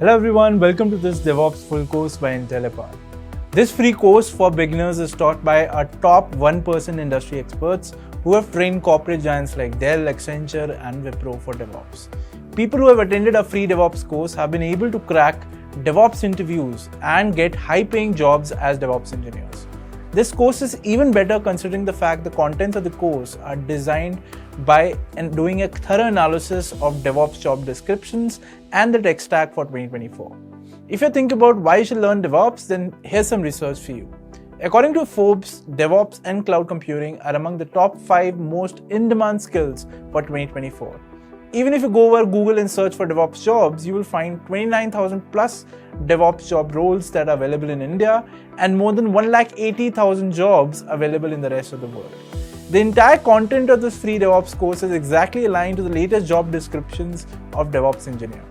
Hello everyone, welcome to this DevOps Full Course by Intellipaat. This free course for beginners is taught by our top 1% industry experts who have trained corporate giants like Dell, Accenture and Wipro for DevOps. People who have attended a free DevOps course have been able to crack DevOps interviews and get high-paying jobs as DevOps engineers. This course is even better considering the fact the contents of the course are designed by doing a thorough analysis of DevOps job descriptions and the tech stack for 2024. If you think about why you should learn DevOps, then here's some research for you. According to Forbes, DevOps and cloud computing are among the top 5 most in-demand skills for 2024. Even if you go over Google and search for DevOps jobs, you will find 29,000 plus DevOps job roles that are available in India and more than 180,000 jobs available in the rest of the world. The entire content of this free DevOps course is exactly aligned to the latest job descriptions of DevOps engineer.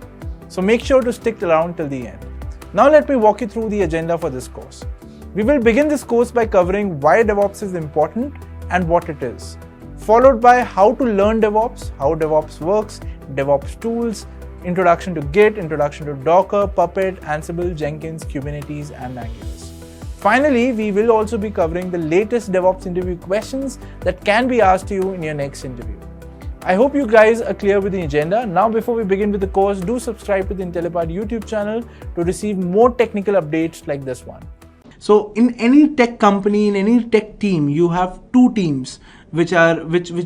So make sure to stick around till the end. Now let me walk you through the agenda for this course. We will begin this course by covering why DevOps is important and what it is, followed by how to learn DevOps, how DevOps works, DevOps tools, introduction to Git, introduction to Docker, Puppet, Ansible, Jenkins, Kubernetes, and Nagios. Finally, we will also be covering the latest DevOps interview questions that can be asked to you in your next interview. I hope you guys are clear with the agenda. Now, before we begin with the course, do subscribe to the Intellipaat YouTube channel to receive more technical updates like this one. So in any tech company, in any tech team, you have two teams which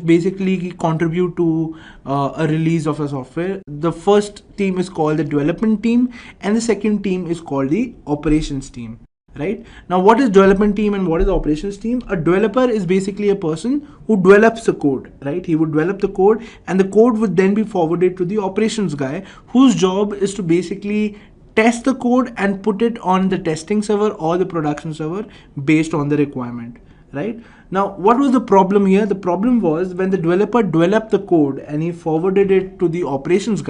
basically contribute to a release of a software. The first team is called the development team and the second team is called the operations team. Right? Now, what is development team and what is the operations team? A developer is basically a person who develops the code, right? He would develop the code and the code would then be forwarded to the operations guy whose job is to basically test the code and put it on the testing server or the production server based on the requirement, right? Now, what was the problem here? The problem was when the developer developed the code and he forwarded it to the operations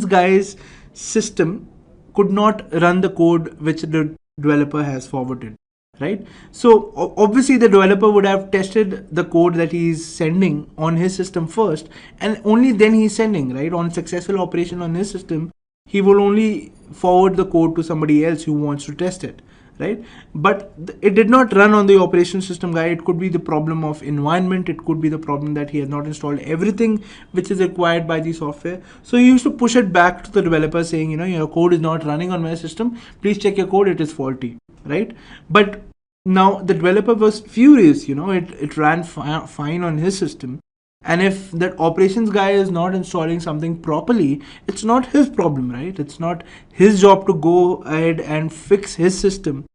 guy's system could not run the code which the developer has forwarded, right? So obviously the developer would have tested the code that he's sending on his system first and only then he's sending, right? On successful operation on his system, he will only forward the code to somebody else who wants to test it, right? But it did not run on the operation system guy. It could be the problem of environment. It could be the problem that he has not installed everything which is required by the software. So he used to push it back to the developer saying, your code is not running on my system. Please check your code. It is faulty, right? But now the developer was furious, it ran fine on his system. And if that operations guy is not installing something properly, it's not his problem, right? It's not his job to go ahead and fix his system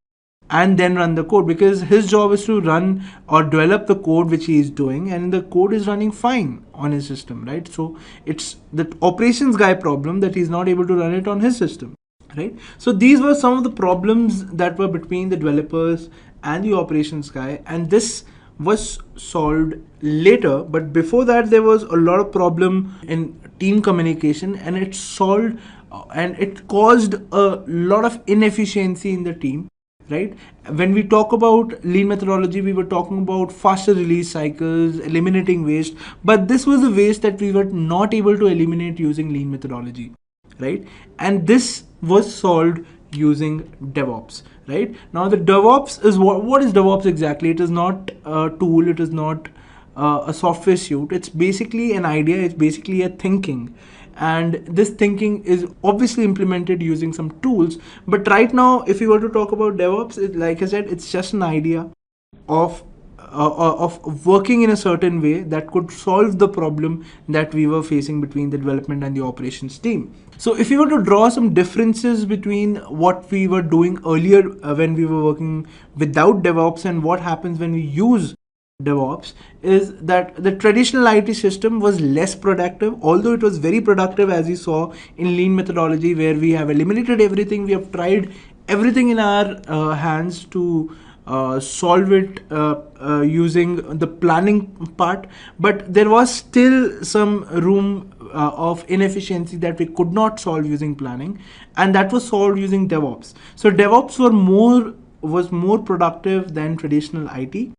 and then run the code, because his job is to run or develop the code which he is doing and the code is running fine on his system, right? So it's the operations guy problem that he's not able to run it on his system, right? So these were some of the problems that were between the developers and the operations guy, and this was solved later, but before that there was a lot of problem in team communication and it solved and it caused a lot of inefficiency in the team, right? When we talk about lean methodology, we were talking about faster release cycles, eliminating waste, but this was the waste that we were not able to eliminate using lean methodology, right? And this was solved using DevOps, right? Now the DevOps is what is DevOps exactly? It is not a tool, it is not a software suite. It's basically an idea, it's basically a thinking, and this thinking is obviously implemented using some tools. But right now, if you were to talk about DevOps, like I said, it's just an idea of working in a certain way that could solve the problem that we were facing between the development and the operations team. So if you were to draw some differences between what we were doing earlier when we were working without DevOps and what happens when we use DevOps, is that the traditional IT system was less productive, although it was very productive, as you saw in lean methodology, where we have eliminated everything. We have tried everything in our hands to solve it using the planning part, but there was still some room of inefficiency that we could not solve using planning, and that was solved using DevOps. So DevOps was more productive than traditional IT,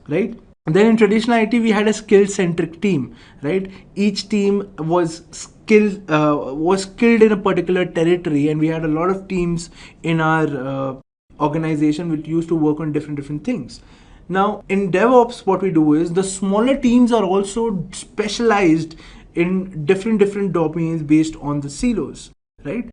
right? And then in traditional IT, we had a skill-centric team, right? Each team was skilled in a particular territory, and we had a lot of teams in our organization which used to work on different things. Now in DevOps, what we do is the smaller teams are also specialized in different domains based on the silos, right?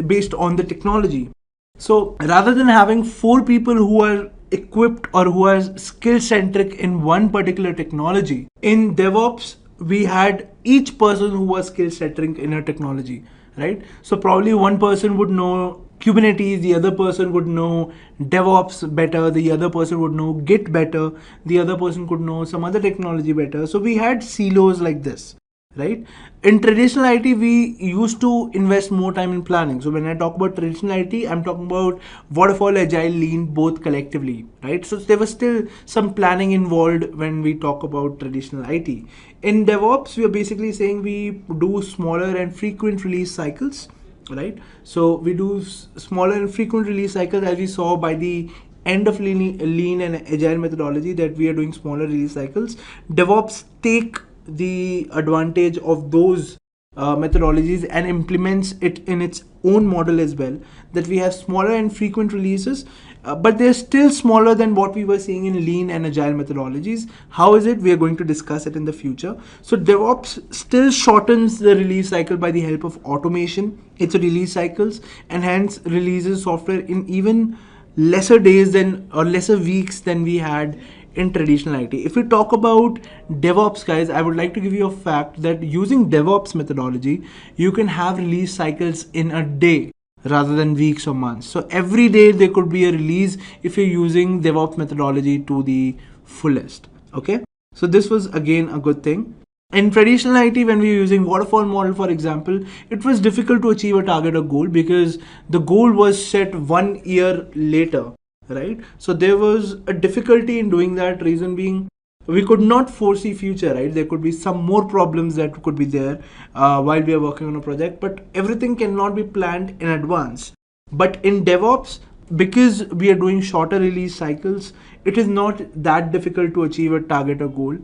Based on the technology. So rather than having 4 people who are equipped or who are skill centric in one particular technology, in DevOps we had each person who was skill centric in a technology, right? So probably one person would know Kubernetes, the other person would know DevOps better, the other person would know Git better, the other person could know some other technology better. So we had silos like this, right? In traditional IT, we used to invest more time in planning. So when I talk about traditional IT, I'm talking about waterfall, agile, lean, both collectively, right? So there was still some planning involved when we talk about traditional IT. In DevOps, we are basically saying we do smaller and frequent release cycles, right? So we do smaller and frequent release cycles, as we saw by the end of lean and agile methodology, that we are doing smaller release cycles. DevOps take the advantage of those methodologies and implements it in its own model as well, that we have smaller and frequent releases, but they're still smaller than what we were seeing in lean and agile methodologies. How is it? We are going to discuss it in the future. So DevOps still shortens the release cycle by the help of automation. It's a release cycles, and hence releases software in even lesser days than, or lesser weeks than we had in traditional IT. If we talk about DevOps, guys, I would like to give you a fact that using DevOps methodology, you can have release cycles in a day rather than weeks or months. So every day there could be a release if you're using DevOps methodology to the fullest. Okay, so this was again a good thing. In traditional IT, when we were using waterfall model, for example, it was difficult to achieve a target or goal because the goal was set 1 year later, right? So there was a difficulty in doing that. Reason being, we could not foresee future, right? There could be some more problems that could be there while we are working on a project, but everything cannot be planned in advance. But in DevOps, because we are doing shorter release cycles, it is not that difficult to achieve a target or goal.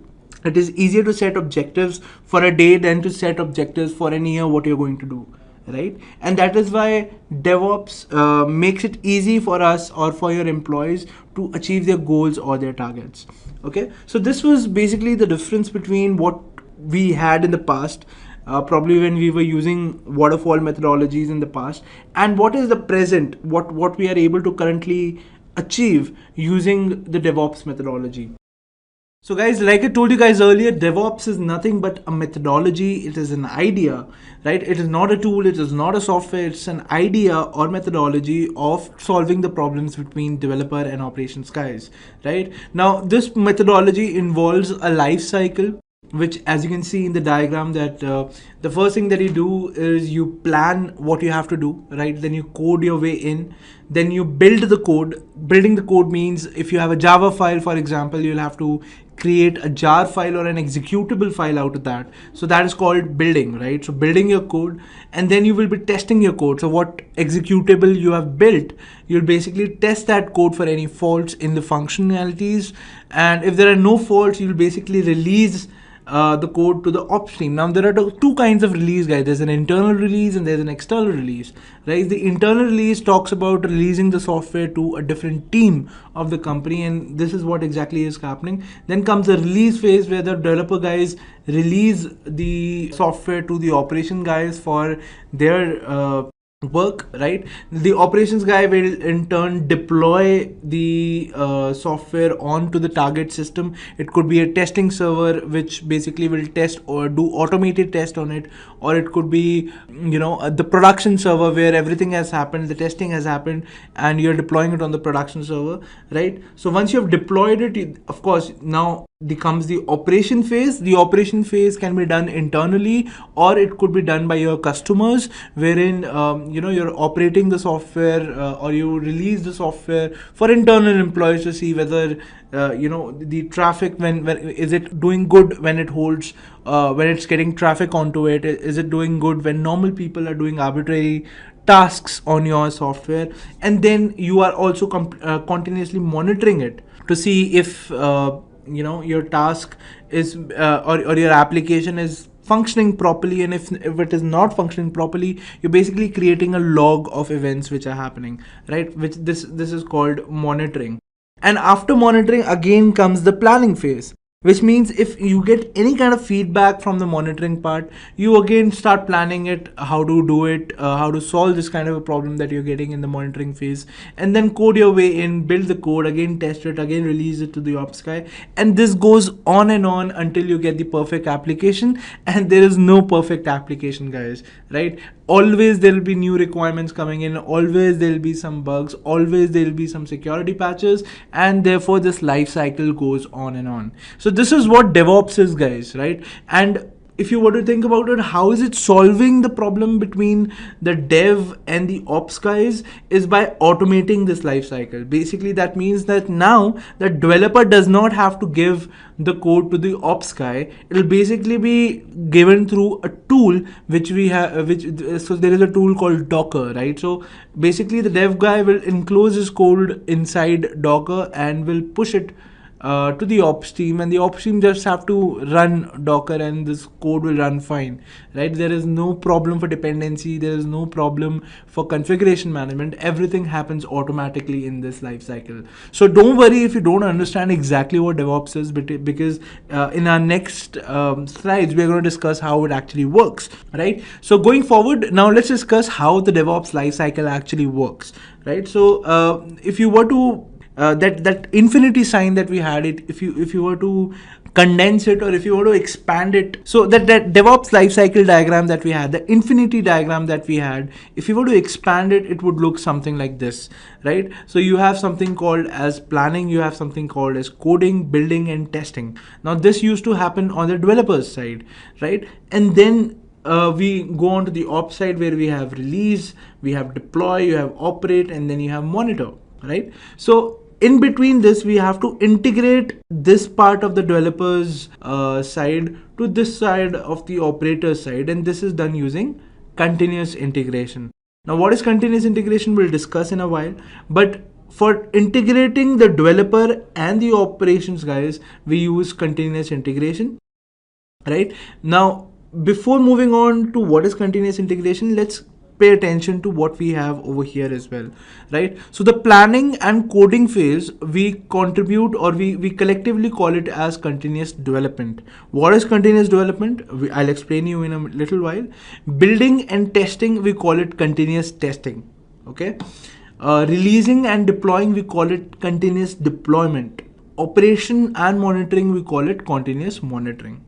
It is easier to set objectives for a day than to set objectives for an year, what you're going to do, right? And that is why DevOps makes it easy for us or for your employees to achieve their goals or their targets. Okay, so this was basically the difference between what we had in the past, probably when we were using waterfall methodologies in the past, and what is the present, what we are able to currently achieve using the DevOps methodology. So guys, like I told you guys earlier, DevOps is nothing but a methodology. It is an idea, right? It is not a tool. It is not a software. It's an idea or methodology of solving the problems between developer and operations guys, right? Now, this methodology involves a life cycle, which, as you can see in the diagram, that the first thing that you do is you plan what you have to do, right? Then you code your way in, then you build the code. Building the code means if you have a Java file, for example, you'll have to create a jar file or an executable file out of that. So that is called building, right? So building your code, and then you will be testing your code. So what executable you have built, you'll basically test that code for any faults in the functionalities. And if there are no faults, you'll basically release the code to the ops team. Now there are two kinds of release, guys. There's an internal release and there's an external release, right? The internal release talks about releasing the software to a different team of the company, and this is what exactly is happening. Then comes the release phase, where the developer guys release the software to the operation guys for their work, right? The operations guy will in turn deploy the software onto the target system. It could be a testing server which basically will test or do automated test on it, or it could be, you know, the production server where everything has happened, the testing has happened, and you're deploying it on the production server, right? So once you have deployed it, of course, now comes the operation phase. The operation phase can be done internally, or it could be done by your customers, wherein you know, you're operating the software or you release the software for internal employees to see whether you know, the traffic, when is it doing good when it holds when it's getting traffic onto it. Is it doing good when normal people are doing arbitrary tasks on your software? And then you are also continuously monitoring it to see if you know, your task is or your application is functioning properly, and if it is not functioning properly, you're basically creating a log of events which are happening, right? Which this is called monitoring. And after monitoring again comes the planning phase, which means if you get any kind of feedback from the monitoring part, you again start planning it, how to do it, how to solve this kind of a problem that you're getting in the monitoring phase, and then code your way in, build the code, again test it, again release it to the ops guy, and this goes on and on until you get the perfect application. And there is no perfect application, guys, right? Always there will be new requirements coming in, always there will be some bugs, always there will be some security patches, and therefore this life cycle goes on and on. So this is what DevOps is, guys, right? And if you were to think about it, how is it solving the problem between the dev and the ops guys, is by automating this life cycle. Basically that means that now the developer does not have to give the code to the ops guy. It will basically be given through a tool which we have, so there is a tool called Docker, right? So basically the dev guy will enclose his code inside Docker and will push it to the ops team, and the ops team just have to run Docker and this code will run fine, right? There is no problem for dependency, there is no problem for configuration management. Everything happens automatically in this life cycle. So don't worry if you don't understand exactly what DevOps is, because in our next slides we're going to discuss how it actually works, right? So going forward, now let's discuss how the DevOps life cycle actually works, right? So if you were to that infinity sign that we had, it if you were to condense it, or if you were to expand it, so that DevOps lifecycle diagram that we had, the infinity diagram that we had, if you were to expand it, it would look something like this, right? So you have something called as planning, you have something called as coding, building, and testing. Now this used to happen on the developers side, right? And then we go on to the ops side, where we have release, we have deploy, you have operate, and then you have monitor, right? So in between this, we have to integrate this part of the developers side to this side of the operator side, and this is done using continuous integration. Now what is continuous integration we'll discuss in a while, but for integrating the developer and the operations guys, we use continuous integration, right? Now before moving on to what is continuous integration, let's pay attention to what we have over here as well, right? So the planning and coding phase, we contribute, or we collectively call it as continuous development. What is continuous development? I'll explain you in a little while. Building and testing, we call it continuous testing, okay? Releasing and deploying, we call it continuous deployment. Operation and monitoring, we call it continuous monitoring,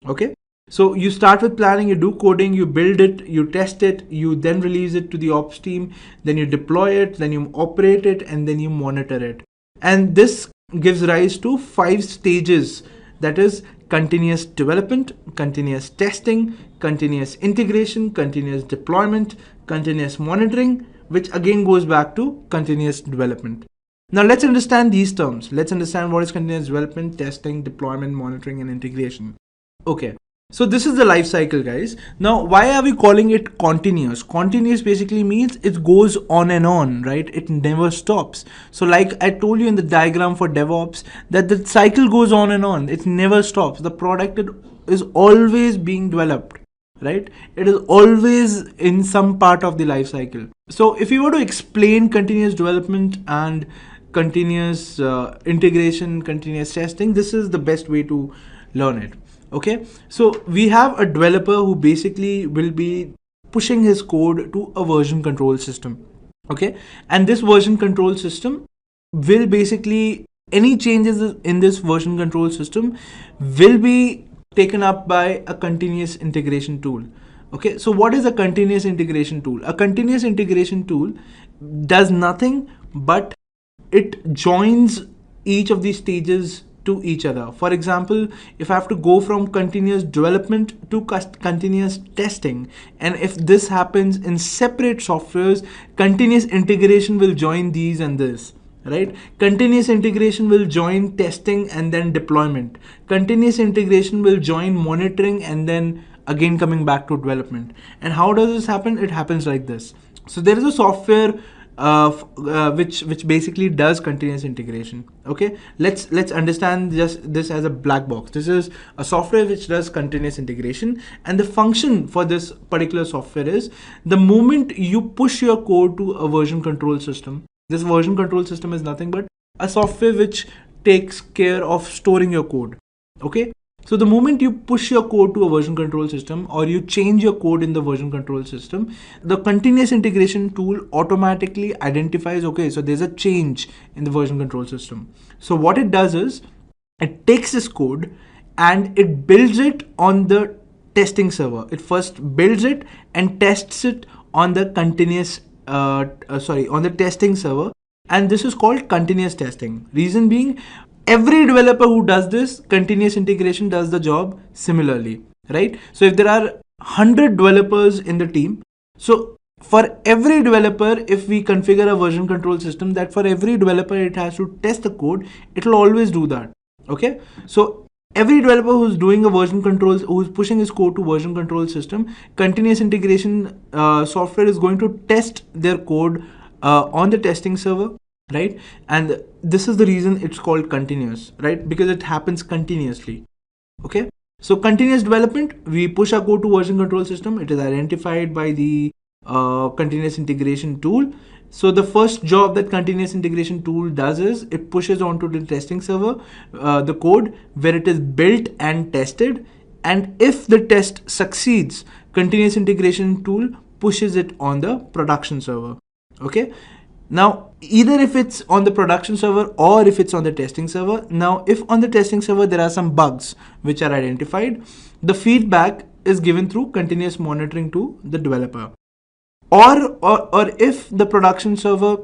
okay? So you start with planning, you do coding, you build it, you test it, you then release it to the ops team, then you deploy it, then you operate it, and then you monitor it. And this gives rise to 5 stages, that is continuous development, continuous testing, continuous integration, continuous deployment, continuous monitoring, which again goes back to continuous development. Now let's understand these terms. Let's understand what is continuous development, testing, deployment, monitoring, and integration. Okay. So this is the life cycle, guys. Now, why are we calling it continuous? Continuous basically means it goes on and on, right? It never stops. So like I told you in the diagram for DevOps, that the cycle goes on and on. It never stops. The product is always being developed, right? It is always in some part of the life cycle. So if you were to explain continuous development and continuous integration, continuous testing, this is the best way to learn it. Okay, so we have a developer who basically will be pushing his code to a version control system. Okay, and this version control system will basically, any changes in this version control system will be taken up by a continuous integration tool. Okay, so what is a continuous integration tool? A continuous integration tool does nothing but it joins each of these stages to each other. For example, if I have to go from continuous development to continuous testing, and if this happens in separate softwares, continuous integration will join these and this, right? Continuous integration will join testing and then deployment. Continuous integration will join monitoring and then again coming back to development. And how does this happen? It happens like this. So there is a software which basically does continuous integration. Okay, let's understand just this as a black box. This is a software which does continuous integration, and the function for this particular software is the moment you push your code to a version control system. This version control system is nothing but a software which takes care of storing your code. Okay, so the moment you push your code to a version control system or you change your code in the version control system, the continuous integration tool automatically identifies, okay, so there's a change in the version control system. So what it does is it takes this code and it builds it on the testing server. It first builds it and tests it on the on the testing server, and this is called continuous testing. Reason being, every developer who does this, continuous integration does the job similarly, right? So if there are 100 developers in the team, so for every developer, if we configure a version control system that for every developer it has to test the code, it will always do that. Okay, so every developer who's doing a version control, who's pushing his code to version control system, continuous integration software is going to test their code on the testing server, right? And this is the reason it's called continuous, right? Because it happens continuously. Okay, so continuous development, we push our code to version control system. It is identified by the continuous integration tool. So the first job that continuous integration tool does is it pushes onto the testing server the code where it is built and tested, and if the test succeeds, continuous integration tool pushes it on the production server. Okay, now either if it's on the production server or if it's on the testing server. Now if on the testing server there are some bugs which are identified, the feedback is given through continuous monitoring to the developer. Or if the production server,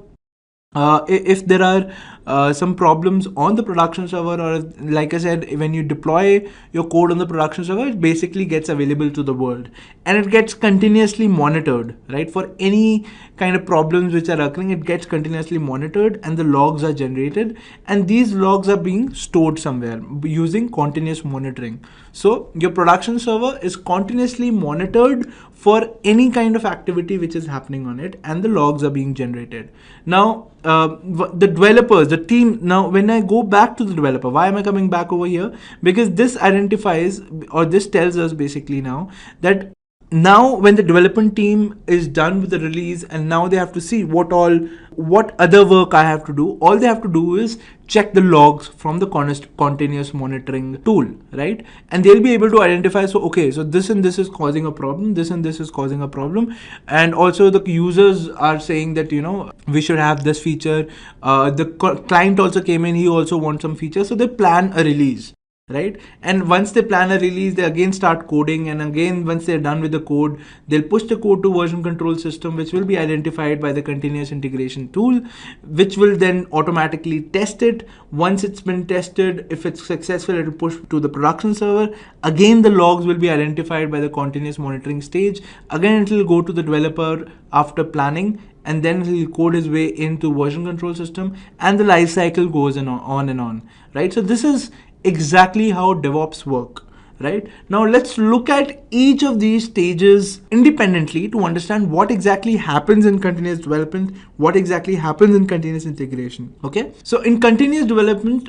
if there are some problems on the production server, or like I said, when you deploy your code on the production server, it basically gets available to the world and it gets continuously monitored, right? For any kind of problems which are occurring, it gets continuously monitored and the logs are generated, and these logs are being stored somewhere using continuous monitoring. So your production server is continuously monitored for any kind of activity which is happening on it, and the logs are being generated. Now the developers, the team, now when I go back to the developer, why am I coming back over here? Because this identifies, or this tells us basically now that now when the development team is done with the release and now they have to see what other work I have to do, all they have to do is check the logs from the continuous monitoring tool, right? And they'll be able to identify, so okay, so this and this is causing a problem, this and this is causing a problem, and also the users are saying that, you know, we should have this feature. The client also came in, he also wants some features, so they plan a release. Right, and once they plan a release, they again start coding, and again once they're done with the code, they'll push the code to version control system, which will be identified by the continuous integration tool, which will then automatically test it. Once it's been tested, if it's successful, it will push to the production server. Again, the logs will be identified by the continuous monitoring stage. Again, it will go to the developer after planning, and then he'll code his way into version control system, and the life cycle goes on and on, right? So this is exactly how DevOps work, right? Now let's look at each of these stages independently to understand what exactly happens in continuous development, what exactly happens in continuous integration. Okay, so in continuous development,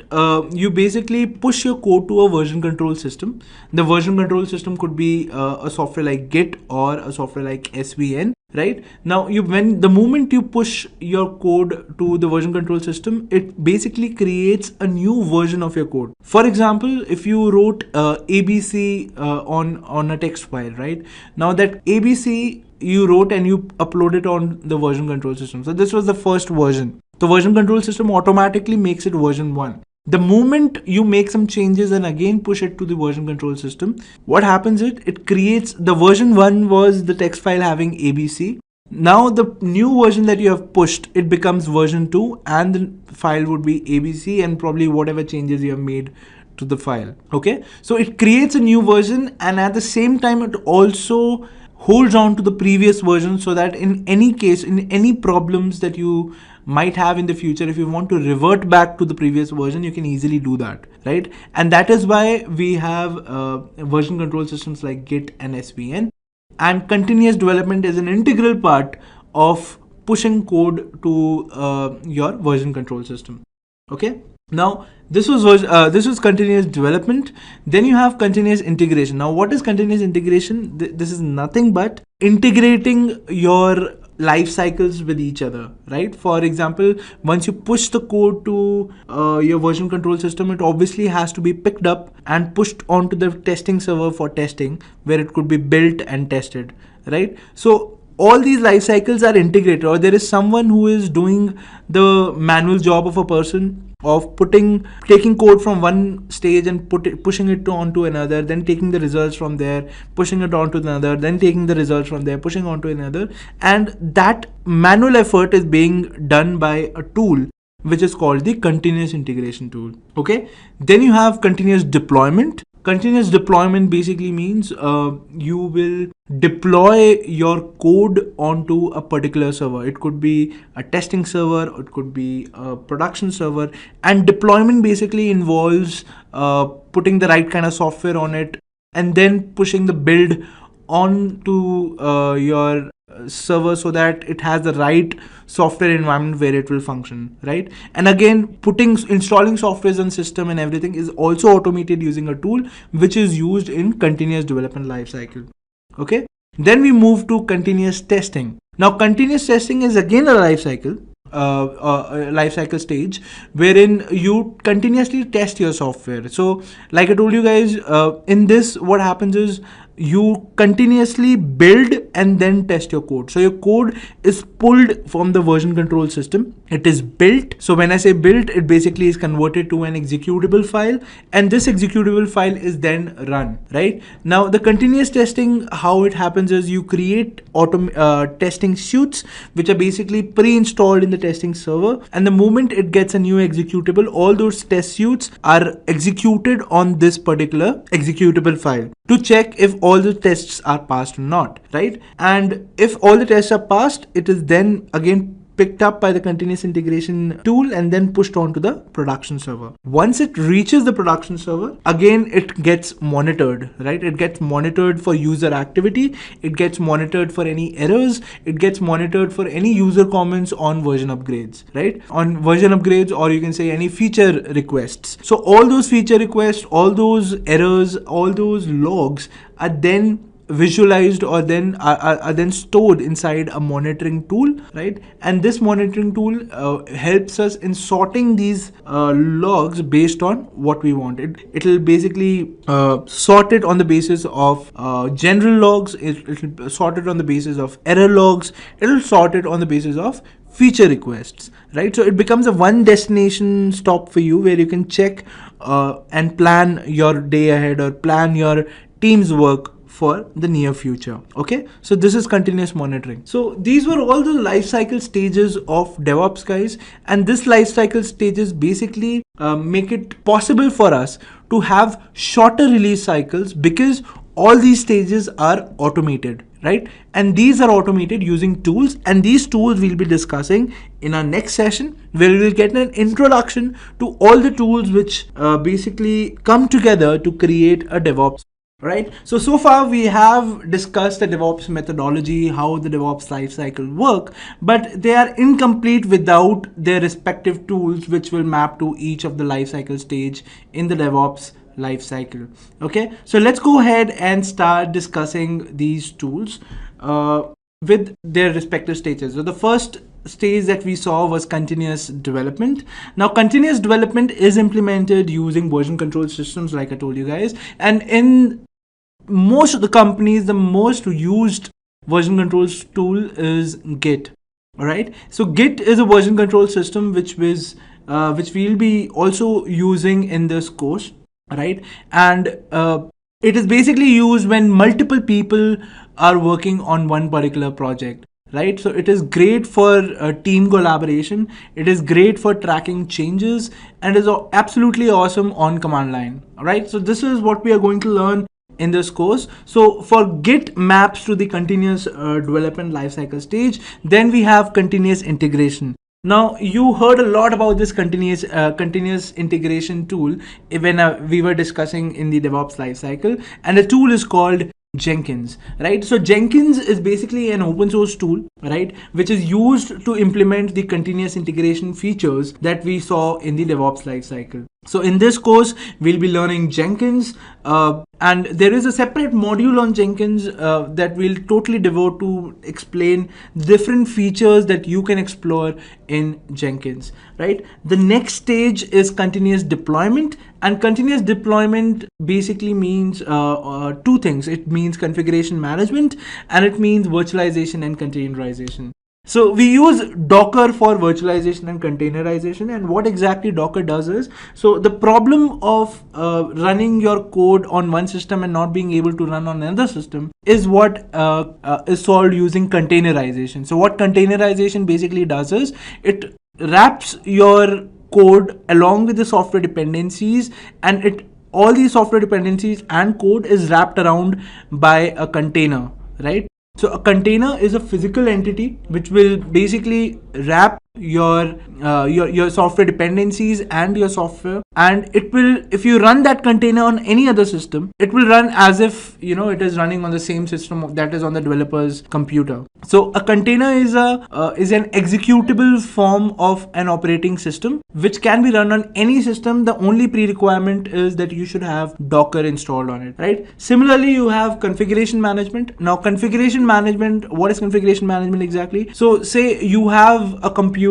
you basically push your code to a version control system. The version control system could be a software like Git or a software like SVN. Right now, when the moment you push your code to the version control system, it basically creates a new version of your code. For example, if you wrote ABC on a text file, right? Now that ABC you wrote and you upload it on the version control system. So this was the first version. The version control system automatically makes it version 1. The moment you make some changes and again push it to the version control system, what happens is it creates, the version 1 was the text file having ABC. Now the new version that you have pushed, it becomes version 2 and the file would be ABC and probably whatever changes you have made to the file. Okay, so it creates a new version, and at the same time it also holds on to the previous version, so that in any case, in any problems that you might have in the future, if you want to revert back to the previous version, you can easily do that, right? And that is why we have version control systems like Git and SVN. And continuous development is an integral part of pushing code to your version control system. Okay. Now this was continuous development. Then you have continuous integration. Now what is continuous integration? This is nothing but integrating your life cycles with each other, right? For example, once you push the code to your version control system, it obviously has to be picked up and pushed onto the testing server for testing, where it could be built and tested, right? So all these life cycles are integrated, or there is someone who is doing the manual job of a person of taking code from one stage and pushing it onto another, then taking the results from there, pushing it onto another, then taking the results from there, pushing onto another, and that manual effort is being done by a tool which is called the continuous integration tool. Okay, then you have continuous deployment. Continuous deployment basically means you will deploy your code onto a particular server. It could be a testing server, or it could be a production server, and deployment basically involves putting the right kind of software on it and then pushing the build onto your server so that it has the right software environment where it will function, right? And again, installing softwares on system and everything is also automated using a tool which is used in continuous development lifecycle. Okay, then we move to continuous testing. Now continuous testing is again a lifecycle stage wherein you continuously test your software. So like I told you guys, in this what happens is you continuously build and then test your code. So your code is pulled from the version control system. It is built. So when I say built, it basically is converted to an executable file, and this executable file is then run, right? Now the continuous testing, how it happens is you create testing suites which are basically pre-installed in the testing server, and the moment it gets a new executable, all those test suites are executed on this particular executable file to check if all the tests are passed or not, right? And if all the tests are passed, it is then again picked up by the continuous integration tool and then pushed onto the production server. Once it reaches the production server, again it gets monitored, right? It gets monitored for user activity, it gets monitored for any errors, it gets monitored for any user comments on version upgrades, right? On version upgrades, or you can say any feature requests. So all those feature requests, all those errors, all those logs are then visualized or then are then stored inside a monitoring tool, right? And this monitoring tool helps us in sorting these logs based on what we want. It'll basically sort it on the basis of general logs, it'll sort it on the basis of error logs, it'll sort it on the basis of feature requests, right? So it becomes a one destination stop for you where you can check and plan your day ahead or plan your team's work for the near future. Okay, so this is continuous monitoring. So these were all the life cycle stages of DevOps, guys, and this life cycle stages basically make it possible for us to have shorter release cycles because all these stages are automated, right? And these are automated using tools, and these tools we'll be discussing in our next session, where we'll get an introduction to all the tools which basically come together to create a DevOps. Right. So far we have discussed the DevOps methodology, how the DevOps lifecycle work, but they are incomplete without their respective tools, which will map to each of the lifecycle stage in the DevOps lifecycle. Okay, so let's go ahead and start discussing these tools with their respective stages. So the first stage that we saw was continuous development. Now continuous development is implemented using version control systems, like I told you guys, and in most of the companies the most used version control tool is Git. All right, so Git is a version control system which we'll be also using in this course, right? And it is basically used when multiple people are working on one particular project, right? So it is great for team collaboration, it is great for tracking changes, and is absolutely awesome on command line. All right, so this is what we are going to learn in this course. So for Git maps to the continuous development lifecycle stage. Then we have continuous integration. Now you heard a lot about this continuous integration tool when we were discussing in the DevOps lifecycle, and the tool is called Jenkins, right? So Jenkins is basically an open source tool, right, which is used to implement the continuous integration features that we saw in the DevOps lifecycle. So in this course, we'll be learning Jenkins, and there is a separate module on Jenkins that we'll totally devote to explain different features that you can explore in Jenkins, right? The next stage is continuous deployment, and continuous deployment basically means two things. It means configuration management, and it means virtualization and containerization. So we use Docker for virtualization and containerization, and what exactly Docker does is, so the problem of running your code on one system and not being able to run on another system is what is solved using containerization. So what containerization basically does is, it wraps your code along with the software dependencies, and all these software dependencies and code is wrapped around by a container, right? So a container is a physical entity which will basically wrap your software dependencies and your software, and it will, if you run that container on any other system, it will run as if it is running on the same system that is on the developer's computer. So a container is an executable form of an operating system which can be run on any system. The only pre-requirement is that you should have Docker installed on it, right? Similarly, you have configuration management. Now configuration management, what is configuration management exactly? So say you have a computer,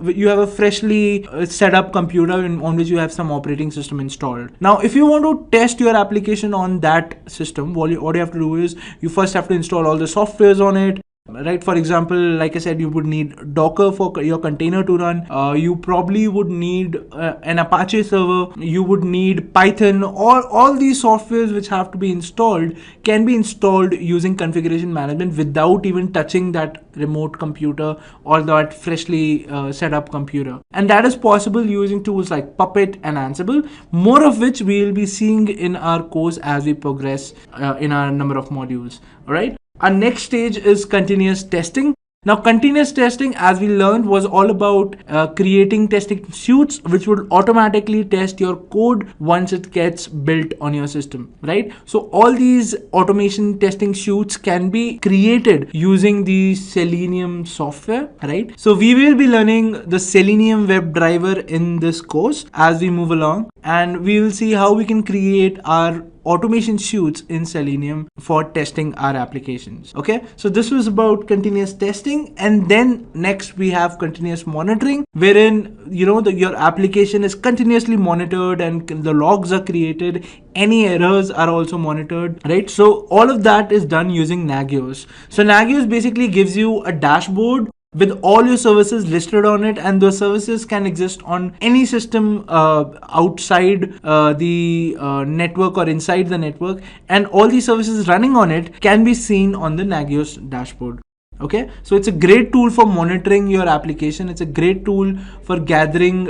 you have a freshly set up computer on which you have some operating system installed. Now if you want to test your application on that system, what you have to do is, you first have to install all the softwares on it, right? For example, like I said, you would need Docker for your container to run. You probably would need an Apache server. You would need Python, or all these softwares which have to be installed can be installed using configuration management without even touching that remote computer or that freshly set up computer. And that is possible using tools like Puppet and Ansible, more of which we will be seeing in our course as we progress in our number of modules. All right. Our next stage is continuous testing. Now, continuous testing, as we learned, was all about creating testing suites which would automatically test your code once it gets built on your system, right? So all these automation testing suites can be created using the Selenium software, right? So we will be learning the Selenium WebDriver in this course as we move along, and we will see how we can create our automation suites in Selenium for testing our applications. Okay, so this was about continuous testing, and then next we have continuous monitoring, wherein your application is continuously monitored and the logs are created. Any errors are also monitored, right? So all of that is done using Nagios. So Nagios basically gives you a dashboard with all your services listed on it, and those services can exist on any system outside the network or inside the network, and all these services running on it can be seen on the Nagios dashboard. Okay, so it's a great tool for monitoring your application. It's a great tool for gathering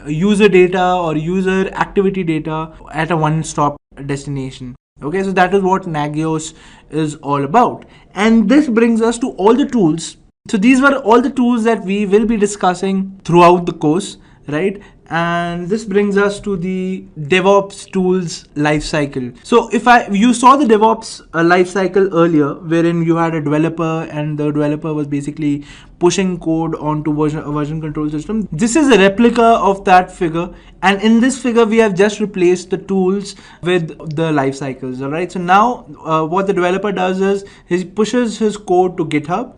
user data or user activity data at a one-stop destination. Okay, so that is what Nagios is all about. And this brings us to all the tools. So these were all the tools that we will be discussing throughout the course, right? And this brings us to the DevOps tools lifecycle. So you saw the DevOps lifecycle earlier, wherein you had a developer and the developer was basically pushing code onto a version control system. This is a replica of that figure, and in this figure we have just replaced the tools with the life cycles. All right, so now what the developer does is he pushes his code to GitHub.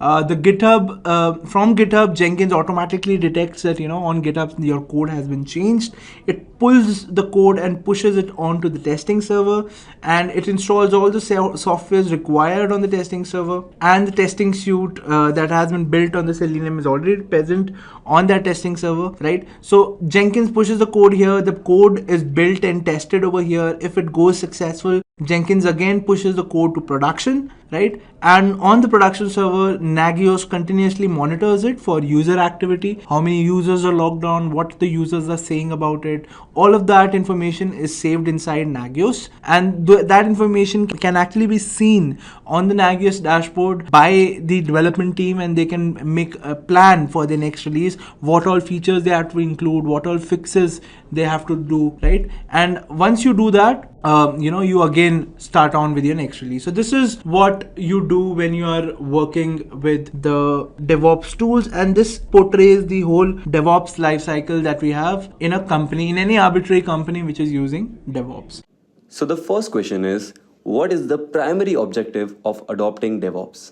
From GitHub, Jenkins automatically detects that on GitHub your code has been changed. It pulls the code and pushes it onto the testing server, and it installs all the softwares required on the testing server, and the testing suite that has been built on the Selenium is already present on that testing server, right? So Jenkins pushes the code here, the code is built and tested over here. If it goes successful, Jenkins again pushes the code to production, right? And on the production server, Nagios continuously monitors it for user activity, how many users are logged on, what the users are saying about it. All of that information is saved inside Nagios, and that information can actually be seen on the Nagios dashboard by the development team, and they can make a plan for the next release, what all features they have to include, what all fixes they have to do, right? And once you do that, you again start on with your next release. So this is what you do when you are working with the DevOps tools, and this portrays the whole DevOps lifecycle that we have in a company, in any arbitrary company which is using DevOps. So the first question is, what is the primary objective of adopting DevOps?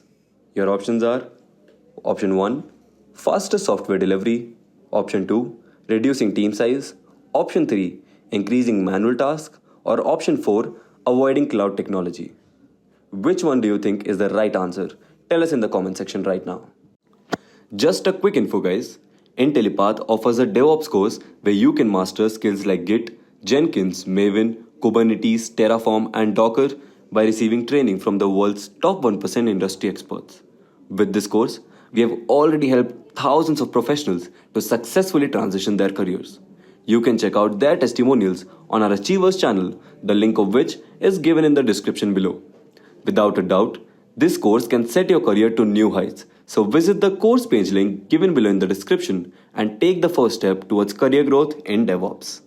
Your options are option 1, faster software delivery, option 2, reducing team size, option 3, increasing manual tasks, or option 4, avoiding cloud technology. Which one do you think is the right answer? Tell us in the comment section right now. Just a quick info, guys. Intellipaat offers a DevOps course where you can master skills like Git, Jenkins, Maven, Kubernetes, Terraform, and Docker by receiving training from the world's top 1% industry experts. With this course, we have already helped thousands of professionals to successfully transition their careers. You can check out their testimonials on our Achievers channel, the link of which is given in the description below. Without a doubt, this course can set your career to new heights. So visit the course page link given below in the description and take the first step towards career growth in DevOps.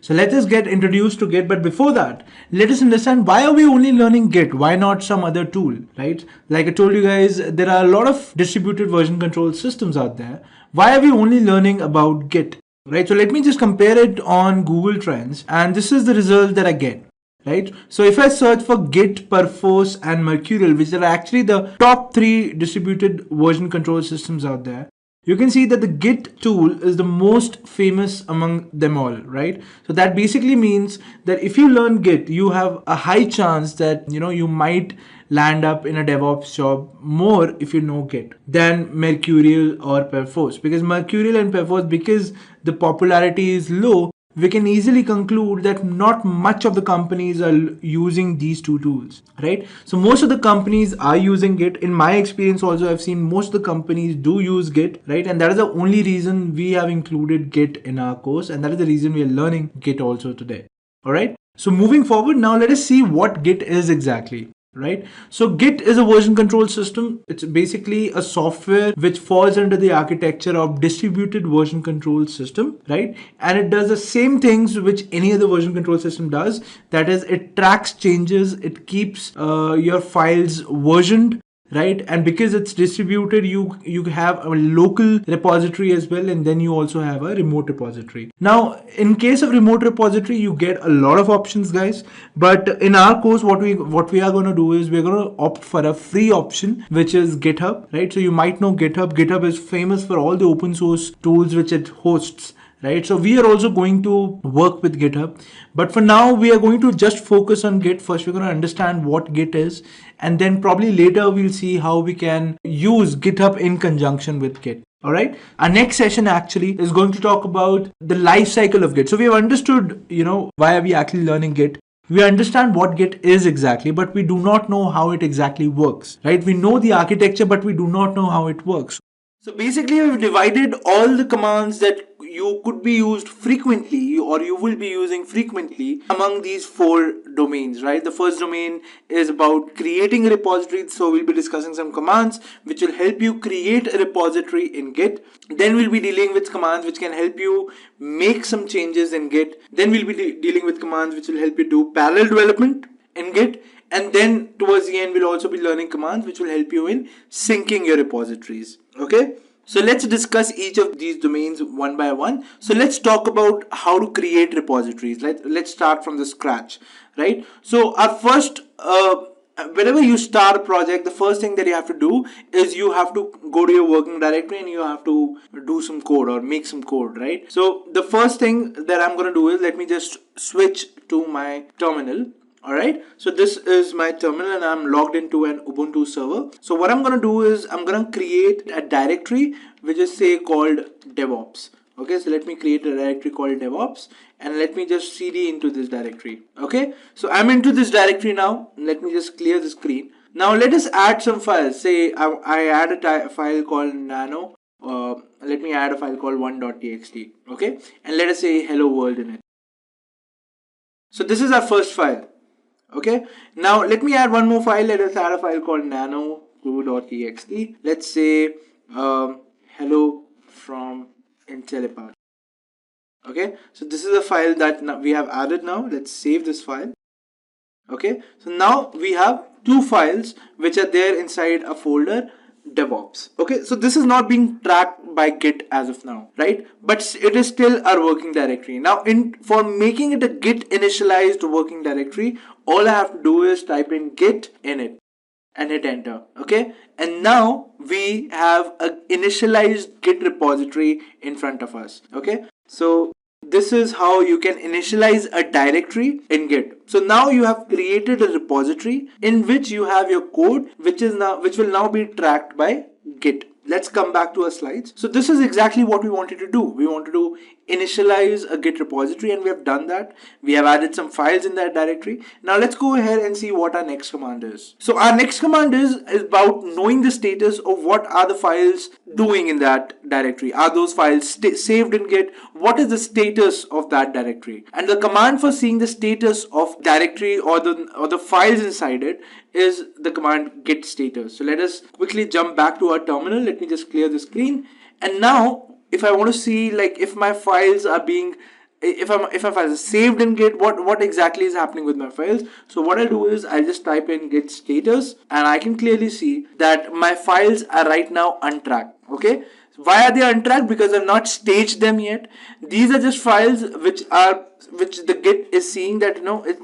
So let us get introduced to Git, but before that, let us understand why are we only learning Git? Why not some other tool, right? Like I told you guys, there are a lot of distributed version control systems out there. Why are we only learning about Git, right? So let me just compare it on Google Trends, and this is the result that I get. Right, so if I search for Git, Perforce, and Mercurial, which are actually the top 3 distributed version control systems out there, you can see that the Git tool is the most famous among them all, right? So that basically means that if you learn Git, you have a high chance that you might land up in a DevOps job more if you know Git than Mercurial or Perforce, because Mercurial and Perforce, because the popularity is low, we can easily conclude that not much of the companies are using these two tools, right? So most of the companies are using Git. In my experience also, I've seen most of the companies do use Git, right? And that is the only reason we have included Git in our course, and that is the reason we are learning Git also today. All right. So moving forward, now let us see what Git is exactly. Right, so Git is a version control system. It's basically a software which falls under the architecture of distributed version control system, right? And it does the same things which any other version control system does. That is, it tracks changes, it keeps your files versioned, right? And because it's distributed, you have a local repository as well, and then you also have a remote repository. Now in case of remote repository, you get a lot of options, guys, but in our course what we are going to do is we're going to opt for a free option, which is GitHub, right? So you might know GitHub is famous for all the open source tools which it hosts, right? So we are also going to work with GitHub, but for now we are going to just focus on Git. First we're going to understand what Git is, and then probably later we'll see how we can use GitHub in conjunction with Git. All right, our next session actually is going to talk about the life cycle of Git. So we have understood why are we actually learning Git. We understand what Git is exactly, but we do not know how it exactly works, right? We know the architecture, but we do not know how it works. So basically we've divided all the commands that you could be used frequently or you will be using frequently among these 4 domains, right? The first domain is about creating a repository. So we'll be discussing some commands which will help you create a repository in Git. Then we'll be dealing with commands which can help you make some changes in Git. Then we'll be dealing with commands which will help you do parallel development in Git. And then towards the end, we'll also be learning commands which will help you in syncing your repositories. Okay, so let's discuss each of these domains one by one. So let's talk about how to create repositories. Let's start from the scratch, right? So our first, whenever you start a project, the first thing that you have to do is you have to go to your working directory and you have to do some code or make some code, right? So the first thing that I'm going to do is let me just switch to my terminal. All right, so this is my terminal and I'm logged into an Ubuntu server. So what I'm going to do is I'm going to create a directory which is say called DevOps. Okay, so let me create a directory called DevOps and let me just cd into this directory. Okay, so I'm into this directory now. Let me just clear the screen. Now let us add some files. Say I add a file called nano. Let me add a file called 1.txt. Okay, and let us say hello world in it. So this is our first file. Okay, now let me add one more file. Let us add a file called nano2.txt. Let's say hello from Intellipaat. Okay, so this is a file that we have added now. Let's save this file. Okay, so now we have two files which are there inside a folder DevOps. Okay, so this is not being tracked by Git as of now, right? But it is still our working directory. Now, for making it a Git initialized working directory, all I have to do is type in Git init and hit enter. Okay, and now we have a initialized Git repository in front of us. Okay, so this is how you can initialize a directory in Git. So now you have created a repository in which you have your code, which will now be tracked by Git. Let's come back to our slides. So this is exactly what we wanted to do. We wanted to initialize a Git repository, and we have done that. We have added some files in that directory. Now let's go ahead and see what our next command is. So our next command is about knowing the status of what are the files doing in that directory. Are those files saved in Git? What is the status of that directory? And the command for seeing the status of directory or the files inside it is the command git status. So let us quickly jump back to our terminal. Let me just clear the screen. And now if I want to see like if my files are being if my files are saved in Git, what exactly is happening with my files. So what I'll do is I'll just type in git status, and I can clearly see that my files are right now untracked. Okay, why are they untracked? Because I've not staged them yet. These are just files which the Git is seeing that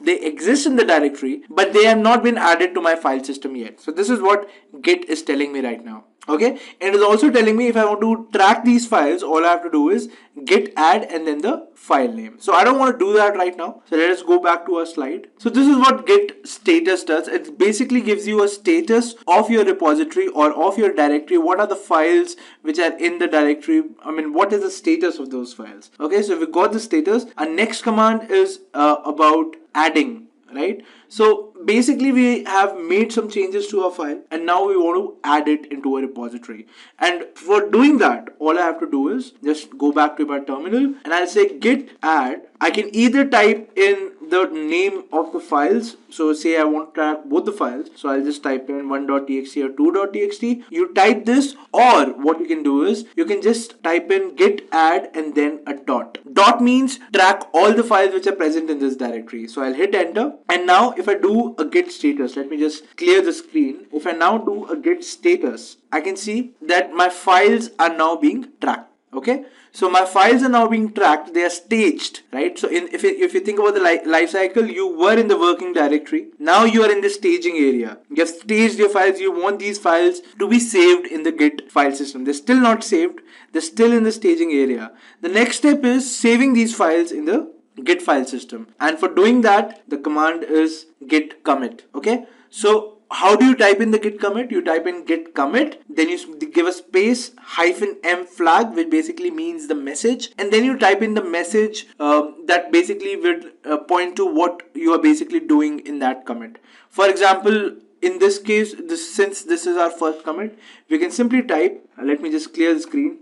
they exist in the directory, but they have not been added to my file system yet. So this is what Git is telling me right now. Okay, and it is also telling me if I want to track these files, all I have to do is git add and then the file name. So I don't want to do that right now. So let us go back to our slide. So this is what git status does. It basically gives you a status of your repository or of your directory. What are the files which are in the directory? I mean, what is the status of those files? Okay, so we got the status. Our next command is about adding. Right, so basically we have made some changes to our file and now we want to add it into a repository, and for doing that all I have to do is just go back to my terminal and I'll say git add. I can either type in the name of the files, so say I want to track both the files, so I'll just type in 1.txt or 2.txt. You type this, or what you can do is you can just type in git add and then a dot. Dot means track all the files which are present in this directory. So I'll hit enter, and now if I do a git status, let me just clear the screen. If I now do a git status, I can see that my files are now being tracked. Okay, so my files are now being tracked. They are staged, right? So if you think about the life cycle, you were in the working directory. Now you are in the staging area. You have staged your files. You want these files to be saved in the Git file system. They're still not saved. They're still in the staging area. The next step is saving these files in the Git file system. And for doing that, the command is git commit. Okay, so how do you type in the git commit? You type in git commit, then you give a space -m flag, which basically means the message, and then you type in the message that basically would point to what you are basically doing in that commit. For example, in this case, since this is our first commit, we can simply type, let me just clear the screen,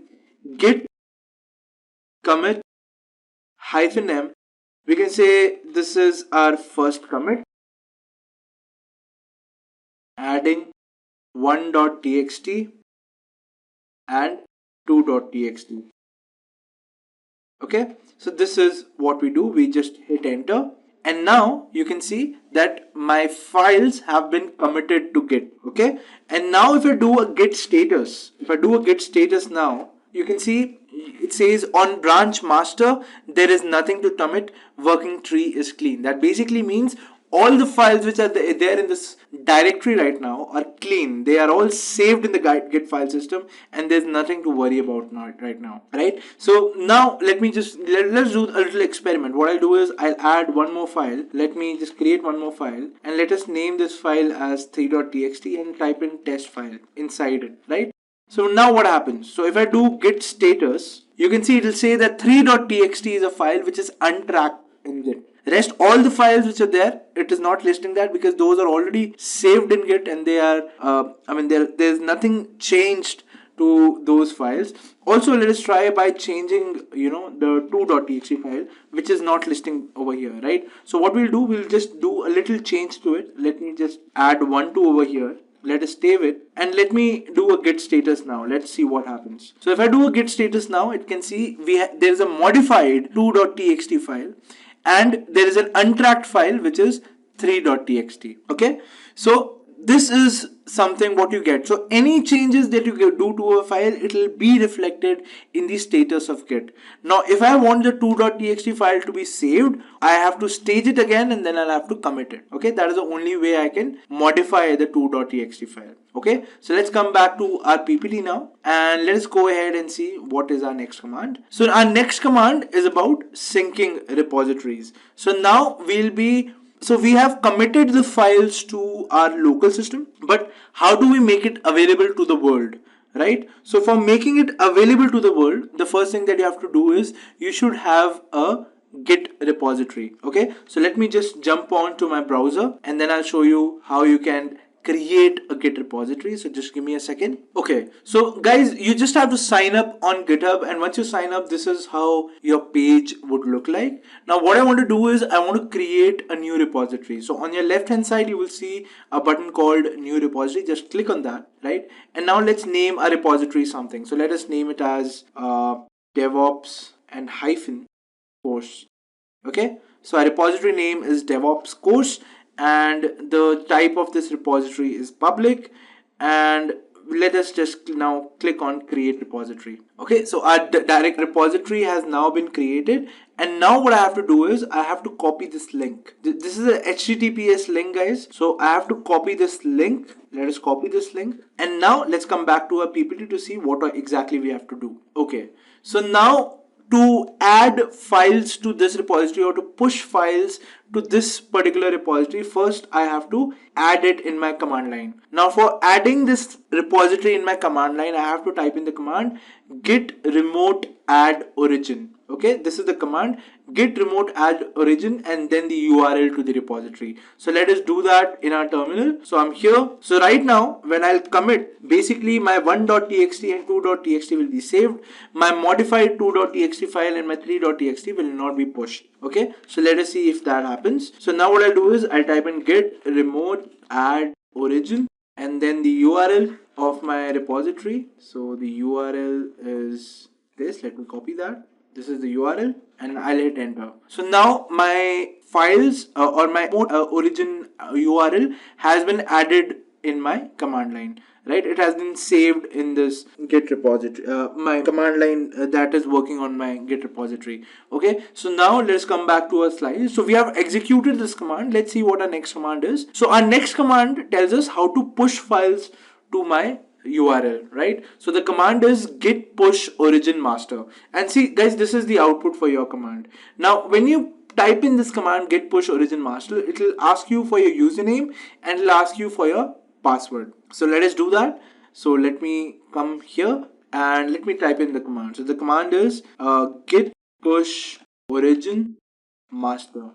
git commit -m. We can say this is our first commit, adding 1.txt and 2.txt. Okay, so this is what we do. We just hit enter, and now you can see that my files have been committed to Git. Okay, and now if I do a git status, now you can see it says on branch master there is nothing to commit, working tree is clean. That basically means all the files which are there in this directory right now are clean. They are all saved in the Git file system, and there's nothing to worry about right now. Right? So now let's do a little experiment. What I'll do is I'll add one more file. Let me just create one more file, and let us name this file as 3.txt and type in test file inside it. Right? So now what happens? So if I do git status, you can see it will say that 3.txt is a file which is untracked in Git. Rest all the files which are there, it is not listing that because those are already saved in Git, and they are there's nothing changed to those files. Also, let us try by changing the 2.txt file, which is not listing over here, right? So what we'll do, we'll just do a little change to it. Let me just add 1.2 over here. Let us save it, and let me do a git status now. Let's see what happens. So if I do a git status now, it can see there is a modified 2.txt file, and there is an untracked file which is 3.txt. Okay, so this is something what you get. So any changes that you do to a file, it will be reflected in the status of Git. Now if I want the 2.txt file to be saved, I have to stage it again and then I'll have to commit it. Okay, that is the only way I can modify the 2.txt file. Okay, so let's come back to our PPT now and let's go ahead and see what is our next command. So our next command is about syncing repositories. So now we have committed the files to our local system, but how do we make it available to the world, right? So for making it available to the world, the first thing that you have to do is you should have a Git repository. Okay, so let me just jump on to my browser and then I'll show you how you can create a Git repository. So just give me a second. Okay, so guys, you just have to sign up on GitHub, and once you sign up, this is how your page would look like. Now what I want to do is I want to create a new repository. So on your left hand side you will see a button called new repository. Just click on that, right? And now let's name our repository something. So let us name it as DevOps and hyphen course. Okay, so our repository name is DevOps course, and the type of this repository is public, and let us just now click on create repository. Okay, so our direct repository has now been created, and now what I have to do is I have to copy this link. This is a HTTPS link, guys, so I have to copy this link. Let us copy this link, and now let's come back to our PPT to see what exactly we have to do. Okay, so now to add files to this repository or to push files to this particular repository, first I have to add it in my command line. Now for adding this repository in my command line, I have to type in the command git remote add origin. Okay, this is the command git remote add origin and then the URL to the repository. So let us do that in our terminal. So I'm here. So right now when I'll commit, basically my 1.txt and 2.txt will be saved. My modified 2.txt file and my 3.txt will not be pushed. Okay, so let us see if that happens. So now what I'll do is I'll type in git remote add origin and then the URL of my repository. So the URL is this. Let me copy that. This is the URL and I'll hit enter. So now my files or my origin URL has been added in my command line, right? It has been saved in this Git repository, my command line that is working on my Git repository. Okay, so now let's come back to our slide. So we have executed this command. Let's see what our next command is. So our next command tells us how to push files to my URL, right? So the command is git push origin master, and see guys, this is the output for your command. Now when you type in this command git push origin master, it will ask you for your username and it will ask you for your password. So let us do that. So let me come here and let me type in the command. So the command is git push origin master.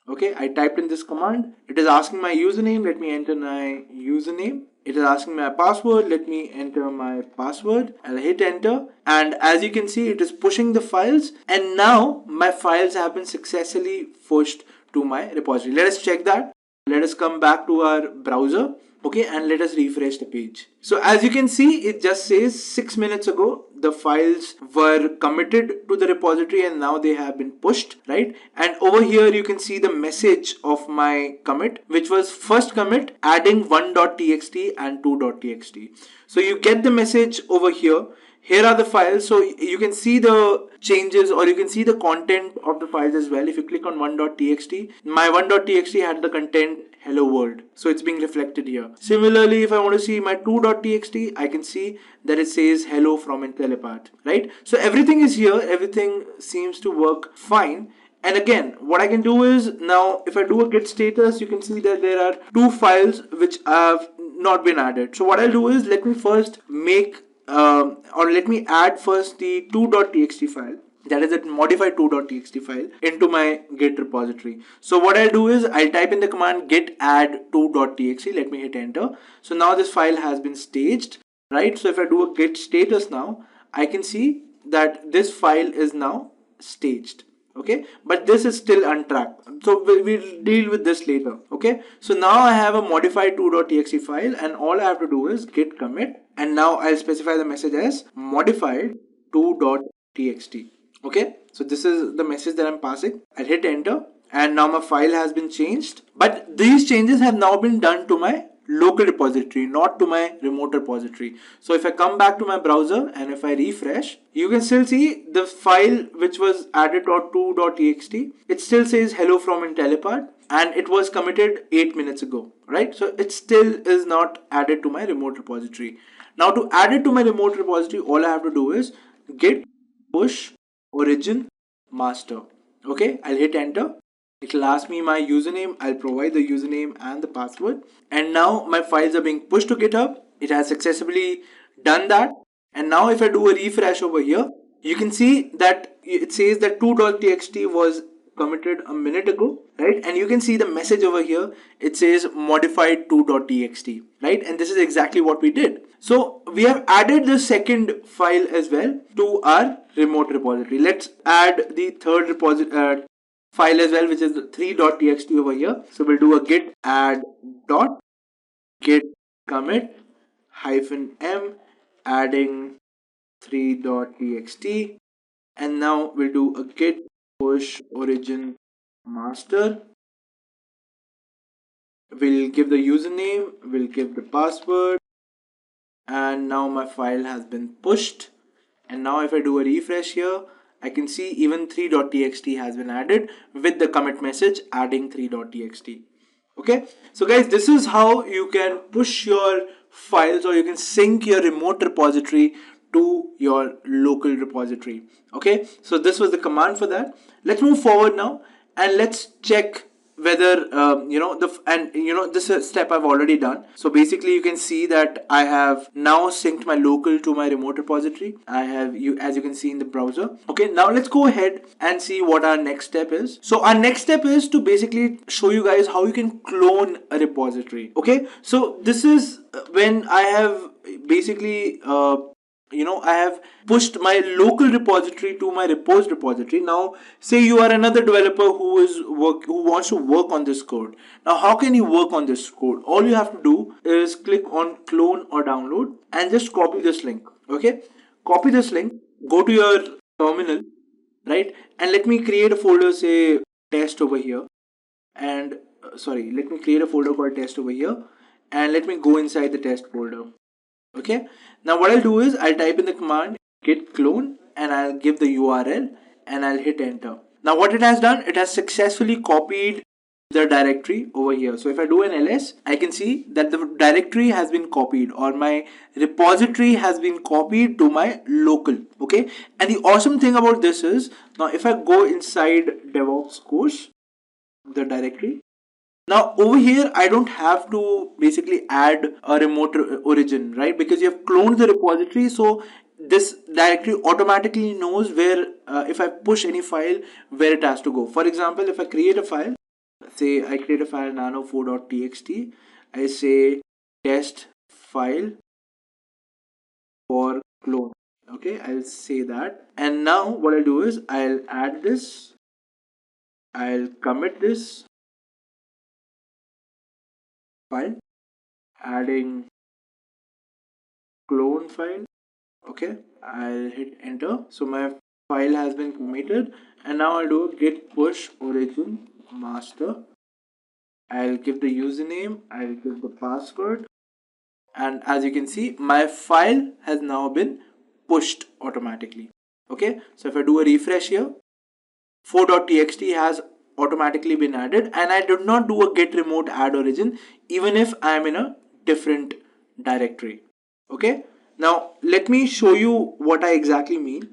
Okay, I typed in this command. It is asking my username. Let me enter my username. It is asking my password. Let me enter my password. I'll hit enter. And as you can see, it is pushing the files. And now my files have been successfully pushed to my repository. Let us check that. Let us come back to our browser. Okay, and let us refresh the page. So as you can see, it just says 6 minutes ago, the files were committed to the repository and now they have been pushed, right? And over here, you can see the message of my commit, which was first commit adding 1.txt and 2.txt. So you get the message over here. Here are the files, so you can see the changes or you can see the content of the files as well. If you click on 1.txt, my 1.txt had the content hello world, so it's being reflected here. Similarly, if I want to see my 2.txt, I can see that it says hello from Intellipaat, right? So everything is here, everything seems to work fine. And again, what I can do is now if I do a git status, you can see that there are 2 files which have not been added. So what I'll do is let me first make or let me add first the 2.txt file, that is a modified 2.txt file, into my git repository. So what I'll do is I'll type in the command git add 2.txt. Let me hit enter. So now this file has been staged, right? So if I do a git status now, I can see that this file is now staged. Okay, but this is still untracked, so we'll deal with this later. Okay, so now I have a modified 2.txt file and all I have to do is git commit, and now I'll specify the message as modified 2.txt. Okay, so this is the message that I'm passing. I'll hit enter and now my file has been changed, but these changes have now been done to my local repository, not to my remote repository. So if I come back to my browser and if I refresh, you can still see the file which was added .2.txt. It still says hello from Intellipaat, and it was committed 8 minutes ago, right? So it still is not added to my remote repository. Now to add it to my remote repository, all I have to do is git push origin master. Okay, I'll hit enter. It'll ask me my username. I'll provide the username and the password. And now my files are being pushed to GitHub. It has successfully done that. And now if I do a refresh over here, you can see that it says that 2.txt was committed a minute ago, right? And you can see the message over here. It says modified 2.txt, right? And this is exactly what we did. So we have added the second file as well to our remote repository. Let's add the third repository file as well, which is the 3.txt over here. So we'll do a git add dot git commit -m adding 3.txt, and now we'll do a git push origin master. We'll give the username, we'll give the password, and now my file has been pushed. And now if I do a refresh here, I can see even 3.txt has been added with the commit message adding 3.txt. Okay, so guys, this is how you can push your files, or you can sync your remote repository to your local repository. Okay, so this was the command for that. Let's move forward now and let's check whether this step I've already done. So basically you can see that I have now synced my local to my remote repository. I have as you can see in the browser. Okay, now let's go ahead and see what our next step is. So our next step is to basically show you guys how you can clone a repository. Okay, so this is when I have basically I have pushed my local repository to my repos repository. Now say you are another developer who wants to work on this code. Now how can you work on this code? All you have to do is click on clone or download and just copy this link. Okay, copy this link, go to your terminal, right, and let me create a folder, say test over here, and let me create a folder called test over here, and let me go inside the test folder. Okay, now what I'll do is I'll type in the command git clone and I'll give the URL and I'll hit enter. Now what it has done, it has successfully copied the directory over here. So if I do an ls, I can see that the directory has been copied, or my repository has been copied to my local. Okay, and the awesome thing about this is, now if I go inside DevOps course, the directory, now over here I don't have to basically add a remote origin, right? Because you have cloned the repository, so this directory automatically knows where, if I push any file, where it has to go. For example, if I create a file, say I create a file nano4.txt, I say test file for clone. Okay, I'll say that, and now what I'll do is I'll add this, I'll commit this file, adding clone file. Okay, I'll hit enter. So my file has been committed, and now I'll do a git push origin master. I'll give the username, I'll give the password, and as you can see, my file has now been pushed automatically. Okay, so if I do a refresh here, 4.txt has automatically been added, and I did not do a git remote add origin even if I am in a different directory. Okay, now let me show you what I exactly mean.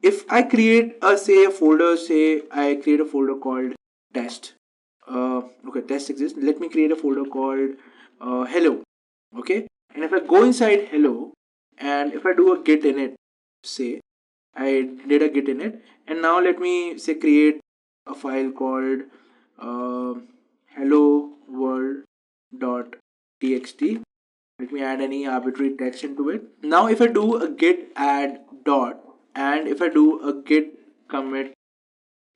If I create a folder, say I create a folder called test. Okay, test exists. Let me create a folder called hello. Okay, and if I go inside hello and if I do a git init, say I did a git init, and now let me say create a file called hello world.txt. Let me add any arbitrary text into it. Now if I do a git add dot, and if I do a git commit,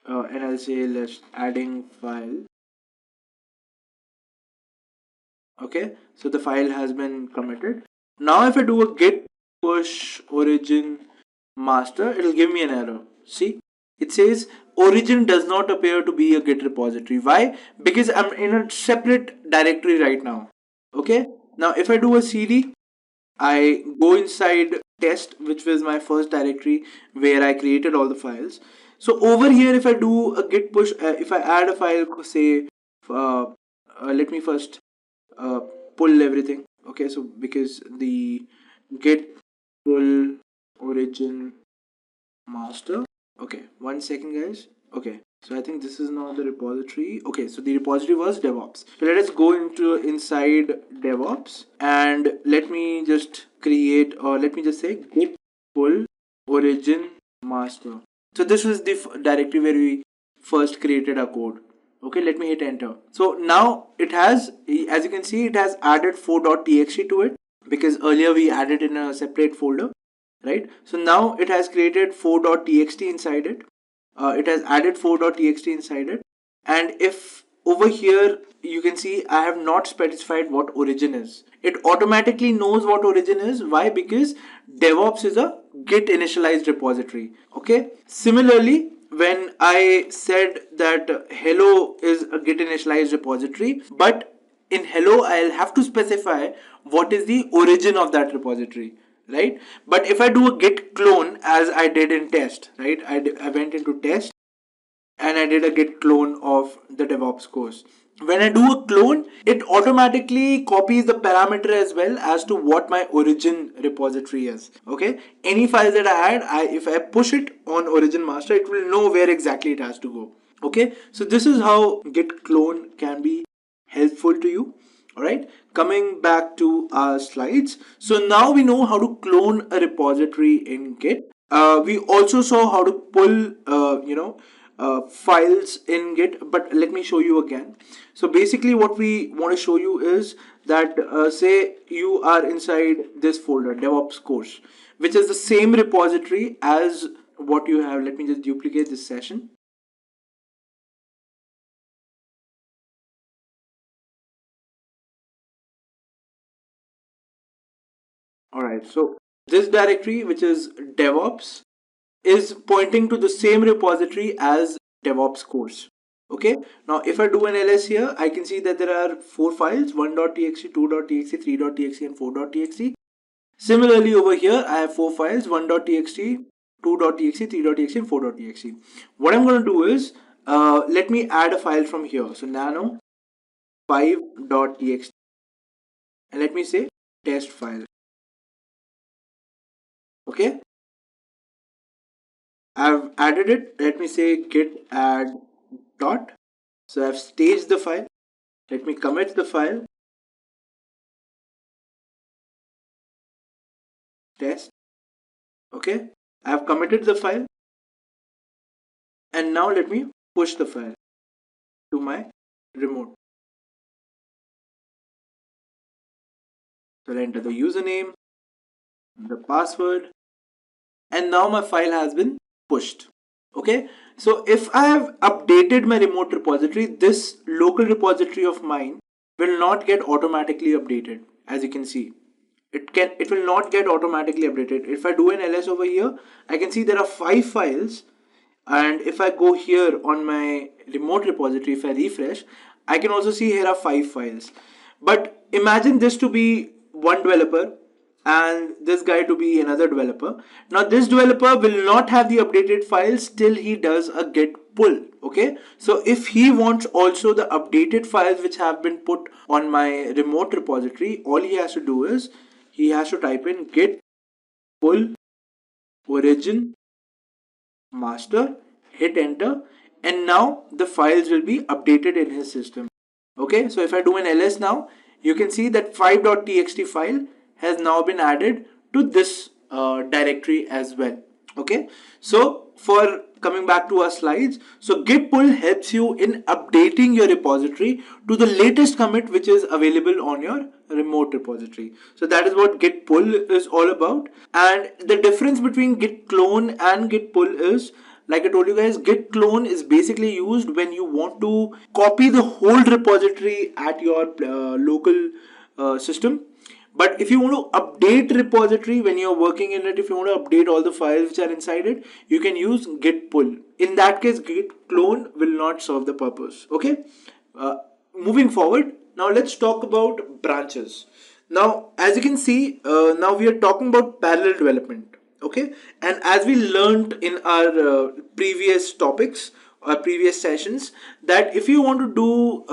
and I'll say let's adding file. Okay, so the file has been committed. Now if I do a git push origin master, it'll give me an error. See, it says origin does not appear to be a Git repository. Why? Because I'm in a separate directory right now. Okay. Now if I do a cd, I go inside test, which was my first directory where I created all the files. So over here, if I do a git push, if I add a file, say, let me first uh, pull everything. Okay, so because the git pull origin master. Okay, 1 second, guys. Okay, so I think this is now the repository. Okay, so the repository was DevOps. So let us go into inside DevOps and let me just create, or let me just say git pull origin master. So this was the directory where we first created our code. Okay, let me hit enter. So now it has, as you can see, it has added 4.txt to it, because earlier we added in a separate folder, right? So now it has created 4.txt inside it. It has added 4.txt inside it. And if over here you can see I have not specified what origin is, it automatically knows what origin is. Why? Because DevOps is a git initialized repository. Okay, similarly, when I said that hello is a git initialized repository, but in hello I'll have to specify what is the origin of that repository, right? But if I do a git clone, as I did in test, right, I went into test and I did a git clone of the DevOps course. When I do a clone, it automatically copies the parameter as well as to what my origin repository is. Okay, any files that I add, if I push it on origin master, it will know where exactly it has to go. Okay, so this is how git clone can be helpful to you. Alright, coming back to our slides. So now we know how to clone a repository in Git. We also saw how to pull, files in Git, but let me show you again. So basically what we want to show you is that say you are inside this folder, DevOps course, which is the same repository as what you have. Let me just duplicate this session. Alright, so this directory, which is DevOps, is pointing to the same repository as DevOps course. Okay, now if I do an ls here, I can see that there are 4 files: 1.txt, 2.txt, 3.txt, and 4.txt. Similarly, over here I have 4 files: 1.txt, 2.txt, 3.txt, and 4.txt. What I'm going to do is let me add a file from here. So nano 5.txt, and let me say test file. Okay, I've added it. Let me say git add dot. So I've staged the file. Let me commit the file. Test. Okay, I've committed the file. And now let me push the file to my remote. So I'll enter the username, the password, and now my file has been pushed. Okay, so if I have updated my remote repository, this local repository of mine will not get automatically updated. As you can see, it will not get automatically updated. If I do an ls over here, I can see there are 5 files, and if I go here on my remote repository, if I refresh, I can also see here are 5 files. But imagine this to be one developer and this guy to be another developer. Now this developer will not have the updated files till he does a git pull. Okay, so if he wants also the updated files which have been put on my remote repository, all he has to do is he has to type in git pull origin master, hit enter, and now the files will be updated in his system. Okay, so if I do an ls now, you can see that 5.txt file has now been added to this directory as well. Okay, so for coming back to our slides, so git pull helps you in updating your repository to the latest commit which is available on your remote repository. So that is what git pull is all about. And the difference between git clone and git pull is, like I told you guys, git clone is basically used when you want to copy the whole repository at your local system. But if you want to update repository when you're working in it, if you want to update all the files which are inside it, you can use git pull. In that case, git clone will not serve the purpose. Okay. Moving forward, now let's talk about branches. Now, as you can see, now we are talking about parallel development. Okay, and as we learned in our previous topics or previous sessions, that if you want to do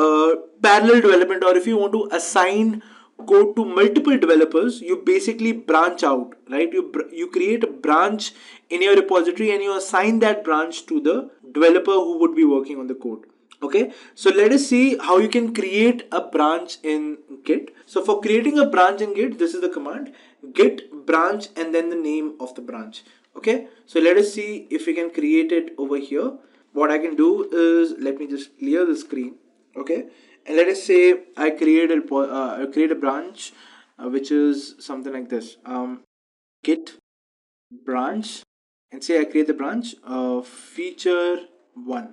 parallel development, or if you want to assign code to multiple developers, you basically branch out, right? You create a branch in your repository and you assign that branch to the developer who would be working on the code. Okay, so let us see how you can create a branch in Git. So for creating a branch in Git, this is the command: git branch and then the name of the branch. Okay, so let us see if we can create it over here. What I can do is, let me just clear the screen. Okay, and let us say I create a branch which is something like this: git branch, and say I create the branch feature 1.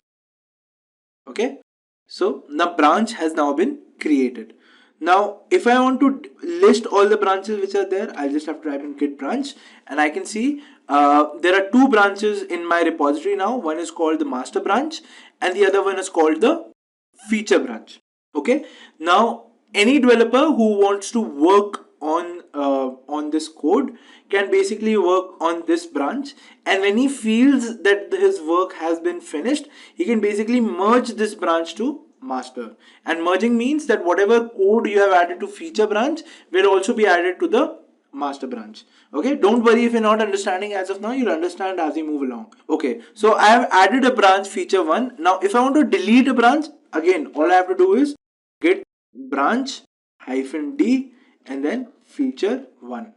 Okay, so the branch has now been created. Now if I want to list all the branches which are there, I'll just have to type in git branch, and I can see there are 2 branches in my repository now. One is called the master branch and the other one is called the feature branch. Okay, now any developer who wants to work on this code can basically work on this branch, and when he feels that his work has been finished, he can basically merge this branch to master. And merging means that whatever code you have added to feature branch will also be added to the master branch. Okay, don't worry if you're not understanding as of now, you'll understand as we move along. Okay, so I have added a branch feature 1. Now if I want to delete a branch, again all I have to do is git branch -d and then feature 1.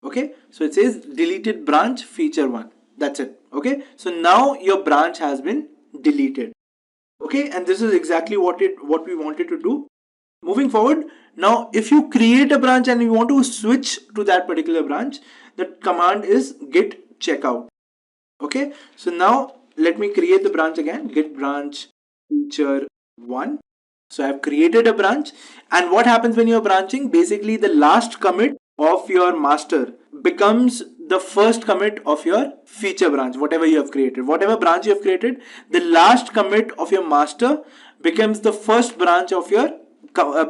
Okay, so it says deleted branch feature 1. That's it. Okay, so now your branch has been deleted. Okay, and this is exactly what we wanted to do. Moving forward, now if you create a branch and you want to switch to that particular branch, the command is git checkout. Okay, so now let me create the branch again: git branch feature 1. So I have created a branch, and what happens when you're branching? Basically, the last commit of your master becomes the first commit of your feature branch, whatever you have created. Whatever branch you have created, the last commit of your master becomes the first branch of your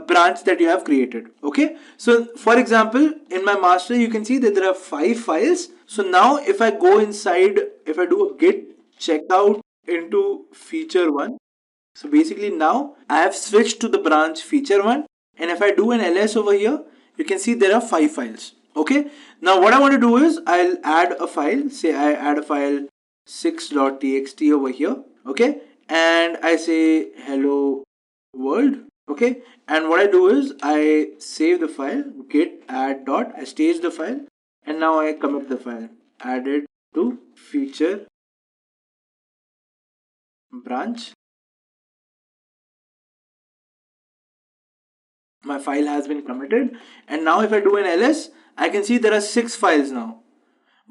branch that you have created. Okay, so for example, in my master you can see that there are 5 files. So now if I go inside, if I do a git checkout into feature 1, so basically now I have switched to the branch feature 1, and if I do an ls over here, you can see there are 5 files. Okay, now what I want to do is I'll add a file. Say I add a file 6.txt over here. Okay, and I say hello world. Okay, and what I do is I save the file, git add dot, I stage the file, and now I commit the file, added to feature branch. My file has been committed, and now if I do an ls, I can see there are 6 files now.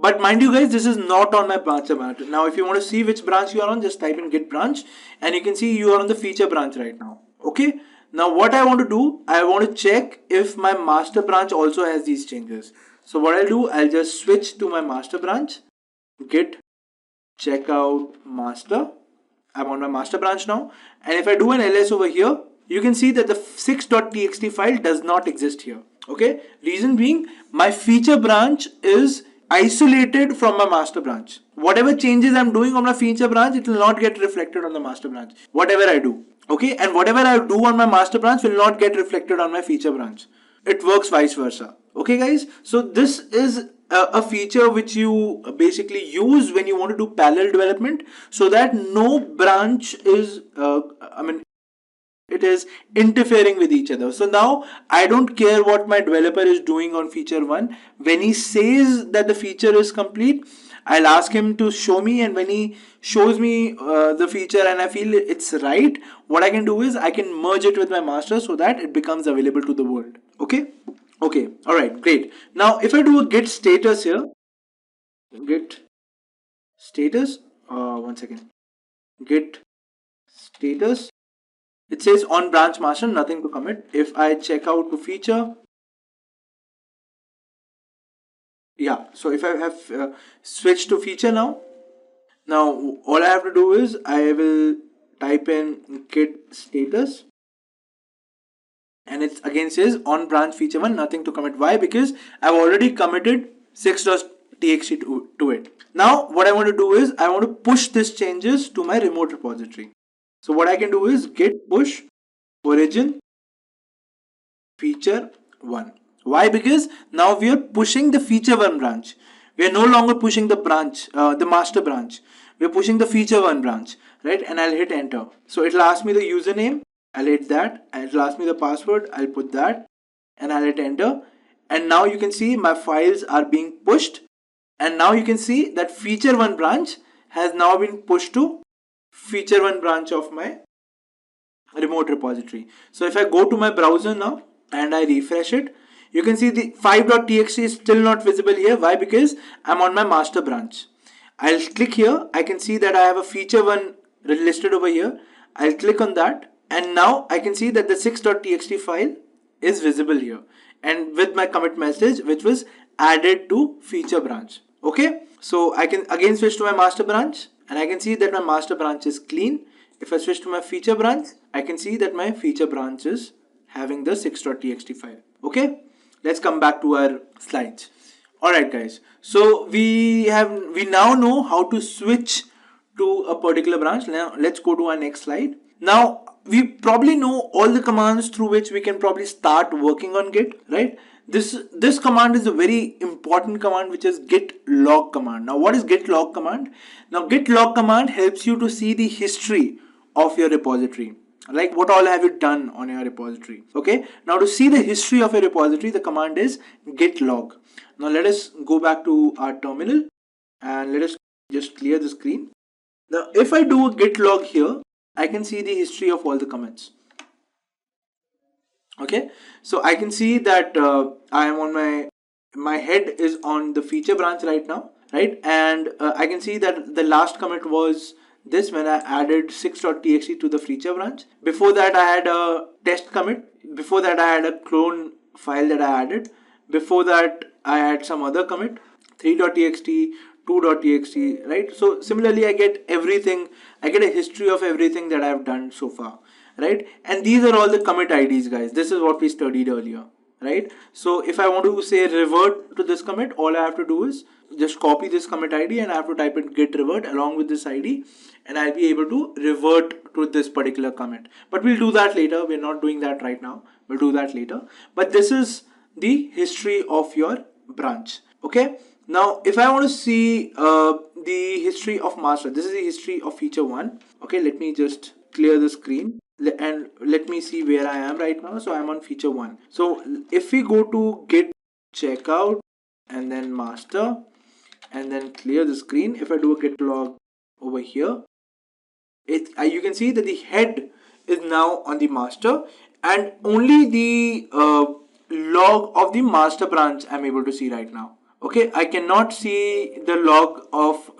But mind you guys, this is not on my master branch. Now if you want to see which branch you are on, just type in git branch, and you can see you are on the feature branch right now. Okay, now what I want to do, I want to check if my master branch also has these changes. So what I'll do, I'll just switch to my master branch, git checkout master. I'm on my master branch now, and if I do an ls over here, you can see that the 6.txt file does not exist here. Okay, reason being, my feature branch is isolated from my master branch. Whatever changes I'm doing on my feature branch, it will not get reflected on the master branch, whatever I do. Okay, and whatever I do on my master branch will not get reflected on my feature branch. It works vice versa. Okay guys, so this is a feature which you basically use when you want to do parallel development, so that no branch is it is interfering with each other. So now I don't care what my developer is doing on feature 1. When he says that the feature is complete, I'll ask him to show me, and when he shows me the feature and I feel it's right, what I can do is I can merge it with my master so that it becomes available to the world. Okay, all right, great. Now if I do a git status here, git status, one second, git status, it says on branch master, nothing to commit. If I check out to feature, yeah, so if I have switched to feature now all I have to do is I will type in git status, and it again says on branch feature 1 nothing to commit. Why? Because I've already committed 6.txt to it. Now what I want to do is I want to push these changes to my remote repository. So what I can do is git push origin feature 1. Why? Because now we are pushing the feature 1 branch. We are no longer pushing the branch, the master branch. We are pushing the feature 1 branch, right? And I'll hit enter. So it'll ask me the username. I'll hit that. It'll ask me the password. I'll put that, and I'll hit enter. And now you can see my files are being pushed. And now you can see that feature 1 branch has now been pushed to feature 1 branch of my remote repository. So if I go to my browser now and I refresh it, you can see the 5.txt is still not visible here. Why? Because I'm on my master branch. I'll click here. I can see that I have a feature 1 listed over here. I'll click on that, and now I can see that the 6.txt file is visible here, and with my commit message which was added to feature branch. Okay, so I can again switch to my master branch, and I can see that my master branch is clean. If I switch to my feature branch, I can see that my feature branch is having the 6.txt file. Okay, let's come back to our slides. Alright guys, so we now know how to switch to a particular branch. Now let's go to our next slide. Now we probably know all the commands through which we can probably start working on Git, right? This command is a very important command, which is git log command. Now what is git log command? Now git log command helps you to see the history of your repository, like what all have you done on your repository. Okay, now to see the history of a repository, the command is git log. Now let us go back to our terminal and let us just clear the screen. Now if I do a git log here, I can see the history of all the commits. Okay, so I can see that I am on my head is on the feature branch right now, right? And I can see that the last commit was this, when I added 6.txt to the feature branch. Before that I had a test commit. Before that I had a clone file that I added. Before that I had some other commit, 3.txt, 2.txt, right? So similarly I get everything. I get a history of everything that I've done so far, right? And these are all the commit IDs, guys. This is what we studied earlier, right? So if I want to say revert to this commit, all I have to do is just copy this commit ID and I have to type in git revert along with this ID, and I'll be able to revert to this particular commit. But we'll do that later. We're not doing that right now. We'll do that later. But this is the history of your branch. Okay, now if I want to see the history of master, this is the history of feature 1. Okay, let me just clear the screen and let me see where I am right now. So I'm on feature 1. So if we go to git checkout and then master and then clear the screen, if I do a git log over here, you can see that the head is now on the master, and only the log of the master branch I'm able to see right now. Okay, I cannot see the log of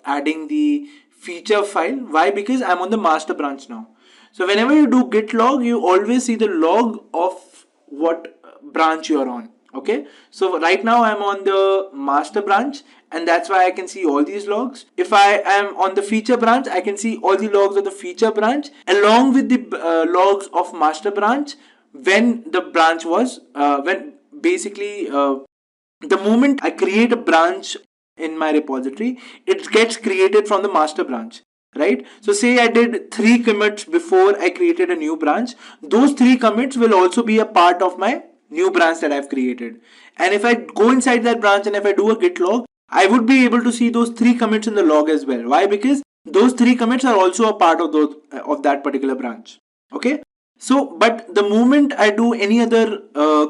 adding the feature file. Why? Because I'm on the master branch now. So whenever you do git log, you always see the log of what branch you are on. Okay, so right now I'm on the master branch, and that's why I can see all these logs. If I am on the feature branch, I can see all the logs of the feature branch along with the logs of master branch when the branch was when basically the moment I create a branch in my repository, it gets created from the master branch, right? So say I did 3 commits before I created a new branch. Those 3 commits will also be a part of my new branch that I've created. And if I go inside that branch and if I do a git log, I would be able to see those 3 commits in the log as well. Why? Because those 3 commits are also a part of those of that particular branch. Okay, so but the moment I do any other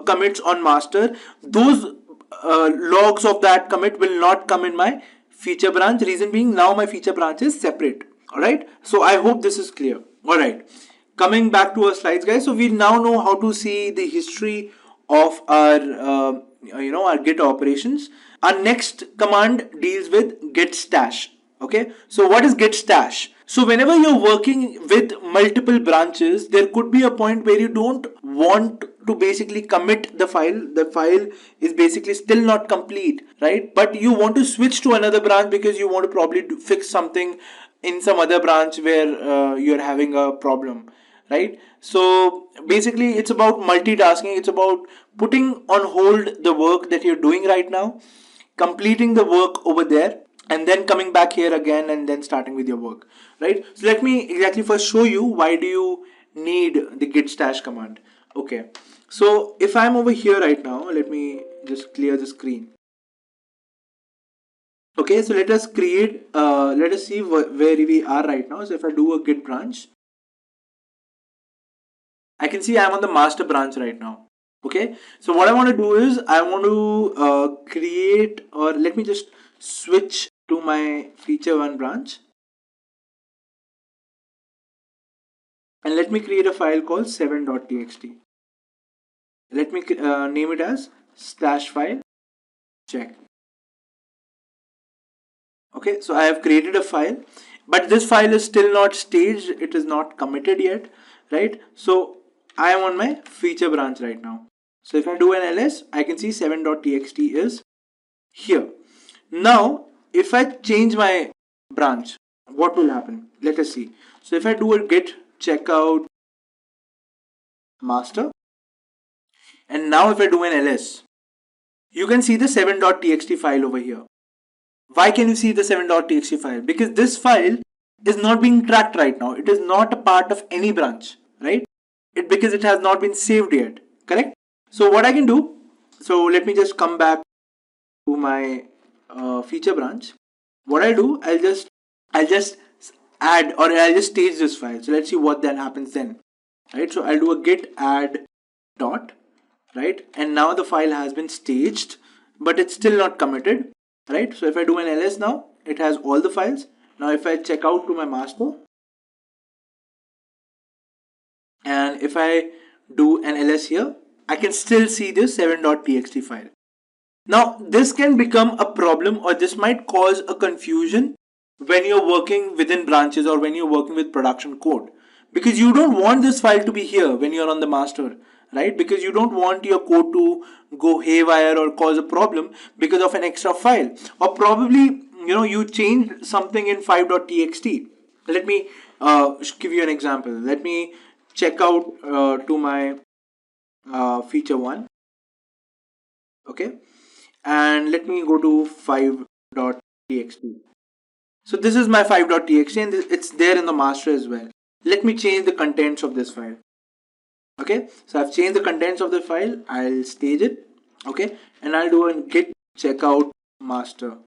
commits on master, those logs of that commit will not come in my feature branch. Reason being, now my feature branch is separate. All right, so I hope this is clear. All right, coming back to our slides, guys. So we now know how to see the history of our our git operations. Our next command deals with git stash. Okay, so what is git stash? So whenever you're working with multiple branches, there could be a point where you don't want to basically commit the file is basically still not complete, right? But you want to switch to another branch because you want to probably fix something in some other branch where you're having a problem, right? So basically it's about multitasking. It's about putting on hold the work that you're doing right now, completing the work over there, and then coming back here again and then starting with your work, right? So let me exactly first show you why do you need the git stash command. Okay, so if I'm over here right now, let me just clear the screen. Okay, so let us see where we are right now. So if I do a git branch, I can see I'm on the master branch right now. Okay, so what I want to do is I want to create, or let me just switch to my feature one branch, and let me create a file called 7.txt. Let me name it as stash file check. Okay, so I have created a file, but this file is still not staged. It is not committed yet, right? So I am on my feature branch right now. So if I do an ls, I can see 7.txt is here. Now, if I change my branch, what will happen? Let us see. So if I do a git checkout master, and now if I do an ls, you can see the 7.txt file over here. Why can you see the 7.txt file? Because this file is not being tracked right now. It is not a part of any branch, right? Because it has not been saved yet, correct? So what I can do, so let me just come back to my feature branch. What I do, I'll just add, or I'll just stage this file. So let's see what then happens then, right? So I'll do a git add dot, right? And now the file has been staged, but it's still not committed, right? So if I do an ls now, it has all the files. Now if I check out to my master, and if I do an ls here, I can still see this 7.txt file. Now this can become a problem, or this might cause a confusion when you're working within branches or when you're working with production code, because you don't want this file to be here when you're on the master, right? Because you don't want your code to go haywire or cause a problem because of an extra file, or probably you changed something in 5.txt. Let me give you an example. Let me check out to my feature one. Okay, and let me go to 5.txt. So this is my 5.txt, and it's there in the master as well. Let me change the contents of this file. Okay, so I've changed the contents of the file. I'll stage it. Okay, and I'll do a git checkout master.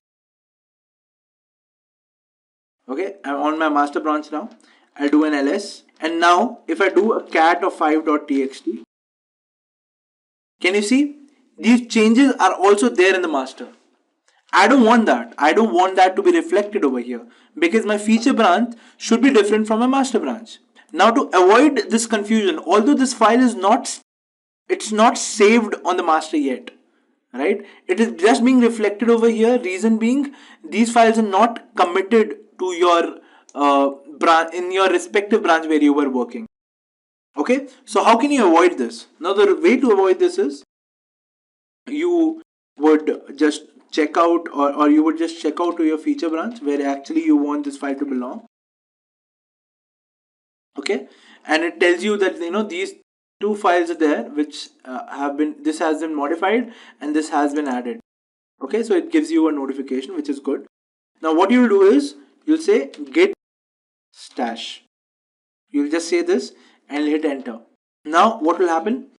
Okay, I'm on my master branch now. I'll do an ls, and now if I do a cat of 5.txt, can you see these changes are also there in the master? I don't want that. I don't want that to be reflected over here, because my feature branch should be different from my master branch. Now to avoid this confusion, although this file is not saved on the master yet, right? It is just being reflected over here. Reason being, these files are not committed to your branch in your respective branch where you were working. Okay, so how can you avoid this? Now the way to avoid this is you would just check out, or you would just check out to your feature branch where actually you want this file to belong. Okay, and it tells you that these two files are there which this has been modified and this has been added. Okay, so it gives you a notification, which is good. Now what you'll do is you'll say git stash. You'll just say this and hit enter. Now what will happen?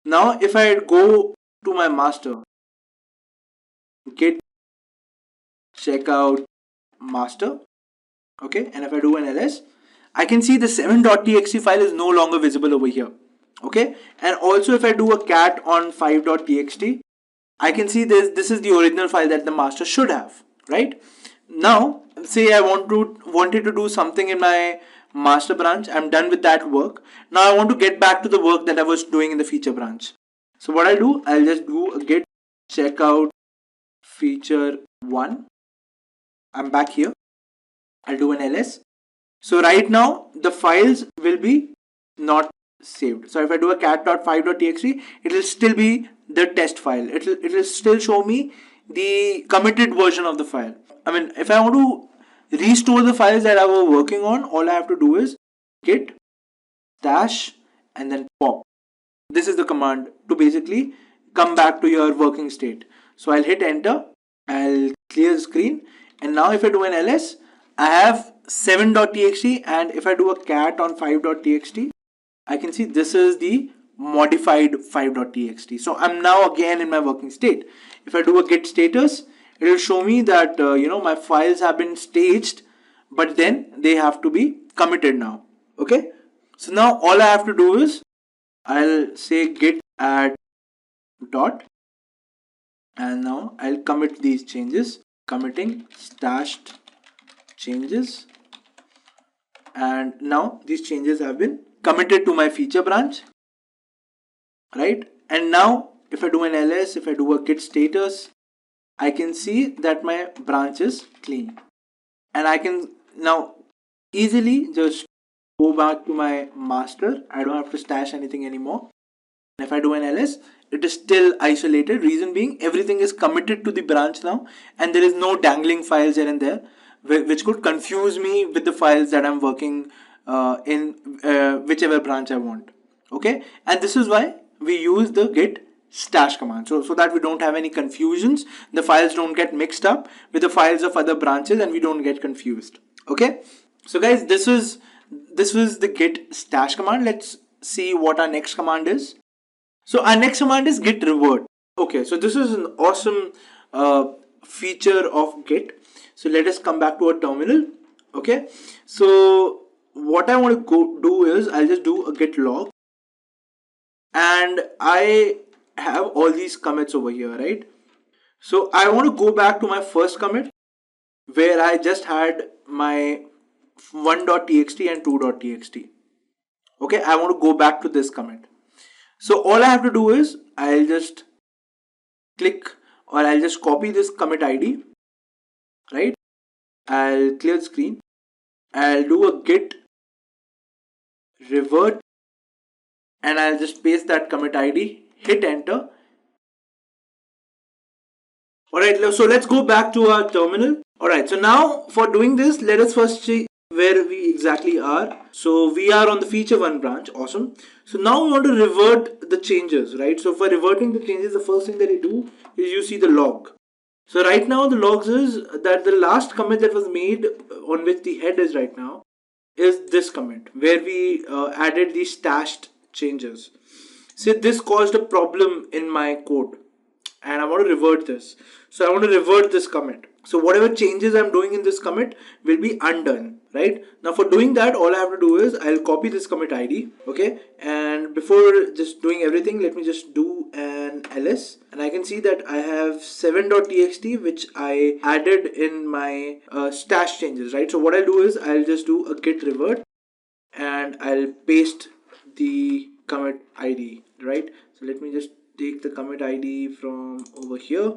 Now if I go to my master, git checkout master, okay, and if I do an ls, I can see the 7.txt file is no longer visible over here. Okay, and also if I do a cat on 5.txt, I can see this is the original file that the master should have, right? Now say I wanted to do something in my master branch. I'm done with that work. Now I want to get back to the work that I was doing in the feature branch. So what I'll do, I'll just do a git checkout feature one. I'm back here. I'll do an ls. So right now the files will be not saved. So if I do a cat.5.txt, it will still be the test file. It will still show me the committed version of the file. I mean, if I want to restore the files that I was working on, all I have to do is git stash and then pop. This is the command to basically come back to your working state. So I'll hit enter, I'll clear the screen, and now if I do an ls, I have 7.txt, and if I do a cat on 5.txt, I can see this is the modified 5.txt. So I'm now again in my working state. If I do a git status, it will show me that my files have been staged, but then they have to be committed now. Okay, so now all I have to do is I'll say git add dot, and now I'll commit these changes, committing stashed changes, and now these changes have been committed to my feature branch, right? And now if I do an ls, if I do a git status, I can see that my branch is clean, and I can now easily just go back to my master. I don't have to stash anything anymore. And if I do an ls, it is still isolated. Reason being, everything is committed to the branch now, and there is no dangling files here and there, which could confuse me with the files that I'm working in whichever branch I want. Okay, and this is why we use the git stash command, so that we don't have any confusions. The files don't get mixed up with the files of other branches, and we don't get confused. Okay, so guys, this was the git stash command. Let's see what our next command is. So our next command is git revert. Okay, so this is an awesome feature of Git. So let us come back to our terminal. Okay, so what I want to do is I'll just do a git log, and I have all these commits over here, right? So I want to go back to my first commit where I just had my 1.txt and 2.txt. Okay, I want to go back to this commit. So all I have to do is I'll just click, or I'll just copy this commit ID, right? I'll clear the screen. I'll do a git revert, and I'll just paste that commit ID, hit enter. Alright, so let's go back to our terminal. Alright, so now for doing this, let us first see where we exactly are. So we are on the feature 1 branch. Awesome. So now we want to revert the changes, right? So for reverting the changes, the first thing that you do is you see the log. So right now the logs is that the last commit that was made, on which the head is right now, is this commit where we added these stashed changes. So this caused a problem in my code, and I want to revert this. So I want to revert this commit. So whatever changes I'm doing in this commit will be undone, right? Now for doing that, all I have to do is I'll copy this commit ID, okay? And before just doing everything, let me just do an ls, and I can see that I have 7.txt which I added in my stash changes, right? So what I'll do is I'll just do a git revert, and I'll paste the commit ID, right? So let me just take the commit ID from over here,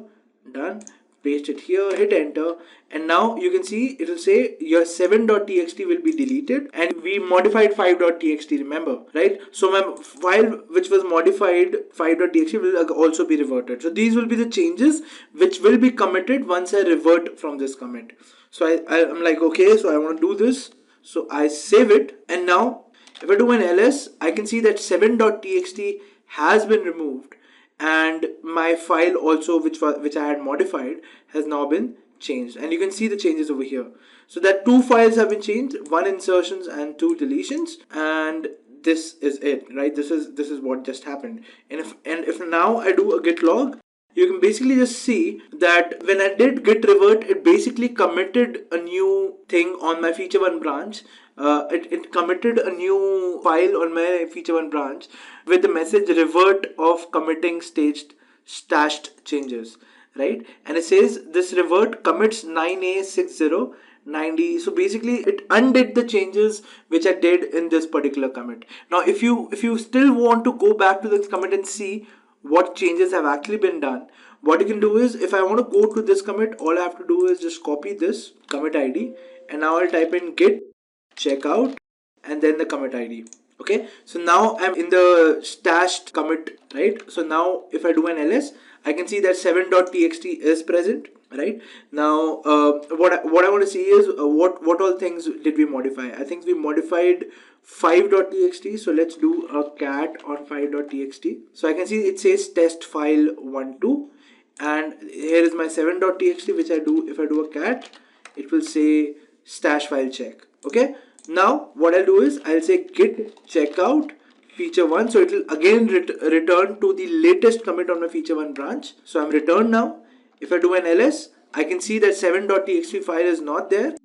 done, paste it here, hit enter, and now you can see it will say your 7.txt will be deleted, and we modified 5.txt, remember, right? So my file which was modified 5.txt will also be reverted. So these will be the changes which will be committed once I revert from this commit. So I'm like, okay, so I want to do this, so I save it, and now if I do an ls, I can see that 7.txt has been removed, and my file also which I had modified has now been changed, and you can see the changes over here. So that 2 files have been changed, 1 insertions and 2 deletions, and this is it, right? This is what just happened. And if now I do a git log, you can basically just see that when I did git revert, it basically committed a new thing on my feature 1 branch. It committed a new file on my feature 1 branch with the message revert of committing stashed changes, right? And it says this revert commits 9A6090. So basically it undid the changes which I did in this particular commit. Now if you still want to go back to this commit and see what changes have actually been done, what you can do is, if I want to go to this commit, all I have to do is just copy this commit ID, and now I'll type in git checkout and then the commit ID. Okay, so now I'm in the stashed commit, right? So now if I do an ls, I can see that 7.txt is present. Right now, what I want to see is what all things did we modify. I think we modified 5.txt. So let's do a cat on 5.txt. So I can see it says test file 12, and here is my 7.txt, which I do. If I do a cat, it will say stash file check. Okay, now what I'll do is I'll say git checkout feature 1. So it will again return to the latest commit on my feature 1 branch. So I'm returned now. If I do an ls, I can see that 7.txt file is not there.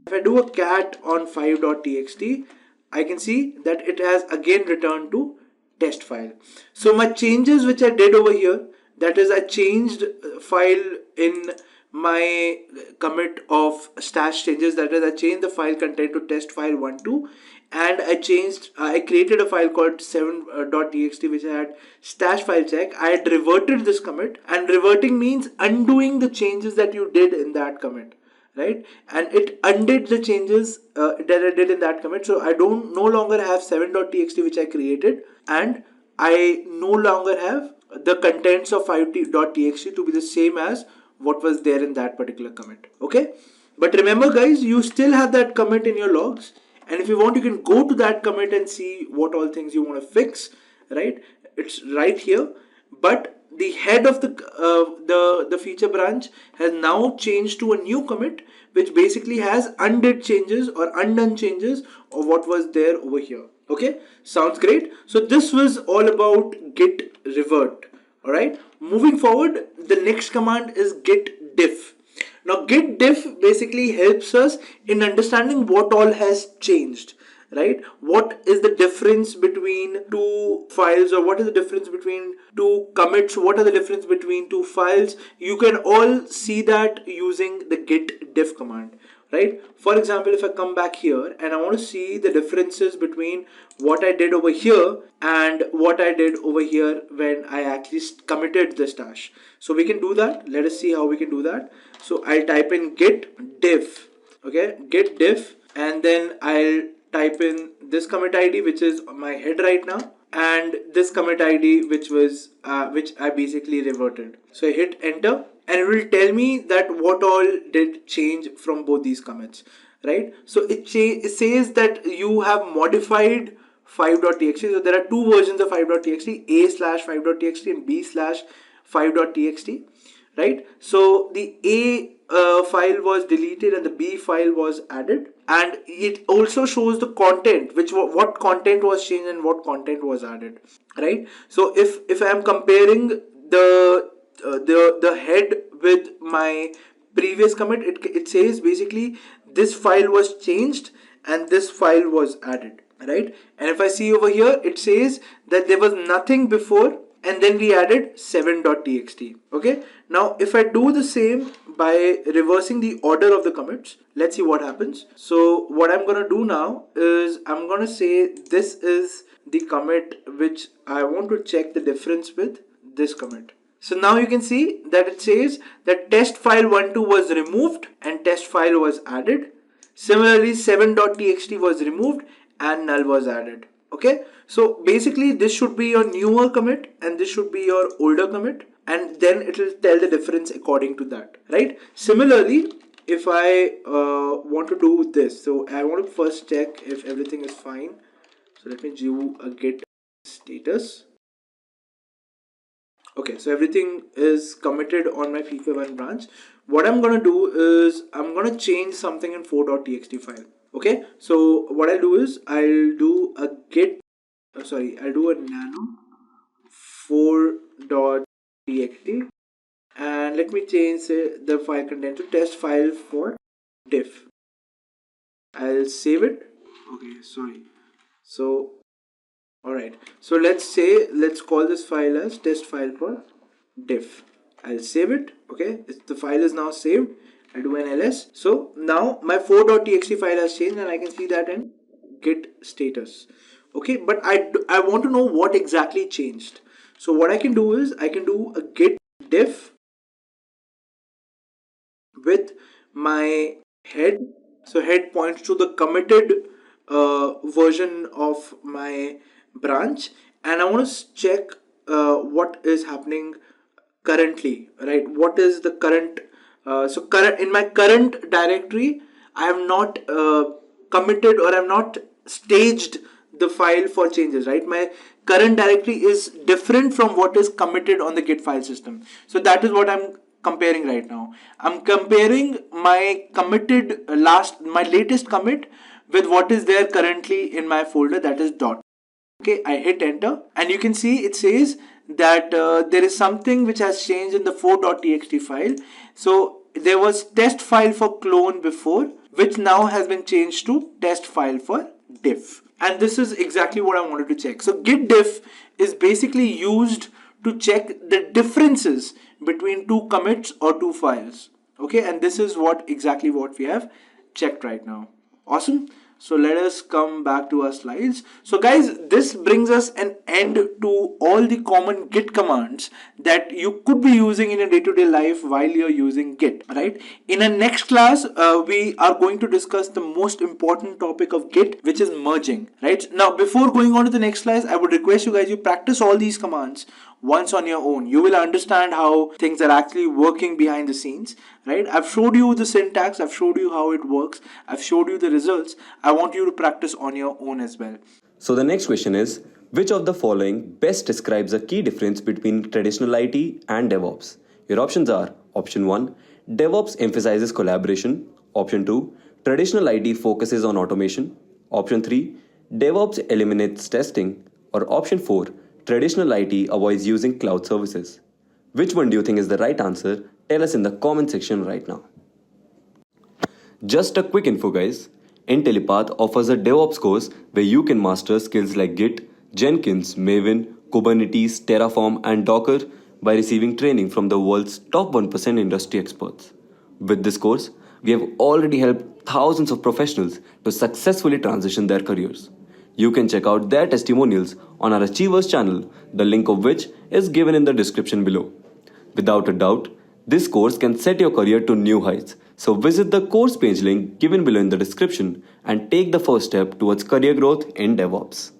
If I do a cat on 5.txt, I can see that it has again returned to test file. So my changes which I did over here, that is I changed file in my commit of stash changes, that is I changed the file content to test file 12, and I created a file called 7.txt which I had stash file check. I had reverted this commit, and reverting means undoing the changes that you did in that commit, right? And it undid the changes that I did in that commit. So I don't no longer have 7.txt which I created, and I no longer have the contents of 5.txt to be the same as what was there in that particular commit. Okay, but remember guys, you still have that commit in your logs, and if you want, you can go to that commit and see what all things you want to fix, right? It's right here. But the head of the feature branch has now changed to a new commit, which basically has undid changes or undone changes of what was there over here. Okay, sounds great. So this was all about git revert. All right, moving forward, the next command is git diff. Now git diff basically helps us in understanding what all has changed, right? What is the difference between two files, or what is the difference between two commits? What are the difference between two files? You can all see that using the git diff command, right? For example, if I come back here and I want to see the differences between what I did over here and what I did over here when I actually committed the stash. So we can do that. Let us see how we can do that. So I'll type in git diff. Okay, git diff, and then I'll type in this commit ID, which is my head right now, and this commit ID, which was which I basically reverted. So I hit enter, and it will tell me that what all did change from both these commits, right? So it says that you have modified 5.txt. So there are two versions of 5.txt, a/5.txt and b/5.txt, right? So the a file was deleted and the b file was added, and it also shows the content, which what content was changed and what content was added, right? So if I am comparing the head with my previous commit, it says basically this file was changed and this file was added, right? And if I see over here, it says that there was nothing before and then we added 7.txt. Okay, now if I do the same by reversing the order of the commits, let's see what happens. So what I'm gonna do now is I'm gonna say this is the commit which I want to check the difference with this commit. So now you can see that it says that test file 12 was removed and test file was added. Similarly, 7.txt was removed and null was added. Okay, so basically this should be your newer commit and this should be your older commit, and then it will tell the difference according to that, right? Similarly, if I want to do this, so I want to first check if everything is fine. So let me do a git status. Okay, so everything is committed on my feature 1 branch. What I'm gonna do is I'm gonna change something in 4.txt file. Okay, so what I'll do is I'll do a git I'll do a nano 4.txt, and let me change the file content to test file for diff. I'll save it. Okay, sorry. So alright, so let's call this file as test file for diff. I'll save it. Okay, the file is now saved. I'll do an ls. So now my 4.txt file has changed and I can see that in git status. Okay, but I want to know what exactly changed. So what I can do is I can do a git diff with my head. So head points to the committed version of my branch, and I want to check what is happening currently, right? What is the current current in my current directory. I have not committed, or I have not staged the file for changes, right? My current directory is different from what is committed on the Git file system. So that is what I'm comparing right now. I'm comparing my committed my latest commit with what is there currently in my folder, that is dot. Okay, I hit enter, and you can see it says that there is something which has changed in the 4.txt file. So there was test file for clone before, which now has been changed to test file for diff. And this is exactly what I wanted to check. So git diff is basically used to check the differences between two commits or two files. Okay, and this is exactly what we have checked right now. Awesome. So let us come back to our slides. So guys, this brings us an end to all the common Git commands that you could be using in your day-to-day life while you're using Git, right? In our next class, we are going to discuss the most important topic of Git, which is merging, right? Now, before going on to the next slide, I would request you guys, you practice all these commands once on your own. You will understand how things are actually working behind the scenes, right? I've showed you the syntax, I've showed you how it works, I've showed you the results. I want you to practice on your own as well. So the next question is, which of the following best describes a key difference between traditional IT and DevOps? Your options are: option 1, DevOps emphasizes collaboration; option 2, traditional IT focuses on automation; option 3, DevOps eliminates testing; or option 4, traditional IT avoids using cloud services. Which one do you think is the right answer? Tell us in the comment section right now. Just a quick info, guys. Intellipaat offers a DevOps course where you can master skills like Git, Jenkins, Maven, Kubernetes, Terraform, and Docker by receiving training from the world's top 1% industry experts. With this course, we have already helped thousands of professionals to successfully transition their careers. You can check out their testimonials on our Achievers channel, the link of which is given in the description below. Without a doubt, this course can set your career to new heights. So visit the course page link given below in the description and take the first step towards career growth in DevOps.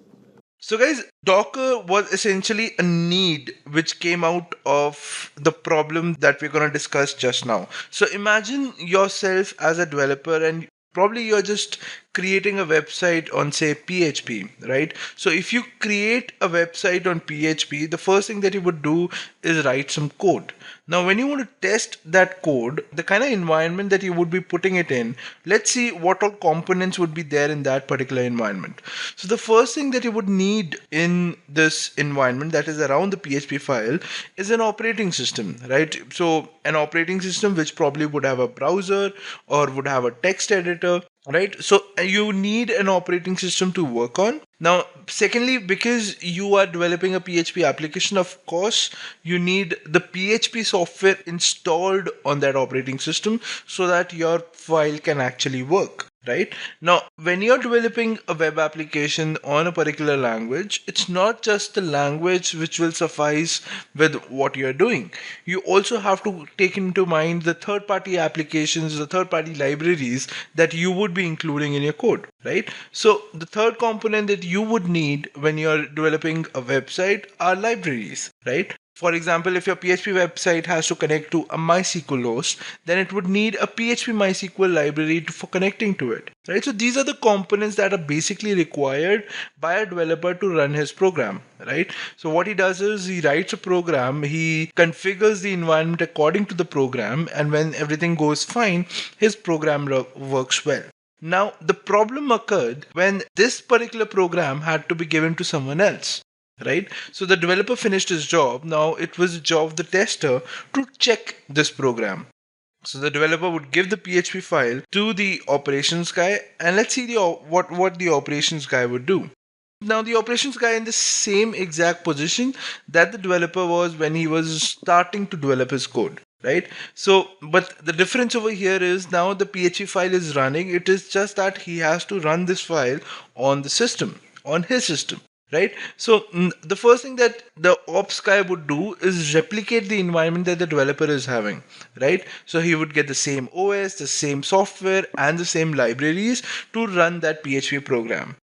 So guys, Docker was essentially a need which came out of the problem that we're going to discuss just now. So imagine yourself as a developer, and probably you're just creating a website on, say, PHP, right? So if you create a website on PHP, the first thing that you would do is write some code. Now, when you want to test that code, the kind of environment that you would be putting it in, let's see what all components would be there in that particular environment. So the first thing that you would need in this environment that is around the PHP file is an operating system, right? So an operating system which probably would have a browser or would have a text editor, right? So you need an operating system to work on. Now, secondly, because you are developing a PHP application, of course, you need the PHP software installed on that operating system so that your file can actually work. Right? Now, when you're developing a web application on a particular language, it's not just the language which will suffice with what you're doing. You also have to take into mind the third-party applications, the third-party libraries that you would be including in your code, right? So the third component that you would need when you're developing a website are libraries, right? For example, if your PHP website has to connect to a MySQL host, then it would need a PHP MySQL library for connecting to it. Right? So these are the components that are basically required by a developer to run his program. Right? So what he does is he writes a program, he configures the environment according to the program, and when everything goes fine, his program works well. Now, the problem occurred when this particular program had to be given to someone else. Right? So the developer finished his job. Now it was the job of the tester to check this program. So the developer would give the PHP file to the operations guy, and let's see what the operations guy would do. Now the operations guy in the same exact position that the developer was when he was starting to develop his code. Right? So, but the difference over here is now the PHP file is running. It is just that he has to run this file on the system, on his system. right? So the first thing that the ops guy would do is replicate the environment that the developer is having, right? So he would get the same OS, the same software, and the same libraries to run that PHP program.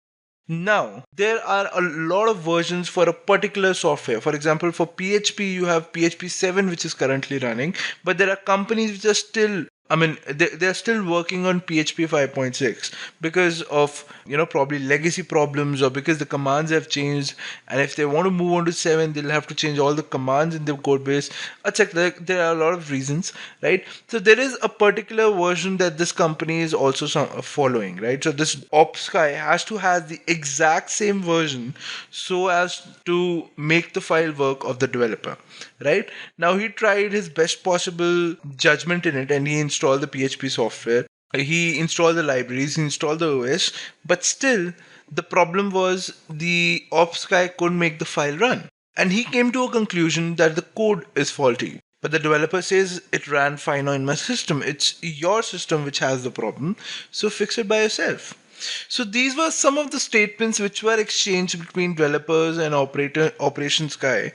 Now, there are a lot of versions for a particular software. For example, for PHP, you have PHP 7, which is currently running, but there are companies which are still, they're still working on PHP 5.6 because of, probably legacy problems, or because the commands have changed. And if they want to move on to 7, they'll have to change all the commands in the code base, etc. There are a lot of reasons, right? So there is a particular version that this company is also following, right? So this ops guy has to have the exact same version so as to make the file work of the developer, right? Now he tried his best possible judgment in it, and he installed the PHP software, he installed the libraries, he installed the OS, but still the problem was the ops guy couldn't make the file run. And he came to a conclusion that the code is faulty. But the developer says it ran fine on my system. It's your system which has the problem, so fix it by yourself. So these were some of the statements which were exchanged between developers and operations guy.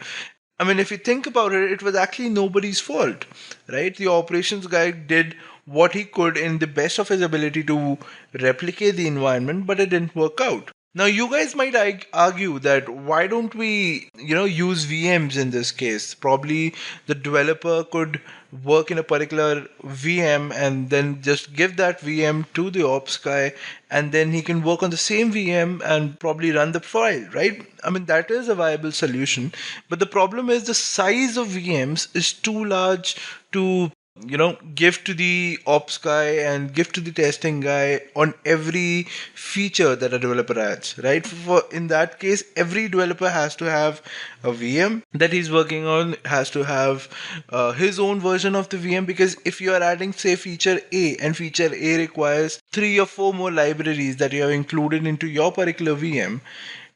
I mean, if you think about it, it was actually nobody's fault, right? The operations guy did what he could in the best of his ability to replicate the environment, but it didn't work out. Now, you guys might argue that why don't we, use VMs in this case? Probably the developer could work in a particular VM and then just give that VM to the ops guy, and then he can work on the same VM and probably run the file, right? I mean, that is a viable solution. But the problem is the size of VMs is too large to give to the ops guy and give to the testing guy on every feature that a developer adds, right? For in that case, every developer has to have a VM that he's working on, has to have his own version of the VM, because if you are adding, say, feature A, and feature A requires 3 or 4 more libraries that you have included into your particular VM,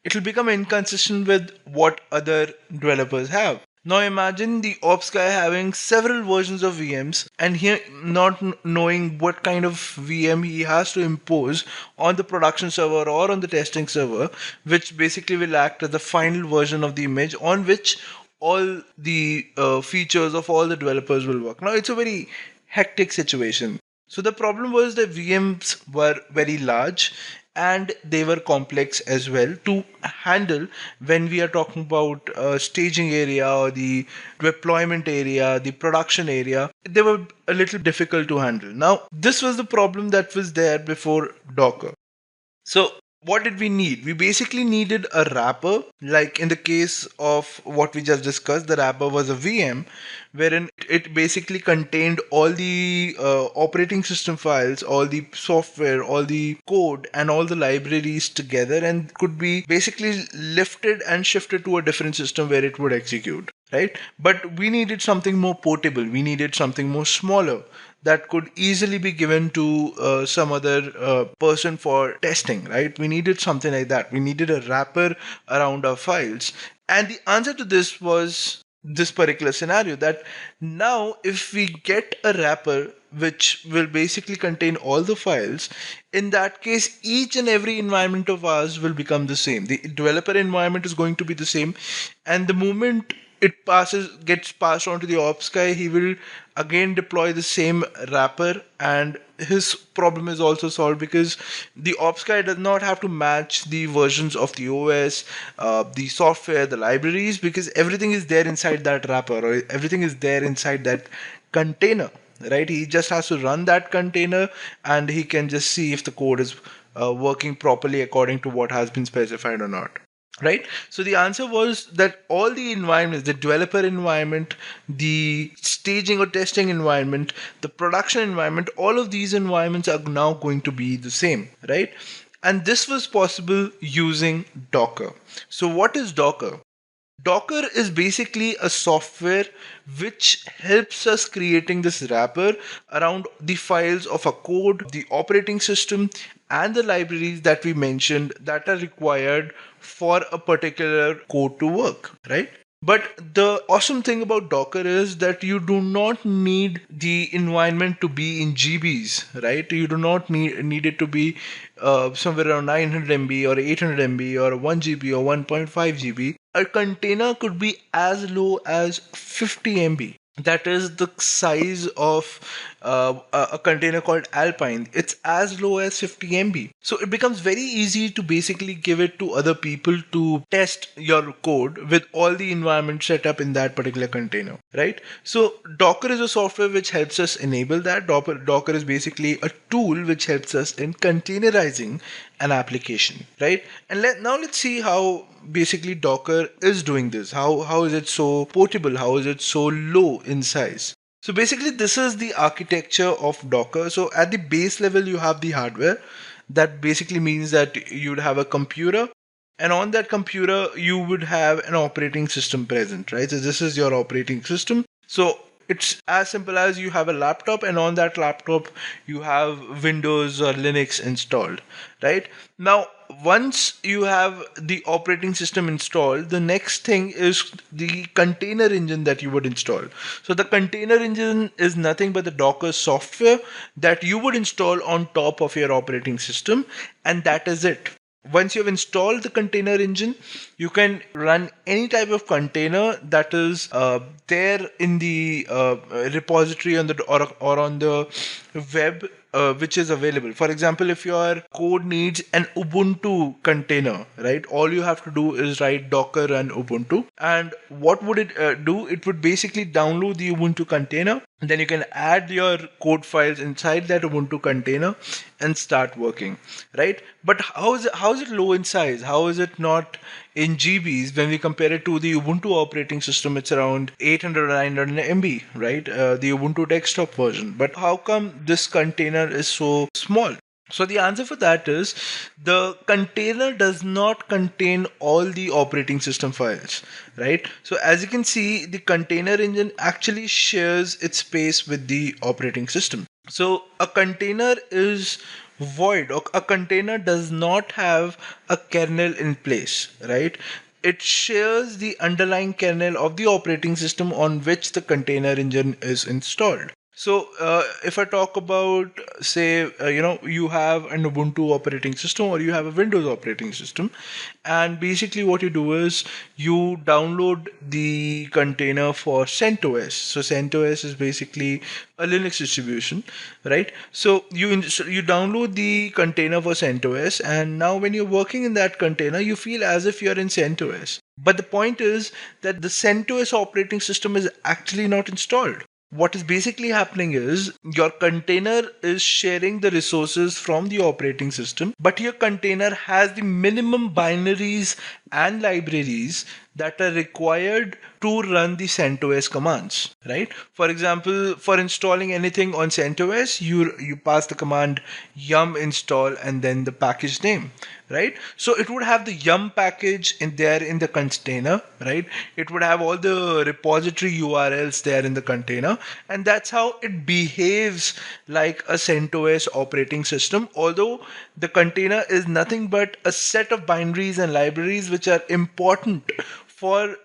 it will become inconsistent with what other developers have. Now imagine the ops guy having several versions of VMs, and he not knowing what kind of VM he has to impose on the production server or on the testing server, which basically will act as the final version of the image on which all the features of all the developers will work. Now it's a very hectic situation. So the problem was that VMs were very large and they were complex as well to handle when we are talking about staging area or the deployment area, the production area. They were a little difficult to handle. Now, this was the problem that was there before Docker. So what did we need? We basically needed a wrapper. Like in the case of what we just discussed, the wrapper was a VM wherein it basically contained all the operating system files, all the software, all the code, and all the libraries together, and could be basically lifted and shifted to a different system where it would execute, right? But we needed something more portable. We needed something more smaller that could easily be given to some other person for testing, right? We needed something like that. We needed a wrapper around our files. And the answer to this was this particular scenario, that now if we get a wrapper which will basically contain all the files, in that case each and every environment of ours will become the same. The developer environment is going to be the same, and the moment it gets passed on to the ops guy, he will again deploy the same wrapper, and his problem is also solved because the ops guy does not have to match the versions of the OS, the software, the libraries, because everything is there inside that wrapper, or everything is there inside that container, right? He just has to run that container and he can just see if the code is working properly according to what has been specified or not. Right? So the answer was that all the environments, the developer environment, the staging or testing environment, the production environment, all of these environments are now going to be the same, right? And this was possible using Docker. So what is Docker? Docker is basically a software which helps us creating this wrapper around the files of a code, the operating system, and the libraries that we mentioned that are required for a particular code to work, right? But the awesome thing about Docker is that you do not need the environment to be in GBs, right? You do not need it to be somewhere around 900 MB or 800 MB or 1 GB or 1.5 GB, a container could be as low as 50 MB. That is the size of a container called Alpine. It's as low as 50 MB. So it becomes very easy to basically give it to other people to test your code with all the environment set up in that particular container, right? So Docker is a software which helps us enable that. Docker is basically a tool which helps us in containerizing an application, right? And now let's see how basically Docker is doing this. How is it so portable? How is it so low in size? So basically this is the architecture of Docker. So at the base level you have the hardware. That basically means that you'd have a computer, and on that computer you would have an operating system present, right? So this is your operating system. So it's as simple as you have a laptop, and on that laptop you have Windows or Linux installed, right? Now once you have the operating system installed, the next thing is the container engine that you would install. So the container engine is nothing but the Docker software that you would install on top of your operating system, and that is it. Once you've installed the container engine, you can run any type of container that is there in the repository on the or on the web, which is available. For example, if your code needs an Ubuntu container, right? All you have to do is write Docker run Ubuntu, and what would it do? It would basically download the Ubuntu container. Then you can add your code files inside that Ubuntu container and start working, right? But how is it low in size? How is it not in GBs when we compare it to the Ubuntu operating system? It's around 800 or 900 MB, right? The Ubuntu desktop version. But how come this container is so small? So the answer for that is the container does not contain all the operating system files, right? So as you can see, the container engine actually shares its space with the operating system. So a container is void, or a container does not have a kernel in place, right? It shares the underlying kernel of the operating system on which the container engine is installed. So if I talk about, say, you have an Ubuntu operating system or you have a Windows operating system, and basically what you do is you download the container for CentOS. So CentOS is basically a Linux distribution, right? So you download the container for CentOS, and now when you're working in that container, you feel as if you're in CentOS. But the point is that the CentOS operating system is actually not installed. What is basically happening is your container is sharing the resources from the operating system, but your container has the minimum binaries and libraries that are required to run the CentOS commands, right? For example, for installing anything on CentOS, you pass the command yum install and then the package name, right? So it would have the yum package in there in the container, right? It would have all the repository URLs there in the container, and that's how it behaves like a CentOS operating system, although the container is nothing but a set of binaries and libraries which are important for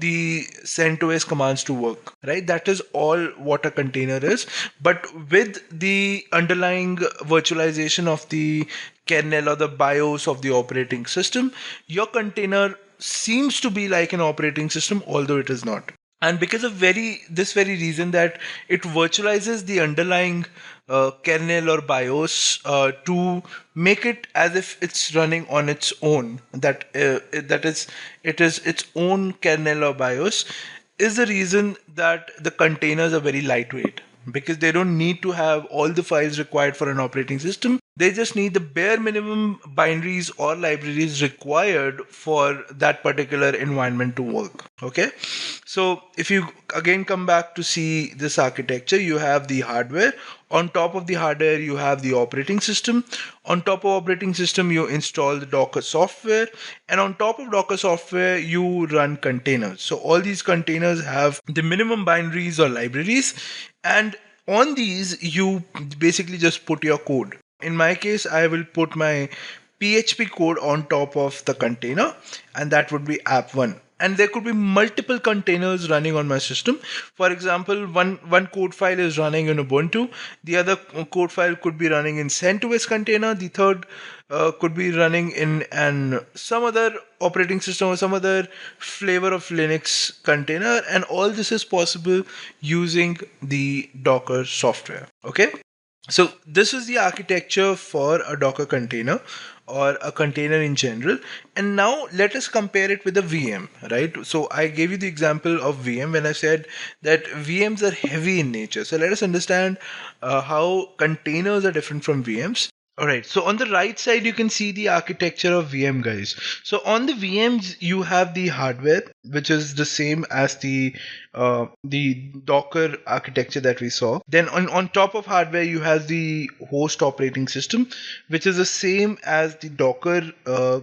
the CentOS commands to work, right? That is all what a container is. But with the underlying virtualization of the kernel or the BIOS of the operating system, your container seems to be like an operating system, although it is not. And because of this very reason, that it virtualizes the underlying kernel or BIOS to make it as if it's running on its own, that it is its own kernel or BIOS, is the reason that the containers are very lightweight, because they don't need to have all the files required for an operating system. They just need the bare minimum binaries or libraries required for that particular environment to work. Okay. So if you again come back to see this architecture, you have the hardware. On top of the hardware, you have the operating system. On top of operating system, you install the Docker software. And on top of Docker software, you run containers. So all these containers have the minimum binaries or libraries. And on these, you basically just put your code. In my case, I will put my PHP code on top of the container, and that would be app1. and there could be multiple containers running on my system. For example, one code file is running in Ubuntu, the other code file could be running in CentOS container, the third could be running in some other operating system or some other flavor of Linux container, and all this is possible using the Docker software. Okay, so this is the architecture for a Docker container or a container in general. And now let us compare it with a VM, right? So I gave you the example of VM when I said that VMs are heavy in nature. So let us understand how containers are different from VMs. All right, so on the right side, you can see the architecture of VM, guys. So on the VMs, you have the hardware, which is the same as the Docker architecture that we saw. Then on top of hardware, you have the host operating system, which is the same as the Docker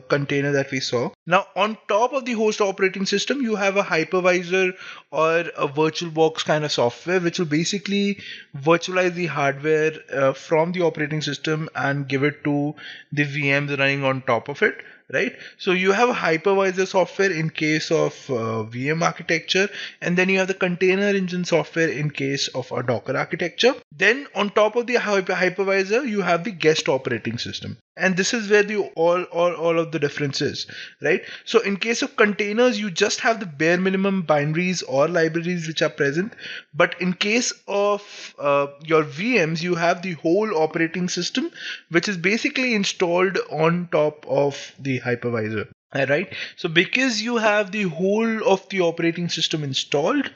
container that we saw. Now, on top of the host operating system, you have a hypervisor or a VirtualBox kind of software, which will basically virtualize the hardware from the operating system and give it to the VMs running on top of it, right? So you have a hypervisor software in case of VM architecture, and then you have the container engine software in case of a Docker architecture. Then on top of the hypervisor, you have the guest operating system. And this is where the all of the difference is, right? So in case of containers, you just have the bare minimum binaries or libraries which are present. But in case of your VMs, you have the whole operating system, which is basically installed on top of the hypervisor. Alright, so because you have the whole of the operating system installed,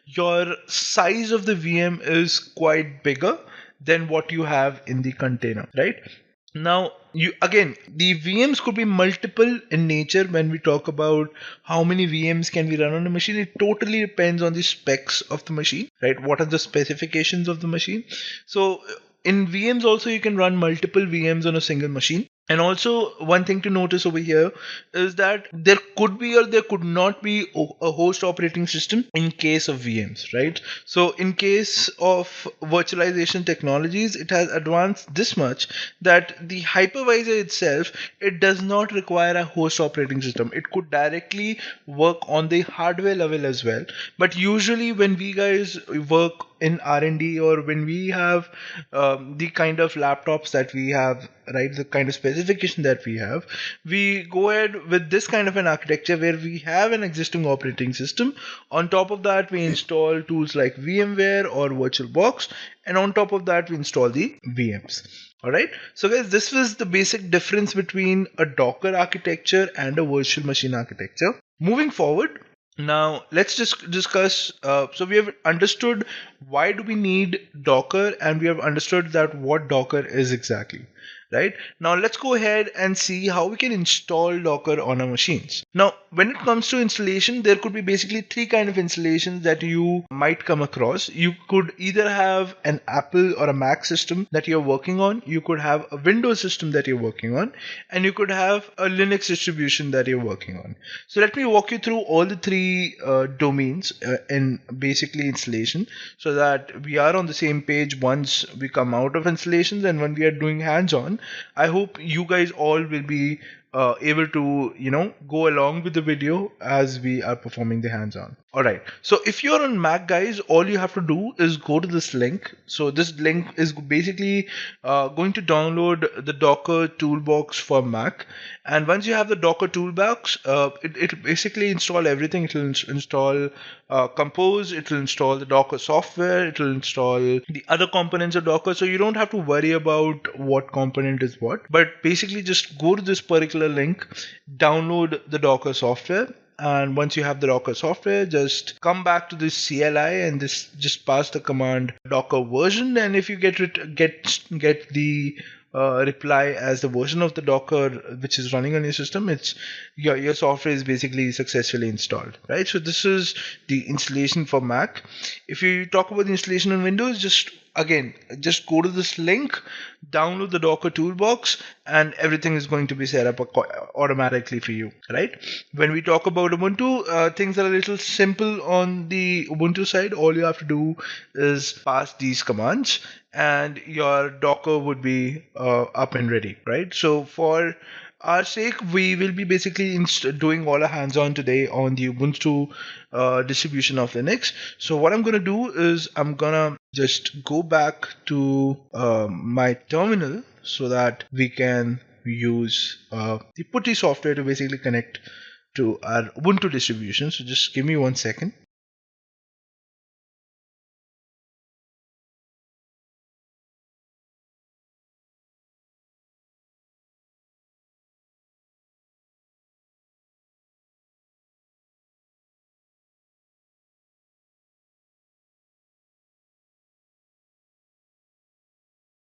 your size of the VM is quite bigger than what you have in the container, right? Now, the VMs could be multiple in nature. When we talk about how many VMs can we run on a machine, it totally depends on the specs of the machine, right? What are the specifications of the machine? So in VMs also, you can run multiple VMs on a single machine. And also, one thing to notice over here is that there could be or there could not be a host operating system in case of VMs, right? So in case of virtualization technologies, it has advanced this much that the hypervisor itself, it does not require a host operating system. It could directly work on the hardware level as well. But usually when we guys work in R&D, or when we have the kind of laptops that we have, right, the kind of specification that we have, we go ahead with this kind of an architecture where we have an existing operating system. On top of that, we install tools like VMware or VirtualBox, and on top of that, we install the VMs. Alright, so guys, this was the basic difference between a Docker architecture and a virtual machine architecture. Moving forward, now let's just discuss. So we have understood why do we need Docker, and we have understood that what Docker is exactly. Right, now let's go ahead and see how we can install Docker on our machines. Now, when it comes to installation, there could be basically three kind of installations that you might come across. You could either have an Apple or a Mac system that you're working on, you could have a Windows system that you're working on, and you could have a Linux distribution that you're working on. So let me walk you through all the three domains in basically installation, so that we are on the same page once we come out of installations and when we are doing hands-on. I hope you guys all will be able to, go along with the video as we are performing the hands-on. Alright, so if you're on Mac, guys, all you have to do is go to this link. So this link is basically going to download the Docker toolbox for Mac. And once you have the Docker toolbox, it'll basically install everything. It will install Compose, it will install the Docker software, it will install the other components of Docker. So you don't have to worry about what component is what. But basically just go to this particular link, download the Docker software. And once you have the Docker software, just come back to this CLI and just pass the command Docker version. And if you get the reply as the version of the Docker which is running on your system, it's your software is basically successfully installed, right? So this is the installation for Mac. If you talk about the installation on Windows, just go to this link, download the Docker toolbox, and everything is going to be set up automatically for you, right? When we talk about Ubuntu, things are a little simple on the Ubuntu side. All you have to do is pass these commands and your Docker would be up and ready, right? So for our sake, we will be basically doing all our hands-on today on the Ubuntu distribution of Linux. So what I'm going to do is I'm going to just go back to my terminal so that we can use the putty software to basically connect to our Ubuntu distribution. So just give me 1 second.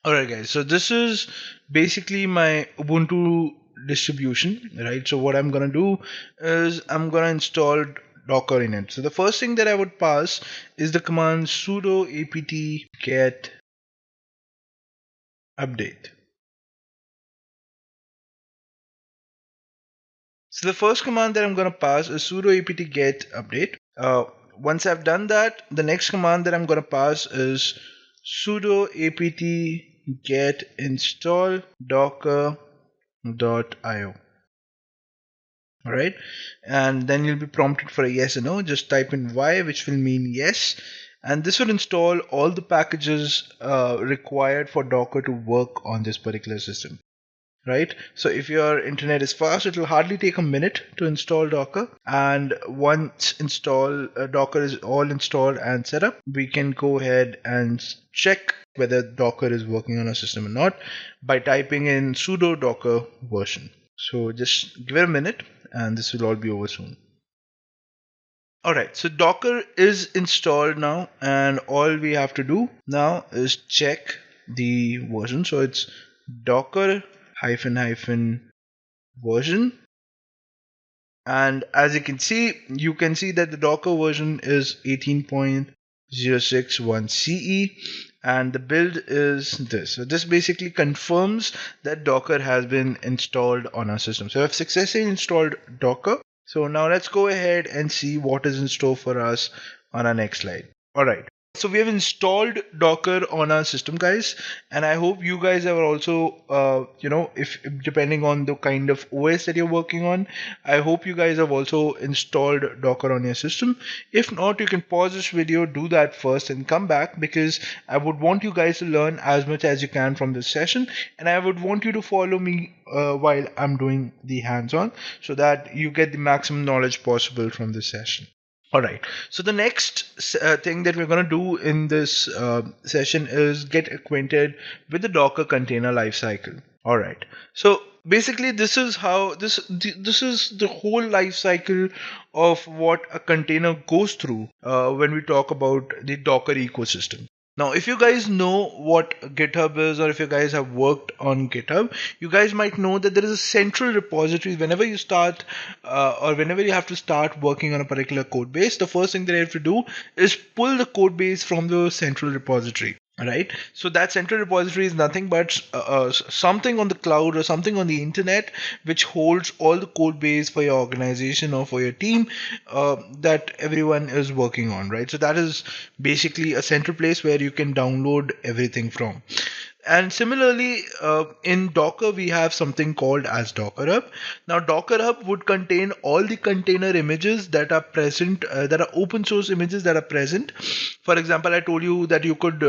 Alright guys, so this is basically my Ubuntu distribution, right? So what I'm gonna do is I'm gonna install Docker in it. So the first thing that I would pass is the command sudo apt get update. So the first command that I'm gonna pass is sudo apt get update. Once I've done that, the next command that I'm gonna pass is sudo apt get install docker.io. Alright, and then you'll be prompted for a yes or no. Just type in Y, which will mean yes, and this will install all the packages required for Docker to work on this particular system. Right, so if your internet is fast, it will hardly take a minute to install Docker, and once Docker is all installed and set up, we can go ahead and check whether Docker is working on our system or not by typing in sudo docker version. So just give it a minute and this will all be over soon. Alright, so Docker is installed now, and all we have to do now is check the version. So it's docker --version, and as you can see that the Docker version is 18.061 CE, and the build is this. So this basically confirms that Docker has been installed on our system. So I've successfully installed Docker. So now let's go ahead and see what is in store for us on our next slide. Alright, so we have installed Docker on our system, guys, and I hope you guys have also, if depending on the kind of OS that you're working on, I hope you guys have also installed Docker on your system. If not, you can pause this video, do that first, and come back, because I would want you guys to learn as much as you can from this session, and I would want you to follow me while I'm doing the hands-on, so that you get the maximum knowledge possible from this session. Alright, so the next thing that we're going to do in this session is get acquainted with the Docker container lifecycle. Alright, so basically this is how this is the whole lifecycle of what a container goes through when we talk about the Docker ecosystem. Now, if you guys know what GitHub is, or if you guys have worked on GitHub, you guys might know that there is a central repository. Whenever you start or whenever you have to start working on a particular code base, the first thing that you have to do is pull the code base from the central repository. Right, so that central repository is nothing but something on the cloud or something on the internet which holds all the code base for your organization or for your team that everyone is working on, right? So that is basically a central place where you can download everything from. And similarly, in Docker, we have something called as Docker Hub. Now, Docker Hub would contain all the container images that are present, that are open source images that are present. For example, I told you that you could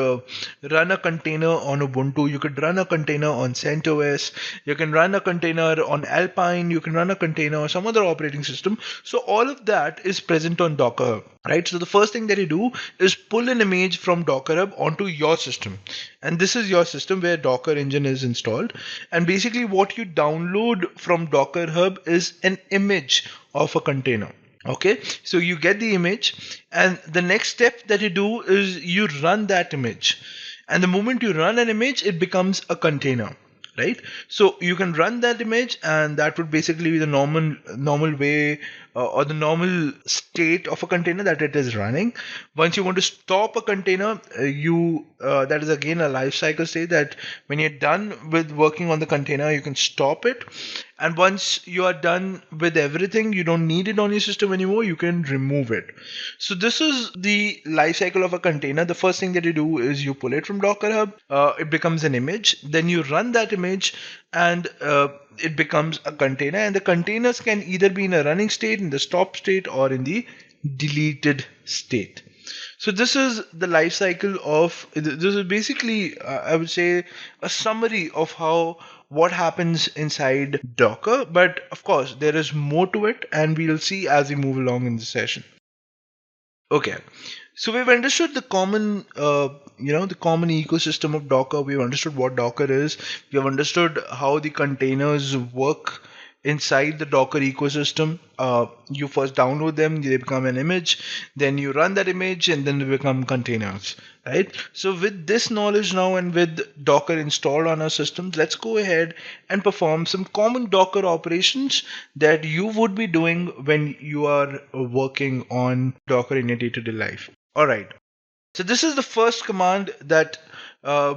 run a container on Ubuntu, you could run a container on CentOS, you can run a container on Alpine, you can run a container on some other operating system. So all of that is present on Docker Hub. Right, so the first thing that you do is pull an image from Docker Hub onto your system, and this is your system where Docker engine is installed, and basically what you download from Docker Hub is an image of a container. Okay, so you get the image, and the next step that you do is you run that image, and the moment you run an image, it becomes a container. Right, so you can run that image, and that would basically be the normal way or the normal state of a container that it is running. Once you want to stop a container, that is again a life cycle state, that when you're done with working on the container, you can stop it, and once you are done with everything, you don't need it on your system anymore, you can remove it. So this is the life cycle of a container. The first thing that you do is you pull it from Docker Hub, it becomes an image, then you run that image, and it becomes a container, and the containers can either be in a running state, in the stop state, or in the deleted state. So this is the life cycle of this is basically I would say a summary of what happens inside Docker, but of course there is more to it, and we'll see as we move along in the session. Okay, so we've understood the common the common ecosystem of Docker. We've understood what Docker is. We have understood how the containers work inside the Docker ecosystem. You first download them, they become an image, then you run that image, and then they become containers, right? So with this knowledge now, and with Docker installed on our systems, let's go ahead and perform some common Docker operations that you would be doing when you are working on Docker in your day-to-day life. All right. So this is the first command that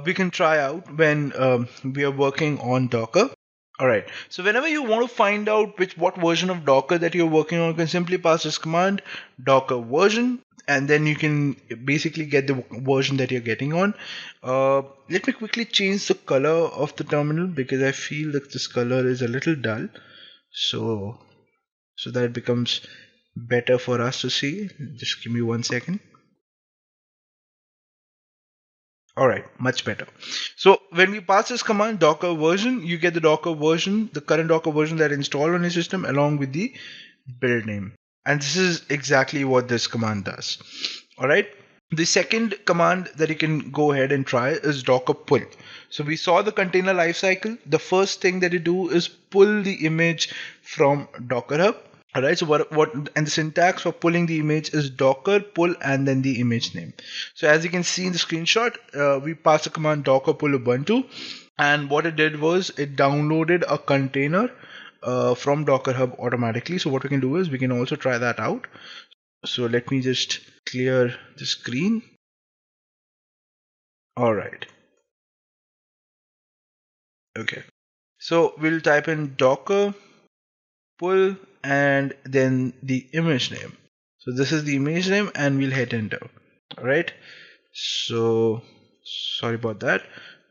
we can try out when we are working on Docker. All right. So whenever you want to find out what version of Docker that you're working on, you can simply pass this command Docker version, and then you can basically get the version that you're getting on. Let me quickly change the color of the terminal because I feel that this color is a little dull. So that it becomes better for us to see. Just give me 1 second. All right, much better. So when we pass this command Docker version, you get the Docker version, the current Docker version that is installed on your system, along with the build name. And this is exactly what this command does. All right. The second command that you can go ahead and try is Docker pull. So we saw the container lifecycle. The first thing that you do is pull the image from Docker Hub. Alright, so what and the syntax for pulling the image is docker pull and then the image name. So as you can see in the screenshot, we passed the command docker pull ubuntu, and what it did was it downloaded a container from Docker Hub automatically. So what we can do is we can also try that out. So let me just clear the screen. Alright. Okay. So we'll type in docker pull and then the image name. So this is the image name, and we'll hit enter. All right. So sorry about that.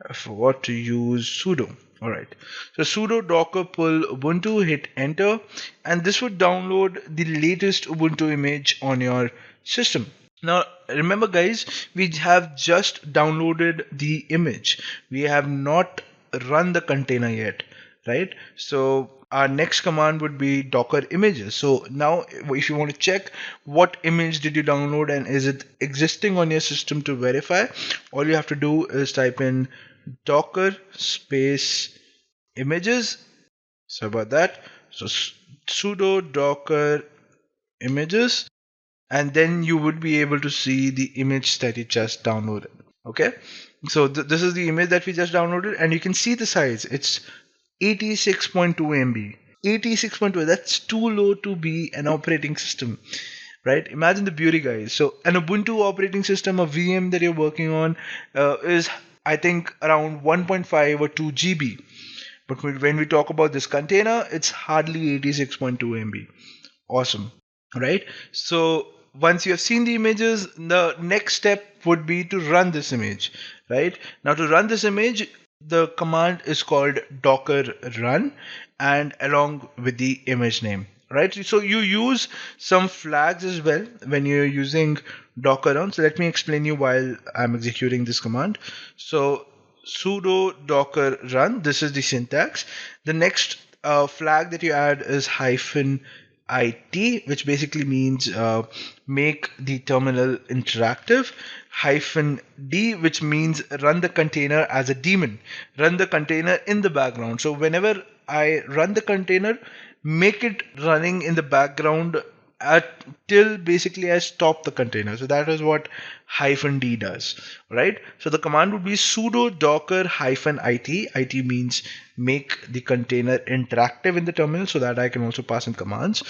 I forgot to use sudo. All right. So sudo docker pull ubuntu, hit enter, and this would download the latest Ubuntu image on your system. Now remember guys, we have just downloaded the image. We have not run the container yet, right? So our next command would be docker images. So now if you want to check what image did you download and is it existing on your system to verify, all you have to do is type in docker space images. So about that. So sudo docker images, and then you would be able to see the image that you just downloaded. Okay. So this is the image that we just downloaded, and you can see the size. It's 86.2 MB. 86.2, that's too low to be an operating system, right? Imagine the beauty, guys. So an Ubuntu operating system, a VM that you're working on is, I think, around 1.5 or 2 GB. But when we talk about this container, it's hardly 86.2 MB. Awesome, right? So once you have seen the images, the next step would be to run this image, right? Now to run this image, the command is called docker run, and along with the image name, right? So you use some flags as well when you're using docker run. So let me explain you while I'm executing this command. So sudo docker run, this is the syntax. The next flag that you add is -it, which basically means make the terminal interactive. -d, which means run the container as a daemon. Run the container in the background. So whenever I run the container, make it running in the background till basically I stop the container. So that is what -d does, right? So the command would be sudo docker -it. It means make the container interactive in the terminal, so that I can also pass in commands.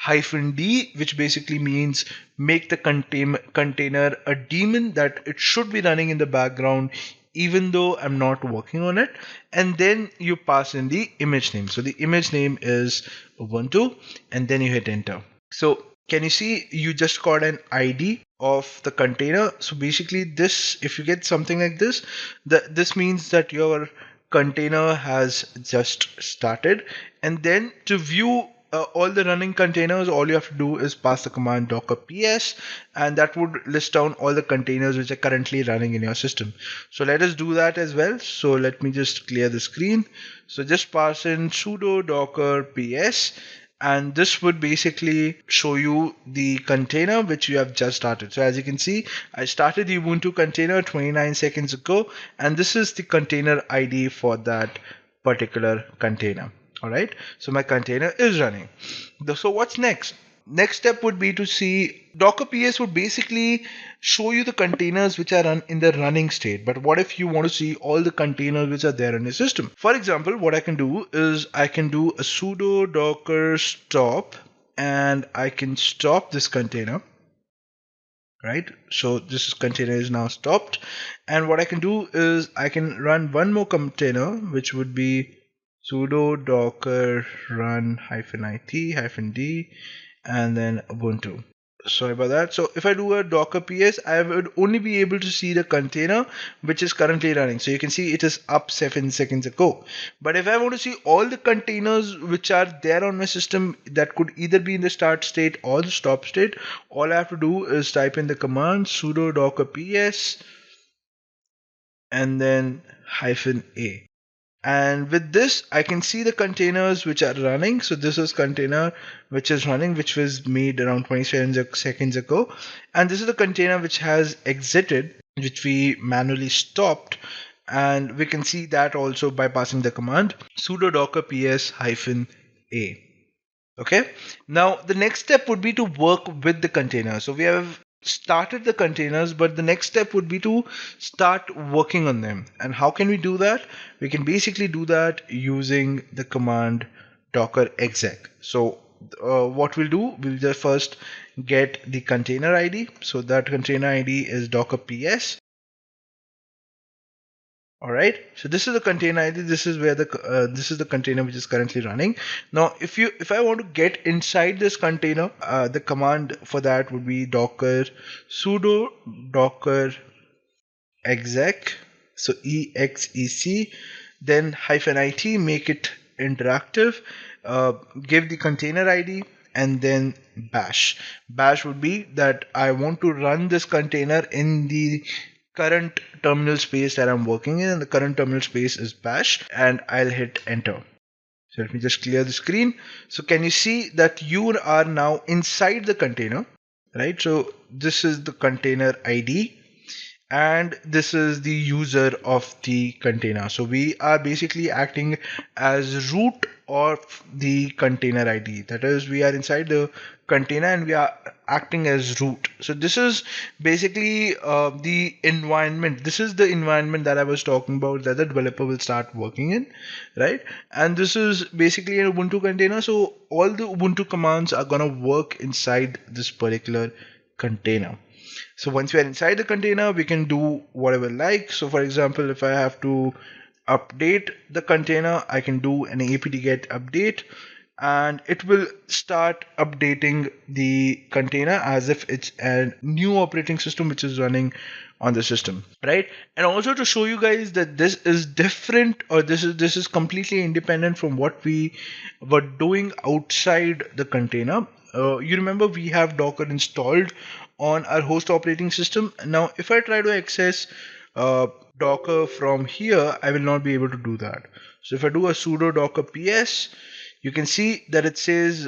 -d, which basically means make the container a daemon, that it should be running in the background even though I'm not working on it. And then you pass in the image name. So the image name is Ubuntu, and then you hit enter. So can you see you just got an ID of the container? So basically this, if you get something like this, this means that your container has just started. And then to view all the running containers, all you have to do is pass the command docker ps, and that would list down all the containers which are currently running in your system. So let us do that as well. So let me just clear the screen. So just pass in sudo docker ps, and this would basically show you the container which you have just started. So as you can see, I started the Ubuntu container 29 seconds ago, and this is the container ID for that particular container. All right, so my container is running. So what's next? Next step would be to see Docker PS would basically show you the containers which are in the running state. But what if you want to see all the containers which are there in your system? For example, what I can do is I can do a sudo docker stop, and I can stop this container. Right, so this container is now stopped, and what I can do is I can run one more container, which would be sudo docker run -it-d and then Ubuntu. Sorry about that. So if I do a docker ps, I would only be able to see the container which is currently running. So you can see it is up 7 seconds ago. But if I want to see all the containers which are there on my system that could either be in the start state or the stop state, all I have to do is type in the command sudo docker ps and then -a. And with this, I can see the containers which are running. So this is container which is running, which was made around 27 seconds ago. And this is the container which has exited, which we manually stopped. And we can see that also by passing the command sudo docker ps -a. Okay. Now the next step would be to work with the container. So we have started the containers, but the next step would be to start working on them. And how can we do that? We can basically do that using the command docker exec. So what we'll do, we'll just first get the container ID. So that container ID is docker ps. All right, so this is the container ID. This is where this is the container which is currently running. Now if I want to get inside this container, the command for that would be docker sudo docker exec, so exec, then -it, make it interactive, give the container ID, and then bash. Bash would be that I want to run this container in the current terminal space that I'm working in, and the current terminal space is bash, and I'll hit enter. So let me just clear the screen. So can you see that you are now inside the container, right? So this is the container ID, and this is the user of the container. So we are basically acting as root of the container ID. That is, we are inside the container and we are acting as root. So this is basically the environment. This is the environment that I was talking about that the developer will start working in, right? And this is basically an Ubuntu container. So all the Ubuntu commands are gonna work inside this particular container. So once we are inside the container, we can do whatever like. So for example, if I have to update the container, I can do an apt-get update, and it will start updating the container as if it's a new operating system which is running on the system, right? And also to show you guys that this is different, or this is completely independent from what we were doing outside the container. You remember we have Docker installed on our host operating system. Now if I try to access Docker from here, I will not be able to do that. So if I do a sudo docker ps, you can see that it says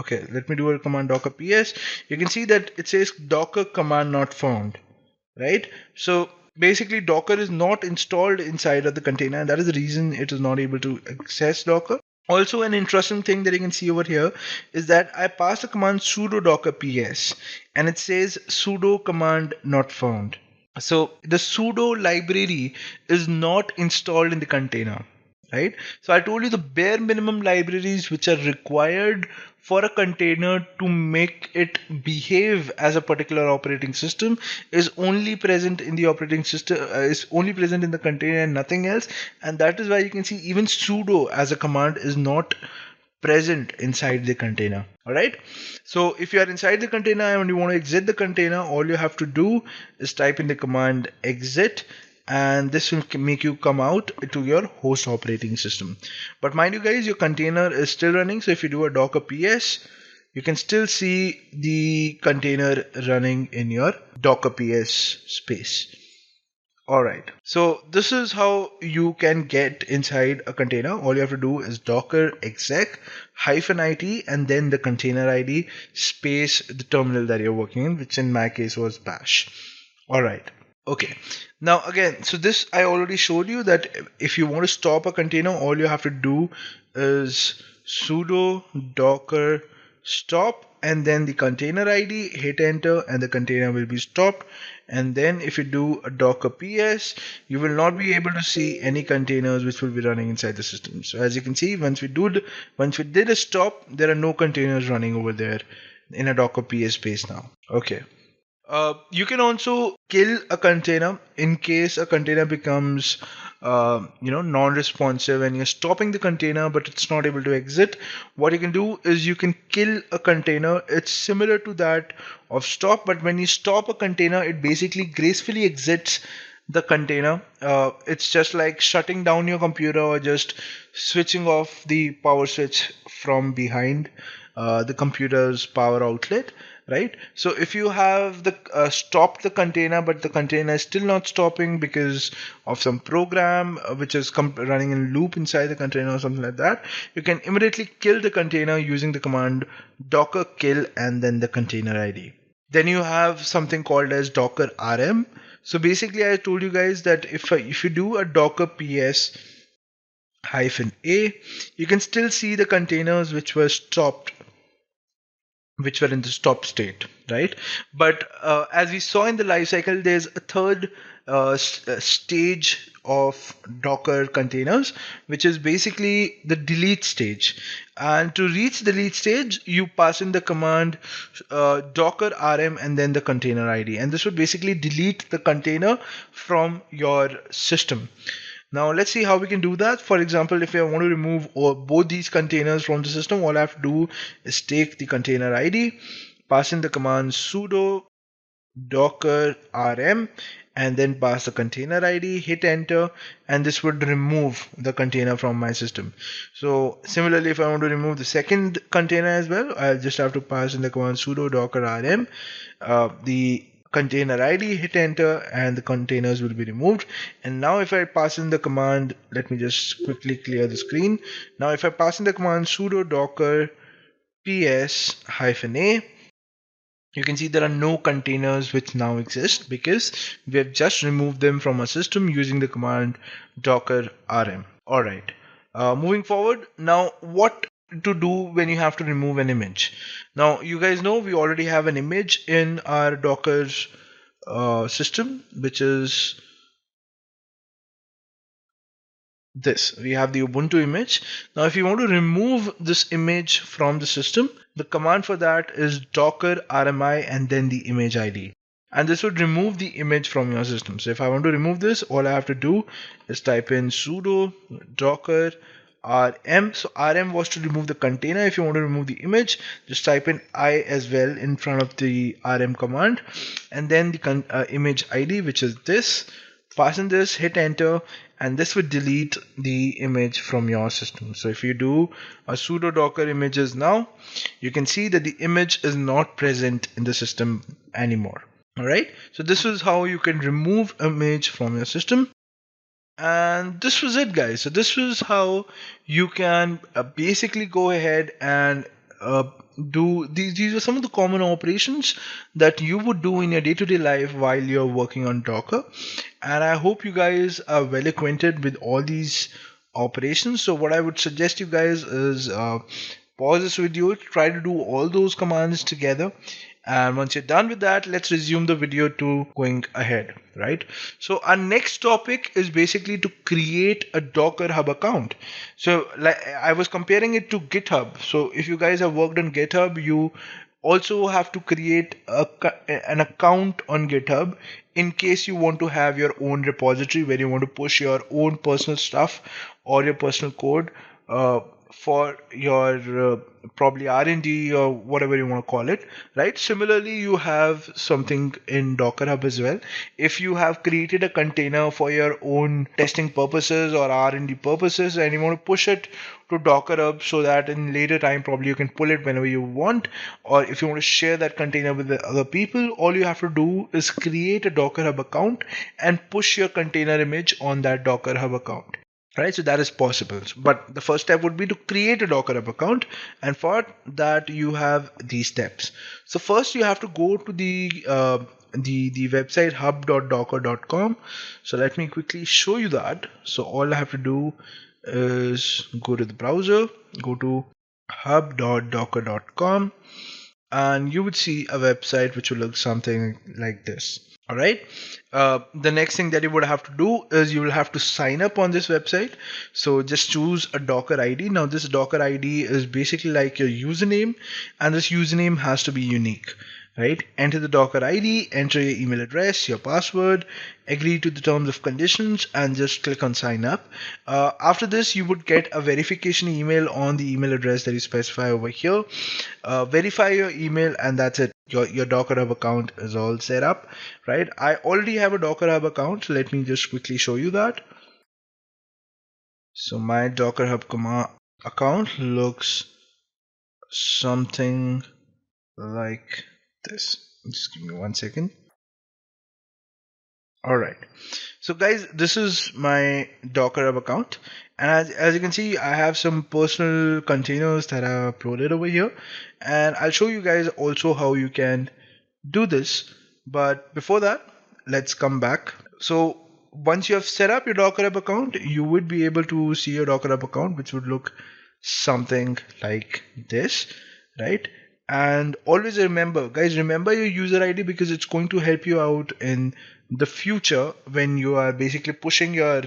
okay, let me do a command docker ps. You can see that it says docker command not found, right? So basically Docker is not installed inside of the container, and that is the reason it is not able to access Docker. Also, an interesting thing that you can see over here is that I pass the command sudo docker ps, and it says sudo command not found. So the sudo library is not installed in the container, right? So I told you the bare minimum libraries which are required for a container to make it behave as a particular operating system is only present in the operating system, is only present in the container and nothing else. And that is why you can see even sudo as a command is not present inside the container. All right, so if you are inside the container and you want to exit the container, all you have to do is type in the command exit, and this will make you come out to your host operating system. But mind you guys, your container is still running. So if you do a docker ps, you can still see the container running in your docker ps space. Alright, so this is how you can get inside a container. All you have to do is docker exec -it and then the container ID space the terminal that you're working in, which in my case was bash. Alright, okay. Now again, so this I already showed you that if you want to stop a container, all you have to do is sudo docker stop and then the container ID, hit enter, and the container will be stopped. And then if you do a docker ps, you will not be able to see any containers which will be running inside the system. So as you can see, once we did a stop, there are no containers running over there in a docker ps space now. Okay. You can also kill a container in case a container becomes non-responsive and you're stopping the container but it's not able to exit. What you can do is you can kill a container. It's similar to that of stop, but when you stop a container, it basically gracefully exits the container. It's just like shutting down your computer or just switching off the power switch from behind the computer's power outlet. Right. So if you have the stopped the container, but the container is still not stopping because of some program which is running in loop inside the container or something like that, you can immediately kill the container using the command docker kill and then the container ID. Then you have something called as docker rm. So basically, I told you guys that if you do a docker ps -a, you can still see the containers which were stopped, which were in the stop state, right? But as we saw in the lifecycle, there's a third stage of Docker containers, which is basically the delete stage. And to reach the delete stage, you pass in the command docker rm and then the container ID. And this would basically delete the container from your system. Now let's see how we can do that. For example, if I want to remove both these containers from the system, all I have to do is take the container ID, pass in the command sudo docker rm, and then pass the container ID, hit enter, and this would remove the container from my system. So similarly, if I want to remove the second container as well, I'll just have to pass in the command sudo docker rm, the container ID, hit enter, and the containers will be removed. And now if I pass in the command, let me just quickly clear the screen. Now if I pass in the command sudo docker ps -a, you can see there are no containers which now exist because we have just removed them from our system using the command docker rm. Alright, moving forward, now what to do when you have to remove an image. Now you guys know we already have an image in our Docker system, which is this. We have the Ubuntu image. Now if you want to remove this image from the system, the command for that is docker rmi and then the image ID. And this would remove the image from your system. So if I want to remove this, all I have to do is type in sudo docker rm. So rm was to remove the container. If you want to remove the image, just type in I as well in front of the rm command, and then the image ID, which is this. Pass in this, hit enter, and this would delete the image from your system. So if you do a sudo docker images now, you can see that the image is not present in the system anymore. All right. So this is how you can remove image from your system. And this was it, guys. So this was how you can basically go ahead and do these are some of the common operations that you would do in your day-to-day life while you're working on Docker. And I hope you guys are well acquainted with all these operations. So what I would suggest you guys is pause this video, try to do all those commands together. And once you're done with that, let's resume the video to going ahead, right? So our next topic is basically to create a Docker Hub account. So like I was comparing it to GitHub. So if you guys have worked on GitHub, you also have to create an account on GitHub in case you want to have your own repository where you want to push your own personal stuff or your personal code for your probably R&D or whatever you want to call it, right? Similarly, you have something in Docker Hub as well. If you have created a container for your own testing purposes or R&D purposes and you want to push it to Docker Hub so that in later time probably you can pull it whenever you want, or if you want to share that container with the other people, all you have to do is create a Docker Hub account and push your container image on that Docker Hub account. Right, so that is possible, but the first step would be to create a Docker Hub account, and for that you have these steps. So first you have to go to the website hub.docker.com. So let me quickly show you that. So all I have to do is go to the browser, go to hub.docker.com, and you would see a website which will look something like this. All right. The next thing that you would have to do is you will have to sign up on this website. So just choose a Docker ID. Now this Docker ID is basically like your username, and this username has to be unique. Right? Enter the Docker ID, enter your email address, your password, agree to the terms of conditions, and just click on sign up. After this, you would get a verification email on the email address that you specify over here. Verify your email, and that's it. Your Docker Hub account is all set up, right? I already have a Docker Hub account, so let me just quickly show you that. So my Docker Hub account looks something like this. Just give me 1 second. All right. So guys, this is my Docker Hub account, and as you can see, I have some personal containers that I uploaded over here, and I'll show you guys also how you can do this. But before that, let's come back. So once you have set up your Docker Hub account, you would be able to see your Docker Hub account, which would look something like this, right? And always remember, guys, remember your user ID, because it's going to help you out in the future when you are basically pushing your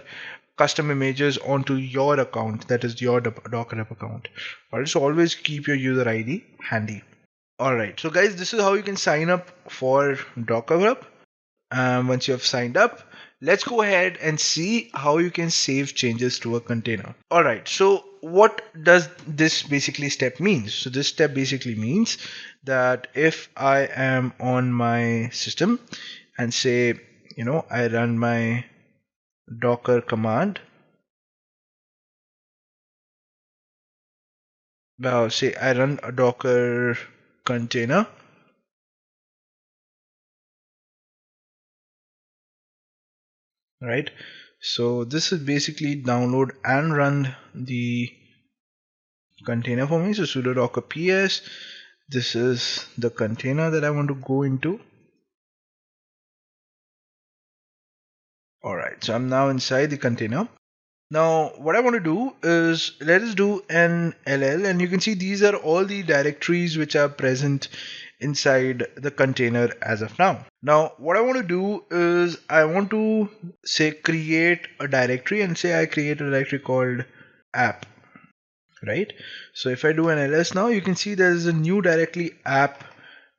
custom images onto your account, that is your Docker Hub account. Alright, so always keep your user ID handy. Alright, so guys, this is how you can sign up for Docker Hub. Once you have signed up, let's go ahead and see how you can save changes to a container. Alright, so what does this basically step mean? So this step basically means that if I am on my system and say, I run my Docker command, now say I run a Docker container, right? So this is basically download and run the container for me. So sudo docker ps, this is the container that I want to go into. Alright, so I'm now inside the container. Now what I want to do is let us do an LL, and you can see these are all the directories which are present inside the container as of now. Now what I want to do is I want to say create a directory, and say I create a directory called app, right? So if I do an ls now, you can see there is a new directory app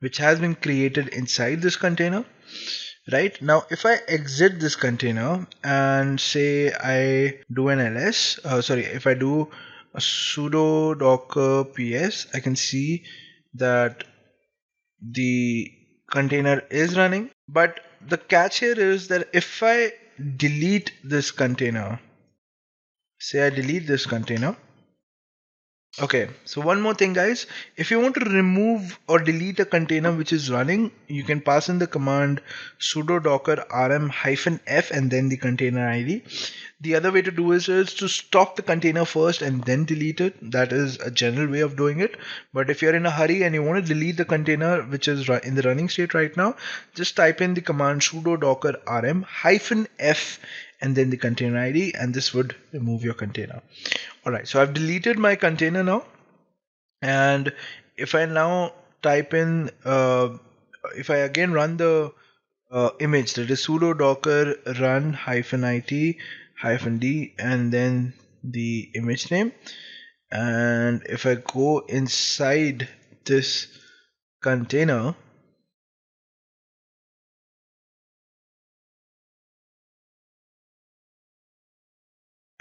which has been created inside this container. Right now, if I exit this container and say I do an ls, if I do a sudo docker ps, I can see that the container is running. But the catch here is that if I delete this container, say I delete this container. Okay, so one more thing, guys. If you want to remove or delete a container which is running, you can pass in the command sudo docker rm-f and then the container ID. The other way to do is to stop the container first and then delete it. That is a general way of doing it. But if you're in a hurry and you want to delete the container which is in the running state right now, just type in the command sudo docker rm-f and then the container ID, and this would remove your container. Alright, so I've deleted my container now, and if I now type in, if I again run the image, that is sudo docker run -it -d and then the image name, and if I go inside this container,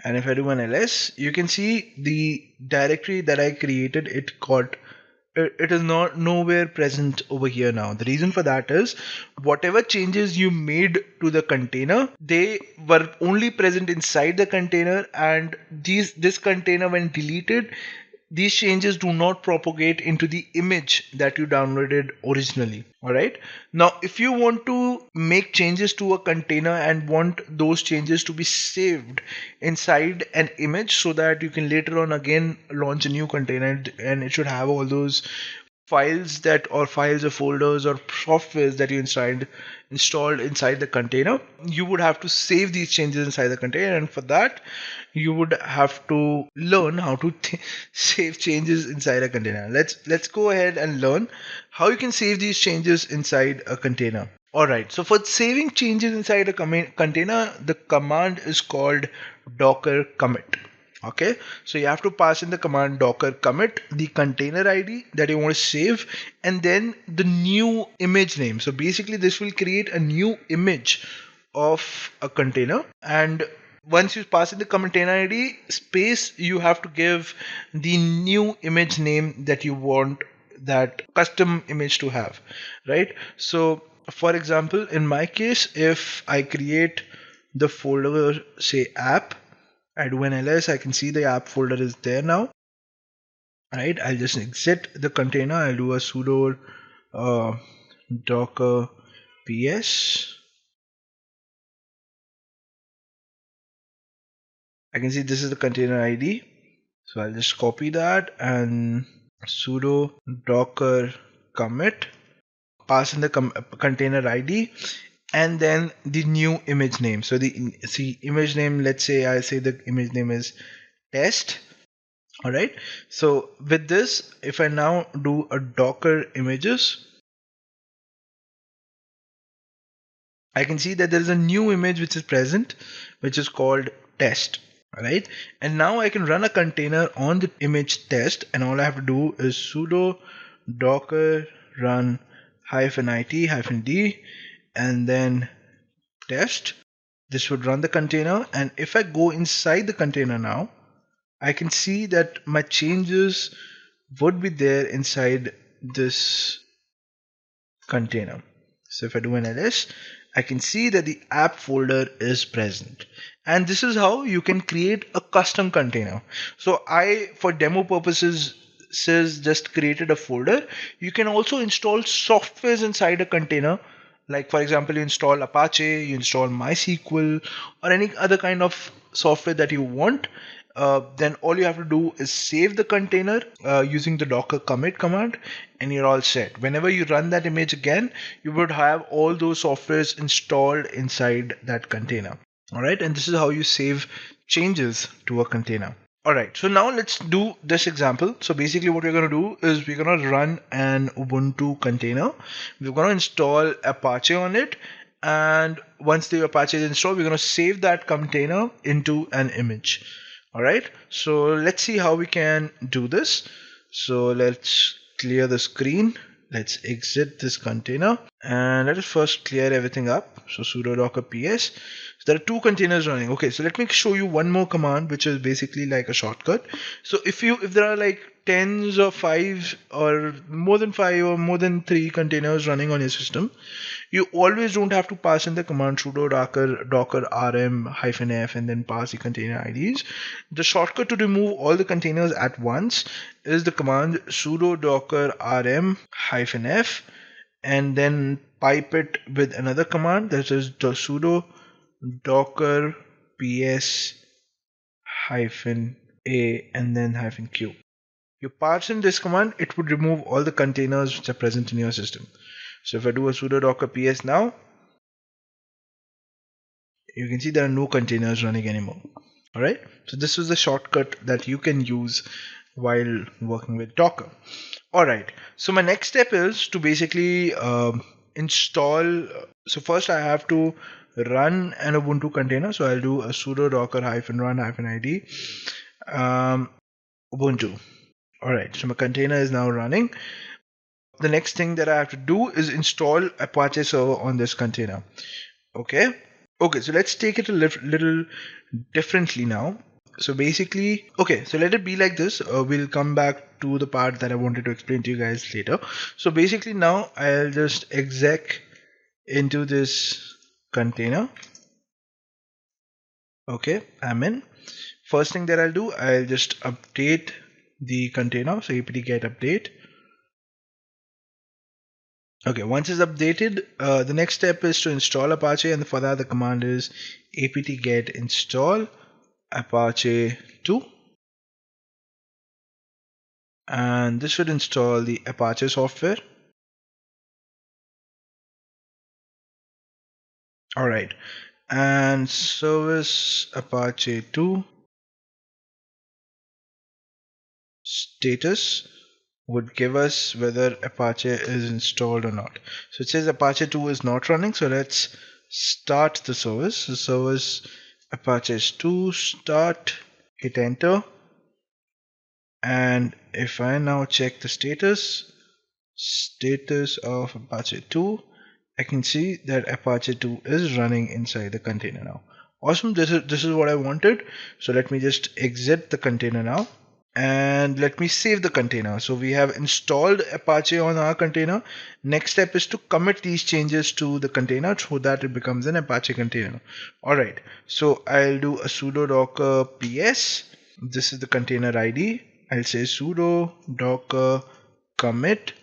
And if I do an ls, you can see the directory that I created, it is not nowhere present over here now. The reason for that is whatever changes you made to the container, they were only present inside the container, and this container, when deleted, these changes do not propagate into the image that you downloaded originally. All right. Now, if you want to make changes to a container and want those changes to be saved inside an image so that you can later on again launch a new container, and it should have all those files or folders or softwares that you installed inside the container, you would have to save these changes inside the container, and for that you would have to learn how to save changes inside a container. Let's go ahead and learn how you can save these changes inside a container. All right, so for saving changes inside a container, the command is called docker commit. Okay, so you have to pass in the command docker commit, the container ID that you want to save, and then the new image name. So basically this will create a new image of a container, and once you pass in the container ID space, you have to give the new image name that you want that custom image to have, right? So for example, in my case, if I create the folder, say app, I do an ls, I can see the app folder is there now. Right, I'll just exit the container. I'll do a sudo docker ps. I can see this is the container ID. So I'll just copy that and sudo docker commit, pass in the container ID, and then the new image name. So the image name, let's say I say the image name is test. All right, so with this, if I now do a docker images, I can see that there is a new image which is present, which is called test. All right, and now I can run a container on the image test, and all I have to do is sudo docker run -it-d and then test. This would run the container, and if I go inside the container now, I can see that my changes would be there inside this container. So if I do an ls, I can see that the app folder is present, and this is how you can create a custom container. So I, for demo purposes, just created a folder. You can also install softwares inside a container. Like for example, you install Apache, you install MySQL, or any other kind of software that you want. Then all you have to do is save the container using the docker commit command, and you're all set. Whenever you run that image again, you would have all those softwares installed inside that container. All right, and this is how you save changes to a container. All right, so now let's do this example. So basically what we're going to do is we're going to run an Ubuntu container. We're going to install Apache on it. And once the Apache is installed, we're going to save that container into an image. All right, so let's see how we can do this. So let's clear the screen. Let's exit this container and let us first clear everything up. So sudo docker ps. So there are two containers running. Okay, so let me show you one more command, which is basically like a shortcut. So if there are like tens or five or more than five or more than three containers running on your system, you always don't have to pass in the command sudo docker rm -f and then pass the container IDs. The shortcut to remove all the containers at once is the command sudo docker rm -f and then pipe it with another command, that is the sudo docker ps -a and then -q. You pass in this command, it would remove all the containers which are present in your system. So if I do a sudo docker ps now, you can see there are no containers running anymore. All right, so this is the shortcut that you can use while working with Docker. All right, so my next step is to basically install. So first I have to run an Ubuntu container. So I'll do a sudo docker -run -id Ubuntu. All right, so my container is now running. The next thing that I have to do is install Apache server on this container. Okay, so let's take it a little differently now. So basically, okay, so let it be like this. We'll come back to the part that I wanted to explain to you guys later. So basically now I'll just exec into this container. Okay, I'm in. First thing that I'll do, I'll just update the container. So apt get update. Okay, once it's updated, the next step is to install Apache, and for that the command is apt get install Apache 2, and this should install the Apache software. Alright, and service Apache 2 status would give us whether Apache is installed or not. So it says Apache 2 is not running, so let's start the service. So service Apache 2 start, hit enter, and if I now check the status of Apache 2, I can see that Apache 2 is running inside the container now. Awesome, this is what I wanted. So let me just exit the container now, and let me save the container. So we have installed Apache on our container. Next step is to commit these changes to the container so that it becomes an Apache container. Alright, so I'll do a sudo docker ps. This is the container ID. I'll say sudo docker commit,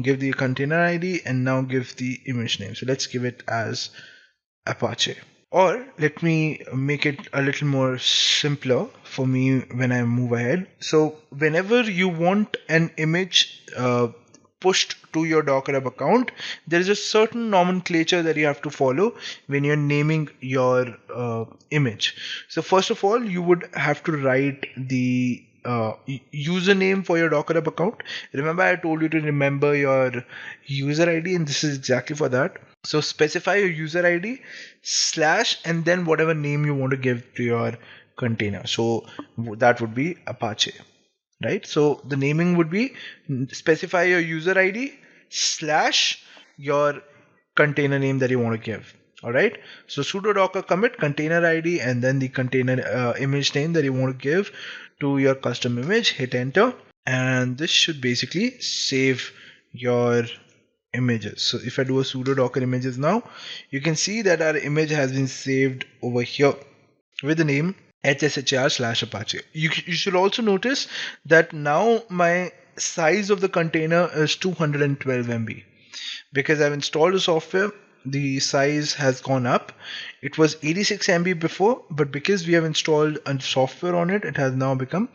give the container ID, and now give the image name. So let's give it as Apache. Or let me make it a little more simpler for me when I move ahead. So whenever you want an image pushed to your Docker Hub account, there is a certain nomenclature that you have to follow when you're naming your image. So first of all, you would have to write the username for your Docker Hub account. Remember, I told you to remember your user ID, and this is exactly for that. So specify your user ID / and then whatever name you want to give to your container. So that would be Apache, right? So the naming would be specify your user ID / your container name that you want to give. All right. So sudo docker commit container ID and then the container image name that you want to give to your custom image. Hit enter, and this should basically save your images. So if I do a sudo docker images now, you can see that our image has been saved over here with the name hshar/apache. You should also notice that now my size of the container is 212 MB. Because I've installed the software, the size has gone up. It was 86 MB before, but because we have installed a software on it, it has now become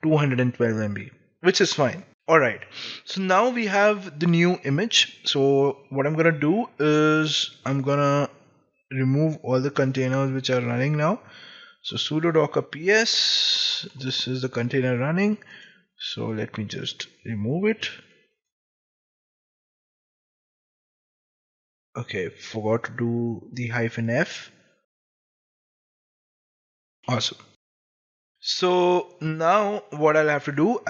212 MB, which is fine. Alright, so now we have the new image. So what I'm gonna do is I'm gonna remove all the containers which are running now. So sudo docker ps, this is the container running. So let me just remove it. Okay, forgot to do the -f. Awesome. So now what I'll have to do,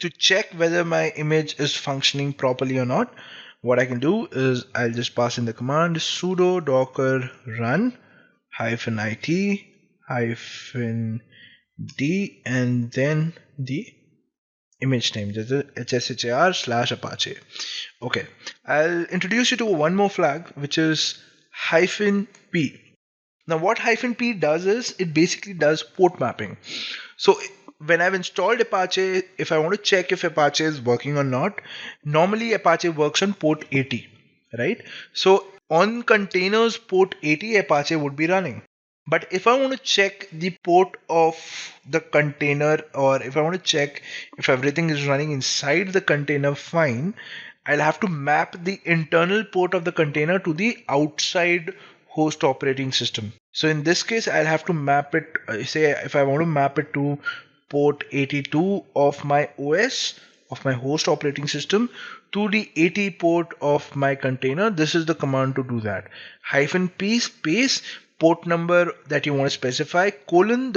to check whether my image is functioning properly or not, what I can do is I'll just pass in the command sudo docker run -it -d and then the image name, that is hshar/apache. Okay, I'll introduce you to one more flag, which is -p. Now what -p does is it basically does port mapping. So when I've installed Apache, if I want to check if Apache is working or not, normally Apache works on port 80, right? So on containers port 80, Apache would be running. But if I want to check the port of the container, or if I want to check if everything is running inside the container fine, I'll have to map the internal port of the container to the outside host operating system. So in this case, I'll have to map it, say if I want to map it to port 82 of my OS, of my host operating system, to the 80 port of my container, this is the command to do that. -p space port number that you want to specify,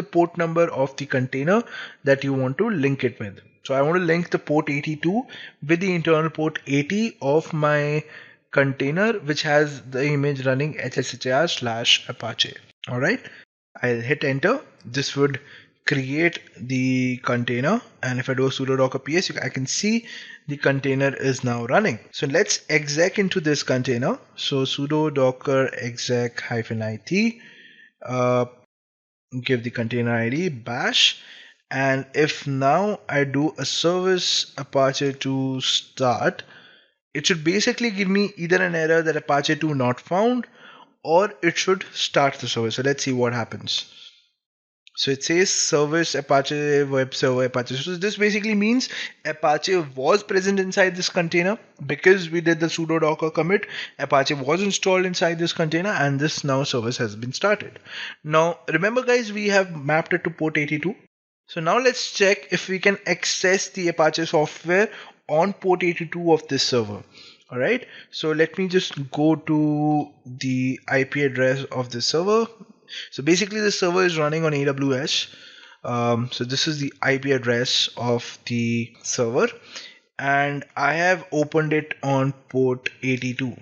the port number of the container that you want to link it with. So I want to link the port 82 with the internal port 80 of my container, which has the image running hshar/apache. All right. I'll hit enter. This would create the container, and if I do a sudo docker ps, I can see the container is now running. So let's exec into this container. So sudo docker exec -it, give the container id bash, and if now I do a service apache 2 start, it should basically give me either an error that apache 2 not found, or it should start the service. So let's see what happens. So it says service Apache web server Apache. So this basically means Apache was present inside this container because we did the sudo docker commit. Apache was installed inside this container, and this now service has been started. Now remember guys, we have mapped it to port 82. So now let's check if we can access the Apache software on port 82 of this server. Alright, so let me just go to the IP address of the server. So basically the server is running on AWS. So this is the IP address of the server, and I have opened it on port 82,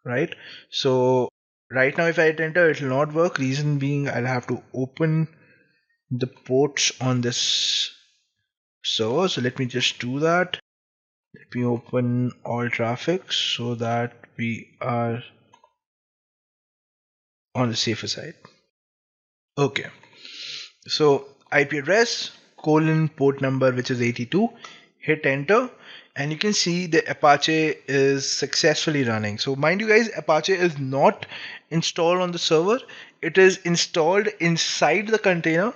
right? So right now if I hit enter, it will not work. Reason being, I'll have to open the ports on this server. So let me just do that. Let me open all traffic so that we are on the safer side. Okay, so IP address colon port number, which is 82, hit enter, and you can see the Apache is successfully running. So mind you guys, Apache is not installed on the server, it is installed inside the container,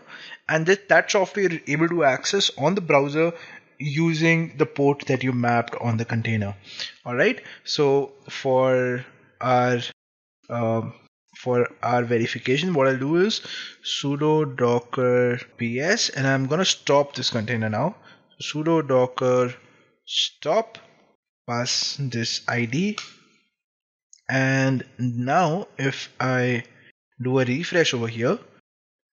and that software is able to access on the browser using the port that you mapped on the container. Alright, so for our verification, what I'll do is sudo docker ps, and I'm gonna stop this container now. Sudo docker stop, pass this id, and now if I do a refresh over here,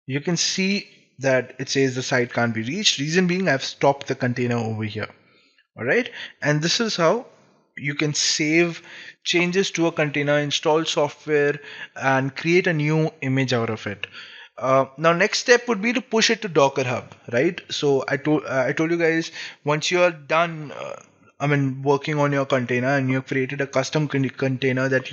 you can see that it says the site can't be reached. Reason being, I've stopped the container over here. Alright, and this is how you can save changes to a container, install software, and create a new image out of it. Now next step would be to push it to Docker Hub, right? So I told you guys, once you are done working on your container and you've created a custom container that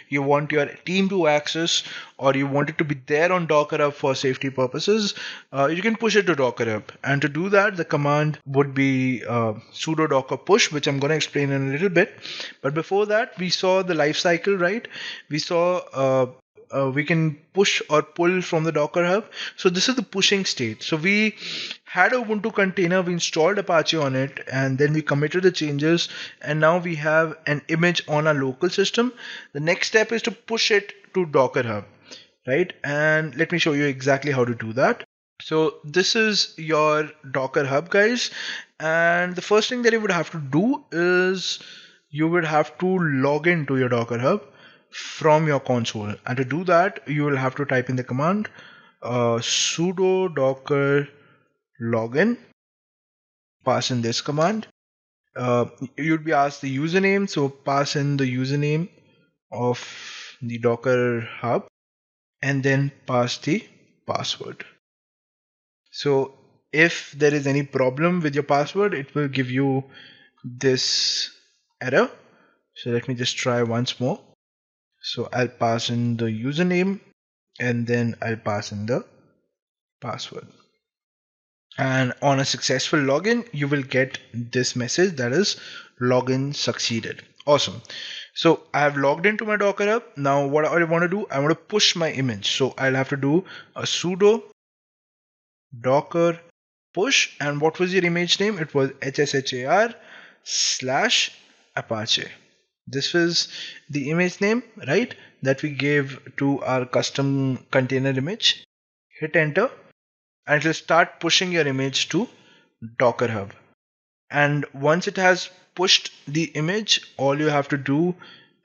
you want your team to access, or you want it to be there on Docker Hub for safety purposes, you can push it to Docker Hub. And to do that, the command would be sudo docker push, which I'm going to explain in a little bit. But before that, we saw the life cycle, right? We saw we can push or pull from the Docker Hub. So this is the pushing state. So we had a Ubuntu container, we installed Apache on it, and then we committed the changes, and now we have an image on our local system. The next step is to push it to Docker Hub, right? And let me show you exactly how to do that. So this is your Docker Hub, guys, and the first thing that you would have to do is you would have to log into your Docker Hub from your console, and to do that you will have to type in the command sudo docker login, pass in this command. You'd be asked the username, so pass in the username of the Docker Hub and then pass the password. So if there is any problem with your password, it will give you this error. So let me just try once more. So I'll pass in the username and then I'll pass in the password. And on a successful login, you will get this message, that is login succeeded. Awesome. So I have logged into my Docker Hub. Now what I want to do, I want to push my image. So I'll have to do a sudo docker push. And what was your image name? It was hshar/apache. This was the image name, right, that we gave to our custom container image. Hit enter, and it will start pushing your image to Docker Hub. And once it has pushed the image, all you have to do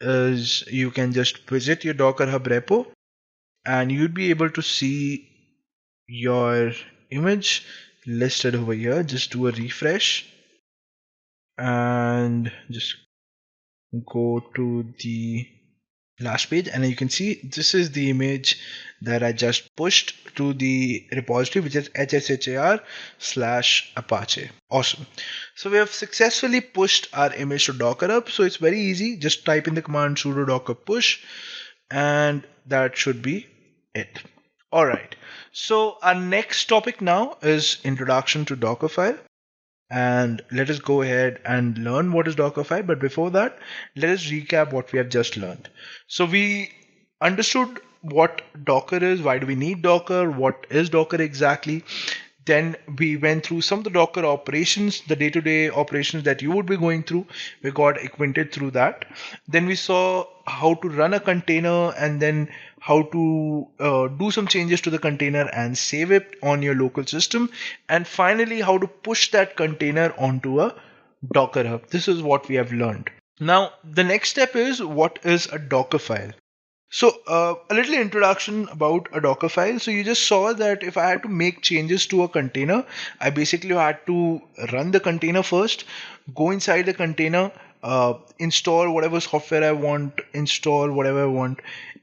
is you can just visit your Docker Hub repo, and you'd be able to see your image listed over here. Just do a refresh and just go to the last page, and you can see this is the image that I just pushed to the repository, which is hshar/apache. Awesome. So we have successfully pushed our image to Docker up. So it's very easy. Just type in the command sudo docker push, and that should be it. All right. So our next topic now is introduction to Dockerfile. And let us go ahead and learn what is Dockerfile. But before that, let us recap what we have just learned. So we understood what Docker is, why do we need Docker, what is Docker exactly. Then we went through some of the Docker operations, the day-to-day operations that you would be going through. We got acquainted through that. Then we saw how to run a container, and then how to do some changes to the container and save it on your local system. And finally, how to push that container onto a Docker hub. This is what we have learned. Now, the next step is, what is a Dockerfile? So a little introduction about a Dockerfile. So you just saw that if I had to make changes to a container, I basically had to run the container first, go inside the container, install whatever software I want, install whatever I want,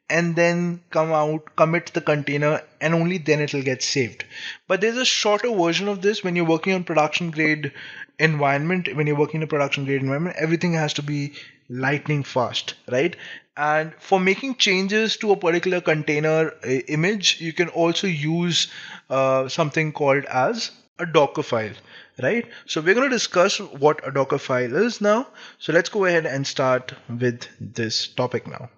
and then come out, commit the container, and only then it will get saved. But there's a shorter version of this. When you're working on production grade environment, everything has to be lightning fast, right? And for making changes to a particular container image, you can also use something called as a Dockerfile, right? So we're going to discuss what a Dockerfile is now. So let's go ahead and start with this topic now.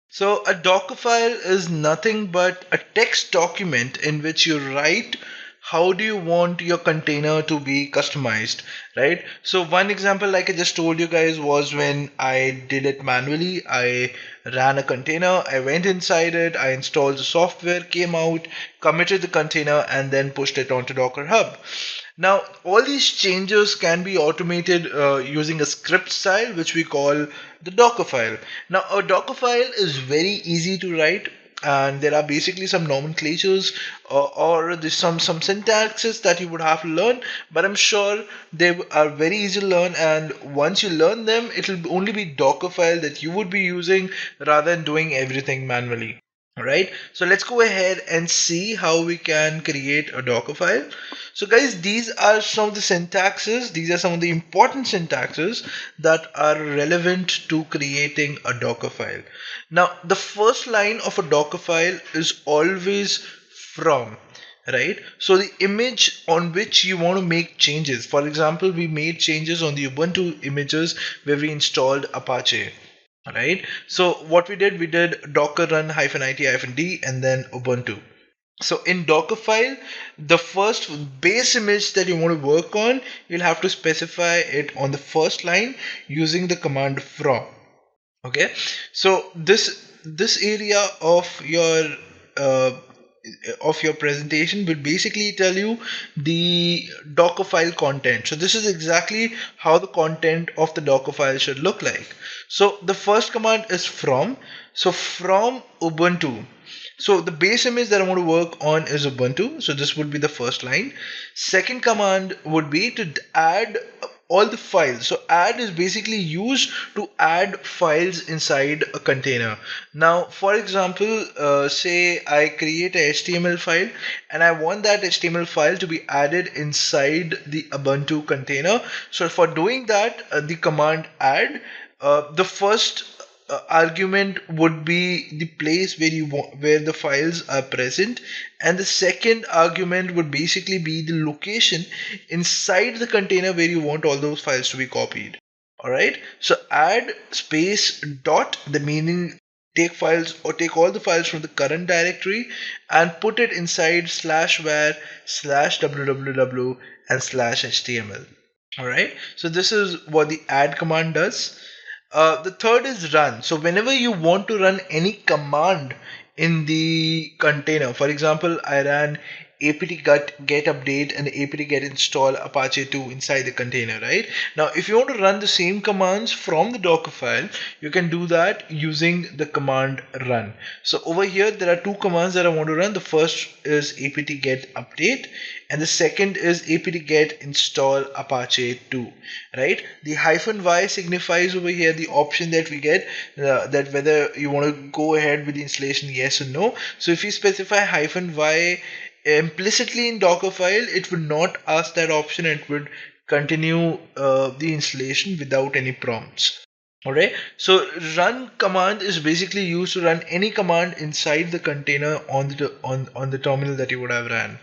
So a Dockerfile is nothing but a text document in which you write how do you want your container to be customized, right? So one example, like I just told you guys, was when I did it manually. I ran a container, I went inside it, I installed the software, came out, committed the container, and then pushed it onto Docker Hub. Now, all these changes can be automated using a script style, which we call the Dockerfile. Now, a Dockerfile is very easy to write, and there are basically some nomenclatures or there's some syntaxes that you would have to learn, but I'm sure they are very easy to learn, and once you learn them, it will only be Dockerfile that you would be using rather than doing everything manually. Alright, so let's go ahead and see how we can create a Dockerfile. So guys, these are some of the syntaxes, these are some of the important syntaxes that are relevant to creating a Dockerfile. Now, the first line of a Dockerfile is always from, right? So the image on which you want to make changes. For example, we made changes on the Ubuntu images where we installed Apache. Right, so what we did docker run -it-d and then Ubuntu. So in Dockerfile, the first base image that you want to work on, you'll have to specify it on the first line using the command from. Okay, so this area of your presentation will basically tell you the Dockerfile content. So this is exactly how the content of the Dockerfile should look like. So the first command is from. So from Ubuntu. So the base image that I want to work on is Ubuntu. So this would be the first line. Second command would be to add all the files. So add is basically used to add files inside a container. Now, for example, say I create a HTML file and I want that HTML file to be added inside the Ubuntu container. So for doing that, the command add, the first argument would be the place where where the files are present, and the second argument would basically be the location inside the container where you want all those files to be copied. All right, so add space dot, the meaning take files or take all the files from the current directory and put it inside /var /www and /html. All right, so this is what the add command does. The third is run. So whenever you want to run any command in the container, for example, I ran apt get update and apt get install Apache 2 inside the container, right? Now, if you want to run the same commands from the Docker file, you can do that using the command run. So over here, there are two commands that I want to run. The first is apt get update, and the second is apt get install Apache 2, right? The -y signifies over here the option that we get, that whether you want to go ahead with the installation, yes or no. So if you specify -y implicitly in Dockerfile, it would not ask that option, and it would continue the installation without any prompts. Alright, so run command is basically used to run any command inside the container on the terminal that you would have ran.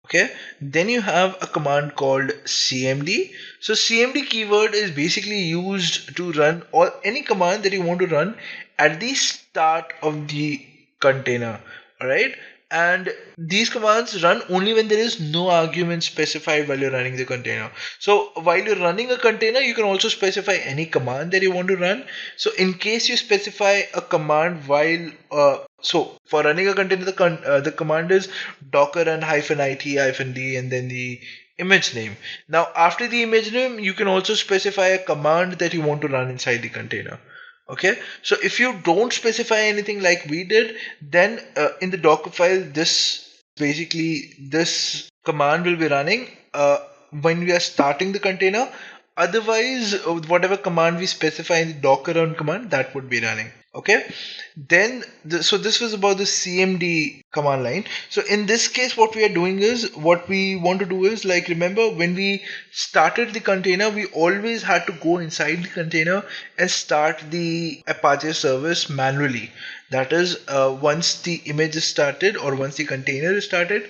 Okay, then you have a command called cmd. So cmd keyword is basically used to run any command that you want to run at the start of the container. Alright, and these commands run only when there is no argument specified while you're running the container. So while you're running a container, you can also specify any command that you want to run. So in case you specify a command while so for running a container, the command is docker and -it-d and then the image name. Now after the image name, you can also specify a command that you want to run inside the container. Okay, so if you don't specify anything like we did, then in the Dockerfile, this command will be running when we are starting the container. Otherwise, whatever command we specify in the Docker run command, that would be running. Okay, then so this was about the cmd command line. So in this case, what we want to do is, like, remember when we started the container, we always had to go inside the container and start the Apache service manually. That is, once the image is started or once the container is started,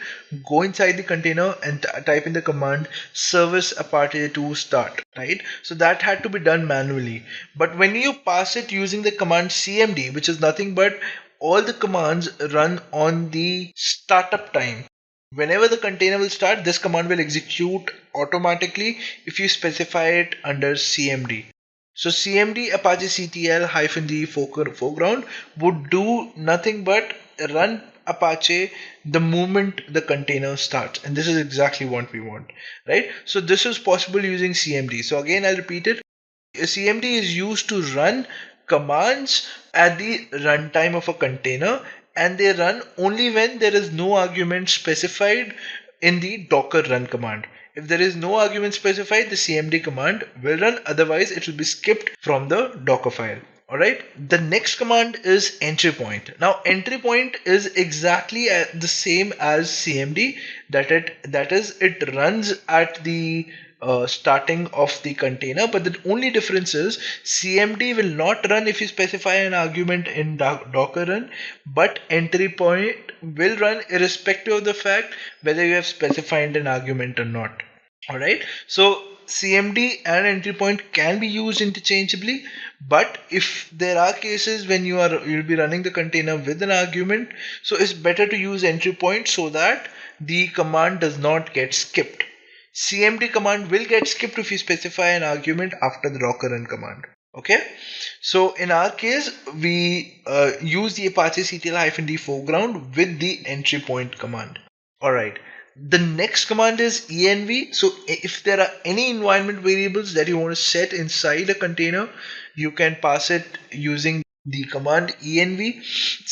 go inside the container and type in the command service Apache to start, right? So that had to be done manually. But when you pass it using the command cmd, which is nothing but all the commands run on the startup time. Whenever the container will start, this command will execute automatically if you specify it under cmd. So cmd Apache CTL -d foreground would do nothing but run Apache the moment the container starts, and this is exactly what we want, right? So this is possible using cmd. So again, I'll repeat it. cmd is used to run commands at the runtime of a container, and they run only when there is no argument specified in the docker run command. If there is no argument specified, the cmd command will run, otherwise it will be skipped from the Docker file. Alright, the next command is entry point. Now entry point is exactly the same as cmd, that is it runs at the starting of the container, but the only difference is cmd will not run if you specify an argument in docker run, but entry point will run irrespective of the fact whether you have specified an argument or not. Alright, so cmd and entry point can be used interchangeably, but if there are cases when you'll be running the container with an argument, so it's better to use entry point so that the command does not get skipped. cmd command will get skipped if you specify an argument after the docker run command. Okay, so in our case, we use the Apache CTL -d foreground with the entry point command. Alright, the next command is env. So if there are any environment variables that you want to set inside a container, you can pass it using the command env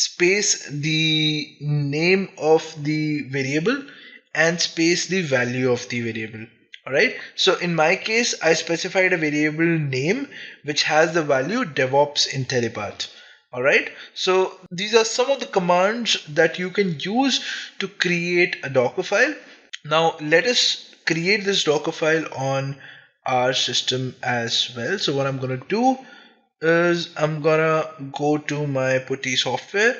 space the name of the variable and space the value of the variable. Alright, so in my case, I specified a variable name which has the value DevOps Intellipaat. Alright, so these are some of the commands that you can use to create a Docker file. Now let us create this Docker file on our system as well. So what I'm gonna do is I'm gonna go to my putty software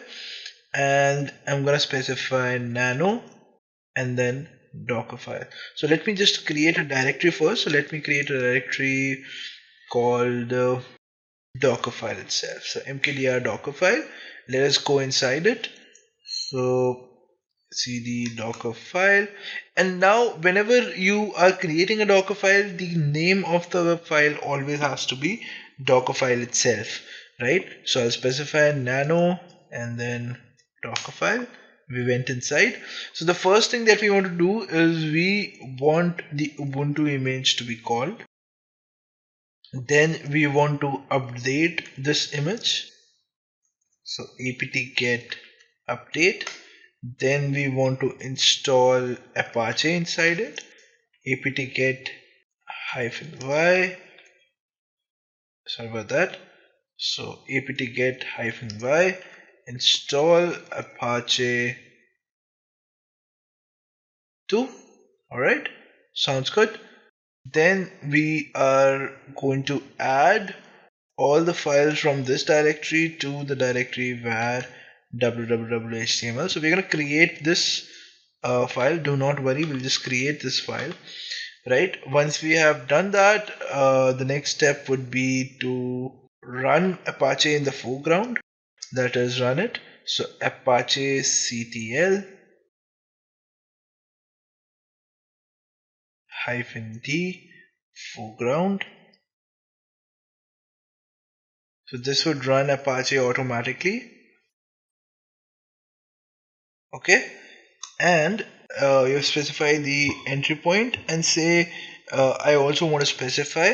and I'm gonna specify nano and then Dockerfile. So let me just create a directory first. So let me create a directory called Dockerfile itself. So mkdir Dockerfile. Let us go inside it. So cd Dockerfile. And now whenever you are creating a Dockerfile, the name of the file always has to be Dockerfile itself, right? So I'll specify nano and then Dockerfile. We went inside. So the first thing that we want to do is we want the Ubuntu image to be called. Then we want to update this image. So apt get update. Then we want to install Apache inside it. apt get -y. Sorry about that. So apt get -y, install Apache 2. Alright, sounds good. Then we are going to add all the files from this directory to the directory var www.html. So we're going to create this file. Do not worry, we'll just create this file. Right, once we have done that, the next step would be to run Apache in the foreground. That is, run it. So Apache ctl -d foreground. So this would run Apache automatically. Okay, and you specify the entry point and say I also want to specify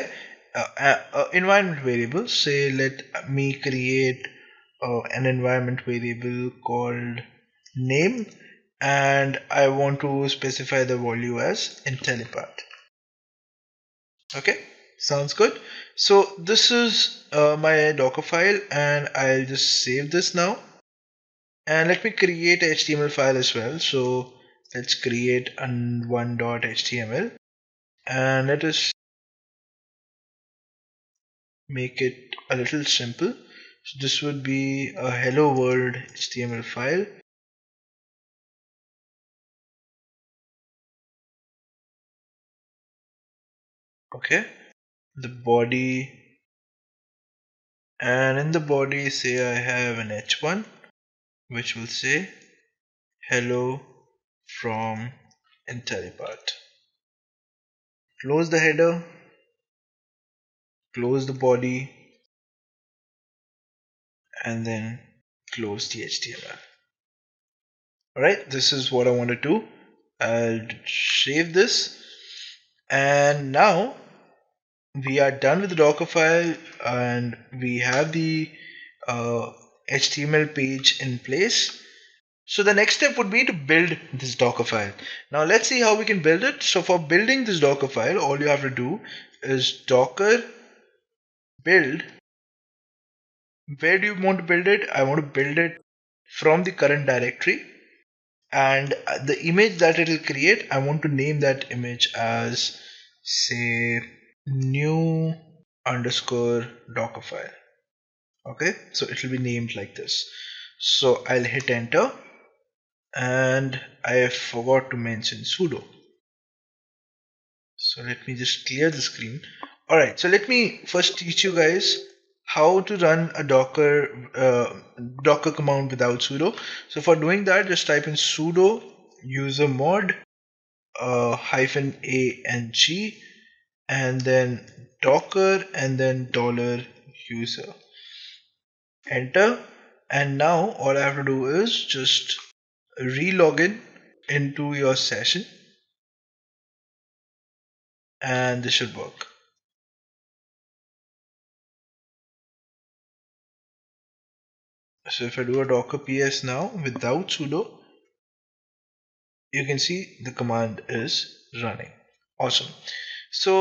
environment variable. Say let me create an environment variable called name, and I want to specify the value as Intellipaat. Okay, sounds good. So this is my Dockerfile, and I'll just save this now. And let me create a HTML file as well. So let's create one.html, and let us make it a little simple. So this would be a hello world HTML file. Okay, the body, and in the body say I have an h1 which will say hello from Intellipaat. Close the header, close the body, and then close the HTML. Alright, this is what I want to do. I'll save this, and now we are done with the Dockerfile, and we have the HTML page in place. So the next step would be to build this Dockerfile. Now let's see how we can build it. So for building this Dockerfile, all you have to do is docker build. Where do you want to build it? I want to build it from the current directory, and the image that it will create, I want to name that image as, say, new underscore Dockerfile. Okay, so it will be named like this. So I'll hit enter, and I forgot to mention sudo. So let me just clear the screen. Alright, so let me first teach you guys how to run a Docker command without sudo. So for doing that, just type in sudo usermod -a-n-g, and then docker, and then $user. Enter, and now all I have to do is just re-login into your session, and this should work. So if I do a docker ps now without sudo, you can see the command is running. Awesome. So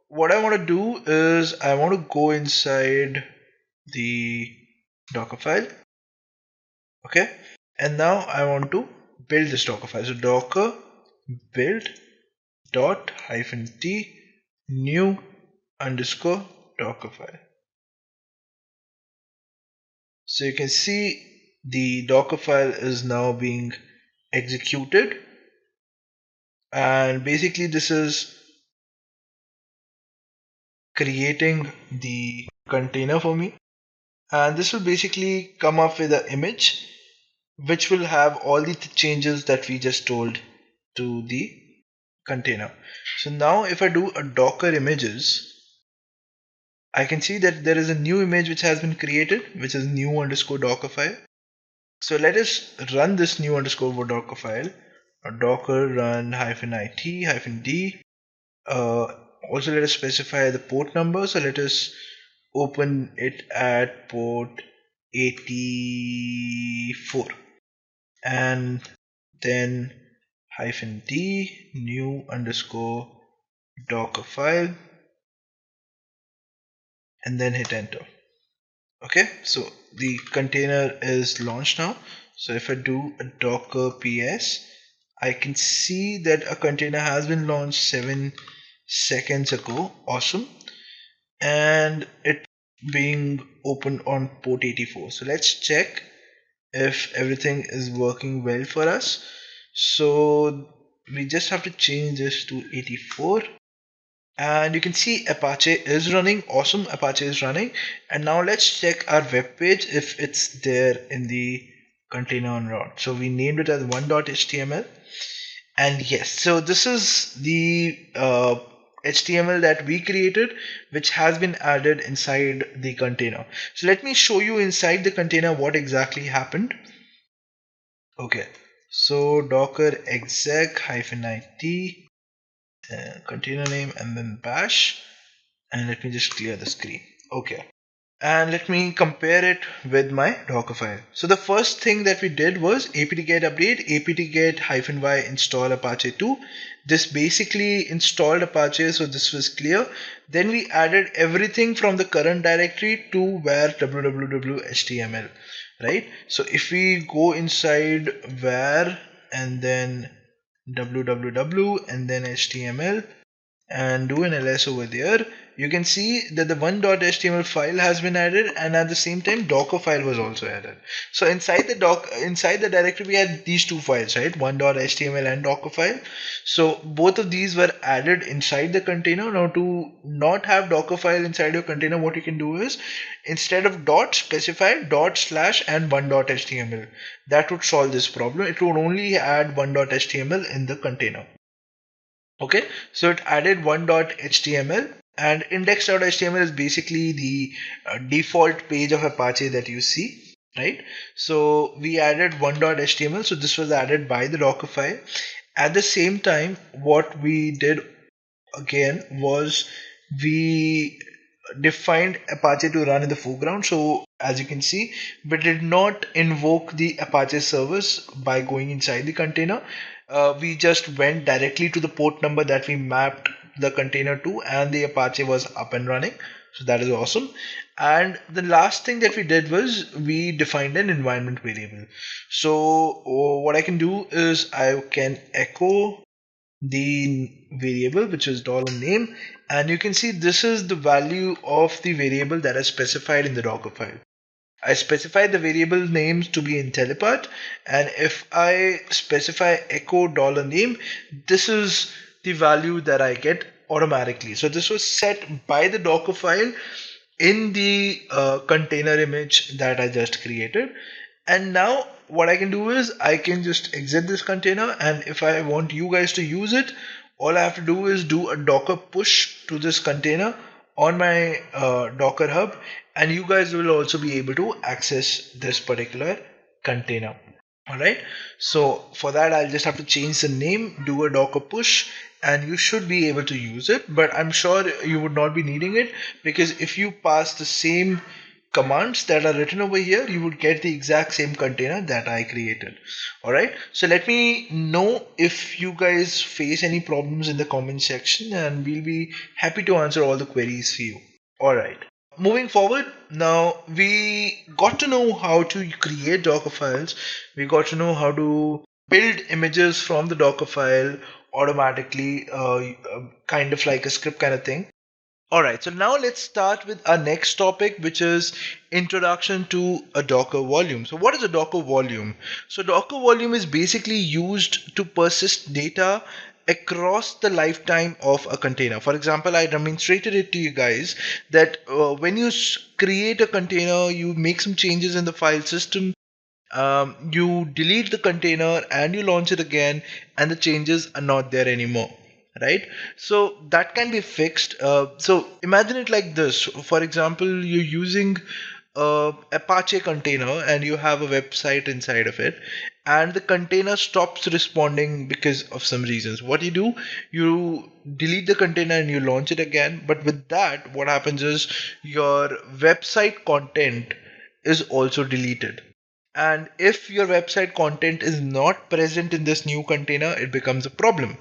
what I want to do is I want to go inside the Dockerfile. Okay, and now I want to build this Dockerfile. So docker build dot -t new underscore Dockerfile. So you can see the Dockerfile is now being executed, and basically this is creating the container for me, and this will basically come up with an image which will have all the changes that we just told to the container. So now if I do a docker images, I can see that there is a new image which has been created, which is new underscore Dockerfile. So let us run this new underscore Dockerfile. Docker run -it -d. Also let us specify the port number. So let us open it at port 84 and then -d new underscore Dockerfile and then hit enter. Okay, so the container is launched now. So if I do a docker ps, I can see that a container has been launched 7 seconds ago. Awesome. And it being opened on port 84. So let's check if everything is working well for us. So we just have to change this to 84. And you can see Apache is running. Awesome, Apache is running. And now let's check our web page if it's there in the container on route. So we named it as 1.html. And yes, so this is the HTML that we created, which has been added inside the container. So let me show you inside the container what exactly happened. Okay, so docker exec -it container name and then bash, and let me just clear the screen. Okay, and let me compare it with my Dockerfile. So the first thing that we did was apt-get update apt-get -y install apache 2. This basically installed Apache, so this was clear. Then we added everything from the current directory to where www.html, right? So if we go inside where and then www and then html and do an ls over there, you can see that the 1.html file has been added, and at the same time Dockerfile was also added. So inside the directory we had these two files, right? 1.html and Dockerfile. So both of these were added inside the container. Now to not have Dockerfile inside your container, what you can do is instead of dot, specify dot slash and 1.html. That would solve this problem. It would only add 1.html in the container. Okay, so it added 1.html, and index.html is basically the default page of Apache that you see, right? So we added 1.html, so this was added by the Dockerfile. At the same time, what we did again was we defined Apache to run in the foreground. So as you can see, we did not invoke the Apache service by going inside the container. We just went directly to the port number that we mapped the container to, and the Apache was up and running. So that is awesome. And the last thing that we did was we defined an environment variable. So what I can do is I can echo the variable, which is $name, and you can see this is the value of the variable that is specified in the Dockerfile. I specified the variable names to be Intellipaat, and if I specify echo $name, this is the value that I get automatically. So this was set by the Dockerfile in the container image that I just created. And now what I can do is I can just exit this container, and if I want you guys to use it, all I have to do is do a docker push to this container on my Docker hub, and you guys will also be able to access this particular container. Alright, so for that I'll just have to change the name, do a docker push, and you should be able to use it. But I'm sure you would not be needing it, because if you pass the same commands that are written over here, you would get the exact same container that I created. Alright, so let me know if you guys face any problems in the comment section, and we'll be happy to answer all the queries for you. Alright, moving forward, now we got to know how to create Docker files. We got to know how to build images from the Docker file automatically, kind of like a script kind of thing. Alright, so now let's start with our next topic, which is introduction to a Docker volume. So what is a Docker volume? So Docker volume is basically used to persist data across the lifetime of a container. For example, I demonstrated it to you guys that when you create a container, you make some changes in the file system, you delete the container and you launch it again, and the changes are not there anymore. Right, so that can be fixed. So imagine it like this. For example, you're using Apache container and you have a website inside of it, and the container stops responding because of some reasons. What you do, you delete the container and you launch it again. But with that, what happens is your website content is also deleted. And if your website content is not present in this new container, it becomes a problem.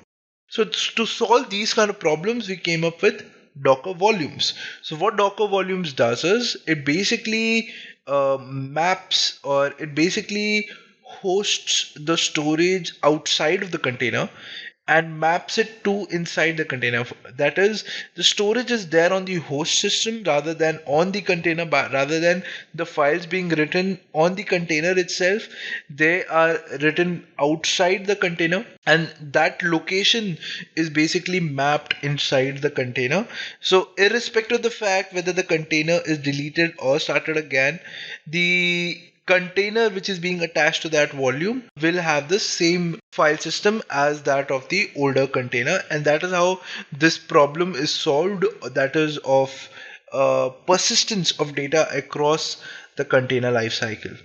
So to solve these kind of problems, we came up with Docker volumes. So what Docker volumes does is it basically maps, or it basically hosts the storage outside of the container and maps it to inside the container. That is, the storage is there on the host system rather than on the container, rather than the files being written on the container itself. They are written outside the container, and that location is basically mapped inside the container. So irrespective of the fact whether the container is deleted or started again, the container which is being attached to that volume will have the same file system as that of the older container. And that is how this problem is solved, that is of persistence of data across the container lifecycle.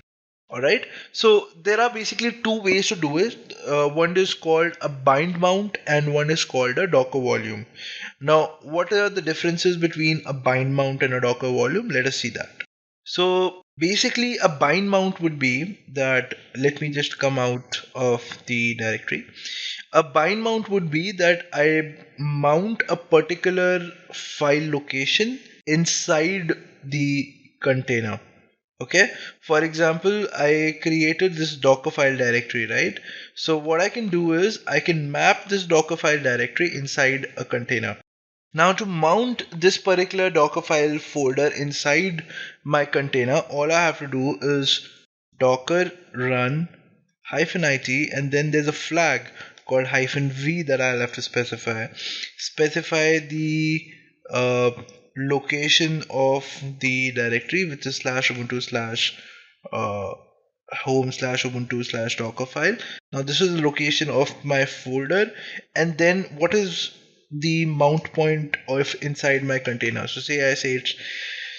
Alright, so there are basically two ways to do it. One is called a bind mount and one is called a Docker volume. Now, what are the differences between a bind mount and a Docker volume? Let us see that. So basically a bind mount would be that, let me just come out of the directory. A bind mount would be that I mount a particular file location inside the container. Okay, for example, I created this Dockerfile directory, right? So what I can do is I can map this Dockerfile directory inside a container. Now to mount this particular Dockerfile folder inside my container, all I have to do is docker run -it, and then there's a flag called -v that I'll have to specify. Specify the location of the directory, which is /ubuntu/home/ubuntu/dockerfile. Now this is the location of my folder, and then what is the mount point of inside my container. So say I say it's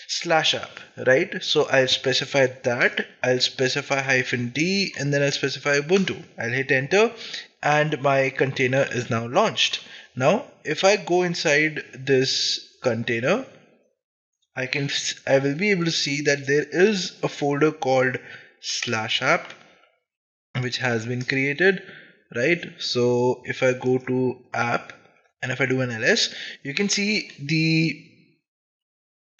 /app, right? So I'll specify that, I'll specify -d, and then I'll specify Ubuntu. I'll hit enter and my container is now launched. Now if I go inside this container, I will be able to see that there is a folder called /app which has been created, right? So if I go to app and if I do an ls, you can see the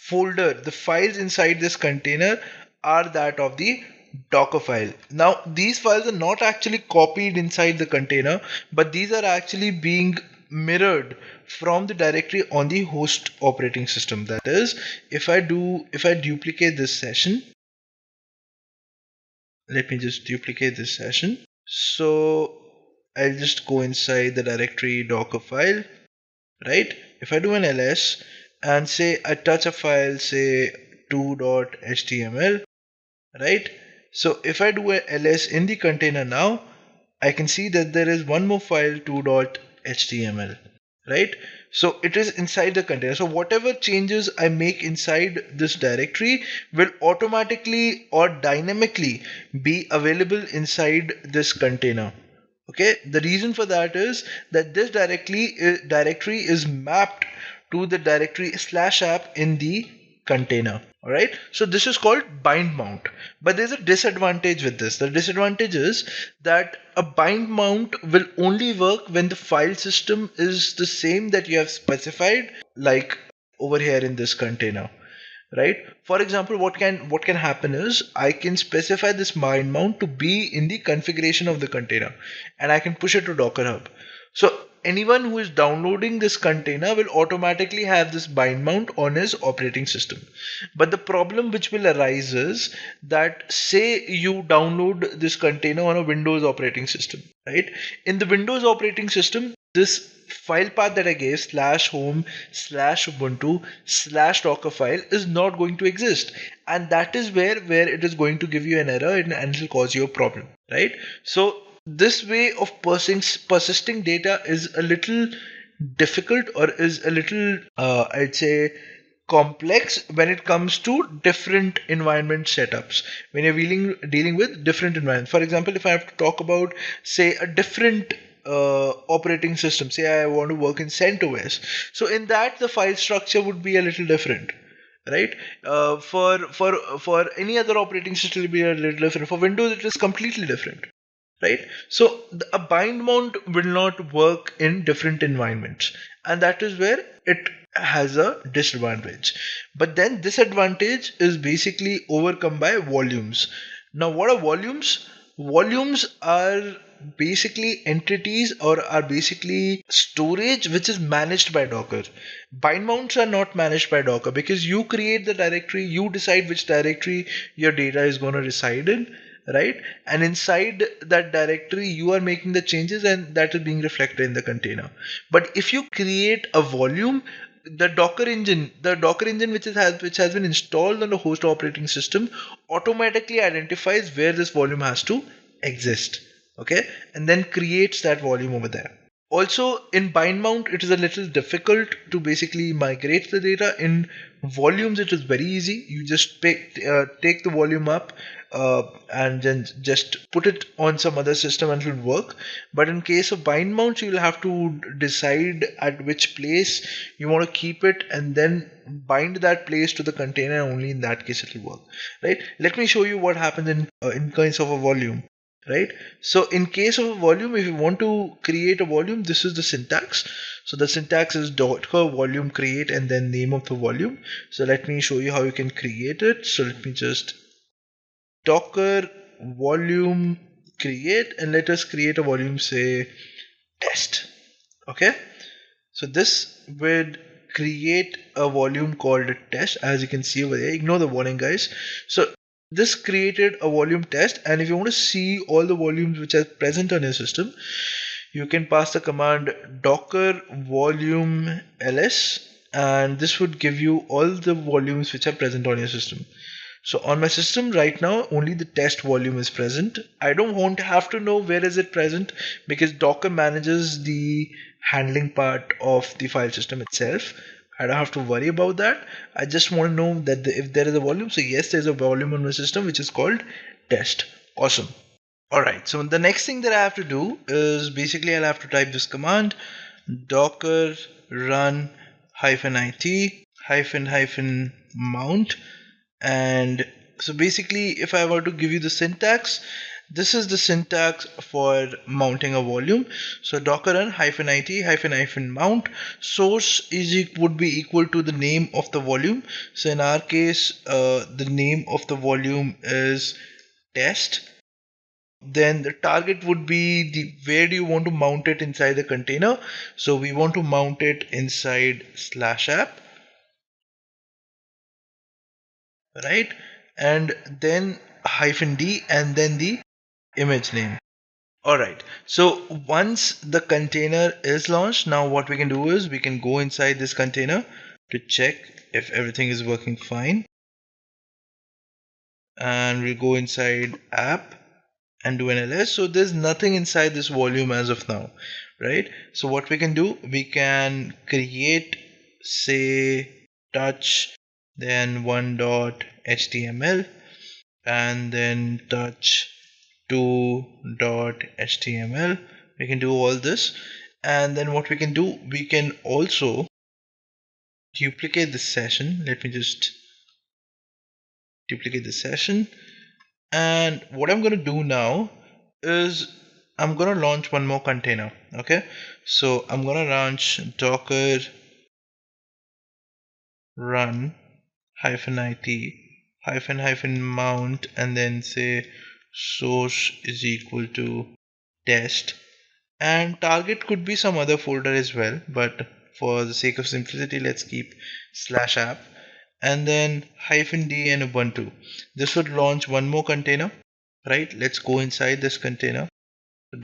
folder, the files inside this container are that of the Docker file. Now these files are not actually copied inside the container, but these are actually being mirrored from the directory on the host operating system. That is, if I duplicate this session, let me just duplicate this session. So I'll just go inside the directory Dockerfile, right? If I do an ls and say I touch a file, say 2.html, right? So if I do a ls in the container now, I can see that there is one more file, 2.html, right? So it is inside the container. So whatever changes I make inside this directory will automatically or dynamically be available inside this container. Okay, the reason for that is that this directory is mapped to the directory /app in the container. Alright, so this is called bind mount. But there's a disadvantage with this. The disadvantage is that a bind mount will only work when the file system is the same that you have specified, like over here in this container. Right? For example, what can happen is I can specify this bind mount to be in the configuration of the container, and I can push it to Docker Hub. So anyone who is downloading this container will automatically have this bind mount on his operating system. But the problem which will arise is that, say you download this container on a Windows operating system, right? In the Windows operating system, this file path that I gave /home/ubuntu/dockerfile is not going to exist, and that is where it is going to give you an error and it will cause you a problem, right? So this way of persisting data is a little difficult, or is a little I'd say complex when it comes to different environment setups, when you're dealing with different environments. For example, if I have to talk about, say, a different operating system, say I want to work in CentOS, so in that the file structure would be a little different, right? For any other operating system, it will be a little different. For Windows, it is completely different, right? So a bind mount will not work in different environments, and that is where it has a disadvantage. But then this advantage is basically overcome by volumes. Now, what are volumes? Volumes are basically entities, or are basically storage which is managed by Docker. Bind mounts are not managed by Docker, because you create the directory, you decide which directory your data is going to reside in, right? And inside that directory you are making the changes, and that is being reflected in the container. But if you create a volume, the Docker engine which has been installed on the host operating system automatically identifies where this volume has to exist, okay, and then creates that volume over there. Also, in bind mount, it is a little difficult to basically migrate the data. In volumes, it is very easy. You just take the volume up and then just put it on some other system and it will work. But in case of bind mounts, you will have to decide at which place you want to keep it, and then bind that place to the container. Only in that case it will work, right? Let me show you what happens in case of a volume. Right. So in case of a volume, if you want to create a volume, this is the syntax. So the syntax is docker volume create and then name of the volume. So let me show you how you can create it. So let me just docker volume create, and let us create a volume, say test. Okay. So this would create a volume called test, as you can see over there. Ignore the warning, guys. So this created a volume test, and if you want to see all the volumes which are present on your system, you can pass the command docker volume ls, and this would give you all the volumes which are present on your system. So on my system right now, only the test volume is present. I don't want to have to know where is it present, because Docker manages the handling part of the file system itself. I don't have to worry about that. I just want to know that if there is a volume. So yes, there's a volume on my system which is called test. Awesome. Alright, so the next thing that I have to do is basically I'll have to type this command docker run -it -mount. And so basically, if I were to give you the syntax, this is the syntax for mounting a volume. So docker run -it -mount. Source would be equal to the name of the volume. So in our case, the name of the volume is test. Then the target would be where do you want to mount it inside the container. So we want to mount it inside /app, right? And then -d, and then the image name. Alright, so once the container is launched, now what we can do is we can go inside this container to check if everything is working fine. And we'll go inside app and do an ls. So there's nothing inside this volume as of now, right? So what we can do, we can create, say, touch, then 1.html, and then touch 2.html. We can do all this, and then what we can do, we can also duplicate the session. Let me just duplicate the session, and what I'm going to do now is I'm going to launch one more container. Okay, so I'm going to launch docker run -it -mount, and then say source is equal to test, and target could be some other folder as well, but for the sake of simplicity, let's keep /app, and then -d and ubuntu. This would launch one more container, right? Let's go inside this container,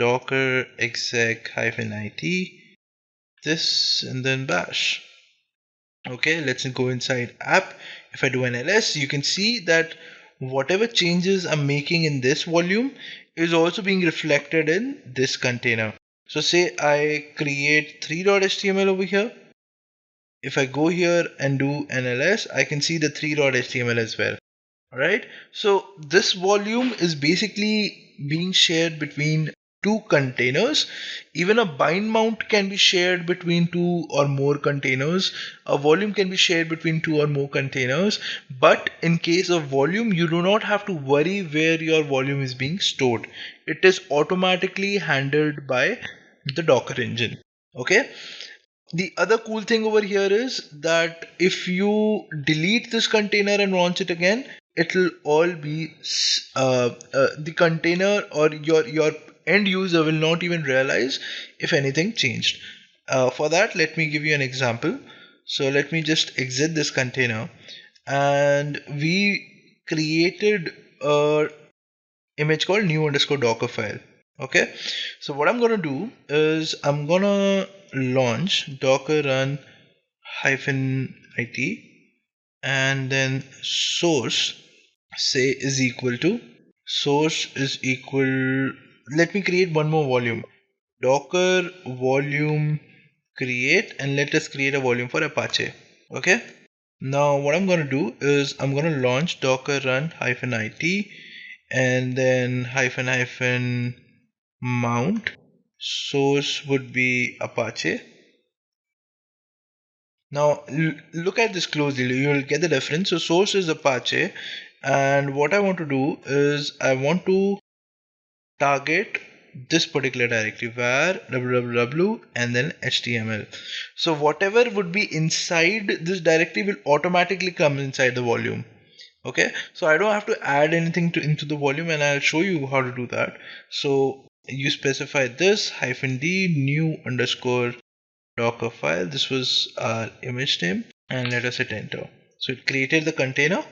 docker exec -it, this, and then bash. Okay, let's go inside app. If I do an ls, you can see that whatever changes I'm making in this volume is also being reflected in this container. So say I create 3.html over here, if I go here and do NLS, I can see the 3.html as well. Alright, so this volume is basically being shared between two containers. Even a bind mount can be shared between two or more containers. A volume can be shared between two or more containers. But in case of volume, you do not have to worry where your volume is being stored. It is automatically handled by the Docker engine. Okay. The other cool thing over here is that if you delete this container and launch it again, it'll all be the container, or your end user will not even realize if anything changed. For that, let me give you an example. So let me just exit this container, and we created a image called new underscore Dockerfile. Okay, so what I'm gonna do is I'm gonna launch docker run hyphen it, and then source say is equal to source is equal. Let me create one more volume, docker volume create, and let us create a volume for Apache. Okay, now what I'm gonna do is I'm gonna launch docker run hyphen it, and then hyphen mount. Source would be Apache. Now look at this closely, you will get the difference. So source is Apache, and what I want to do is I want to target this particular directory where www and then html. So whatever would be inside this directory will automatically come inside the volume. Okay, so I don't have to add anything into the volume, and I'll show you how to do that. So you specify this hyphen d new underscore docker file. This was our image name, and let us hit enter. So it created the container.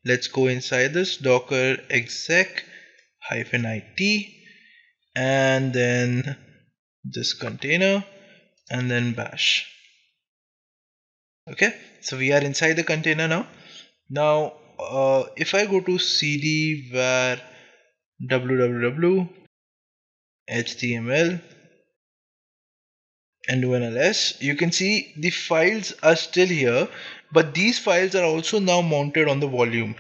Let's go inside this docker exec hyphen it, and then this container, and then bash. Okay, so we are inside the container now. Now if I go to cd var www html and do an ls, you can see the files are still here, but these files are also now mounted on the volume,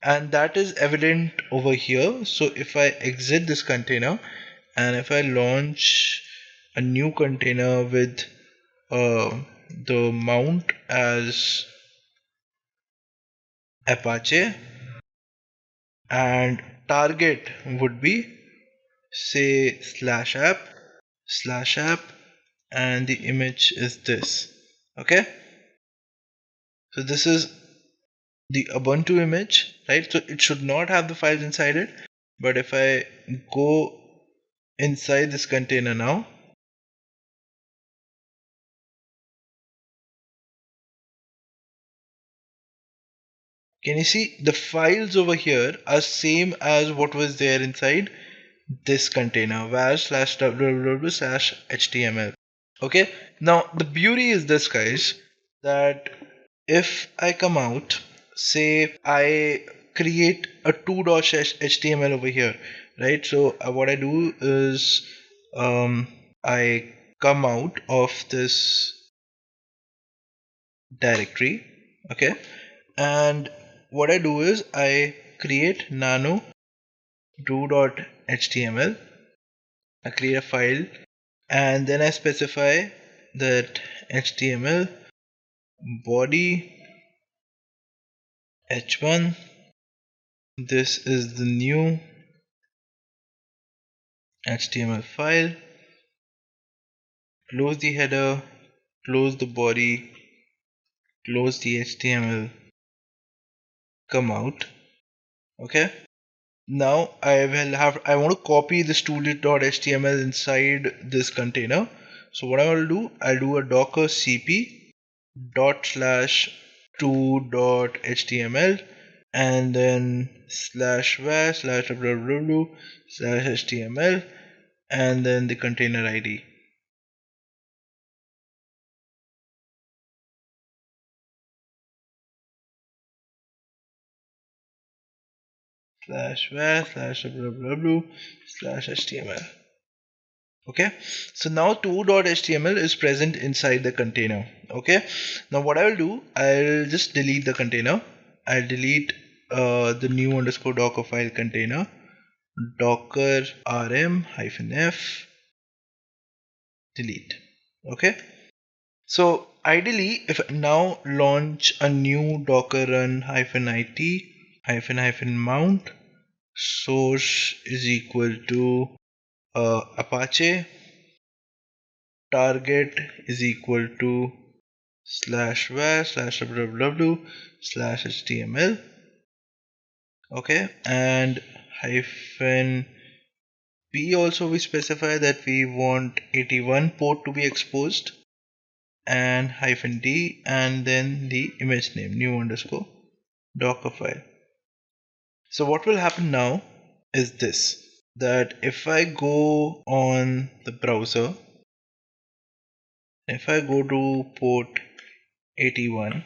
and that is evident over here. So if I exit this container and if I launch a new container with the mount as Apache, and target would be say slash app, and the image is this. Okay, so this is the Ubuntu image, right? So it should not have the files inside it, but if I go inside this container now, can you see the files over here are same as what was there inside this container var slash www slash html. Okay, now the beauty is this, guys, that if I come out, say I create a 2.html over here, right? So what I do is I come out of this directory. Okay, and what I do is I create nano do.html. I create a file, and then I specify that html body h1. This is the new html file. Close the header, close the body, close the html, come out. Okay, now I want to copy this tool.html inside this container. So what I will do, I'll do a docker cp dot slash 2.html, and then slash var slash www slash html, and then the container id. Slash var slash www slash html. Okay, so now 2.html is present inside the container. Okay, now what I will do, I'll just delete the container. I'll delete the new underscore Dockerfile container, docker rm-f, delete. Okay, so ideally, if I now launch a new docker run -it -mount, source is equal to Apache, target is equal to /var/www/html. Okay, and hyphen p also we specify that we want 81 port to be exposed, and hyphen d, and then the image name new underscore Dockerfile. So what will happen now is this, that if I go on the browser, if I go to port 81,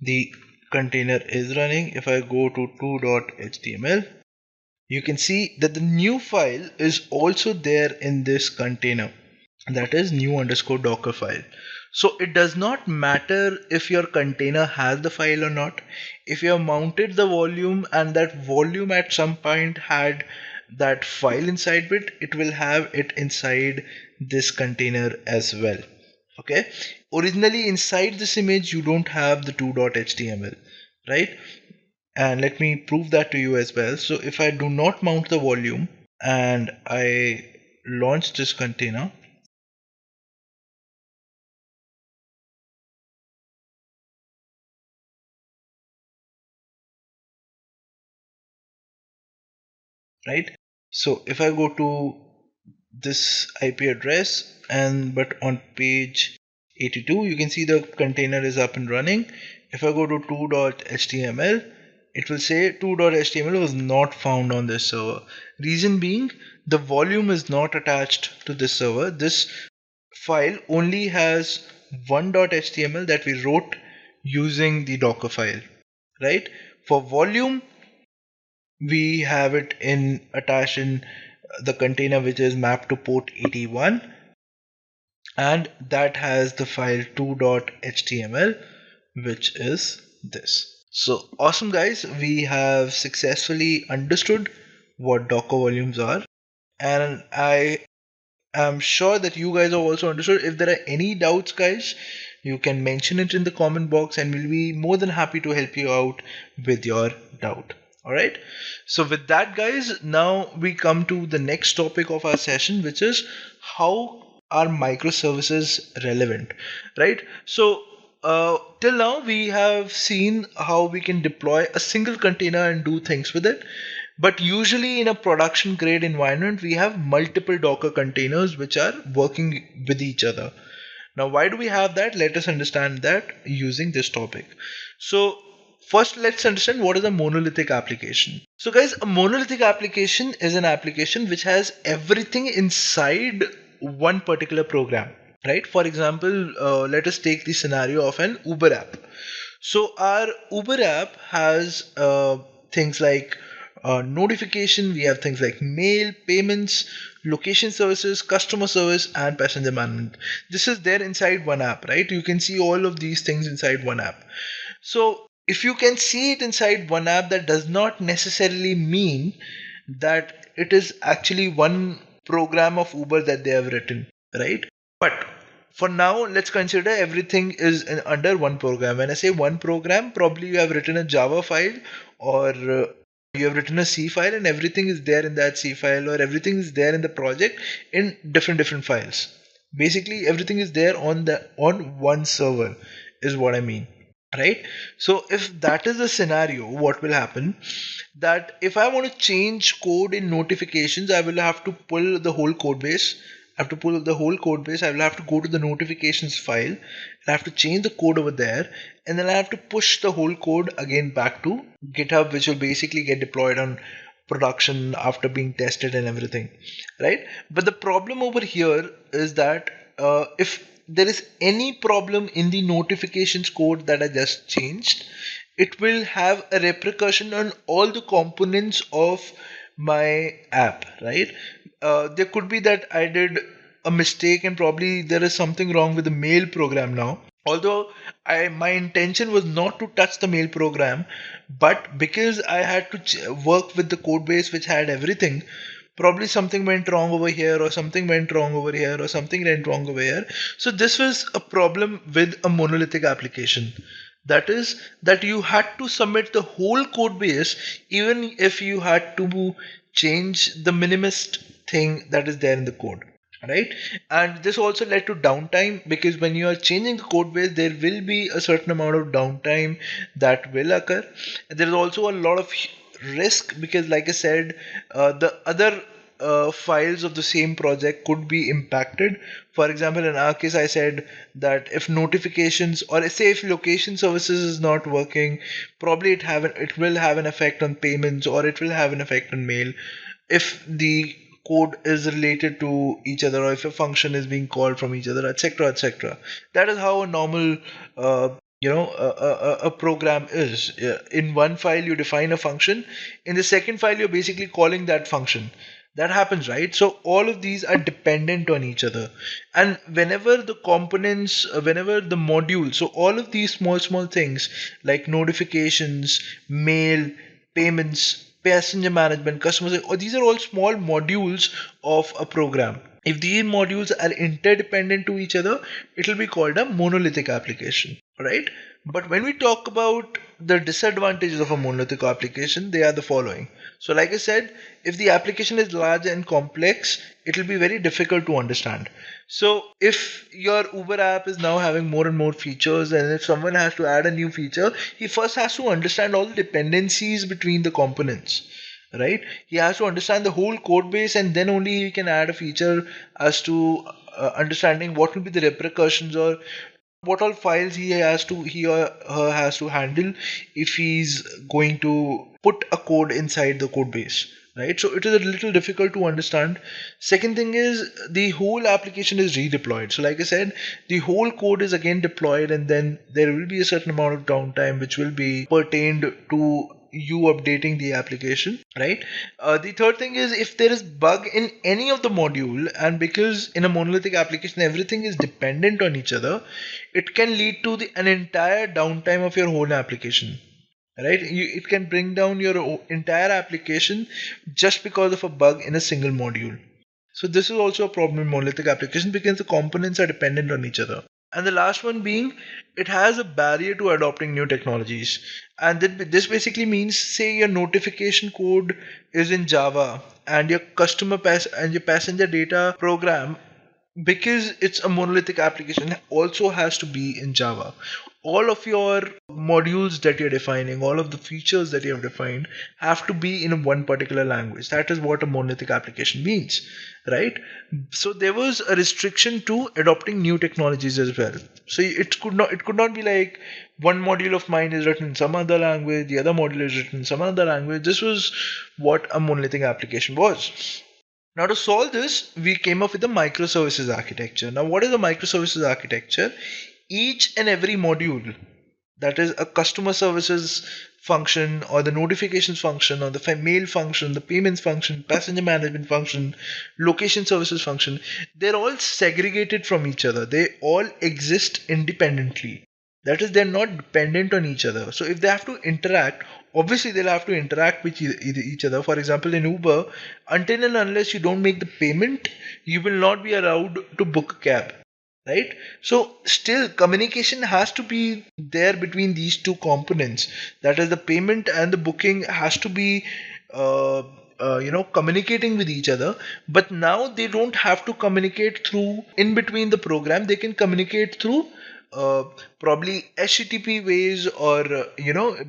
the container is running. If I go to 2.html, you can see that the new file is also there in this container, that is new underscore Dockerfile. So it does not matter if your container has the file or not. If you have mounted the volume and that volume at some point had that file inside it will have it inside this container as well. Okay, originally inside this image you don't have the 2.html, right? And let me prove that to you as well. So if I do not mount the volume and I launch this container, right? So if I go to this IP address but on page 82, you can see the container is up and running. If I go to 2.html, it will say 2.html was not found on this server. Reason being, the volume is not attached to this server. This file only has 1.html that we wrote using the Dockerfile, right? For volume, we have it attached in the container which is mapped to port 81, and that has the file 2.html, which is this. So awesome guys, we have successfully understood what Docker volumes are, and I'm sure that you guys have also understood. If there are any doubts guys, you can mention it in the comment box and we'll be more than happy to help you out with your doubt. Alright, so with that guys, now we come to the next topic of our session, which is how are microservices relevant, right? So till now we have seen how we can deploy a single container and do things with it. But usually in a production grade environment, we have multiple Docker containers which are working with each other. Now, why do we have that? Let us understand that using this topic. So first, let's understand what is a monolithic application. So guys, a monolithic application is an application which has everything inside one particular program, right? For example, let us take the scenario of an Uber app. So our Uber app has things like notification, we have things like mail, payments, location services, customer service, and passenger management. This is there inside one app, right? You can see all of these things inside one app. So if you can see it inside one app, that does not necessarily mean that it is actually one program of Uber that they have written, right? But for now, let's consider everything is under one program. When I say one program, probably you have written a Java file, or you have written a C file, and everything is there in that C file, or everything is there in the project in different files. Basically, everything is there on one server, is what I mean, right? So if that is the scenario, what will happen, that if I want to change code in notifications, I will have to pull the whole code base. I will have to go to the notifications file, and I have to change the code over there, and then I have to push the whole code again back to GitHub, which will basically get deployed on production after being tested and everything, right? But the problem over here is that if there is any problem in the notifications code that I just changed, it will have a repercussion on all the components of my app, right? there could be that I did a mistake and probably there is something wrong with the mail program now. Although my intention was not to touch the mail program, but because I had to work with the code base which had everything, probably something went wrong over here, or something went wrong over here, or something went wrong over here. So this was a problem with a monolithic application. That is, that you had to submit the whole code base, even if you had to change the minimest thing that is there in the code. Right, and this also led to downtime, because when you are changing the code base, there will be a certain amount of downtime that will occur. There is also a lot of risk, because like I said, the other files of the same project could be impacted. For example, in our case, I said that if notifications, or say if location services is not working, probably it will have an effect on payments, or it will have an effect on mail if the code is related to each other, or if a function is being called from each other, etc., etc. That is how a normal a program is. In one file you define a function, in the second file you're basically calling that function. That happens, right? So all of these are dependent on each other, and whenever the components, whenever the modules, so all of these small things like notifications, mail, payments, passenger management, customers, these are all small modules of a program. If these modules are interdependent to each other, it will be called a monolithic application, right? But when we talk about the disadvantages of a monolithic application, they are the following. So like I said, if the application is large and complex, it will be very difficult to understand. So if your Uber app is now having more and more features, and if someone has to add a new feature, he first has to understand all the dependencies between the components, right? He has to understand the whole code base, and then only he can add a feature as to understanding what will be the repercussions, or what all files he or her has to handle if he's going to put a code inside the code base, right? So it is a little difficult to understand. Second thing is, the whole application is redeployed. So like I said, the whole code is again deployed, and then there will be a certain amount of downtime which will be pertained to you updating the application, right? The third thing is, if there is bug in any of the module, and because in a monolithic application everything is dependent on each other, it can lead to an entire downtime of your whole application, right? It can bring down your entire application just because of a bug in a single module. So this is also a problem in monolithic application, because the components are dependent on each other. And the last one being, it has a barrier to adopting new technologies. And this basically means, say your notification code is in Java, and your your passenger data program, because it's a monolithic application, also has to be in Java. All of your modules that you're defining, all of the features that you have defined, have to be in one particular language. That is what a monolithic application means, right? So there was a restriction to adopting new technologies as well. So it could not be like one module of mine is written in some other language, the other module is written in some other language. This was what a monolithic application was. Now to solve this, we came up with the microservices architecture. Now what is a microservices architecture? Each and every module, that is a customer services function, or the notifications function, or the mail function, the payments function, passenger management function, location services function, they're all segregated from each other. They all exist independently. That is, they're not dependent on each other. So if they have to interact, obviously they'll have to interact with each other. For example, in Uber, until and unless you don't make the payment, you will not be allowed to book a cab, right? So still communication has to be there between these two components. That is, the payment and the booking has to be communicating with each other. But now they don't have to communicate through in between the program. They can communicate through probably HTTP ways, or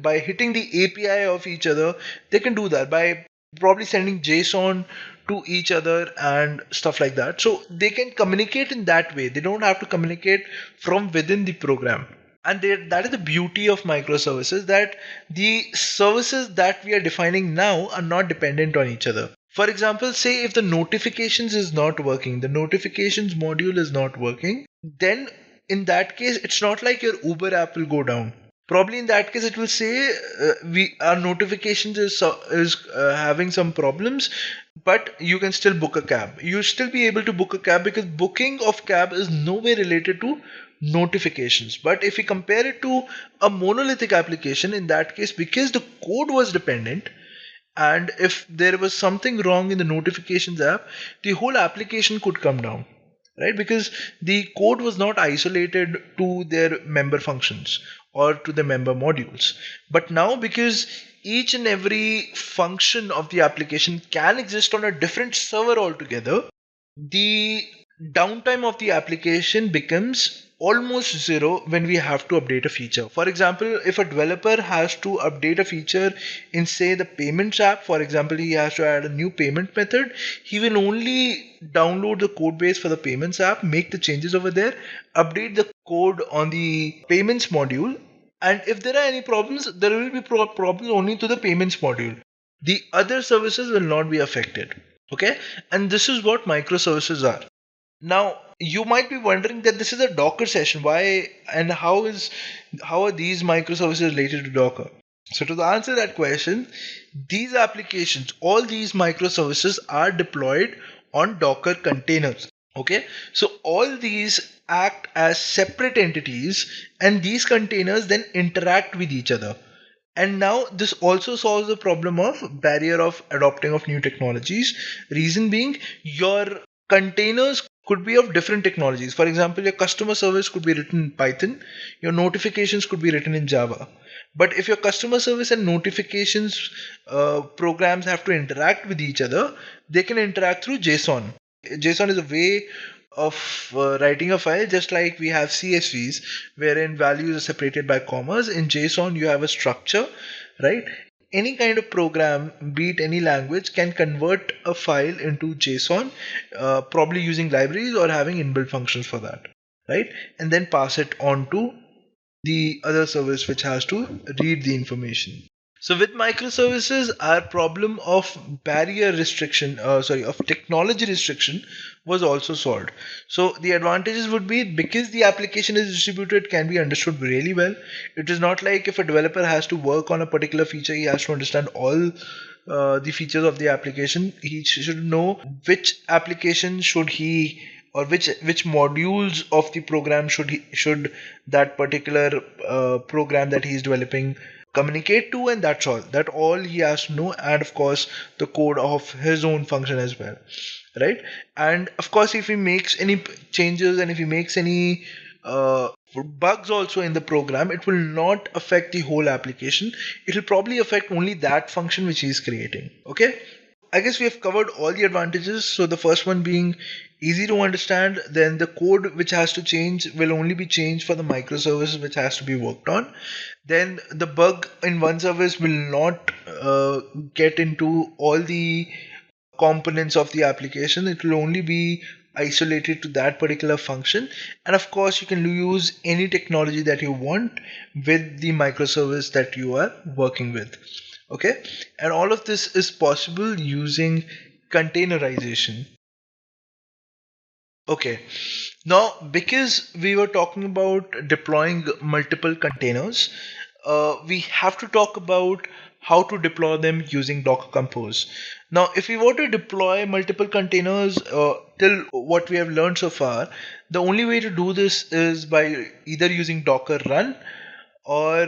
by hitting the API of each other. They can do that by probably sending JSON to each other and stuff like that. So they can communicate in that way. They don't have to communicate from within the program. And that is the beauty of microservices, that the services that we are defining now are not dependent on each other. For example, say if the notifications is not working, the notifications module is not working, then in that case, it's not like your Uber app will go down. Probably in that case, it will say our notifications is having some problems, but you can still book a cab. You'll still be able to book a cab because booking of cab is no way related to notifications. But if we compare it to a monolithic application, in that case, because the code was dependent, and if there was something wrong in the notifications app, the whole application could come down, right? Because the code was not isolated to their member functions or to the member modules. But now, because each and every function of the application can exist on a different server altogether, the downtime of the application becomes almost zero when we have to update a feature. For example, if a developer has to update a feature in, say, the payments app, for example, he has to add a new payment method, he will only download the code base for the payments app, make the changes over there, update the code on the payments module, and if there are any problems, there will be problems only to the payments module. The other services will not be affected. Okay, and this is what microservices are. Now, you might be wondering that this is a Docker session. Why and how are these microservices related to Docker? So to answer that question, these applications, all these microservices are deployed on Docker containers. Okay, so all these act as separate entities, and these containers then interact with each other. And now this also solves the problem of barrier of adopting of new technologies. Reason being, your containers could be of different technologies. For example, your customer service could be written in Python, your notifications could be written in Java. But if your customer service and notifications programs have to interact with each other, they can interact through JSON. JSON is a way of writing a file, just like we have CSVs wherein values are separated by commas. In JSON you have a structure, right? Any kind of program, be it any language, can convert a file into JSON, probably using libraries or having inbuilt functions for that, right? And then pass it on to the other service which has to read the information. So with microservices, our problem of barrier restriction, of technology restriction was also solved. So the advantages would be, because the application is distributed, can be understood really well. It is not like if a developer has to work on a particular feature, he has to understand all the features of the application. He should know which application should he, or which modules of the program should that particular program that he is developing communicate to, and that all he has to know. And of course the code of his own function as well, right? And of course, if he makes any changes and if he makes any bugs also in the program, it will not affect the whole application. It will probably affect only that function which he is creating. Okay, I guess we have covered all the advantages. So the first one being easy to understand, then the code which has to change will only be changed for the microservice which has to be worked on. Then the bug in one service will not get into all the components of the application. It will only be isolated to that particular function. And of course, you can use any technology that you want with the microservice that you are working with. Okay, and all of this is possible using containerization. Okay, now because we were talking about deploying multiple containers, we have to talk about how to deploy them using Docker Compose. Now, if we want to deploy multiple containers, till what we have learned so far, the only way to do this is by either using Docker Run, or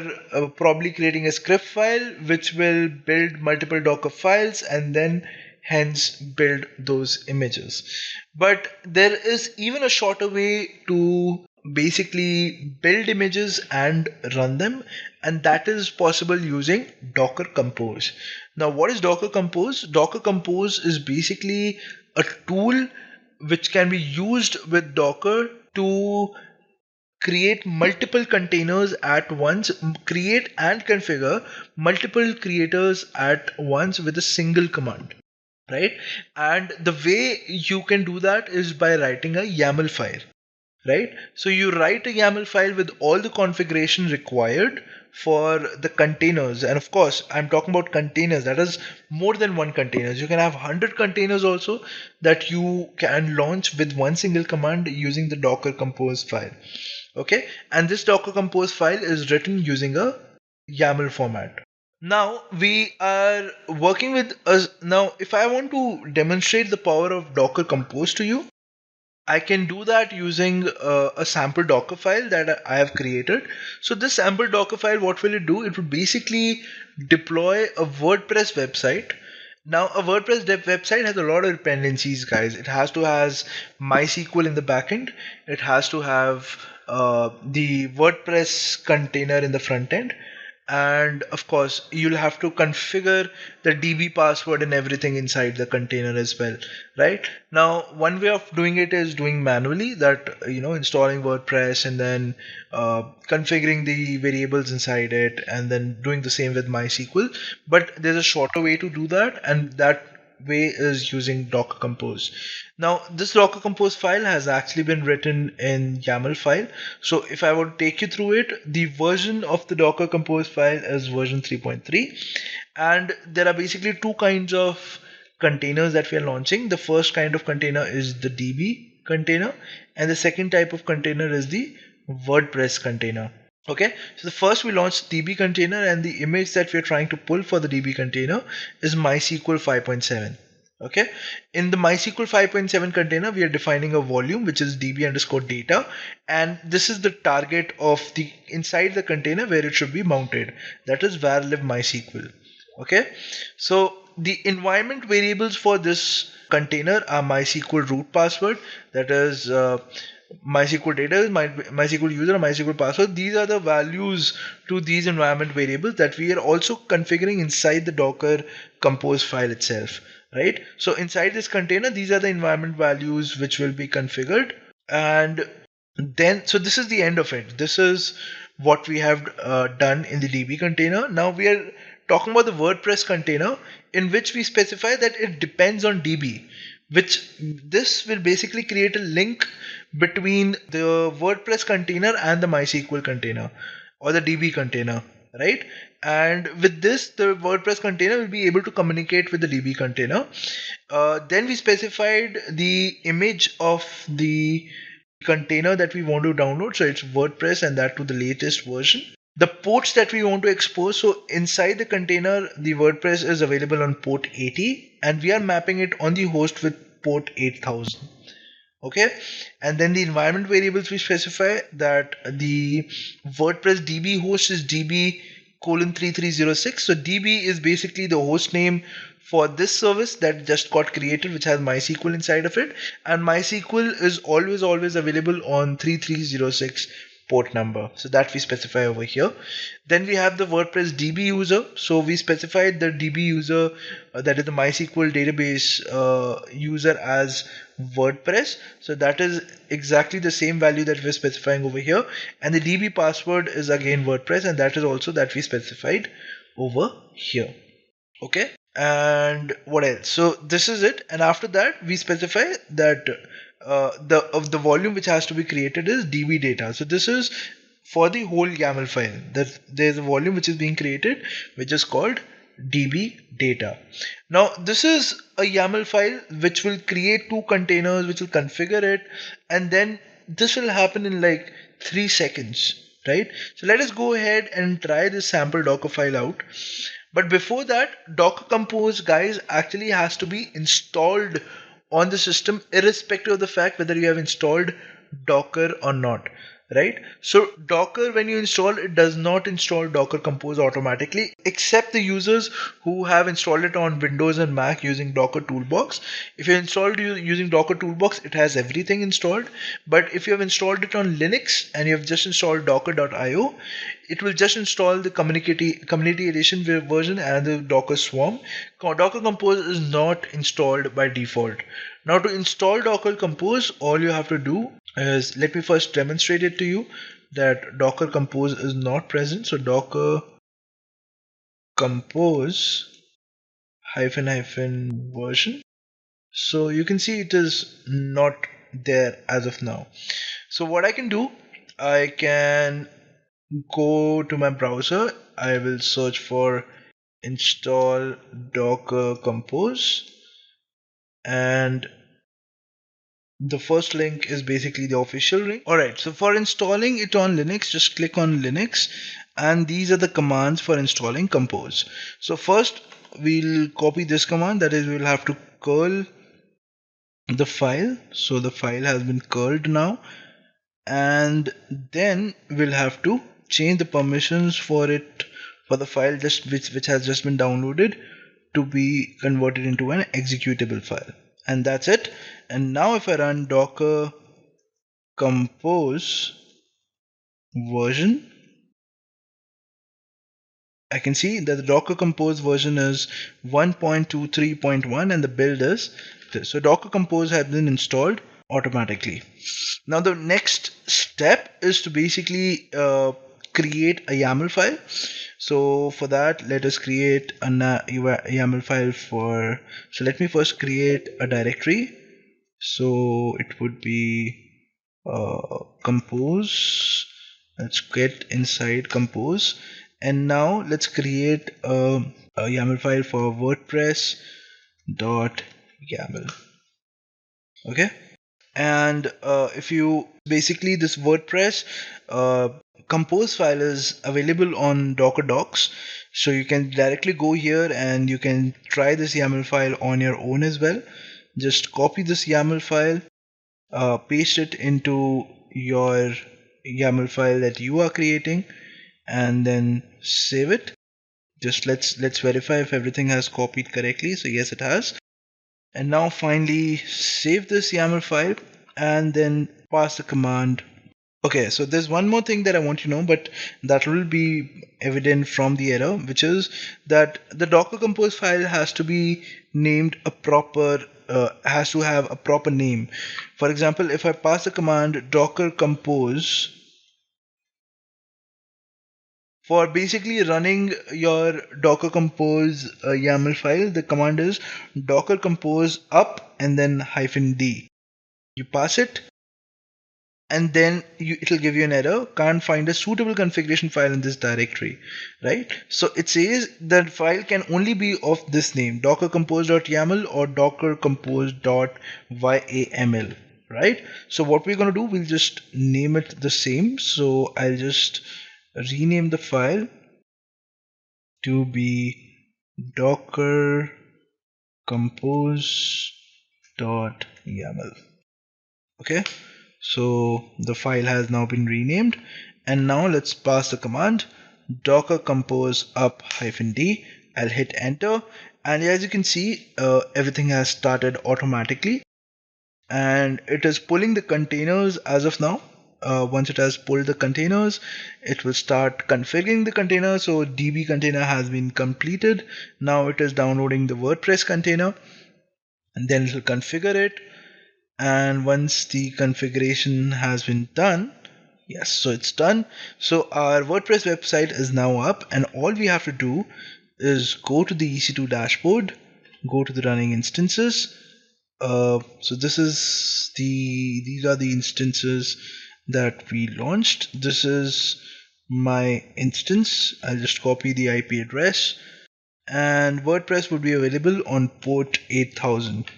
probably creating a script file which will build multiple Docker files and then hence build those images. But there is even a shorter way to basically build images and run them, and that is possible using Docker Compose. Now, what is Docker Compose? Docker Compose is basically a tool which can be used with Docker to create multiple containers at once, create and configure multiple creators at once with a single command, right? And the way you can do that is by writing a YAML file, right? So you write a YAML file with all the configuration required for the containers. And of course, I'm talking about containers, that is more than one containers. You can have 100 containers also that you can launch with one single command using the Docker Compose file. Okay, and this Docker Compose file is written using a YAML format. Now we are working with us. Now, if I want to demonstrate the power of Docker Compose to you, I can do that using a sample Docker file that I have created. So this sample Docker file, what will it do? It will basically deploy a WordPress website. Now a WordPress website has a lot of dependencies, guys. It has to has MySQL in the backend. It has to have the WordPress container in the front end, and of course you'll have to configure the DB password and everything inside the container as well. Right now, one way of doing it is doing manually, that installing WordPress and then configuring the variables inside it, and then doing the same with MySQL. But there's a shorter way to do that, and that way is using Docker Compose. Now this Docker Compose file has actually been written in YAML file. So if I were to take you through it, the version of the Docker Compose file is version 3.3, and there are basically two kinds of containers that we are launching. The first kind of container is the DB container, and the second type of container is the WordPress container. Okay, so the first we launched DB container, and the image that we're trying to pull for the DB container is MySQL 5.7. Okay, in the MySQL 5.7 container, we are defining a volume which is DB underscore data, and this is the target of the inside the container where it should be mounted. That is varlib MySQL. Okay, so the environment variables for this container are MySQL root password, that is MySQL data is MySQL user and MySQL password. These are the values to these environment variables that we are also configuring inside the Docker Compose file itself. Right. So inside this container, these are the environment values which will be configured. And then, so this is the end of it. This is what we have done in the DB container. Now we are talking about the WordPress container, in which we specify that it depends on DB, which this will basically create a link between the WordPress container and the MySQL container or the DB container, right? And with this, the WordPress container will be able to communicate with the DB container. Then we specified the image of the container that we want to download. So it's WordPress, and that to the latest version. The ports that we want to expose. So inside the container, the WordPress is available on port 80, and we are mapping it on the host with port 8000. Okay, and then the environment variables we specify that the WordPress DB host is DB:3306. So DB is basically the host name for this service that just got created, which has MySQL inside of it, and MySQL is always available on 3306 port number. So that we specify over here. Then we have the WordPress DB user. So we specified the DB user, that is the MySQL database user, as WordPress. So that is exactly the same value that we're specifying over here. And the DB password is again WordPress, and that is also that we specified over here. Okay. And what else? So this is it. And after that, we specify that the volume which has to be created is DB data. So this is for the whole YAML file. There's a volume which is being created, which is called DB data. Now this is a YAML file which will create two containers, which will configure it, and then this will happen in like 3 seconds, right? So let us go ahead and try this sample Docker file out. But before that, Docker Compose, guys, actually has to be installed on the system, irrespective of the fact whether you have installed Docker or not. Right? So Docker, when you install, it does not install Docker Compose automatically, except the users who have installed it on Windows and Mac using Docker Toolbox. If you installed using Docker Toolbox, it has everything installed. But if you have installed it on Linux and you have just installed docker.io, it will just install the community edition version and the Docker Swarm. Docker Compose is not installed by default. Now to install Docker Compose, all you have to do is, let me first demonstrate it to you that Docker Compose is not present. So Docker Compose -version. So you can see it is not there as of now. So what I can do, I can go to my browser. I will search for install Docker Compose, and The first link is basically the official link. Alright, so for installing it on Linux, just click on Linux, and these are the commands for installing Compose. So first we'll copy this command, that is, we'll have to curl the file. So the file has been curled now, and then we'll have to change the permissions for it, for the file which has just been downloaded, to be converted into an executable file. And that's it. And now if I run docker compose version, I can see that the docker compose version is 1.23.1 and the build is this. So docker compose has been installed automatically. Now the next step is to basically create a YAML file. So for that, let us create a YAML file for, so let me first create a directory. So it would be compose. Let's get inside compose, and now let's create a YAML file for WordPress dot YAML. Okay, and if you basically, this WordPress compose file is available on Docker Docs, so you can directly go here and you can try this YAML file on your own as well. Just copy this YAML file, paste it into your YAML file that you are creating, and then save it. Just let's verify if everything has copied correctly. So yes, it has. And now finally save this YAML file and then pass the command. Okay, so there's one more thing that I want you to know, but that will be evident from the error, which is that the Docker Compose file has to be named a proper, has to have a proper name. For example, if I pass the command Docker Compose, for basically running your Docker Compose YAML file, the command is Docker Compose up and then -d. You pass it, and then it'll give you an error, can't find a suitable configuration file in this directory, right? So it says that file can only be of this name, dockercompose.yaml or dockercompose.yaml, right? So what we're going to do, we'll just name it the same. So I'll just rename the file to be dockercompose.yaml. Okay, so the file has now been renamed, and now let's pass the command docker compose up -d. I'll hit enter, and as you can see, everything has started automatically, and it is pulling the containers as of now. Once it has pulled the containers, it will start configuring the container. So DB container has been completed. Now it is downloading the WordPress container, and then it will configure it. And once the configuration has been done, yes, so it's done. So our WordPress website is now up, and all we have to do is go to the EC2 dashboard, go to the running instances. So these are the instances that we launched. This is my instance. I'll just copy the IP address, and WordPress would be available on port 8000.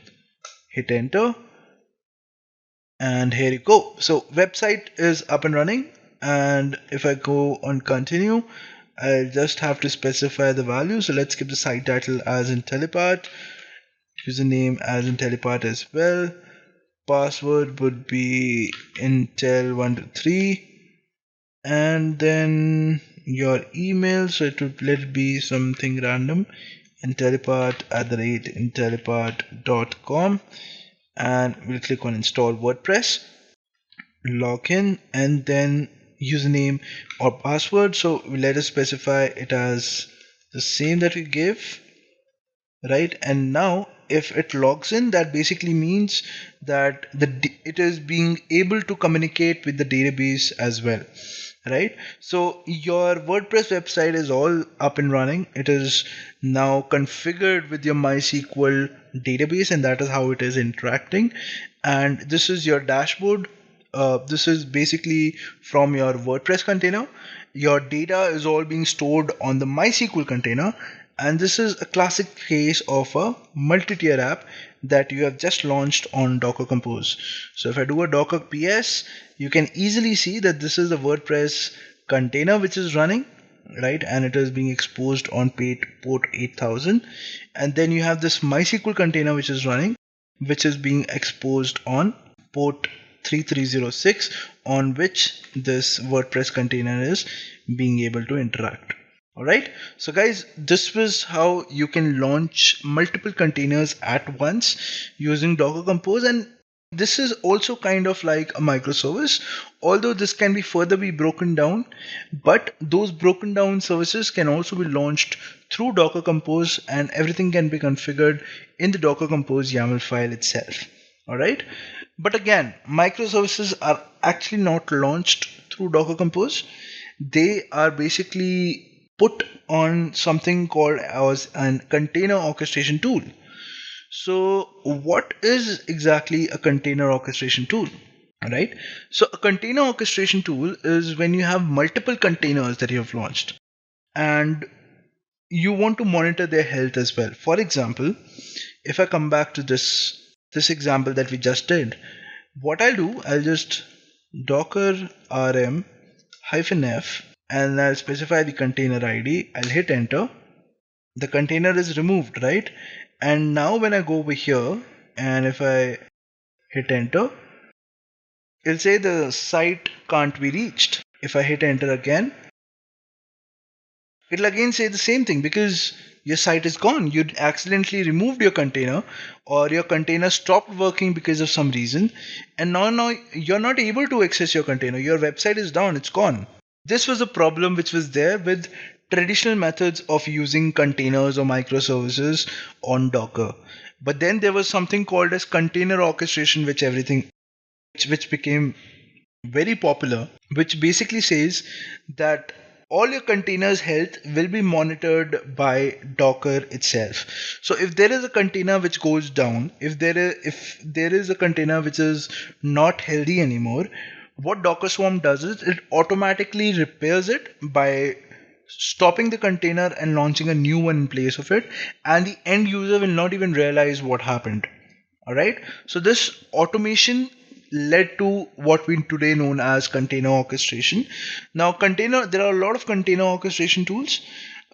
Hit enter, and here you go. So website is up and running, and if I go on continue, I'll just have to specify the value. So let's keep the site title as Intellipaat, username as Intellipaat as well, password would be Intel123, and then your email, so it would let it be something random, intellipaat@intellipaat.com, and we'll click on install WordPress, login, and then username or password. So let us specify it as the same that we give, right? And now if it logs in, that basically means that it is being able to communicate with the database as well, right? So your WordPress website is all up and running. It is now configured with your MySQL database, and that is how it is interacting. And this is your dashboard. This is basically from your WordPress container. Your data is all being stored on the MySQL container, And this is a classic case of a multi-tier app that you have just launched on Docker Compose. So if I do a Docker PS, you can easily see that this is the WordPress container which is running, right? And it is being exposed on port 8000. And then you have this MySQL container which is running, which is being exposed on port 3306, on which this WordPress container is being able to interact. Alright, so guys, this was how you can launch multiple containers at once using Docker Compose, and this is also kind of like a microservice, although this can be further be broken down, but those broken down services can also be launched through Docker Compose, and everything can be configured in the Docker Compose YAML file itself. Alright, but again, microservices are actually not launched through Docker Compose. They are basically put on something called as a container orchestration tool. So what is exactly a container orchestration tool? Right? So a container orchestration tool is when you have multiple containers that you have launched and you want to monitor their health as well. For example, if I come back to this example that we just did, what I'll do, I'll just docker rm -f and I'll specify the container ID. I'll hit enter. The container is removed, right? And now when I go over here and if I hit enter, it'll say the site can't be reached. If I hit enter again, it'll again say the same thing because your site is gone. You accidentally removed your container, or your container stopped working because of some reason, and now you're not able to access your container. Your website is down, it's gone. This was a problem which was there with traditional methods of using containers or microservices on Docker. But then there was something called as container orchestration, which became very popular, which basically says that all your containers' health will be monitored by Docker itself. So if there is a container which goes down, if there is a container which is not healthy anymore, what Docker Swarm does is it automatically repairs it by stopping the container and launching a new one in place of it, and the end user will not even realize what happened. Alright, so this automation led to what we today known as container orchestration. Now there are a lot of container orchestration tools.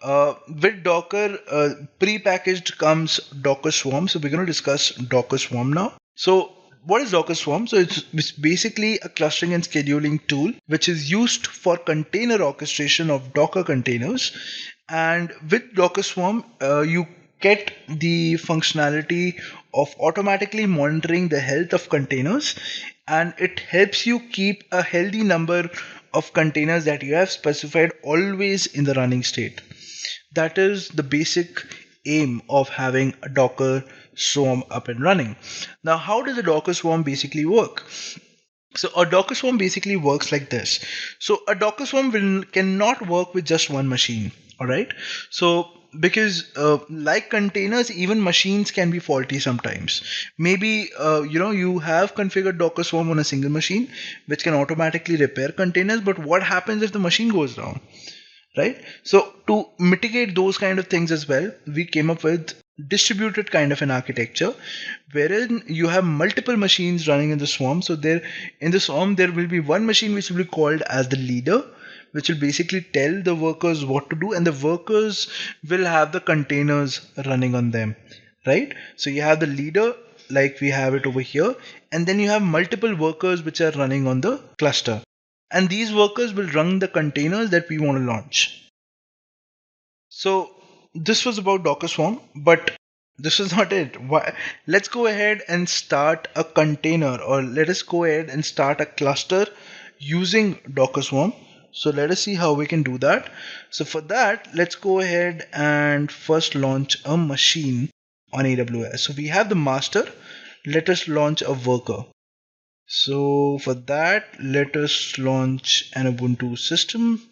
With Docker, pre-packaged comes Docker Swarm. So we're going to discuss Docker Swarm now. So what is Docker Swarm? So it's basically a clustering and scheduling tool which is used for container orchestration of Docker containers. And with Docker Swarm, you get the functionality of automatically monitoring the health of containers, and it helps you keep a healthy number of containers that you have specified always in the running state. That is the basic aim of having a Docker Swarm up and running. Now, how does a Docker Swarm basically work? So a Docker Swarm basically works like this. So a Docker Swarm cannot work with just one machine. All right. So because like containers, even machines can be faulty sometimes. Maybe you have configured Docker Swarm on a single machine which can automatically repair containers, but what happens if the machine goes down? Right? So to mitigate those kind of things as well, we came up with distributed kind of an architecture wherein you have multiple machines running in the swarm. So in the swarm there will be one machine which will be called as the leader, which will basically tell the workers what to do, and the workers will have the containers running on them, right? So you have the leader like we have it over here, and then you have multiple workers which are running on the cluster, and these workers will run the containers that we want to launch. So this was about Docker Swarm, but this is not it. Let's go ahead and start a container, or let us go ahead and start a cluster using Docker Swarm. So let us see how we can do that. So for that, let's go ahead and first launch a machine on AWS. So we have the master. Let us launch a worker. So for that, let us launch an Ubuntu system.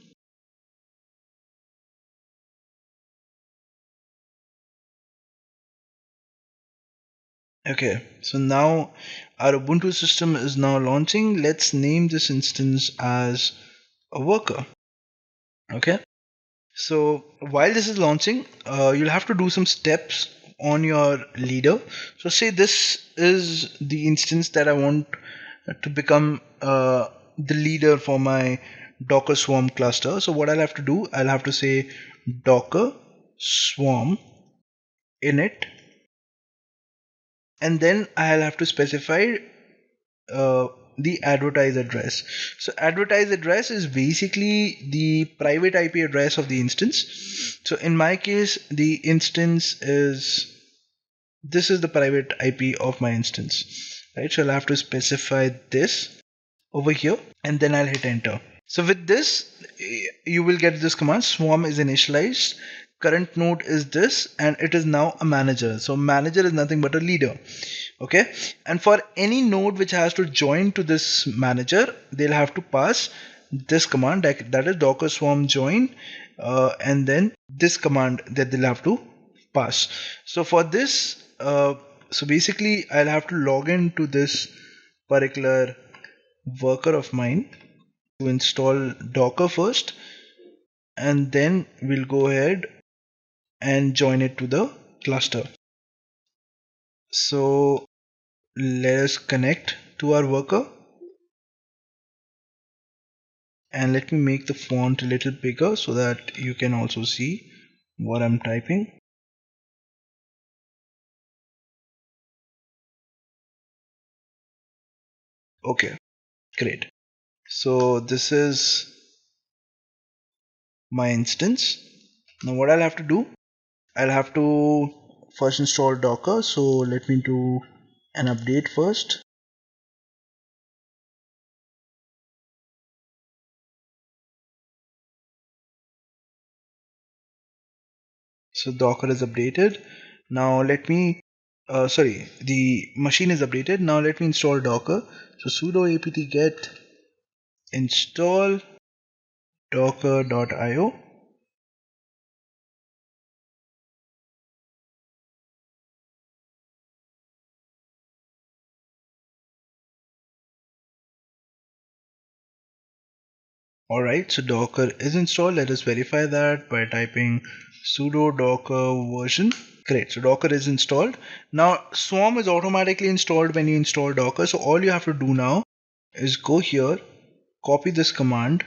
Okay, so now our Ubuntu system is now launching. Let's name this instance as a worker. Okay, So while this is launching, you'll have to do some steps on your leader. So say this is the instance that I want to become the leader for my Docker Swarm cluster. So what I'll have to do, I'll have to say Docker Swarm init, and then I'll have to specify uh, the advertise address. So advertise address is basically the private IP address of the instance. So in my case, the instance is, this is the private IP of my instance, right? So I'll have to specify this over here, and then I'll hit enter. So with this, you will get this command: swarm is initialized, current node is this, and it is now a manager. So manager is nothing but a leader. Okay, and for any node which has to join to this manager, they'll have to pass this command, that is docker swarm join, and then this command that they'll have to pass. So for this, so basically I'll have to log into this particular worker of mine to install Docker first, and then we'll go ahead and join it to the cluster. So let us connect to our worker, and let me make the font a little bigger so that you can also see what I'm typing. Okay, great. So this is my instance. Now what I'll have to do, I'll have to first install Docker. So let me do an update first. So Docker is updated. Now let me, the machine is updated. Now let me install Docker. So sudo apt get install docker.io. Alright, so Docker is installed. Let us verify that by typing sudo docker version. Great, so Docker is installed. Now Swarm is automatically installed when you install Docker. So all you have to do now is go here, copy this command,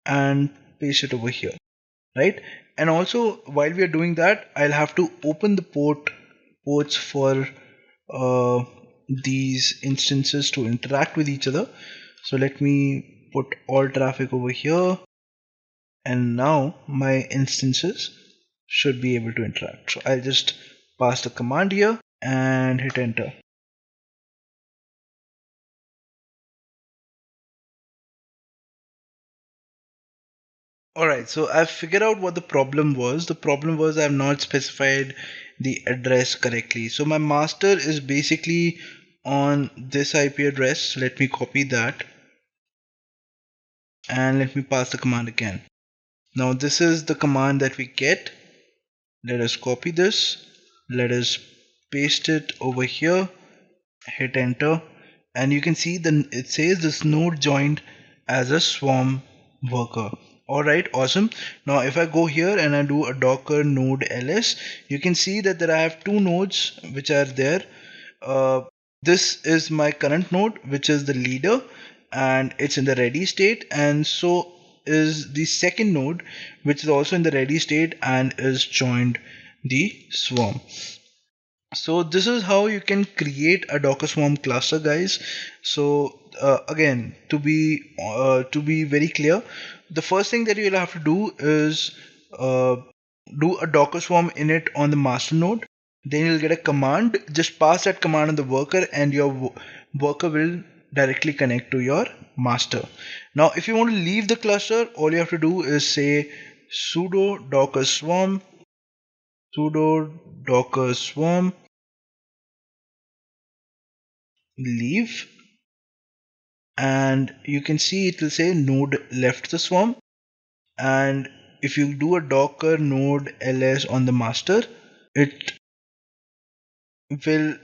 and paste it over here, right? And also while we are doing that, I'll have to open the ports for these instances to interact with each other. So let me put all traffic over here, and now my instances should be able to interact. So I'll just pass the command here and hit enter. Alright, so I've figured out what the problem was. The problem was I've not specified the address correctly. So my master is basically on this IP address. So let me copy that and let me pass the command again. Now this is the command that we get. Let us copy this. Let us paste it over here. Hit enter, and you can see it says this node joined as a swarm worker. Alright, awesome. Now if I go here and I do a docker node ls, you can see that there I have two nodes which are there. This is my current node, which is the leader, and it's in the ready state, and so is the second node, which is also in the ready state and is joined the swarm. So this is how you can create a Docker Swarm cluster, guys. So again, to be very clear, the first thing that you'll have to do is do a Docker Swarm init on the master node. Then you'll get a command. Just pass that command on the worker, and your worker will directly connect to your master. Now, if you want to leave the cluster, all you have to do is say sudo docker swarm leave, and you can see it will say node left the swarm. And if you do a docker node ls on the master, it will,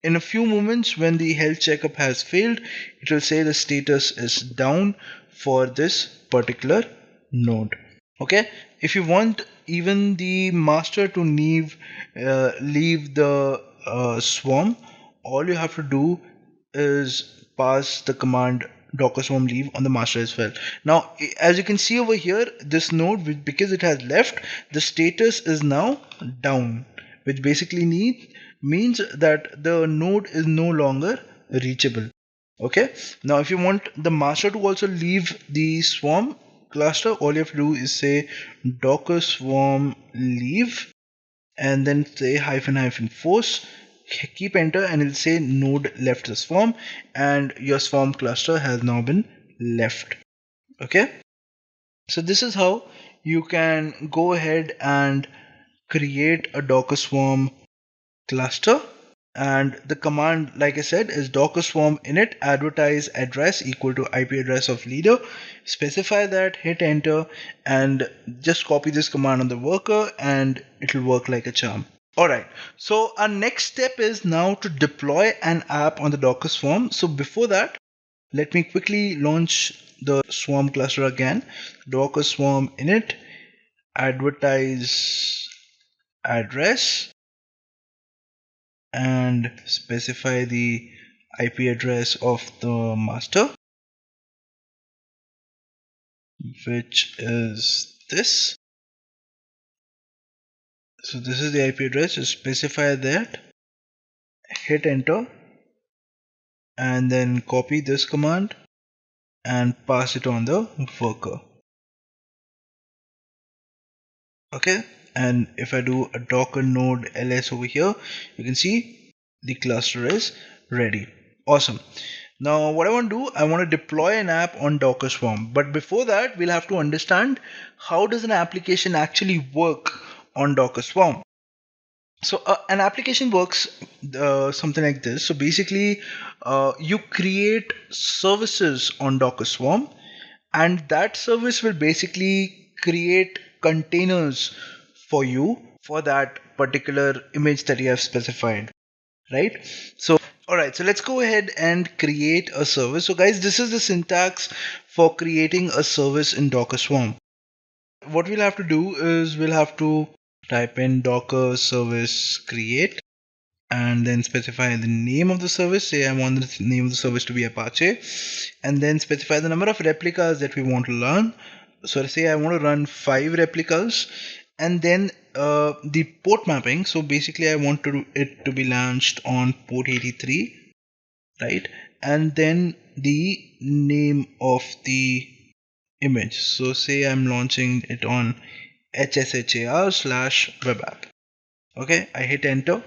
in a few moments, when the health checkup has failed, it will say the status is down for this particular node. Okay, if you want even the master to leave the swarm, all you have to do is pass the command docker swarm leave on the master as well. Now, as you can see over here, this node, because it has left, the status is now down, which basically means that the node is no longer reachable. Okay, now if you want the master to also leave the swarm cluster, all you have to do is say docker swarm leave and then say hyphen force, keep enter, and it'll say node left the swarm, and your swarm cluster has now been left. Okay, so this is how you can go ahead and create a docker swarm cluster. And the command, like I said, is docker swarm init advertise address equal to IP address of leader. Specify that, hit enter, and just copy this command on the worker and it'll work like a charm. Alright, so our next step is now to deploy an app on the docker swarm. So before that, let me quickly launch the swarm cluster again. Docker swarm init advertise address and specify the IP address of the master, which is this. So this is the IP address. Just specify that, hit enter, and then copy this command and pass it on the worker. Okay, and if I do a docker node ls over here, you can see the cluster is ready. Awesome. Now what I want to do, I want to deploy an app on Docker Swarm. But before that, we'll have to understand how does an application actually work on Docker Swarm. So an application works something like this. So basically, you create services on Docker Swarm, and that service will basically create containers for you for that particular image that you have specified, right? So alright, so let's go ahead and create a service. So guys, this is the syntax for creating a service in Docker Swarm. What we'll have to do is we'll have to type in docker service create and then specify the name of the service. Say I want the name of the service to be Apache, and then specify the number of replicas that we want to run. So say I want to run 5 replicas, and then the port mapping. So basically I want it to be launched on port 83, right? And then the name of the image. So say I'm launching it on hshar/web app. Okay, I hit enter.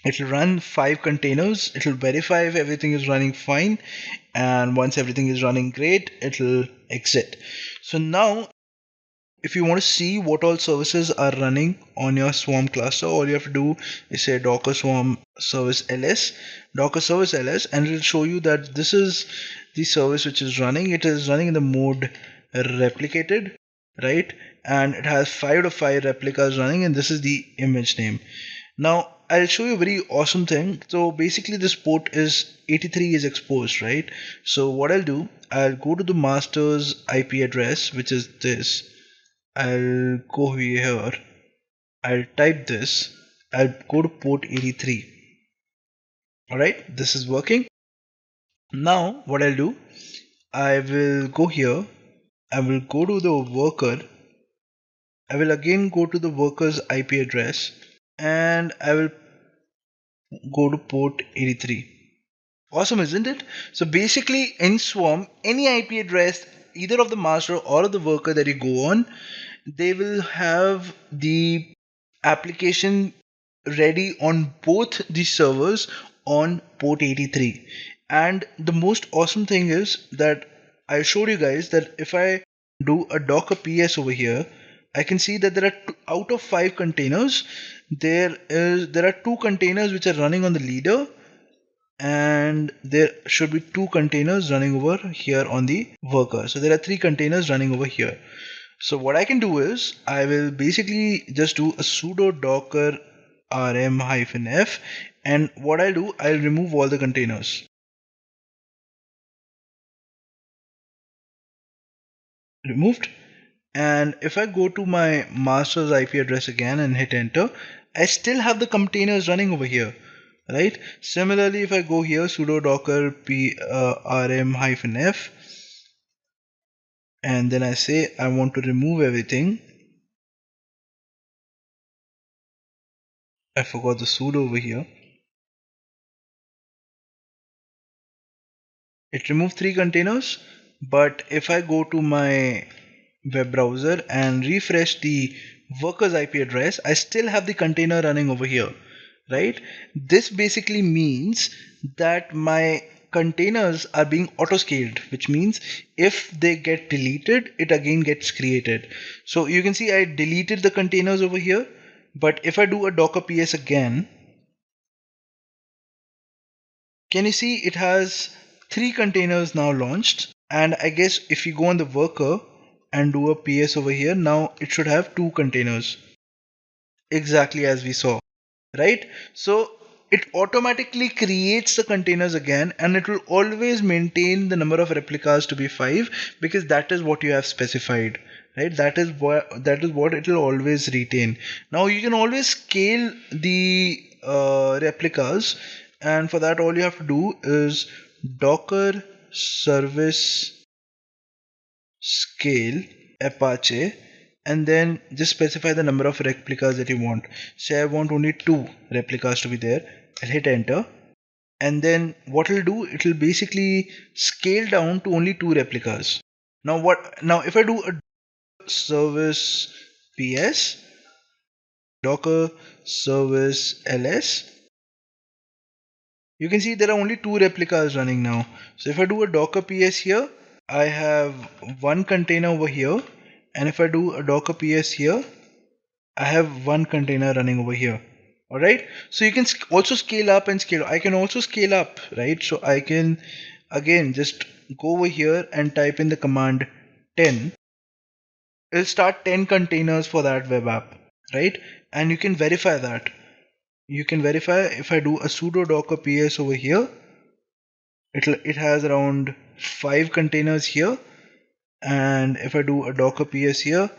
It'll run 5 containers. It'll verify if everything is running fine, and once everything is running great, it'll exit. So now if you want to see what all services are running on your swarm cluster, all you have to do is say docker swarm service ls, docker service ls, and it will show you that this is the service which is running. It is running in the mode replicated, right? And it has 5 out of 5 replicas running, and this is the image name. Now I'll show you a very awesome thing. So basically this port is 83 is exposed, right? So what I'll do, I'll go to the master's IP address, which is this. I'll go here, I'll type this, I'll go to port 83. Alright, this is working. Now what I'll do, I will go here, I will go to the worker, I will again go to the worker's IP address, and I will go to port 83. Awesome, isn't it? So basically in Swarm, any IP address, either of the master or of the worker that you go on, they will have the application ready on both the servers on port 83. And the most awesome thing is that I showed you guys that if I do a docker ps over here, I can see that there are out of 5 containers, there are 2 containers which are running on the leader, and there should be 2 containers running over here on the worker. So there are 3 containers running over here. So what I can do is I will basically just do a sudo docker rm-f, and what I'll do, I'll remove all the containers. Removed. And if I go to my master's IP address again and hit enter, I still have the containers running over here, right? Similarly, if I go here sudo docker rm-f, and then I say I want to remove everything. I forgot the sudo over here. It removed 3 containers, but if I go to my web browser and refresh the worker's IP address, I still have the container running over here, right? This basically means that my containers are being auto scaled, which means if they get deleted, it again gets created. So you can see I deleted the containers over here, but if I do a docker ps again, can you see it has 3 containers now launched? And I guess if you go on the worker and do a ps over here, now it should have 2 containers, exactly as we saw, right? So it automatically creates the containers again, and it will always maintain the number of replicas to be 5, because that is what you have specified, right? That is what it will always retain. Now you can always scale the replicas, and for that all you have to do is docker service scale apache, and then just specify the number of replicas that you want. Say I want only 2 replicas to be there. I'll hit enter, and then what it'll do, it will basically scale down to only 2 replicas. Now if I do a service ps docker service ls, you can see there are only 2 replicas running now. So if I do a docker ps here, I have 1 container over here, and if I do a docker ps here, I have 1 container running over here. Alright, so you can also scale up and scale. I can also scale up, right? So I can again just go over here and type in the command 10. It'll start 10 containers for that web app, right? And you can verify that. You can verify if I do a sudo docker ps over here, it has around 5 containers here, and if I do a docker ps here,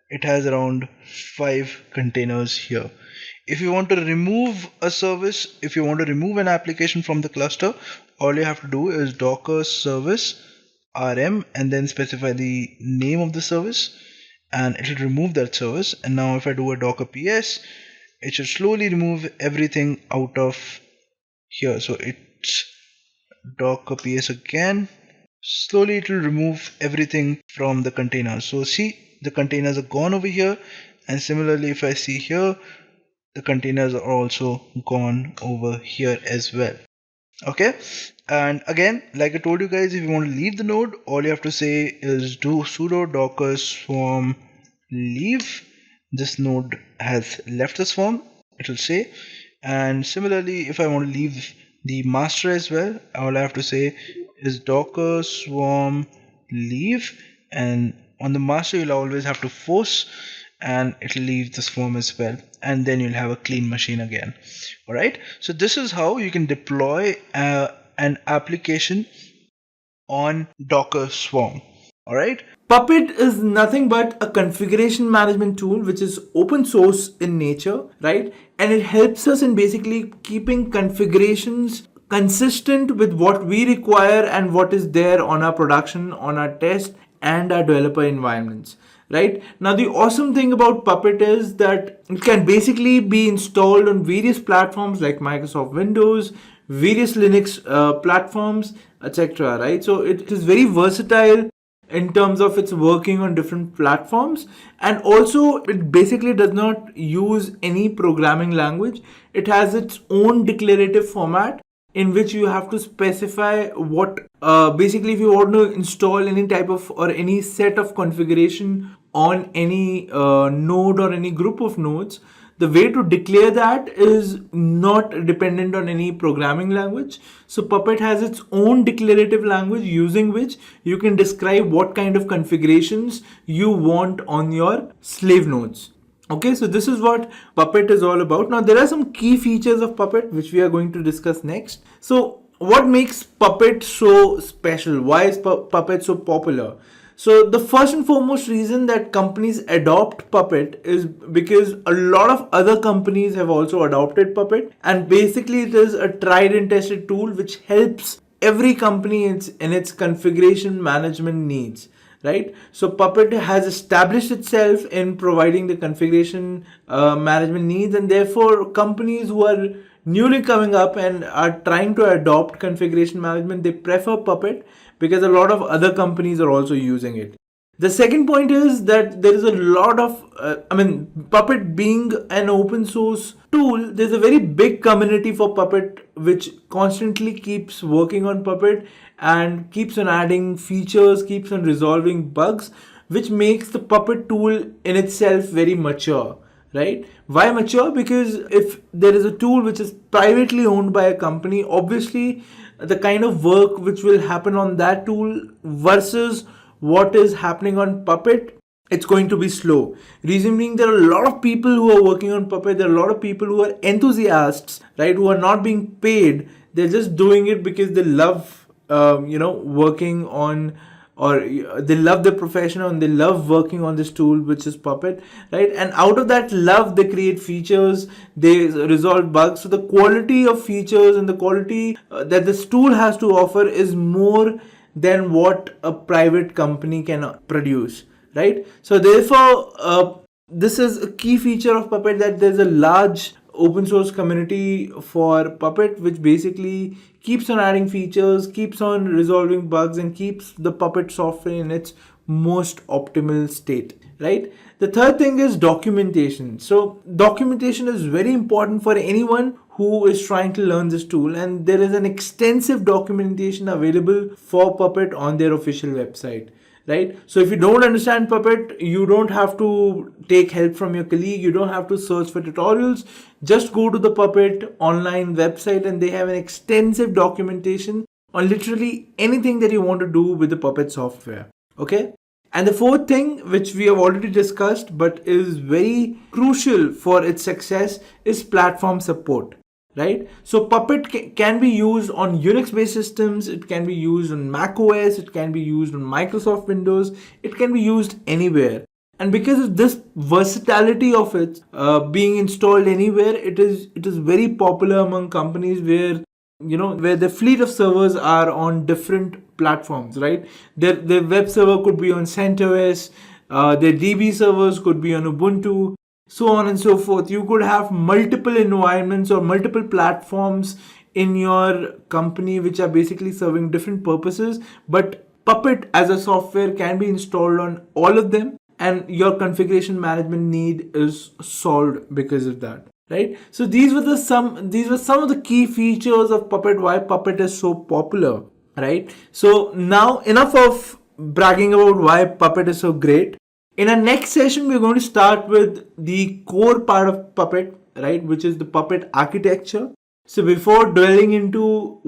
it has around 5 containers here. If you want to remove a service, if you want to remove an application from the cluster, all you have to do is docker service rm and then specify the name of the service, and it will remove that service. And now if I do a docker ps, it should slowly remove everything out of here. So it's docker ps again. Slowly it will remove everything from the containers. So see, the containers are gone over here, and similarly if I see here, the containers are also gone over here as well. Okay, and again, like I told you guys, if you want to leave the node, all you have to say is do sudo docker swarm leave. This node has left the swarm, it will say. And similarly, if I want to leave the master as well, all I have to say is docker swarm leave, and on the master you'll always have to force, and it'll leave the swarm as well, and then you'll have a clean machine again. All right, so this is how you can deploy an application on Docker Swarm. All right, Puppet is nothing but a configuration management tool which is open source in nature, right? And it helps us in basically keeping configurations consistent with what we require and what is there on our production, on our test, and our developer environments. Right now, the awesome thing about Puppet is that it can basically be installed on various platforms like Microsoft Windows, various Linux platforms, etc. Right, so it is very versatile in terms of its working on different platforms, and also it basically does not use any programming language. It has its own declarative format in which you have to specify what basically if you want to install any type of or any set of configuration on any node or any group of nodes, the way to declare that is not dependent on any programming language. So Puppet has its own declarative language using which you can describe what kind of configurations you want on your slave nodes. Okay, so this is what Puppet is all about. Now there are some key features of Puppet which we are going to discuss next. So what makes Puppet so special? Why is Puppet so popular? So the first and foremost reason that companies adopt Puppet is because a lot of other companies have also adopted Puppet, and basically it is a tried and tested tool which helps every company in its configuration management needs, right? So Puppet has established itself in providing the configuration management needs, and therefore companies who are newly coming up and are trying to adopt configuration management, they prefer Puppet because a lot of other companies are also using it. The second point is that there is a lot of, Puppet being an open source tool, there's a very big community for Puppet which constantly keeps working on Puppet and keeps on adding features, keeps on resolving bugs, which makes the Puppet tool in itself very mature, right? Why mature? Because if there is a tool which is privately owned by a company, obviously the kind of work which will happen on that tool versus what is happening on Puppet, it's going to be slow. Reason being, there are a lot of people who are working on Puppet, there are a lot of people who are enthusiasts, right, who are not being paid, they're just doing it because they love working on, or they love the profession and they love working on this tool which is Puppet, right? And out of that love they create features, they resolve bugs. So the quality of features and the quality that this tool has to offer is more than what a private company can produce, right? So therefore this is a key feature of Puppet, that there's a large open source community for Puppet which basically keeps on adding features, keeps on resolving bugs, and keeps the Puppet software in its most optimal state, right? The third thing is documentation. So documentation is very important for anyone who is trying to learn this tool, and there is an extensive documentation available for Puppet on their official website, right? So if you don't understand Puppet, you don't have to take help from your colleague, you don't have to search for tutorials, just go to the Puppet online website and they have an extensive documentation on literally anything that you want to do with the Puppet software, okay? And the fourth thing, which we have already discussed but is very crucial for its success, is platform support, right? So Puppet can be used on Unix based systems, it can be used on Mac OS, it can be used on Microsoft Windows, it can be used anywhere. And because of this versatility of it being installed anywhere, it is very popular among companies where the fleet of servers are on different platforms, right? Their web server could be on CentOS, their DB servers could be on Ubuntu, so on and so forth. You could have multiple environments or multiple platforms in your company which are basically serving different purposes, but Puppet as a software can be installed on all of them, and your configuration management need is solved because of that, right? So these were some of the key features of Puppet, why Puppet is so popular, right? So now enough of bragging about why Puppet is so great. In our next session, we're going to start with the core part of Puppet, right, which is the Puppet architecture. So before dwelling into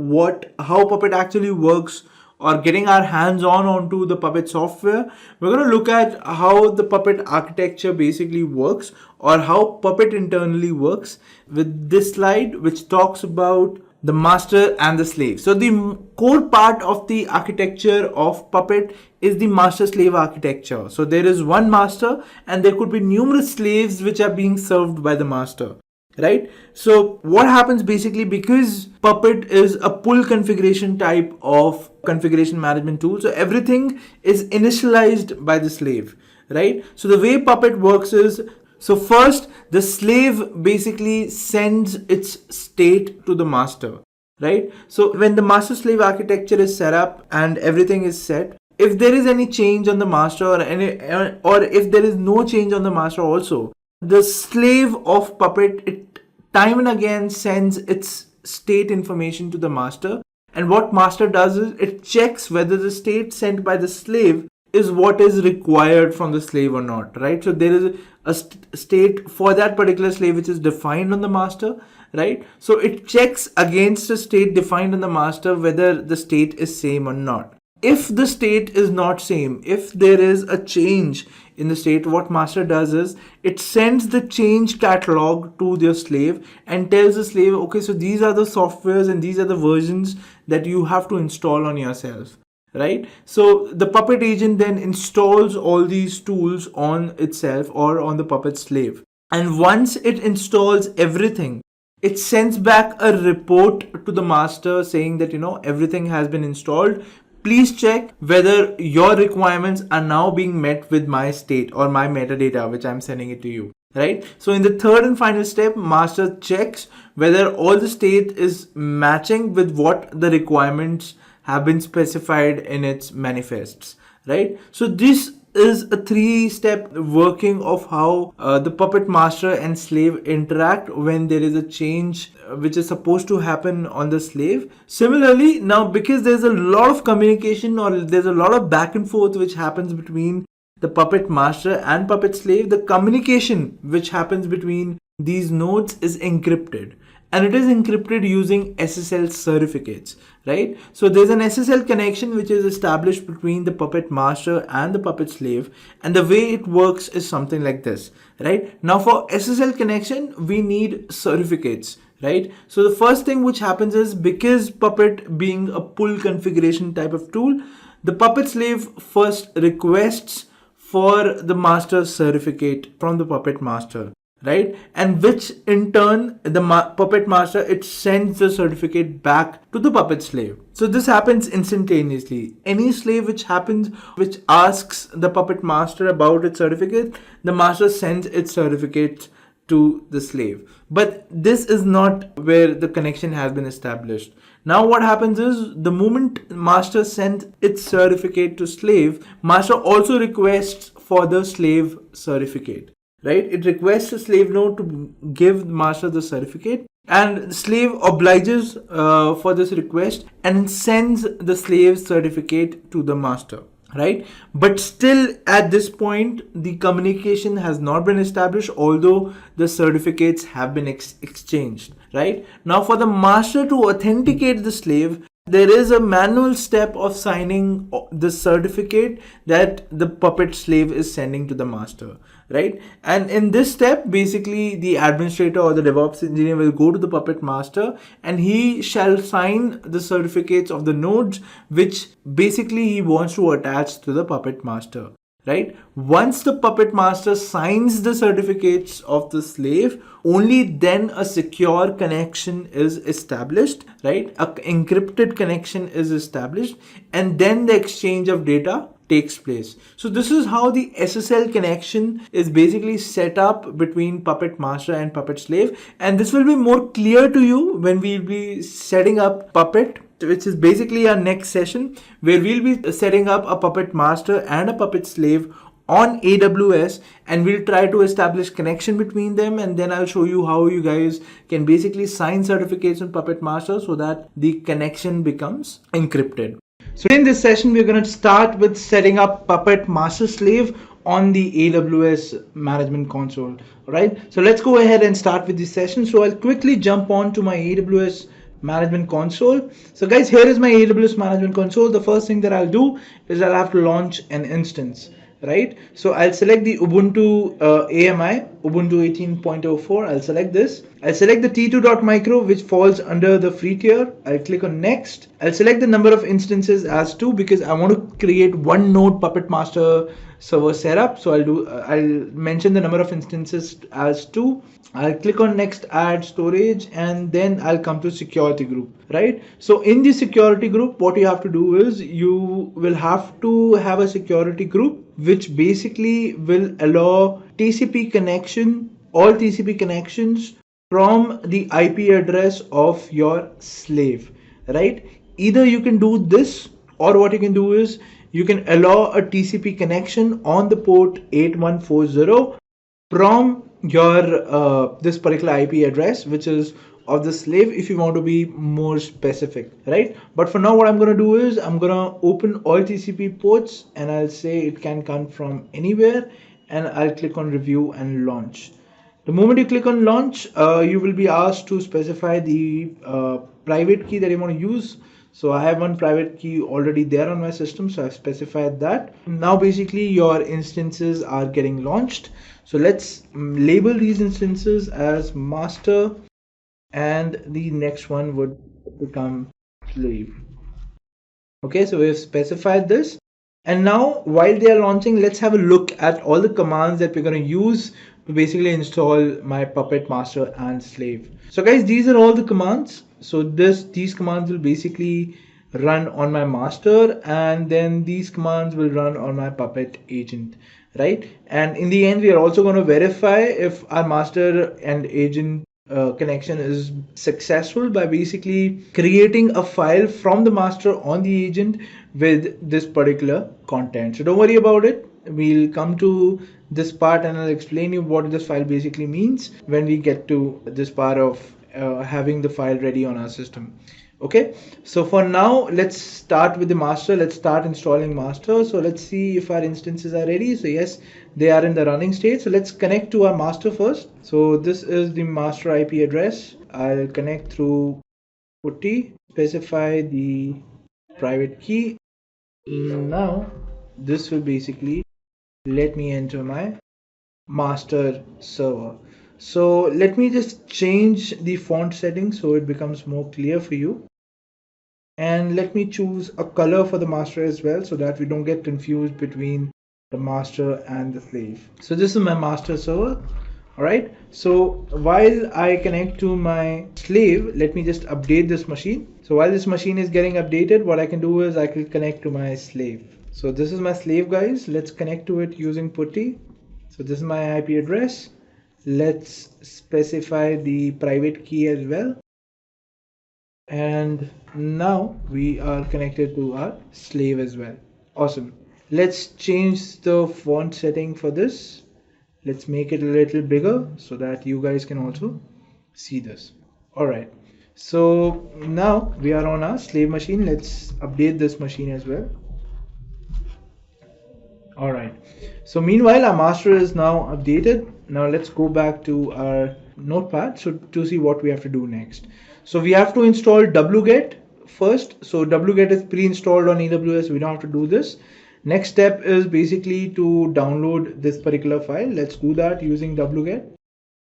how Puppet actually works, or getting our hands onto the Puppet software, we're going to look at how the Puppet architecture basically works, or how Puppet internally works, with this slide which talks about the master and the slave. So the core part of the architecture of Puppet is the master slave architecture. So there is one master and there could be numerous slaves which are being served by the master, right? So what happens basically, because Puppet is a pull configuration type of configuration management tool, so everything is initialized by the slave, right? So the way Puppet works is, so first the slave basically sends its state to the master, right? So when the master slave architecture is set up and everything is set, if there is any change on the master or if there is no change on the master also, the slave of Puppet, it time and again sends its state information to the master, and what master does is it checks whether the state sent by the slave is what is required from the slave or not, right? So there is a state for that particular slave which is defined on the master, right? So it checks against the state defined on the master whether the state is same or not. If the state is not same, if there is a change in the state, what master does is it sends the change catalog to their slave and tells the slave, okay, so these are the softwares and these are the versions that you have to install on yourself, right? So the Puppet agent then installs all these tools on itself or on the Puppet slave. And once it installs everything, it sends back a report to the master saying that, everything has been installed. Please check whether your requirements are now being met with my state or my metadata, which I'm sending it to you. Right? So in the third and final step, master checks whether all the state is matching with what the requirements have been specified in its manifests. Right? So this is a 3-step working of how the puppet master and slave interact when there is a change which is supposed to happen on the slave. Similarly, now because there's a lot of communication or there's a lot of back and forth which happens between the puppet master and puppet slave, the communication which happens between these nodes is encrypted, and it is encrypted using SSL certificates, right? So there's an SSL connection which is established between the puppet master and the puppet slave, and the way it works is something like this, right? Now for SSL connection, we need certificates, right? So the first thing which happens is, because Puppet being a pull configuration type of tool, the Puppet slave first requests for the master certificate from the Puppet master, right? And which in turn the Puppet master, it sends the certificate back to the Puppet slave. So this happens instantaneously. Any slave which asks the Puppet master about its certificate, the master sends its certificate to the slave. But this is not where the connection has been established. Now what happens is, the moment master sends its certificate to slave, master also requests for the slave certificate, right? It requests a slave node to give master the certificate, and the slave obliges for this request and sends the slave certificate to the master, right? But still at this point, the communication has not been established, although the certificates have been exchanged, right? Now for the master to authenticate the slave, there is a manual step of signing the certificate that the Puppet slave is sending to the master, right? And in this step, basically the administrator or the DevOps engineer will go to the Puppet master, and he shall sign the certificates of the nodes which basically he wants to attach to the Puppet master, right? Once the Puppet master signs the certificates of the slave, only then a secure connection is established, right? A encrypted connection is established, and then the exchange of data takes place. So this is how the SSL connection is basically set up between Puppet master and Puppet slave, and this will be more clear to you when we'll be setting up Puppet, which is basically our next session, where we'll be setting up a Puppet master and a Puppet slave on AWS, and we'll try to establish connection between them, and then I'll show you how you guys can basically sign certificates on Puppet master so that the connection becomes encrypted. So in this session, we're going to start with setting up Puppet master slave on the AWS management console. All right, so let's go ahead and start with this session. So I'll quickly jump on to my AWS management console. So guys, here is my AWS management console. The first thing that I'll do is I'll have to launch an instance, right? So I'll select the Ubuntu AMI, Ubuntu 18.04. I'll select this. I'll select the t2.micro, which falls under the free tier. I'll click on next. I'll select the number of instances as 2 because I want to create one node Puppet master server setup. So I'll mention the number of instances as 2. I'll click on next, add storage, and then I'll come to security group, right? So in the security group, what you have to do is you will have to have a security group which basically will allow TCP connection, all TCP connections from the IP address of your slave, right? Either you can do this, or what you can do is you can allow a TCP connection on the port 8140 from your this particular IP address, which is of the slave, if you want to be more specific, right? But for now, what I'm going to do is I'm going to open all TCP ports, and I'll say it can come from anywhere, and I'll click on review and launch. The moment you click on launch, you will be asked to specify the private key that you want to use. So I have one private key already there on my system, so I've specified that. Now basically your instances are getting launched. So let's label these instances as master, and the next one would become slave. Okay, so we've specified this. And now while they are launching, let's have a look at all the commands that we're going to use to basically install my Puppet master and slave. So guys, these are all the commands. So these commands will basically run on my master, and then these commands will run on my Puppet agent, right? And in the end, we are also going to verify if our master and agent connection is successful by basically creating a file from the master on the agent with this particular content. So don't worry about it. We'll come to this part and I'll explain you what this file basically means when we get to this part of having the file ready on our system. Okay, so for now, let's start with the master. Let's start installing master. So let's see if our instances are ready. So yes, they are in the running state. So let's connect to our master first. So this is the master IP address. I'll connect through putty, specify the private key. Now this will basically let me enter my master server. So let me just change the font settings so it becomes more clear for you. And let me choose a color for the master as well so that we don't get confused between the master and the slave. So this is my master server. All right, so while I connect to my slave, let me just update this machine. So while this machine is getting updated, what I can do is I can connect to my slave. So this is my slave, guys. Let's connect to it using putty. So this is my IP address. Let's specify the private key as well. And now we are connected to our slave as well. Awesome. Let's change the font setting for this. Let's make it a little bigger so that you guys can also see this. All right. So now we are on our slave machine. Let's update this machine as well. All right. So meanwhile, our master is now updated. Now let's go back to our notepad to see what we have to do next. So we have to install wget first. So wget is pre-installed on AWS. We don't have to do this. Next step is basically to download this particular file. Let's do that using wget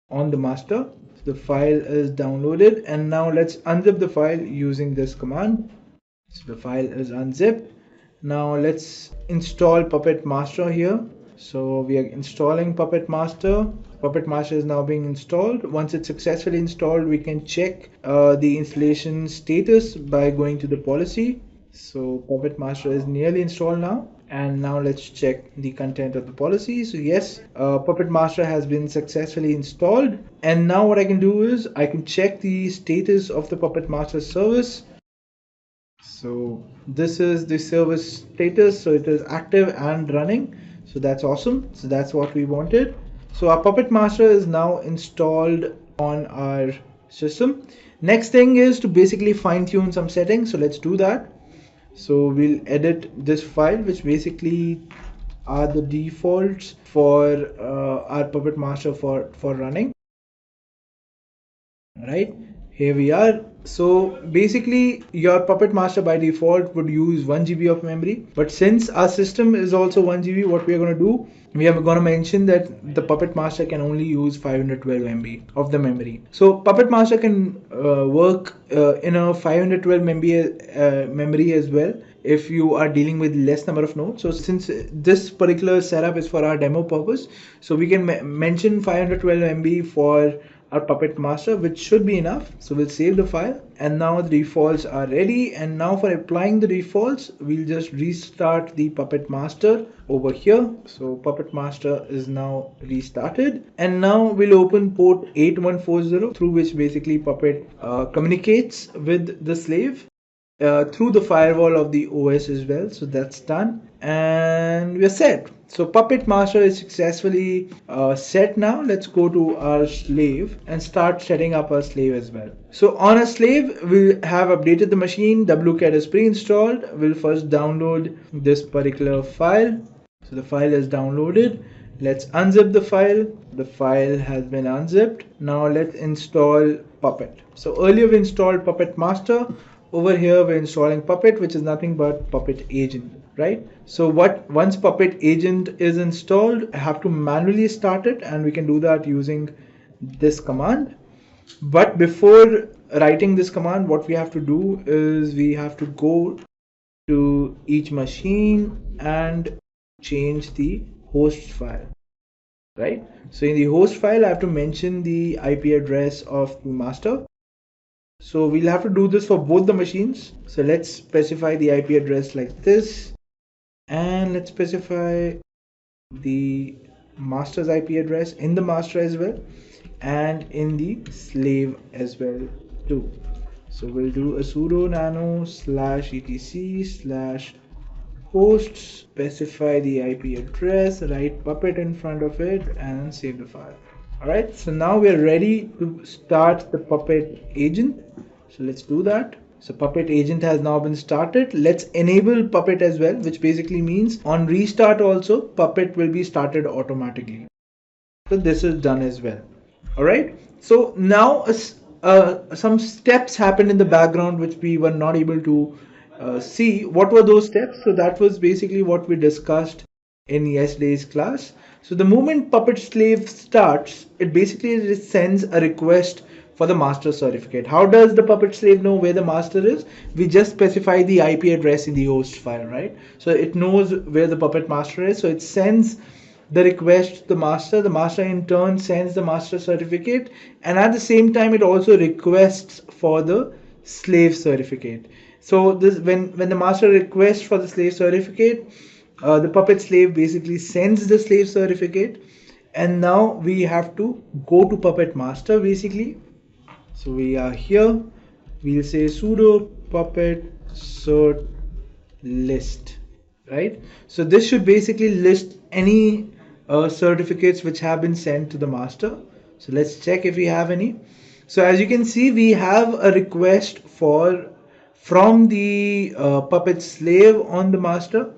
on the master. So the file is downloaded, and now let's unzip the file using this command. So the file is unzipped. Now let's install Puppet Master here. So we are installing Puppet Master. Puppet Master is now being installed. Once it's successfully installed, we can check the installation status by going to the policy. So Puppet Master is nearly installed now. And now let's check the content of the policy. So yes, Puppet Master has been successfully installed. And now what I can do is I can check the status of the Puppet Master service. So this is the service status. So it is active and running. So that's awesome. So that's what we wanted. So our Puppet Master is now installed on our system. Next thing is to basically fine tune some settings. So let's do that. So we'll edit this file, which basically are the defaults for our Puppet Master for running. Right, here we are. So basically your Puppet Master by default would use 1 GB of memory, but since our system is also 1 GB, what we are going to do, we are going to mention that the Puppet Master can only use 512 MB of the memory. So Puppet Master can work in a 512 MB memory as well if you are dealing with less number of nodes. So since this particular setup is for our demo purpose, so we can mention 512 MB for our Puppet Master, which should be enough. So we'll save the file, and now the defaults are ready. And now for applying the defaults, we'll just restart the Puppet Master over here. So Puppet Master is now restarted, and now we'll open port 8140 through which basically Puppet communicates with the slave through the firewall of the OS as well. So that's done, and we're set. So Puppet Master is successfully set now. Let's go to our slave and start setting up our slave as well. So on a slave, we have updated the machine. wget is pre-installed. We'll first download this particular file. So the file is downloaded. Let's unzip the file. The file has been unzipped. Now let's install Puppet. So earlier we installed Puppet Master. Over here we're installing Puppet, which is nothing but Puppet Agent, right? So once Puppet Agent is installed, I have to manually start it, and we can do that using this command. But before writing this command, what we have to do is we have to go to each machine and change the host file, right? So in the host file, I have to mention the IP address of the master. So we'll have to do this for both the machines. So let's specify the IP address like this, and let's specify the master's IP address in the master as well, and in the slave as well too. So we'll do a sudo nano /etc/ host, specify the IP address, write puppet in front of it, and save the file. Alright, so now we're ready to start the puppet agent. So let's do that. So puppet agent has now been started. Let's enable puppet as well, which basically means on restart also puppet will be started automatically. So this is done as well. Alright, so now some steps happened in the background which we were not able to see. What were those steps? So that was basically what we discussed in yesterday's class. So the moment puppet slave starts, it basically sends a request for the master certificate. How does the puppet slave know where the master is? We just specify the IP address in the host file, right? So it knows where the puppet master is. So it sends the request to the master. The master in turn sends the master certificate, and at the same time it also requests for the slave certificate. So this when the master requests for the slave certificate, the puppet slave basically sends the slave certificate, and now we have to go to puppet master basically. So we are here, we'll say sudo puppet cert list, right? So this should basically list any certificates which have been sent to the master. So let's check if we have any. So as you can see, we have a request from the puppet slave on the master.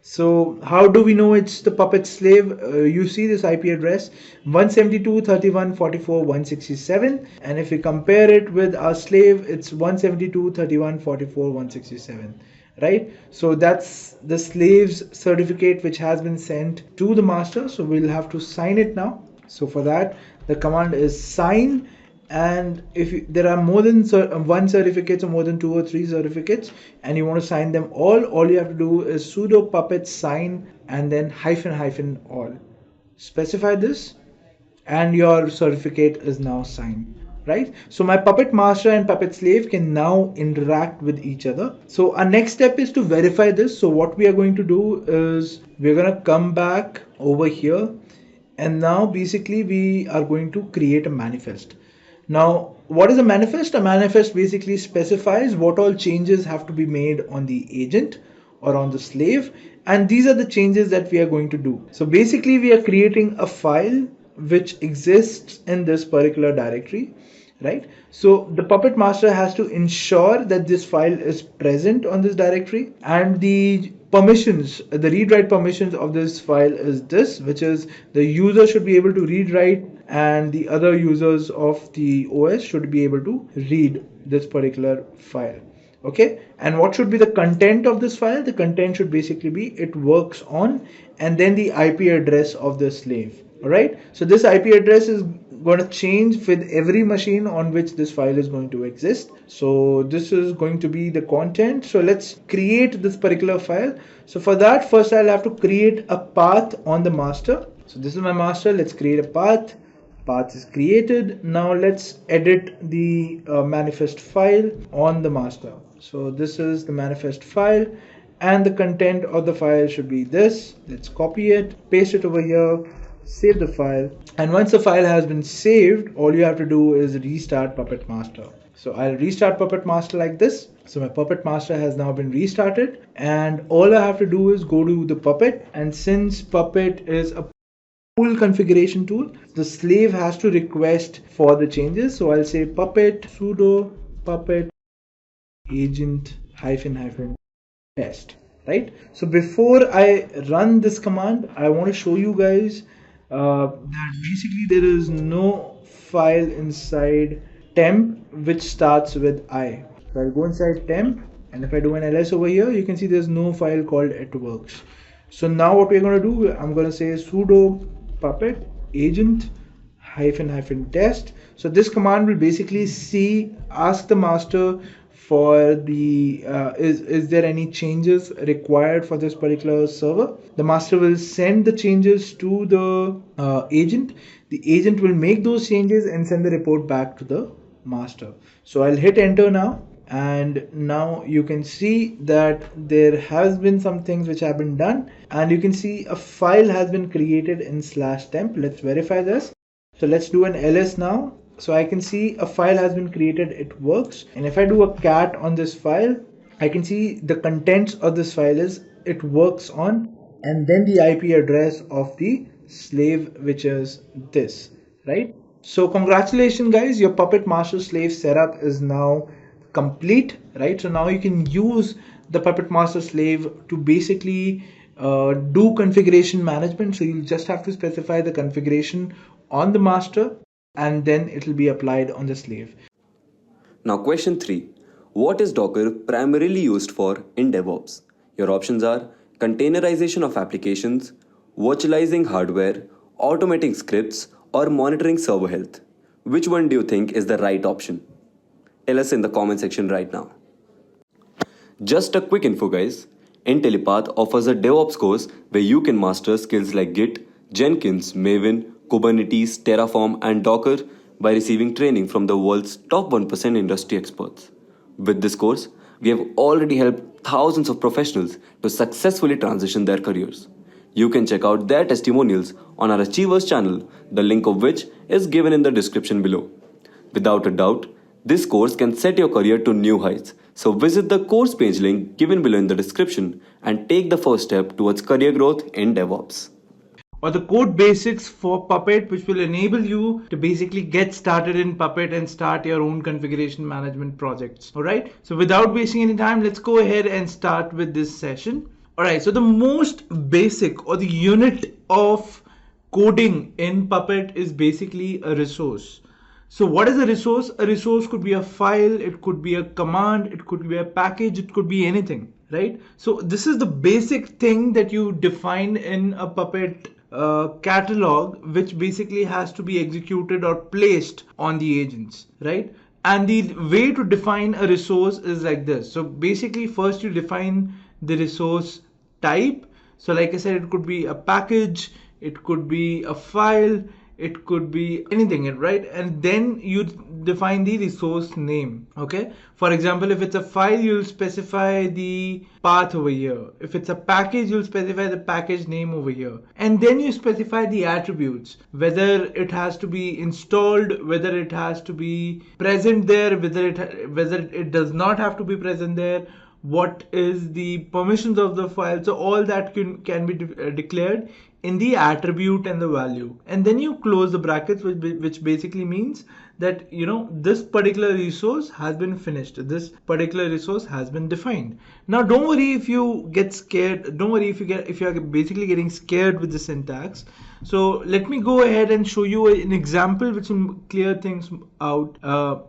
So how do we know it's the puppet slave? You see this IP address 172.31.44.167, and if we compare it with our slave, it's 172.31.44.167, right? So that's the slave's certificate which has been sent to the master. So we'll have to sign it now. So for that, the command is sign. And if there are more than one certificate or more than 2 or 3 certificates and you want to sign them all you have to do is sudo puppet sign and then -- all. Specify this and your certificate is now signed, right? So my puppet master and puppet slave can now interact with each other. So our next step is to verify this. So what we are going to do is we're going to come back over here, and now basically we are going to create a manifest. Now, what is a manifest? A manifest basically specifies what all changes have to be made on the agent or on the slave, and these are the changes that we are going to do. So basically we are creating a file which exists in this particular directory, right? So the puppet master has to ensure that this file is present on this directory, and the permissions, the read write permissions of this file is this, which is the user should be able to read write and the other users of the OS should be able to read this particular file. Okay, and what should be the content of this file? The content should basically be it works on and then the IP address of the slave. All right, so this IP address is going to change with every machine on which this file is going to exist. So this is going to be the content. So let's create this particular file. So for that, first I'll have to create a path on the master. So this is my master. Let's create a path. Path is created. Now let's edit the manifest file on the master. So this is the manifest file, and the content of the file should be this. Let's copy it, paste it over here, save the file, and once the file has been saved, all you have to do is restart puppet master. So I'll restart puppet master like this. So my puppet master has now been restarted, and all I have to do is go to the puppet, and since puppet is a full configuration tool, the slave has to request for the changes. So I'll say puppet sudo puppet agent -- test, right? So before I run this command, I want to show you guys that basically there is no file inside temp which starts with I. So I'll go inside temp, and if I do an ls over here, you can see there's no file called it works. So now what we're going to do, I'm going to say sudo puppet agent -- test. So this command will basically ask the master for the is there any changes required for this particular server. The master will send the changes to the agent. The agent will make those changes and send the report back to the master. So I'll hit enter now, and now you can see that there has been some things which have been done, and you can see a file has been created in /temp. Let's verify this. So let's do an ls now. So I can see a file has been created, it works. And if I do a cat on this file, I can see the contents of this file is it works on, and then the IP address of the slave, which is this, right? So congratulations guys, your Puppet master slave setup is now complete, right? So now you can use the Puppet master slave to basically do configuration management. So you just have to specify the configuration on the master, and then it will be applied on the slave. Now question 3. What is Docker primarily used for in DevOps? Your options are containerization of applications, virtualizing hardware, automating scripts, or monitoring server health. Which one do you think is the right option? Tell us in the comment section right now. Just a quick info guys, Intellipaat offers a DevOps course where you can master skills like Git, Jenkins, Maven, Kubernetes, Terraform, and Docker by receiving training from the world's top 1% industry experts. With this course, we have already helped thousands of professionals to successfully transition their careers. You can check out their testimonials on our Achievers channel, the link of which is given in the description below. Without a doubt, this course can set your career to new heights. So visit the course page link given below in the description and take the first step towards career growth in DevOps. Or the code basics for Puppet, which will enable you to basically get started in Puppet and start your own configuration management projects. All right. So without wasting any time, let's go ahead and start with this session. All right. So the most basic or the unit of coding in Puppet is basically a resource. So what is a resource? A resource could be a file, it could be a command, it could be a package, it could be anything, right? So this is the basic thing that you define in a Puppet catalog, which basically has to be executed or placed on the agents, right? And the way to define a resource is like this. So basically first you define the resource type. So like I said, it could be a package, it could be a file, it could be anything, right? And then you define the resource name. Okay, for example, if it's a file, you'll specify the path over here. If it's a package, you'll specify the package name over here, and then you specify the attributes, whether it has to be installed, whether it has to be present there, whether it does not have to be present there, what is the permissions of the file. So all that can be declared in the attribute and the value, and then you close the brackets, which basically means that this particular resource has been finished, this particular resource has been defined. Now don't worry if you get scared, don't worry if you are basically getting scared with the syntax. So let me go ahead and show you an example which will clear things out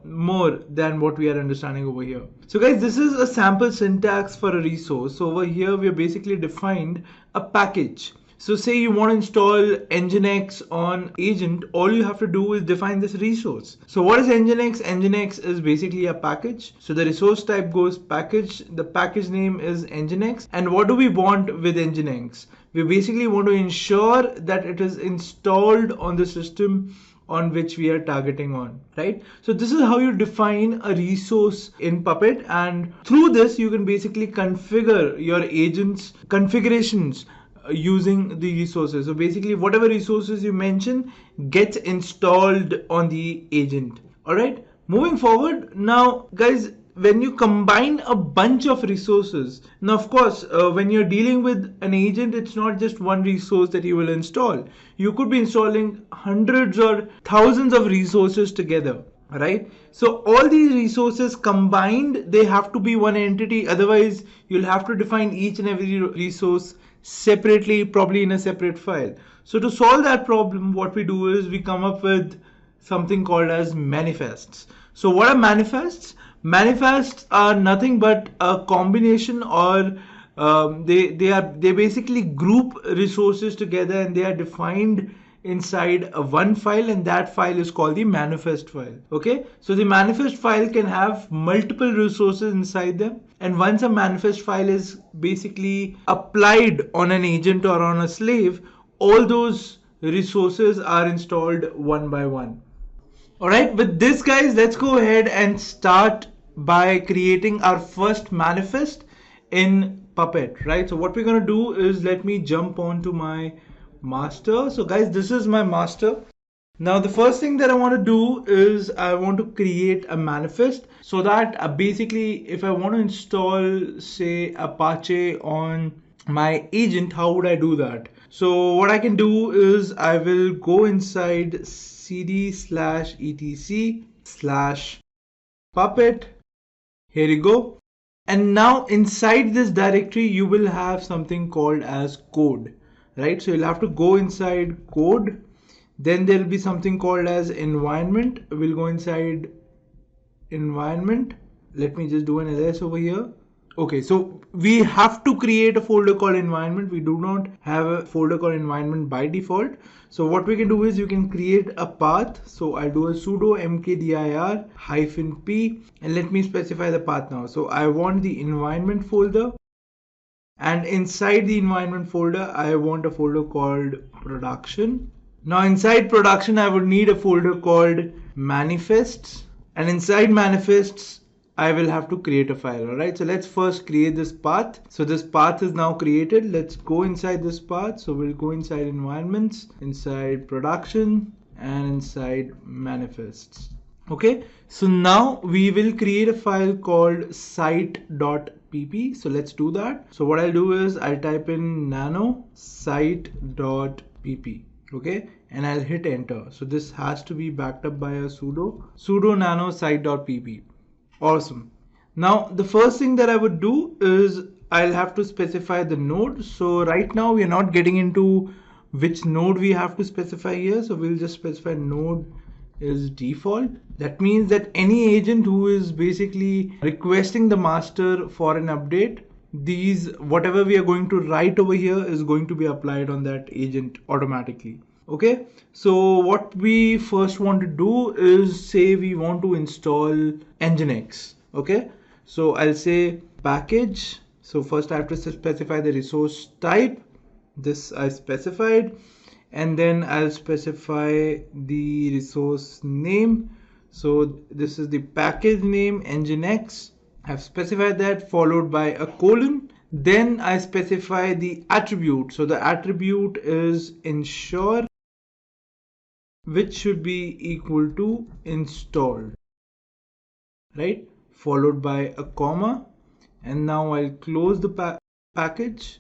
more than what we are understanding over here. So guys, this is a sample syntax for a resource. So over here we have basically defined a package. So say you want to install Nginx on agent, all you have to do is define this resource. So what is Nginx? Nginx is basically a package. So the resource type goes package, the package name is Nginx. And what do we want with Nginx? We basically want to ensure that it is installed on the system on which we are targeting on, right? So this is how you define a resource in Puppet, and through this you can basically configure your agent's configurations using the resources. So basically whatever resources you mention gets installed on the agent. All right, moving forward now guys, when you combine a bunch of resources, now of course when you're dealing with an agent, it's not just one resource that you will install. You could be installing hundreds or thousands of resources together, right? So all these resources combined, they have to be one entity, otherwise you'll have to define each and every resource separately, probably in a separate file. So to solve that problem, what we do is we come up with something called as manifests. So what are manifests? Manifests are nothing but a combination, or they basically group resources together, and they are defined inside a one file, and that file is called the manifest file. Okay, so the manifest file can have multiple resources inside them, and once a manifest file is basically applied on an agent or on a slave, all those resources are installed one by one. Alright, with this guys, let's go ahead and start by creating our first manifest in Puppet, right? So what we're going to do is, let me jump onto my master. So guys, this is my master. Now the first thing that I want to do is I want to create a manifest, so that basically if I want to install say Apache on my agent, how would I do that? So what I can do is I will go inside cd/etc/puppet. Here you go. And now inside this directory you will have something called as code, right? So you'll have to go inside code. Then there will be something called as environment. We'll go inside environment. Let me just do an ls over here. Okay, so we have to create a folder called environment. We do not have a folder called environment by default. So what we can do is you can create a path. So I'll do a sudo mkdir -p, and let me specify the path now. So I want the environment folder, and inside the environment folder I want a folder called production. Now inside production I would need a folder called manifests, and inside manifests I will have to create a file. Alright, so let's first create this path. So this path is now created. Let's go inside this path. So we'll go inside environments, inside production, and inside manifests. Okay, so now we will create a file called site.pp. So let's do that. So what I'll do is I'll type in nano site.pp. Okay, and I'll hit enter. So this has to be backed up by a sudo nano site.pp. Awesome. Now the first thing that I would do is I'll have to specify the node. So right now we are not getting into which node we have to specify here. So we'll just specify node is default. That means that any agent who is basically requesting the master for an update, these whatever we are going to write over here is going to be applied on that agent automatically. Okay, so what we first want to do is say we want to install Nginx. Okay, so I'll say package. So first I have to specify the resource type. This I specified, and then I'll specify the resource name. So this is the package name Nginx. I've specified that, followed by a colon. Then I specify the attribute. So the attribute is ensure, which should be equal to installed, right? Followed by a comma, and now I'll close the package.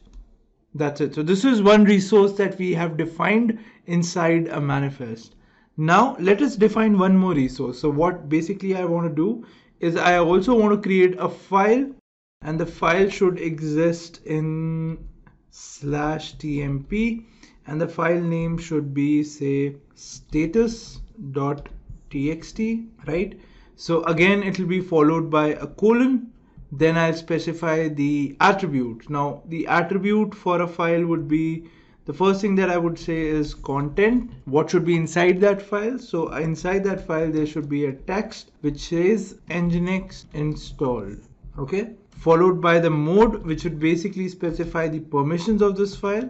That's it. So this is one resource that we have defined inside a manifest. Now let us define one more resource. So what basically I want to do is I also want to create a file, and the file should exist in /tmp, and the file name should be say status.txt, right? So again it will be followed by a colon. Then I'll specify the attribute. Now the attribute for a file would be, the first thing that I would say is content. What should be inside that file? So inside that file there should be a text which says Nginx installed. Okay, followed by the mode, which would basically specify the permissions of this file.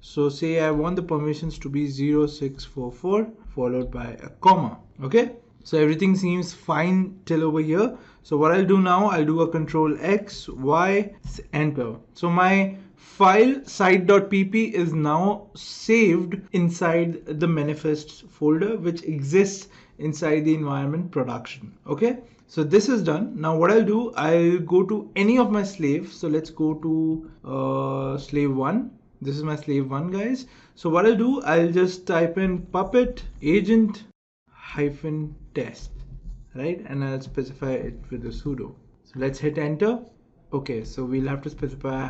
So say I want the permissions to be 0644, followed by a comma. Okay, so everything seems fine till over here. So what I'll do now, I'll do a control X, Y, enter. So my file site.pp is now saved inside the manifest folder, which exists inside the environment production. Okay, so this is done. Now what I'll do, I'll go to any of my slaves. So let's go to slave 1. This is my slave 1, guys. So what I'll do, I'll just type in puppet agent -test, right? And I'll specify it with a sudo. So let's hit enter. Okay, so we'll have to specify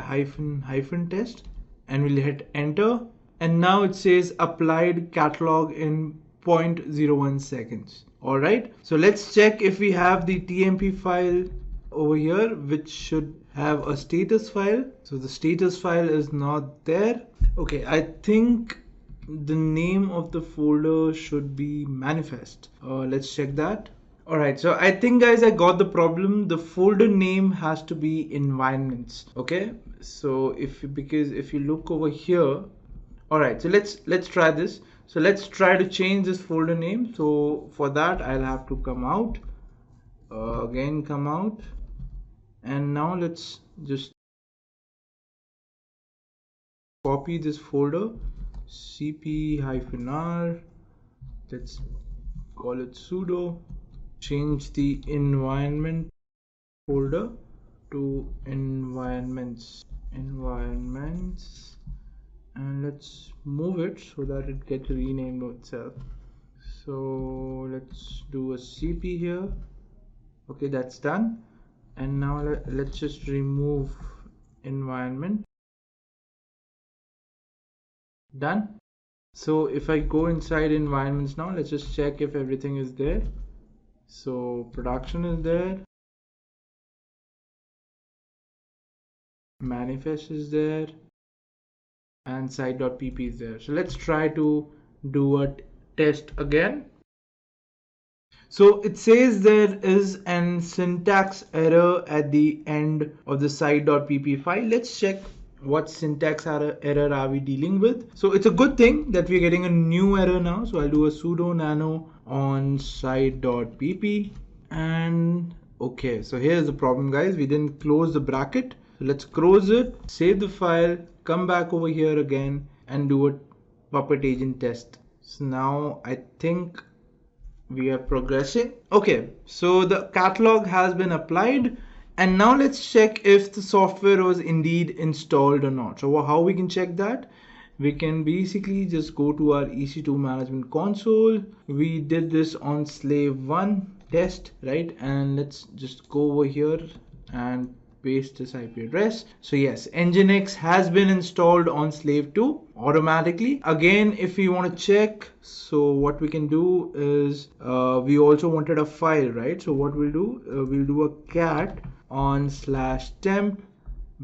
-test, and we'll hit enter. And now it says applied catalog in 0.01 seconds. All right, so let's check if we have the tmp file over here, which should have a status file. So the status file is not there. Okay, I think the name of the folder should be manifest. Let's check that. Alright, so I think guys I got the problem. The folder name has to be environments. Okay, so if you look over here, alright, so let's try this. So let's try to change this folder name. So for that I'll have to come out, again come out, and now let's just copy this folder, cp-r, let's call it sudo, change the environment folder to environments, and let's move it so that it gets renamed itself. So let's do a cp here. Okay, that's done. And now let's just remove environment. Done. So if I go inside environments now, let's just check if everything is there. So production is there, manifest is there, and site.pp is there. So let's try to do a test again. So it says there is an syntax error at the end of the site.pp file. Let's check what syntax error are we dealing with. So it's a good thing that we're getting a new error now. So I'll do a sudo nano on site.pp, and okay, so here's the problem guys, we didn't close the bracket. So let's close it, save the file, come back over here again and do a puppet agent test. So now I think we are progressing. Okay, so the catalog has been applied, and now let's check if the software was indeed installed or not. So how we can check that? We can basically just go to our EC2 management console. We did this on slave 1 test, right? And let's just go over here and paste this IP address. So yes, Nginx has been installed on slave 2 automatically. Again, if we want to check, so what we can do is we also wanted a file, right? So what we'll do a cat on /temp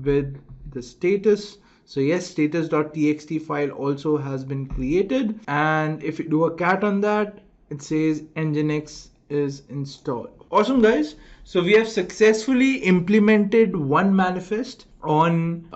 with the status. So yes, status.txt file also has been created, and if you do a cat on that, it says Nginx is installed. Awesome guys, so we have successfully implemented one manifest on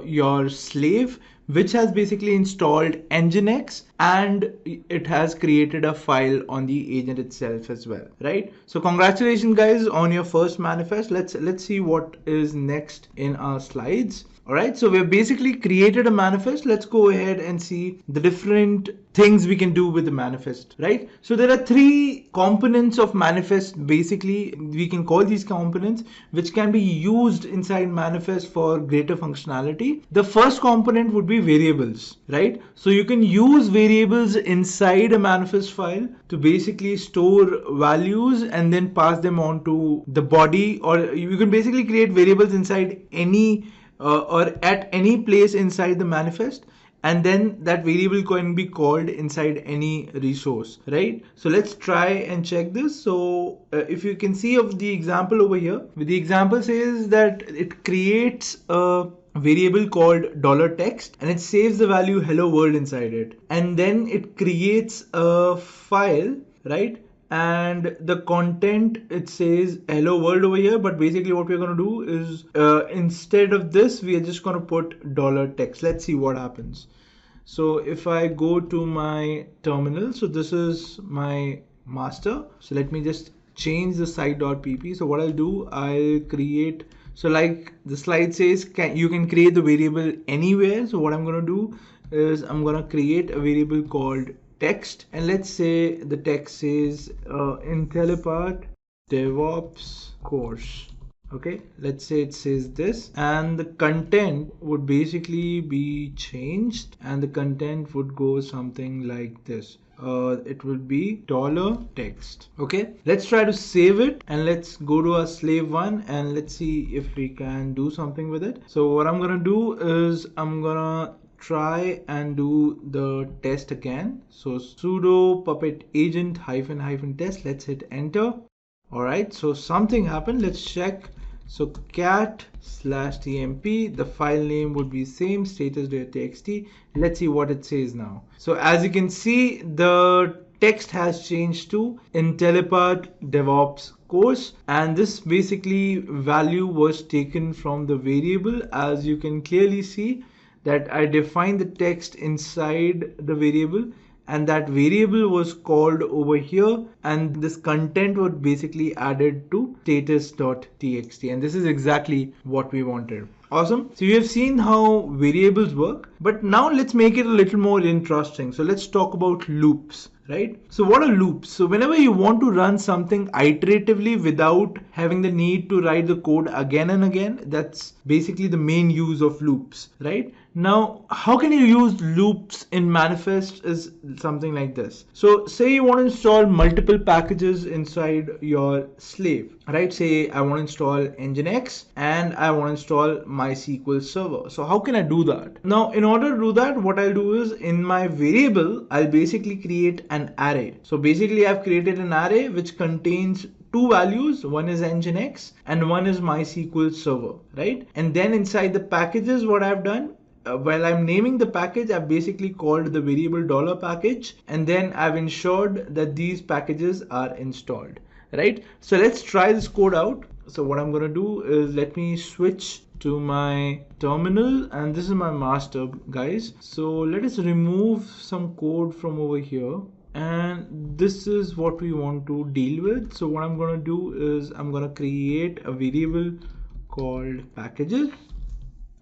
your slave, which has basically installed Nginx, and it has created a file on the agent itself as well, right? So congratulations guys on your first manifest. Let's see what is next in our slides. All right, so we've basically created a manifest. Let's go ahead and see the different things we can do with the manifest, right? So there are 3 components of manifest. Basically, we can call these components, which can be used inside manifest for greater functionality. The first component would be variables, right? So you can use variables inside a manifest file to basically store values and then pass them on to the body, or you can basically create variables inside any or at any place inside the manifest, and then that variable can be called inside any resource, right? So let's try and check this. So if you can see of the example over here, the example says that it creates a variable called $text and it saves the value hello world inside it, and then it creates a file, right? And the content, it says hello world over here, but basically what we're going to do is instead of this, we are just going to put $text. Let's see what happens. So if I go to my terminal, so this is my master. So let me just change the site.pp. So what I'll do, I'll create, so like the slide says, you can create the variable anywhere. So what I'm going to do is I'm going to create a variable called text, and let's say the text says Intellipaat DevOps course. Okay, let's say it says this, and the content would basically be changed, and the content would go something like this. It will be $text. Okay, let's try to save it, and let's go to our slave 1 and let's see if we can do something with it. So what I'm gonna do is I'm gonna try and do the test again. So sudo puppet agent --test. Let's hit enter. All right, so something happened. Let's check So cat/tmp, the file name would be same, status.txt. Let's see what it says now. So as you can see, the text has changed to Intellipaat DevOps course, and this basically value was taken from the variable. As you can clearly see that I defined the text inside the variable, and that variable was called over here, and this content was basically added to status.txt, and this is exactly what we wanted. Awesome. So you have seen how variables work, but now let's make it a little more interesting. So let's talk about loops, right? So what are loops? So whenever you want to run something iteratively without having the need to write the code again and again, that's basically the main use of loops, right? Now, how can you use loops in manifest is something like this. So say you want to install multiple packages inside your slave, right? Say I want to install Nginx and I want to install MySQL Server. So how can I do that? Now, in order to do that, what I'll do is in my variable, I'll basically create an array. So basically I've created an array which contains two values. One is Nginx and one is MySQL Server, right? And then inside the packages, what I've done, while I'm naming the package, I've basically called the variable $package, and then I've ensured that these packages are installed, right? So let's try this code out. So what I'm going to do is let me switch to my terminal, and this is my master, guys. So let us remove some code from over here, and this is what we want to deal with. So what I'm going to do is I'm going to create a variable called packages,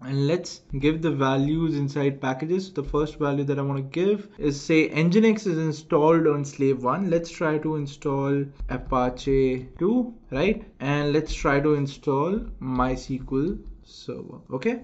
and let's give the values inside packages. The first value that I want to give is, say, Nginx is installed on slave 1. Let's try to install Apache 2, right? And let's try to install MySQL Server. Okay,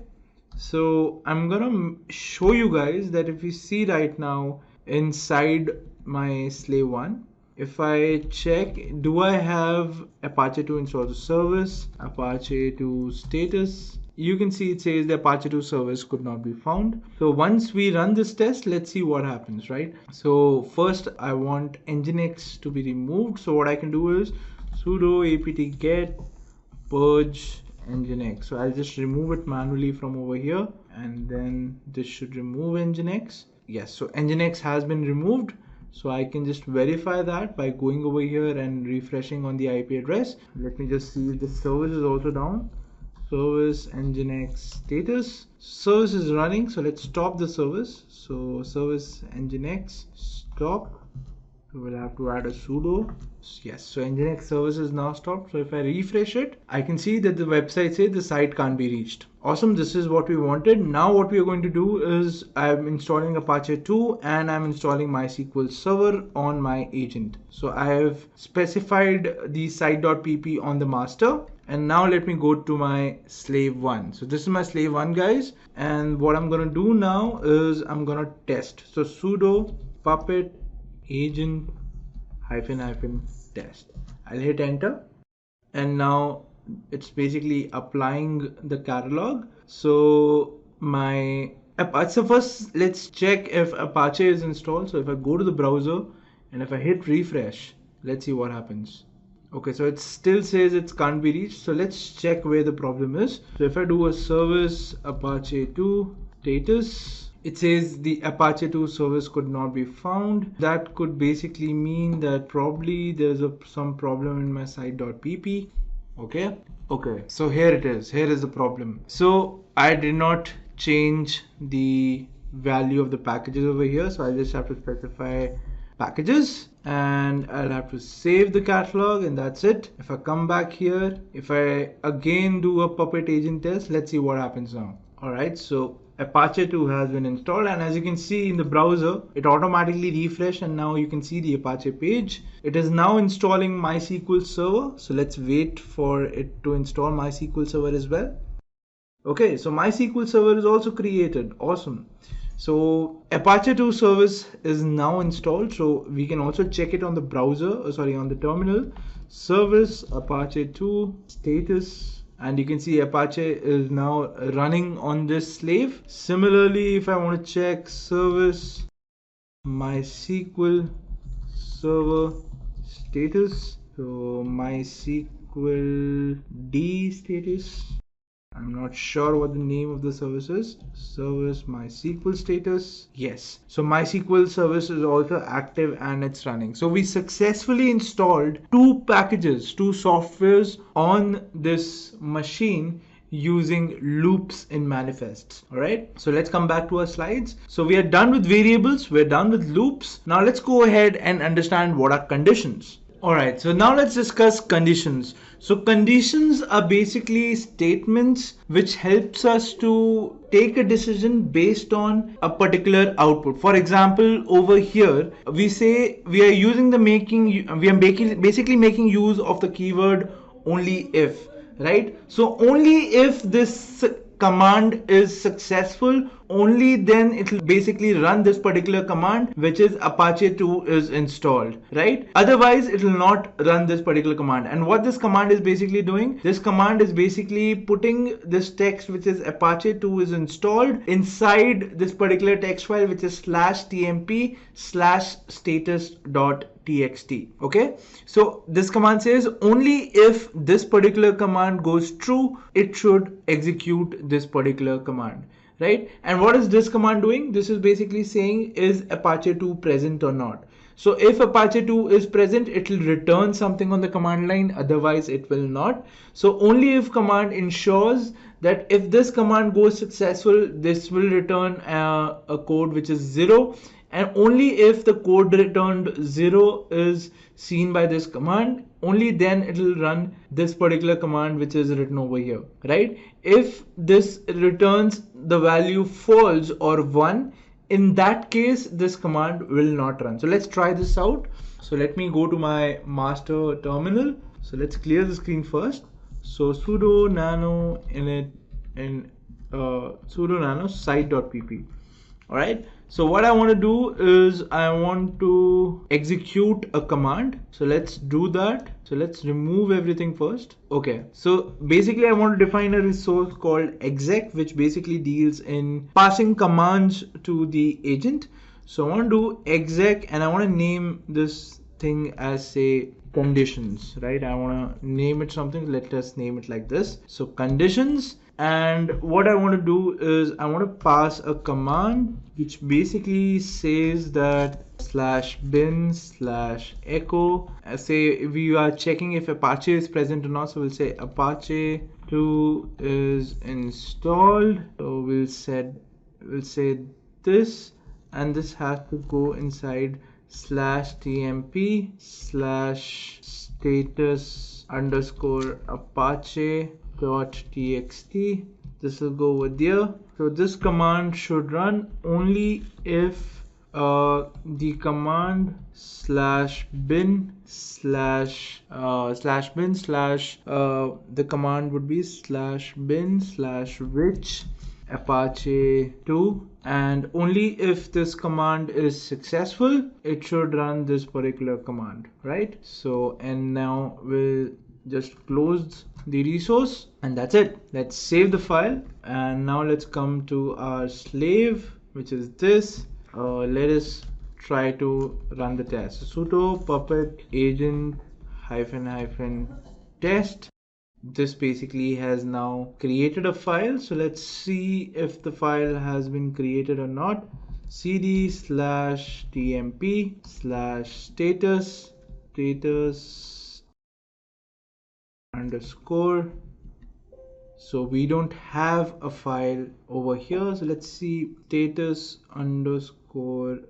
so I'm gonna show you guys that if you see right now inside my slave 1, if I check, do I have Apache 2 installed to service, Apache 2 status, you can see it says the Apache 2 service could not be found. So once we run this test, let's see what happens, right? So first I want Nginx to be removed. So what I can do is sudo apt get purge Nginx. So I'll just remove it manually from over here, and then this should remove Nginx. Yes, so Nginx has been removed. So I can just verify that by going over here and refreshing on the IP address. Let me just see if the service is also down. Service Nginx status. Service is running, so let's stop the service. So service Nginx stop. So we'll have to add a sudo. Yes, so Nginx service is now stopped. So if I refresh it, I can see that the website says the site can't be reached. Awesome, this is what we wanted. Now what we are going to do is I'm installing Apache 2 and I'm installing MySQL Server on my agent. So I have specified the site.pp on the master. And now let me go to my slave 1. So this is my slave 1, guys. And what I'm going to do now is I'm going to test. So sudo puppet agent -test. I'll hit enter. And now it's basically applying the catalog. So my Apache, so first let's check if Apache is installed. So if I go to the browser and if I hit refresh, let's see what happens. Okay, so it still says it can't be reached. So let's check where the problem is. So if I do a service Apache 2 status, it says the Apache 2 service could not be found. That could basically mean that probably there's some problem in my site.pp. Okay, so here it is. Here is the problem. So I did not change the value of the packages over here. So I just have to specify packages, and I'll have to save the catalog, and that's it. If I come back here, if I again do a puppet agent test, let's see what happens now. All right, so Apache 2 has been installed, and as you can see in the browser, it automatically refreshed, and now you can see the Apache page. It is now installing MySQL Server. So let's wait for it to install MySQL Server as well. Okay, so MySQL Server is also created. Awesome. So Apache 2 service is now installed. So we can also check it on the browser, on the terminal. Service Apache 2 status, and you can see Apache is now running on this slave. Similarly, if I want to check service MySQL Server status, so MySQL MySQL D status. I'm not sure what the name of the service is. Service MySQL status. Yes. So MySQL service is also active and it's running. So we successfully installed two packages, two softwares on this machine using loops in manifests. All right. So let's come back to our slides. So we are done with variables. We're done with loops. Now let's go ahead and understand what are conditions. Alright, so now let's discuss conditions. So conditions are basically statements which helps us to take a decision based on a particular output. For example, over here, we say we are using basically making use of the keyword only if, right? So only if this command is successful, only then it will basically run this particular command, which is Apache 2 is installed, right? Otherwise it will not run this particular command. And what this command is basically doing, this command is basically putting this text which is Apache 2 is installed inside this particular text file, which is /tmp/status.txt. okay, so this command says only if this particular command goes true, it should execute this particular command, right? And what is this command doing? This is basically saying, is Apache 2 present or not? So if Apache 2 is present, it will return something on the command line, otherwise it will not. So only if command ensures that if this command goes successful, this will return a code which is 0, and only if the code returned 0 is seen by this command, only then it will run this particular command which is written over here, right? If this returns the value false or 1, in that case this command will not run. So let's try this out. So let me go to my master terminal. So let's clear the screen first. So sudo nano init and sudo nano site.pp. all right, so what I want to do is I want to execute a command. So let's do that. So let's remove everything first. Okay, so basically I want to define a resource called exec, which basically deals in passing commands to the agent. So I want to do exec and I want to name this thing as, say, conditions, right? I want to name it something. Let us name it like this. So conditions. And what I want to do is I want to pass a command which basically says that /bin/echo. Say we are checking if Apache is present or not. So we'll say Apache 2 is installed. So we'll say this, and this has to go inside /tmp/status_apache.txt. This will go over there. So this command should run only if the command the command would be /bin/which Apache 2, and only if this command is successful, it should run this particular command, right? So, and now we'll just close the resource, and that's it. Let's save the file, and now let's come to our slave, which is this. Let us try to run the test. Sudo puppet agent -test. This basically has now created a file. So let's see if the file has been created or not. cd/tmp/status underscore. So we don't have a file over here. So let's see status underscore.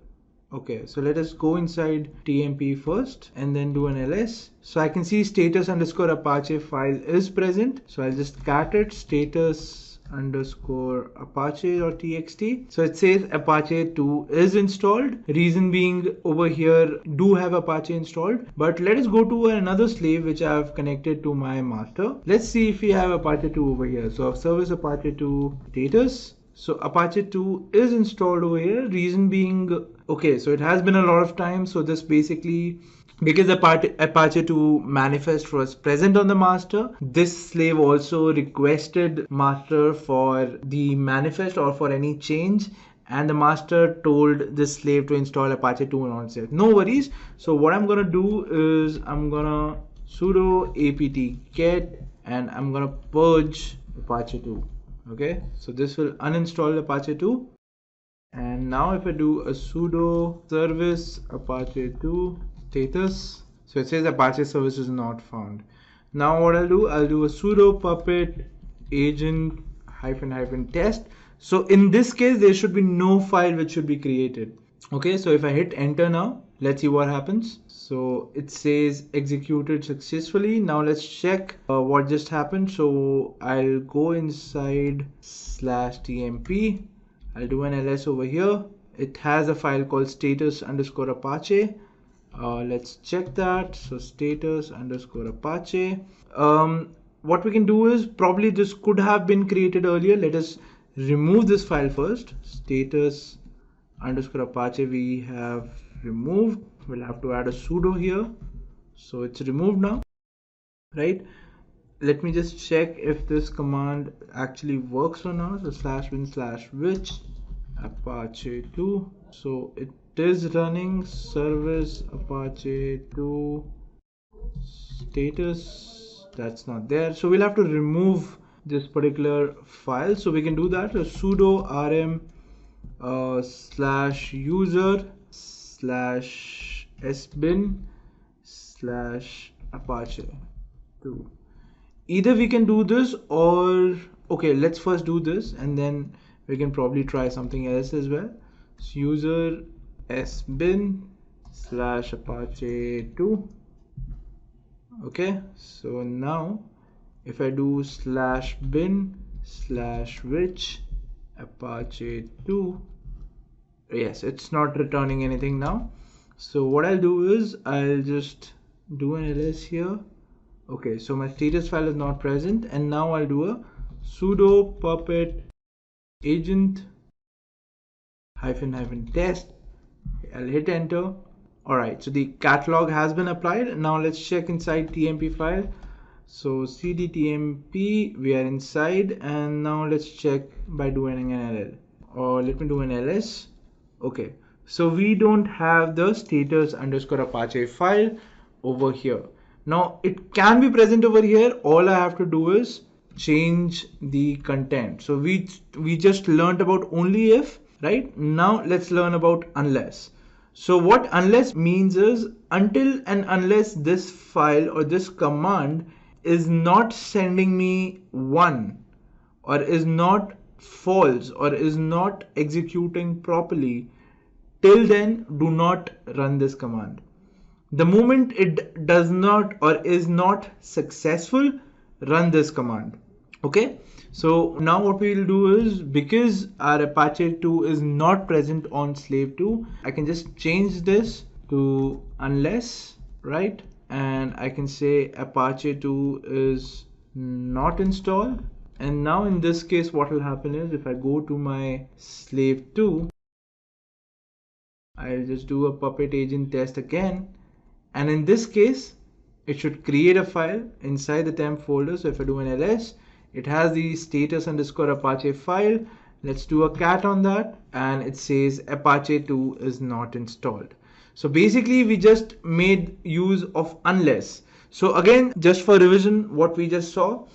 Okay, so let us go inside tmp first and then do an ls. So I can see status underscore apache file is present. So I'll just cat it status underscore apache.txt. So it says Apache 2 is installed. Reason being, over here do have Apache installed. But let us go to another slave which I have connected to my master. Let's see if we have Apache 2 over here. So service Apache 2 status. So Apache 2 is installed over here. Reason being, okay, so it has been a lot of time. So this basically, because the Apache 2 manifest was present on the master, this slave also requested master for the manifest or for any change, and the master told this slave to install Apache 2 and all itself. No worries. So what I'm gonna do is I'm gonna sudo apt get, and I'm gonna purge Apache 2. Okay, so this will uninstall Apache 2. And now if I do a sudo service Apache 2 status, so it says Apache service is not found. Now what I'll do a sudo puppet agent -- test. So in this case, there should be no file which should be created. Okay, so if I hit enter now, let's see what happens. So it says executed successfully. Now let's check what just happened. So I'll go inside /tmp. I'll do an ls over here. It has a file called status_apache. Let's check that. So status_apache. What we can do is, probably this could have been created earlier. Let us remove this file first. Status_apache we have removed. We'll have to add a sudo here. So it's removed now, right? Let me just check if this command actually works or not. So /bin/which Apache 2. So it is running service Apache 2 status. That's not there. So we'll have to remove this particular file. So we can do that. So sudo rm /user/sbin/apache 2. Either we can do this, or okay, let's first do this and then we can probably try something else as well. So user sbin/apache 2. Okay, so now if I do /bin/which Apache 2, yes, it's not returning anything now. So what I'll do is I'll just do an ls here. Okay, so my status file is not present, and now I'll do a sudo puppet agent --test. I'll hit enter. Alright, so the catalog has been applied. Now let's check inside tmp file. So cd tmp, we are inside, and now let's check by doing an ll, or let me do an ls. Okay, so we don't have the status_apache file over here. Now it can be present over here. All I have to do is change the content. So we just learned about only if, right? Now let's learn about unless. So what unless means is, until and unless this file or this command is not sending me 1, or is not false, or is not executing properly, till then do not run this command. The moment it does not or is not successful, run this command. Okay, so now what we will do is, because our Apache 2 is not present on slave 2, I can just change this to unless, right? And I can say Apache 2 is not installed. And now in this case, what will happen is, if I go to my slave 2, I'll just do a puppet agent test again. And in this case, it should create a file inside the temp folder. So if I do an ls, it has the status_apache file. Let's do a cat on that, and it says Apache 2 is not installed. So basically we just made use of unless. So again, just for revision, what we just saw,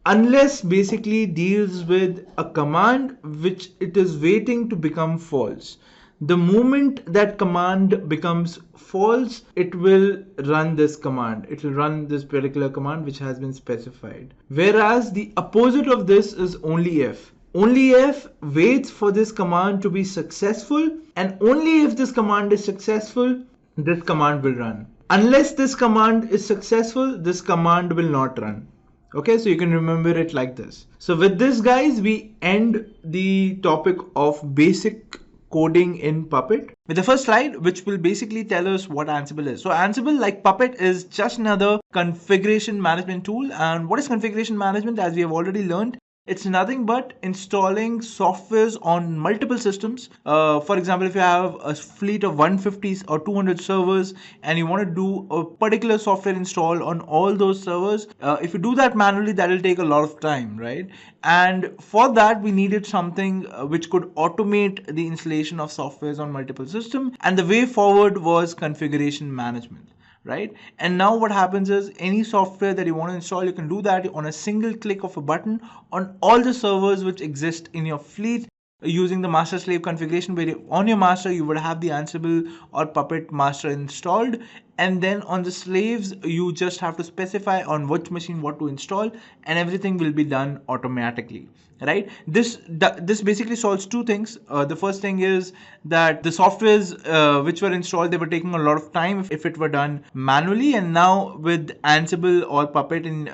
unless basically deals with a command which it is waiting to become false. The moment that command becomes false, it will run this command. It will run this particular command which has been specified. Whereas the opposite of this is only if. Only if waits for this command to be successful, and only if this command is successful, this command will run. Unless this command is successful, this command will not run. Okay, so you can remember it like this. So with this, guys, we end the topic of basic coding in Puppet with the first slide, which will basically tell us what Ansible is. So Ansible, like Puppet, is just another configuration management tool. And what is configuration management? As we have already learned, it's nothing but installing softwares on multiple systems. For example, if you have a fleet of 150 or 200 servers and you want to do a particular software install on all those servers, if you do that manually, that will take a lot of time, right? And for that, we needed something which could automate the installation of softwares on multiple systems. And the way forward was configuration management. right? And now what happens is any software that you want to install, you can do that on a single click of a button on all the servers which exist in your fleet, using the master slave configuration, where on your master you would have the Ansible or Puppet master installed, and then on the slaves you just have to specify on which machine what to install, and everything will be done automatically, right? This basically solves two things. The first thing is that the softwares which were installed, they were taking a lot of time if it were done manually, and now with Ansible or Puppet in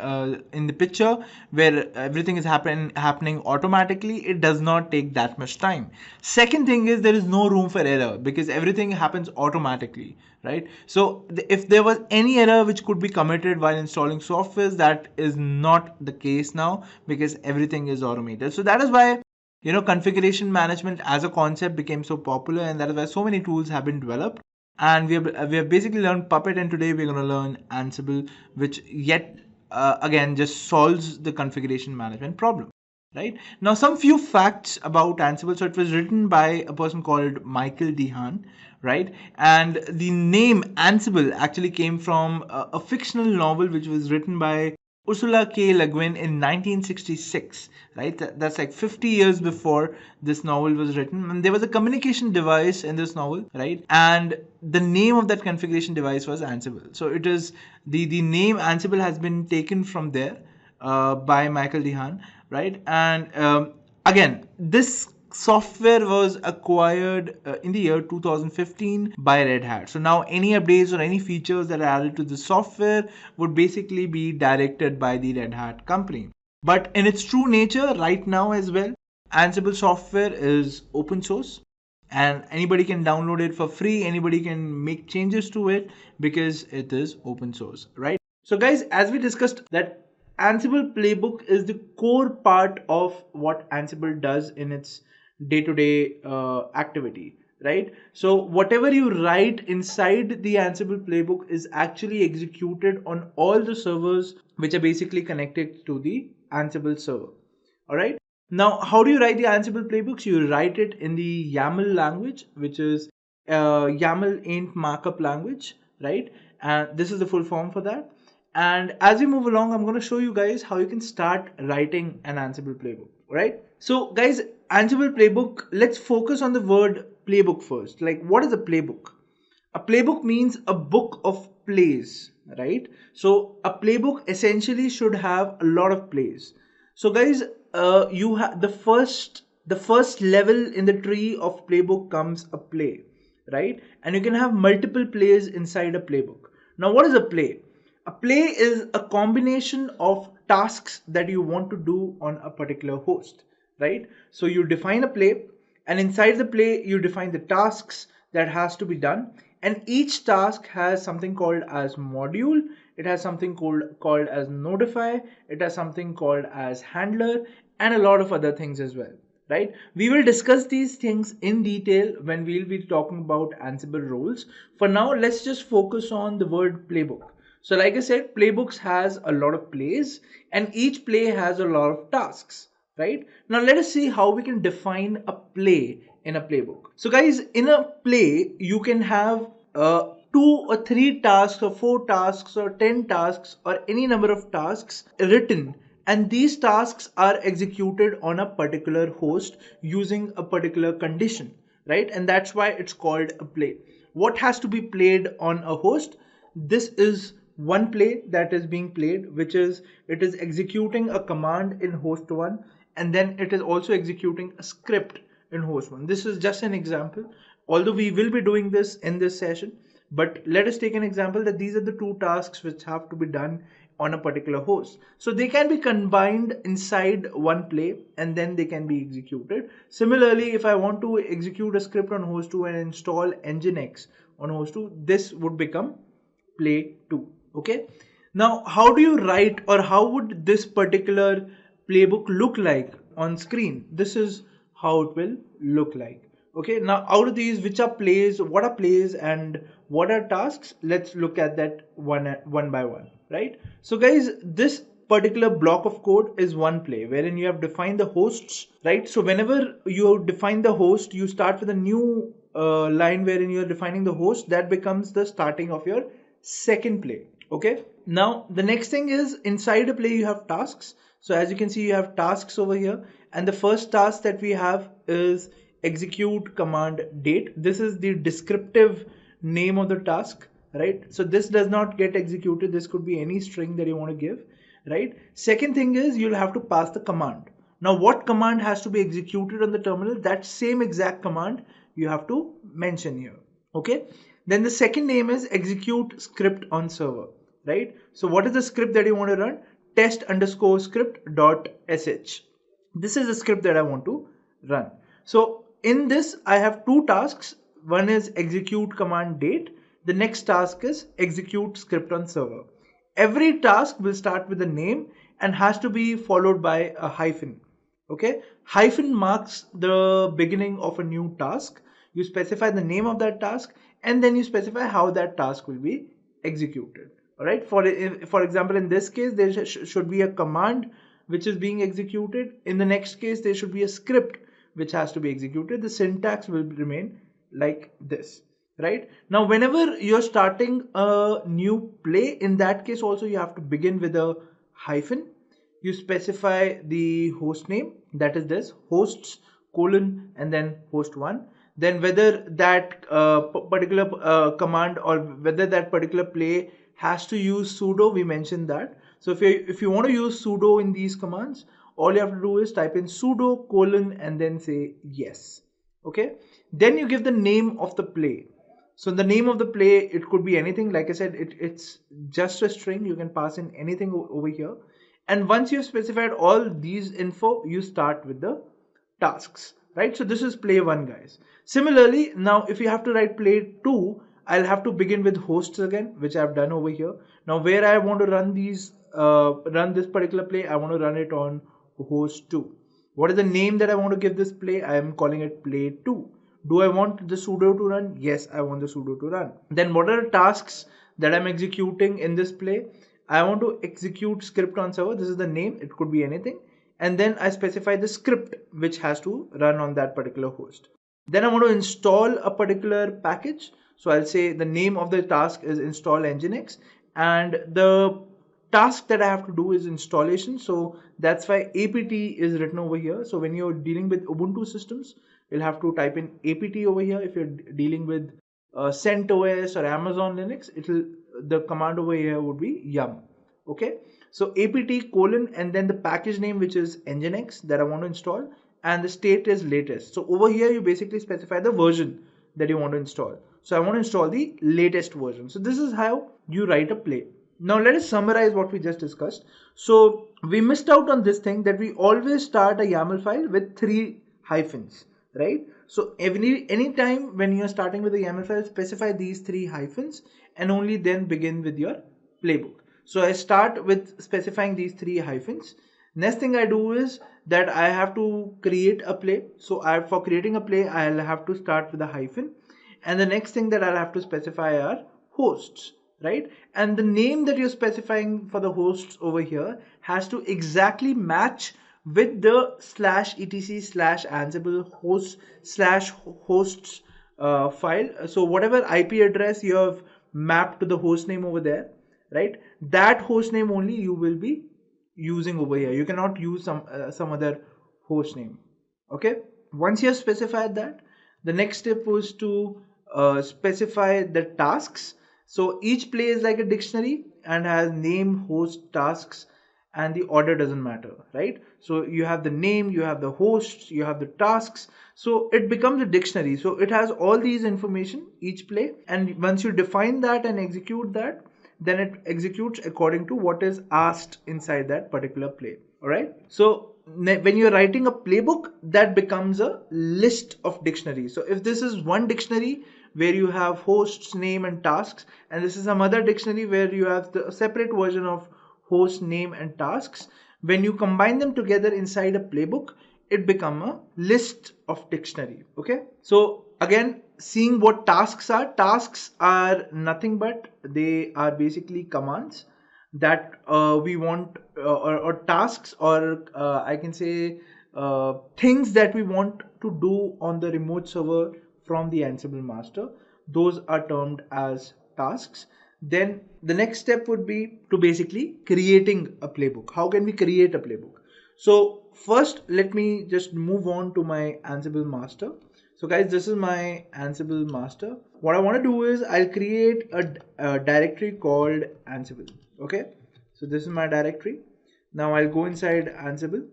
the picture, where everything is happening automatically, it does not take that much time. Second thing is there is no room for error because everything happens automatically, right? So if there was any error which could be committed while installing softwares, that is not the case now because everything is automated. So that is why configuration management as a concept became so popular, and that is why so many tools have been developed. And we have basically learned Puppet, and today we're going to learn Ansible, which yet again just solves the configuration management problem. Right now, some few facts about Ansible. So it was written by a person called Michael Dehan, right? And the name Ansible actually came from a fictional novel which was written by Ursula K. Le Guin in 1966, right? That's like 50 years before this novel was written. And there was a communication device in this novel, right? And the name of that configuration device was Ansible. So it is the name Ansible has been taken from there by Michael Dehan, right? And again, this software was acquired in the year 2015 by Red Hat. So now any updates or any features that are added to the software would basically be directed by the Red Hat company. But in its true nature, right now as well, Ansible software is open source and anybody can download it for free. Anybody can make changes to it because it is open source, right? So guys, as we discussed that Ansible playbook is the core part of what Ansible does in its day-to-day activity, right? So whatever you write inside the Ansible playbook is actually executed on all the servers which are basically connected to the Ansible server. All right. Now, how do you write the Ansible playbooks? You write it in the YAML language, which is YAML int markup language, right? And this is the full form for that. And as we move along, I'm going to show you guys how you can start writing an Ansible playbook, right? So guys, Ansible playbook, let's focus on the word playbook first. Like, what is a playbook? A playbook means a book of plays, right? So a playbook essentially should have a lot of plays. So guys, you have the first level in the tree of playbook comes a play, right? And you can have multiple plays inside a playbook. Now, what is a play? A play is a combination of tasks that you want to do on a particular host, right? So you define a play, and inside the play you define the tasks that has to be done, and each task has something called as module, it has something called as notify, it has something called as handler, and a lot of other things as well, right? We will discuss these things in detail when we'll be talking about Ansible roles. For now, let's just focus on the word playbook. So like I said, playbooks has a lot of plays and each play has a lot of tasks, right? Now let us see how we can define a play in a playbook. So guys, in a play, you can have 2 or 3 tasks or 4 tasks or 10 tasks or any number of tasks written, and these tasks are executed on a particular host using a particular condition, right? And that's why it's called a play. What has to be played on a host? This is one play that is being played, which is it is executing a command in host 1 and then it is also executing a script in host 1. This is just an example, although we will be doing this in this session, but let us take an example that these are the 2 tasks which have to be done on a particular host. So they can be combined inside one play and then they can be executed. Similarly, if I want to execute a script on host 2 and install Nginx on host 2, this would become play 2. Okay, now how do you write, or how would this particular playbook look like on screen? This is how it will look like. Okay, now out of these, which are plays, what are plays and what are tasks? Let's look at that one by one, right? So guys, this particular block of code is one play wherein you have defined the hosts, right? So whenever you define the host, you start with a new line wherein you are defining the host. That becomes the starting of your second play. Okay, now the next thing is inside a play you have tasks. So as you can see, you have tasks over here, and the first task that we have is execute command date. This is the descriptive name of the task, right? So this does not get executed. This could be any string that you want to give, right? Second thing is you'll have to pass the command. Now what command has to be executed on the terminal? That same exact command you have to mention here. Okay, then the second name is execute script on server, right? So what is the script that you want to run? Test underscore script dot sh. This is the script that I want to run. So in this I have two tasks. One is execute command date. The next task is execute script on server. Every task will start with a name and has to be followed by a hyphen. Okay, hyphen marks the beginning of a new task. You specify the name of that task and then you specify how that task will be executed. All right, for example, in this case there should be a command which is being executed. In the next case there should be a script which has to be executed. The syntax will remain like this, right? Now whenever you're starting a new play, in that case also you have to begin with a hyphen. You specify the host name, that is this hosts colon and then host 1. Then whether that particular command or whether that particular play has to use sudo, we mentioned that. So if you want to use sudo in these commands, all you have to do is type in sudo colon and then say yes. Okay, then you give the name of the play. So the name of the play, it could be anything. Like I said, it's just a string. You can pass in anything over here. And once you've specified all these info, you start with the tasks, right? So this is play 1, guys. Similarly, now if you have to write play 2, I'll have to begin with hosts again, which I've done over here. Now where I want to run this particular play, I want to run it on host 2. What is the name that I want to give this play? I am calling it play 2. Do I want the sudo to run? Yes, I want the sudo to run. Then what are the tasks that I'm executing in this play? I want to execute script on server. This is the name. It could be anything. And then I specify the script which has to run on that particular host. Then I want to install a particular package. So I'll say the name of the task is install nginx, and the task that I have to do is installation. So that's why apt is written over here. So when you're dealing with Ubuntu systems, you'll have to type in apt over here. If you're dealing with CentOS or Amazon Linux, the command over here would be yum. Okay, so apt colon and then the package name, which is nginx, that I want to install, and the state is latest. So over here you basically specify the version that you want to install. So I want to install the latest version. So this is how you write a play. Now let us summarize what we just discussed. So we missed out on this thing that we always start a YAML file with 3 hyphens, right? So any time when you're starting with a YAML file, specify these 3 hyphens and only then begin with your playbook. So I start with specifying these 3 hyphens. Next thing I do is that I have to create a play. So for creating a play, I'll have to start with a hyphen. And the next thing that I'll have to specify are hosts, right? And the name that you're specifying for the hosts over here has to exactly match with the /etc/ansible hosts file. So whatever IP address you have mapped to the host name over there, right? That host name only you will be using over here. You cannot use some other host name. Okay. Once you have specified that, the next step was to specify the tasks. So each play is like a dictionary and has name, host, tasks, and the order doesn't matter, right? So you have the name, you have the hosts, you have the tasks. So it becomes a dictionary. So it has all these information, each play. And once you define that and execute that, then it executes according to what is asked inside that particular play. All right. So when you're writing a playbook, that becomes a list of dictionaries. So if this is one dictionary where you have hosts, name, and tasks, and this is some other dictionary where you have the separate version of host, name, and tasks, when you combine them together inside a playbook, it becomes a list of dictionary. Okay. So again, seeing what tasks are nothing but they are basically commands that we want or tasks, or I can say things that we want to do on the remote server from the Ansible master. Those are termed as tasks. Then the next step would be to basically creating a playbook. How can we create a playbook? So first, let me just move on to my Ansible master. So guys, this is my Ansible master. What I want to do is I'll create a directory called Ansible. Okay. So this is my directory. Now I'll go inside Ansible.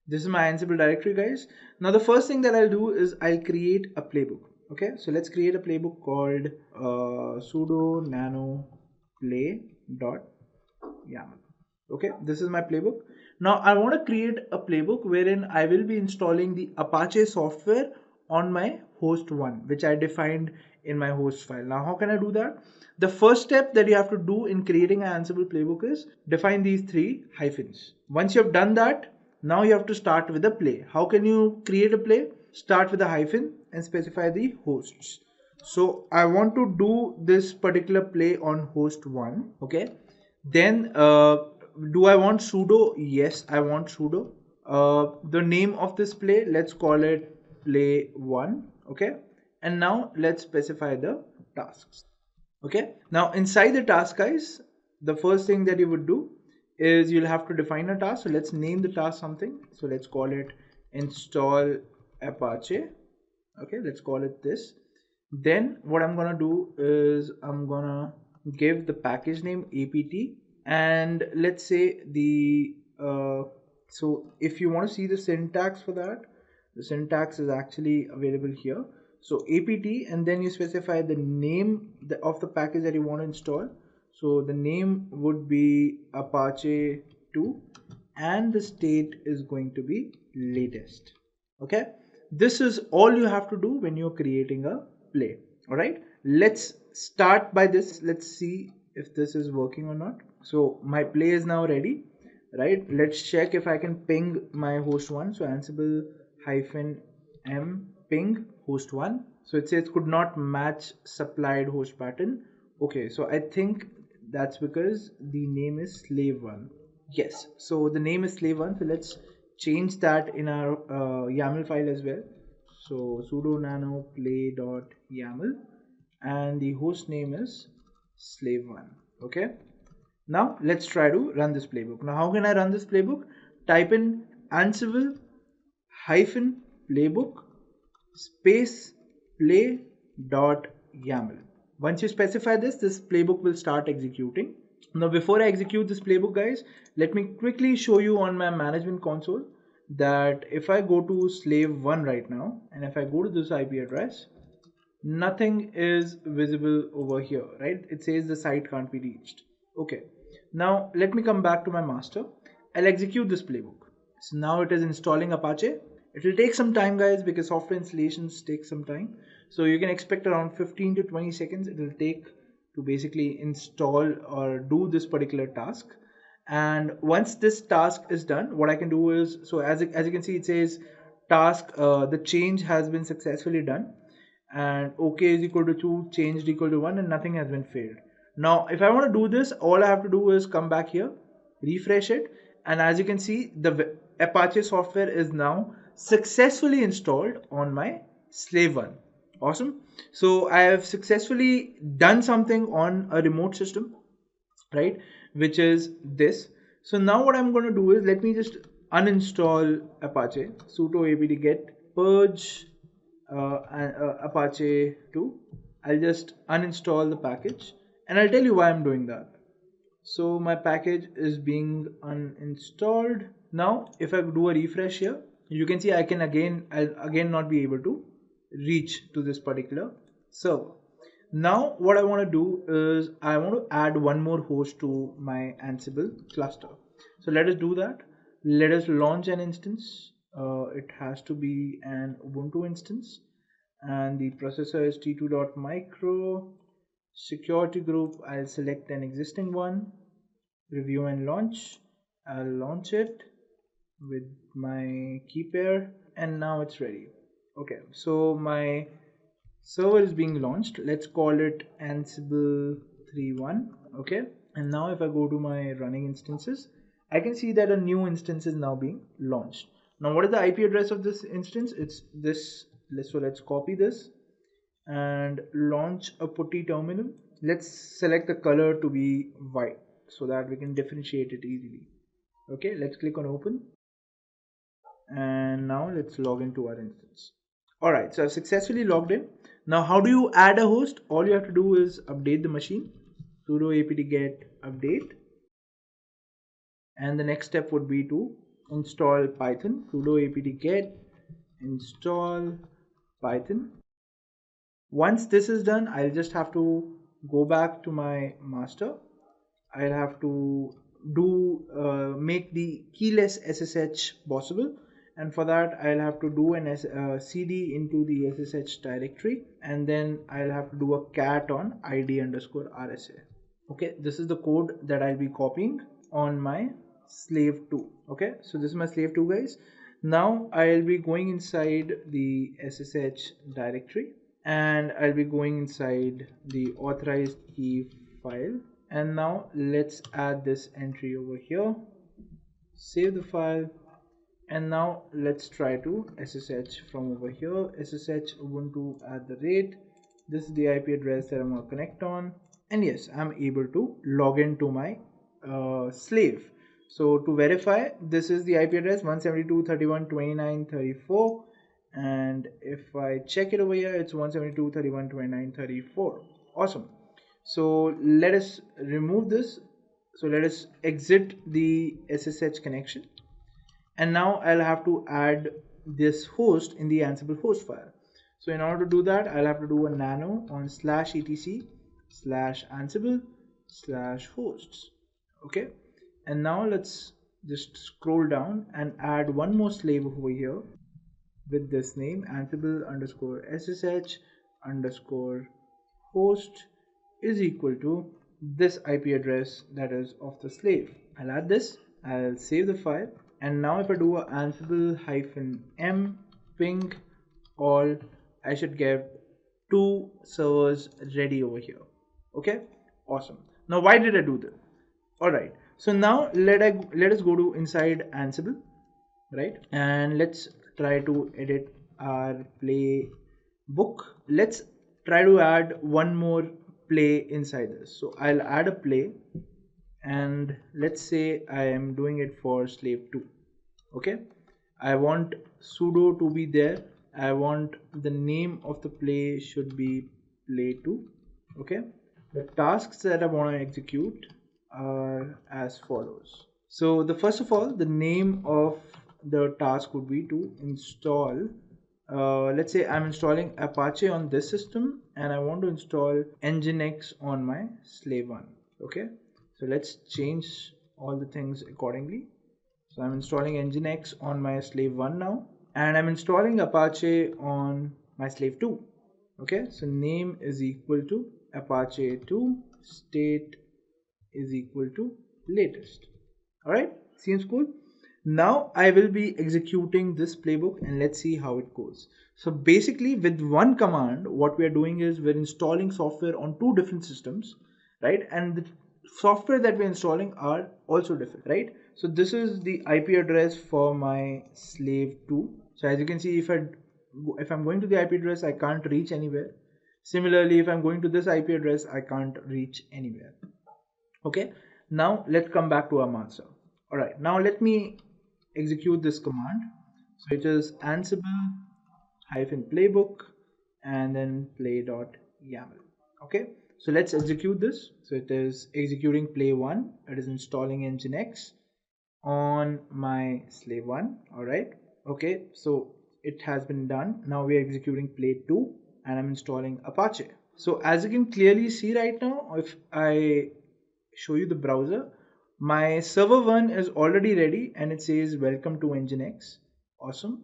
This is my Ansible directory, guys. Now the first thing that I'll do is I'll create a playbook. Okay, so let's create a playbook called sudo nano play dot yaml. Okay, this is my playbook. Now I want to create a playbook wherein I will be installing the Apache software on my host 1, which I defined in my host file. Now how can I do that? The first step that you have to do in creating an Ansible playbook is define these 3 hyphens. Once you have done that, now you have to start with a play. How can you create a play? Start with a hyphen and specify the hosts. So I want to do this particular play on host 1. Okay. Then do I want sudo? Yes, I want sudo. The name of this play, let's call it play 1. Okay. And now let's specify the tasks. Okay. Now inside the task, guys, the first thing that you would do is you'll have to define a task. So let's name the task something. So let's call it install Apache. Okay, let's call it this. Then what I'm gonna do is I'm gonna give the package name apt, and let's say the so if you want to see the syntax for that, the syntax is actually available here. So apt, and then you specify the name of the package that you want to install. So the name would be Apache 2 and the state is going to be latest. Okay, this is all you have to do when you're creating a play. All right, let's start by this. Let's see if this is working or not. So my play is now ready, right? Let's check if I can ping my host 1. So Ansible -m ping host 1. So it says could not match supplied host pattern. Okay, so I think that's because the name is slave 1. Yes, so the name is slave 1. So let's change that in our YAML file as well. So sudo nano play dot YAML, and the host name is slave 1. Okay, now let's try to run this playbook. Now how can I run this playbook? Type in Ansible -playbook space play dot YAML. Once you specify this playbook will start executing. Now before I execute this playbook, guys, let me quickly show you on my management console that if I go to slave 1 right now, and if I go to this IP address, nothing is visible over here, right? It says the site can't be reached. Okay, now let me come back to my master. I'll execute this playbook. So now it is installing Apache. It will take some time, guys, because software installations take some time. So you can expect around 15 to 20 seconds it will take to basically install or do this particular task. And once this task is done, what I can do is, so as you can see, it says task, the change has been successfully done, and OK is equal to 2, changed equal to 1, and nothing has been failed. Now if I want to do this, all I have to do is come back here, refresh it, and as you can see, the Apache software is now successfully installed on my slave 1. Awesome. So I have successfully done something on a remote system, right, which is this. So now what I'm going to do is, let me just uninstall Apache. Sudo apt get purge Apache 2. I'll just uninstall the package, and I'll tell you why I'm doing that. So my package is being uninstalled. Now if I do a refresh here, you can see I'll again not be able to reach to this particular server. Now what I want to do is I want to add one more host to my Ansible cluster. So let us do that. Let us launch an instance. It has to be an Ubuntu instance, and the processor is t2.micro. Security group, I'll select an existing one. Review and launch. I'll launch it with my key pair, and now it's ready. Okay, so my server is being launched. Let's call it Ansible 3.1. Okay, and now if I go to my running instances, I can see that a new instance is now being launched. Now what is the IP address of this instance? It's this. So let's copy this and launch a putty terminal. let's select the color to be white so that we can differentiate it easily. Okay, let's click on open, and now let's log into our instance. Alright, so I've successfully logged in. Now how do you add a host? All you have to do is update the machine, sudo apt get update, and the next step would be to install Python, sudo apt get install Python. Once this is done, I'll just have to go back to my master. I'll have to make the keyless SSH possible, and for that I'll have to do an cd into the SSH directory, and then I'll have to do a cat on id_rsa. Okay, this is the code that I'll be copying on my slave 2. Okay, so this is my slave 2, guys. Now I'll be going inside the SSH directory, and I'll be going inside the authorized key file, and now let's add this entry over here, save the file, and now let's try to SSH from over here, SSH ubuntu @ this is the IP address that I'm going to connect on, and yes, I'm able to log into my slave. So to verify, this is the IP address 172.31.29.34, and if I check it over here, it's 172.31.29.34. Awesome. So let us remove this. So let us exit the SSH connection, and now I'll have to add this host in the Ansible host file. So in order to do that, I'll have to do a nano on /etc/ansible/hosts. Okay, and now let's just scroll down and add one more slave over here with this name, Ansible_SSH_host is equal to this IP address that is of the slave. I'll add this, I'll save the file, and now if I do a Ansible-m ping all, I should get 2 servers ready over here. Okay, awesome. Now why did I do this? Alright, so now let us go to inside Ansible, right, and let's try to edit our playbook. Let's try to add one more play inside this. So I'll add a play, and let's say I am doing it for slave 2. Okay, I want sudo to be there. I want the name of the play should be play 2. Okay, the tasks that I want to execute are as follows. So the first of all, the name of the task would be to install, let's say I'm installing Apache on this system, and I want to install Nginx on my slave 1. Okay, so let's change all the things accordingly. So I'm installing Nginx on my slave 1 now, and I'm installing Apache on my slave 2. Okay, so name is equal to Apache 2, state is equal to latest. Alright, seems cool. Now I will be executing this playbook, and let's see how it goes. So basically with one command, what we are doing is we're installing software on 2 different systems, right? And the software that we're installing are also different, right? So this is the IP address for my slave 2. So as you can see, if I'm going to the IP address, I can't reach anywhere. Similarly, if I'm going to this IP address, I can't reach anywhere. Okay, now let's come back to our master. Alright, now let me execute this command. So it is Ansible-playbook and then play.yaml. Okay, so let's execute this. So it is executing play 1. It is installing Nginx on my slave 1. Alright, okay, so it has been done. Now we are executing play 2, and I'm installing Apache. So as you can clearly see right now, if I show you the browser, my server 1 is already ready, and it says welcome to Nginx. Awesome.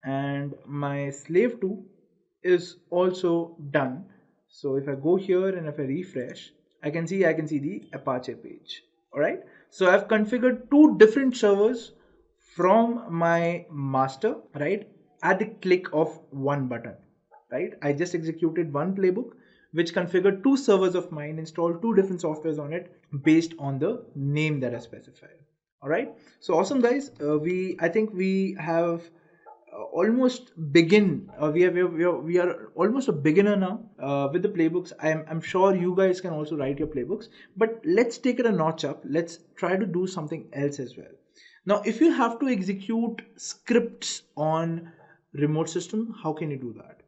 And my slave 2 is also done. So if I go here and if I refresh, I can see the Apache page. Alright, so I've configured 2 different servers from my master, right, at the click of one button. Right, I just executed one playbook which configured 2 servers of mine, installed 2 different softwares on it based on the name that I specified. Alright, so awesome guys. I think we have almost begin. We are almost a beginner now with the playbooks. I'm sure you guys can also write your playbooks, but let's take it a notch up. Let's try to do something else as well. Now, if you have to execute scripts on remote system, how can you do that?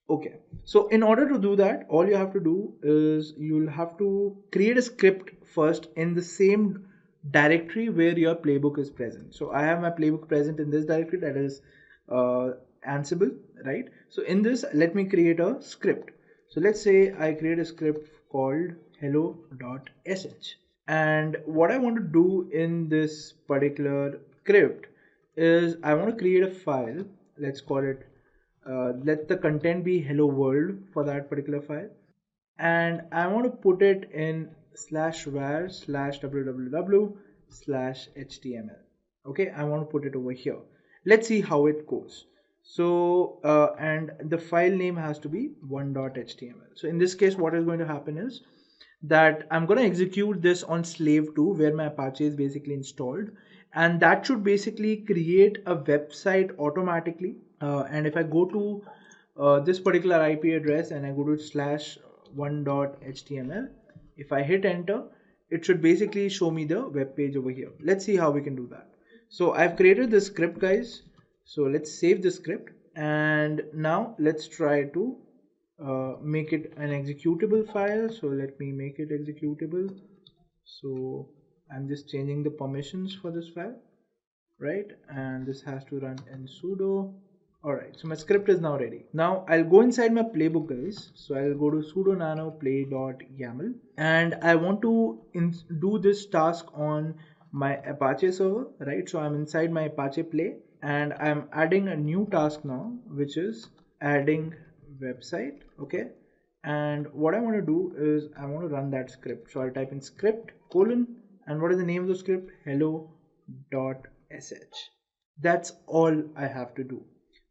Okay, so in order to do that, all you have to do is you'll have to create a script first in the same directory where your playbook is present. So I have my playbook present in this directory, that is Ansible, right? So in this, let me create a script. So let's say I create a script called hello.sh, and what I want to do in this particular script is I want to create a file. Let's call it let the content be hello world for that particular file, and I want to put it in /var/www/html. Okay, I want to put it over here. Let's see how it goes. So and the file name has to be 1.html. So in this case, what is going to happen is that I'm going to execute this on slave 2 where my Apache is basically installed, and that should basically create a website automatically. And if I go to this particular IP address and I go to /1.html, if I hit enter, it should basically show me the web page over here. Let's see how we can do that. So I've created this script, guys. So let's save the script, and now let's try to make it an executable file. So let me make it executable. So I'm just changing the permissions for this file, right? And this has to run in sudo. Alright, so my script is now ready. Now I'll go inside my playbook, guys. So I'll go to sudo nano play.yaml, and I want to do this task on my Apache server, right? So I'm inside my Apache play, and I'm adding a new task now, which is adding website. Okay, and what I want to do is I want to run that script. So I'll type in script : and what is the name of the script? hello.sh. That's all I have to do.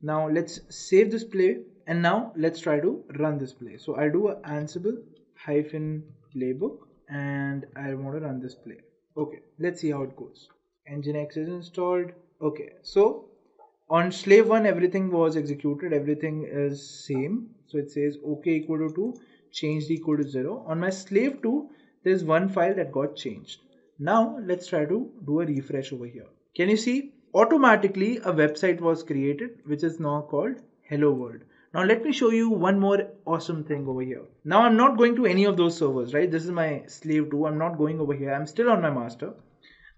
Now let's save this play, and now let's try to run this play. So I'll do a Ansible -playbook, and I want to run this play. Okay, let's see how it goes. Nginx is installed. Okay, so on slave 1 everything was executed, everything is same. So it says okay equal to 2, changed equal to 0. On my slave 2 there's one file that got changed. Now let's try to do a refresh over here. Can you see? Automatically a website was created which is now called hello world. Now let me show you one more awesome thing over here. Now I'm not going to any of those servers, right? This is my slave 2. I'm not going over here. I'm still on my master.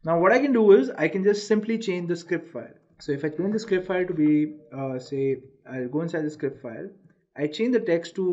Now what I can do is I can just simply change the script file. So if I change the script file to be say I'll go inside the script file, I change the text to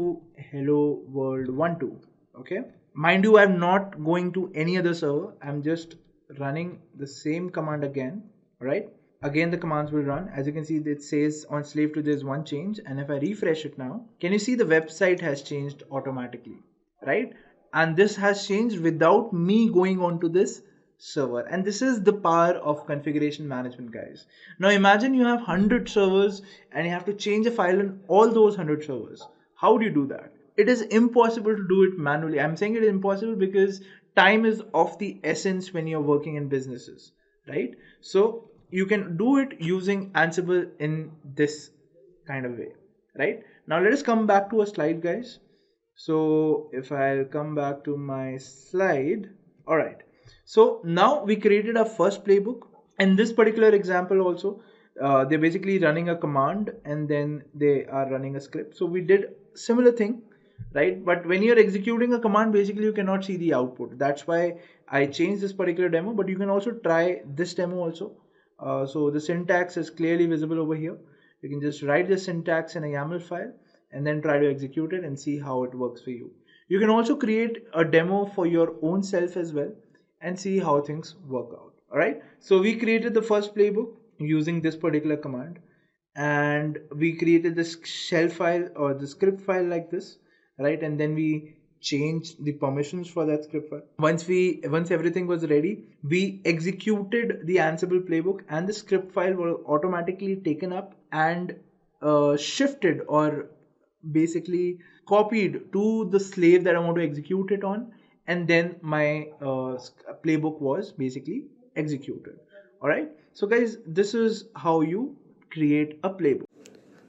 hello world 1.2. Okay, mind you, I'm not going to any other server. I'm just running the same command again, right? Again the commands will run. As you can see, it says on slave 2 there's one change, and if I refresh it now, can you see the website has changed automatically, right? And this has changed without me going onto this server. And this is the power of configuration management, guys. Now imagine you have 100 servers and you have to change a file in all those 100 servers. How do you do that? It is impossible to do it manually. I'm saying it is impossible because time is of the essence when you're working in businesses, right? So you can do it using Ansible in this kind of way, right? Now let us come back to a slide, guys. So if I'll come back to my slide, all right. So now we created our first playbook. In this particular example also, they're basically running a command and then they are running a script. So we did similar thing, right? But when you're executing a command, basically you cannot see the output. That's why I changed this particular demo, but you can also try this demo also. So the syntax is clearly visible over here. You can just write the syntax in a YAML file and then try to execute it and see how it works for you. You can also create a demo for your own self as well and see how things work out. All right. So we created the first playbook using this particular command, and we created this shell file or the script file like this, right? And then we changed the permissions for that script file. Once everything was ready, we executed the Ansible playbook, and the script file was automatically taken up and shifted or basically copied to the slave that I want to execute it on, and then my playbook was basically executed. All right, so guys, this is how you create a playbook.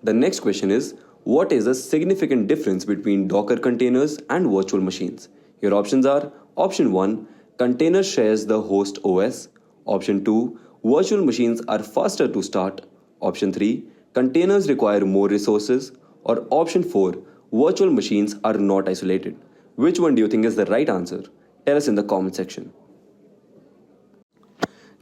The next question is, what is the significant difference between Docker containers and virtual machines? Your options are option 1, container shares the host OS, option 2, virtual machines are faster to start, option 3, containers require more resources, or option 4, virtual machines are not isolated. Which one do you think is the right answer? Tell us in the comment section.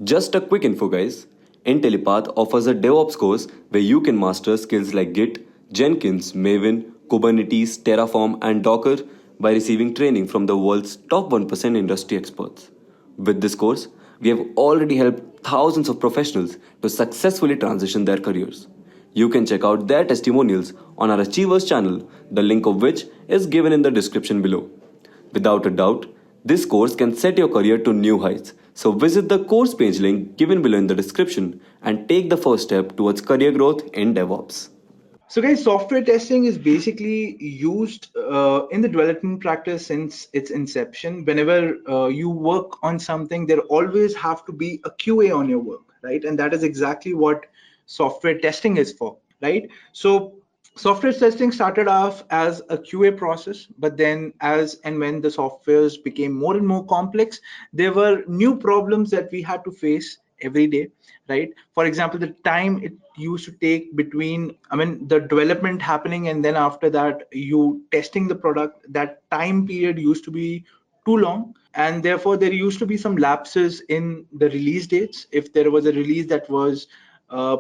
Just a quick info, guys. Intellipaat offers a DevOps course where you can master skills like Git, Jenkins, Maven, Kubernetes, Terraform, and Docker by receiving training from the world's top 1% industry experts. With this course, we have already helped thousands of professionals to successfully transition their careers. You can check out their testimonials on our Achievers channel, the link of which is given in the description below. Without a doubt, this course can set your career to new heights. So visit the course page link given below in the description and take the first step towards career growth in DevOps. So guys, software testing is basically used in the development practice since its inception. Whenever you work on something, there always have to be a QA on your work, right? And that is exactly what software testing is for, right? So software testing started off as a QA process, but then as and when the softwares became more and more complex, there were new problems that we had to face every day, right? For example, the time it used to take between, the development happening and then after that you testing the product, that time period used to be too long, and therefore there used to be some lapses in the release dates. If there was a release that was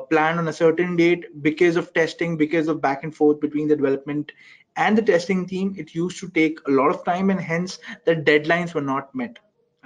planned on a certain date, because of testing, because of back and forth between the development and the testing team, it used to take a lot of time, and hence the deadlines were not met,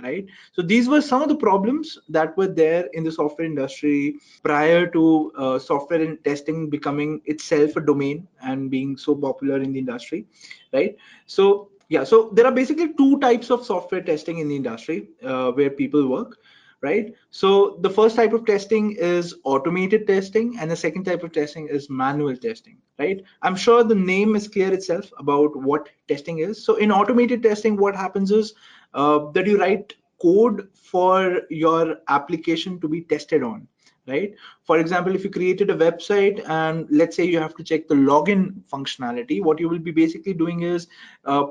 right? So these were some of the problems that were there in the software industry prior to software and testing becoming itself a domain and being so popular in the industry, right? So yeah, so there are basically two types of software testing in the industry where people work, right? So the first type of testing is automated testing, and the second type of testing is manual testing, right? I'm sure the name is clear itself about what testing is. So in automated testing, what happens is that you write code for your application to be tested on, right? For example, if you created a website and let's say you have to check the login functionality, what you will be basically doing is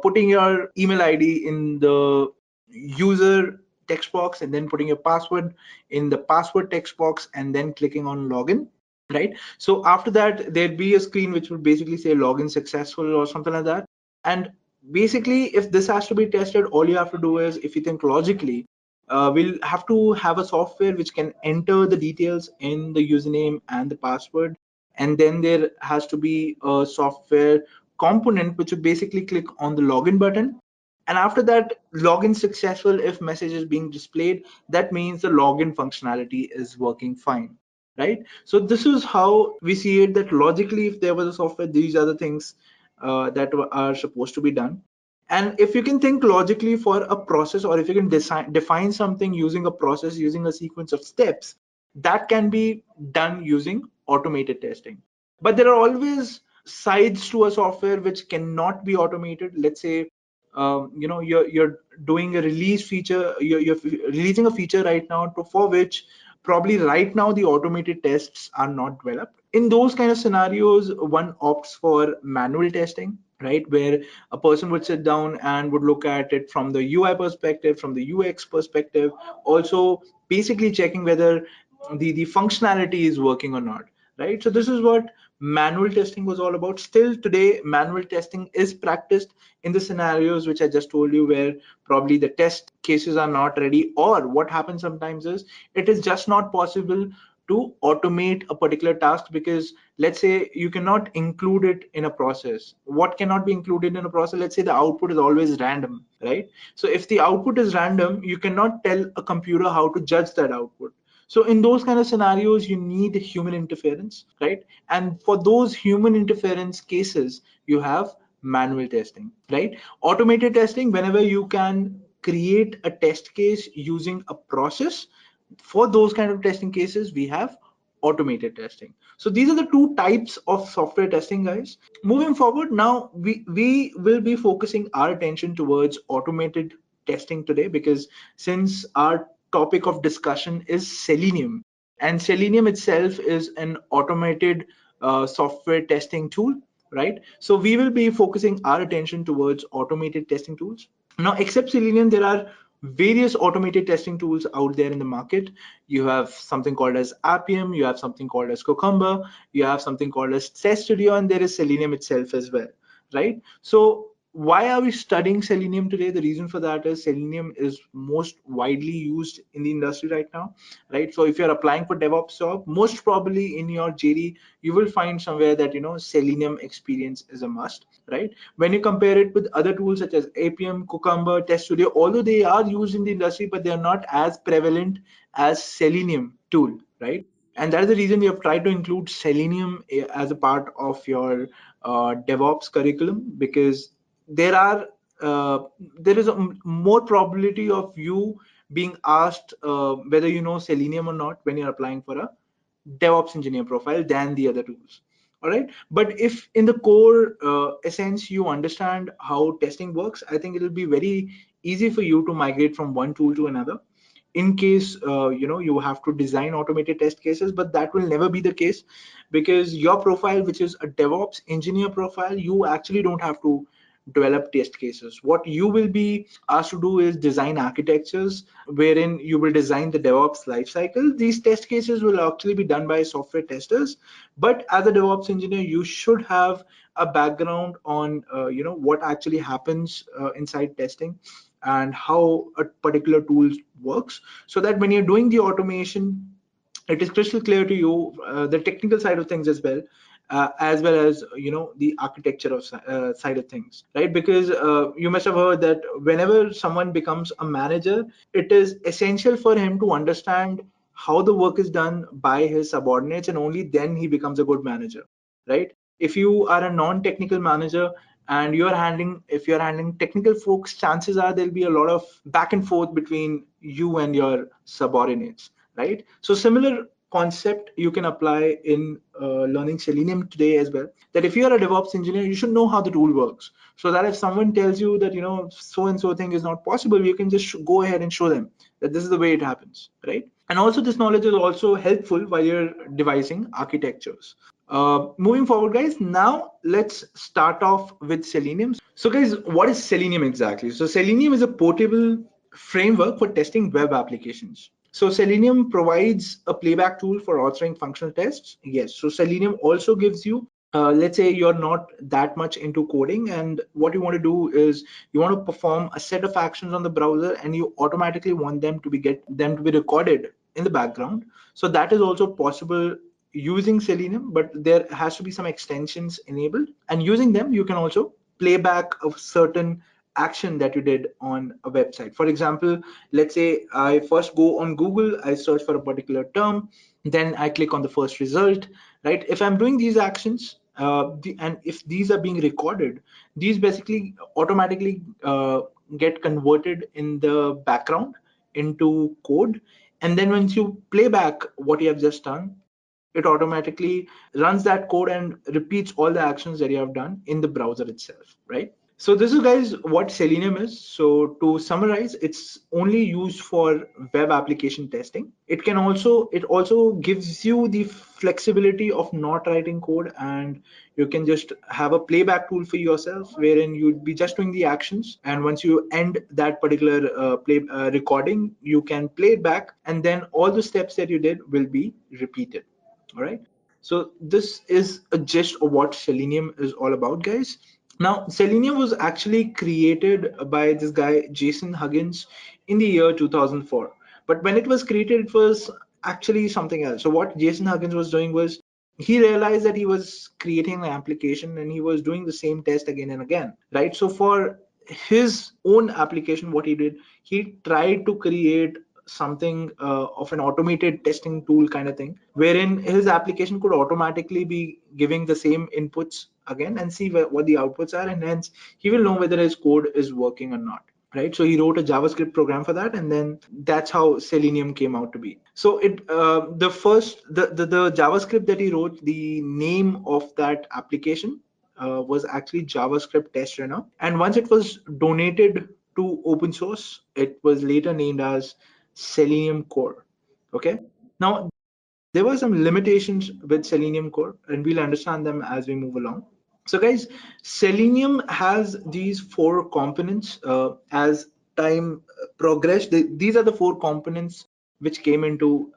putting your email ID in the user text box and then putting your password in the password text box and then clicking on login, right? So after that, there'd be a screen which would basically say login successful or something like that. And basically, if this has to be tested, all you have to do is, if you think logically, we'll have to have a software which can enter the details in the username and the password. And then there has to be a software component which would basically click on the login button. And after that, login successful, if message is being displayed, that means the login functionality is working fine, right? So this is how we see it, that logically, if there was a software, these are the things that are supposed to be done. And if you can think logically for a process, or if you can define something using a process, using a sequence of steps, that can be done using automated testing. But there are always sides to a software which cannot be automated. Let's say you're doing a release feature, you're releasing a feature right now for which probably right now the automated tests are not developed. In those kind of scenarios, one opts for manual testing, right, where a person would sit down and would look at it from the UI perspective, from the UX perspective, also basically checking whether the functionality is working or not, right? So this is what manual testing was all about. Still today, manual testing is practiced in the scenarios which I just told you, where probably the test cases are not ready, or what happens sometimes is it is just not possible to automate a particular task, because let's say you cannot include it in a process. What cannot be included in a process? Let's say the output is always random, right? So if the output is random, you cannot tell a computer how to judge that output. So in those kind of scenarios, you need human interference, right? And for those human interference cases, you have manual testing, right? Automated testing, whenever you can create a test case using a process, for those kind of testing cases, we have automated testing. So these are the two types of software testing, guys. Moving forward, now we will be focusing our attention towards automated testing today, because since our topic of discussion is Selenium, And Selenium itself is an automated software testing tool, right? So we will be focusing our attention towards automated testing tools. Now, except Selenium, there are various automated testing tools out there in the market. You have something called as Appium, you have something called as Cucumber, you have something called as Test Studio, and there is Selenium itself as well, right? So why are we studying Selenium today? The reason for that is Selenium is most widely used in the industry right now, right? So if you're applying for DevOps job, most probably in your JD, you will find somewhere that, Selenium experience is a must, right? When you compare it with other tools such as Appium, Cucumber, Test Studio, although they are used in the industry, but they're not as prevalent as Selenium tool, right? And that is the reason we have tried to include Selenium as a part of your DevOps curriculum, because there are there is a more probability of you being asked whether you know Selenium or not when you're applying for a DevOps engineer profile than the other tools. All right. But if in the core essence you understand how testing works, I think it'll be very easy for you to migrate from one tool to another. In case you have to design automated test cases, but that will never be the case, because your profile, which is a DevOps engineer profile, you actually don't have to develop test cases. What you will be asked to do is design architectures wherein you will design the DevOps lifecycle. These test cases will actually be done by software testers, but as a DevOps engineer, you should have a background on what actually happens inside testing and how a particular tool works, so that when you're doing the automation, it is crystal clear to you the technical side of things as well as the architecture of side of things, right? Because you must have heard that whenever someone becomes a manager, it is essential for him to understand how the work is done by his subordinates, and only then he becomes a good manager, right? If you are a non-technical manager and if you're handling technical folks, chances are there'll be a lot of back and forth between you and your subordinates, right? So similar concept you can apply in learning Selenium today as well, that if you're a DevOps engineer, you should know how the tool works, so that if someone tells you that so and so thing is not possible, you can just go ahead and show them that this is the way it happens, right? And also this knowledge is also helpful while you're devising architectures. Moving forward, guys, now let's start off with Selenium. So guys, what is Selenium exactly? So Selenium is a portable framework for testing web applications. So Selenium provides a playback tool for authoring functional tests. Yes, so Selenium also gives you, let's say you're not that much into coding, and what you want to do is you want to perform a set of actions on the browser, and you automatically want them to be recorded in the background. So that is also possible using Selenium, but there has to be some extensions enabled, and using them you can also play back a certain action that you did on a website. For example, let's say I first go on Google, I search for a particular term, then I click on the first result, right? If I'm doing these actions, and if these are being recorded, these basically automatically get converted in the background into code. And then once you play back what you have just done, it automatically runs that code and repeats all the actions that you have done in the browser itself, right? So this is, guys, what Selenium is. So to summarize, it's only used for web application testing. It also gives you the flexibility of not writing code, and you can just have a playback tool for yourself wherein you'd be just doing the actions, and once you end that particular recording, you can play it back, and then all the steps that you did will be repeated. All right. So this is a gist of what Selenium is all about, guys. Now, Selenium was actually created by this guy, Jason Huggins, in the year 2004. But when it was created, it was actually something else. So what Jason Huggins was doing was he realized that he was creating an application and he was doing the same test again and again, right? So for his own application, what he did, he tried to create something of an automated testing tool kind of thing, wherein his application could automatically be giving the same inputs again and see what the outputs are, and hence he will know whether his code is working or not, right? So he wrote a JavaScript program for that, and then that's how Selenium came out to be. So the JavaScript that he wrote, the name of that application was actually JavaScript Test Runner, and once it was donated to open source, it was later named as Selenium Core. Okay. Now there were some limitations with Selenium core, and we'll understand them as we move along. So guys, Selenium has these four components. As time progressed, these are the four components which came into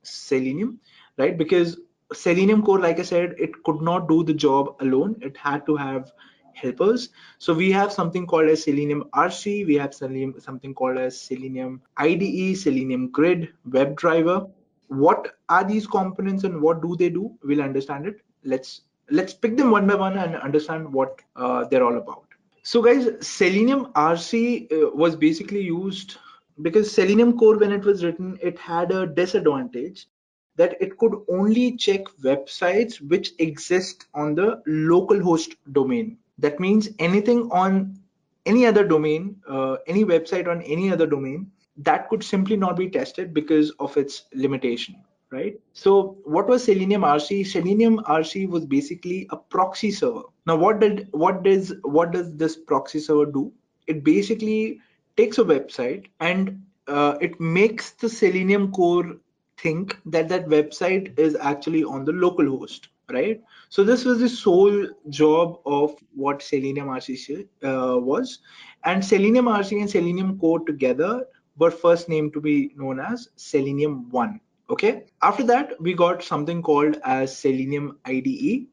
Selenium, right? Because Selenium core, like I said, it could not do the job alone. It had to have helpers. So we have something called as Selenium RC, we have something called as Selenium IDE, Selenium Grid, WebDriver. What are these components and what do they do? We'll understand it. Let's pick them one by one and understand what they're all about. So guys, Selenium RC was basically used because Selenium core, when it was written, it had a disadvantage that it could only check websites which exist on the local host domain. That means anything on any other domain, any website on any other domain, that could simply not be tested because of its limitation, right? So what was Selenium RC? Selenium RC was basically a proxy server. Now what does this proxy server do? It basically takes a website and it makes the Selenium core think that that website is actually on the local host, right? So this was the sole job of what Selenium RC was, and Selenium RC and Selenium core together were first named to be known as Selenium 1. Okay. After that, we got something called as Selenium IDE.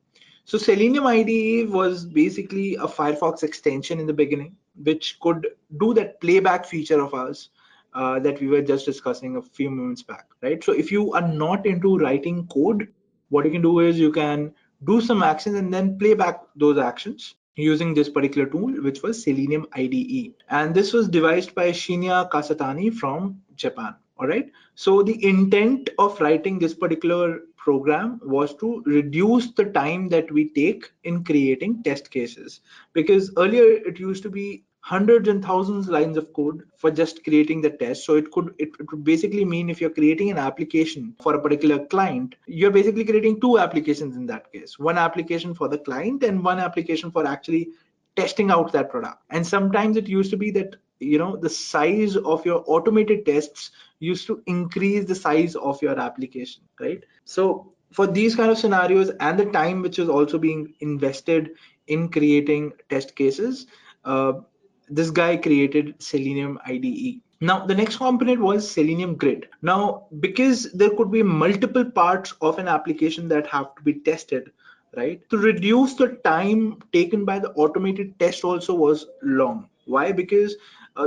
So Selenium IDE was basically a Firefox extension in the beginning, which could do that playback feature of ours that we were just discussing a few moments back, right? So if you are not into writing code, what you can do is you can do some actions and then play back those actions using this particular tool, which was Selenium IDE. And this was devised by Shinya Kasatani from Japan. All right. So the intent of writing this particular program was to reduce the time that we take in creating test cases, because earlier it used to be hundreds and thousands lines of code for just creating the test. So it would basically mean if you're creating an application for a particular client, you're basically creating two applications in that case, one application for the client and one application for actually testing out that product. And sometimes it used to be that the size of your automated tests used to increase the size of your application, right? So for these kind of scenarios and the time which is also being invested in creating test cases, this guy created Selenium IDE. Now, the next component was Selenium Grid. Now, because there could be multiple parts of an application that have to be tested, right? To reduce the time taken by the automated test also was long. Why? Because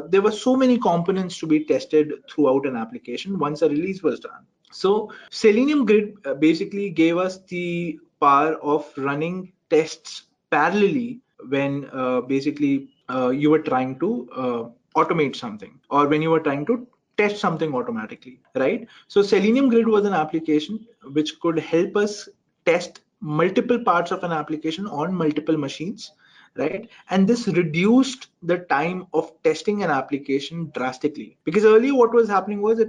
there were so many components to be tested throughout an application once a release was done. So Selenium Grid basically gave us the power of running tests parallelly when basically you were trying to automate something, or when you were trying to test something automatically, right? So Selenium Grid was an application which could help us test multiple parts of an application on multiple machines, right? And this reduced the time of testing an application drastically, because earlier what was happening was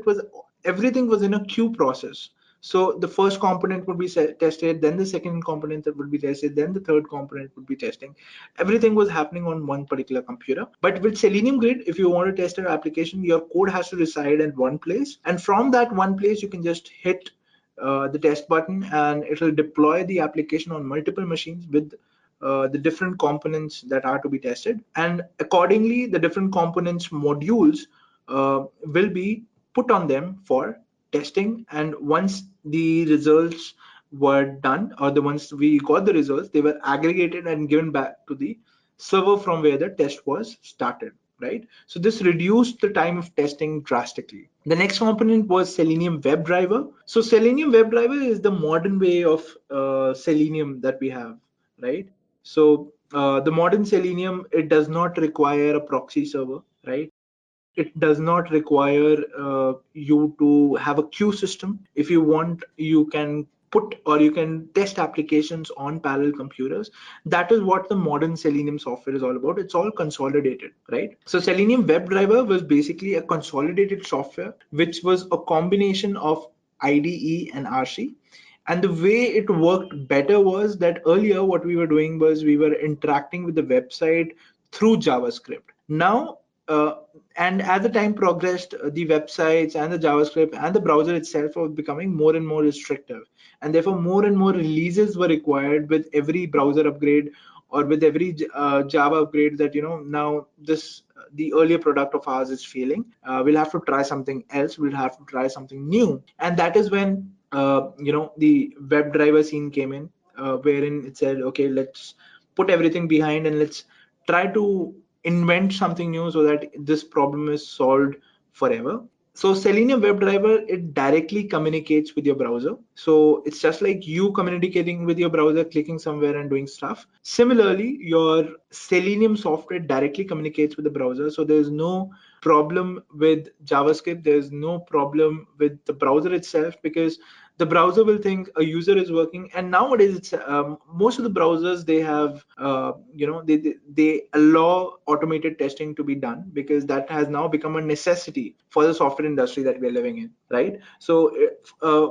everything was in a queue process. So the first component would be tested, then the second component that would be tested, then the third component would be testing. Everything was happening on one particular computer. But with Selenium Grid, if you want to test an application, your code has to reside in one place, and from that one place you can just hit the test button and it will deploy the application on multiple machines with the different components that are to be tested, and accordingly the different components modules will be put on them for testing. And once the results were done, or the once we got the results, they were aggregated and given back to the server from where the test was started, right? So this reduced the time of testing drastically. The next component was Selenium WebDriver. So Selenium WebDriver is the modern way of Selenium that we have, right? So the modern Selenium, it does not require a proxy server, right? It does not require you to have a queue system. If you want, you can put or you can test applications on parallel computers. That is what the modern Selenium software is all about. It's all consolidated, right? So Selenium WebDriver was basically a consolidated software, which was a combination of IDE and RC. And the way it worked better was that earlier what we were doing was we were interacting with the website through JavaScript. Now and as the time progressed, the websites and the JavaScript and the browser itself were becoming more and more restrictive, and therefore more and more releases were required with every browser upgrade or with every Java upgrade. That now this the earlier product of ours is failing. We'll have to try something else. We'll have to try something new, and that is when the WebDriver scene came in, wherein it said, okay, let's put everything behind and let's try to invent something new so that this problem is solved forever. So Selenium WebDriver, it directly communicates with your browser. So it's just like you communicating with your browser, clicking somewhere and doing stuff. Similarly, your Selenium software directly communicates with the browser. So there's no problem with JavaScript. There's no problem with the browser itself, because the browser will think a user is working. And nowadays it's most of the browsers, they have they allow automated testing to be done, because that has now become a necessity for the software industry that we're living in, right? So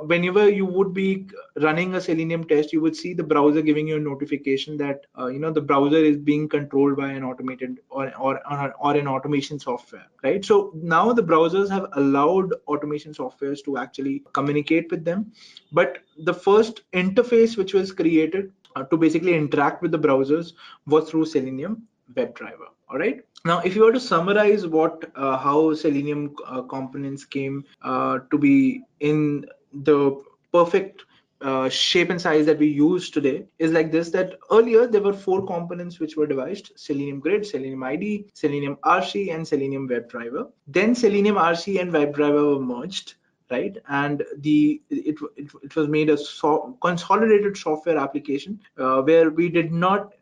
whenever you would be running a Selenium test, you would see the browser giving you a notification that the browser is being controlled by an automated or an automation software, right? So now the browsers have allowed automation softwares to actually communicate with them. But the first interface which was created to basically interact with the browsers was through Selenium WebDriver. All right. Now, if you were to summarize how Selenium components came to be in the perfect shape and size that we use today, is like this: that earlier there were 4 components which were devised: Selenium Grid, Selenium ID, Selenium RC, and Selenium WebDriver. Then Selenium RC and WebDriver were merged, right? And it was made a consolidated software application where we need not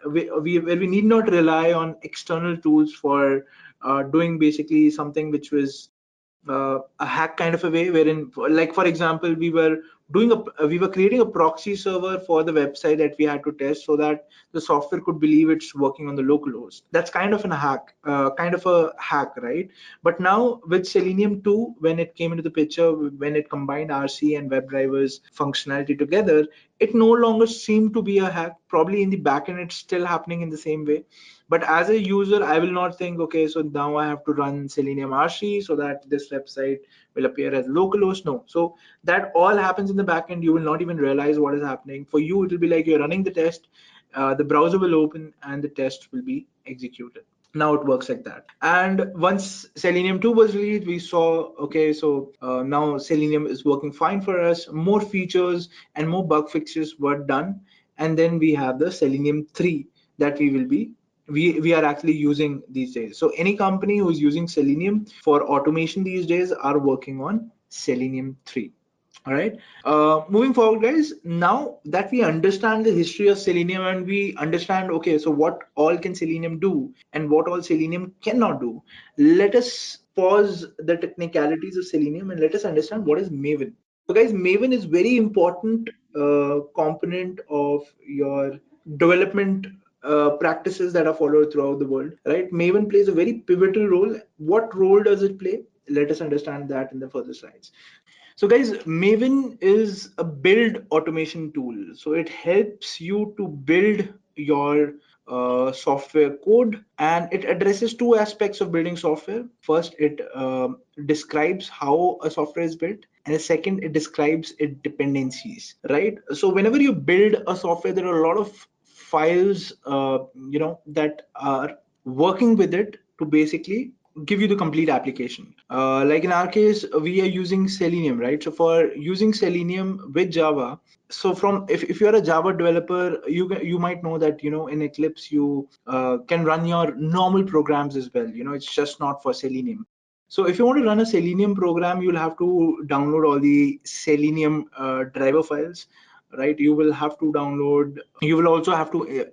rely on external tools for doing basically something which was a hack kind of a way, wherein, like, for example, we were creating a proxy server for the website that we had to test, so that the software could believe it's working on the local host. That's kind of a hack, right? But now with Selenium 2, when it came into the picture, when it combined RC and WebDriver's functionality together, it no longer seemed to be a hack. Probably in the backend, it's still happening in the same way. But as a user, I will not think, okay, so now I have to run Selenium RC so that this website will appear as localhost. No. So that all happens in the backend. You will not even realize what is happening. For you, it will be like you're running the test, the browser will open and the test will be executed. Now it works like that. And once Selenium 2 was released, we saw, okay, so now Selenium is working fine for us. More features and more bug fixes were done. And then we have the Selenium 3 that we are actually using these days. So any company who's using Selenium for automation these days are working on Selenium 3. All right. Moving forward, guys, now that we understand the history of Selenium and we understand, okay, so what all can Selenium do and what all Selenium cannot do, let us pause the technicalities of Selenium and let us understand what is Maven. So guys, Maven is very important component of your development practices that are followed throughout the world, right? Maven plays a very pivotal role. What role does it play? Let us understand that in the further slides. So guys, Maven is a build automation tool. So it helps you to build your software code, and it addresses 2 aspects of building software. First, it describes how a software is built, and the second, it describes its dependencies, right? So whenever you build a software, there are a lot of files that are working with it to basically give you the complete application. Like in our case, we are using Selenium, right? So for using Selenium with Java, so if you're a Java developer, you might know that in Eclipse you can run your normal programs as well. It's just not for Selenium. So if you want to run a Selenium program, you'll have to download all the Selenium driver files, right? You will also have to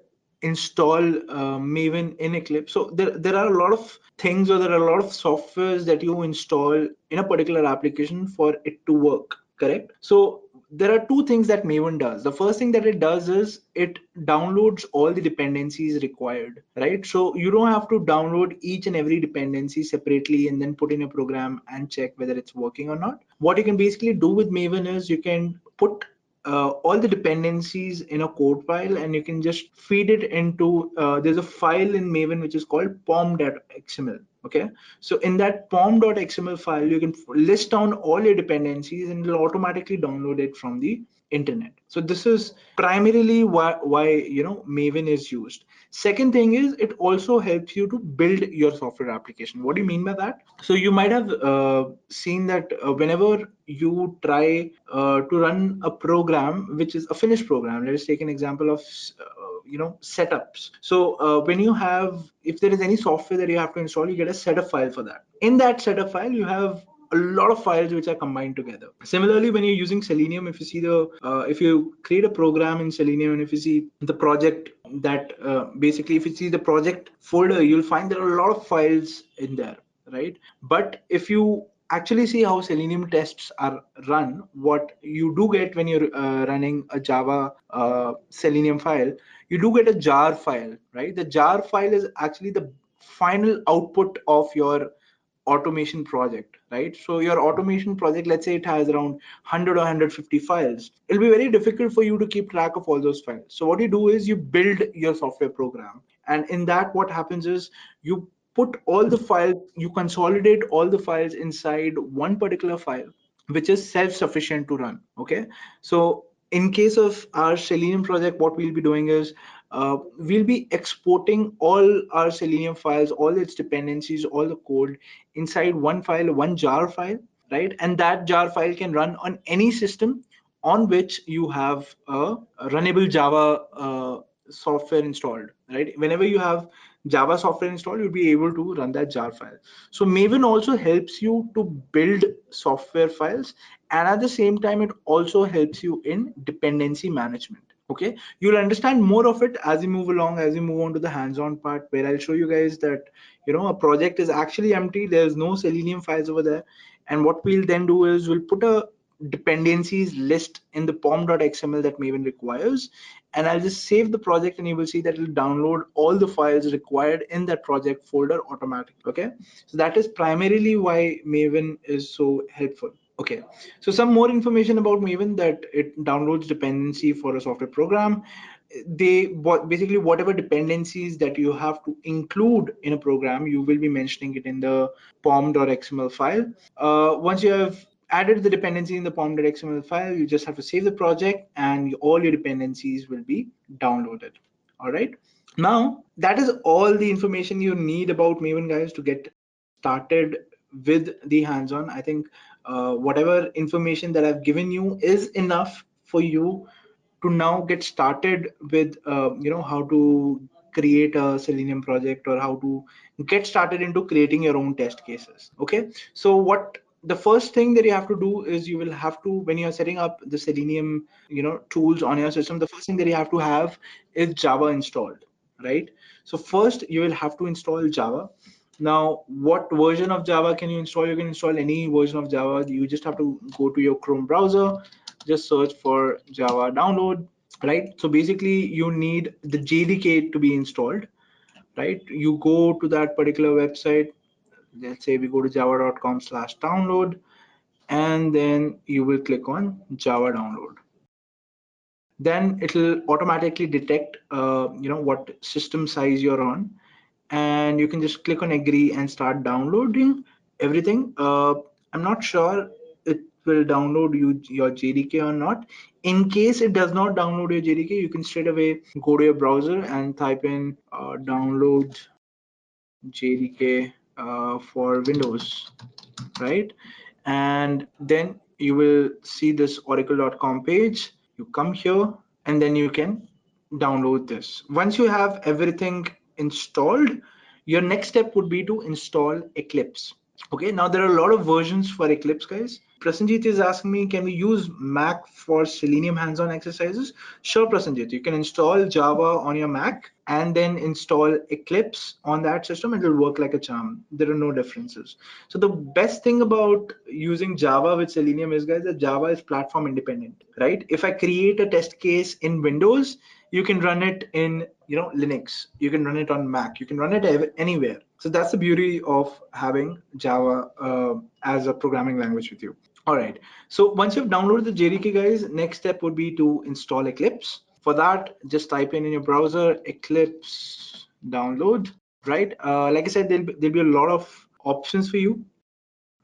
install Maven in Eclipse. So there are a lot of things, or there are a lot of softwares that you install in a particular application for it to work, correct? So there are 2 things that Maven does. The first thing that it does is it downloads all the dependencies required, right? So you don't have to download each and every dependency separately and then put in a program and check whether it's working or not. What you can basically do with Maven is you can put all the dependencies in a code file, and you can just feed it into there's a file in Maven which is called pom.xml. Okay, so in that pom.xml file you can list down all your dependencies and it'll automatically download it from the internet. So this is primarily why Maven is used. Second thing is it also helps you to build your software application. What do you mean by that? So you might have seen that whenever you try to run a program which is a finished program, let us take an example of setups. So when you have, if there is any software that you have to install, you get a setup file for that. In that setup file you have a lot of files which are combined together. Similarly, when you're using Selenium, if you see if you create a program in Selenium and if you see the project that basically, if you see the project folder, you'll find there are a lot of files in there, right? But if you actually see how Selenium tests are run, what you do get when you're running a Java Selenium file, you do get a jar file, right? The jar file is actually the final output of your automation project, right? So your automation project, let's say it has around 100 or 150 files. It'll be very difficult for you to keep track of all those files. So what you do is you build your software program, and in that what happens is you put all the files, you consolidate all the files inside one particular file which is self-sufficient to run. Okay, so in case of our Selenium project, what we'll be doing is we'll be exporting all our Selenium files, all its dependencies, all the code inside one file, one jar file, right? And that jar file can run on any system on which you have a runnable Java software installed, right? Whenever you have Java software installed, you'll be able to run that jar file. So Maven also helps you to build software files, and at the same time, it also helps you in dependency management. Okay, you'll understand more of it as you move along, as you move on to the hands-on part, where I'll show you guys that a project is actually empty. There's no Selenium files over there, and what we'll then do is we'll put a dependencies list in the pom.xml that Maven requires, and I'll just save the project, and you will see that it'll download all the files required in that project folder automatically. Okay, so that is primarily why Maven is so helpful. Okay, so some more information about Maven, that it downloads dependency for a software program. Basically whatever dependencies that you have to include in a program, you will be mentioning it in the pom.xml file. Once you have added the dependency in the pom.xml file, you just have to save the project and all your dependencies will be downloaded. All right, now that is all the information you need about Maven, guys, to get started with the hands-on. I think whatever information that I've given you is enough for you to now get started with how to create a Selenium project, or how to get started into creating your own test cases. Okay, so what the first thing that you have to do is you will have to, when you're setting up the Selenium tools on your system, the first thing that you have to have is Java installed, right? So first you will have to install Java. Now, what version of Java can you install? You can install any version of Java. You just have to go to your Chrome browser, just search for Java download, right? So basically you need the JDK to be installed, right? You go to that particular website. Let's say we go to java.com/download, and then you will click on Java download. Then it'll automatically detect what system size you're on, and you can just click on agree and start downloading everything. I'm not sure it will download your JDK or not. In case it does not download your JDK, you can straight away go to your browser and type in download JDK for Windows, right? And then you will see this oracle.com page. You come here and then you can download this. Once you have everything installed, your next step would be to install Eclipse. Okay, now there are a lot of versions for Eclipse, guys. Prasenjit is asking me, can we use Mac for Selenium hands-on exercises? Sure, Prasenjit, you can install Java on your Mac and then install Eclipse on that system, and it'll work like a charm. There are no differences. So the best thing about using Java with Selenium is, guys, that Java is platform independent, right? If I create a test case in Windows, you can run it in Linux, you can run it on Mac, you can run it anywhere. So that's the beauty of having Java as a programming language with you. All right. So once you've downloaded the JDK, guys, next step would be to install Eclipse. For that, just type in your browser Eclipse download. Right. Like I said, there'll be a lot of options for you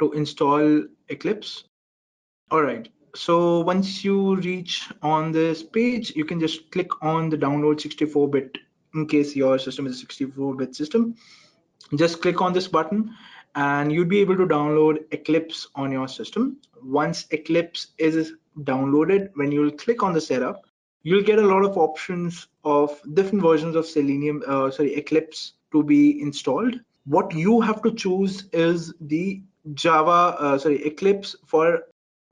to install Eclipse. All right. So once you reach on this page, you can just click on the download 64-bit in case your system is a 64-bit system. Just click on this button and you'll be able to download Eclipse on your system. Once Eclipse is downloaded, when you'll click on the setup, you'll get a lot of options of different versions of Eclipse to be installed. What you have to choose is the Eclipse for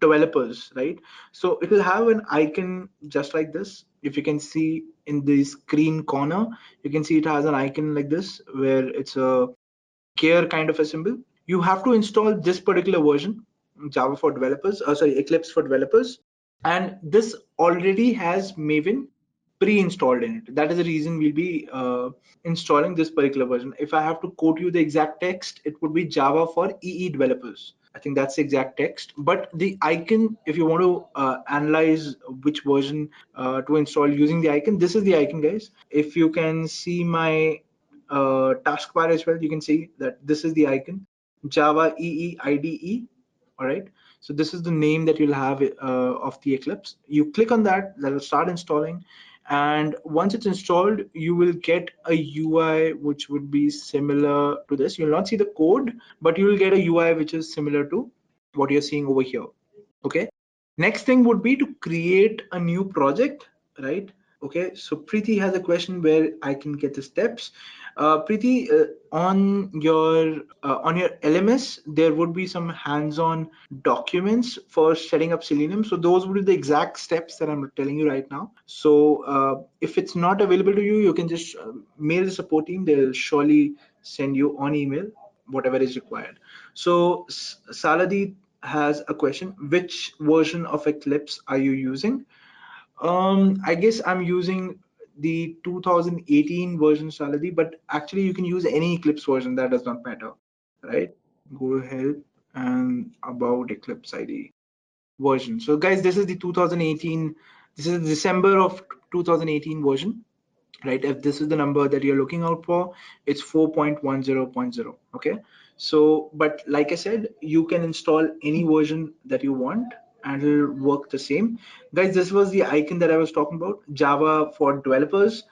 developers, right? So it will have an icon just like this. If you can see in the screen corner, you can see it has an icon like this where it's a care kind of a symbol. You have to install this particular version, Java for developers, Eclipse for developers, and this already has Maven pre-installed in it. That is the reason we'll be installing this particular version. If I have to quote you the exact text, it would be Java for EE developers. I think that's the exact text. But the icon, if you want to analyze which version to install using the icon, this is the icon, guys. If you can see my taskbar as well, you can see that this is the icon, Java EE IDE. All right. So this is the name that you'll have of the Eclipse. You click on that, that will start installing. And once it's installed, you will get a UI which would be similar to this. You'll not see the code, but you will get a UI which is similar to what you're seeing over here. Okay. Next thing would be to create a new project, right? Okay, so Preeti has a question where I can get the steps. Preeti, on your LMS, there would be some hands-on documents for setting up Selenium. So those would be the exact steps that I'm telling you right now. So if it's not available to you, you can just mail the support team. They'll surely send you on email whatever is required. So Saladhi has a question: which version of Eclipse are you using? I guess I'm using the 2018 version Salary, but actually you can use any Eclipse version, that does not matter, right? Go ahead and about Eclipse ID version. So guys, this is the 2018, this is December of 2018 version, right? If this is the number that you're looking out for, it's 4.10.0. Okay. So, but like I said, you can install any version that you want and it'll work the same. Guys, this was the icon that I was talking about, Java for developers,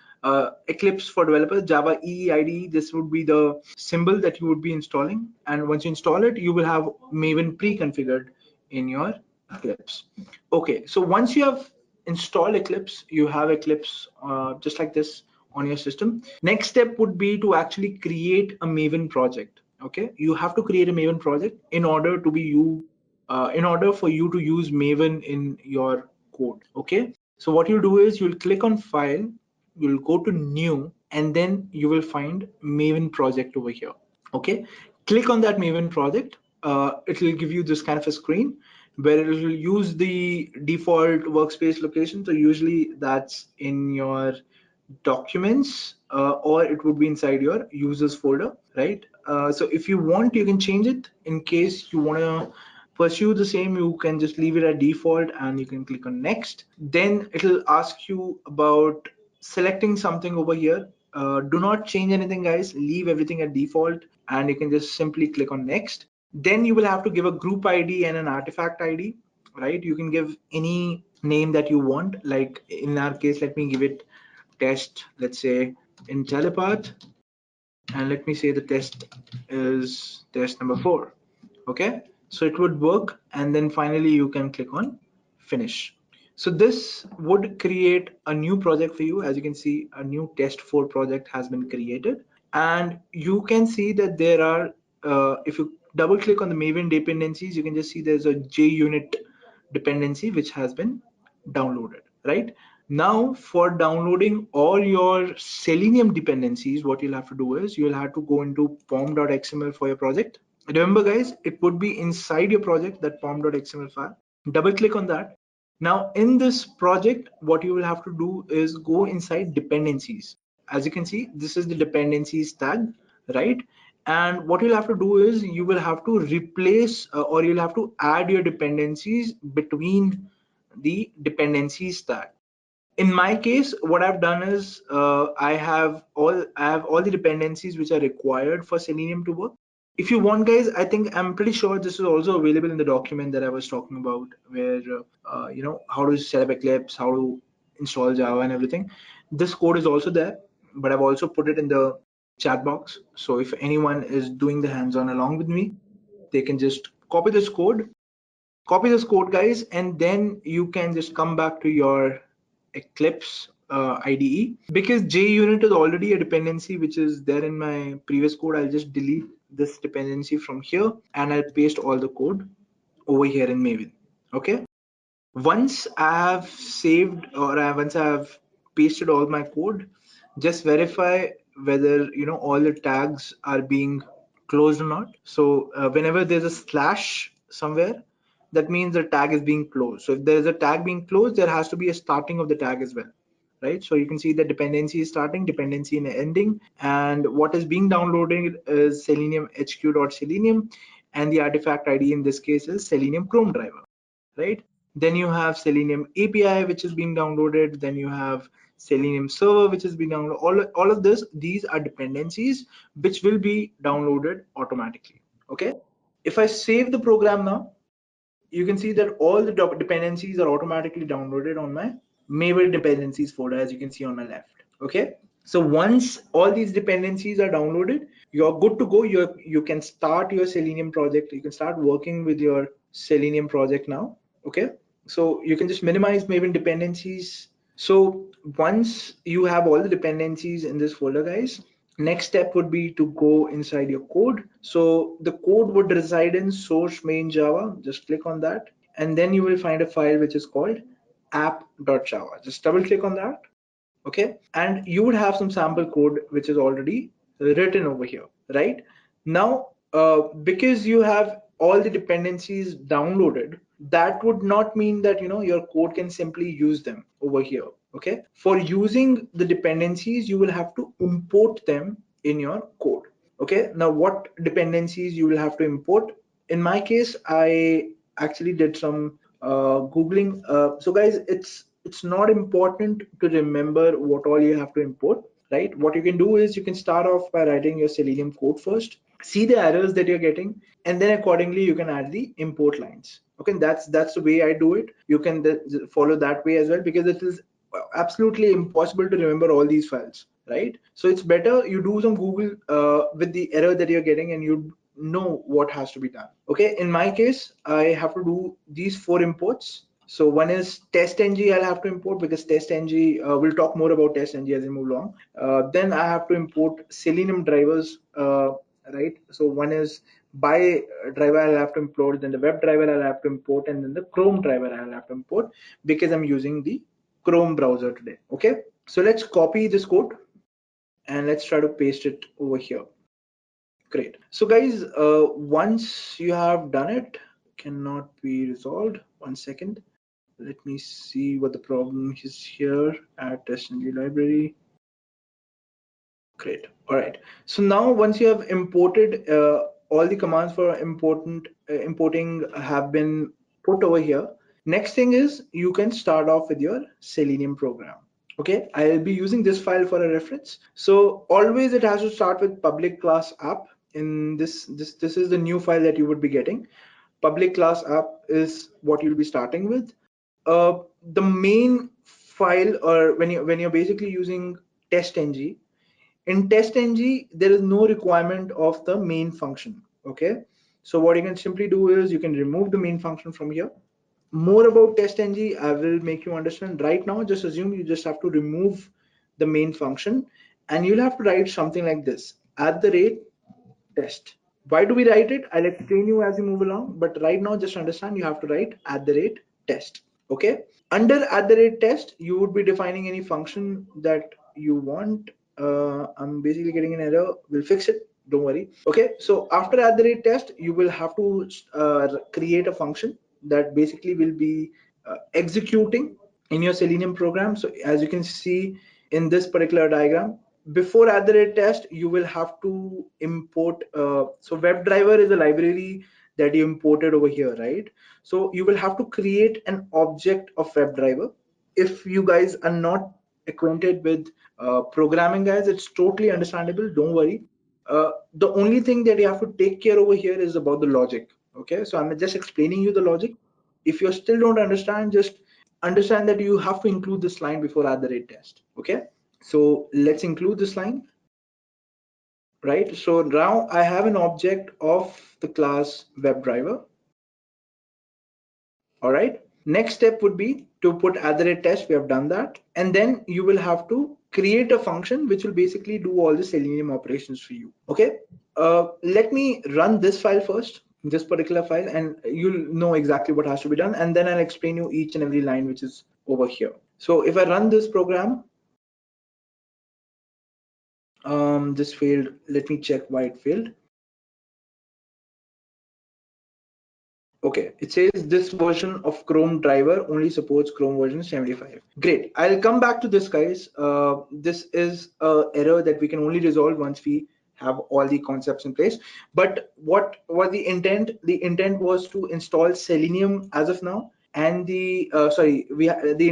Eclipse for developers, Java EEIDE. This would be the symbol that you would be installing. And once you install it, you will have Maven pre-configured in your Eclipse. Okay, so once you have installed Eclipse, you have Eclipse just like this on your system. Next step would be to actually create a Maven project. Okay, you have to create a Maven project in order to be in order for you to use Maven in your code. Okay, so what you'll do is you'll click on File, you'll go to New, and then you will find Maven project over here. Okay, click on that Maven project. It will give you this kind of a screen where it will use the default workspace location. So usually that's in your documents or it would be inside your users folder, right? So if you want, you can change it. In case you want to pursue the same, you can just leave it at default and you can click on next. Then it'll ask you about selecting something over here. Do not change anything, guys. Leave everything at default and you can just simply click on next. Then you will have to give a group ID and an artifact ID, right? You can give any name that you want. Like in our case, let me give it test, let's say Intellipaat, and let me say the test is test number 4. Okay, so it would work, and then finally you can click on finish. So this would create a new project for you. As you can see, a new test 4 project has been created, and you can see that there are if you double click on the Maven dependencies, you can just see there's a JUnit dependency which has been downloaded, right? Now for downloading all your Selenium dependencies, what you'll have to do is you'll have to go into pom.xml for your project. Remember guys, it would be inside your project, that pom.xml file. Double click on that. Now in this project, what you will have to do is go inside dependencies. As you can see, this is the dependencies tag, right? And what you'll have to do is you will have to replace or you'll have to add your dependencies between the dependencies stack. In my case, what I've done is I have all the dependencies which are required for Selenium to work. If you want, guys, I'm pretty sure this is also available in the document that I was talking about, where how to set up Eclipse, how to install Java and everything. This code is also there, but I've also put it in the chat box. So if anyone is doing the hands-on along with me, they can just copy this code, guys, and then you can just come back to your Eclipse IDE. Because JUnit is already a dependency which is there in my previous code, I'll just delete this dependency from here and I'll paste all the code over here in Maven. Okay. Once I have saved once I have pasted all my code, just verify whether all the tags are being closed or not. So whenever there's a slash somewhere, that means the tag is being closed. So if there is a tag being closed, there has to be a starting of the tag as well, right? So you can see the dependency is starting, dependency and ending, and what is being downloaded is Selenium HQ.Selenium, and the artifact ID in this case is Selenium Chrome driver, right? Then you have Selenium API, which is being downloaded. Then you have Selenium server, which is being downloaded. All of these are dependencies which will be downloaded automatically. Okay. If I save the program now, you can see that all the dependencies are automatically downloaded on my Maven dependencies folder, as you can see on my left. Okay. So once all these dependencies are downloaded, you're good to go. You can start your Selenium project. You can start working with your Selenium project now. Okay. So you can just minimize Maven dependencies. So once you have all the dependencies in this folder, guys, next step would be to go inside your code. So the code would reside in source main Java. Just click on that. And then you will find a file which is called app.java. Just double click on that. Okay. And you would have some sample code which is already written over here, right? Now, because you have all the dependencies downloaded, that would not mean that your code can simply use them over here. Okay. For using the dependencies, you will have to import them in your code. Okay. Now, what dependencies you will have to import? In my case, I actually did some Googling. So guys, it's not important to remember what all you have to import, right? What you can do is you can start off by writing your Selenium code first, see the errors that you're getting, and then accordingly you can add the import lines. Okay, that's the way I do it. You can follow that way as well, because it is absolutely impossible to remember all these files, right? So it's better you do some Google with the error that you're getting, and you know what has to be done. Okay, in my case, I have to do these 4 imports. So one is TestNG I'll have to import, because TestNG, we'll talk more about TestNG as we move along. Then I have to import Selenium drivers, right? So one is by driver I'll have to import, then the web driver I'll have to import, and then the Chrome driver I'll have to import, because I'm using the Chrome browser today. Okay, so let's copy this code and let's try to paste it over here. Great. So guys, once you have done it, cannot be resolved. 1 second. Let me see what the problem is here at TestNG library. Great. All right. So now once you have imported, all the commands for importing have been put over here. Next thing is you can start off with your Selenium program. Okay, I'll be using this file for a reference. So always it has to start with public class app. In this is the new file that you would be getting. Public class app is what you'll be starting with. The main file, or when you're basically using TestNG, in TestNG there is no requirement of the main function. Okay, so what you can simply do is you can remove the main function from here. More about TestNG I will make you understand. Right now, just assume you just have to remove the main function, and you'll have to write something like this: @test. Why do we write it? I'll explain you as we move along, but right now just understand you have to write @test. Okay, under @test you would be defining any function that you want. I'm basically getting an error. We'll fix it, don't worry. Okay, so after @test you will have to create a function that basically will be executing in your Selenium program. So as you can see in this particular diagram, before @test, you will have to import. So WebDriver is a library that you imported over here, right? So you will have to create an object of WebDriver. If you guys are not acquainted with programming, guys, it's totally understandable. Don't worry. The only thing that you have to take care over here is about the logic. Okay, so I'm just explaining you the logic. If you still don't understand, just understand that you have to include this line before @test. Okay, so let's include this line, right? So now I have an object of the class WebDriver. All right. Next step would be to put @test. We have done that. And then you will have to create a function which will basically do all the Selenium operations for you. Okay. Let me run this file first, this particular file, and you'll know exactly what has to be done. And then I'll explain you each and every line which is over here. So if I run this program, this failed. Let me check why it failed. Okay, it says this version of Chrome driver only supports Chrome version 75. Great. I'll come back to this, guys. This is a error that we can only resolve once we have all the concepts in place. But what was the intent? The intent was to install Selenium as of now, and the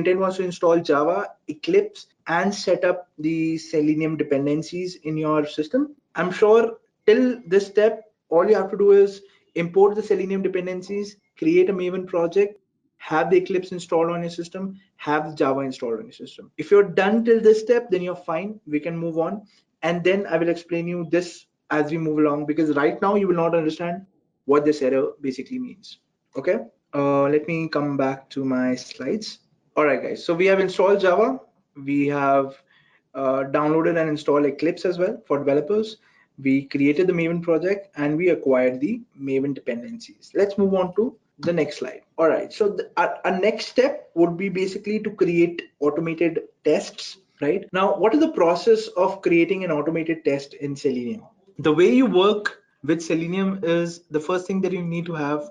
intent was to install Java, Eclipse, and set up the Selenium dependencies in your system. I'm sure till this step, all you have to do is import the Selenium dependencies, create a Maven project, have the Eclipse installed on your system, have Java installed on your system. If you're done till this step, then you're fine. We can move on. And then I will explain you this as we move along, because right now you will not understand what this error basically means. Okay. Let me come back to my slides. All right, guys. So we have installed Java. We have downloaded and installed Eclipse as well for developers. We created the Maven project and we acquired the Maven dependencies. Let's move on to the next slide. All right, so our next step would be basically to create automated tests, right? Now, what is the process of creating an automated test in Selenium? The way you work with Selenium is the first thing that you need to have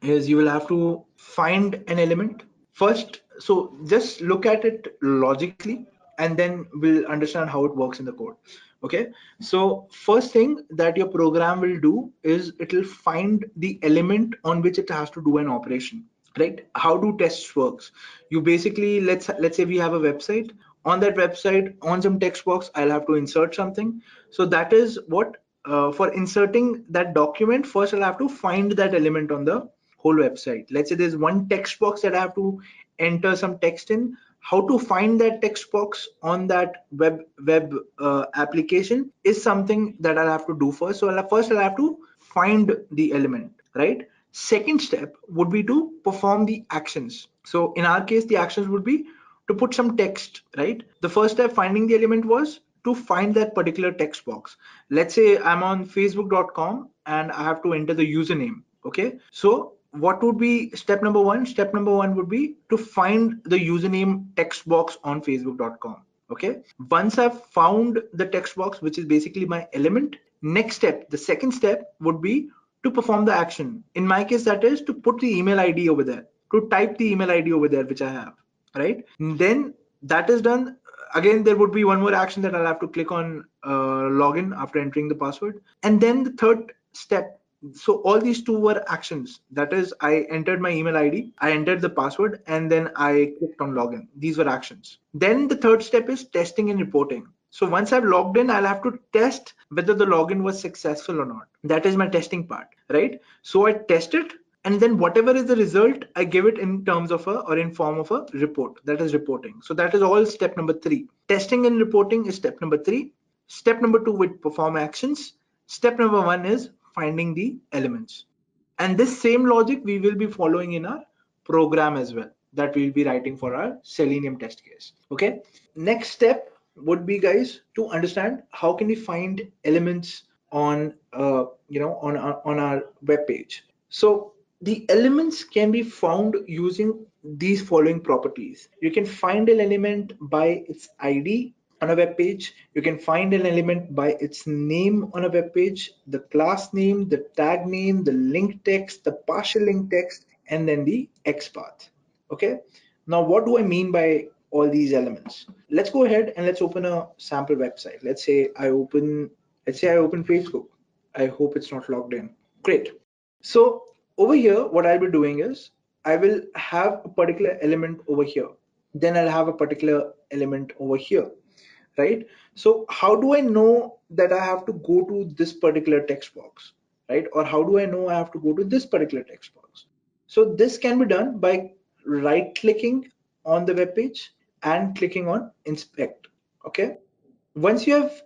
is you will have to find an element first. So just look at it logically and then we'll understand how it works in the code. Okay, so first thing that your program will do is it will find the element on which it has to do an operation, right? How do tests works? You basically, let's say we have a website. On that website, on some text box, I'll have to insert something. So that is what for inserting that document, first I'll have to find that element on the whole website. Let's say there's one text box that I have to enter some text in. How to find that text box on that web application is something that I'll have to do first. So I'll have to find the element, right? Second step would be to perform the actions. So in our case, the actions would be to put some text, right? The first step, finding the element, was to find that particular text box. Let's say I'm on facebook.com and I have to enter the username. Okay, so what would be step number one? Step number one would be to find the username text box on facebook.com. Okay, once I've found the text box, which is basically my element, next step, the second step would be to perform the action. In my case, that is to put the email ID over there, to type the email ID over there, which I have, right? And then that is done. Again, there would be one more action that I'll have to click on login after entering the password. And then the third step, so all these two were actions. That is, I entered my email ID, I entered the password, and then I clicked on login. These were actions. Then the third step is testing and reporting. So once I've logged in, I'll have to test whether the login was successful or not. That is my testing part, right? So I test it, and then whatever is the result, I give it in terms of in form of a report. That is reporting. So that is all step number 3. Testing and reporting is step number 3. Step number 2 would perform actions. Step number 1 is finding the elements. And this same logic we will be following in our program as well, that we'll be writing for our Selenium test case. Okay. Next step would be, guys, to understand how can we find elements on on our web page. So the elements can be found using these following properties. You can find an element by its ID on a web page. You can find an element by its name on a web page, the class name, the tag name, the link text, the partial link text, and then the XPath. Okay. Now, what do I mean by all these elements. Let's go ahead and let's open a sample website. Let's say I open Facebook. I hope it's not logged in. Great. So over here, what I'll be doing is I will have a particular element over here. Then I'll have a particular element over here, right? So how do I know that I have to go to this particular text box, right? Or how do I know I have to go to this particular text box? So this can be done by right clicking on the web page and clicking on inspect. Okay. Once you have,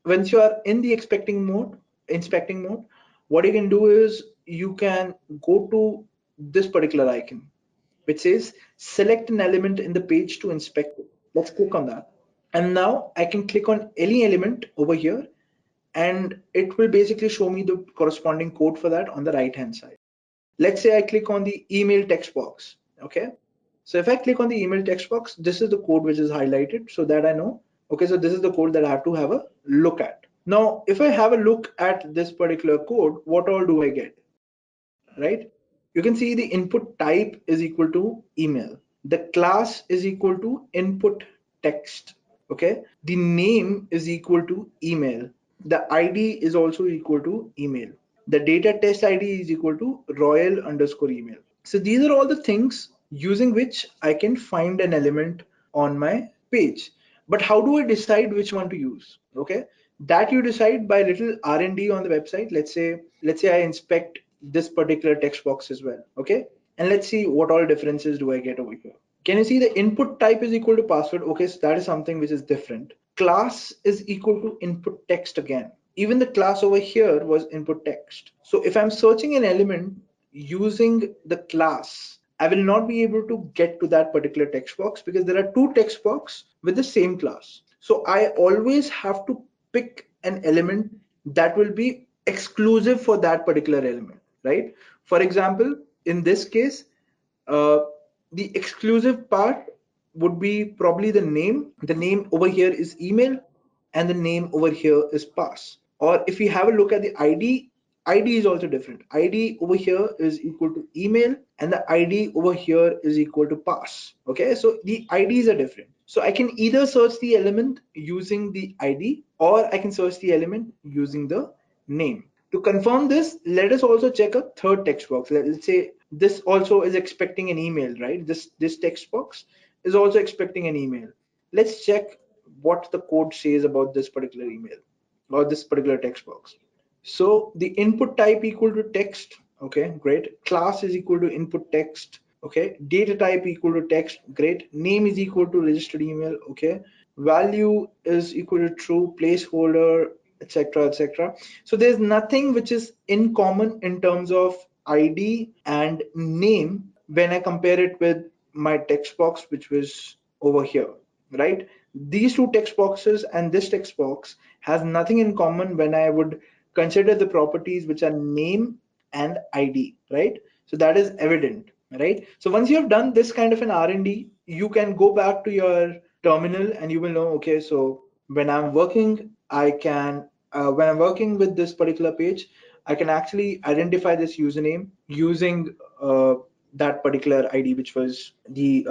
once you are in the inspecting mode, what you can do is you can go to this particular icon, which says select an element in the page to inspect it. Let's click on that. And now I can click on any element over here and it will basically show me the corresponding code for that on the right hand side. Let's say I click on the email text box. Okay. So if I click on the email text box, this is the code which is highlighted so that I know, okay, so this is the code that I have to have a look at. Now, if I have a look at this particular code, what all do I get? Right? You can see the input type is equal to email. The class is equal to input text. Okay. The name is equal to email. The ID is also equal to email. The data test ID is equal to royal underscore email. So these are all the things using which I can find an element on my page. But how do I decide which one to use? Okay, that you decide by little R&D on the website. Let's say I inspect this particular text box as well. Okay, and let's see what all differences do I get over here. Can you see the input type is equal to password? Okay, so that is something which is different. Class is equal to input text again. Even the class over here was input text. So if I'm searching an element using the class, I will not be able to get to that particular text box because there are two text boxes with the same class. So I always have to pick an element that will be exclusive for that particular element, right? For example, in this case, uh, the exclusive part would be probably the name. The name over here is email and the name over here is pass. Or if we have a look at the ID, ID is also different. ID over here is equal to email and the ID over here is equal to pass. Okay, so the IDs are different. So I can either search the element using the ID or I can search the element using the name. To confirm this, let us also check a third text box. Let's say this also is expecting an email, right? This text box is also expecting an email. Let's check what the code says about this particular email or this particular text box. So the input type equal to text. Okay, great. Class is equal to input text. Okay, data type equal to text. Great. Name is equal to registered email. Okay, value is equal to true. Placeholder, etc., etc. So there's nothing which is in common in terms of ID and name when I compare it with my text box, which was over here, right? These two text boxes and this text box has nothing in common when I would consider the properties which are name and ID, right? So that is evident, right? So once you have done this kind of an R&D, you can go back to your terminal and you will know, okay, so when I'm working, I can, when I'm working with this particular page, I can actually identify this username using that particular ID, which was the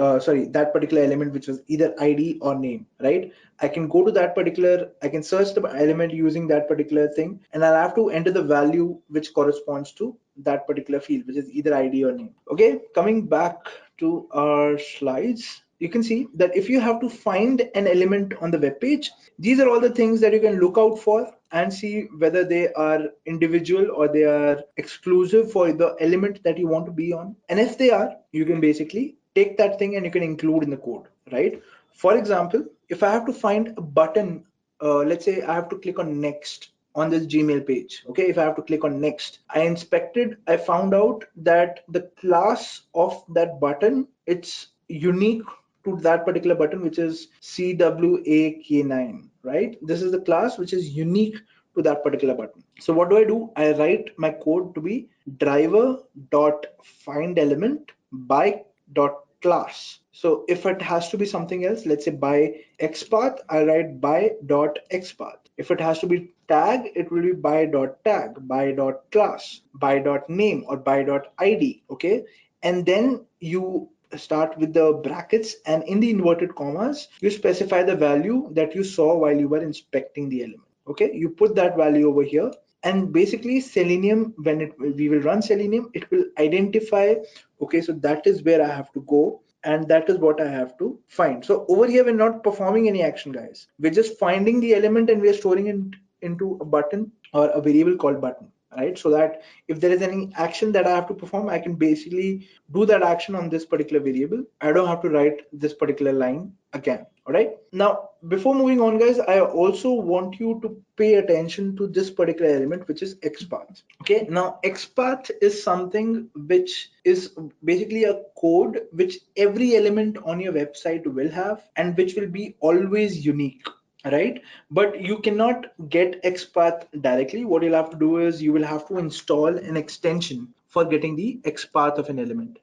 that particular element, which was either ID or name, right? I can go to that particular, I can search the element using that particular thing, and I'll have to enter the value which corresponds to that particular field, which is either ID or name. Okay, coming back to our slides, you can see that if you have to find an element on the web page, these are all the things that you can look out for and see whether they are individual or they are exclusive for the element that you want to be on. And if they are, you can basically take that thing and you can include in the code, right? For example, if I have to find a button, let's say I have to click on next on this Gmail page. Okay, if I have to click on next, I inspected, I found out that the class of that button, it's unique to that particular button, which is CWAK9, right? This is the class which is unique to that particular button. So what do? I write my code to be driver dot find element by dot class. So if it has to be something else, let's say by xpath, I write by dot xpath. If it has to be tag, it will be by dot tag, by dot class, by dot name, or by dot id. Okay, and then you start with the brackets, and in the inverted commas, you specify the value that you saw while you were inspecting the element. Okay, you put that value over here, and basically Selenium, when we will run Selenium, it will identify, okay, so that is where I have to go, and that is what I have to find. So over here, we're not performing any action, guys. We're just finding the element and we're storing it into a button or a variable called button, right? So that if there is any action that I have to perform, I can basically do that action on this particular variable. I don't have to write this particular line again. All right. Now, before moving on, guys, I also want you to pay attention to this particular element, which is XPath. Okay. Now, XPath is something which is basically a code which every element on your website will have and which will be always unique, right? But you cannot get XPath directly. What you'll have to do is you will have to install an extension for getting the XPath of an element.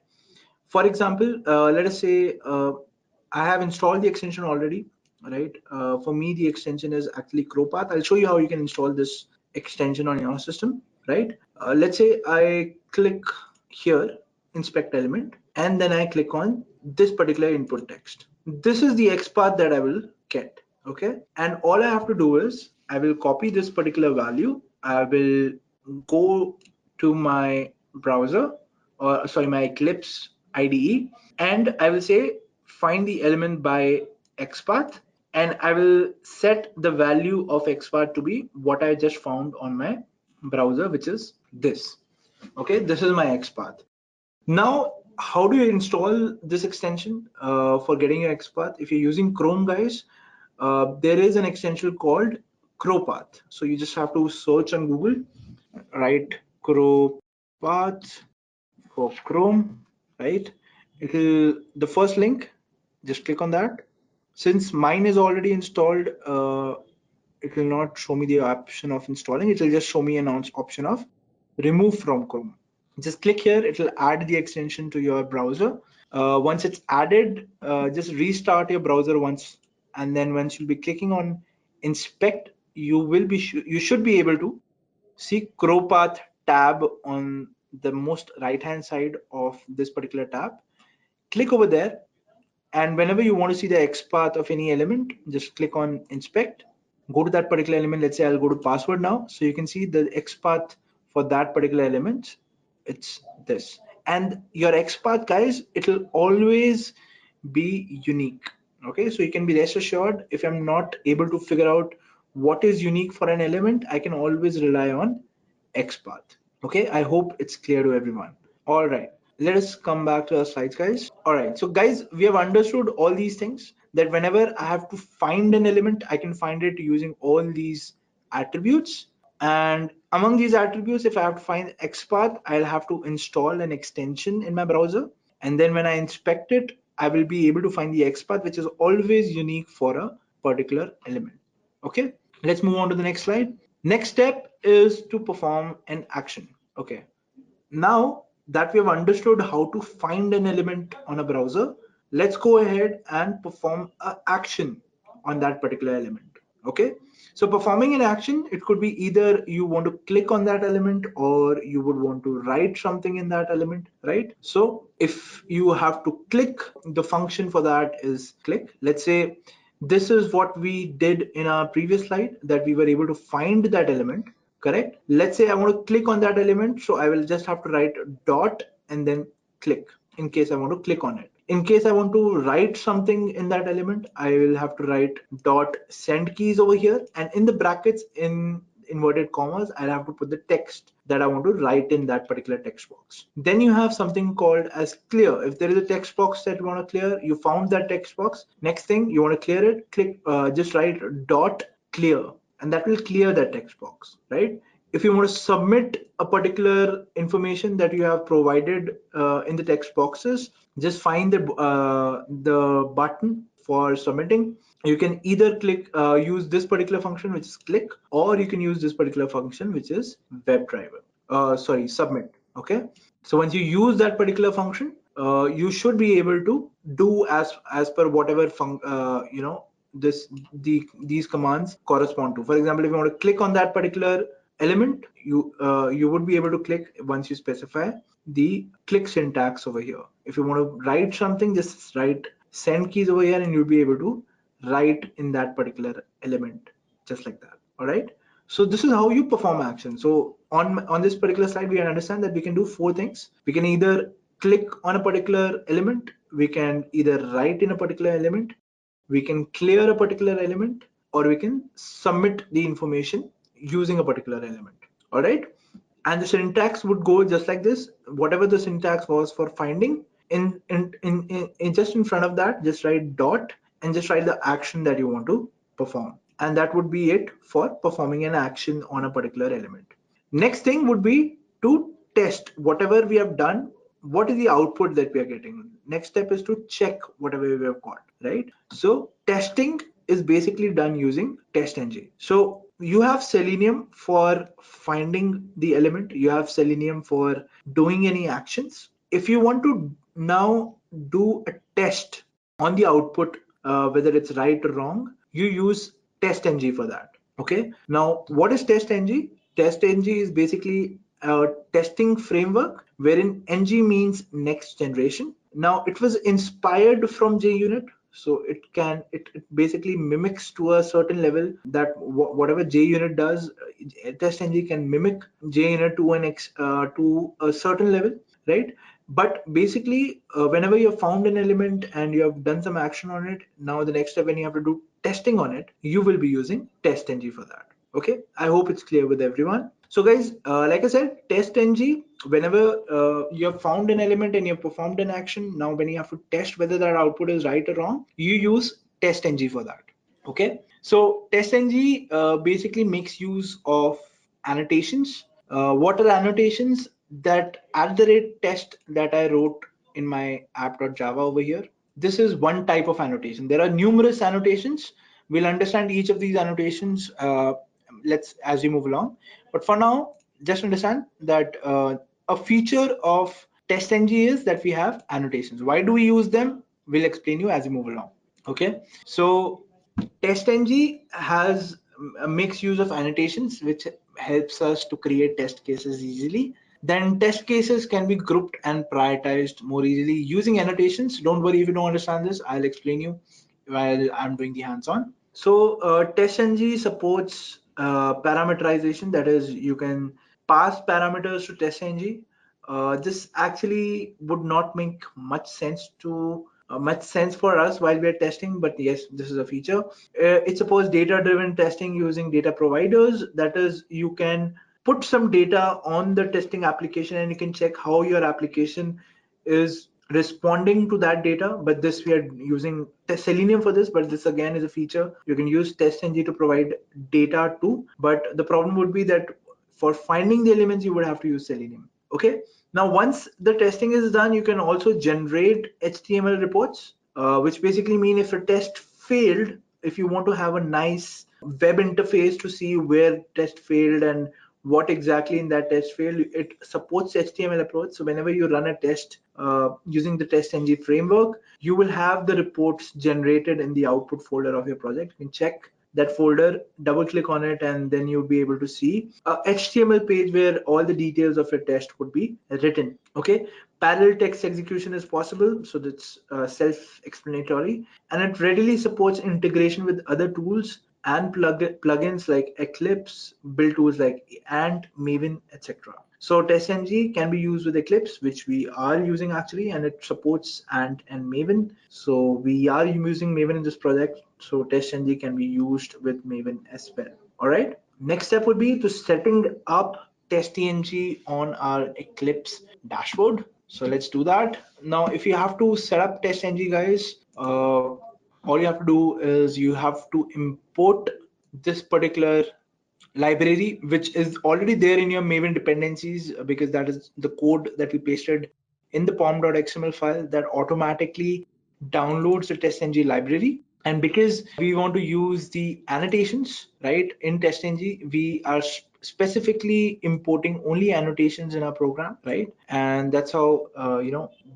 For example, let us say I have installed the extension already, right? For me, the extension is actually CrowPath. I'll show you how you can install this extension on your system, right? Let's say I click here, inspect element, and then I click on this particular input text. This is the XPath that I will get, okay? And all I have to do is I will copy this particular value. I will go to my browser, or sorry, my Eclipse IDE, and I will say find the element by XPath, and I will set the value of XPath to be what I just found on my browser, which is this. Okay, this is my XPath. Now, how do you install this extension for getting your XPath? If you're using Chrome, guys, there is an extension called CrowPath. So you just have to search on Google, write CrowPath for Chrome, right? It'll the first link, just click on that. Since mine is already installed, it will not show me the option of installing. It will just show me an option of remove from Chrome. Just click here. It will add the extension to your browser. Once it's added, just restart your browser once, and then once you'll be clicking on inspect, you should be able to see CrowPath tab on the most right hand side of this particular tab. Click over there, and whenever you want to see the XPath of any element, just click on inspect, go to that particular element. Let's say I'll go to password now, so you can see the XPath for that particular element. It's this, and your XPath, guys, it will always be unique. Okay, so you can be rest assured, if I'm not able to figure out what is unique for an element, I can always rely on XPath. Okay, I hope it's clear to everyone. All right, let us come back to our slides, guys. All right, so guys, we have understood all these things, that whenever I have to find an element, I can find it using all these attributes. And among these attributes, if I have to find XPath, I'll have to install an extension in my browser. And then when I inspect it, I will be able to find the XPath, which is always unique for a particular element. Okay, let's move on to the next slide. Next step is to perform an action. Okay, now that we have understood how to find an element on a browser, let's go ahead and perform an action on that particular element. Okay, so performing an action, it could be either you want to click on that element or you would want to write something in that element, right? So if you have to click, the function for that is click. Let's say this is what we did in our previous slide, that we were able to find that element, correct? Let's say I want to click on that element, so I will just have to write dot and then click in case I want to click on it. In case I want to write something in that element, I will have to write dot send keys over here, and in the brackets, in inverted commas, I'll have to put the text that I want to write in that particular text box. Then you have something called as clear. If there is a text box that you want to clear, you found that text box. Next thing you want to clear it, click, just write dot clear, and that will clear that text box, right? If you want to submit a particular information that you have provided in the text boxes, just find the button for submitting. You can either click use this particular function, which is click, or you can use this particular function, which is WebDriver. Sorry, submit. Okay, so once you use that particular function, you should be able to do as per whatever these commands correspond to. For example, if you want to click on that particular element, you would be able to click once you specify the click syntax over here. If you want to write something, just write send keys over here and you'll be able to write in that particular element, just like that. All right. So this is how you perform action. So on this particular slide, we understand that we can do four things. We can either click on a particular element, we can either write in a particular element, we can clear a particular element, or we can submit the information using a particular element. All right. And the syntax would go just like this. Whatever the syntax was for finding, in just in front of that, just write dot and just write the action that you want to perform. And that would be it for performing an action on a particular element. Next thing would be to test whatever we have done. What is the output that we are getting? Next step is to check whatever we have got, right? So testing is basically done using TestNG. So you have Selenium for finding the element, you have Selenium for doing any actions. If you want to now do a test on the output, whether it's right or wrong, you use TestNG for that. Okay. Now, what is TestNG? TestNG is basically a testing framework wherein NG means next generation. Now, it was inspired from JUnit, so it basically mimics to a certain level that whatever JUnit does, TestNG can mimic JUnit to a certain level, right? But basically, whenever you have found an element and you have done some action on it, now the next step when you have to do testing on it, you will be using TestNG for that. Okay, I hope it's clear with everyone. So guys, like I said, TestNG, whenever you have found an element and you have performed an action, now when you have to test whether that output is right or wrong, you use TestNG for that. Okay, so TestNG basically makes use of annotations. What are annotations? That @test that I wrote in my app.java over here. This is one type of annotation. There are numerous annotations. We'll understand each of these annotations let's as we move along. But for now, just understand that a feature of TestNG is that we have annotations. Why do we use them? We'll explain you as we move along. Okay, so TestNG has a mixed use of annotations, which helps us to create test cases easily. Then test cases can be grouped and prioritized more easily using annotations. Don't worry if you don't understand this, I'll explain you while I'm doing the hands-on. So TestNG supports parameterization, that is, you can pass parameters to TestNG. This actually would not make much sense for us while we're testing, but yes, this is a feature. It supports data-driven testing using data providers. That is, you can put some data on the testing application and you can check how your application is responding to that data. But this we are using Selenium for this, but this again is a feature you can use TestNG to provide data to. But the problem would be that for finding the elements you would have to use Selenium. Okay, now once the testing is done, you can also generate HTML reports, which basically mean if a test failed, if you want to have a nice web interface to see where test failed and what exactly in that test failed, it supports HTML approach. So whenever you run a test using the TestNG framework, you will have the reports generated in the output folder of your project. You can check that folder, double click on it, and then you'll be able to see a HTML page where all the details of your test would be written. Okay, parallel text execution is possible, so that's self-explanatory, and it readily supports integration with other tools and plugins like Eclipse, build tools like Ant, Maven, etc. So TestNG can be used with Eclipse, which we are using actually, and it supports Ant and Maven. So we are using Maven in this project. So TestNG can be used with Maven as well. All right. Next step would be to setting up TestNG on our Eclipse dashboard. So let's do that. Now, if you have to set up TestNG, guys, all you have to do is you have to import this particular library, which is already there in your Maven dependencies, because that is the code that we pasted in the pom.xml file that automatically downloads the TestNG library. And because we want to use the annotations, right, in TestNG, we are specifically importing only annotations in our program, right? And that's how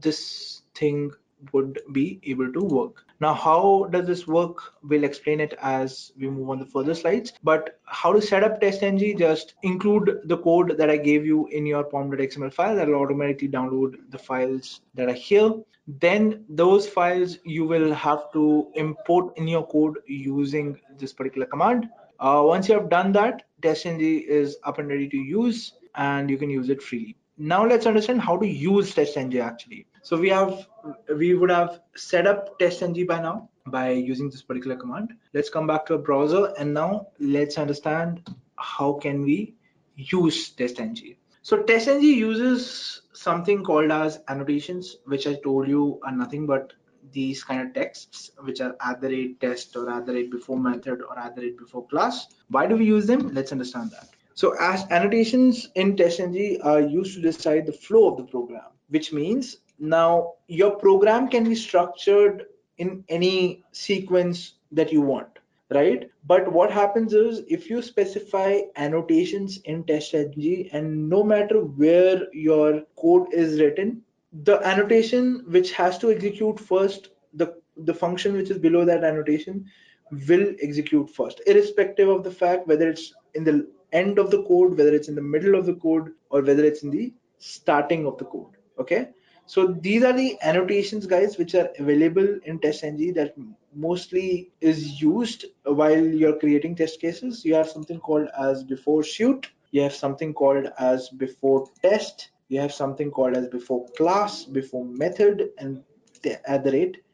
this thing would be able to work. Now, how does this work? We'll explain it as we move on the further slides. But how to set up TestNG, just include the code that I gave you in your pom.xml file. That will automatically download the files that are here. Then those files you will have to import in your code using this particular command. Once you have done that, TestNG is up and ready to use, and you can use it freely. Now let's understand how to use TestNG actually. So we would have set up TestNG by now by using this particular command. Let's come back to a browser, and now let's understand how can we use TestNG. So TestNG uses something called as annotations, which I told you are nothing but these kind of texts, which are @test or @before method or @before class. Why do we use them? Let's understand that. So as annotations in TestNG are used to decide the flow of the program, which means now your program can be structured in any sequence that you want, right? But what happens is if you specify annotations in TestNG, and no matter where your code is written, the annotation which has to execute first, the function which is below that annotation will execute first, irrespective of the fact whether it's in the end of the code, whether it's in the middle of the code, or whether it's in the starting of the code. Okay, so these are the annotations, guys, which are available in TestNG that mostly is used while you're creating test cases. You have something called as before shoot, you have something called as before test, you have something called as before class, before method, and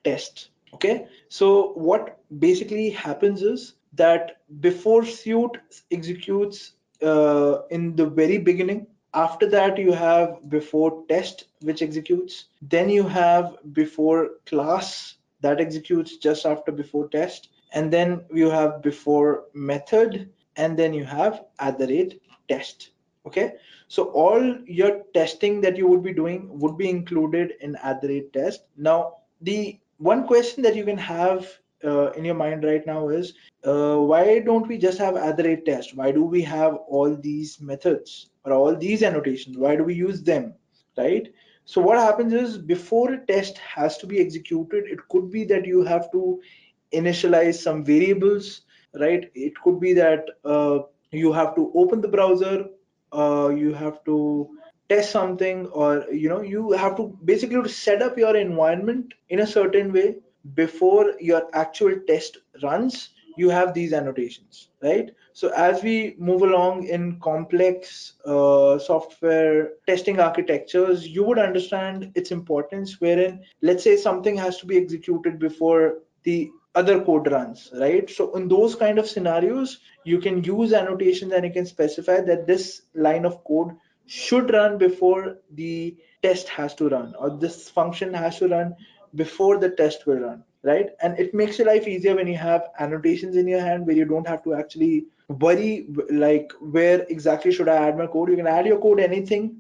@test. Okay, so what basically happens is that before suit executes in the very beginning. After that, you have before test, which executes. Then you have before class that executes just after before test. And then you have before method, and then you have @test. Okay, so all your testing that you would be doing would be included in @test. Now, the one question that you can have in your mind right now is why don't we just have @test? Why do we have all these methods or all these annotations? Why do we use them, right? So what happens is before a test has to be executed, it could be that you have to initialize some variables, right? It could be that you have to open the browser, you have to test something, or you have to basically set up your environment in a certain way before your actual test runs. You have these annotations, right? So as we move along in complex software testing architectures, you would understand its importance, wherein let's say something has to be executed before the other code runs, right? So in those kind of scenarios, you can use annotations and you can specify that this line of code should run before the test has to run, or this function has to run before the test will run, right? And it makes your life easier when you have annotations in your hand, where you don't have to actually worry like where exactly should I add my code. You can add your code anywhere,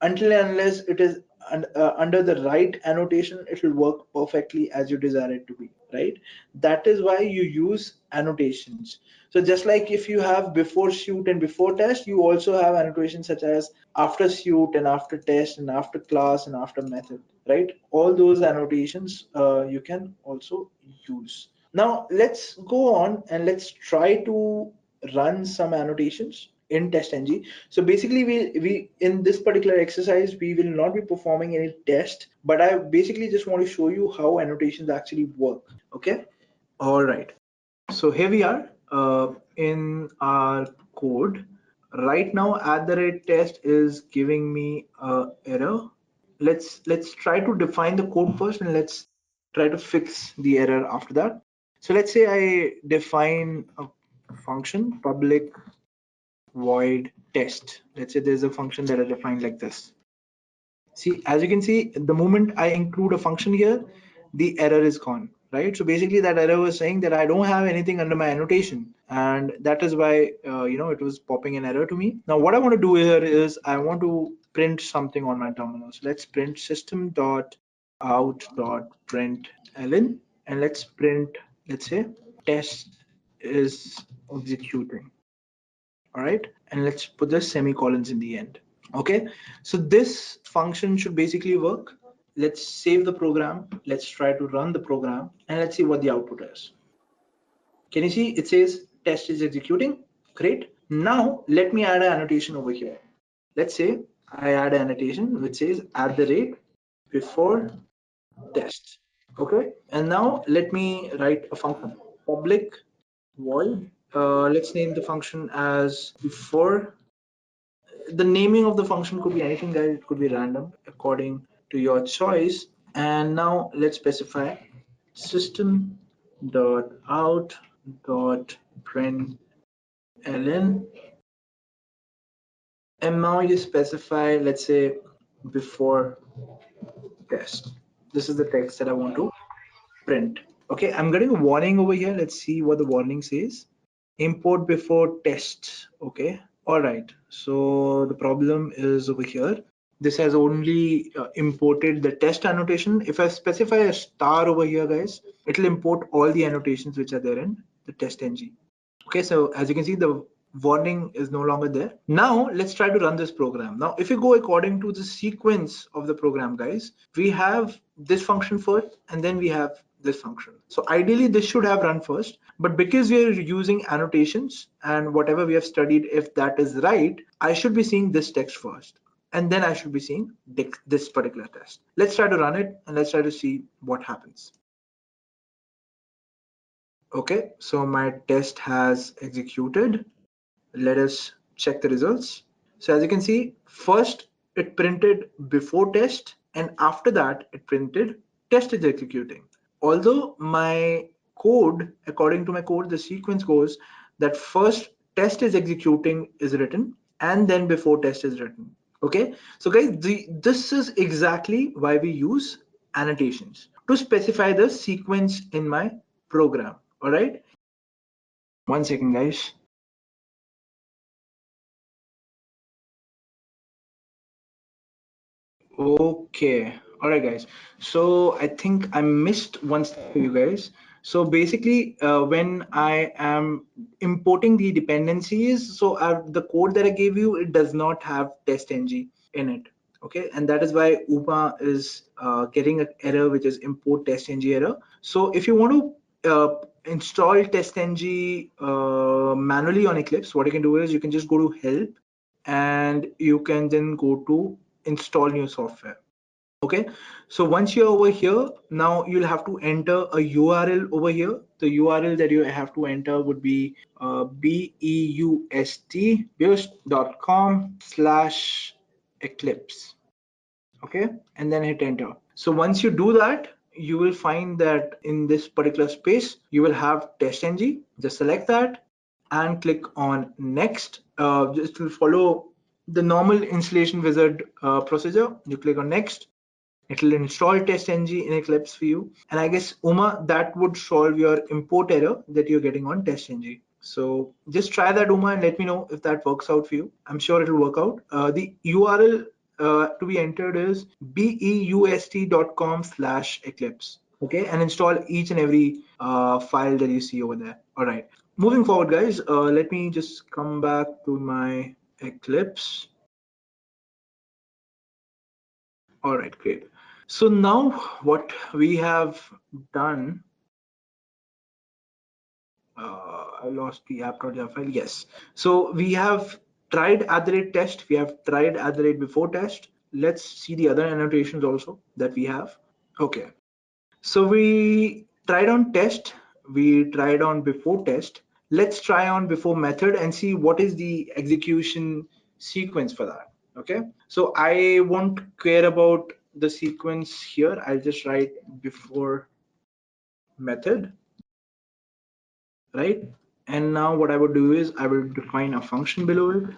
until and unless it is under the right annotation, it will work perfectly as you desire it to be, right? That is why you use annotations. So just like if you have before shoot and before test, you also have annotations such as after shoot and after test and after class and after method, right? All those annotations you can also use. Now let's go on and let's try to run some annotations in TestNG. So basically we in this particular exercise, we will not be performing any test, but I basically just want to show you how annotations actually work. Okay. All right. So here we are in our code. Right now, @test is giving me a error. Let's try to define the code first, and let's try to fix the error after that. So let's say I define a function public void test. Let's say there's a function that I defined like this. See, as you can see, the moment I include a function here, the error is gone, right? So basically that error was saying that I don't have anything under my annotation, and that is why it was popping an error to me. Now what I want to do here is I want to print something on my terminal. So let's print system.out.println, and let's print, let's say, test is executing. All right, and let's put the semicolons in the end. Okay, so this function should basically work. let's save the program. Let's try to run the program and let's see what the output is. Can you see it says test is executing? Great. Now let me add an annotation over here. Let's say I add an annotation which says @before test. Okay. And now let me write a function, public void. Let's name the function as before. The naming of the function could be anything, guys. It could be random according to your choice. And now let's specify system dot out dot println, and now you specify, let's say, before test. This is the text that I want to print. Okay, I'm getting a warning over here. Let's see what the warning says. Import before test. Okay, all right. So the problem is over here. This has only imported the test annotation. If I specify a star over here, guys, it will import all the annotations which are there in the TestNG. Okay, so as you can see, the warning is no longer there. Now let's try to run this program. Now, if you go according to the sequence of the program, guys, we have this function first, and then we have this function. So ideally, this should have run first, but because we are using annotations and whatever we have studied, if that is right, I should be seeing this text first, and then I should be seeing this particular test. Let's try to run it and let's try to see what happens. Okay, so my test has executed. Let us check the results. So as you can see, first it printed before test, and after that it printed test is executing. Although my code, according to my code, the sequence goes that first test is executing is written and then before test is written. Okay, so guys, this is exactly why we use annotations to specify the sequence in my program. All right, 1 second, guys. Okay, all right, guys. So I think I missed one step for you guys. So basically, when I am importing the dependencies, so the code that I gave you, it does not have TestNG in it. Okay, and that is why UPA is getting an error, which is import TestNG error. So if you want to install TestNG manually on Eclipse, what you can do is you can just go to help, and you can then go to install new software. Okay, so once you're over here, now you'll have to enter a URL over here. The URL that you have to enter would be beust.com/eclipse. Okay, and then hit enter. So once you do that, you will find that in this particular space you will have TestNG. Just select that and click on next. Just to follow the normal installation wizard procedure, you click on next. It will install TestNG in Eclipse for you. And I guess, Uma, that would solve your import error that you're getting on TestNG. So just try that, Uma, and let me know if that works out for you. I'm sure it'll work out. The URL to be entered is beust.com/eclipse. Okay, and install each and every file that you see over there. All right. Moving forward, guys, let me just come back to my Eclipse. All right, great. So now what we have done, I lost the app.java file. Yes. So we have tried @test. We have tried @before test. Let's see the other annotations also that we have. Okay. So we tried on test. We tried on before test. Let's try on before method and see what is the execution sequence for that. Okay. So I won't care about the sequence here. I'll just write before method, right? And now what I would do is I will define a function below it,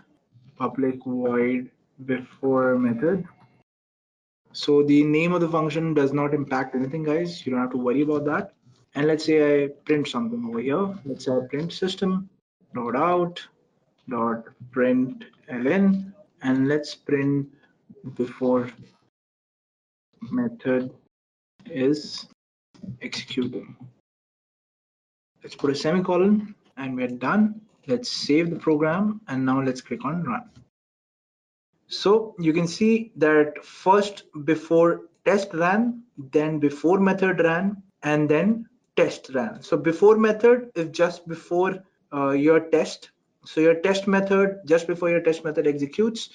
public void before method. So the name of the function does not impact anything, guys. You don't have to worry about that. And let's say I print something over here. Let's say I print system dot out dot println, and let's print before method is executing. Let's put a semicolon and we're done. Let's save the program and now let's click on run. So you can see that first before test ran, then before method ran, and then test ran. So before method is just before your test. So your test method, just before your test method executes,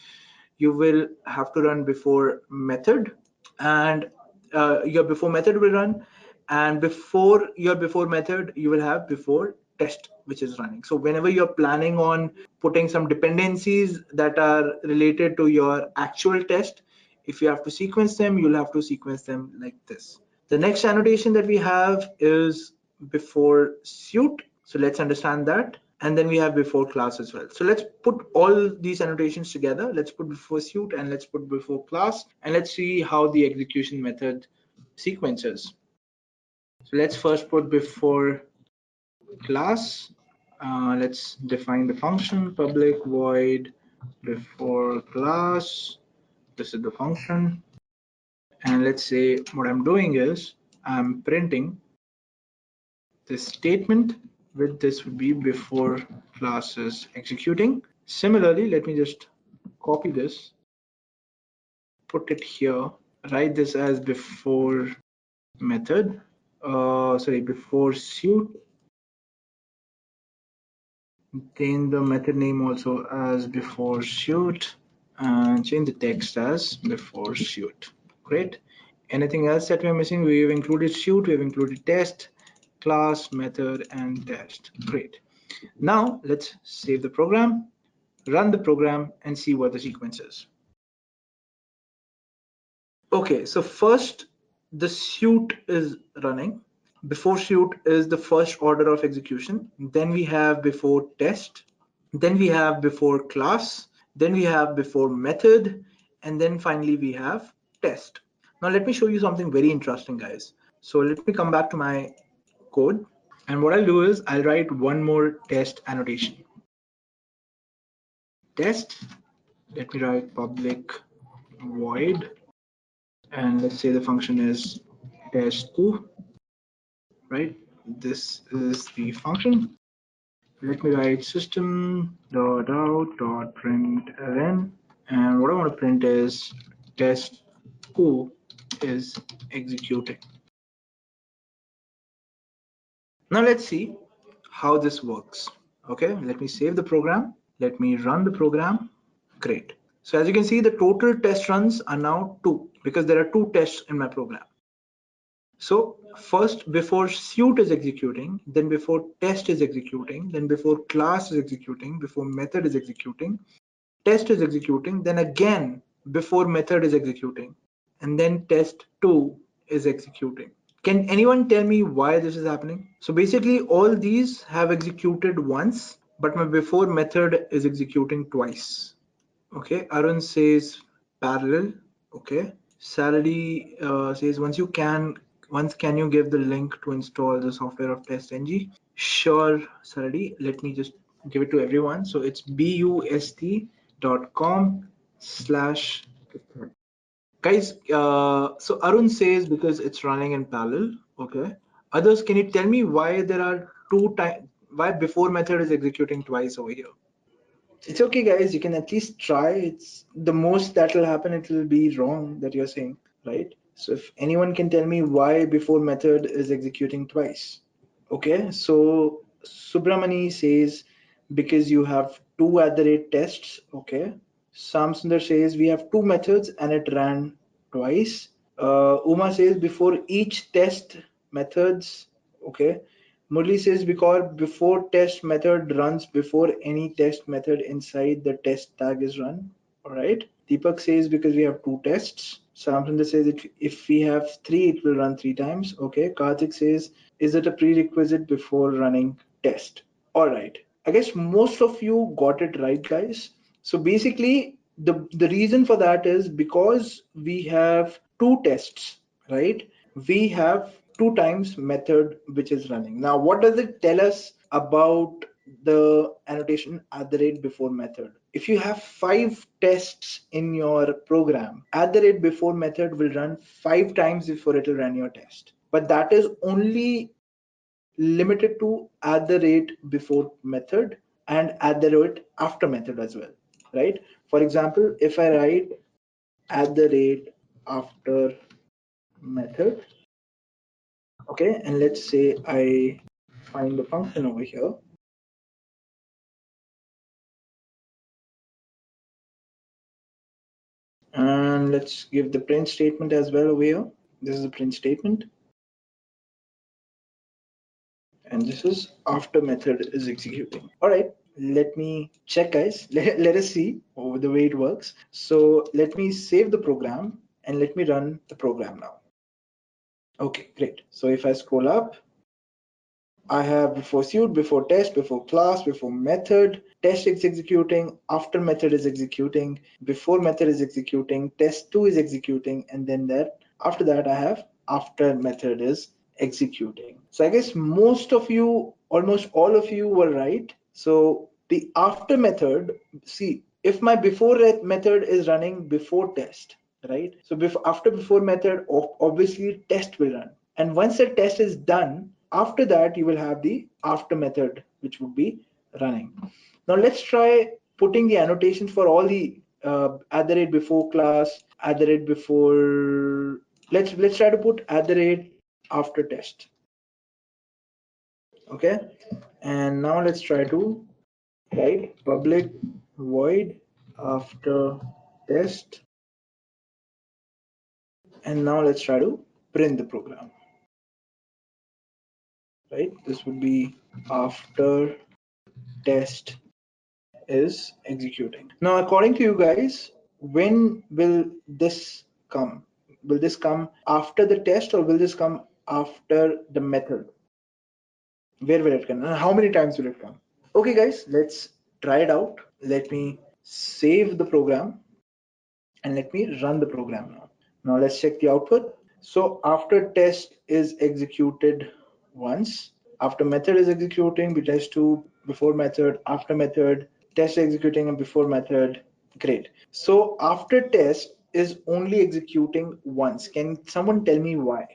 you will have to run before method, and your before method will run, and before your before method you will have before test which is running. So whenever you're planning on putting some dependencies that are related to your actual test, if you have to sequence them, you'll have to sequence them like this. The next annotation that we have is before suite. So let's understand that. And then we have before class as well. So let's put all these annotations together. Let's put before suite and let's put before class, and let's see how the execution method sequences. So let's first put before class. Let's define the function public void before class. This is the function. And let's say what I'm doing is I'm printing this statement with this would be before class is executing. Similarly, let me just copy this, put it here, write this as before method, before suite, then the method name also as before suite, and change the text as before suite. Great. Anything else that we're missing? We've included suite, we've included test, class, method, and test. Great. Now let's save the program, run the program, and see what the sequence is. Okay, so first the suite is running. Before suite is the first order of execution. Then we have before test. Then we have before class. Then we have before method. And then finally we have test. Now let me show you something very interesting, guys. So let me come back to my code. And what I'll do is I'll write one more test annotation. Test. Let me write public void. And let's say the function is test2, right? This is the function. Let me write system.out.println, and what I want to print is test2 is executing. Now let's see how this works. Okay, let me save the program. Let me run the program. Great. So as you can see, the total test runs are now 2 because there are 2 tests in my program. So first before suite is executing, then before test is executing, then before class is executing, before method is executing, test is executing, then again before method is executing, and then test2 is executing. Can anyone tell me why this is happening? So basically all these have executed once, but my before method is executing twice. Okay, Arun says parallel. Okay, Salary says once can you give the link to install the software of TestNG? Sure, Salary. Let me just give it to everyone. So it's bust.com/. Guys, so Arun says because it's running in parallel. Okay. Others, can you tell me why there are why before method is executing twice over here? It's okay, guys. You can at least try. It's the most that will happen. It will be wrong that you're saying, right? So if anyone can tell me why before method is executing twice. Okay, so Subramani says because you have 2 @tests. Okay. Samsundar says we have 2 methods and it ran twice. Uma says before each test methods. Okay. Murli says because before test method runs before any test method inside the test tag is run. All right. Deepak says because we have 2 tests. Samsundar says if we have 3, it will run 3 times. Okay. Karthik says, is it a prerequisite before running test? All right. I guess most of you got it right, guys. So basically, the reason for that is because we have 2 tests, right? We have 2 times method which is running. Now, what does it tell us about the annotation @before method? If you have 5 tests in your program, @before method will run 5 times before it will run your test. But that is only limited to @before method and @after method as well, right? For example, if I write @after method. Okay, and let's say I find the function over here. And let's give the print statement as well over here. This is the print statement. And this is after method is executing. All right, let me check, guys. Let us see the way it works. So let me save the program and let me run the program now. Okay, great. So if I scroll up, I have before suite, before test, before class, before method, test is executing, after method is executing, before method is executing, test2 is executing, and then that after that I have after method is executing. So I guess most of you, almost all of you were right. So the after method, see, if my before method is running before test, right? So after before method, obviously test will run. And once the test is done, after that, you will have the after method, which would be running. Now let's try putting the annotations for all the at the rate before class, at the rate before. Let's try to put at the rate after test. Okay, and now let's try to write public void after test, and now let's try to print the program. Right, this would be after test is executing. Now, according to you guys, when will this come? Will this come after the test or will this come after the method? Where will it come? And how many times will it come? Okay, guys, let's try it out. Let me save the program and let me run the program now. Now let's check the output. So after test is executed once, after method is executing, we test to before method, after method, test executing and before method. Great. So after test is only executing once. Can someone tell me why?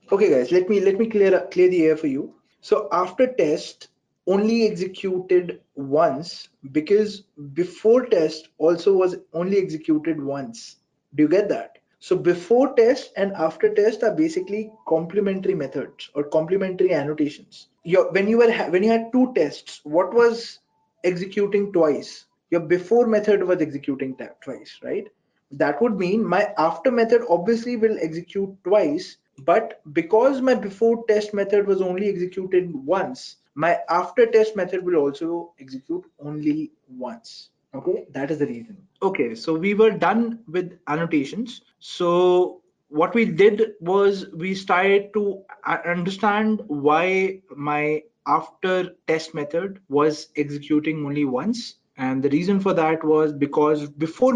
Okay, guys, let me clear the air for you. So after test only executed once because before test also was only executed once. Do you get that? So before test and after test are basically complementary methods or complementary annotations. When you had two tests, what was executing twice? Your before method was executing twice, right? That would mean my after method obviously will execute twice, but because my before test method was only executed once, my after test method will also execute only once. Okay, that is the reason. Okay, so we were done with annotations. So what we did was we started to understand why my after test method was executing only once. And the reason for that was because before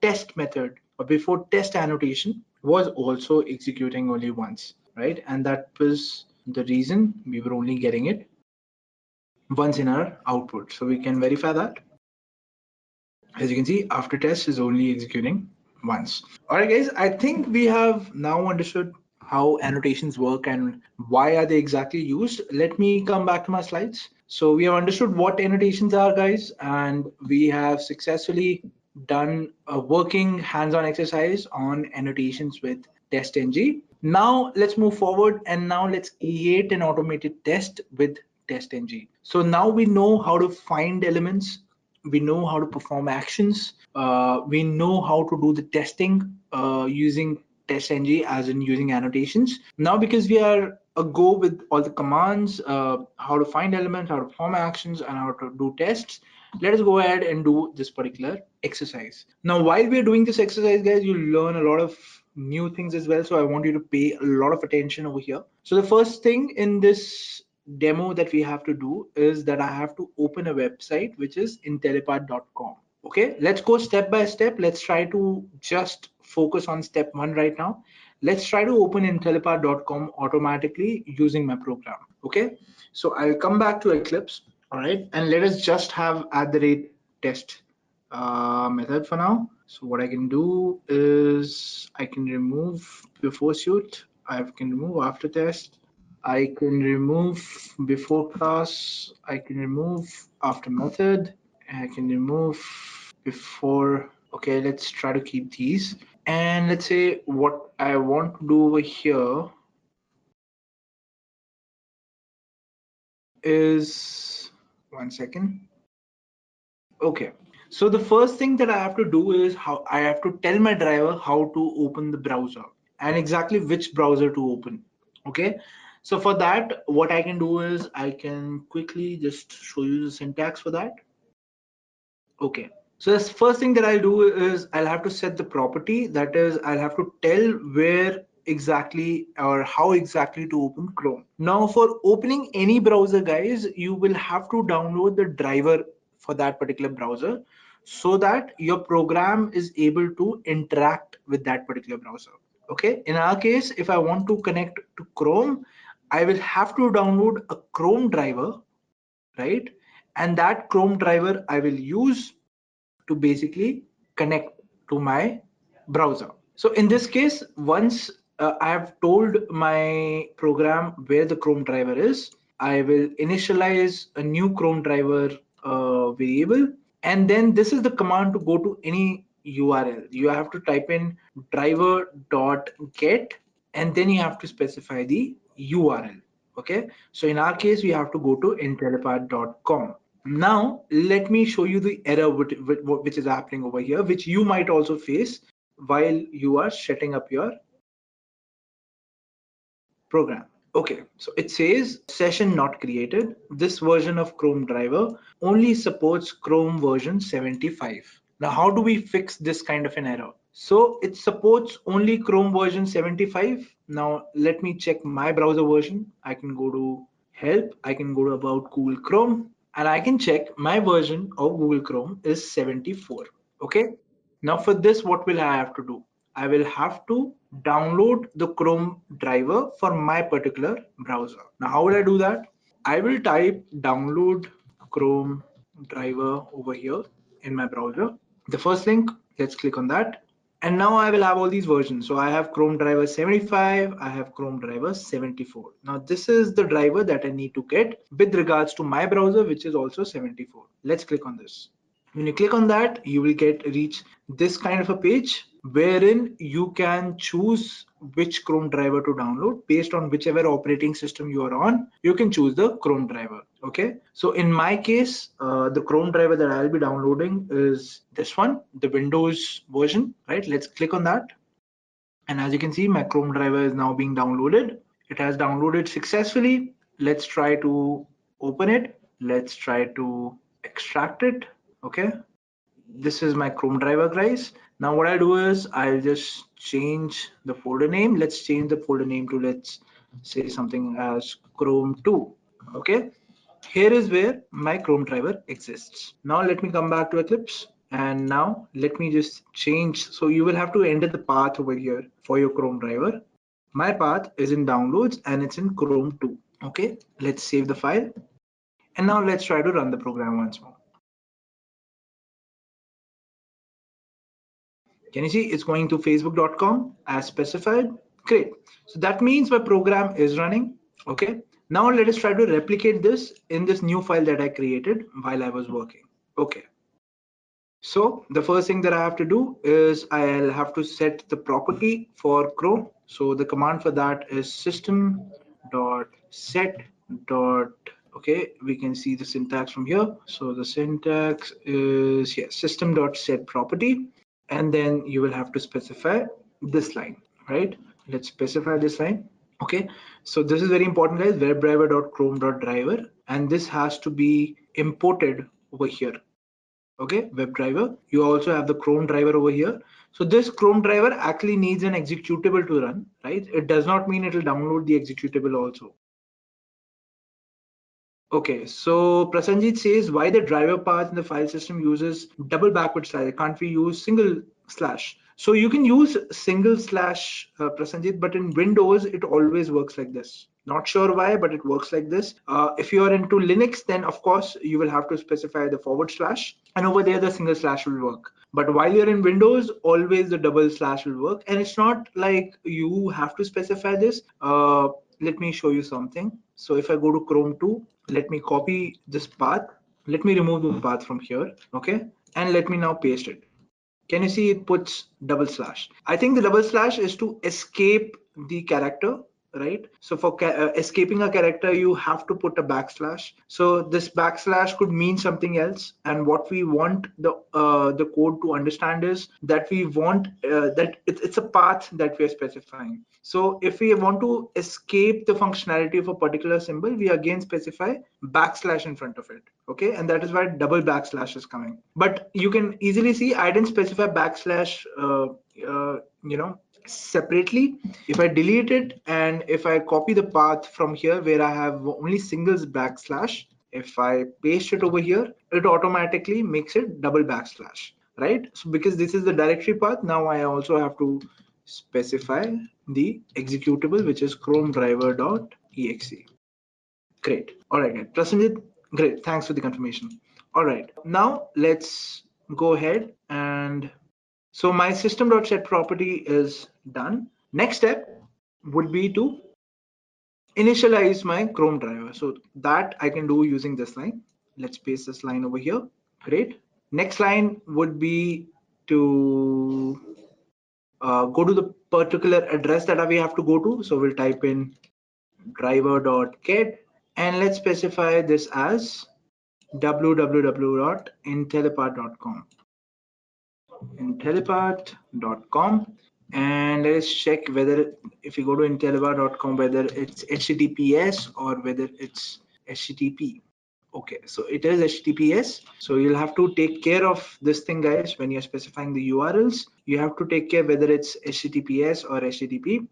test method or before test annotation was also executing only once, right? And that was the reason we were only getting it once in our output. So we can verify that. As you can see, after test is only executing once. All right, guys, I think we have now understood how annotations work and why are they exactly used. Let me come back to my slides. So we have understood what annotations are, guys, and we have successfully done a working hands-on exercise on annotations with TestNG. Now let's move forward and now let's create an automated test with TestNG. So now we know how to find elements, we know how to perform actions, we know how to do the testing using TestNG, as in using annotations. Now, because we are a go with all the commands, how to find elements, how to perform actions, and how to do tests, let us go ahead and do this particular exercise. Now, while we're doing this exercise, guys, you'll learn a lot of new things as well. So I want you to pay a lot of attention over here. So the first thing in this demo that we have to do is that I have to open a website, which is Intellipaat.com. Okay, let's go step by step. Let's try to just focus on step one right now. Let's try to open Intellipaat.com automatically using my program. Okay, so I'll come back to Eclipse. All right, and let us just have @test method for now. So what I can do is I can remove before suite. I can remove after test. I can remove before class. I can remove after method. I can remove before. Okay, let's try to keep these. And let's say what I want to do over here is, one second. Okay, so the first thing that I have to do is how I have to tell my driver how to open the browser and exactly which browser to open. Okay, so for that, what I can do is I can quickly just show you the syntax for that. Okay, so the first thing that I'll do is I'll have to set the property. That is, I'll have to tell where exactly or how exactly to open Chrome. Now for opening any browser, guys, you will have to download the driver for that particular browser so that your program is able to interact with that particular browser. Okay, in our case, if I want to connect to Chrome, I will have to download a Chrome driver, right? And that Chrome driver I will use to basically connect to my browser. So in this case, once I have told my program where the Chrome driver is, I will initialize a new Chrome driver variable. And then this is the command to go to any URL. You have to type in driver.get and then you have to specify the URL. Okay, so in our case, we have to go to intellipaat.com. Now, let me show you the error which is happening over here, which you might also face while you are setting up your program. Okay, so it says session not created. This version of Chrome driver only supports Chrome version 75. Now, how do we fix this kind of an error? So it supports only Chrome version 75. Now, let me check my browser version. I can go to help. I can go to about Google Chrome and I can check my version of Google Chrome is 74. Okay. Now for this, what will I have to do? I will have to download the Chrome driver for my particular browser. Now, how will I do that? I will type download Chrome driver over here in my browser. The first link, let's click on that. And now I will have all these versions. So I have Chrome driver 75, I have Chrome driver 74. Now this is the driver that I need to get with regards to my browser, which is also 74. Let's click on this. When you click on that, you will reach this kind of a page wherein you can choose which Chrome driver to download based on whichever operating system you are on. You can choose the Chrome driver. Okay, so in my case, the Chrome driver that I'll be downloading is this one, the Windows version, right? Let's click on that. And as you can see, my Chrome driver is now being downloaded. It has downloaded successfully. Let's try to open it. Let's try to extract it. Okay, this is my Chrome driver, guys. Now what I'll do is I'll just change the folder name. Let's change the folder name to, let's say something as Chrome 2. Okay, here is where my Chrome driver exists. Now let me come back to Eclipse. And now let me just change. So you will have to enter the path over here for your Chrome driver. My path is in downloads and it's in Chrome 2. Okay, let's save the file. And now let's try to run the program once more. Can you see it's going to facebook.com as specified? Great. So that means my program is running. Okay. Now let us try to replicate this in this new file that I created while I was working. Okay. So the first thing that I have to do is I'll have to set the property for Chrome. So the command for that is system.set. Okay, we can see the syntax from here. So the syntax is, yes, system.set property. And then you will have to specify this line, right? Let's specify this line. Okay, so this is very important, guys. Webdriver.chrome.driver, and this has to be imported over here. Okay, WebDriver. You also have the Chrome driver over here. So this Chrome driver actually needs an executable to run, right? It does not mean it will download the executable also. Okay, so Prasanjit says why the driver path in the file system uses double backward slash. Can't we use single slash? So you can use single slash, Prasanjit, but in Windows it always works like this. Not sure why, but it works like this. If you are into Linux, then of course you will have to specify the forward slash, and over there the single slash will work. But while you're in Windows, always the double slash will work, and it's not like you have to specify this. Let me show you something. So if I go to Chrome 2, let me copy this path. Let me remove the path from here. Okay, and let me now paste it. Can you see it puts double slash? I think the double slash is to escape the character, right? So for escaping a character, you have to put a backslash. So this backslash could mean something else. And what we want the code to understand is that we want that it's a path that we are specifying. So if we want to escape the functionality of a particular symbol, we again specify backslash in front of it. Okay, and that is why double backslash is coming. But you can easily see I didn't specify backslash separately. If I delete it and if I copy the path from here where I have only singles backslash, if I paste it over here, it automatically makes it double backslash, right? So because this is the directory path, now I also have to specify the executable, which is chrome driver.exe. Great. All right, Prasanjit, great. Thanks for the confirmation. All right, now let's go ahead and so my system.set property is done. Next step would be to initialize my Chrome driver. So that I can do using this line. Let's paste this line over here. Great. Next line would be to go to the particular address that we have to go to. So we'll type in driver.get and let's specify this as www.intellipaat.com. Intellipaat.com, and let's check whether if you go to intellipaat.com whether it's HTTPS or whether it's HTTP. Okay, so it is HTTPS. So you'll have to take care of this thing, guys. When you're specifying the URLs, you have to take care whether it's HTTPS or HTTP,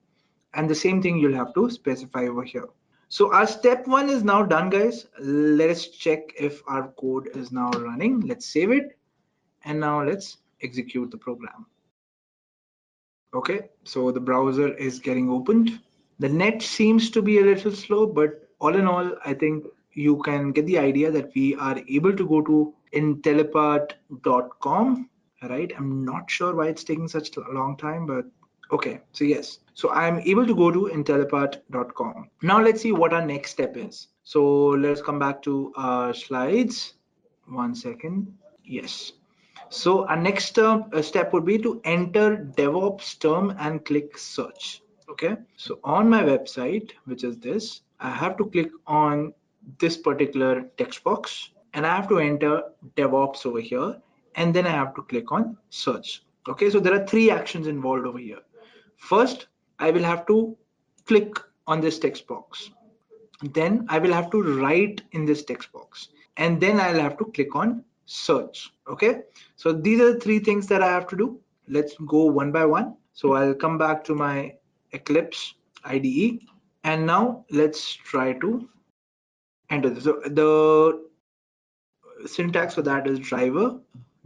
and the same thing you'll have to specify over here. So our step one is now done, guys. Let us check if our code is now running. Let's save it, and now let's execute the program. Okay, so the browser is getting opened. The net seems to be a little slow, but all in all, I think you can get the idea that we are able to go to intellipaat.com, right? I'm not sure why it's taking such a long time, but okay, so yes. So I'm able to go to intellipaat.com. Now let's see what our next step is. So let's come back to our slides. 1 second. Yes. So our next step would be to enter DevOps term and click search. Okay. So on my website, which is this, I have to click on this particular text box and I have to enter DevOps over here. And then I have to click on search. Okay. So there are 3 actions involved over here. First, I will have to click on this text box. Then I will have to write in this text box. And then I'll have to click on search. Okay, so these are the 3 things that I have to do. Let's go one by one. So I'll come back to my Eclipse IDE, and now let's try to enter this. So the syntax for that is driver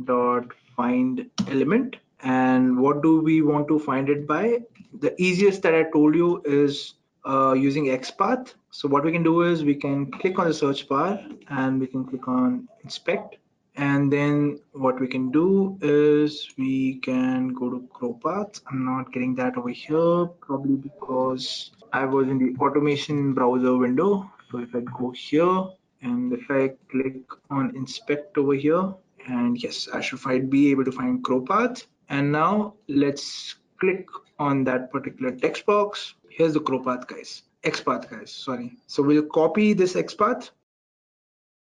dot find element, and what do we want to find it by? The easiest that I told you is using XPath. So what we can do is we can click on the search bar and we can click on inspect, and then what we can do is we can go to CrowPath. I'm not getting that over here, probably because I was in the automation browser window. So if I go here and if I click on inspect over here, and yes, I should be able to find CrowPath. And now let's click on that particular text box. Here's the CrowPath, guys. XPath, guys, sorry. So we'll copy this XPath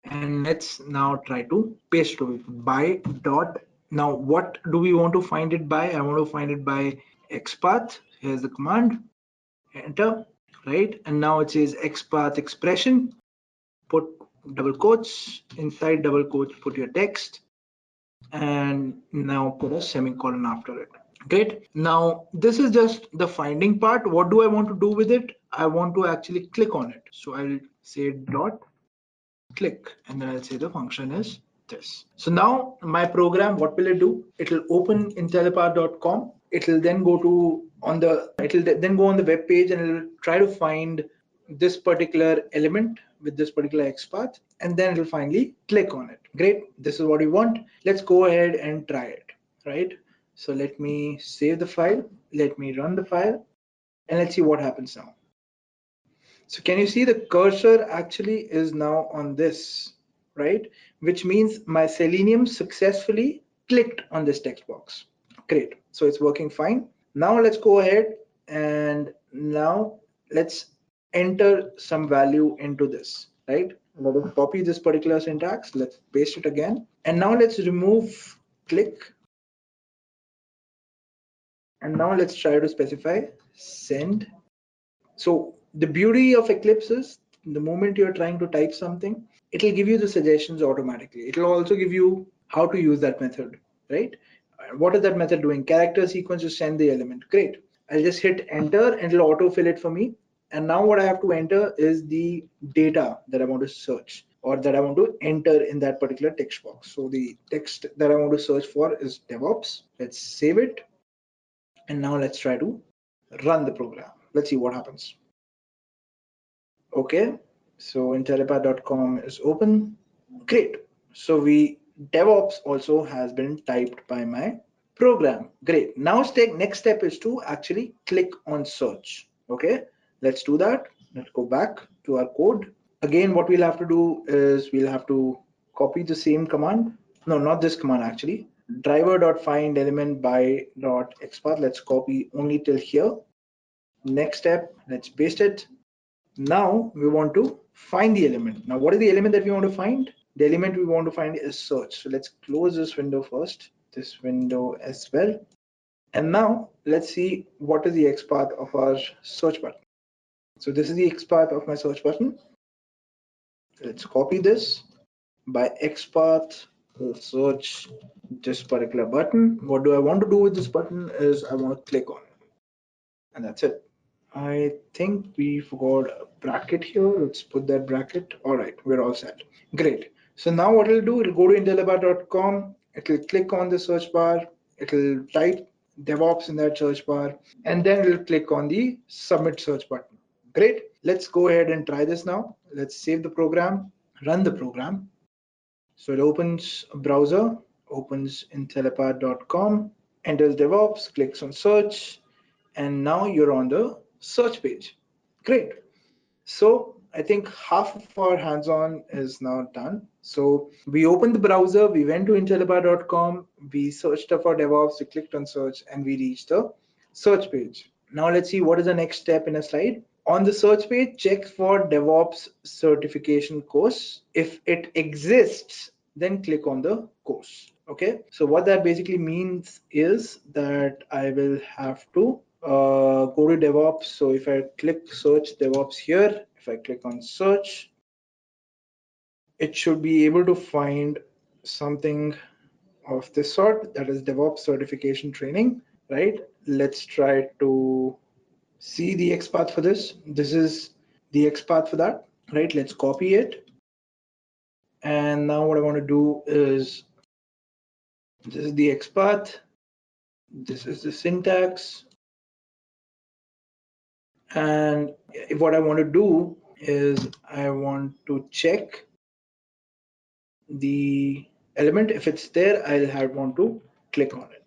and let's now try to paste to it by dot. Now what do we want to find it by? I want to find it by XPath. Here's the command, enter, right? And now it says XPath expression, put double quotes, inside double quotes put your text, and now put a semicolon after it. Great. Now this is just the finding part. What do I want to do with it? I want to actually click on it. So I'll say dot click, and then I'll say the function is this. So now my program, what will it do? It will open intellipaat.com. It will then go to then go on the web page and it will try to find this particular element with this particular XPath, and then it will finally click on it. Great. This is what we want. Let's go ahead and try it, right? So let me save the file. Let me run the file and let's see what happens now. So can you see the cursor actually is now on this, right? Which means my Selenium successfully clicked on this text box. Great, so it's working fine. Now let's go ahead and now let's enter some value into this, right? Let us copy this particular syntax, let's paste it again, and now let's remove click, and now let's try to specify send. So the beauty of Eclipse is the moment you're trying to type something, it'll give you the suggestions automatically. It'll also give you how to use that method, right? What is that method doing? Character sequence to send the element. Great. I'll just hit enter and it'll autofill it for me. And now what I have to enter is the data that I want to search or that I want to enter in that particular text box. So the text that I want to search for is DevOps. Let's save it. And now let's try to run the program. Let's see what happens. Okay, so Intellipaat.com is open. Great. So DevOps also has been typed by my program. Great. Now next step is to actually click on search. Okay, let's do that. Let's go back to our code. Again, what we'll have to do is we'll have to copy the same command. No, not this command actually. Driver.find element by .xpath. Let's copy only till here. Next step, let's paste it. Now we want to find the element. Now, what is the element that we want to find? The element we want to find is search. So let's close this window first, this window as well. And now let's see what is the XPath of our search button. So this is the XPath of my search button. Let's copy this. By XPath, we'll search this particular button. What do I want to do with this button is I want to click on it. And that's it. I think we forgot a bracket here. Let's put that bracket. All right, we're all set. Great. So now what it'll do, it'll go to Intellipaat.com. It'll click on the search bar. It'll type DevOps in that search bar, and then it'll click on the submit search button. Great. Let's go ahead and try this now. Let's save the program, run the program. So it opens a browser, opens Intellipaat.com, enters DevOps, clicks on search, and now you're on the search page. Great. So I think half of our hands-on is now done. So we opened the browser, we went to Intellipaat.com, we searched for DevOps, we clicked on search, and we reached the search page. Now let's see what is the next step in a slide. On the search page, check for DevOps certification course. If it exists, then click on the course. Okay, so what that basically means is that I will have to go to DevOps. So if I click search DevOps here, if I click on search, it should be able to find something of this sort, that is DevOps certification training, right? Let's try to see the XPath for this. This is the XPath for that, right? Let's copy it. And now what I want to do is, this is the XPath. This is the syntax. And what I want to do is I want to check the element. If it's there, I'll want to click on it.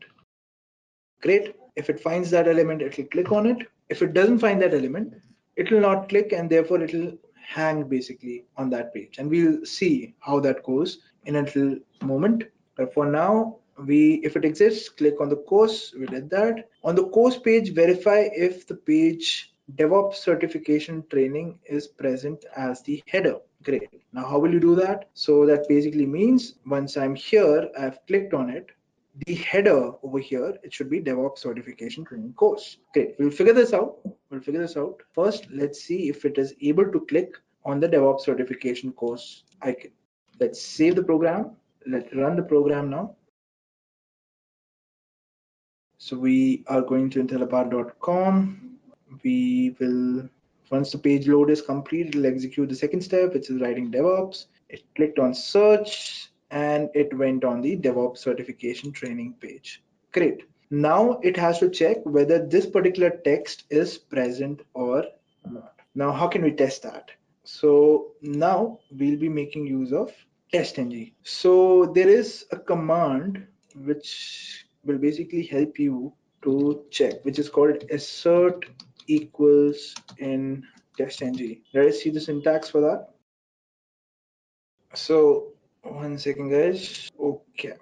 Great. If it finds that element, it will click on it. If it doesn't find that element, it will not click, and therefore it will hang basically on that page. And we'll see how that goes in a little moment. But for now, if it exists, click on the course. We did that. On the course page, verify if the page DevOps certification training is present as the header. Great. Now, how will you do that? So that basically means once I'm here, I've clicked on it, the header over here, it should be DevOps certification training course. Great, we'll figure this out. First, let's see if it is able to click on the DevOps certification course icon. Let's save the program. Let's run the program now. So we are going to Intellipaat.com. We will, once the page load is complete, it will execute the second step, which is writing DevOps. It clicked on search and it went on the DevOps certification training page. Great. Now it has to check whether this particular text is present or not. Now, how can we test that? So now we'll be making use of TestNG. So there is a command which will basically help you to check, which is called assert equals in TestNG. Let us see the syntax for that. So one second, guys. Okay.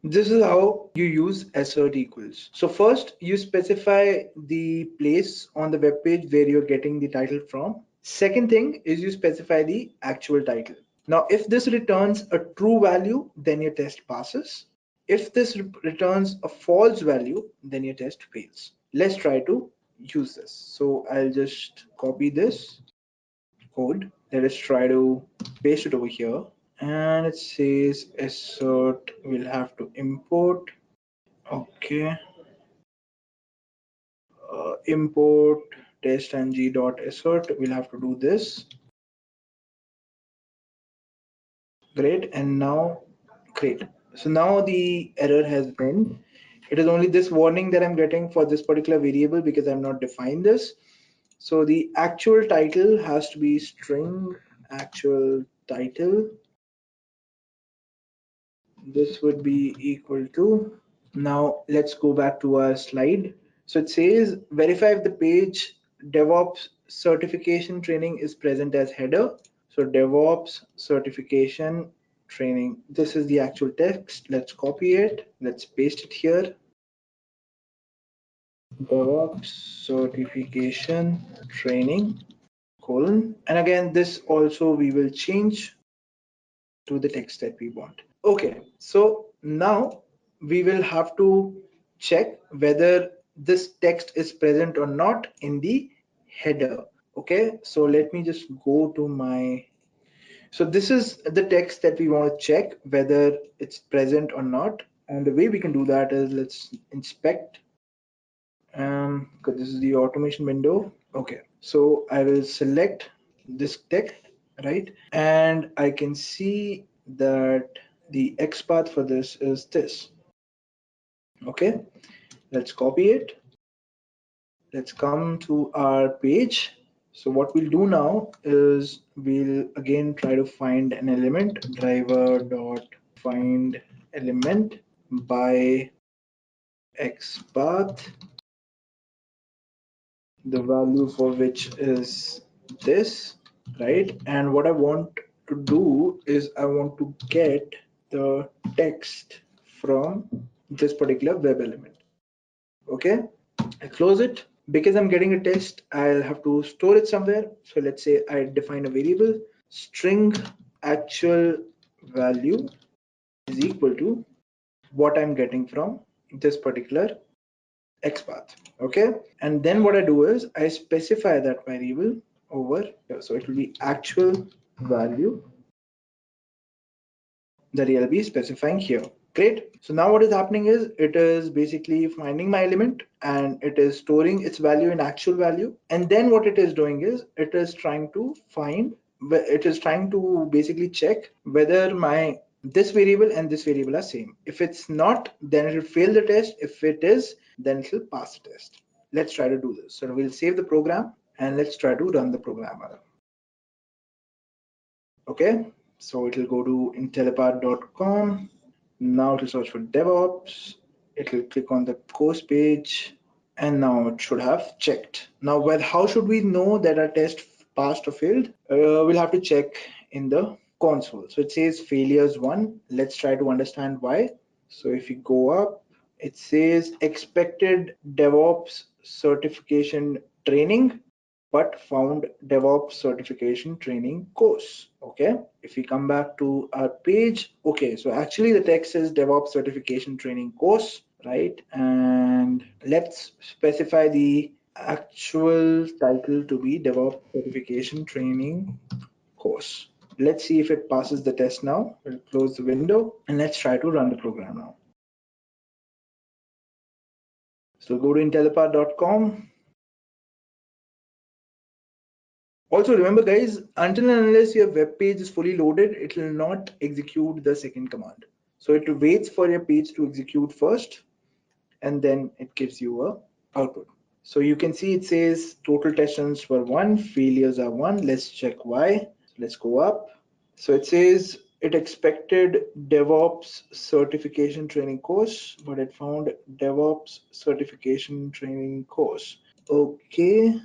This is how you use assert equals. So first you specify the place on the web page where you're getting the title from. Second thing is you specify the actual title. Now, if this returns a true value, then your test passes. If this returns a false value, then your test fails. Let's try to use this. So I'll just copy this code. Let us try to paste it over here. And it says assert, we'll have to import. Okay. Import TestNG.assert. We'll have to do this. Great. And now, great. So now the error has been. It is only this warning that I'm getting for this particular variable because I'm not defined this. So the actual title has to be string actual title. This would be equal to. Now let's go back to our slide. So it says verify if the page DevOps certification training is present as header. So DevOps certification training. This is the actual text. Let's copy it. Let's paste it here. DevOps certification training colon. And again, this also we will change to the text that we want. Okay, so now we will have to check whether this text is present or not in the header. Okay, so let me just go to my, so this is the text that we want to check whether it's present or not. And the way we can do that is let's inspect. Because this is the automation window. Okay, so I will select this text, right? And I can see that the XPath for this is this. Okay, let's copy it. Let's come to our page. So what we'll do now is we'll again try to find an element, driver dot find element by XPath, the value for which is this, right? And what I want to do is I want to get the text from this particular web element. Okay, I close it. Because I'm getting a test, I'll have to store it somewhere. So let's say I define a variable string actual value is equal to what I'm getting from this particular XPath. Okay, and then what I do is I specify that variable over here. So it will be actual value that I'll be specifying here. Great. So now what is happening is it is basically finding my element and it is storing its value in actual value. And then what it is doing is it is trying to find, it is trying to basically check whether my this variable and this variable are same. If it's not, then it will fail the test. If it is, then it will pass the test. Let's try to do this. So we'll save the program and let's try to run the program. Okay, so it will go to Intellipaat.com. Now to search for DevOps, it will click on the course page, and now it should have checked. Now, how should we know that our test passed or failed? We'll have to check in the console. So it says failures 1. Let's try to understand why. So if you go up, it says expected DevOps certification training but found DevOps certification training course. Okay, if we come back to our page, okay, so actually the text says DevOps certification training course, right? And let's specify the actual title to be DevOps certification training course. Let's see if it passes the test now. We'll close the window and let's try to run the program now. So go to Intellipaat.com. Also remember guys, until and unless your web page is fully loaded, it will not execute the second command. So it waits for your page to execute first and then it gives you a output. So you can see it says total test runs were 1, failures are 1. Let's check why. Let's go up. So it says it expected DevOps certification training course, but it found DevOps certification training course. Okay,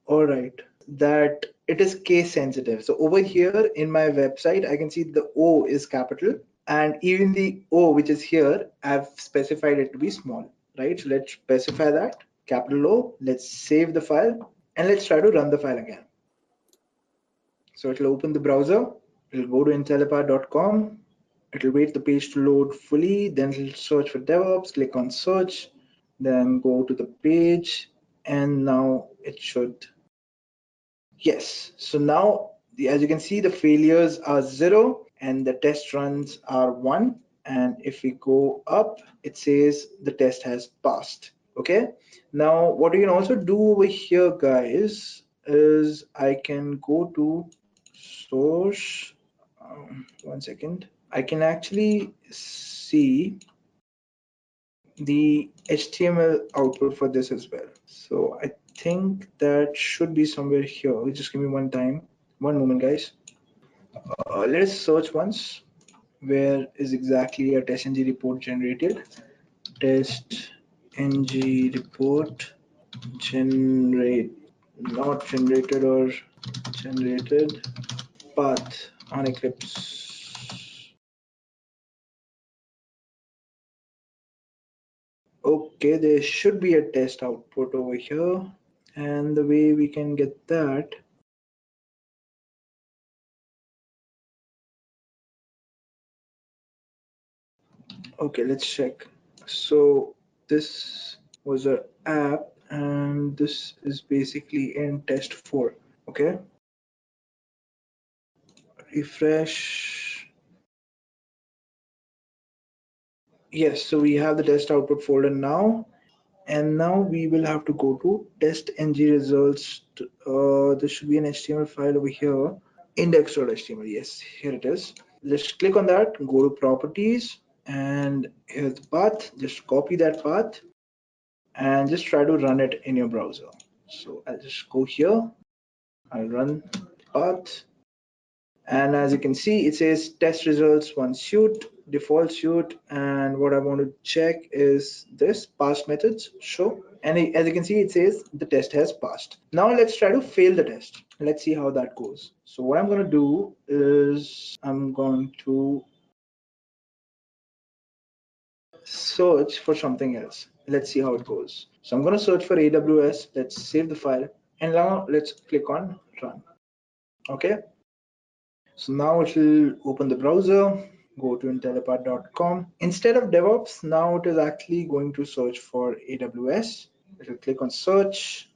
all right. That it is case sensitive. So over here in my website, I can see the O is capital and even the O which is here, I've specified it to be small, right? So let's specify that, capital O. Let's save the file and let's try to run the file again. So it'll open the browser, it'll go to Intellipaat.com, it'll wait the page to load fully, then it'll search for DevOps, click on search, then go to the page, and now it should. Yes, so now as you can see, the failures are 0 and the test runs are 1. And if we go up, it says the test has passed. Okay, now what you can also do over here, guys, is I can go to source. One second. I can actually see the HTML output for this as well. So I think that should be somewhere here. Just give me one moment, guys. Let's search once. Where is exactly a TestNG report generated? TestNG report generate, not generated or generated path on Eclipse. Okay, there should be a test output over here, and the way we can get that, okay, let's check. So this was an app and this is basically in test 4. Okay, refresh. Yes, so we have the test output folder now, and now we will have to go to TestNG results. There should be an HTML file over here, index.html. Yes, here it is. Just click on that, go to properties, and here's the path. Just copy that path and just try to run it in your browser. So I'll just go here, I'll run path, and as you can see, it says test results one suite, default suite, and what I want to check is this pass methods show, and as you can see, it says the test has passed. Now let's try to fail the test. Let's see how that goes. So what I'm going to do is I'm going to search for something else. Let's see how it goes. So I'm going to search for AWS. Let's save the file, and now let's click on run. Okay, so now it will open the browser, go to Intellipaat.com. Instead of DevOps, now it is actually going to search for AWS. It will click on search,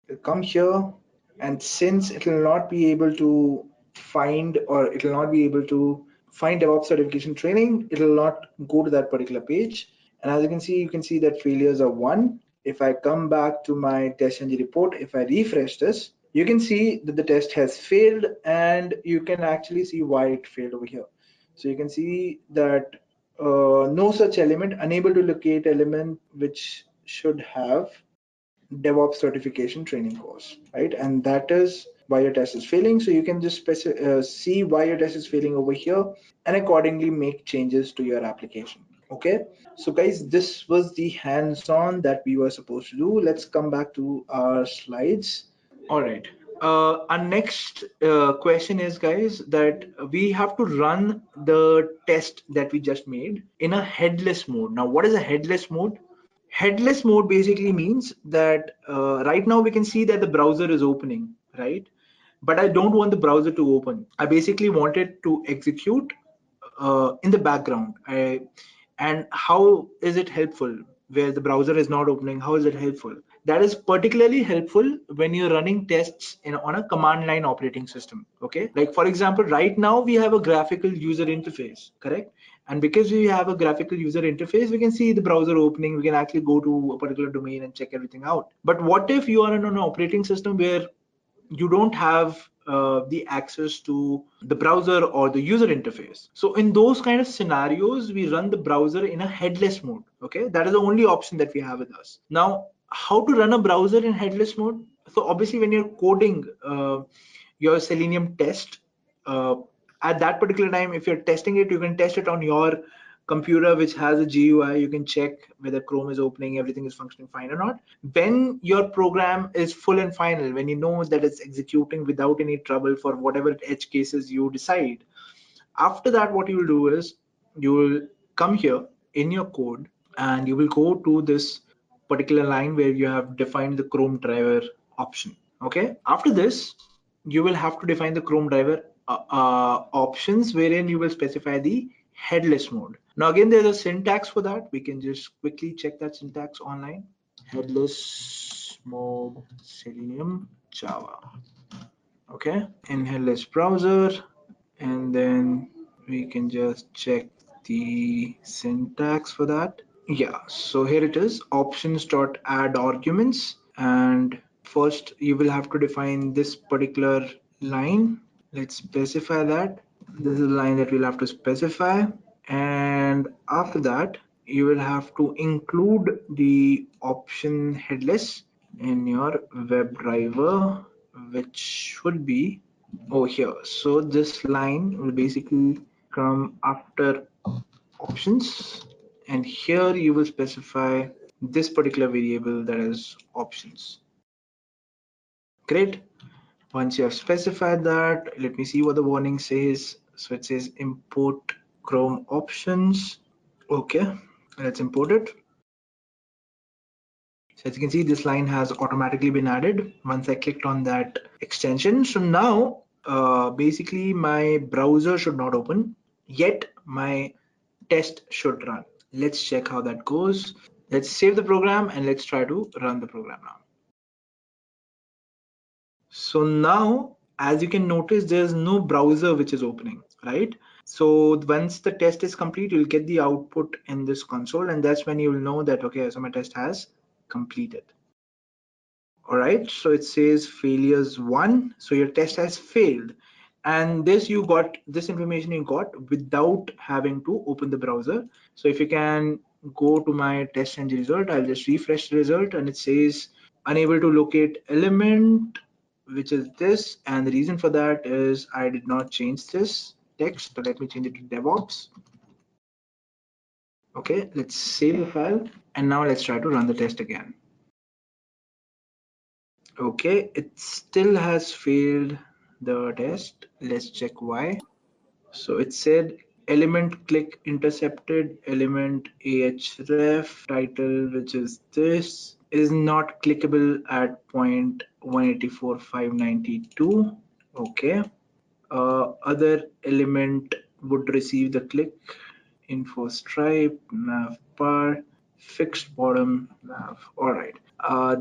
it will come here, and since it will not be able to find, or it will not be able to find DevOps certification training, it will not go to that particular page. And as you can see that failures are 1. If I come back to my TestNG report, if I refresh this, you can see that the test has failed, and you can actually see why it failed over here. So you can see that no such element, unable to locate element which should have DevOps certification training course, right? And that is why your test is failing. So you can just see why your test is failing over here and accordingly make changes to your application. Okay, so guys, this was the hands-on that we were supposed to do. Let's come back to our slides. All right. Our next question is, guys, that we have to run the test that we just made in a headless mode. Now, what is a headless mode? Headless mode basically means that right now we can see that the browser is opening, right? But I don't want the browser to open. I basically want it to execute in the background. And how is it helpful where the browser is not opening? How is it helpful? That is particularly helpful when you're running tests on a command line operating system. Okay, like for example, right now we have a graphical user interface, correct? And because we have a graphical user interface, we can see the browser opening. We can actually go to a particular domain and check everything out. But what if you are on an operating system where you don't have the access to the browser or the user interface? So in those kind of scenarios, we run the browser in a headless mode. Okay, that is the only option that we have with us. Now, how to run a browser in headless mode? So obviously when you're coding your Selenium test, uh, at that particular time, if you're testing it, you can test it on your computer which has a GUI. You can check whether Chrome is opening, everything is functioning fine or not. When your program is full and final, when you know that it's executing without any trouble for whatever edge cases you decide, After that, what you will do is you will come here in your code and you will go to this particular line where you have defined the Chrome driver option. Okay. After this, you will have to define the Chrome driver options wherein you will specify the headless mode. Now again, there's a syntax for that. We can just quickly check that syntax online. Headless mode Selenium Java. Okay, in headless browser, and then we can just check the syntax for that. Yeah, so here it is, options dot add arguments, and first you will have to define this particular line. Let's specify that. This is the line that we'll have to specify, and after that you will have to include the option headless in your WebDriver, which should be over here. So this line will basically come after options, and here you will specify this particular variable, that is options. Great. Once you have specified that, let me see what the warning says. So it says import Chrome options. Okay, let's import it. So as you can see, this line has automatically been added once I clicked on that extension. So now basically my browser should not open, yet my test should run. Let's check how that goes. Let's save the program and let's try to run the program now. So now, as you can notice, there's no browser which is opening, right? So once the test is complete, you'll get the output in this console, and that's when you will know that, okay, so my test has completed. All right, so it says failures 1, so your test has failed, and this information you got without having to open the browser. So if you can go to my TestNG result, I'll just refresh the result, and it says unable to locate element, which is this, and the reason for that is I did not change this text. So let me change it to DevOps. Okay, let's save the file, and now let's try to run the test again. Okay, it still has failed the test. Let's check why. So it said element click intercepted, element ahref title, which is this, is not clickable at point 184.592. Okay. Other element would receive the click, info stripe, nav par, fixed bottom nav. All right.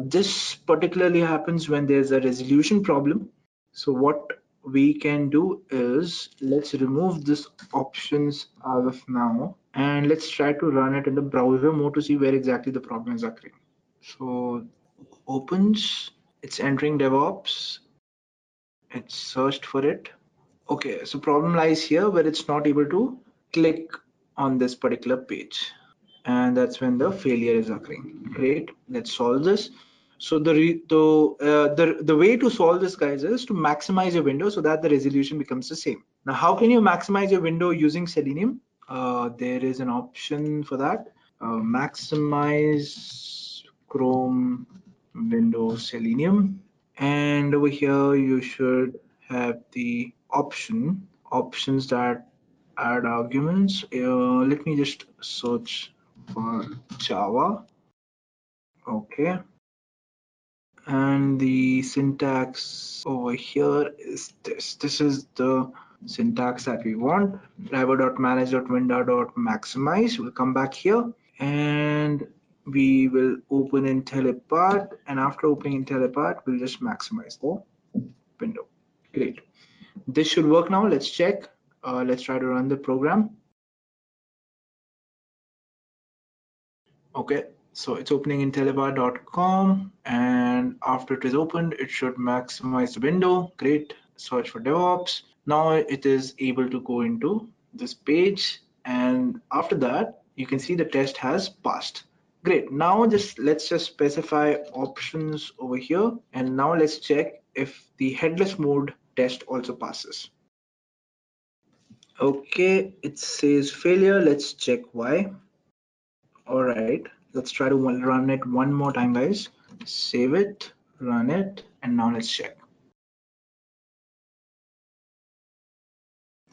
This particularly happens when there's a resolution problem. So what we can do is let's remove this options as of now, and let's try to run it in the browser mode to see where exactly the problem is occurring. So opens, it's entering DevOps, it's searched for it. Okay, so problem lies here where it's not able to click on this particular page, and that's when the failure is occurring. Great, let's solve this. So the way to solve this, guys, is to maximize your window so that the resolution becomes the same. Now, how can you maximize your window using Selenium? There is an option for that. Maximize Chrome window Selenium, and over here you should have the options that add arguments. Let me just search for Java. Okay, and the syntax over here is this is the syntax that we want. driver.manage.window.maximize. We'll come back here and we will open Intellipaat, and after opening Intellipaat we'll just maximize the window. Great, this should work now. Let's check. Let's try to run the program. Okay, so it's opening Intellipaat.com, and after it is opened, it should maximize the window. Great, search for DevOps. Now it is able to go into this page, and after that, you can see the test has passed. Great, now let's just specify options over here, and now let's check if the headless mode test also passes. Okay, it says failure. Let's check why. All right, let's try to run it one more time, guys. Save it, run it, and now let's check.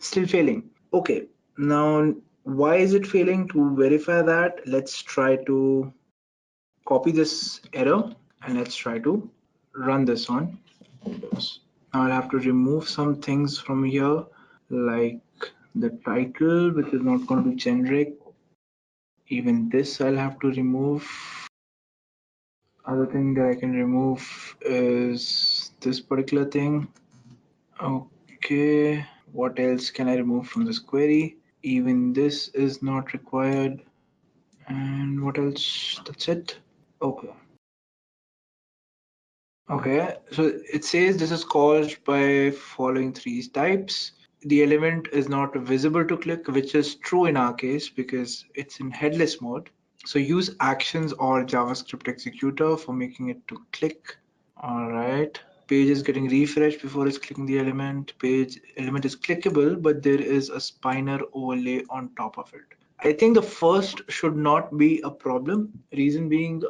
Still failing. Okay, now why is it failing? To verify that, let's try to copy this error and let's try to run this on Windows. Now I'll have to remove some things from here, like the title, which is not going to be generic. Even this I'll have to remove. Other thing that I can remove is this particular thing. Okay, what else can I remove from this query? Even this is not required. And what else? That's it. Okay. Okay, so it says this is caused by following three types. The element is not visible to click, which is true in our case because it's in headless mode. So use actions or JavaScript executor for making it to click. All right. Page is getting refreshed before it's clicking the element. Page element is clickable, but there is a spinner overlay on top of it. I think the first should not be a problem. Reason being,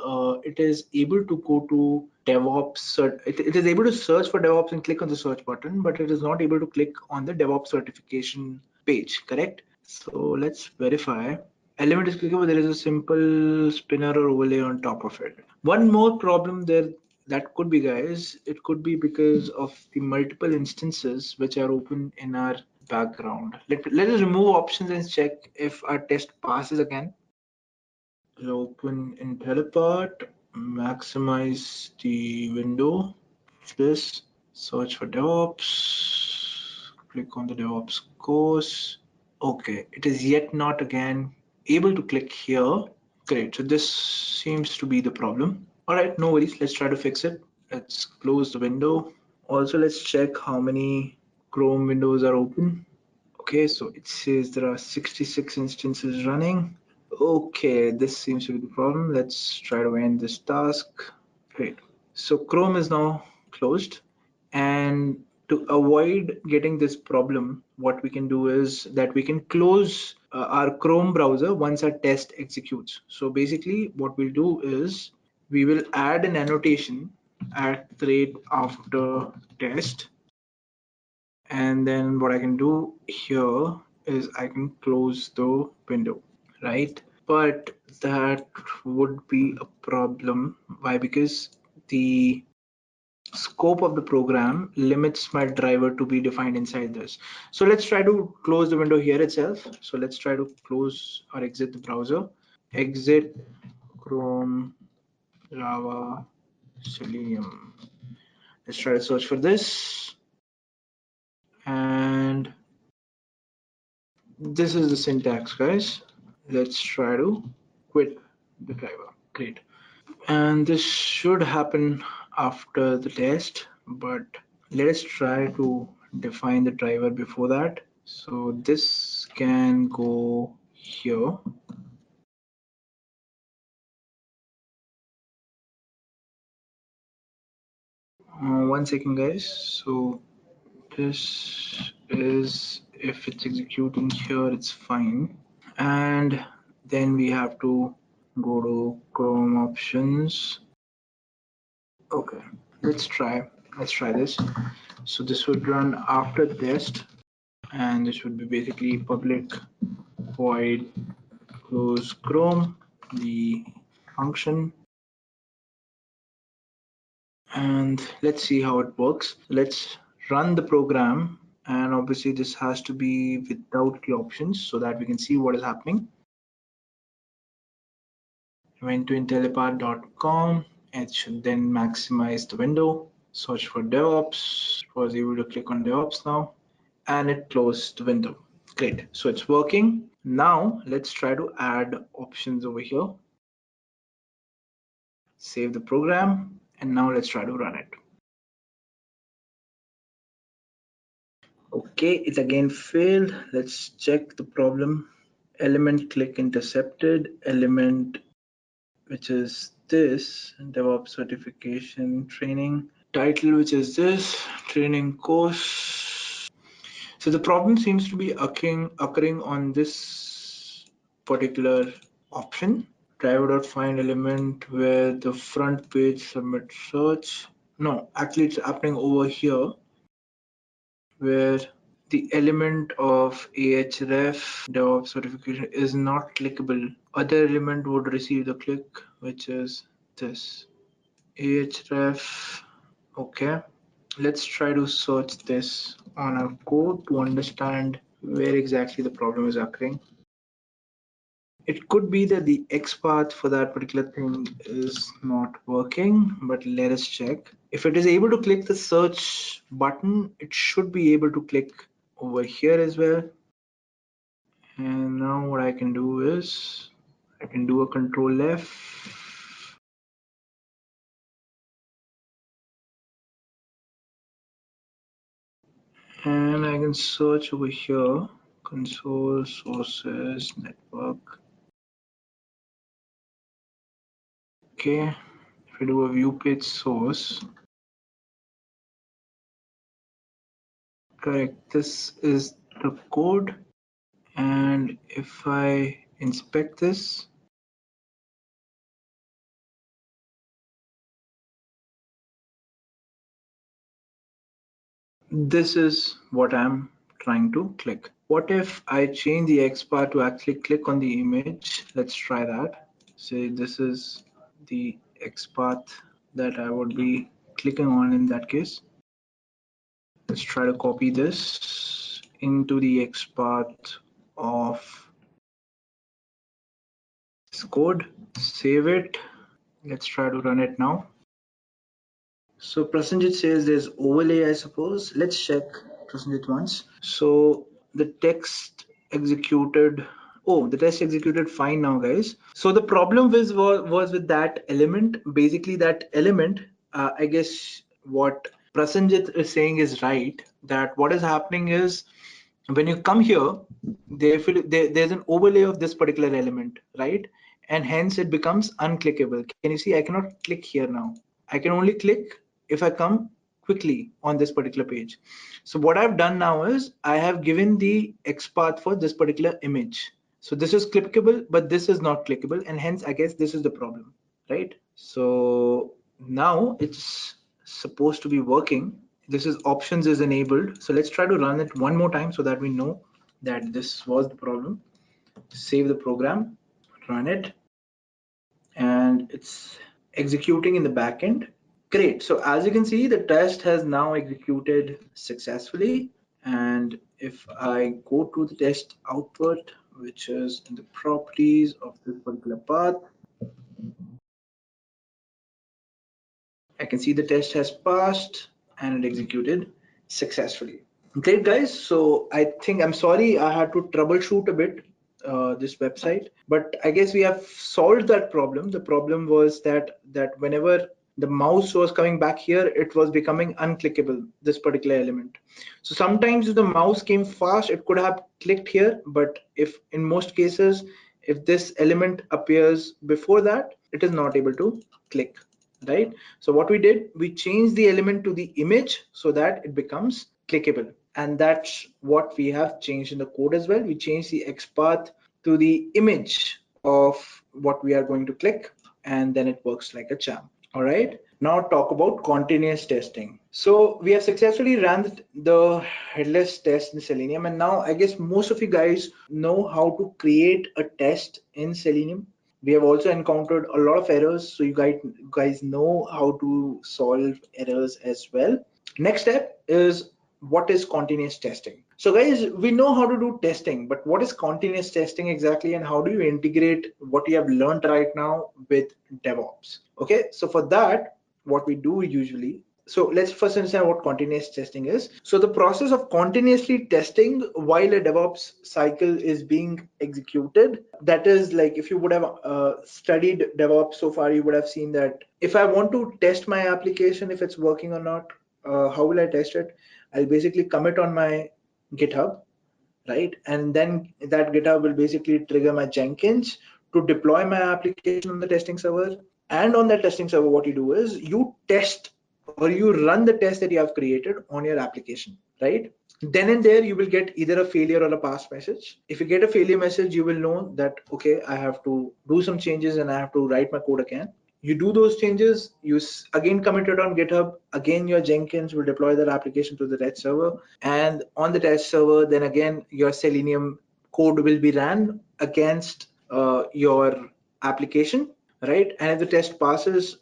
it is able to go to DevOps. It is able to search for DevOps and click on the search button, but it is not able to click on the DevOps certification page, correct? So let's verify. Element is clickable, there is a simple spinner or overlay on top of it. One more problem there that could be, guys, it could be because of the multiple instances which are open in our background. Let us remove options and check if our test passes again. So open Intellipaat, maximize the window, this, search for DevOps, click on the DevOps course. Okay, it is yet not again able to click here. Great, so this seems to be the problem. All right, no worries, let's try to fix it. Let's close the window. Also, let's check how many Chrome windows are open. Okay, so it says there are 66 instances running. Okay, this seems to be the problem. Let's try to end this task. Great. So Chrome is now closed. And to avoid getting this problem, what we can do is that we can close our Chrome browser once our test executes. So basically what we'll do is we will add an annotation at the rate after test. And then what I can do here is I can close the window, right? But that would be a problem. Why? Because the scope of the program limits my driver to be defined inside this. So let's try to close the window here itself. So let's try to close or exit the browser. Exit Chrome, Java, Selenium. Let's try to search for this. And this is the syntax, guys. Let's try to quit the driver. Great. And this should happen after the test, but let's try to define the driver before that. So this can go here. One second, guys. So this is, if it's executing here, it's fine. And then we have to go to Chrome options. Okay, let's try this. So this would run after the test, and this would be basically public void close Chrome, the function. And let's see how it works. Let's run the program, and obviously this has to be without the options so that we can see what is happening. I went to intellipaat.com. It should then maximize the window, search for DevOps. Was able to click on DevOps now, and it closed the window. Great, so it's working. Now let's try to add options over here. Save the program, and now let's try to run it. Okay, it again failed. Let's check the problem. Element click intercepted, element, which is this, DevOps certification training, title, which is this, training course. So the problem seems to be occurring on this particular option, driver.find element, where the front page submit search. No, actually it's happening over here, where the element of ahref DevOps certification is not clickable. Other element would receive the click, which is this ahref. Okay, let's try to search this on our code to understand where exactly the problem is occurring. It could be that the XPath for that particular thing is not working, but let us check. If it is able to click the search button, it should be able to click over here as well. And now what I can do is I can do a control F. And I can search over here, console, sources, network. Okay, if I do a view page source, correct, this is the code. And if I inspect this, this is what I'm trying to click. What if I change the XPath to actually click on the image? Let's try that. Say this is the XPath that I would be clicking on in that case. Let's try to copy this into the XPath of this code, save it. Let's try to run it now. So Prasenjit says there's overlay, I suppose. Let's check Prasenjit once. So the text executed. Oh, the test executed fine now, guys. So the problem was with that element. Basically, that element, I guess what Prasenjit is saying is right. That what is happening is when you come here, there's an overlay of this particular element, right? And hence it becomes unclickable. Can you see? I cannot click here now. I can only click if I come quickly on this particular page. So what I've done now is I have given the XPath for this particular image. So this is clickable, but this is not clickable, and hence I guess this is the problem, right? So now it's supposed to be working. This is options is enabled. So let's try to run it one more time so that we know that this was the problem. Save the program, run it, and it's executing in the backend. Great. So as you can see, the test has now executed successfully. And if I go to the test output, which is in the properties of this particular path, I can see the test has passed and it executed successfully. Great, guys. So I think I'm sorry I had to troubleshoot a bit this website, but I guess we have solved that problem. The problem was that whenever the mouse was coming back here, it was becoming unclickable, this particular element. So sometimes if the mouse came fast, it could have clicked here, but if in most cases, if this element appears before that, it is not able to click, right? So what we did, we changed the element to the image so that it becomes clickable. And that's what we have changed in the code as well. We changed the XPath to the image of what we are going to click, and then it works like a charm. All right, now talk about continuous testing. So we have successfully ran the headless test in Selenium, and now I guess most of you guys know how to create a test in Selenium. We have also encountered a lot of errors, so you guys know how to solve errors as well. Next step is what is continuous testing. So guys, we know how to do testing, but what is continuous testing exactly, and how do you integrate what you have learned right now with DevOps? Okay, so for that, what we do usually, so let's first understand what continuous testing is. So the process of continuously testing while a DevOps cycle is being executed, that is like if you would have studied DevOps so far, you would have seen that if I want to test my application, if it's working or not, how will I test it? I'll basically commit on my GitHub, right? And then that GitHub will basically trigger my Jenkins to deploy my application on the testing server. And on that testing server, what you do is you test or you run the test that you have created on your application, right? Then and there, you will get either a failure or a pass message. If you get a failure message, you will know that, okay, I have to do some changes and I have to write my code again. You do those changes, you again commit it on GitHub, again your Jenkins will deploy that application to the test server, and on the test server, then again your Selenium code will be ran against your application, right? And if the test passes,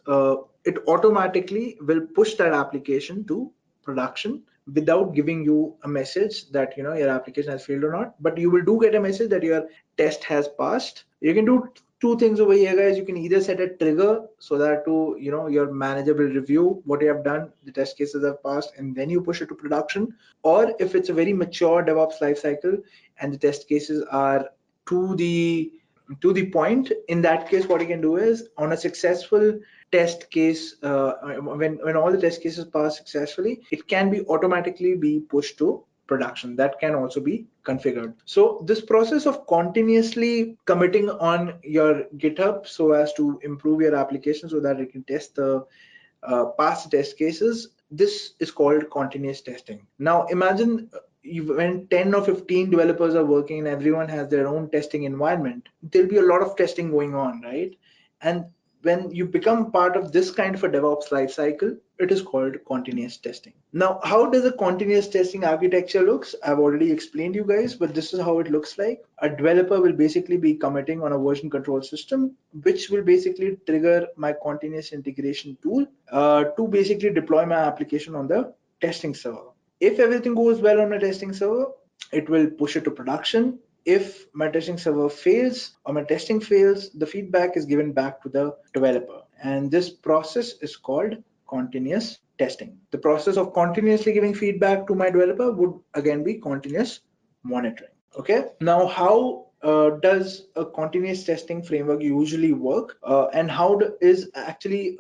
it automatically will push that application to production without giving you a message that your application has failed or not. But you will do get a message that your test has passed. You can do two things over here, guys. You can either set a trigger so that your manager will review what you have done, the test cases have passed, and then you push it to production. Or if it's a very mature DevOps lifecycle and the test cases are to the point, in that case what you can do is, on a successful test case, when all the test cases pass successfully, it can be automatically be pushed to production. That can also be configured. So this process of continuously committing on your GitHub so as to improve your application so that it can test the past test cases, this is called continuous testing. Now imagine when 10 or 15 developers are working and everyone has their own testing environment, there'll be a lot of testing going on, right? And when you become part of this kind of a DevOps lifecycle, it is called continuous testing. Now, how does a continuous testing architecture looks? I've already explained you guys, but this is how it looks like. A developer will basically be committing on a version control system, which will basically trigger my continuous integration tool to basically deploy my application on the testing server. If everything goes well on a testing server, it will push it to production. If my testing server fails or my testing fails, the feedback is given back to the developer. And this process is called continuous testing. The process of continuously giving feedback to my developer would again be continuous monitoring. Okay. Now, how does a continuous testing framework usually work, and how is actually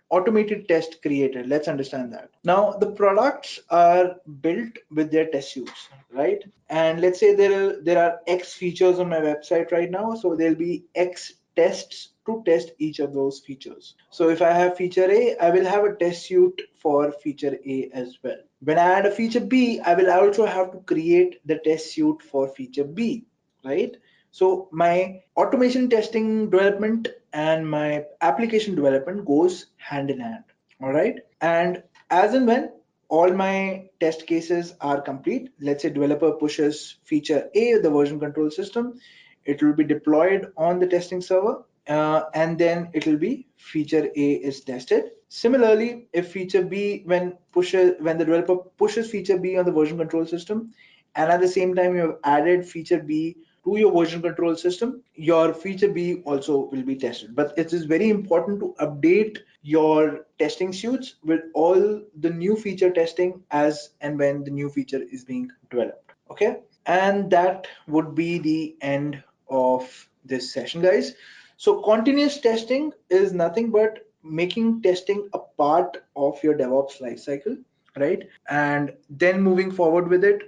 automated test created? Let's understand that. Now, the products are built with their test suites, right? And let's say there are X features on my website right now, so there'll be X tests to test each of those features. So if I have feature A, I will have a test suite for feature A as well. When I add a feature B, I will also have to create the test suite for feature B, right? So my automation testing development and my application development goes hand in hand. All right. And as and when all my test cases are complete, let's say developer pushes feature A, the version control system, it will be deployed on the testing server, and then it will be feature A is tested. Similarly, if feature B, when the developer pushes feature B on the version control system, and at the same time you have added feature B to your version control system, your feature B also will be tested. But it is very important to update your testing suites with all the new feature testing as and when the new feature is being developed. Okay, and that would be the end of this session, guys. So continuous testing is nothing but making testing a part of your DevOps lifecycle, right? And then moving forward with it.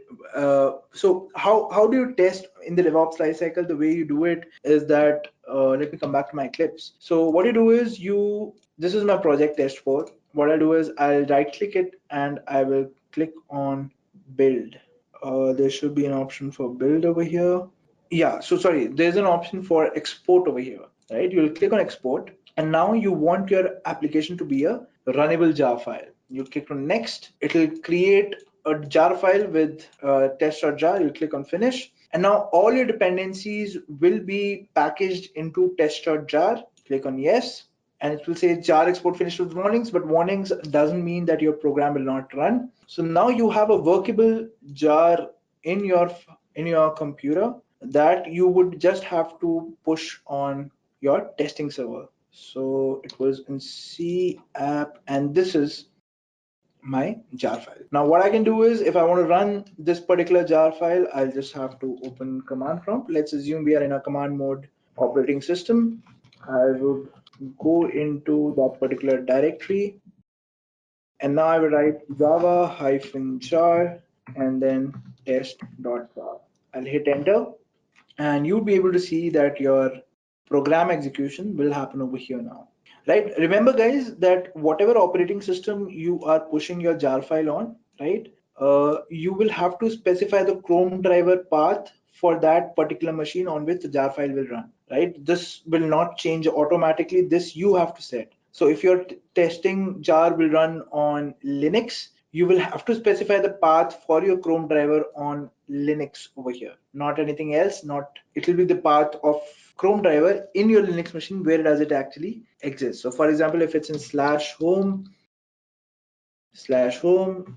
So how do you test in the DevOps lifecycle? The way you do it is that, let me come back to my clips. So what you do is this is my project test for. What I'll do is I'll right click it and I will click on build. There should be an option for build over here. Yeah, so sorry, there's an option for export over here, right? You'll click on export, and now you want your application to be a runnable jar file. You click on next, it'll create a jar file with test.jar. You'll click on finish, and now all your dependencies will be packaged into test.jar. Click on yes, and it will say jar export finished with warnings, but warnings doesn't mean that your program will not run. So now you have a workable jar in your computer that you would just have to push on your testing server. So it was in C app, and this is my jar file. Now what I can do is, if I want to run this particular jar file, I'll just have to open command prompt. Let's assume we are in a command mode operating system. I would go into that particular directory, and now I will write java-jar and then test.jar. I'll hit enter, and you'll be able to see that your program execution will happen over here now. Right? Remember, guys, that whatever operating system you are pushing your jar file on, right, you will have to specify the Chrome driver path for that particular machine on which the jar file will run, right? This will not change automatically. This you have to set. So if your testing jar will run on Linux, you will have to specify the path for your Chrome driver on Linux over here, not anything else. Not it will be the path of Chrome driver in your Linux machine. Where does it actually exist? So for example, if it's in /home,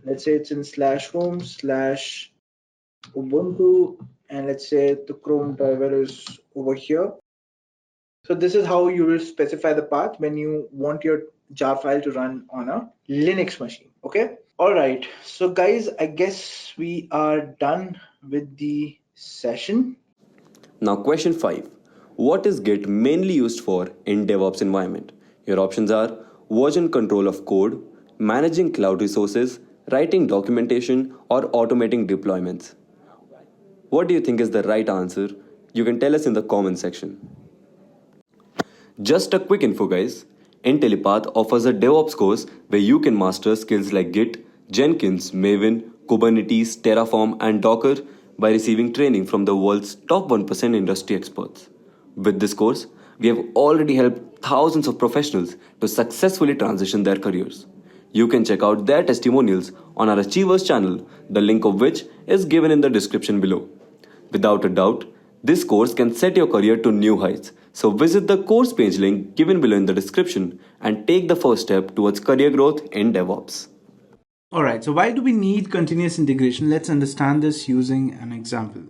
let's say it's in /home/ Ubuntu, and let's say the Chrome driver is over here. So this is how you will specify the path when you want your jar file to run on a Linux machine. Okay. All right. So guys, I guess we are done with the session. Now question 5. What is Git mainly used for in DevOps environment? Your options are version control of code, managing cloud resources, writing documentation, or automating deployments. What do you think is the right answer? You can tell us in the comment section. Just a quick info guys, Intellipaat offers a DevOps course where you can master skills like Git, Jenkins, Maven, Kubernetes, Terraform and Docker by receiving training from the world's top 1% industry experts. With this course, we have already helped thousands of professionals to successfully transition their careers. You can check out their testimonials on our Achievers channel, the link of which is given in the description below. Without a doubt, this course can set your career to new heights. So visit the course page link given below in the description and take the first step towards career growth in DevOps. Alright, so why do we need continuous integration? Let's understand this using an example.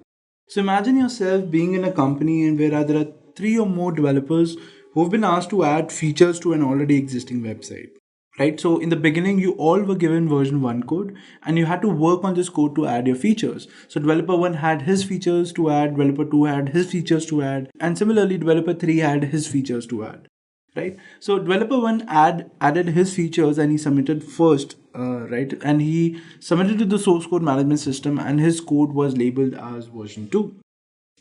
So imagine yourself being in a company and where there are 3 or more developers who have been asked to add features to an already existing website. Right, so in the beginning you all were given version 1 code and you had to work on this code to add your features. So developer 1 had his features to add, developer 2 had his features to add, and similarly developer 3 had his features to add. Right, so developer 1 added his features and he submitted first, right, and he submitted to the source code management system and his code was labeled as version 2.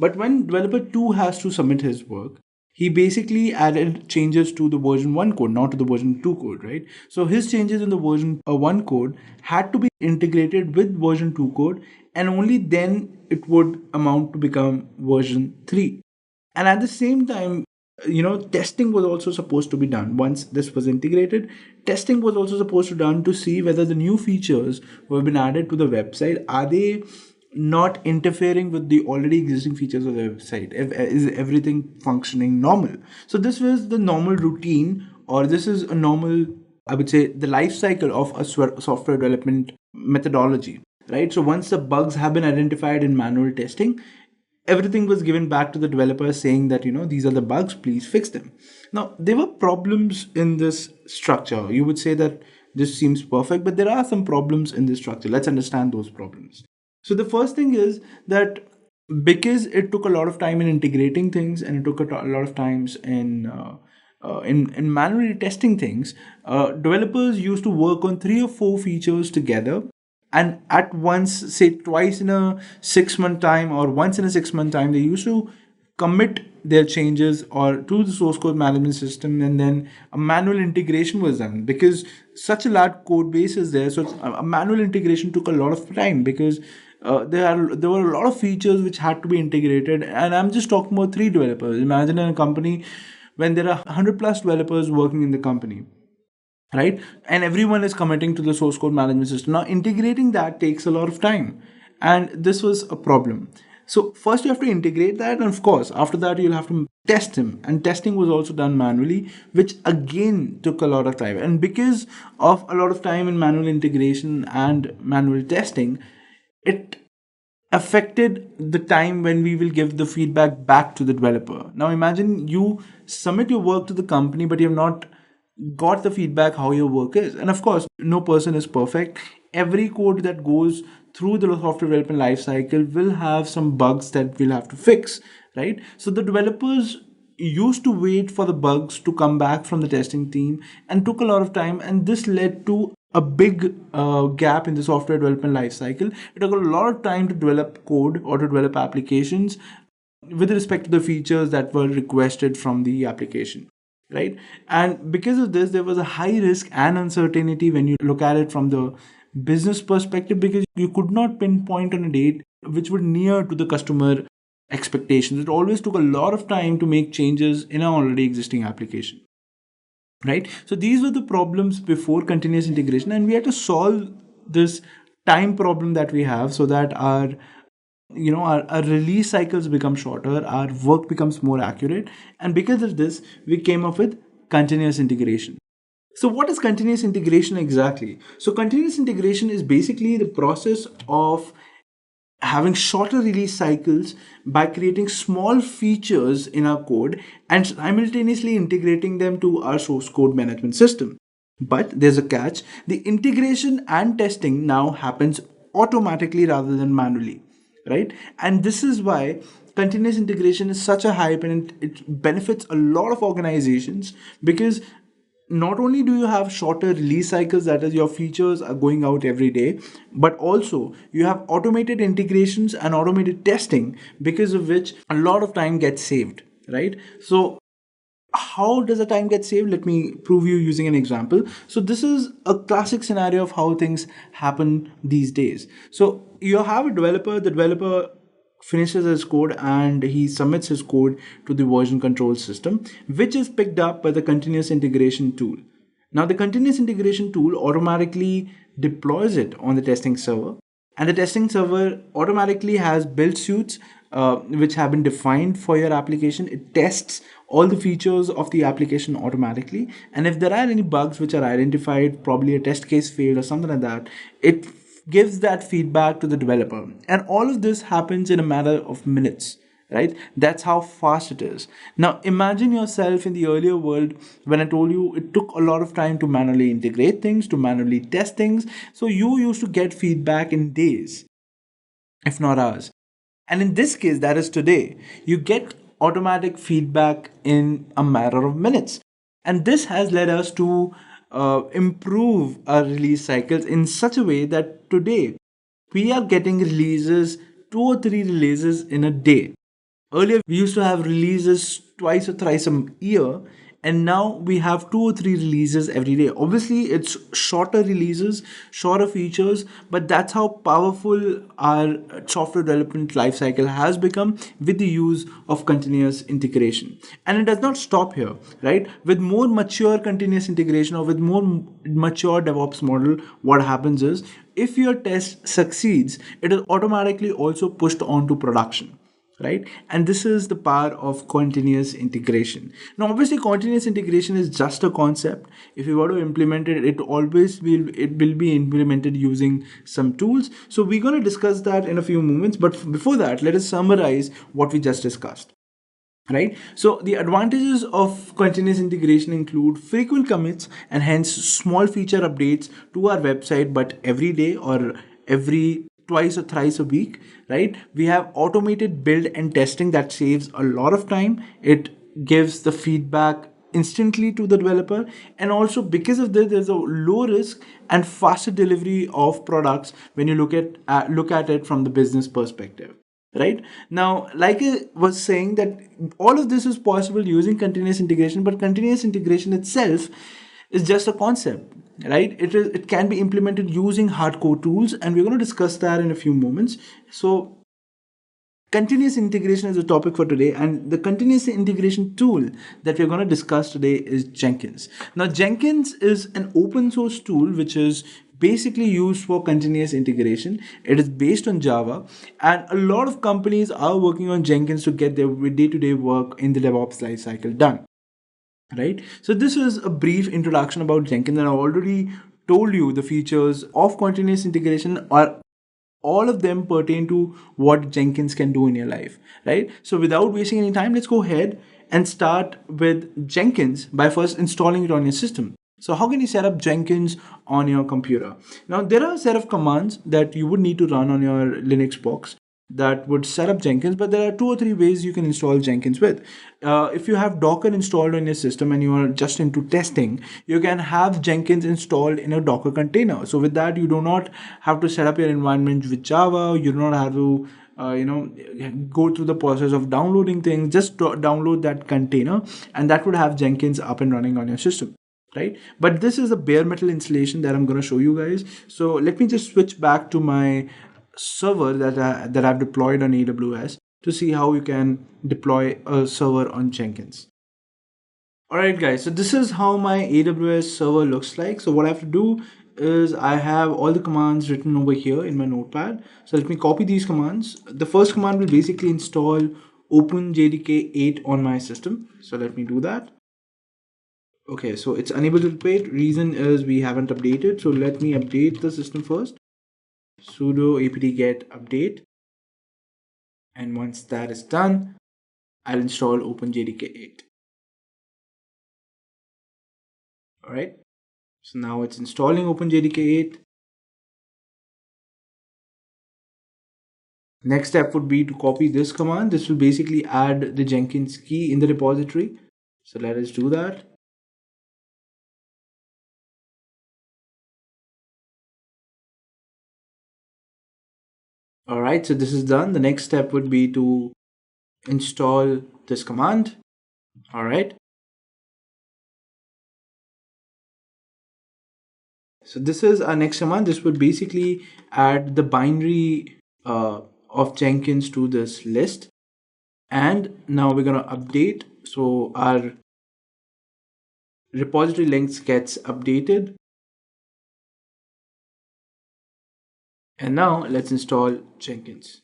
But when developer 2 has to submit his work, he basically added changes to the version 1 code, not to the version 2 code, right? So his changes in the version 1 code had to be integrated with version 2 code, and only then it would amount to become version 3. And at the same time, testing was also supposed to be done. Once this was integrated, testing was also supposed to be done to see whether the new features who have been added to the website, are they not interfering with the already existing features of the website? Is everything functioning normal? So this was the normal routine, or this is a normal, I would say, the life cycle of a software development methodology, right? So once the bugs have been identified in manual testing, everything was given back to the developers saying that, these are the bugs, please fix them. Now, there were problems in this structure. You would say that this seems perfect, but there are some problems in this structure. Let's understand those problems. So the first thing is that because it took a lot of time in integrating things and it took a lot of times in manually testing things, developers used to work on 3 or 4 features together, and at once, say twice in a 6-month time or once in a 6-month time, they used to commit their changes or to the source code management system, and then a manual integration was done because such a large code base is there. So a manual integration took a lot of time because there were a lot of features which had to be integrated, and I'm just talking about 3 developers. Imagine in a company when there are 100 plus developers working in the company, right, and everyone is committing to the source code management system. Now integrating that takes a lot of time, and this was a problem. So first you have to integrate that, and of course after that you'll have to test him, and testing was also done manually, which again took a lot of time. And because of a lot of time in manual integration and manual testing, it affected the time when we will give the feedback back to the developer. Now imagine you submit your work to the company, but you have not got the feedback how your work is. And of course, no person is perfect. Every code that goes through the software development lifecycle will have some bugs that we'll have to fix, right? So the developers used to wait for the bugs to come back from the testing team and took a lot of time, and this led to a big gap in the software development lifecycle. It took a lot of time to develop code or to develop applications with respect to the features that were requested from the application, right? And because of this, there was a high risk and uncertainty when you look at it from the business perspective, because you could not pinpoint on a date which would near to the customer expectations. It always took a lot of time to make changes in an already existing application, right? So these were the problems before continuous integration, and we had to solve this time problem that we have so that our release cycles become shorter, our work becomes more accurate, and because of this we came up with continuous integration. So what is continuous integration exactly? So continuous integration is basically the process of having shorter release cycles by creating small features in our code and simultaneously integrating them to our source code management system. But there's a catch: the integration and testing now happens automatically rather than manually, right? And this is why continuous integration is such a hype, and it benefits a lot of organizations, because not only do you have shorter release cycles, that is, your features are going out every day, but also you have automated integrations and automated testing, because of which a lot of time gets saved, right? So how does the time get saved? Let me prove you using an example. So this is a classic scenario of how things happen these days. So you have a developer, the developer finishes his code and he submits his code to the version control system, which is picked up by the continuous integration tool. Now the continuous integration tool automatically deploys it on the testing server, and the testing server automatically has build suites which have been defined for your application. It tests all the features of the application automatically, and if there are any bugs which are identified, probably a test case failed or something like that, it gives that feedback to the developer, and all of this happens in a matter of minutes, right? That's how fast it is. Now imagine yourself in the earlier world, when I told you it took a lot of time to manually integrate things, to manually test things. So you used to get feedback in days, if not hours. And in this case, that is today, you get automatic feedback in a matter of minutes. And this has led us to improve our release cycles in such a way that today we are getting releases, 2 or 3 releases in a day. Earlier, we used to have releases twice or thrice a year, and now we have 2 or 3 releases every day. Obviously, it's shorter releases, shorter features, but that's how powerful our software development lifecycle has become with the use of continuous integration. And it does not stop here, right? With more mature continuous integration, or with more mature DevOps model, what happens is, if your test succeeds, it is automatically also pushed on to production, right? And this is the power of continuous integration. Now obviously continuous integration is just a concept. If you want to implement it, it will be implemented using some tools. So we're going to discuss that in a few moments, but before that, let us summarize what we just discussed, right? So the advantages of continuous integration include frequent commits, and hence small feature updates to our website, but every day or every twice or thrice a week, right? We have automated build and testing that saves a lot of time. It gives the feedback instantly to the developer, and also because of this, there's a low risk and faster delivery of products when you look at it from the business perspective, right? Now, like I was saying, that all of this is possible using continuous integration, but continuous integration itself is just a concept, right? It can be implemented using hardcore tools, and we're going to discuss that in a few moments. So continuous integration is the topic for today, and the continuous integration tool that we're going to discuss today is Jenkins. Now Jenkins is an open source tool which is basically used for continuous integration. It is based on Java, and a lot of companies are working on Jenkins to get their day-to-day work in the DevOps lifecycle done, right? So this is a brief introduction about Jenkins, and I already told you the features of continuous integration are all of them pertain to what Jenkins can do in your life, right? So without wasting any time, let's go ahead and start with Jenkins by first installing it on your system. So how can you set up Jenkins on your computer? Now there are a set of commands that you would need to run on your Linux box that would set up Jenkins, but there are 2 or 3 ways you can install Jenkins with. If you have Docker installed on your system and you are just into testing, you can have Jenkins installed in a Docker container. So with that, you do not have to set up your environment with Java. You do not have to go through the process of downloading things. Just download that container, and that would have Jenkins up and running on your system, right? But this is a bare metal installation that I'm going to show you guys. So let me just switch back to my server that I've deployed on AWS. to see how you can deploy a server on Jenkins. Alright guys, so this is how my AWS server looks like. So what I have to do is I have all the commands written over here in my notepad. So let me copy these commands. The first command will basically install OpenJDK 8 on my system. So let me do that. Okay, so it's unable to update. Reason is we haven't updated. So let me update the system first. Sudo apt get update. And once that is done, I'll install OpenJDK 8. Alright, so now it's installing OpenJDK 8. Next step would be to copy this command. This will basically add the Jenkins key in the repository. So let us do that. Alright, so this is done. The next step would be to install this command. Alright. So this is our next command. This would basically add the binary of Jenkins to this list. And now we're going to update. So our repository links gets updated. And now let's install Jenkins.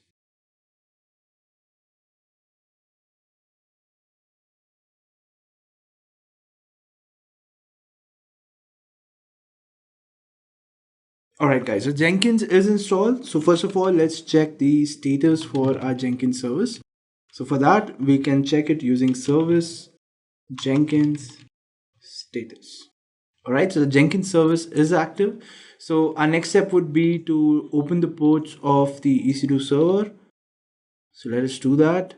Alright guys, so Jenkins is installed. So first of all, let's check the status for our Jenkins service. So for that, we can check it using service Jenkins status. Alright, so the Jenkins service is active. So our next step would be to open the ports of the EC2 server. So let us do that.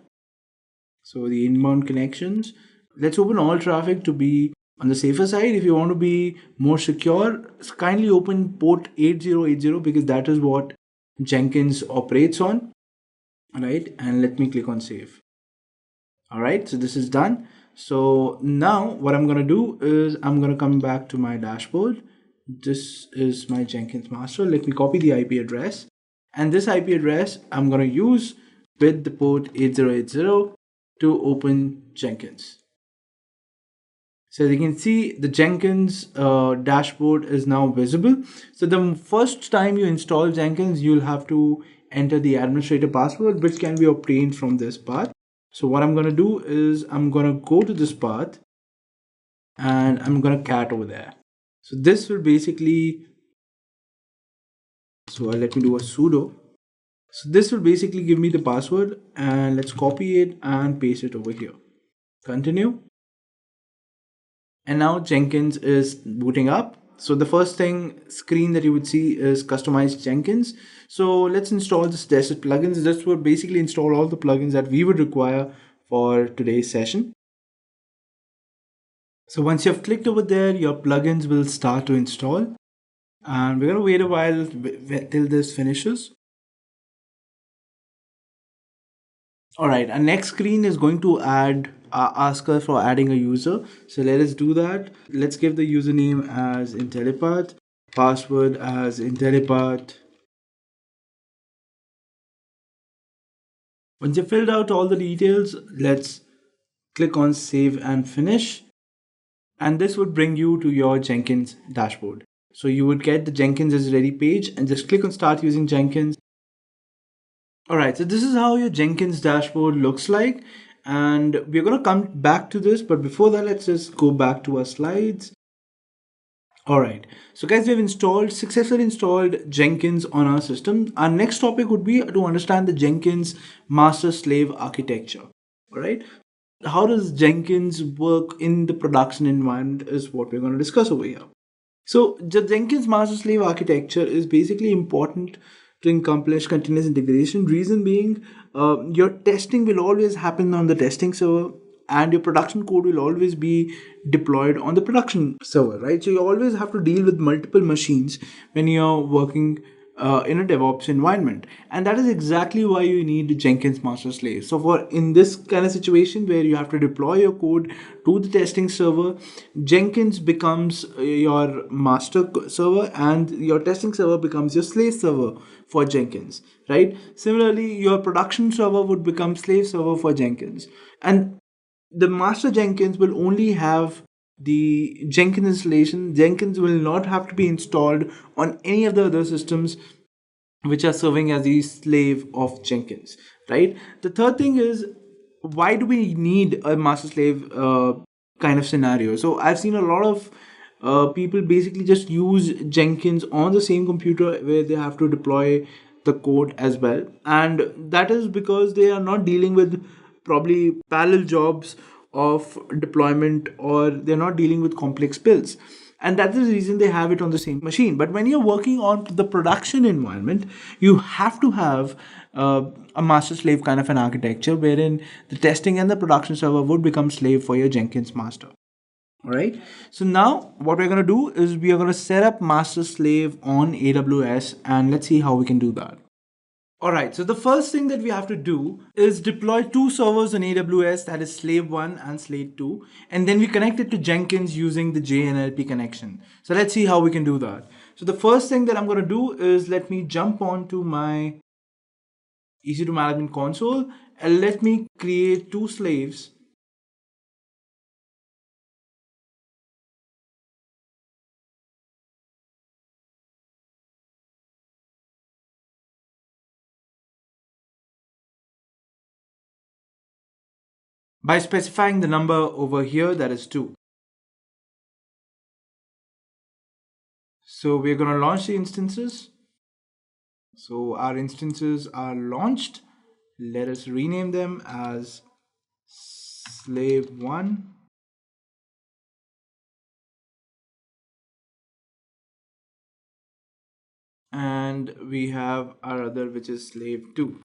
So the inbound connections. Let's open all traffic to be on the safer side. If you want to be more secure, kindly open port 8080 because that is what Jenkins operates on. Alright, and let me click on save. Alright, so this is done. So now what I'm going to do is I'm going to come back to my dashboard. This is my Jenkins master. Let me copy the IP address. And this IP address I'm going to use with the port 8080 to open Jenkins. So as you can see, the Jenkins dashboard is now visible. So the first time you install Jenkins, you'll have to enter the administrator password, which can be obtained from this path. So what I'm going to do is I'm going to go to this path and I'm going to cat over there. So this will basically, so let me do a sudo. So this will basically give me the password, and let's copy it and paste it over here. Continue. And now Jenkins is booting up. So the first screen that you would see is customize Jenkins. So let's install the suggested plugins. This would basically install all the plugins that we would require for today's session. So once you have clicked over there, your plugins will start to install. And we're going to wait a while till this finishes. Alright, our next screen is going to ask us for adding a user. So let us do that. Let's give the username as Intellipaat, password as Intellipaat. Once you've filled out all the details, let's click on save and finish. And this would bring you to your Jenkins dashboard. So you would get the Jenkins is ready page and just click on start using Jenkins. Alright, so this is how your Jenkins dashboard looks like. And we're going to come back to this, but before that, let's just go back to our slides. Alright, so guys, we've successfully installed Jenkins on our system. Our next topic would be to understand the Jenkins master-slave architecture. Alright, how does Jenkins work in the production environment is what we're going to discuss over here. So the Jenkins master-slave architecture is basically important to accomplish continuous integration. Reason being, your testing will always happen on the testing server and your production code will always be deployed on the production server, right? So you always have to deal with multiple machines when you're working in a DevOps environment. And that is exactly why you need Jenkins master slave. So for in this kind of situation where you have to deploy your code to the testing server, Jenkins becomes your master server and your testing server becomes your slave server for Jenkins, right? Similarly, your production server would become slave server for Jenkins. And the master Jenkins will only have the Jenkins installation. Jenkins will not have to be installed on any of the other systems which are serving as the slave of Jenkins, right? The third thing is, why do we need a master slave kind of scenario? So I've seen a lot of people basically just use Jenkins on the same computer where they have to deploy the code as well, and that is because they are not dealing with probably parallel jobs of deployment, or they're not dealing with complex builds, and that's the reason they have it on the same machine. But when you're working on the production environment, you have to have a master slave kind of an architecture wherein the testing and the production server would become slave for your Jenkins master. All right, so now what we're going to do is we are going to set up master slave on AWS, and let's see how we can do that. All right, so the first thing that we have to do is deploy two servers on AWS, that is slave 1 and slave 2, and then we connect it to Jenkins using the JNLP connection. So let's see how we can do that. So the first thing that I'm going to do is let me jump onto my EC2 management console and let me create two slaves. By specifying the number over here, that is 2. So we're going to launch the instances. So our instances are launched. Let us rename them as slave 1 and we have our other, which is slave 2.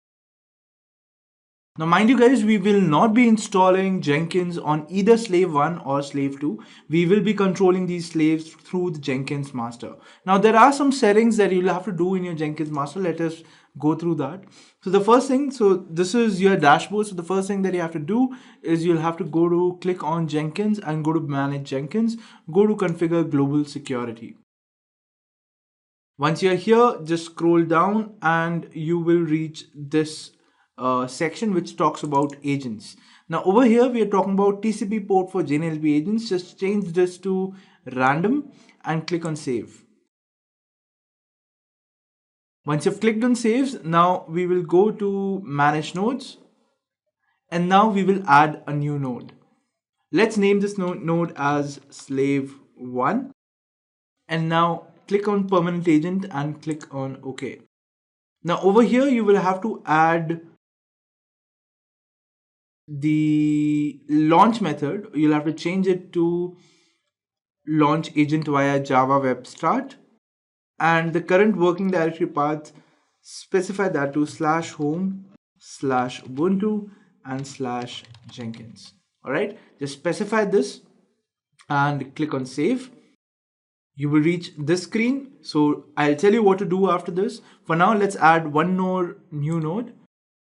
Now mind you guys, we will not be installing Jenkins on either slave 1 or slave 2. We will be controlling these slaves through the Jenkins master. Now there are some settings that you'll have to do in your Jenkins master. Let us go through that. So the first thing, so this is your dashboard. So the first thing that you have to do is you'll have to go to click on Jenkins and go to manage Jenkins, go to configure global security. Once you're here, just scroll down and you will reach this section which talks about agents. Now over here we are talking about TCP port for JNLP agents. Just change this to random and click on save. Once you've clicked on saves, now we will go to manage nodes and now we will add a new node. Let's name this node as slave 1 and now click on permanent agent and click on OK. Now over here you will have to add the launch method. You'll have to change it to launch agent via Java Web Start, and the current working directory path, specify that to /home/ubuntu and /jenkins. All right, just specify this and click on save. You will reach this screen. So I'll tell you what to do after this. For now, let's add one more new node.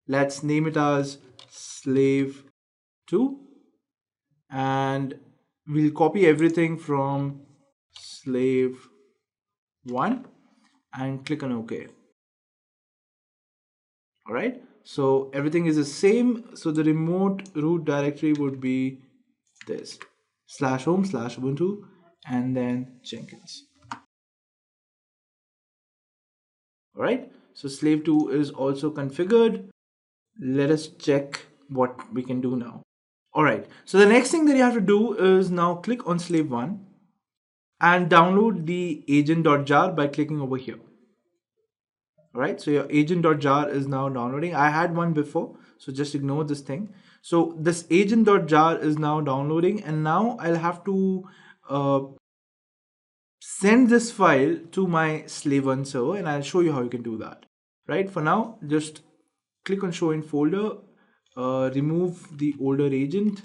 Let's name it as slave 2 and we'll copy everything from slave 1 and click on OK. All right, so everything is the same. So the remote root directory would be this /home/ubuntu and then Jenkins. All right, so slave 2 is also configured. Let us check what we can do now. All right, so the next thing that you have to do is now click on slave 1 and download the agent.jar by clicking over here. All right, so your agent.jar is now downloading. I had one before, so just ignore this thing. So this agent.jar is now downloading, and now I'll have to send this file to my slave 1 server, and I'll show you how you can do that. Right, for now, just click on show in folder, remove the older agent,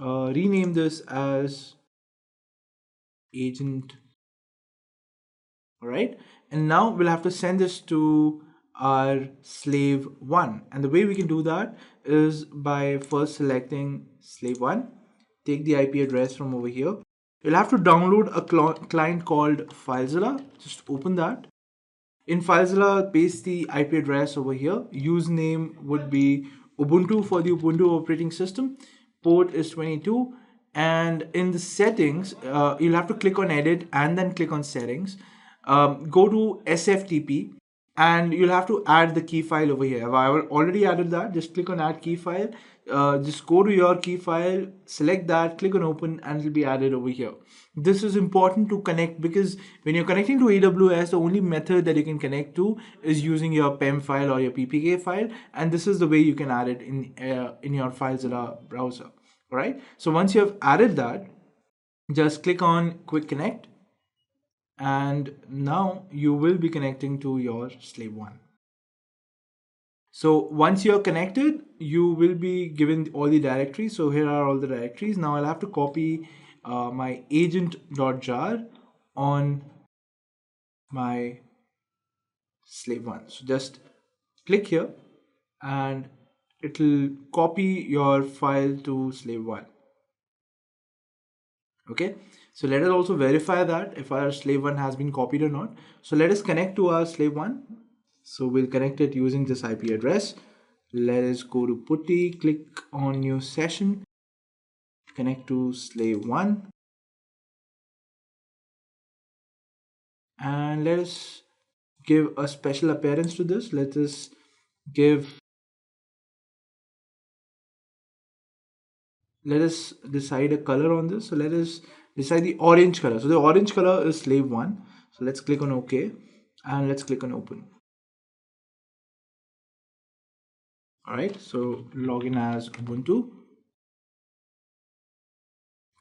rename this as agent. All right. And now we'll have to send this to our slave one. And the way we can do that is by first selecting slave one, take the IP address from over here. You'll have to download a client called FileZilla. Just open that. In FileZilla, paste the IP address over here. Username would be Ubuntu for the Ubuntu operating system. Port is 22. And in the settings, you'll have to click on edit and then click on settings. Go to SFTP and you'll have to add the key file over here. I've already added that. Just click on add key file. Just go to your key file, select that, click on open, and it'll be added over here. This is important to connect because when you're connecting to AWS, the only method that you can connect to is using your PEM file or your PPK file, and this is the way you can add it in your FileZilla browser. All right. So once you have added that, just click on Quick Connect, and now you will be connecting to your slave one. So once you're connected, you will be given all the directories. So here are all the directories. Now I'll have to copy my agent.jar on my slave one. So just click here and it will copy your file to slave one. Okay, so let us also verify that if our slave one has been copied or not. So let us connect to our slave one. So we'll connect it using this IP address. Let us go to putty, click on new session, connect to slave one. And let us give a special appearance to this. Let us decide a color on this. So let us decide the orange color. So the orange color is slave one. So let's click on OK and let's click on open. All right, so login as Ubuntu.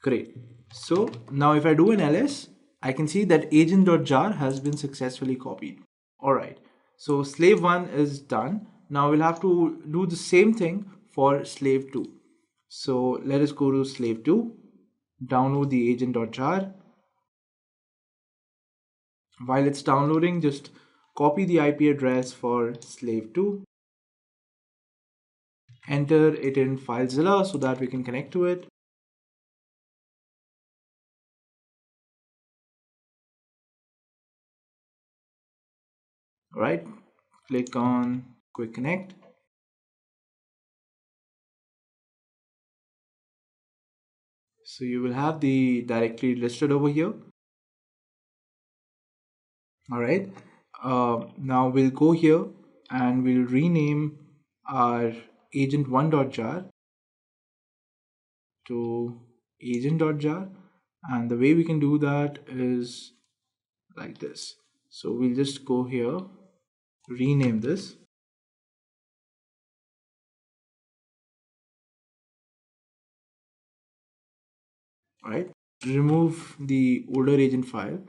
Great. So now if I do an ls, I can see that agent.jar has been successfully copied. All right, so slave one is done. Now we'll have to do the same thing for slave two. So let us go to slave two, download the agent.jar. While it's downloading, just copy the IP address for slave two, enter it in FileZilla so that we can connect to it. All right, click on Quick Connect. So you will have the directory listed over here. All right, now we'll go here and we'll rename our agent1.jar to agent.jar, and the way we can do that is like this. So we'll just go here, rename this. All right, remove the older agent file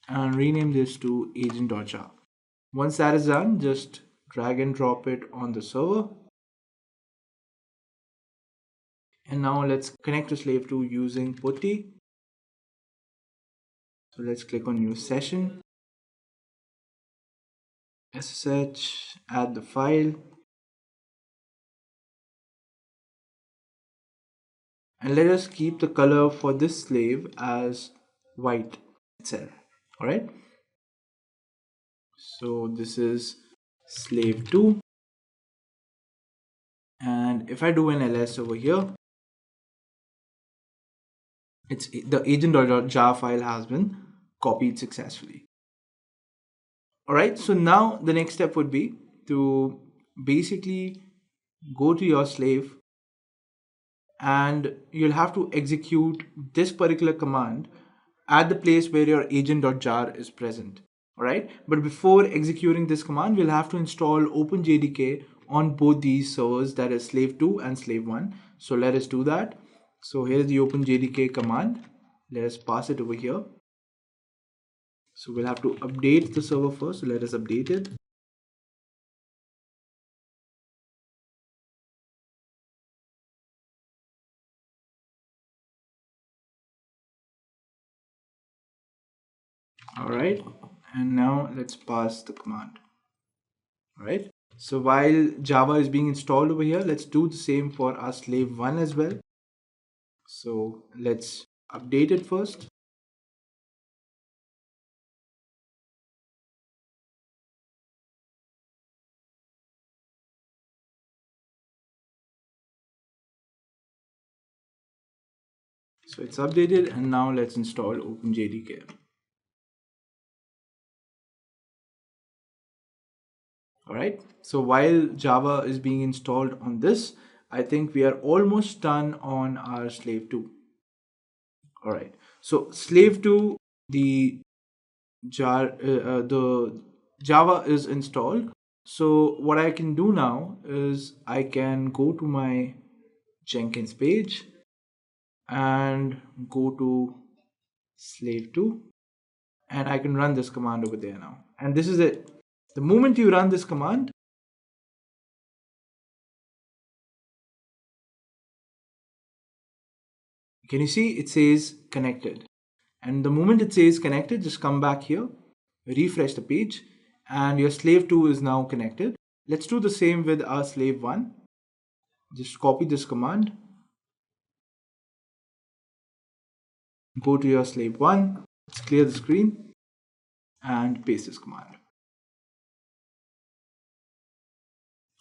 and rename this to agent.jar. Once that is done, just drag and drop it on the server. And now let's connect to slave 2 using putty. So let's click on new session, SSH, add the file, and let us keep the color for this slave as white itself. All right, so this is slave 2, and if I do an ls over here, it's the agent.jar file has been copied successfully. All right, so now the next step would be to basically go to your slave and you'll have to execute this particular command at the place where your agent.jar is present. All right, but before executing this command, we'll have to install OpenJDK on both these servers, that is slave 2 and slave 1. So let us do that. So here's the OpenJDK command. Let us pass it over here. So we'll have to update the server first. So let us update it. All right, and now let's pass the command. All right, so while Java is being installed over here, let's do the same for our slave 1 as well. So let's update it first. So it's updated, and now let's install OpenJDK. All right, so while Java is being installed on this, I think we are almost done on our slave 2. All right, so slave 2, the the Java is installed. So what I can do now is I can go to my Jenkins page and go to slave 2, and I can run this command over there now. And this is it. The moment you run this command, can you see it says connected? And the moment it says connected, just come back here, refresh the page, and your slave 2 is now connected. Let's do the same with our slave 1. Just copy this command, go to your slave 1, let's clear the screen, and paste this command.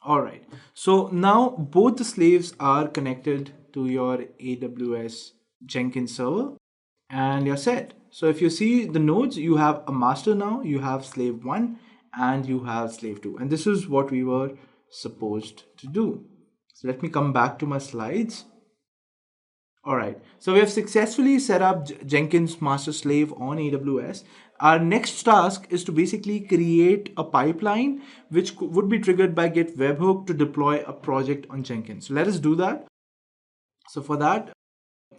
All right, so now both the slaves are connected to your AWS Jenkins server, and you're set. So if you see the nodes, you have a master now, you have slave 1, and you have slave 2. And this is what we were supposed to do. So let me come back to my slides. All right, so we have successfully set up Jenkins master slave on AWS. Our next task is to basically create a pipeline which would be triggered by Git webhook to deploy a project on Jenkins. So let us do that. So for that,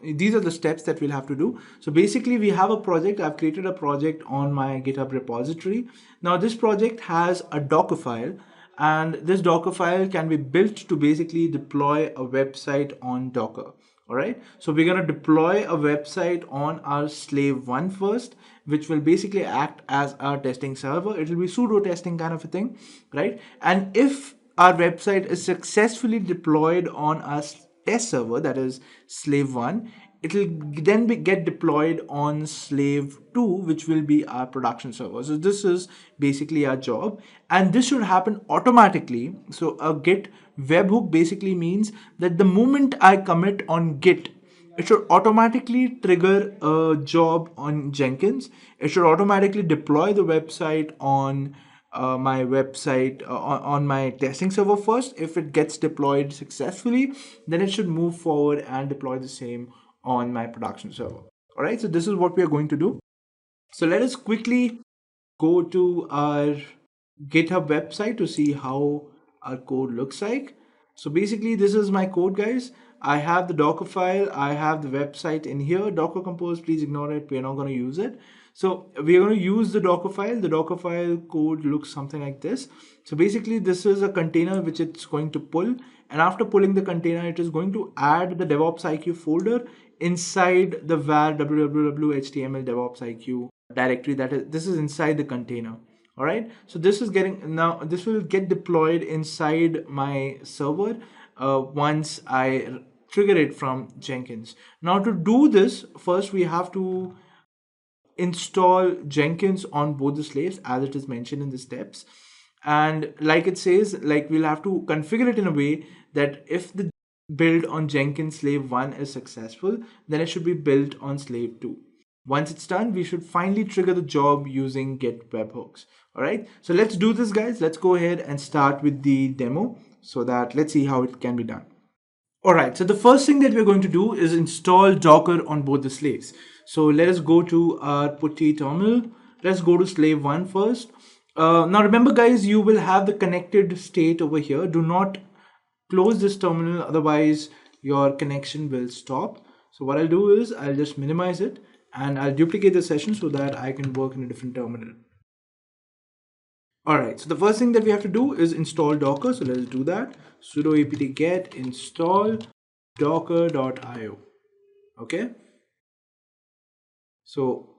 these are the steps that we'll have to do. So basically we have a project. I've created a project on my GitHub repository. Now this project has a Dockerfile, and this Dockerfile can be built to basically deploy a website on Docker. All right, so we're going to deploy a website on our slave 1 first, which will basically act as our testing server. It will be pseudo testing kind of a thing, right? And if our website is successfully deployed on our test server, that is slave 1, it will then get deployed on slave 2, which will be our production server. So this is basically our job, and this should happen automatically. So a Git webhook basically means that the moment I commit on Git, it should automatically trigger a job on Jenkins. It should automatically deploy the website on my website on my testing server first. If it gets deployed successfully, then it should move forward and deploy the same on my production server. All right, so this is what we are going to do. So let us quickly go to our GitHub website to see how our code looks like. So basically this is my code, guys. I have the Docker file, I have the website in here. Docker Compose, please ignore it, we're not going to use it. So we're going to use the Docker file. The Docker file code looks something like this. So basically this is a container which it's going to pull, and after pulling the container, it is going to add the DevOps IQ folder inside the var www html DevOps IQ directory. This is inside the container. All right, so this is getting, now this will get deployed inside my server once I trigger it from Jenkins. Now to do this, first we have to install Jenkins on both the slaves as it is mentioned in the steps. And like it says, like we'll have to configure it in a way that if the build on Jenkins slave 1 is successful, then it should be built on slave 2. Once it's done, we should finally trigger the job using Git webhooks. All right, so let's do this, guys. Let's go ahead and start with the demo so that let's see how it can be done. All right, so the first thing that we're going to do is install Docker on both the slaves. So let us go to our putty terminal. Let's go to slave 1 first. Now remember, guys, you will have the connected state over here. Do not close this terminal, otherwise your connection will stop. So what I'll do is I'll just minimize it and I'll duplicate the session so that I can work in a different terminal. All right, so the first thing that we have to do is install Docker. So let's do that. Sudo apt get install docker.io. Okay. So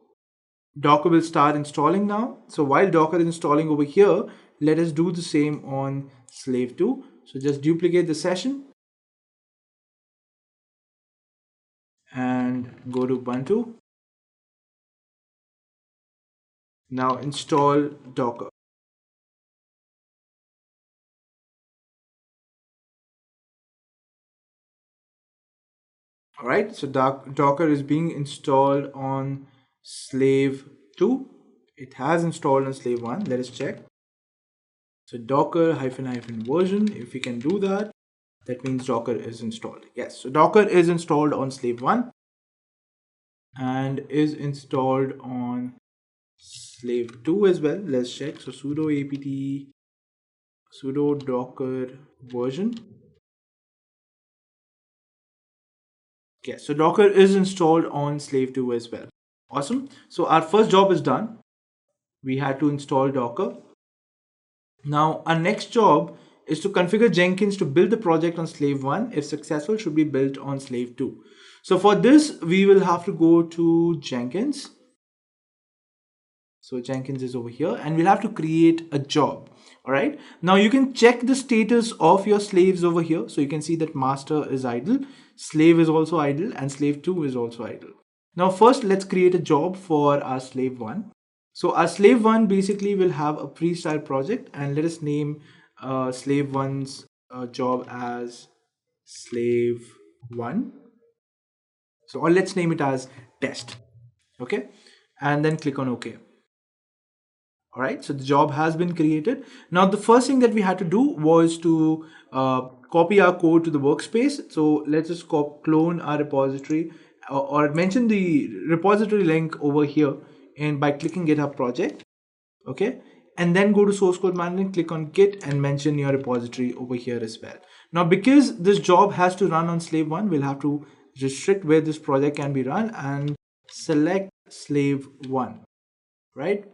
Docker will start installing now. So while Docker is installing over here, let us do the same on slave 2. So just duplicate the session and go to Ubuntu. Now install Docker. All right, so Docker is being installed on slave 2. It has installed on slave 1. Let us check. So Docker -- version, if we can do that, that means Docker is installed. Yes, so Docker is installed on slave 1 and is installed on slave 2 as well. Let's check. So sudo apt sudo docker version. Yes, so Docker is installed on slave 2 as well. Awesome. So our first job is done. We had to install Docker. Now our next job is to configure Jenkins to build the project on slave 1. If successful, should be built on slave 2. So for this, we will have to go to Jenkins. So Jenkins is over here and we'll have to create a job. All right. Now you can check the status of your slaves over here. So you can see that master is idle, slave is also idle, and slave 2 is also idle. Now first, let's create a job for our slave 1. So our slave 1 basically will have a pre-style project, and let us name slave 1's job as slave 1. So or let's name it as test. Okay. And then click on OK. All right, so the job has been created. Now the first thing that we had to do was to copy our code to the workspace. So let's just clone our repository or mention the repository link over here and by clicking GitHub project. Okay, and then go to source code management, click on Git and mention your repository over here as well. Now because this job has to run on slave 1, we'll have to restrict where this project can be run and select slave 1, right?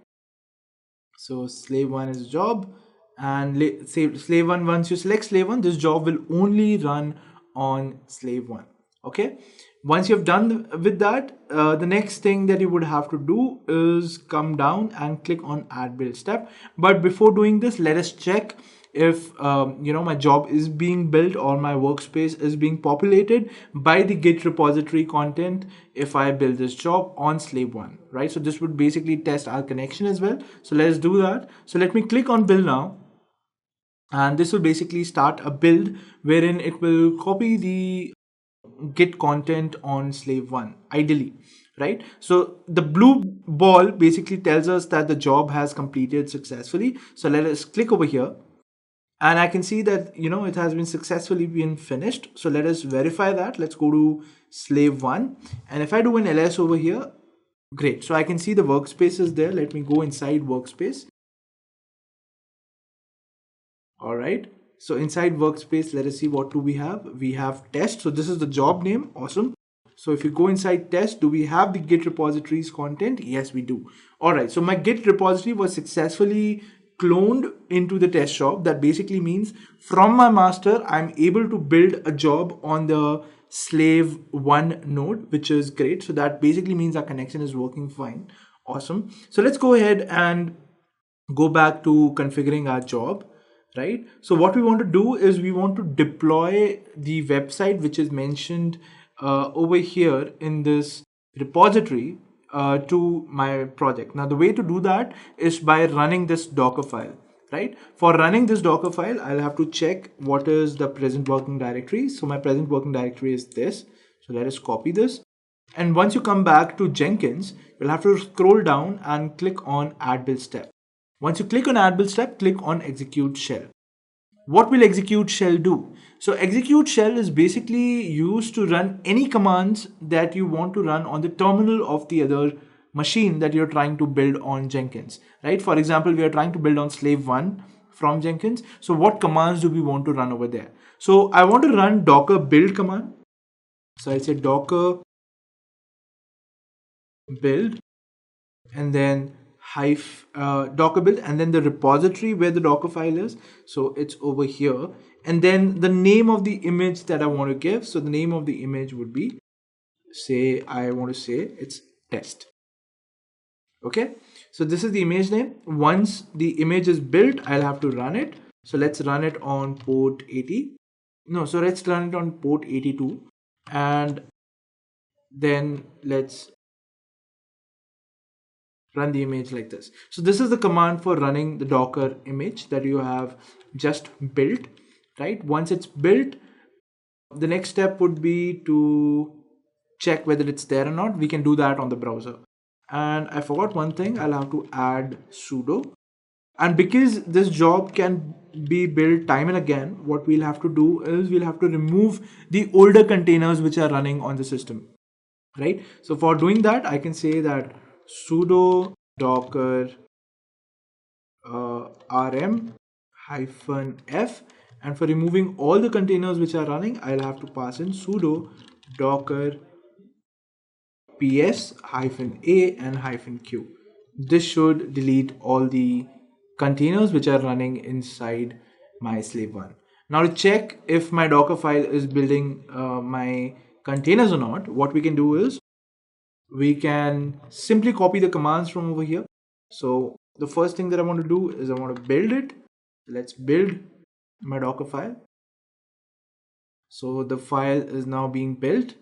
So slave 1 is job, and slave 1, once you select slave 1, this job will only run on slave 1. Okay, once you have done with that, the next thing that you would have to do is come down and click on add build step. But before doing this, let us check if my job is being built or my workspace is being populated by the Git repository content if I build this job on slave 1, right? So this would basically test our connection as well. So let's do that. So let me click on build now, and this will basically start a build wherein it will copy the Git content on slave 1 ideally, right? So the blue ball basically tells us that the job has completed successfully. So let us click over here. And I can see that, it has been successfully been finished. So let us verify that. Let's go to slave 1. And if I do an ls over here, great. So I can see the workspace is there. Let me go inside workspace. All right. So inside workspace, let us see what do we have. We have test. So this is the job name. Awesome. So if you go inside test, do we have the Git repositories content? Yes, we do. All right. So my Git repository was successfully cloned into the test job. That basically means from my master, I'm able to build a job on the slave 1 node, which is great. So that basically means our connection is working fine. Awesome. So let's go ahead and go back to configuring our job, right? So what we want to do is we want to deploy the website which is mentioned over here in this repository to my project. Now the way to do that is by running this Dockerfile, right? For running this Dockerfile, I'll have to check what is the present working directory. So my present working directory is this. So let us copy this. And once you come back to Jenkins, you'll have to scroll down and click on add build step. Once you click on add build step, click on execute shell. What will execute shell do? So execute shell is basically used to run any commands that you want to run on the terminal of the other machine that you're trying to build on Jenkins, right? For example, we are trying to build on slave 1 from Jenkins. So what commands do we want to run over there? So I want to run docker build command. So I say docker build and then docker build and then the repository where the docker file is. So it's over here, and then the name of the image that I want to give. So the name of the image would be, I want to say it's test. Okay, so this is the image name. Once the image is built, I'll have to run it. So let's run it on port 80. No, so let's run it on port 82, and then let's run the image like this. So this is the command for running the Docker image that you have just built, right? Once it's built, the next step would be to check whether it's there or not. We can do that on the browser. And I forgot one thing, I'll have to add sudo. And because this job can be built time and again, what we'll have to do is we'll have to remove the older containers which are running on the system, right? So for doing that, I can say that sudo docker rm hyphen f, and for removing all the containers which are running, I'll have to pass in sudo docker ps hyphen a and hyphen q. This should delete all the containers which are running inside my slave one. Now to check if my Dockerfile is building my containers or not, what we can do is we can simply copy the commands from over here. So the first thing that I want to do is I want to build it. Let's build my Dockerfile. So the file is now being built.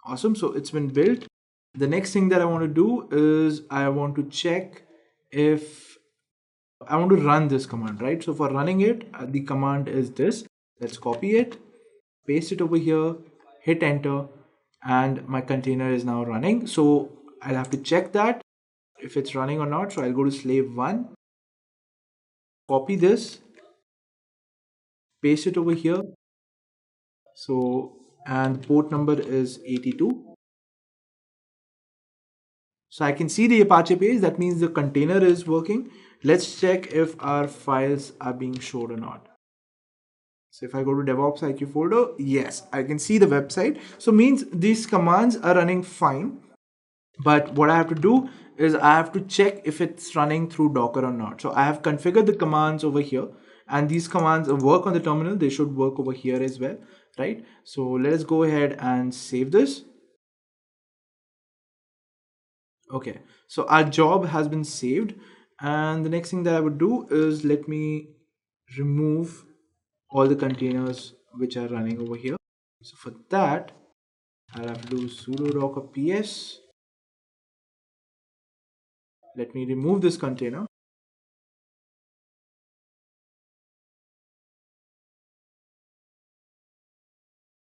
Awesome. So it's been built. The next thing that I want to do is I want to check if I want to run this command, right? So for running it, the command is this. Let's copy it, paste it over here, hit enter, and my container is now running. So I'll have to check that if it's running or not. So I'll go to slave one, copy this, paste it over here. So, and port number is 82. So I can see the Apache page. That means the container is working. Let's check if our files are being showed or not. So if I go to DevOps IQ folder, yes, I can see the website. So means these commands are running fine. But what I have to do is I have to check if it's running through Docker or not. So I have configured the commands over here, and these commands work on the terminal. They should work over here as well, right? So let us go ahead and save this. Okay, so our job has been saved, and the next thing that I would do is let me remove all the containers which are running over here. So for that, I'll have to do sudo docker ps. Let me remove this container.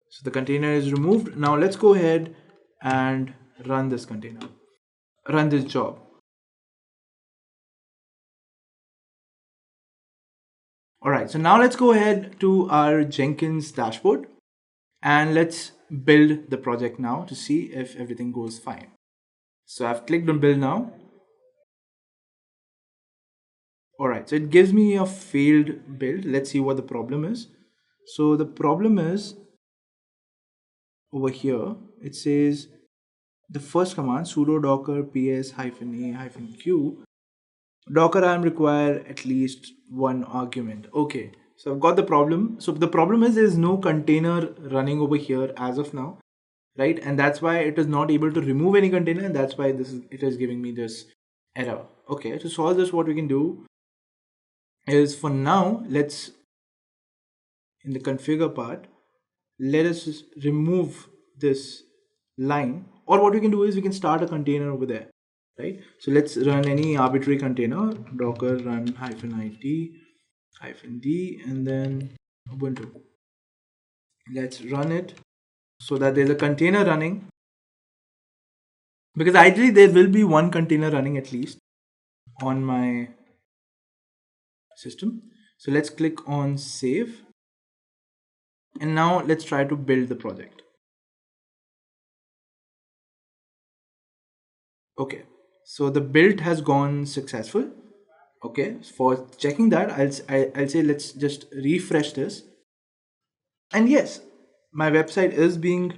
So the container is removed. Now let's go ahead and run this container, run this job. All right, so now let's go ahead to our Jenkins dashboard and let's build the project now to see if everything goes fine. So I've clicked on build now. All right, so it gives me a failed build. Let's see what the problem is. So the problem is over here. It says the first command sudo docker ps -a -q docker I'm require at least one argument. Okay, so I've got the problem. So the problem is there's no container running over here as of now, right? And that's why it is not able to remove any container, and that's why it is giving me this error. Okay, to solve this, what we can do is for now, let's in the configure part, let us just remove this line, or what we can do is we can start a container over there, right? So let's run any arbitrary container, docker run -it -d and then ubuntu. Let's run it so that there's a container running, because ideally there will be one container running at least on my system. So let's click on save, and now let's try to build the project. Okay, so the build has gone successful. Okay, for checking that, I'll say let's just refresh this, and yes, my website is being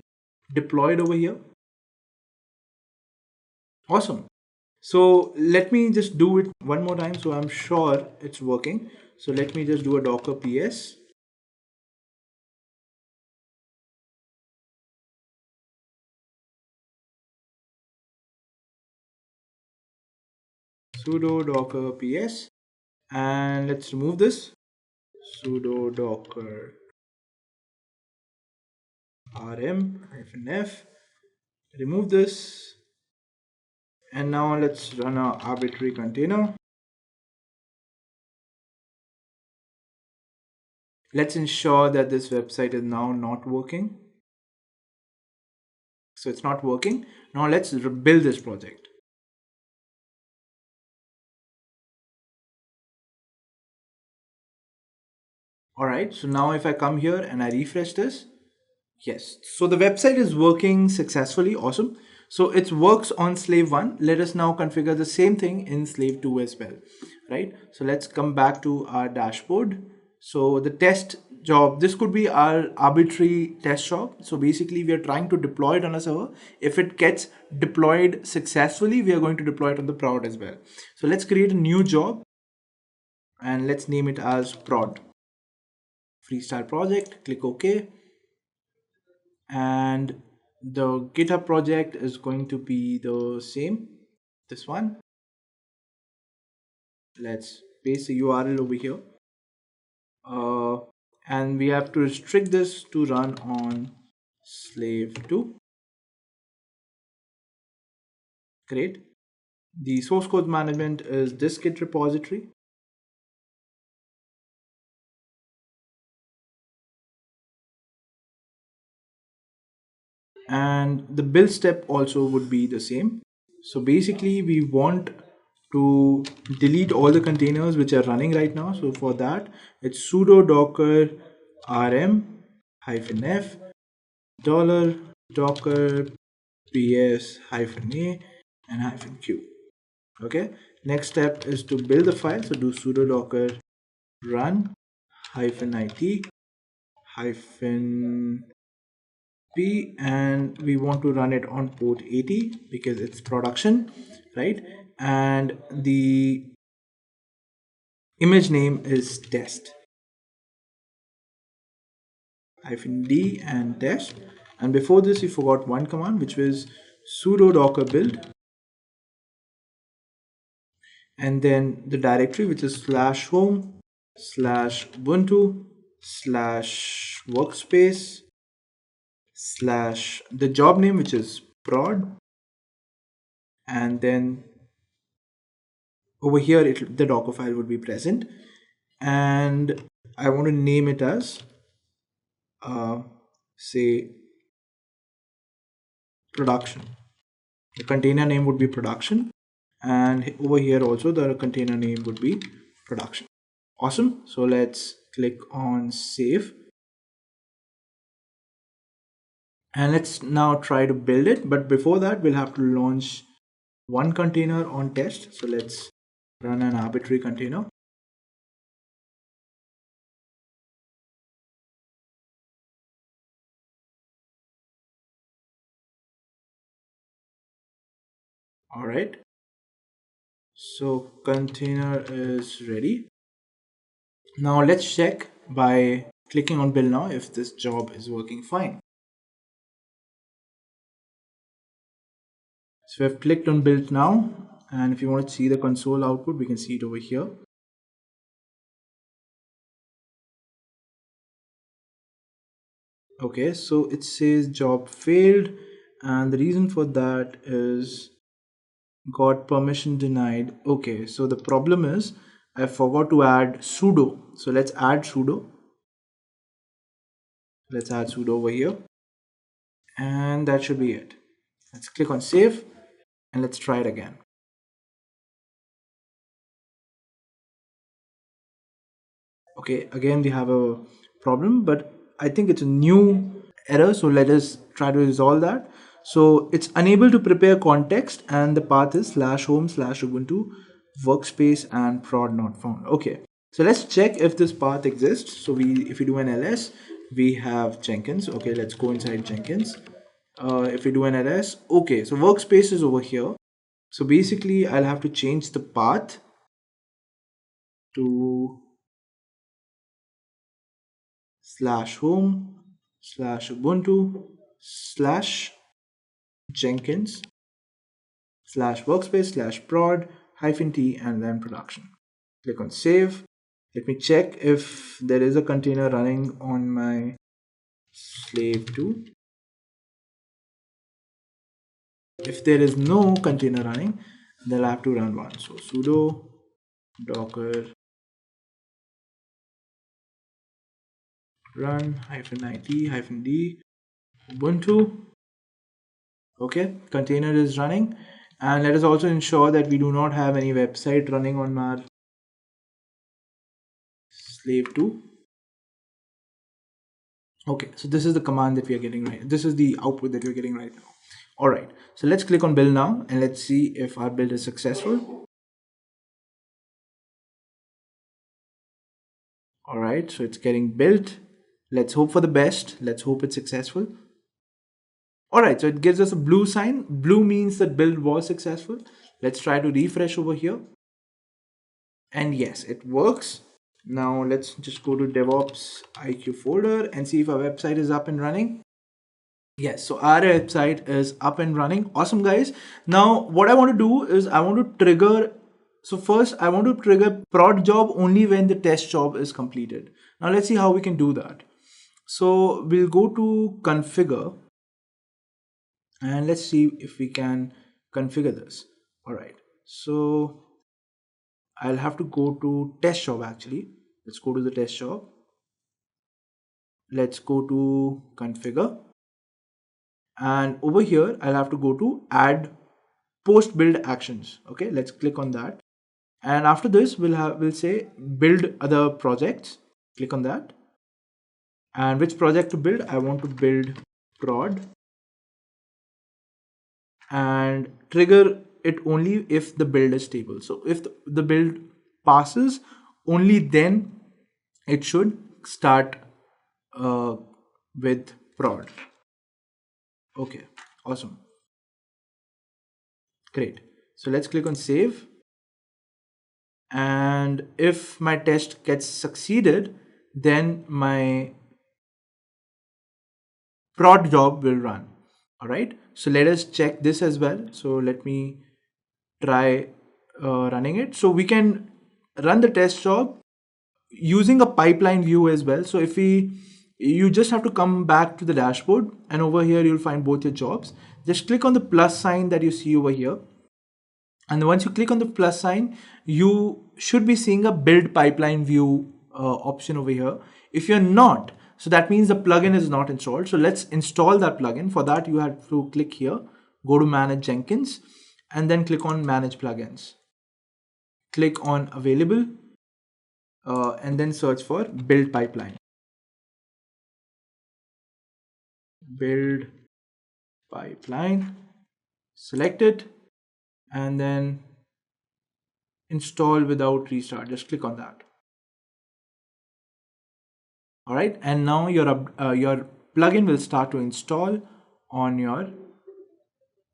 deployed over here. Awesome. So let me just do it one more time so I'm sure it's working. So let me just do a docker ps sudo docker ps, and let's remove this. Sudo docker rm-f, remove this, and now let's run our arbitrary container. Let's ensure that this website is now not working. So it's not working. Now let's build this project. All right, so now if I come here and I refresh this, yes, so the website is working successfully. Awesome. So it works on slave 1. Let us now configure the same thing in slave 2 as well, right? So let's come back to our dashboard. So the test job, this could be our arbitrary test job. So basically we are trying to deploy it on a server. If it gets deployed successfully, we are going to deploy it on the prod as well. So let's create a new job and let's name it as prod. Freestyle project, click OK. And the GitHub project is going to be the same, this one. Let's paste the URL over here. And we have to restrict this to run on slave 2. Great. The source code management is this Git repository. And the build step also would be the same. So basically we want to delete all the containers which are running right now. So for that, it's sudo docker rm-f $docker ps -a and -q. Okay, next step is to build the file. So do sudo docker run -it -p, and we want to run it on port 80 because it's production, right? And the image name is test -d and test. And before this we forgot one command, which was sudo docker build, and then the directory, which is /home /ubuntu /workspace / the job name, which is prod, and then over here the Dockerfile would be present, and I want to name it as say production. The container name would be production, and over here also the container name would be production. Awesome. So let's click on save, and let's now try to build it. But before that, we'll have to launch one container on test. So let's run an arbitrary container. All right, so container is ready. Now let's check by clicking on build now if this job is working fine. So I've clicked on build now, and if you want to see the console output, we can see it over here. Okay, so it says job failed, and the reason for that is got permission denied. Okay, so the problem is I forgot to add sudo. So let's add sudo. Let's add sudo over here, and that should be it. Let's click on save and let's try it again. Okay, again we have a problem, but I think it's a new error, so let us try to resolve that. So it's unable to prepare context, and the path is /home /ubuntu workspace and prod not found. Okay, so let's check if this path exists. So if we do an ls, we have Jenkins. Okay, let's go inside Jenkins. If we do an ls, okay, so workspace is over here. So basically I'll have to change the path to /home /ubuntu /jenkins /workspace /prod -t and then production. Click on save. Let me check if there is a container running on my slave 2. If there is no container running, then I'll have to run one. So sudo docker run -it-d ubuntu. Okay, container is running, and let us also ensure that we do not have any website running on our slave 2. Okay, so this is the command that we are getting right. This is the output that we're getting right now. All right, so let's click on build now and let's see if our build is successful. All right, so it's getting built. Let's hope for the best. Let's hope it's successful. All right, so it gives us a blue sign. Blue means that build was successful. Let's try to refresh over here. And yes, it works. Now let's just go to DevOps IQ folder and see if our website is up and running. Yes, so our website is up and running. Awesome, guys. Now what I want to do is I want to trigger. So first I want to trigger prod job only when the test job is completed. Now let's see how we can do that. So we'll go to configure and let's see if we can configure this. All right, so I'll have to go to test job actually. Let's go to the test job. Let's go to configure. And over here, I'll have to go to add post build actions. Okay, let's click on that. And after this, we'll say build other projects. Click on that. And which project to build? I want to build prod. And trigger it only if the build is stable. So if the build passes, only then it should start with prod. Okay, awesome. Great. So let's click on save. And if my test gets succeeded, then my prod job will run. All right. So let us check this as well. So let me try running it. So we can run the test job using a pipeline view as well. So if you just have to come back to the dashboard, and over here you'll find both your jobs. Just click on the plus sign that you see over here. And once you click on the plus sign, you should be seeing a build pipeline view option over here. If you're not, so that means the plugin is not installed. So let's install that plugin. For that, you have to click here, go to manage Jenkins, and then click on manage plugins. Click on available, and then search for build pipeline. Build pipeline, select it, and then install without restart. Just click on that. All right, and now your plugin will start to install on your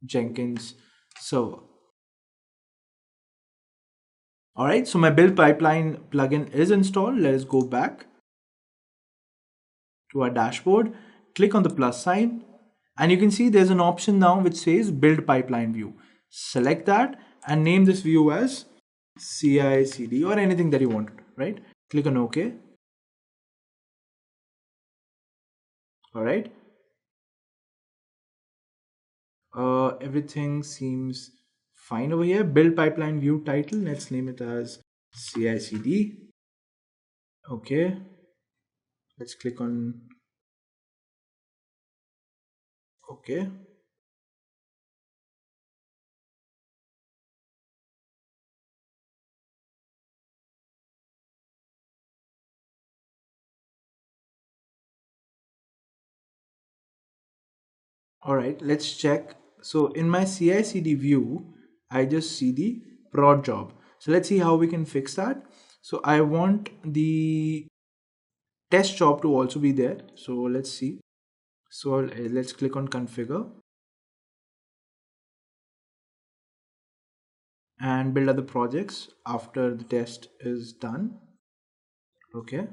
Jenkins server. All right, so my build pipeline plugin is installed. Let us go back to our dashboard, click on the plus sign, and you can see there's an option now which says build pipeline view. Select that and name this view as CI/CD or anything that you want, right? Click on OK. All right. Everything seems fine over here. Build pipeline view title, let's name it as CI/CD. Okay. Let's click on OK. All right, let's check. So in my CI/CD view, I just see the prod job. So let's see how we can fix that. So I want the test job to also be there. So let's see. So let's click on configure and build other projects after the test is done. Okay.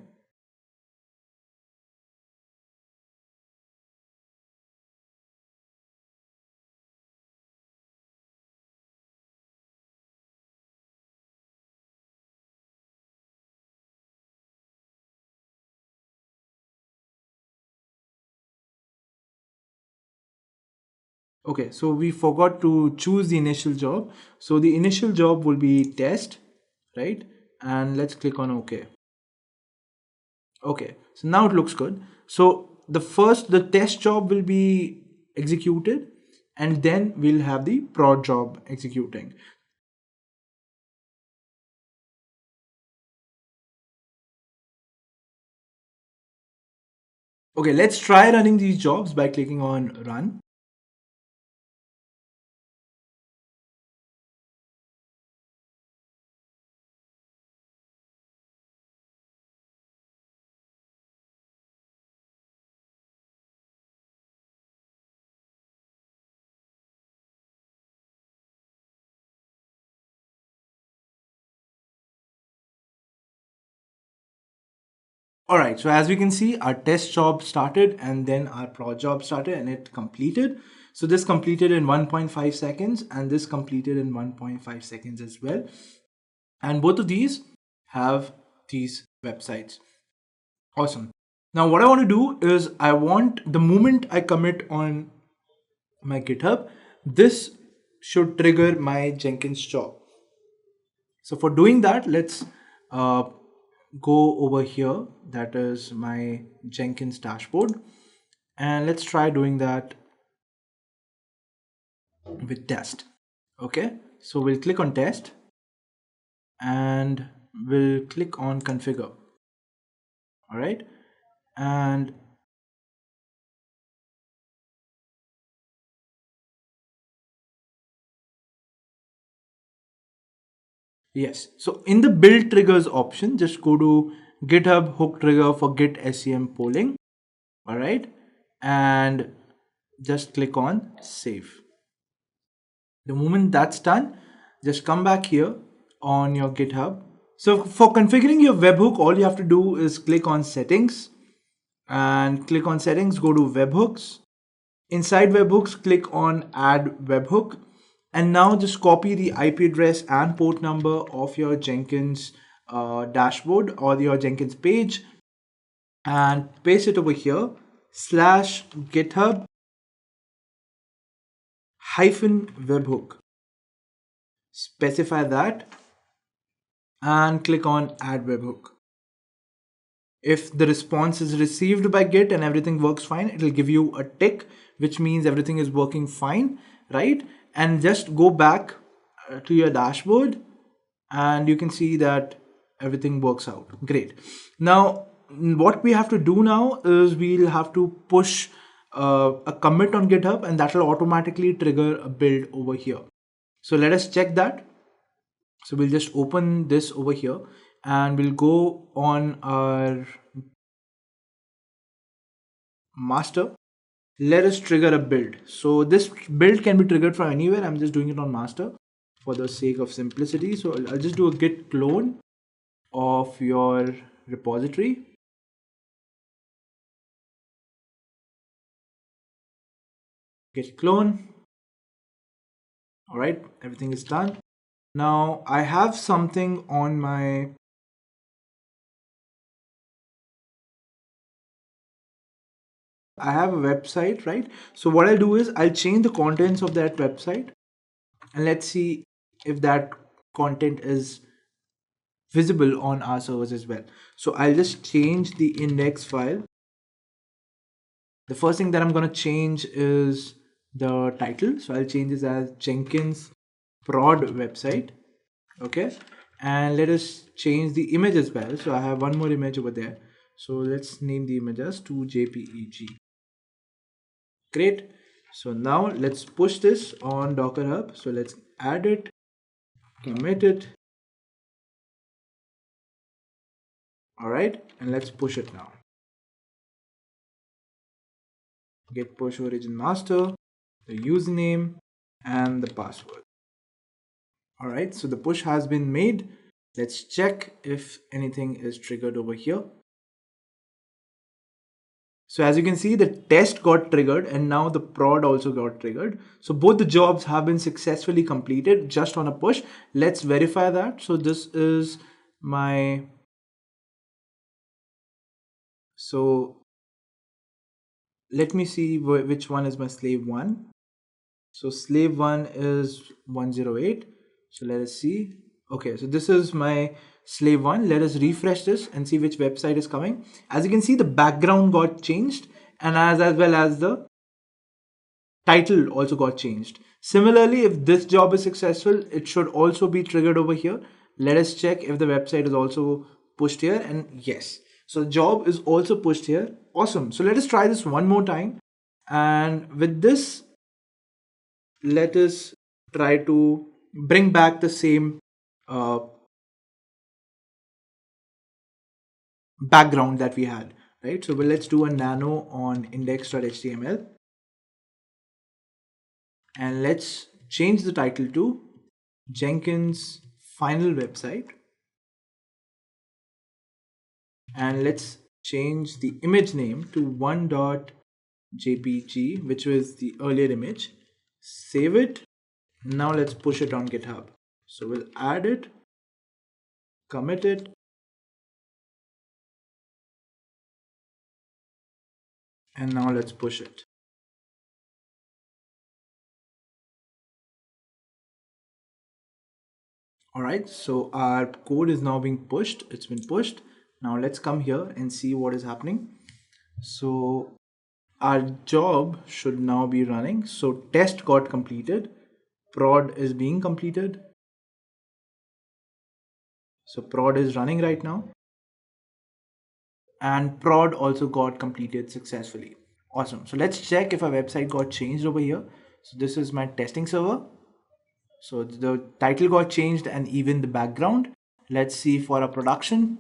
Okay, so we forgot to choose the initial job. So the initial job will be test, right? And let's click on OK. Okay, so now it looks good. So the test job will be executed, and then we'll have the prod job executing. Okay, let's try running these jobs by clicking on run. All right, so as we can see, our test job started and then our prod job started and it completed. So this completed in 1.5 seconds and this completed in 1.5 seconds as well. And both of these have these websites. Awesome. Now what I want to do is I want the moment I commit on my GitHub, this should trigger my Jenkins job. So for doing that, let's go over here. That is my Jenkins dashboard. And let's try doing that with test. Okay, so we'll click on test and we'll click on configure. All right, and yes, so in the build triggers option, just go to GitHub hook trigger for Git SEM polling. All right, and just click on save. The moment that's done, just come back here on your GitHub. So for configuring your webhook, all you have to do is click on settings and click on settings, go to webhooks. Inside webhooks, click on add webhook. And now just copy the IP address and port number of your Jenkins dashboard or your Jenkins page and paste it over here /github -webhook. Specify that and click on add webhook. If the response is received by Git and everything works fine, it will give you a tick, which means everything is working fine, right? And just go back to your dashboard and you can see that everything works out. Great. Now, what we have to do now is we'll have to push a commit on GitHub and that will automatically trigger a build over here. So let us check that. So we'll just open this over here and we'll go on our master. Let us trigger a build. So this build can be triggered from anywhere. I'm just doing it on master for the sake of simplicity. So I'll just do a git clone of your repository. Git clone. All right, everything is done. Now I have something on my I have a website, right? So what I'll do is I'll change the contents of that website and let's see if that content is visible on our servers as well. So I'll just change the index file. The first thing that I'm going to change is the title. So I'll change this as Jenkins prod website. Okay. And let us change the image as well. So I have one more image over there. So let's name the image as 2jpeg. Great. So now let's push this on Docker Hub. So let's add it, commit it. All right. And let's push it now. Git push origin master, the username and the password. All right. So the push has been made. Let's check if anything is triggered over here. So as you can see, the test got triggered and now the prod also got triggered. So both the jobs have been successfully completed just on a push. Let's verify that. So this is my, so let me see which one is my slave one. So slave 1 is 108. So let us see. Okay, so this is my slave 1. Let us refresh this and see which website is coming. As you can see, the background got changed, and as well as the title also got changed. Similarly, if this job is successful, it should also be triggered over here. Let us check if the website is also pushed here, and yes, so the job is also pushed here. Awesome. So let us try this one more time, and with this, let us try to bring back the same background that we had, right? So let's do a nano on index.html, and let's change the title to Jenkins final website, and let's change the image name to 1.jpg, which was the earlier image. Save it. Now let's push it on GitHub. So we'll add it, commit it, and now let's push it. All right, so our code is now being pushed. It's been pushed. Now let's come here and see what is happening. So our job should now be running. So test got completed. Prod is being completed. So prod is running right now. And prod also got completed successfully. Awesome. So let's check if our website got changed over here. So this is my testing server. So the title got changed and even the background. Let's see for a production,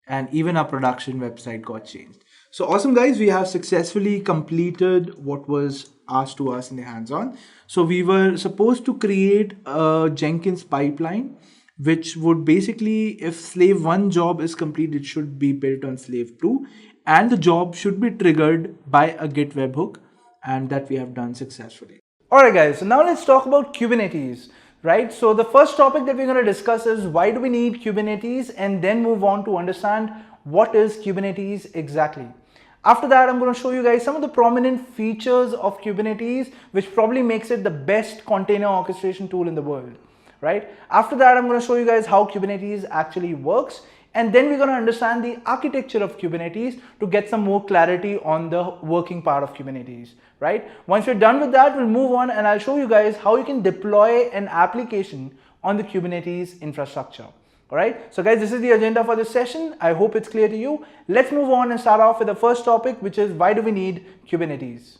and even our production website got changed. So awesome, guys, we have successfully completed what was asked to us in the hands-on. So we were supposed to create a Jenkins pipeline, which would basically, if slave 1 job is complete, it should be built on slave 2, and the job should be triggered by a Git webhook, and that we have done successfully. Alright guys, so now let's talk about Kubernetes, right? So the first topic that we're going to discuss is why do we need Kubernetes, and then move on to understand what is Kubernetes exactly. After that, I'm going to show you guys some of the prominent features of Kubernetes, which probably makes it the best container orchestration tool in the world, right? After that, I'm going to show you guys how Kubernetes actually works, and then we're going to understand the architecture of Kubernetes to get some more clarity on the working part of Kubernetes, right? Once we're done with that, we'll move on and I'll show you guys how you can deploy an application on the Kubernetes infrastructure. All right, so guys, this is the agenda for this session. I hope it's clear to you. Let's move on and start off with the first topic, which is why do we need Kubernetes?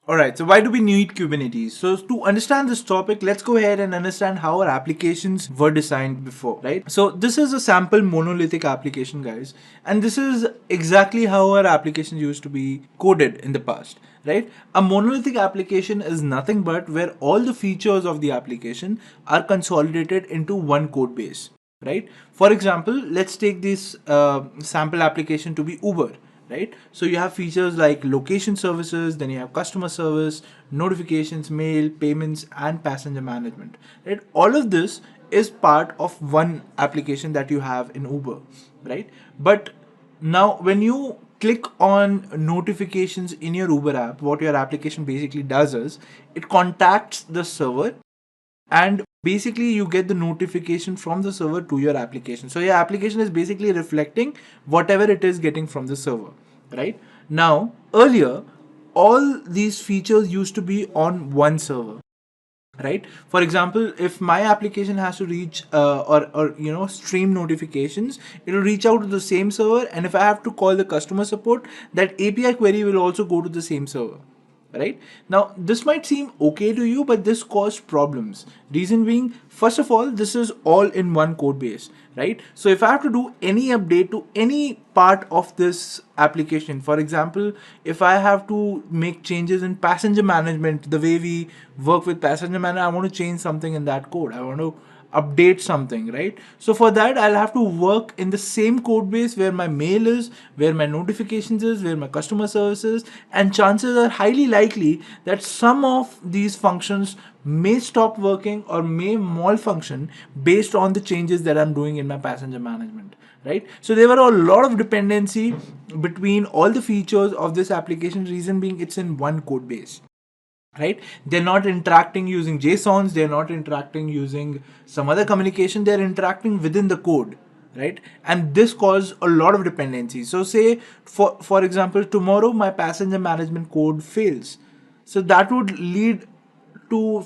Alright, so why do we need Kubernetes? So to understand this topic, let's go ahead and understand how our applications were designed before, right? So this is a sample monolithic application, guys. And this is exactly how our applications used to be coded in the past, right? A monolithic application is nothing but where all the features of the application are consolidated into one code base, right? For example, let's take this sample application to be Uber. Right? So you have features like location services, then you have customer service, notifications, mail, payments, and passenger management. Right? All of this is part of one application that you have in Uber, right? But now when you click on notifications in your Uber app, what your application basically does is it contacts the server, and basically you get the notification from the server to your application. So your application is basically reflecting whatever it is getting from the server, right? Now, earlier, all these features used to be on one server, right? For example, if my application has to reach or stream notifications, it will reach out to the same server, and if I have to call the customer support, that API query will also go to the same server. Right now, this might seem okay to you, but this caused problems. Reason being, first of all, this is all in one code base, right? So if I have to do any update to any part of this application, for example, if I have to make changes in passenger management, the way we work with passenger management, I want to change something in that code, I want to update something, right? So for that, I'll have to work in the same code base where my mail is, where my notifications is, where my customer service is, and chances are highly likely that some of these functions may stop working or may malfunction based on the changes that I'm doing in my passenger management, right? So there were a lot of dependency between all the features of this application, reason being it's in one code base. right? They're not interacting using JSONs, they're not interacting using some other communication, they're interacting within the code, right? And this caused a lot of dependencies. So say for example, tomorrow my passenger management code fails, so that would lead to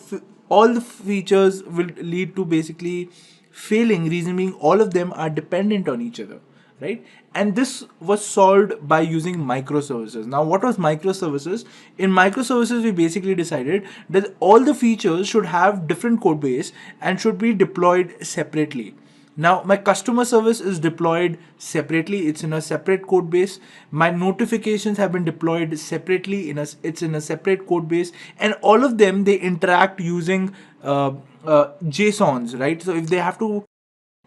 all the features will lead to basically failing. Reason being, all of them are dependent on each other, right? And this was solved by using microservices. Now, what was microservices? In microservices, we basically decided that all the features should have different code base and should be deployed separately. Now my customer service is deployed separately. It's in a separate code base. My notifications have been deployed separately it's in a separate code base, and all of them, they interact using JSONs, right? So if they have to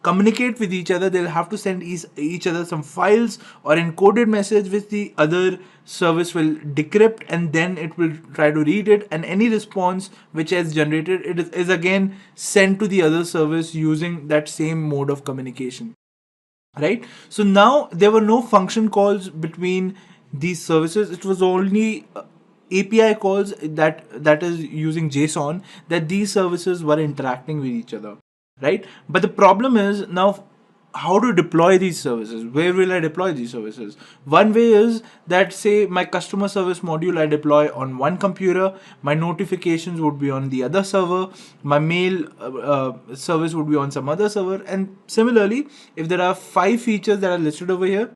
communicate with each other, they'll have to send each other some files or encoded message which the other service will decrypt, and then it will try to read it, and any response which has generated it is again sent to the other service using that same mode of communication, right? So now there were no function calls between these services. It was only API calls that is using JSON, that these services were interacting with each other, right? But the problem is now how to deploy these services. Where will I deploy these services? One way is that, say, my customer service module I deploy on one computer, my notifications would be on the other server, my mail service would be on some other server, and similarly, if there are 5 features that are listed over here,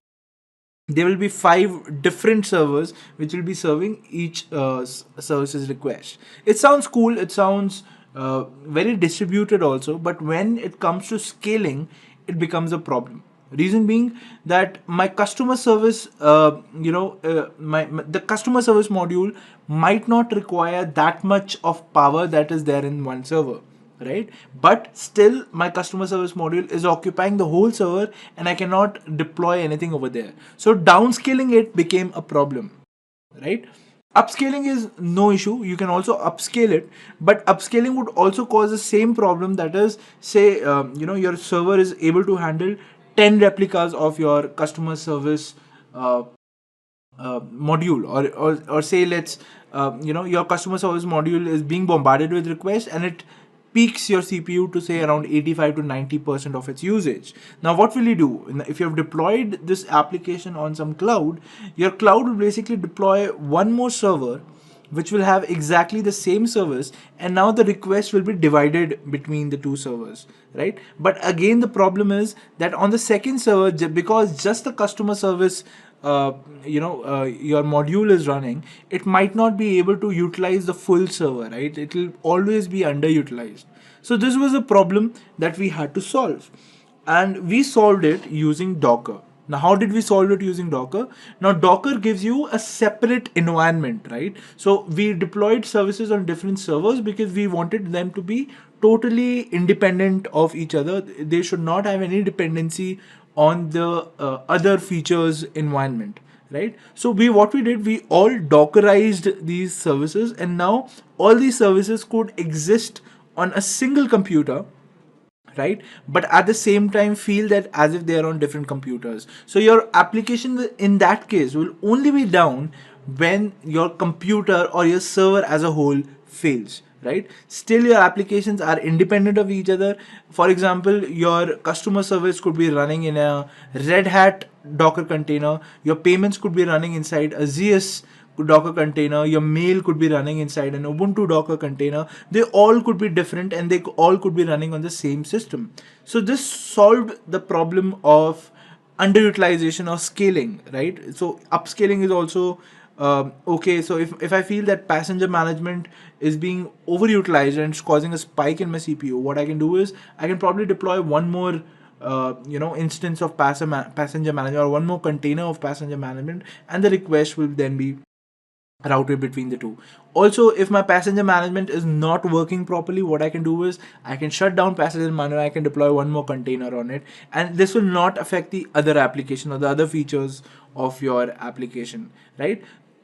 there will be 5 different servers which will be serving each services request. It sounds cool, it sounds very distributed also, but when it comes to scaling, it becomes a problem. Reason being that my customer service the customer service module might not require that much of power that is there in one server, right? But still my customer service module is occupying the whole server and I cannot deploy anything over there. So downscaling it became a problem, right? Upscaling is no issue, you can also upscale it, but upscaling would also cause the same problem. That is, say your server is able to handle 10 replicas of your customer service module, or say, let's your customer service module is being bombarded with requests and it peaks your CPU to say around 85 to 90% of its usage. Now what will you do? If you have deployed this application on some cloud, your cloud will basically deploy one more server which will have exactly the same service, and now the request will be divided between the two servers, right? But again, the problem is that on the second server, because just the customer service your module is running, it might not be able to utilize the full server, right? It will always be underutilized. So this was a problem that we had to solve, and we solved it using Docker. Now, how did we solve it using Docker? Now, Docker gives you a separate environment, right? So we deployed services on different servers because we wanted them to be totally independent of each other. They should not have any dependency on the other features environment, right? So what we did, we all Dockerized these services, and now all these services could exist on a single computer, right? But at the same time feel that as if they are on different computers. So your application in that case will only be down when your computer or your server as a whole fails, right? Still your applications are independent of each other. For example, your customer service could be running in a Red Hat Docker container, your payments could be running inside a ZS Docker container, your mail could be running inside an Ubuntu Docker container. They all could be different and they all could be running on the same system. So this solved the problem of underutilization or scaling, right? So upscaling is also okay. So if I feel that passenger management is being overutilized and it's causing a spike in my CPU, what I can do is I can probably deploy one more instance of passenger management, or one more container of passenger management, and the request will then be routed between the two. Also, if my passenger management is not working properly, what I can do is I can shut down passenger management, I can deploy one more container on it, and this will not affect the other application or the other features of your application, right?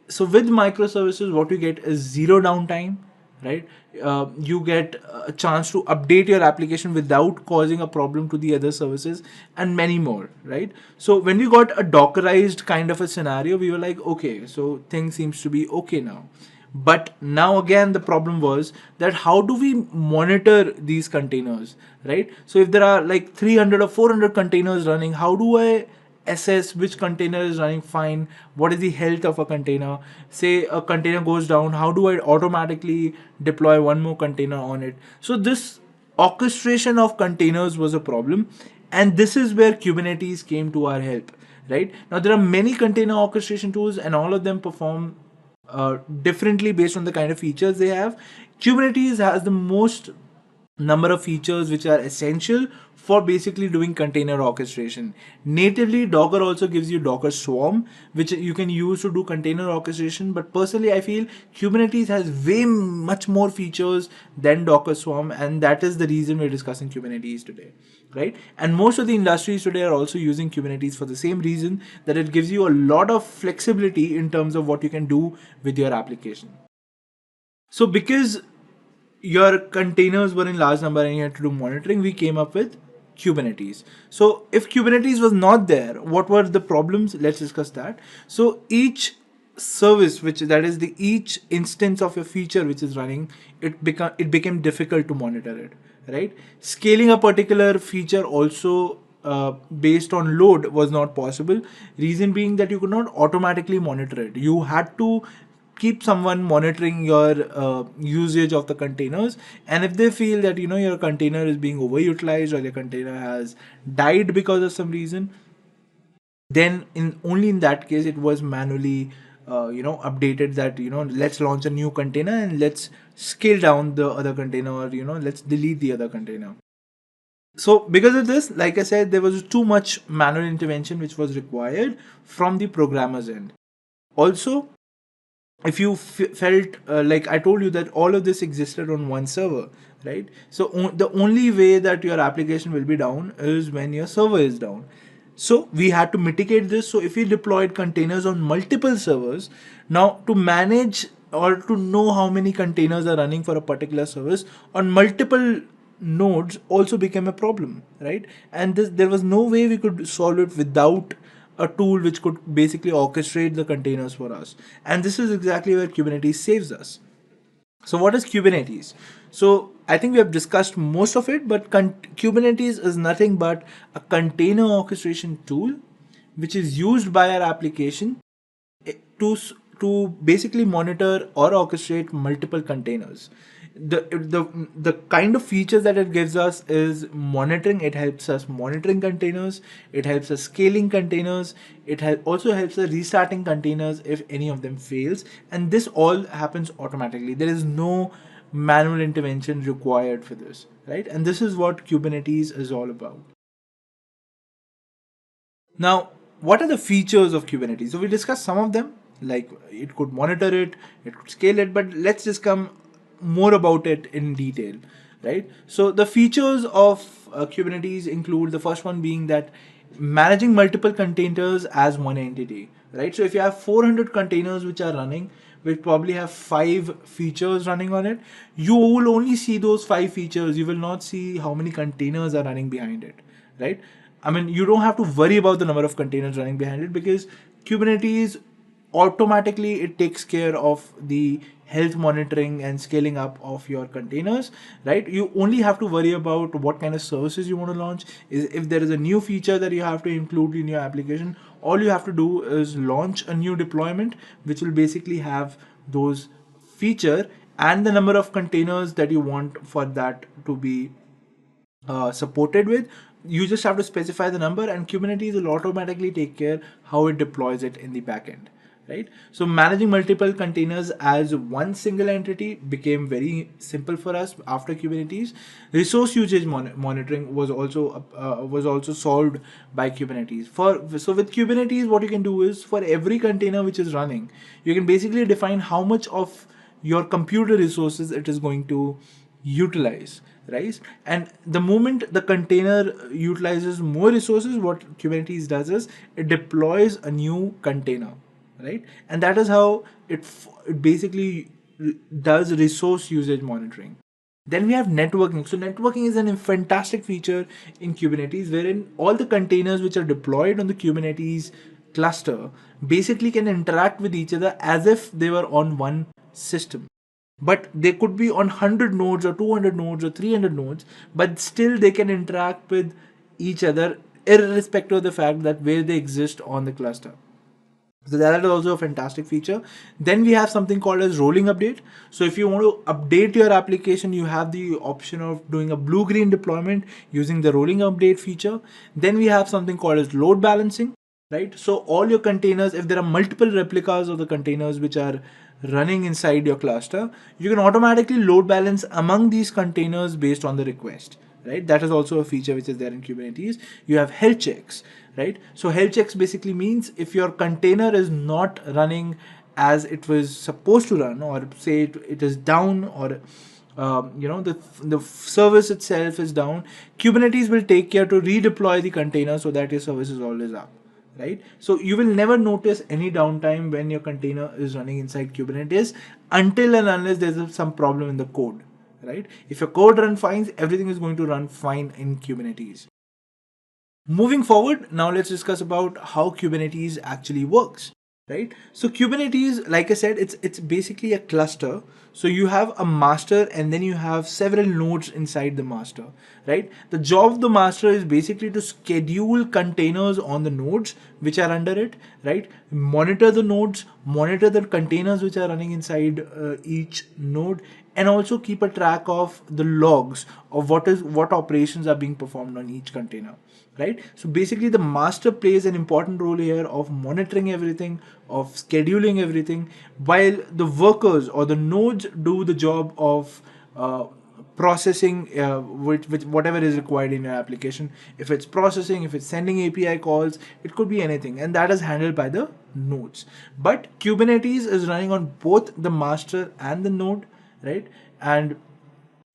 So with microservices, what you get is zero downtime, right? You get a chance to update your application without causing a problem to the other services, and many more, right? So when we got a Dockerized kind of a scenario, we were like, okay, so things seems to be okay now. But now again, the problem was that how do we monitor these containers, right? So if there are like 300 or 400 containers running, how do I assess which container is running fine? What is the health of a container? Say a container goes down, how do I automatically deploy one more container on it? So this orchestration of containers was a problem, and this is where Kubernetes came to our help. Right now, there are many container orchestration tools, and all of them perform differently based on the kind of features they have. Kubernetes has the most number of features which are essential for basically doing container orchestration. Natively, Docker also gives you Docker Swarm, which you can use to do container orchestration. But personally, I feel Kubernetes has way much more features than Docker Swarm, and that is the reason we're discussing Kubernetes today, right? And most of the industries today are also using Kubernetes for the same reason, that it gives you a lot of flexibility in terms of what you can do with your application. So because your containers were in large number and you had to do monitoring, we came up with Kubernetes. So if Kubernetes was not there, what were the problems? Let's discuss that. So each service, which that is the each instance of a feature which is running, it became difficult to monitor it, right? Scaling a particular feature also based on load was not possible. Reason being that you could not automatically monitor it. You had to keep someone monitoring your usage of the containers, and if they feel that your container is being overutilized or your container has died because of some reason, then only in that case it was manually updated that let's launch a new container and let's scale down the other container, or let's delete the other container. So because of this, like I said, there was too much manual intervention which was required from the programmer's end. Also, if you felt like I told you that all of this existed on one server, right? So the only way that your application will be down is when your server is down. So we had to mitigate this. So if we deployed containers on multiple servers, now to manage or to know how many containers are running for a particular service on multiple nodes also became a problem, right? And there was no way we could solve it without a tool which could basically orchestrate the containers for us. And this is exactly where Kubernetes saves us. So what is Kubernetes? So I think we have discussed most of it, but Kubernetes is nothing but a container orchestration tool which is used by our application to basically monitor or orchestrate multiple containers. The kind of features that it gives us is monitoring. It helps us monitoring containers, it helps us scaling containers, it also helps us restarting containers if any of them fails, and this all happens automatically. There is no manual intervention required for this, right? And this is what Kubernetes is all about. Now, what are the features of Kubernetes? So we discussed some of them, like it could monitor it, it could scale it, but let's just come more about it in detail, right? So the features of Kubernetes include, the first one being that managing multiple containers as one entity, right? So if you have 400 containers which are running, which probably have 5 features running on it, you will only see those 5 features. You will not see how many containers are running behind it, right? I mean, you don't have to worry about the number of containers running behind it, because Kubernetes automatically it takes care of the health monitoring and scaling up of your containers, right? You only have to worry about what kind of services you want to launch. Is if there is a new feature that you have to include in your application, all you have to do is launch a new deployment which will basically have those feature and the number of containers that you want for that to be supported with. You just have to specify the number, and Kubernetes will automatically take care how it deploys it in the backend, right? So managing multiple containers as one single entity became very simple for us after Kubernetes. Resource usage monitoring was also solved by Kubernetes. So with Kubernetes, what you can do is, for every container which is running, you can basically define how much of your computer resources it is going to utilize, right? And the moment the container utilizes more resources, what Kubernetes does is it deploys a new container, right? And that is how it basically does resource usage monitoring. Then we have networking. So networking is a fantastic feature in Kubernetes, wherein all the containers which are deployed on the Kubernetes cluster basically can interact with each other as if they were on one system. But they could be on 100 nodes or 200 nodes or 300 nodes, but still they can interact with each other irrespective of the fact that where they exist on the cluster. So that is also a fantastic feature. Then we have something called as rolling update. So if you want to update your application, you have the option of doing a blue-green deployment using the rolling update feature. Then we have something called as load balancing, right? So all your containers, if there are multiple replicas of the containers which are running inside your cluster, you can automatically load balance among these containers based on the request, right? That is also a feature which is there in Kubernetes. You have health checks, right? So health checks basically means if your container is not running as it was supposed to run, or say it is down, or the service itself is down, Kubernetes will take care to redeploy the container so that your service is always up, right? So you will never notice any downtime when your container is running inside Kubernetes until and unless there's some problem in the code, right? If your code runs fine, everything is going to run fine in Kubernetes. Moving forward, now let's discuss about how Kubernetes actually works, right? So Kubernetes, like I said, it's basically a cluster. So you have a master and then you have several nodes inside the master, right? The job of the master is basically to schedule containers on the nodes which are under it, right? Monitor the nodes, monitor the containers which are running inside each node, and also keep a track of the logs of what operations are being performed on each container, right? So basically the master plays an important role here of monitoring everything, of scheduling everything, while the workers or the nodes do the job of processing with whatever is required in your application. If it's processing, if it's sending API calls, it could be anything, and that is handled by the nodes. But Kubernetes is running on both the master and the node, right? And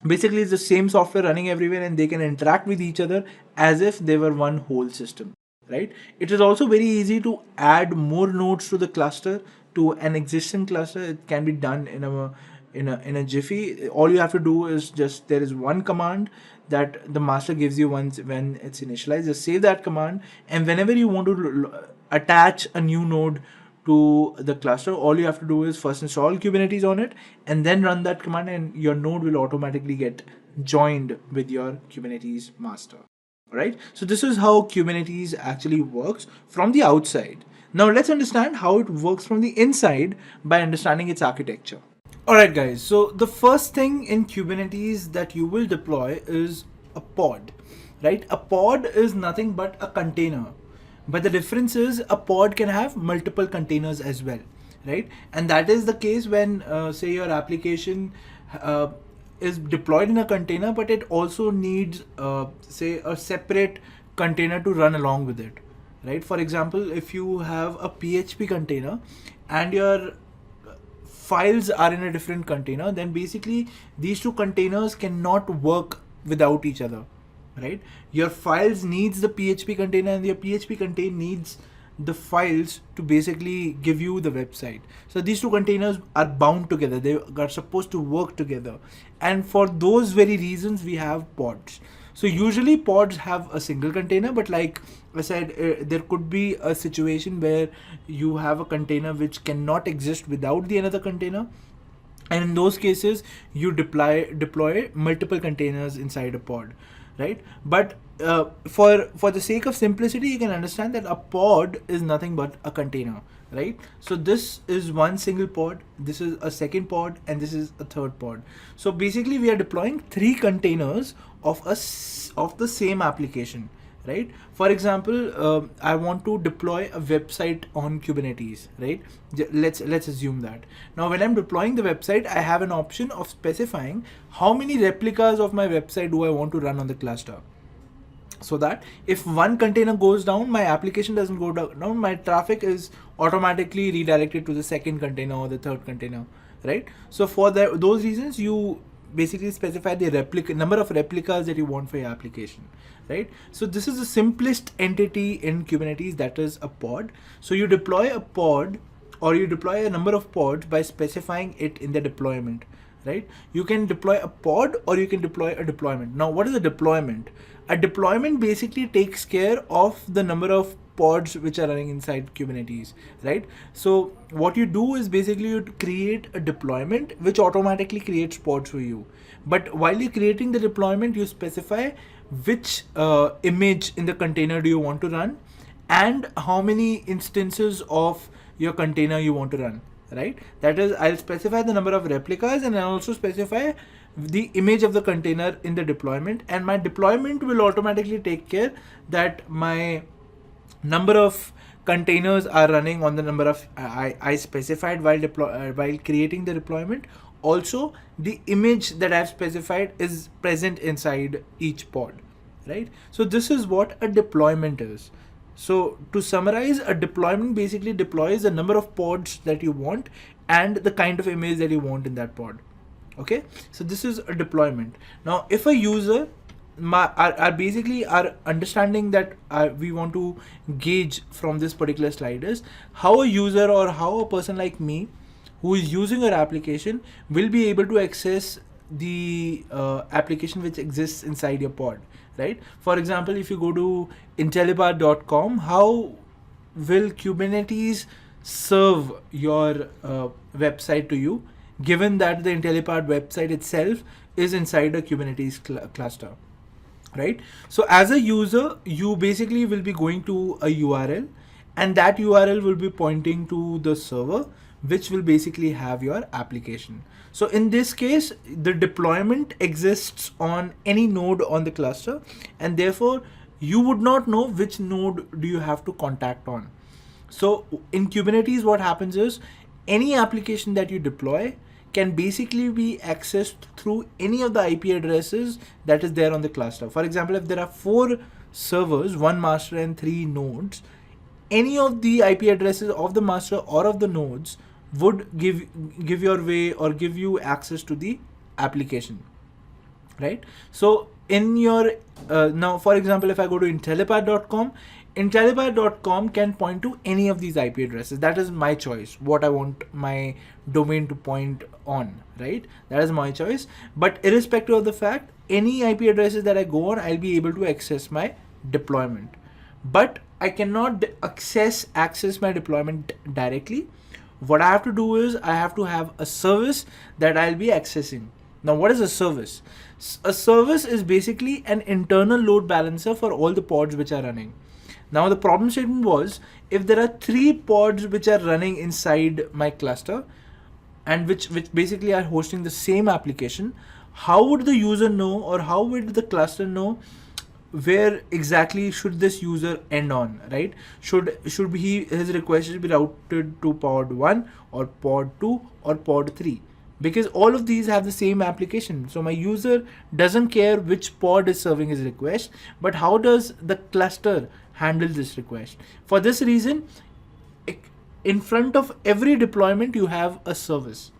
basically it's the same software running everywhere, and they can interact with each other as if they were one whole system, right? It is also very easy to add more nodes to the cluster, to an existing cluster. It can be done in a jiffy. All you have to do is just, there is one command that the master gives you once when it's initialized. Just save that command, and whenever you want to attach a new node to the cluster, all you have to do is first install Kubernetes on it and then run that command, and your node will automatically get joined with your Kubernetes master. Right? So this is how Kubernetes actually works from the outside. Now let's understand how it works from the inside by understanding its architecture. Alright guys, so the first thing in Kubernetes that you will deploy is a pod, right? A pod is nothing but a container. But the difference is a pod can have multiple containers as well, right? And that is the case when, say, your application is deployed in a container, but it also needs, say, a separate container to run along with it, right? For example, if you have a PHP container and your files are in a different container, then basically these two containers cannot work without each other, right? Your files needs the PHP container, and your PHP container needs the files to basically give you the website. So these two containers are bound together. They are supposed to work together. And for those very reasons, we have pods. So usually pods have a single container, but like I said, there could be a situation where you have a container which cannot exist without the another container. And in those cases, you deploy multiple containers inside a pod, right? But for the sake of simplicity, you can understand that a pod is nothing but a container, right? So this is one single pod, this is a second pod, and this is a third pod. So basically we are deploying three containers of the same application, right? For example, I want to deploy a website on Kubernetes, right? Let's assume that. Now when I'm deploying the website, I have an option of specifying how many replicas of my website do I want to run on the cluster. So that if one container goes down, my application doesn't go down, my traffic is automatically redirected to the second container or the third container, right? So for those reasons, you basically specify the number of replicas that you want for your application, right? So this is the simplest entity in Kubernetes, that is a pod. So you deploy a pod, or you deploy a number of pods by specifying it in the deployment, right? You can deploy a pod or you can deploy a deployment. Now, what is a deployment? A deployment basically takes care of the number of pods which are running inside Kubernetes, right? So what you do is basically you create a deployment which automatically creates pods for you. But while you're creating the deployment, you specify which image in the container do you want to run and how many instances of your container you want to run, right? That is, I'll specify the number of replicas and I'll also specify the image of the container in the deployment, and my deployment will automatically take care that my number of containers are running on the number of I specified while creating the deployment. Also, the image that I've specified is present inside each pod, right? So this is what a deployment is. So to summarize, a deployment basically deploys the number of pods that you want and the kind of image that you want in that pod. Okay, so this is a deployment. Now, if a user, our understanding that we want to gauge from this particular slide is how a user or how a person like me who is using our application will be able to access the application which exists inside your pod, right? For example, if you go to Intellipaat.com, how will Kubernetes serve your website to you, given that the Intellipaat website itself is inside a Kubernetes cluster, right? So as a user, you basically will be going to a URL, and that URL will be pointing to the server, which will basically have your application. So in this case, the deployment exists on any node on the cluster, and therefore you would not know which node do you have to contact on. So in Kubernetes, what happens is any application that you deploy can basically be accessed through any of the IP addresses that is there on the cluster. For example, if there are 4 servers, 1 master and 3 nodes, any of the IP addresses of the master or of the nodes would give your way or give you access to the application, right? So in your now, for example, if I go to Intellipaat.com, Intellipaat.com can point to any of these IP addresses. That is my choice, what I want my domain to point on, right? That is my choice. But irrespective of the fact, any IP addresses that I go on, I'll be able to access my deployment. But I cannot access my deployment directly. What I have to do is I have to have a service that I'll be accessing. Now, what is a service? A service is basically an internal load balancer for all the pods which are running. Now, the problem statement was, if there are 3 pods which are running inside my cluster and which basically are hosting the same application, how would the user know, or how would the cluster know where exactly should this user end on, right? Should his request should be routed to pod 1 or pod 2 or pod 3? Because all of these have the same application. So my user doesn't care which pod is serving his request, but how does the cluster handle this request? For this reason, in front of every deployment, you have a service.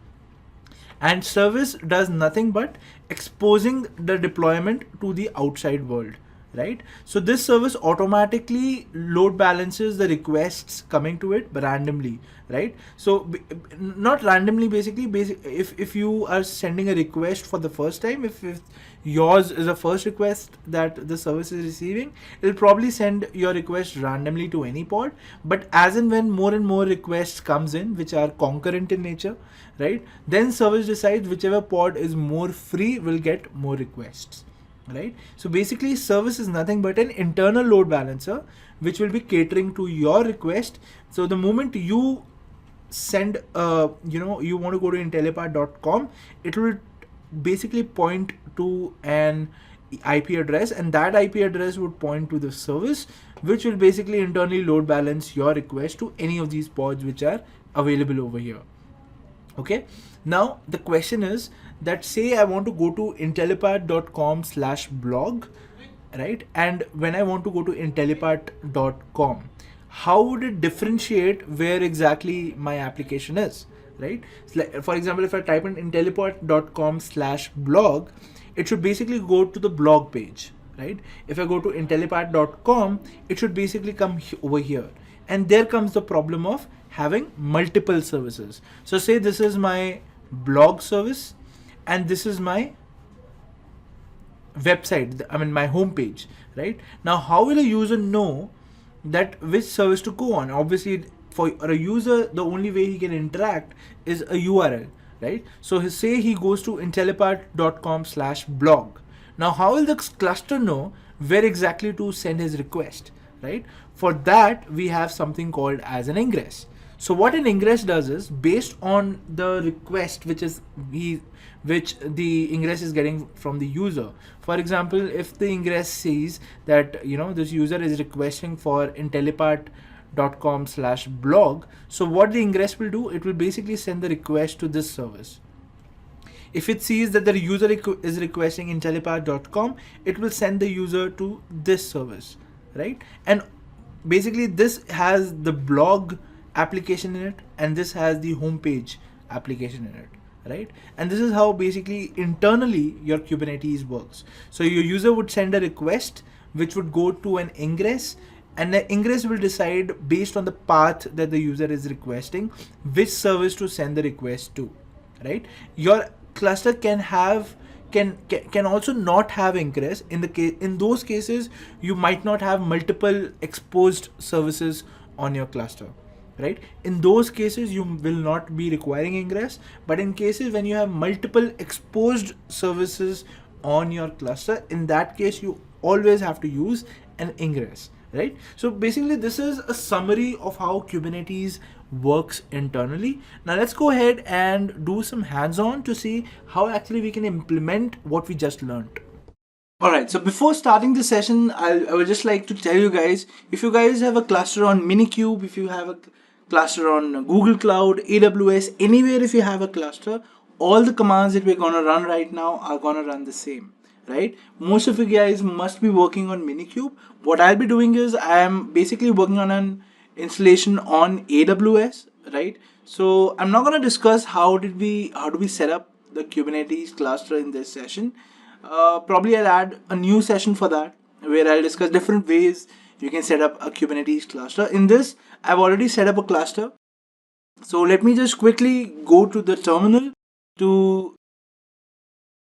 And service does nothing but exposing the deployment to the outside world, right? So this service automatically load balances the requests coming to it randomly, right? So not randomly, basically if you are sending a request for the first time, if yours is a first request that the service is receiving, it'll probably send your request randomly to any pod. But as and when more and more requests comes in, which are concurrent in nature, right, then service decides whichever pod is more free will get more requests, right? So basically, service is nothing but an internal load balancer which will be catering to your request. So the moment you send you want to go to Intellipaat.com, it will basically point to an IP address, and that IP address would point to the service, which will basically internally load balance your request to any of these pods which are available over here. Okay, now the question is that, say I want to go to Intellipaat.com/blog, right? And when I want to go to Intellipaat.com, how would it differentiate where exactly my application is, right? So for example, if I type in Intellipaat.com/blog, it should basically go to the blog page, right? If I go to Intellipaat.com, it should basically come over here. And there comes the problem of having multiple services. So say this is my blog service, and this is my website, I mean my homepage, right? Now, how will a user know that which service to go on? Obviously, for a user, the only way he can interact is a URL, right? So say he goes to intellipaat.com/blog. Now, how will the cluster know where exactly to send his request, right? For that, we have something called as an ingress. So what an ingress does is, based on the request which the ingress is getting from the user. For example, if the ingress says that this user is requesting for intellipaat.com/blog, so what the ingress will do, it will basically send the request to this service. If it sees that the user is requesting intellipaat.com, it will send the user to this service, right? And basically this has the blog application in it, and this has the homepage application in it, right? And this is how basically internally your Kubernetes works. So your user would send a request which would go to an ingress, and the ingress will decide based on the path that the user is requesting which service to send the request to, right? Your cluster can also not have ingress. In those cases, you might not have multiple exposed services on your cluster, right? In those cases, you will not be requiring ingress. But in cases when you have multiple exposed services on your cluster, in that case, you always have to use an ingress, right? So basically, this is a summary of how Kubernetes works internally. Now let's go ahead and do some hands-on to see how actually we can implement what we just learned. Alright, so before starting the session, I would just like to tell you guys, if you guys have a cluster on Minikube, if you have a cluster on Google Cloud, AWS, anywhere if you have a cluster, all the commands that we're gonna run right now are gonna run the same, right? Most of you guys must be working on Minikube. What I'll be doing is I am basically working on an installation on AWS, right? So I'm not gonna discuss how do we set up the Kubernetes cluster in this session. Probably I'll add a new session for that where I'll discuss different ways you can set up a Kubernetes cluster. In this, I've already set up a cluster. So let me just quickly go to the terminal to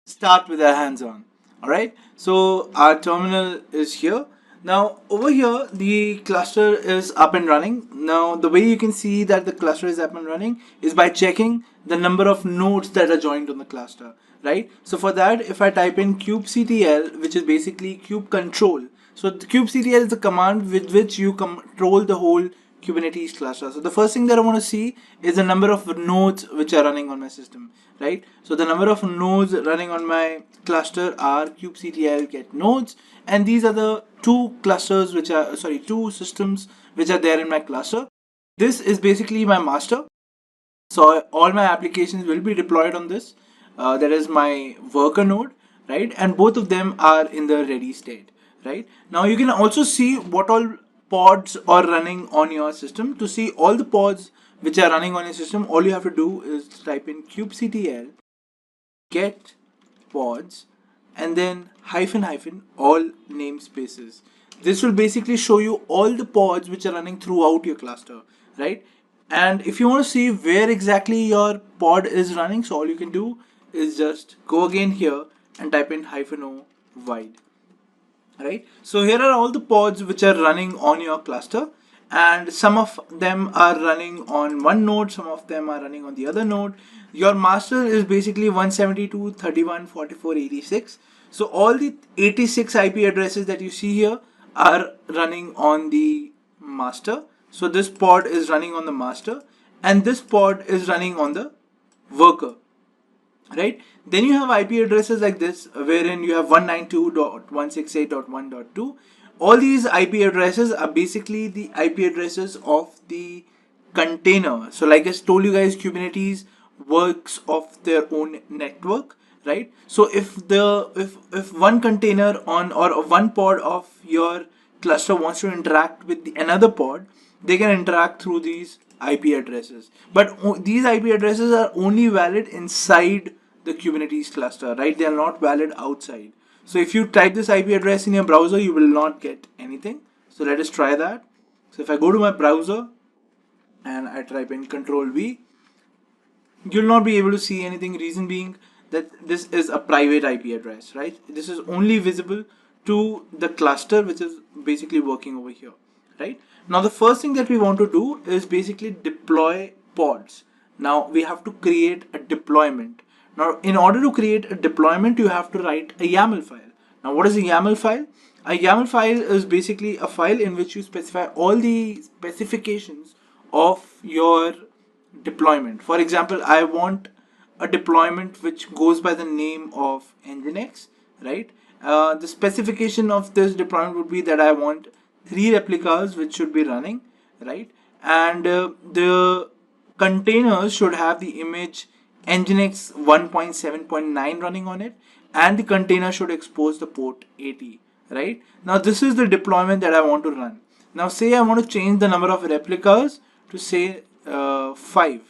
start with our hands-on. Alright, so our terminal is here. Now over here, the cluster is up and running. Now the way you can see that the cluster is up and running is by checking the number of nodes that are joined on the cluster, right? So for that, if I type in kubectl, which is basically kube control. So the kubectl is the command with which you control the whole Kubernetes cluster. So the first thing that I want to see is the number of nodes which are running on my system, right? So the number of nodes running on my cluster are kubectl get nodes, and these are the two systems which are there in my cluster. This is basically my master. So all my applications will be deployed on this. That is my worker node, right? And both of them are in the ready state, right? Now you can also see what all pods are running on your system. To see all the pods which are running on your system, all you have to do is type in kubectl get pods and then hyphen all namespaces. This will basically show you all the pods which are running throughout your cluster, right? And if you want to see where exactly your pod is running, so all you can do is just go again here and type in -o wide. Right, so here are all the pods which are running on your cluster, and some of them are running on one node, some of them are running on the other node. Your master is basically 172.31.44.86. So all the 86 IP addresses that you see here are running on the master. So this pod is running on the master, and this pod is running on the worker. Right, then you have IP addresses like this, wherein you have 192.168.1.2. all these IP addresses are basically the IP addresses of the container. So like I told you guys, Kubernetes works off their own network, right? So if one container on or one pod of your cluster wants to interact with another pod, they can interact through these IP addresses. But these IP addresses are only valid inside the Kubernetes cluster, right? They are not valid outside. So if you type this IP address in your browser, you will not get anything. So let us try that. So if I go to my browser and I type in Control V, you'll not be able to see anything. Reason being that this is a private IP address, right? This is only visible to the cluster which is basically working over here, right? Now the first thing that we want to do is basically deploy pods. Now we have to create a deployment. Now in order to create a deployment, you have to write a YAML file. Now what is a YAML file? A YAML file is basically a file in which you specify all the specifications of your deployment. For example, I want a deployment which goes by the name of Nginx, right? The specification of this deployment would be that I want 3 replicas which should be running, right? And the containers should have the image Nginx 1.7.9 running on it, and the container should expose the port 80, right? Now this is the deployment that I want to run. Now say I want to change the number of replicas to say 5,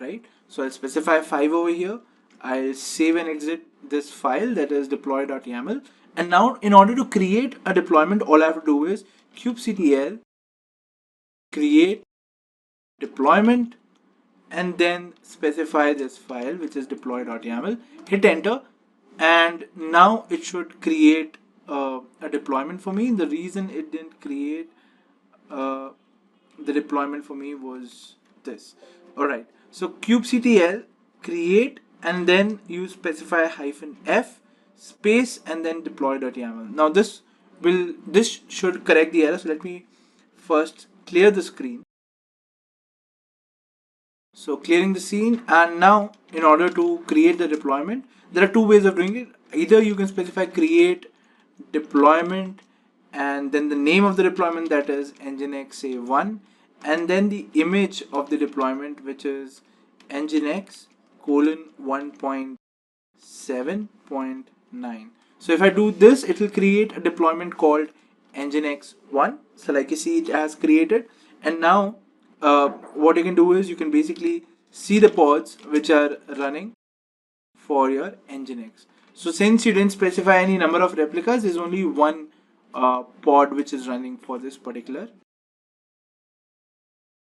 right? So I'll specify 5 over here. I'll save and exit this file, that is deploy.yaml. And now in order to create a deployment, all I have to do is kubectl create deployment and then specify this file, which is deploy.yaml. Hit enter, and now it should create a deployment for me. The reason it didn't create the deployment for me was this. Alright, so kubectl create and then you specify -f space and then deploy.yaml. Now this should correct the error. So let me first clear the screen. So clearing the scene, and now in order to create the deployment, there are 2 ways of doing it. Either you can specify create deployment and then the name of the deployment, that is Nginx say 1, and then the image of the deployment, which is Nginx colon 1.7.9. So if I do this, it will create a deployment called Nginx 1. So like you see, it has created, and now what you can do is you can basically see the pods which are running for your Nginx. So since you didn't specify any number of replicas, there's only one pod which is running for this particular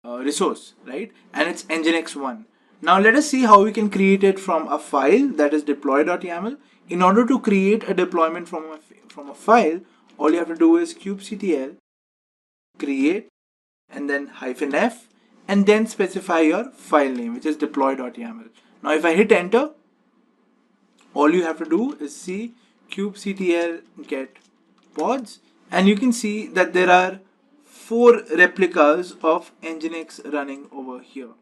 resource, right? And it's Nginx 1. Now let us see how we can create it from a file, that is deploy.yaml. In order to create a deployment from a file, all you have to do is kubectl create and then -f and then specify your file name, which is deploy.yaml. Now if I hit enter, all you have to do is see kubectl get pods, and you can see that there are 4 replicas of Nginx running over here,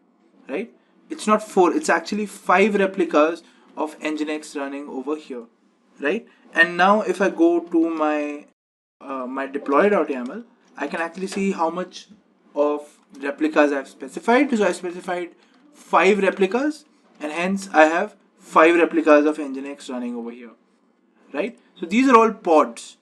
right? It's not 4, it's actually 5 replicas of Nginx running over here, right? And now if I go to my my deploy.yaml, I can actually see how much of replicas I've specified. So I specified 5 replicas, and hence I have 5 replicas of Nginx running over here, right? So these are all pods,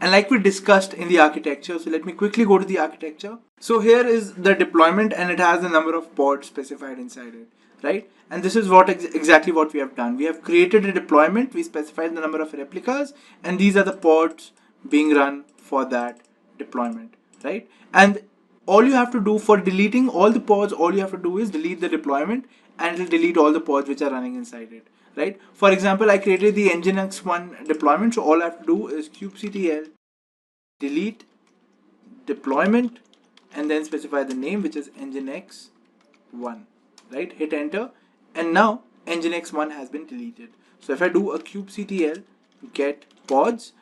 and like we discussed in the architecture, so let me quickly go to the architecture. So here is the deployment, and it has the number of pods specified inside it, right? And this is what exactly what we have done. We have created a deployment, we specified the number of replicas, and these are the pods being run for that deployment, right? And all you have to do for deleting all the pods, all you have to do is delete the deployment, and it will delete all the pods which are running inside it, right? For example, I created the Nginx 1 deployment, so all I have to do is kubectl delete deployment and then specify the name, which is Nginx 1, right? Hit enter, and now Nginx 1 has been deleted. So if I do a kubectl get pods,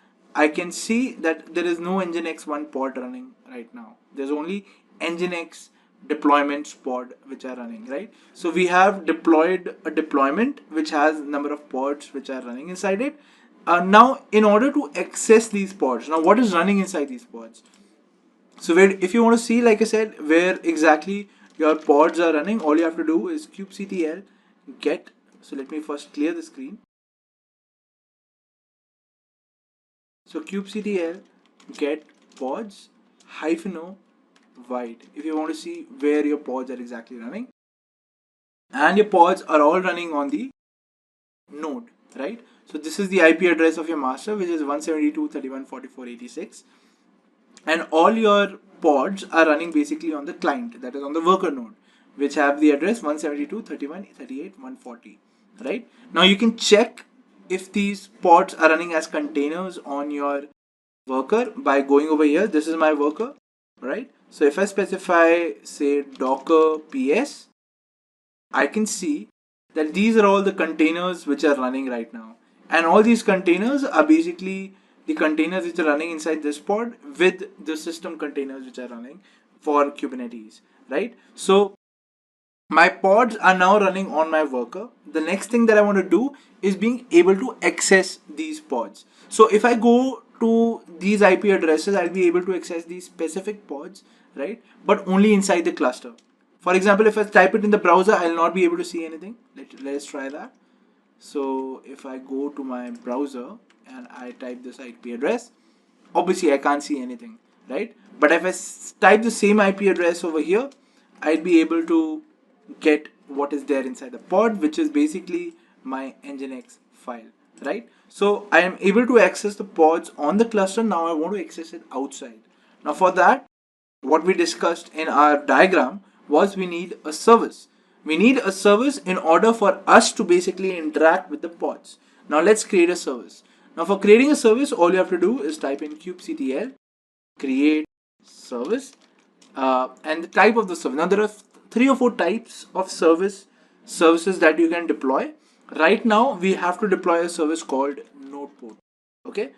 I can see that there is no Nginx 1 pod running right now. There's only Nginx deployments pod which are running, right? So we have deployed a deployment which has number of pods which are running inside it. Now in order to access these pods, now what is running inside these pods? So if you want to see, like I said, where exactly your pods are running, all you have to do is kubectl get. So let me first clear the screen. So kubectl get pods -o wide if you want to see where your pods are exactly running, and your pods are all running on the node, right? So this is the IP address of your master, which is 172.31.44.86, and all your pods are running basically on the client, that is on the worker node, which have the address 172.31.38.140, right? Now you can check if these pods are running as containers on your worker by going over here. This is my worker, right? So if I specify, say, Docker PS, I can see that these are all the containers which are running right now. And all these containers are basically the containers which are running inside this pod with the system containers which are running for Kubernetes, right? So my pods are now running on my worker. The next thing that I want to do is being able to access these pods. So if I go to these IP addresses, I'll be able to access these specific pods, right? But only inside the cluster. For example, if I type it in the browser, I'll not be able to see anything. Let's try that. So if I go to my browser and I type this IP address, obviously I can't see anything, right? But if I type the same IP address over here, I'd be able to get what is there inside the pod, which is basically my nginx file, right? So I am able to access the pods on the cluster. Now I want to access it outside. Now for that, what we discussed in our diagram was we need a service. We need a service in order for us to basically interact with the pods. Now let's create a service. Now for creating a service, all you have to do is type in kubectl create service and the type of the service. Now there are 3 or 4 types of services that you can deploy. Right now we have to deploy a service called nodeport. Okay,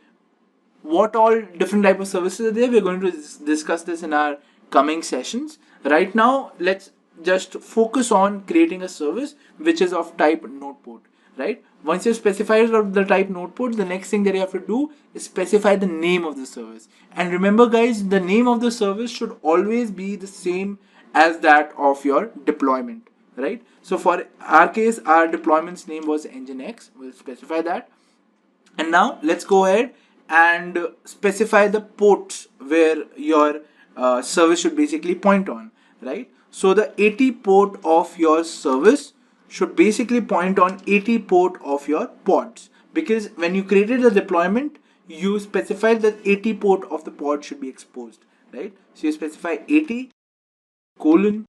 what all different type of services are there? We're going to discuss this in our coming sessions. Right now, let's just focus on creating a service which is of type nodeport, right? Once you specify the type nodeport, the next thing that you have to do is specify the name of the service. And remember guys, the name of the service should always be the same as that of your deployment, right? So for our case, our deployment's name was nginx. We'll specify that. And now let's go ahead and specify the ports where your service should basically point on, right? So the 80 port of your service should basically point on 80 port of your pods, because when you created the deployment, you specified that 80 port of the pod should be exposed, right? So you specify 80 colon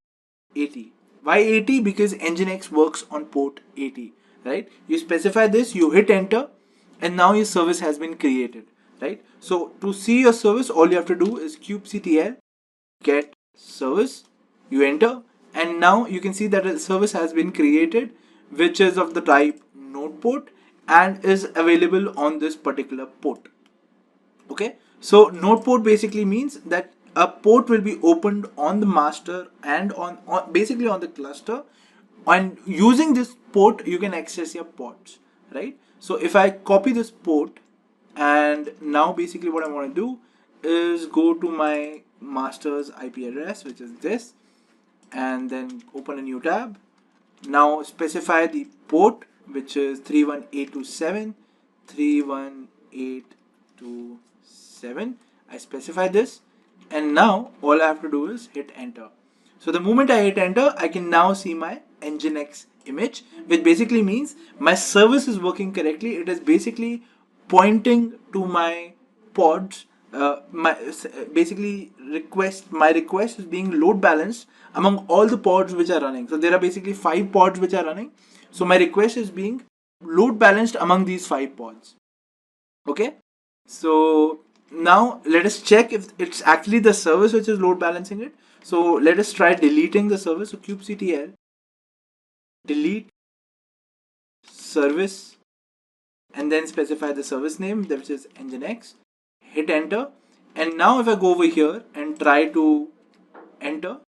80. Why 80? Because nginx works on port 80, right? You specify this, you hit enter, and now your service has been created, right? So to see your service, all you have to do is kubectl get service, you enter, and now you can see that a service has been created which is of the type nodeport and is available on this particular port. Okay, so nodeport basically means that a port will be opened on the master and on basically on the cluster, and using this port you can access your pods, right? So if I copy this port, and now basically what I want to do is go to my master's IP address, which is this, and then open a new tab. Now specify the port, which is 31827 31827. I specify this, and now all I have to do is hit enter. So the moment I hit enter, I can now see my nginx image, which basically means my service is working correctly. It is basically pointing to my pods. My request is being load balanced among all the pods which are running. So there are basically 5 pods which are running. So my request is being load balanced among these 5 pods. Okay, so now let us check if it's actually the service which is load balancing it. So let us try deleting the service. So kubectl delete service, and then specify the service name, which is nginx. Hit enter, and now if I go over here and try to enter,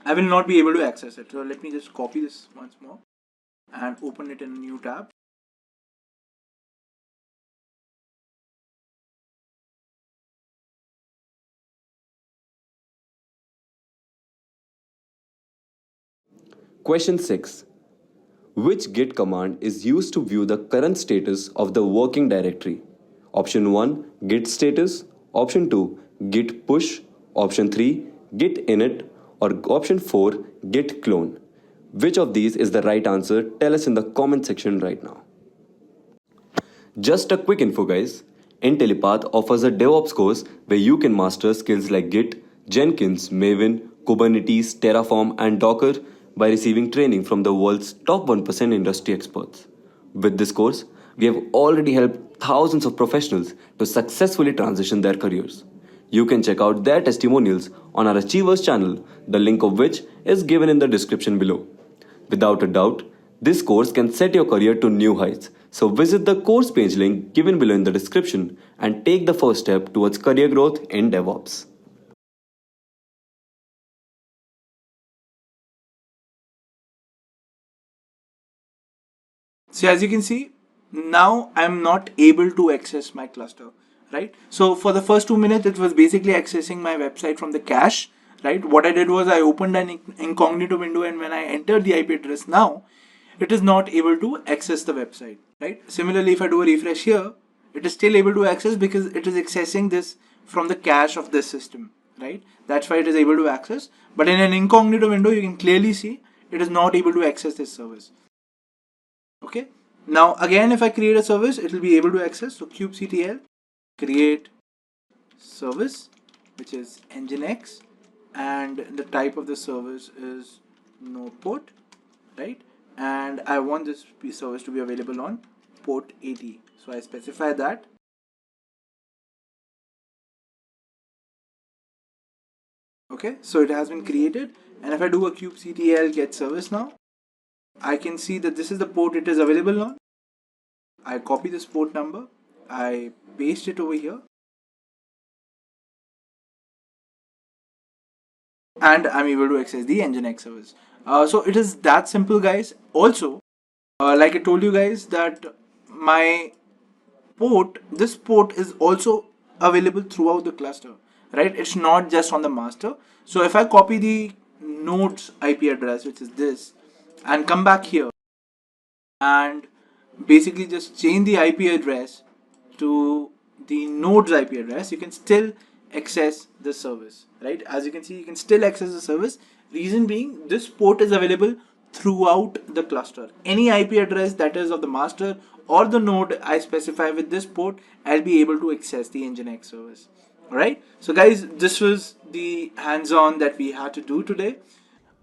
I will not be able to access it. So let me just copy this once more and open it in a new tab. Question 6. Which Git command is used to view the current status of the working directory? Option 1, git status. Option 2, git push. Option 3, git init. Or option 4, git clone. Which of these is the right answer? Tell us in the comment section right now. Just a quick info guys. Intellipaat offers a DevOps course where you can master skills like Git, Jenkins, Maven, Kubernetes, Terraform and Docker by receiving training from the world's top 1% industry experts. With this course, we have already helped thousands of professionals to successfully transition their careers. You can check out their testimonials on our Achievers channel, the link of which is given in the description below. Without a doubt, this course can set your career to new heights. So visit the course page link given below in the description and take the first step towards career growth in DevOps. So as you can see, now I'm not able to access my cluster, right? So for the first 2 minutes, it was basically accessing my website from the cache, right? What I did was I opened an incognito window, and when I entered the IP address now, it is not able to access the website, right? Similarly, if I do a refresh here, it is still able to access because it is accessing this from the cache of this system, right? That's why it is able to access. But in an incognito window, you can clearly see it is not able to access this service. Okay. Now again, if I create a service, it will be able to access. So kubectl create service, which is nginx, and the type of the service is node port, right? And I want this service to be available on port 80. So I specify that. Okay, so it has been created, and if I do a kubectl get service now, I can see that this is the port it is available on. I copy this port number, I paste it over here, and I'm able to access the nginx service. So it is that simple, guys. Also, like I told you guys, that this port is also available throughout the cluster, right? It's not just on the master. So if I copy the node's IP address, which is this, and come back here and basically just change the IP address to the node's IP address, you can still access the service, right? As you can see, you can still access the service. Reason being, this port is available throughout the cluster. Any IP address that is of the master or the node I specify with this port, I'll be able to access the nginx service. Alright, so guys, this was the hands-on that we had to do today.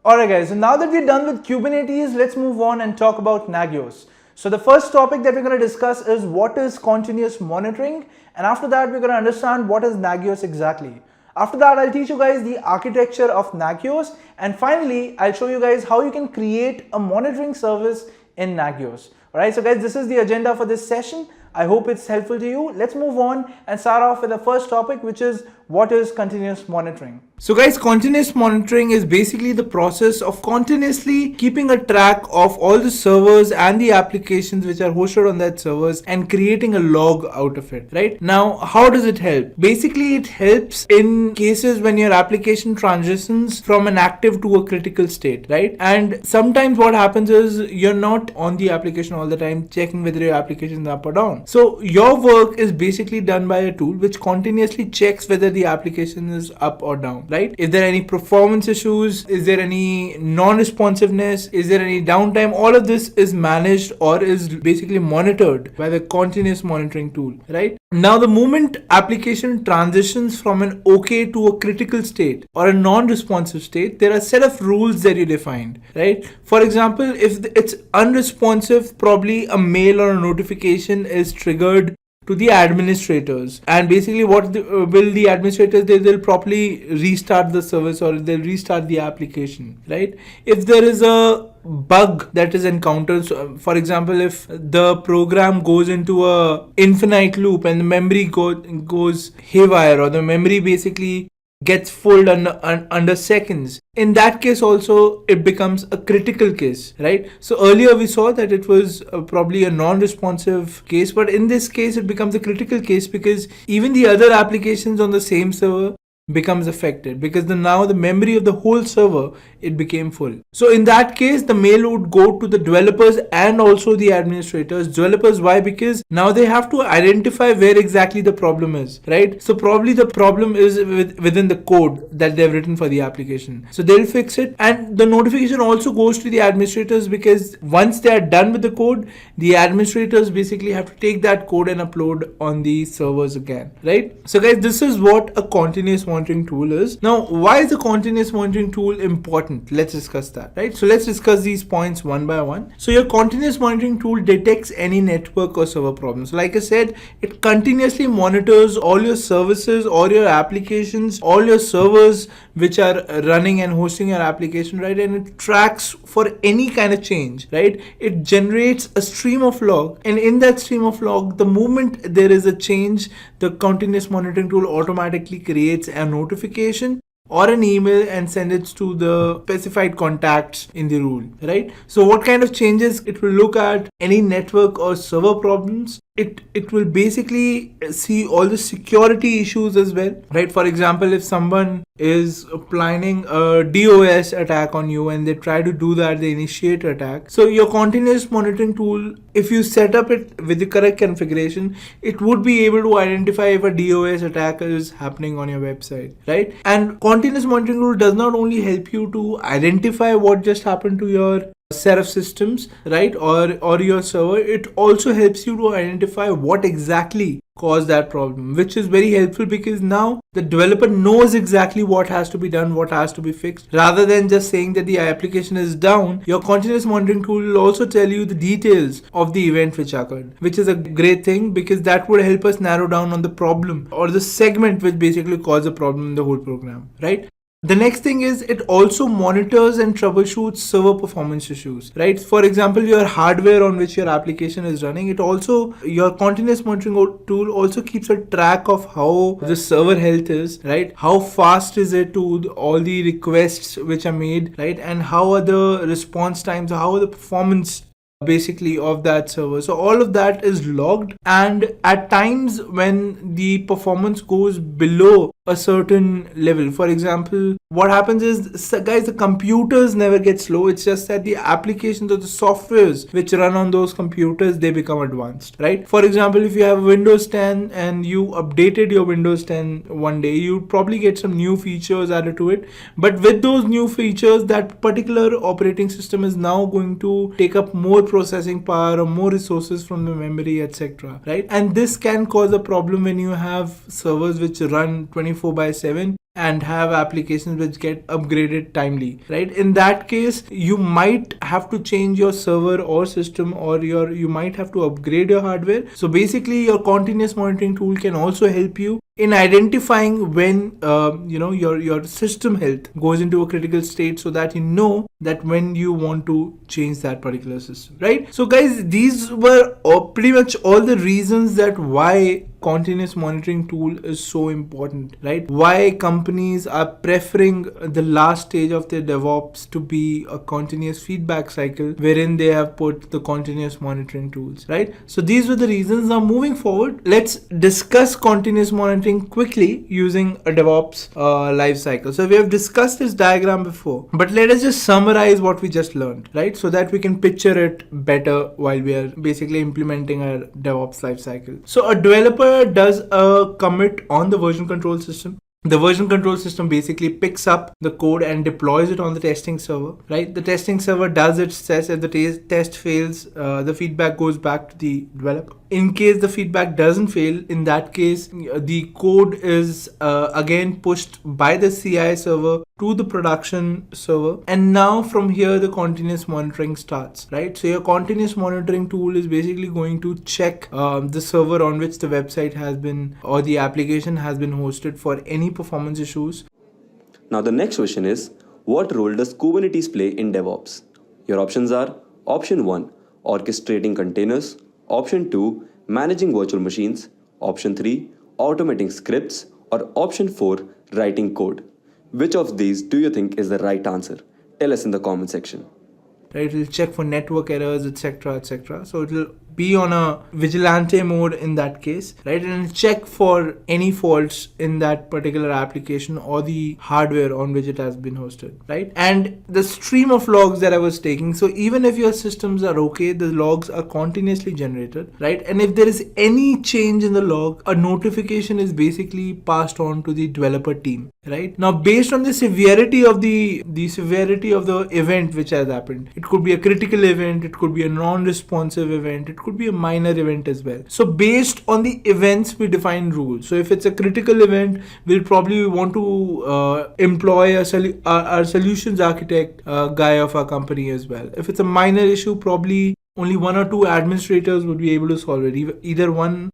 Alright guys, so now that we're done with Kubernetes, let's move on and talk about Nagios. So the first topic that we're going to discuss is what is continuous monitoring, and after that we're going to understand what is Nagios exactly. After that, I'll teach you guys the architecture of Nagios, and finally I'll show you guys how you can create a monitoring service in Nagios. Alright, so guys, this is the agenda for this session. I hope it's helpful to you. Let's move on and start off with the first topic, which is what is continuous monitoring. So guys, continuous monitoring is basically the process of continuously keeping a track of all the servers and the applications which are hosted on that servers and creating a log out of it, right? Now, how does it help? Basically, it helps in cases when your application transitions from an active to a critical state, right? And sometimes what happens is you're not on the application all the time checking whether your application is up or down. So your work is basically done by a tool which continuously checks whether the application is up or down, right? If there are any performance issues, is there any non-responsiveness, is there any downtime, all of this is managed or is basically monitored by the continuous monitoring tool, right? Now, the moment application transitions from an okay to a critical state or a non-responsive state, there are a set of rules that you defined, right? For example, if it's unresponsive, probably a mail or a notification is triggered to the administrators, and basically what will the administrators, they'll properly restart the service or they'll restart the application, right? If there is a bug that is encountered, so for example, if the program goes into a infinite loop and the memory goes haywire, or the memory basically gets full under seconds, in that case also it becomes a critical case, right? So earlier we saw that it was probably a non-responsive case, but in this case it becomes a critical case because even the other applications on the same server becomes affected, because now the memory of the whole server, it became full. So in that case, the mail would go to the developers and also the administrators. Developers, why? Because now they have to identify where exactly the problem is, right? So probably the problem is within the code that they've written for the application. So they'll fix it, and the notification also goes to the administrators, because once they are done with the code, the administrators basically have to take that code and upload on the servers again, right? So guys, this is what a continuous monitoring monitoring tool is. Now, why is the continuous monitoring tool important? Let's discuss that, right? So let's discuss these points one by one. So your continuous monitoring tool detects any network or server problems. Like I said, it continuously monitors all your services, all your applications, all your servers which are running and hosting your application, right? And it tracks for any kind of change, right? It generates a stream of log, and in that stream of log, the moment there is a change, the continuous monitoring tool automatically creates a notification or an email and send it to the specified contacts in the rule, right? So what kind of changes? It will look at any network or server problems. It will basically see all the security issues as well, right? For example, if someone is planning a DOS attack on you and they try to do that, they initiate attack. So your continuous monitoring tool, if you set up it with the correct configuration, it would be able to identify if a DOS attack is happening on your website, right? And continuous monitoring tool does not only help you to identify what just happened to your set of systems, right, or your server, it also helps you to identify what exactly caused that problem, which is very helpful because now the developer knows exactly what has to be done, what has to be fixed. Rather than just saying that the application is down, your continuous monitoring tool will also tell you the details of the event which occurred, which is a great thing because that would help us narrow down on the problem or the segment which basically caused the problem in the whole program, right? The next thing is it also monitors and troubleshoots server performance issues, right? For example, your hardware on which your application is running, your continuous monitoring tool also keeps a track of how the server health is, right? How fast is it to all the requests which are made, right? And how are the response times, how are the performance basically of that server. So all of that is logged, and at times when the performance goes below a certain level, for example, what happens is, guys, the computers never get slow. It's just that the applications or the softwares which run on those computers, they become advanced, right? For example, if you have Windows 10 and you updated your Windows 10 one day, you probably get some new features added to it. But with those new features, that particular operating system is now going to take up more processing power or more resources from the memory, etc., right? And this can cause a problem when you have servers which run 24/7 and have applications which get upgraded timely, right? In that case, you might have to change your server or system, or you might have to upgrade your hardware. So basically, your continuous monitoring tool can also help you in identifying when your system health goes into a critical state, so that you know that when you want to change that particular system, right? So guys, these were pretty much all the reasons that why continuous monitoring tool is so important, right? Why companies are preferring the last stage of their DevOps to be a continuous feedback cycle wherein they have put the continuous monitoring tools, right? So these were the reasons. Now moving forward, let's discuss continuous monitoring quickly using a DevOps life cycle. So we have discussed this diagram before, but let us just summarize what we just learned, right? So that we can picture it better while we are basically implementing our DevOps life cycle. So a developer does a commit on the version control system. The version control system basically picks up the code and deploys it on the testing server, right? The testing server does its test. If the test fails, the feedback goes back to the developer. In case the feedback doesn't fail, in that case, the code is again pushed by the CI server to the production server. And now from here, the continuous monitoring starts, right? So your continuous monitoring tool is basically going to check the server on which the website has been or the application has been hosted for any performance issues. Now the next question is, what role does Kubernetes play in DevOps? Your options are option 1, orchestrating containers, option 2, managing virtual machines, option 3, automating scripts, or option 4, writing code. Which of these do you think is the right answer? Tell us in the comment section. Right, it will check for network errors, etc., etc. So it will be on a vigilante mode in that case, right? And check for any faults in that particular application or the hardware on which it has been hosted, right? And the stream of logs that I was taking, so even if your systems are okay, the logs are continuously generated, right? And if there is any change in the log, a notification is basically passed on to the developer team, right? Now, based on the severity of the event which has happened, it could be a critical event, it could be a non-responsive event, it could be a minor event as well. So based on the events, we define rules. So if it's a critical event, we'll probably want to employ our solutions architect guy of our company as well. If it's a minor issue, probably only one or two administrators would be able to solve it. Either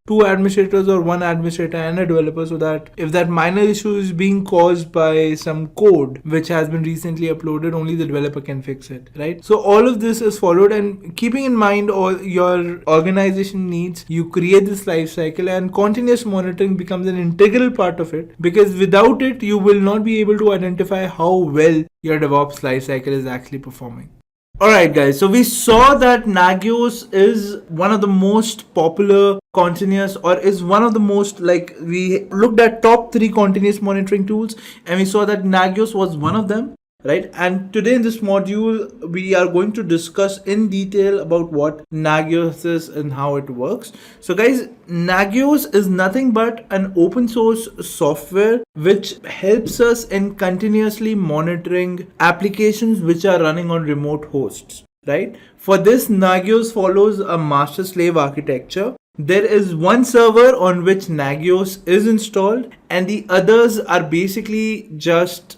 two administrators or one administrator and a developer, so that if that minor issue is being caused by some code which has been recently uploaded, only the developer can fix it, right? So all of this is followed, and keeping in mind all your organization needs, you create this life cycle, and continuous monitoring becomes an integral part of it, because without it, you will not be able to identify how well your DevOps life cycle is actually performing. Alright guys, so we saw that Nagios is one of the most popular continuous, or is one of the most, like, we looked at top 3 continuous monitoring tools and we saw that Nagios was one of them, right? And today in this module, we are going to discuss in detail about what Nagios is and how it works. So guys, Nagios is nothing but an open source software which helps us in continuously monitoring applications which are running on remote hosts, right? For this, Nagios follows a master slave architecture. There is one server on which Nagios is installed, and the others are basically just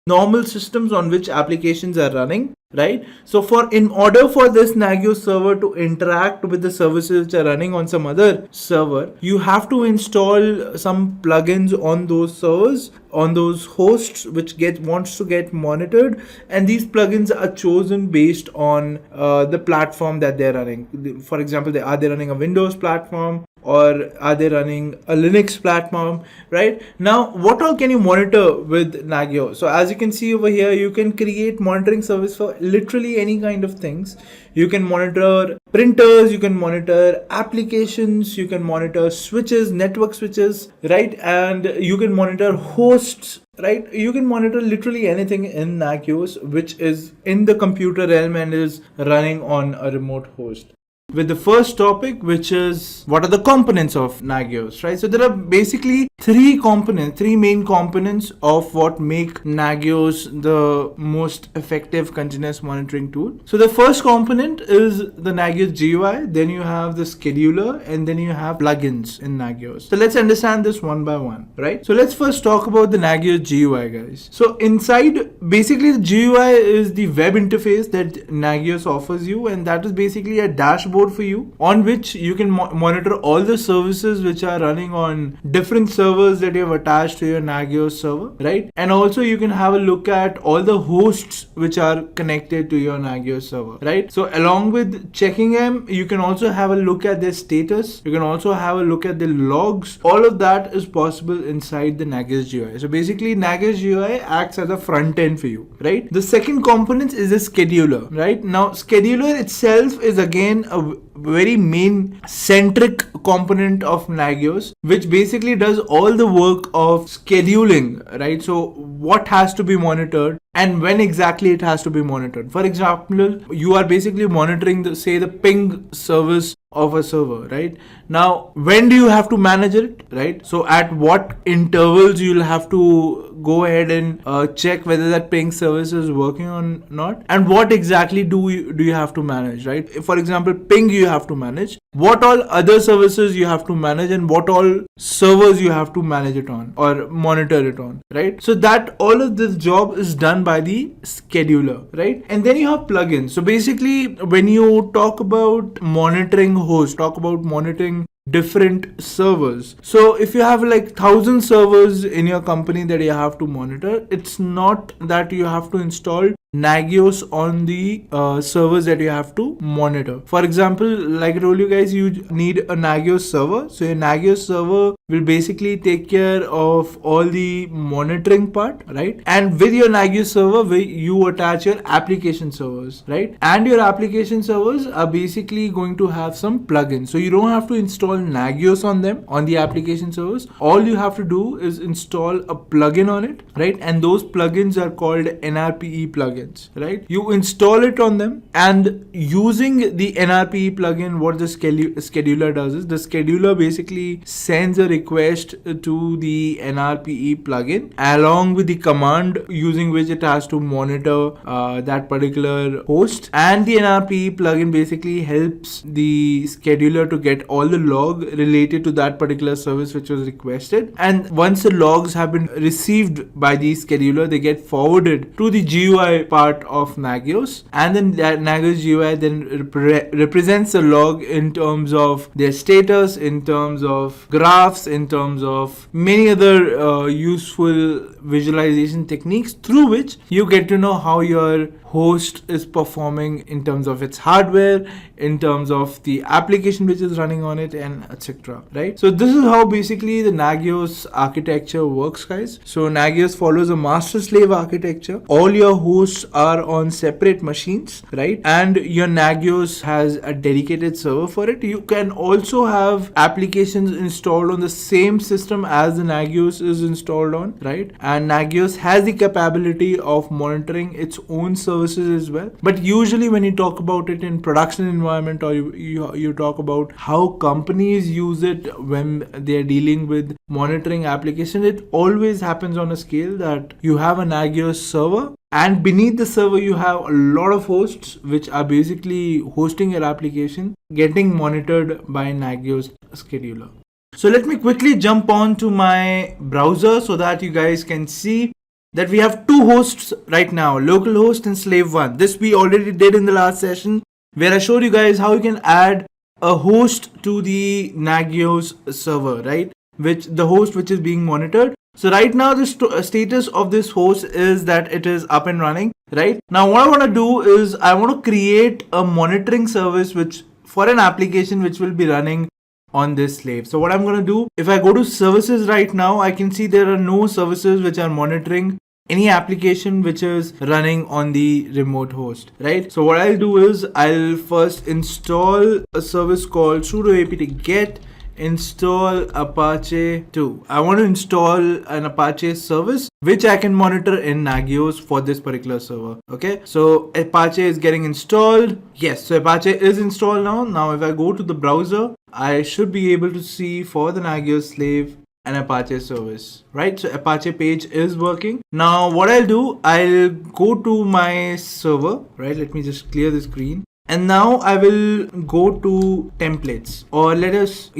normal systems on which applications are running, right? So in order for this Nagios server to interact with the services which are running on some other server, you have to install some plugins on those servers, on those hosts which wants to get monitored, and these plugins are chosen based on the platform that they're running. For example, are they running a Windows platform, or are they running a Linux platform, right? Now, what all can you monitor with Nagios? So as you can see over here, you can create monitoring service for literally any kind of things. You can monitor printers, you can monitor applications, you can monitor switches, network switches, right? And you can monitor hosts, right? You can monitor literally anything in Nagios which is in the computer realm and is running on a remote host. With the first topic, which is what are the components of Nagios, right? So there are basically three main components of what make Nagios the most effective continuous monitoring tool. So the first component is the Nagios GUI, then you have the scheduler, and then you have plugins in Nagios. So let's understand this one by one, right? So let's first talk about the Nagios GUI, guys. So inside, basically the GUI is the web interface that Nagios offers you, and that is basically a dashboard for you on which you can monitor all the services which are running on different servers that you have attached to your Nagios server, right? And also you can have a look at all the hosts which are connected to your Nagios server, right? So along with checking them, you can also have a look at their status. You can also have a look at the logs. All of that is possible inside the Nagios GUI. So basically Nagios GUI acts as a front end for you, right? The second component is a scheduler, right? Now scheduler itself is again a very main centric component of Nagios, which basically does all the work of scheduling, right? So what has to be monitored and when exactly it has to be monitored. For example, you are basically monitoring the ping service of a server, right? Now, when do you have to manage it, right? So at what intervals you'll have to go ahead and check whether that ping service is working or not, and what exactly do you have to manage, right? If, for example, ping you have to manage, what all other services you have to manage, and what all servers you have to manage it on or monitor it on, right? So that all of this job is done by the scheduler, right? And then you have plugins. So basically, when you talk about monitoring hosts, talk about monitoring different servers. So if you have like 1,000 servers in your company that you have to monitor, it's not that you have to install Nagios on the servers that you have to monitor. For example, like I told you guys, you need a Nagios server. So your Nagios server will basically take care of all the monitoring part, right? And with your Nagios server, you attach your application servers, right? And your application servers are basically going to have some plugins. So you don't have to install Nagios on them, on the application servers. All you have to do is install a plugin on it, right? And those plugins are called NRPE plugins. plugins, right? You install it on them, and using the NRPE plugin, what the scheduler does is the scheduler basically sends a request to the NRPE plugin along with the command using which it has to monitor that particular host, and the NRPE plugin basically helps the scheduler to get all the log related to that particular service which was requested. And once the logs have been received by the scheduler, they get forwarded to the GUI part of Nagios, and then that Nagios GUI then represents the log in terms of their status, in terms of graphs, in terms of many other useful visualization techniques through which you get to know how your host is performing in terms of its hardware, in terms of the application which is running on it, and etc. Right? So this is how basically the Nagios architecture works, guys. So Nagios follows a master-slave architecture. All your hosts are on separate machines, right? And your Nagios has a dedicated server for it. You can also have applications installed on the same system as the Nagios is installed on, right? And Nagios has the capability of monitoring its own services as well. But usually when you talk about it in production environment, or you talk about how companies use it when they are dealing with monitoring applications, it always happens on a scale that you have a Nagios server, and beneath the server you have a lot of hosts which are basically hosting your application, getting monitored by Nagios scheduler. So let me quickly jump on to my browser so that you guys can see that we have two hosts right now, localhost and slave one. This we already did in the last session where I showed you guys how you can add a host to the Nagios server, right? Which the host which is being monitored. So right now the status of this host is that it is up and running, right? Now what I want to do is I want to create a monitoring service which for an application which will be running on this slave. So what I'm going to do, if I go to services right now, I can see there are no services which are monitoring any application which is running on the remote host, right? So what I'll do is I'll first install a service called sudo apt get install Apache 2. I want to install an Apache service which I can monitor in Nagios for this particular server. Okay, so Apache is getting installed. Yes, so Apache is installed now. Now if I go to the browser, I should be able to see for the Nagios slave an Apache service, right? So Apache page is working. Now what I'll do, I'll go to my server, right? Let me just clear the screen. And now I will go to templates, or let's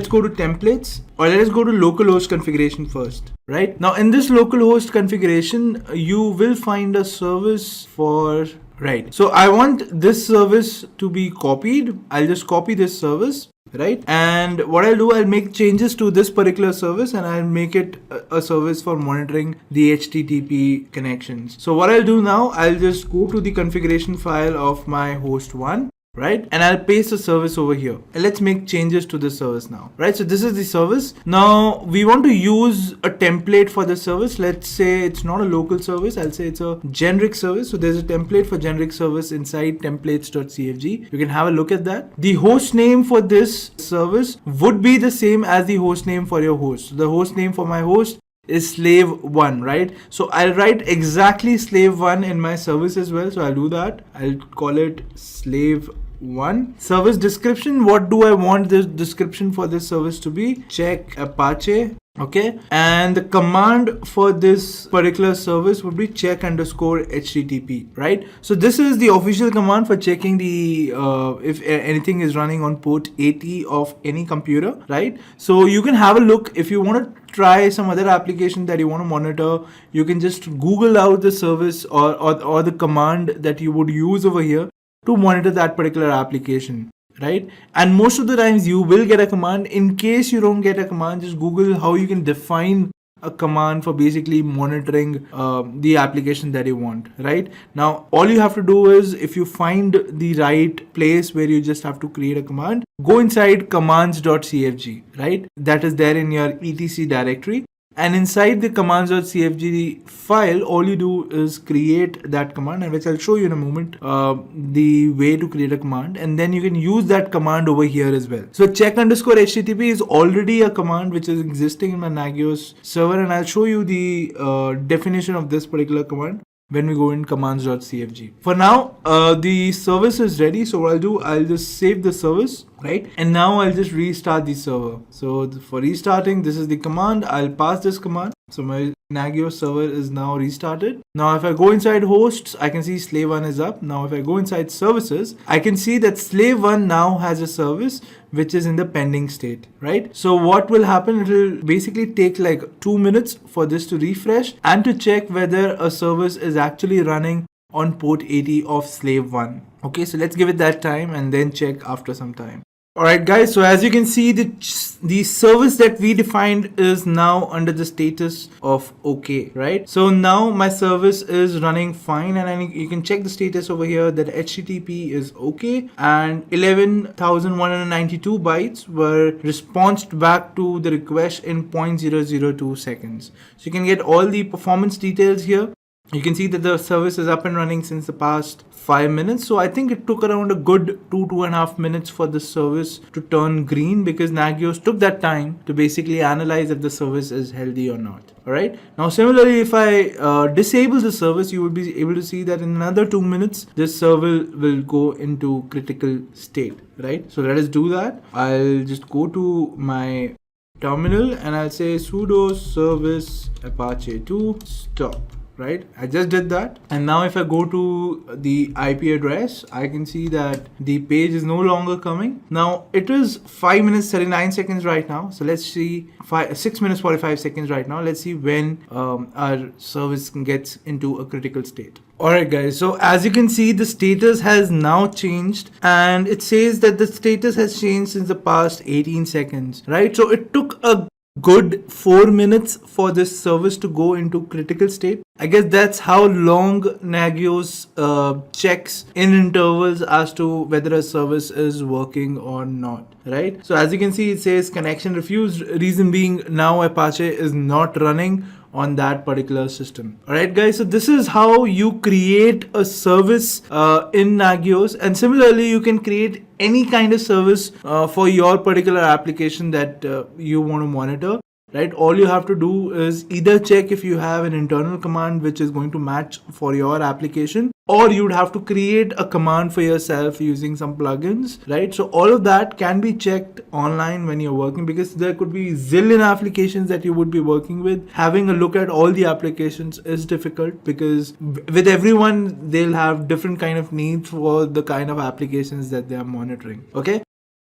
go to templates, or let us go to localhost configuration first, right? Now in this localhost configuration, you will find a service for, right? So I want this service to be copied. I'll just copy this service, right? And what I'll do, I'll make changes to this particular service and I'll make it a service for monitoring the HTTP connections. So what I'll do now, I'll just go to the configuration file of my host 1, right? And I'll paste the service over here. And let's make changes to this service now, right? So this is the service. Now we want to use a template for the service. Let's say it's not a local service. I'll say it's a generic service. So there's a template for generic service inside templates.cfg. You can have a look at that. The host name for this service would be the same as the host name for your host. So the host name for my host is slave 1, right? So I'll write exactly slave 1 in my service as well. So I'll do that. I'll call it slave 1. Service description, what do I want this description for this service to be? Check Apache. Okay, and the command for this particular service would be check_http, right? So this is the official command for checking the if anything is running on port 80 of any computer, right? So you can have a look. If you want to try some other application that you want to monitor, you can just Google out the service or the command that you would use over here to monitor that particular application, right? And most of the times you will get a command. In case you don't get a command, just Google how you can define a command for basically monitoring the application that you want, right? Now all you have to do is, if you find the right place where you just have to create a command, go inside commands.cfg, right? That is there in your etc directory. And inside the commands.cfg file, all you do is create that command, and which I'll show you in a moment, the way to create a command, and then you can use that command over here as well. So check_http is already a command which is existing in my Nagios server, and I'll show you the definition of this particular command, when we go in commands.cfg. For now, the service is ready. So what I'll do, I'll just save the service, right? And now I'll just restart the server. So for restarting, this is the command. I'll pass this command. So my Nagios server is now restarted. Now if I go inside hosts, I can see slave 1 is up. Now if I go inside services, I can see that slave 1 now has a service which is in the pending state, right? So what will happen, it will basically take like 2 minutes for this to refresh and to check whether a service is actually running on port 80 of slave 1. Okay, so let's give it that time and then check after some time. Alright guys, so as you can see, the service that we defined is now under the status of OK, right? So now my service is running fine, and you can check the status over here that HTTP is OK and 11,192 bytes were responded back to the request in 0.002 seconds. So you can get all the performance details here. You can see that the service is up and running since the past 5 minutes. So I think it took around a good 2.5 minutes for the service to turn green, because Nagios took that time to basically analyze if the service is healthy or not. Alright. Now similarly, if I disable the service, you will be able to see that in another 2 minutes, this server will go into critical state. Right. So let us do that. I'll just go to my terminal and I'll say sudo service apache 2 stop. Right, I just did that, and now if I go to the IP address, I can see that the page is no longer coming. Now it is 5 minutes 39 seconds right now, so let's see 6 minutes 45 seconds right now. Let's see when our service gets into a critical state. Alright guys, so as you can see, the status has now changed, and it says that the status has changed since the past 18 seconds, right? So it took a good 4 minutes for this service to go into critical state. I guess that's how long Nagios checks in intervals as to whether a service is working or not, right? So as you can see, it says connection refused, reason being now Apache is not running on that particular system. Alright guys, so this is how you create a service in Nagios, and similarly you can create any kind of service for your particular application that you want to monitor. Right, all you have to do is either check if you have an internal command which is going to match for your application, or you'd have to create a command for yourself using some plugins, right? So all of that can be checked online when you're working, because there could be zillion applications that you would be working with. Having a look at all the applications is difficult, because with everyone, they'll have different kind of needs for the kind of applications that they are monitoring. Okay.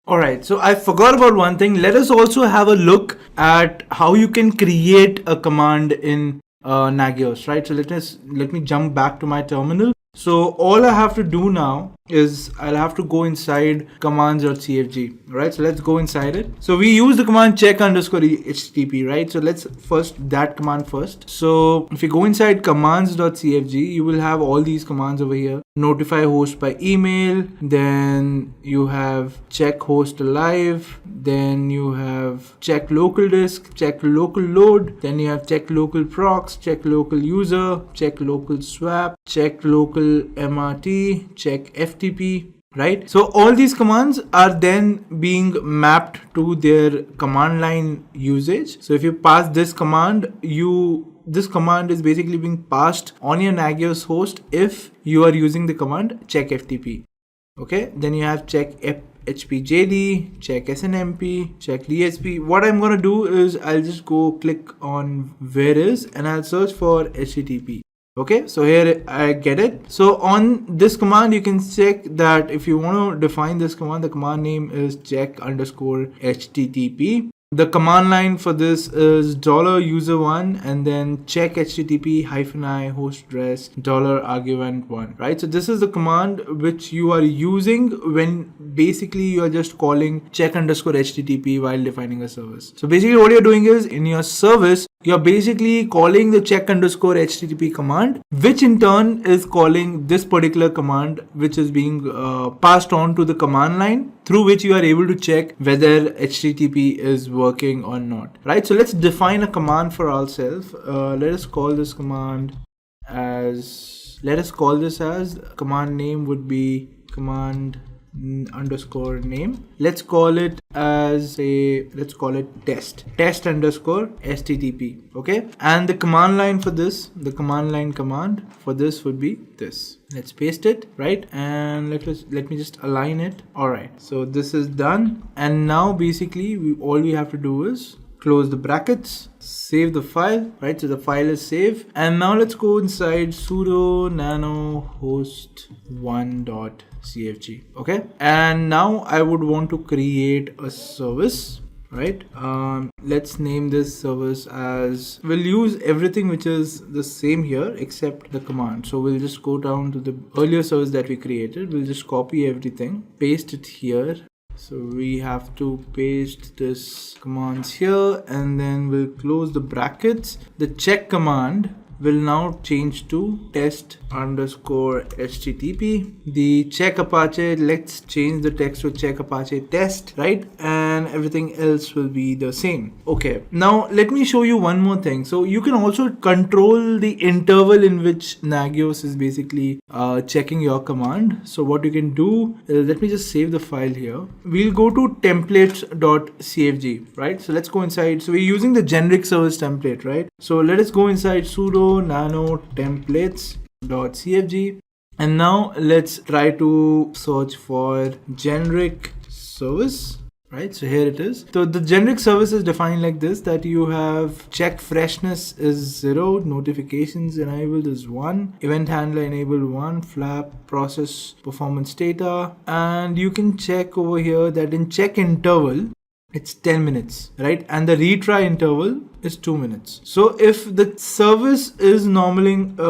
Alright, so I forgot about one thing. Let us also have a look at how you can create a command in Nagios, right? So let me jump back to my terminal. So all I have to do now is I'll have to go inside commands.cfg, right? So let's go inside it. So we use the command check_http, right? So let's first that command first. So if you go inside commands.cfg, you will have all these commands over here. Notify host by email, then you have check host alive, then you have check local disk, check local load, then you have check local procs, check local user, check local swap, check local mrt, check ftp, right? So all these commands are then being mapped to their command line usage. So if you pass this command, this command is basically being passed on your Nagios host if you are using the command check ftp. Okay, then you have check hpjd, check snmp, check dsp. What I'm going to do is I'll just go click on where is, and I'll search for http. Okay, so here I get it. So on this command, you can check that if you want to define this command, the command name is check_http. The command line for this is $user1 and then check http-i host address $argument1, right? So this is the command which you are using when basically you are just calling check_http while defining a service. So basically what you're doing is in your service, you're basically calling the check_http command, which in turn is calling this particular command, which is being passed on to the command line, through which you are able to check whether HTTP is working or not, right? So let's define a command for ourselves. Let us call this command as, command name would be command underscore name. Let's call it test underscore http. Okay, and the command line for this, the command line command for this would be this. Let's paste it, right? And let me just align it. All right, so this is done, and now basically all we have to do is close the brackets, save the file, right? So the file is saved, and now let's go inside sudo nano host 1.cfg. Okay, and now I would want to create a service, right? Let's name this service as, we'll use everything which is the same here except the command. So we'll just go down to the earlier service that we created. We'll just copy everything, paste it here. So we have to paste this commands here, and then we'll close the brackets. The check command will now change to test underscore http. The check Apache, let's change the text to check Apache test, right? And everything else will be the same. Okay, now let me show you one more thing. So you can also control the interval in which Nagios is basically checking your command. So what you can do is, let me just save the file here. We'll go to templates.cfg, right? So let's go inside. So we're using the generic service template, right? So let us go inside sudo nano templates.cfg, and now let's try to search for generic service, right? So here it is. So the generic service is defined like this, that you have check freshness is 0, notifications enabled is 1, event handler enabled 1, flap process performance data, and you can check over here that in check interval it's 10 minutes, right? And the retry interval is 2 minutes. So if the service is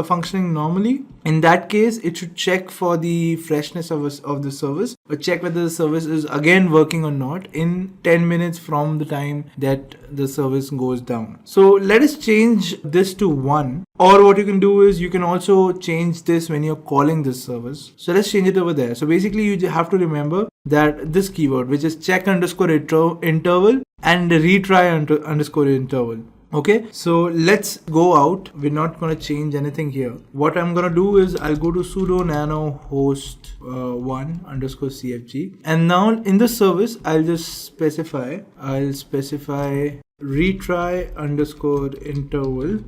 functioning normally, in that case, it should check for the freshness of the service, or check whether the service is again working or not in 10 minutes from the time that the service goes down. So let us change this to 1. Or what you can do is you can also change this when you're calling this service. So let's change it over there. So basically you have to remember that this keyword, which is check underscore interval and retry underscore interval. Okay, so let's go out. We're not going to change anything here. What I'm going to do is I'll go to sudo nano host 1 underscore cfg, and now in the service I'll specify retry underscore interval,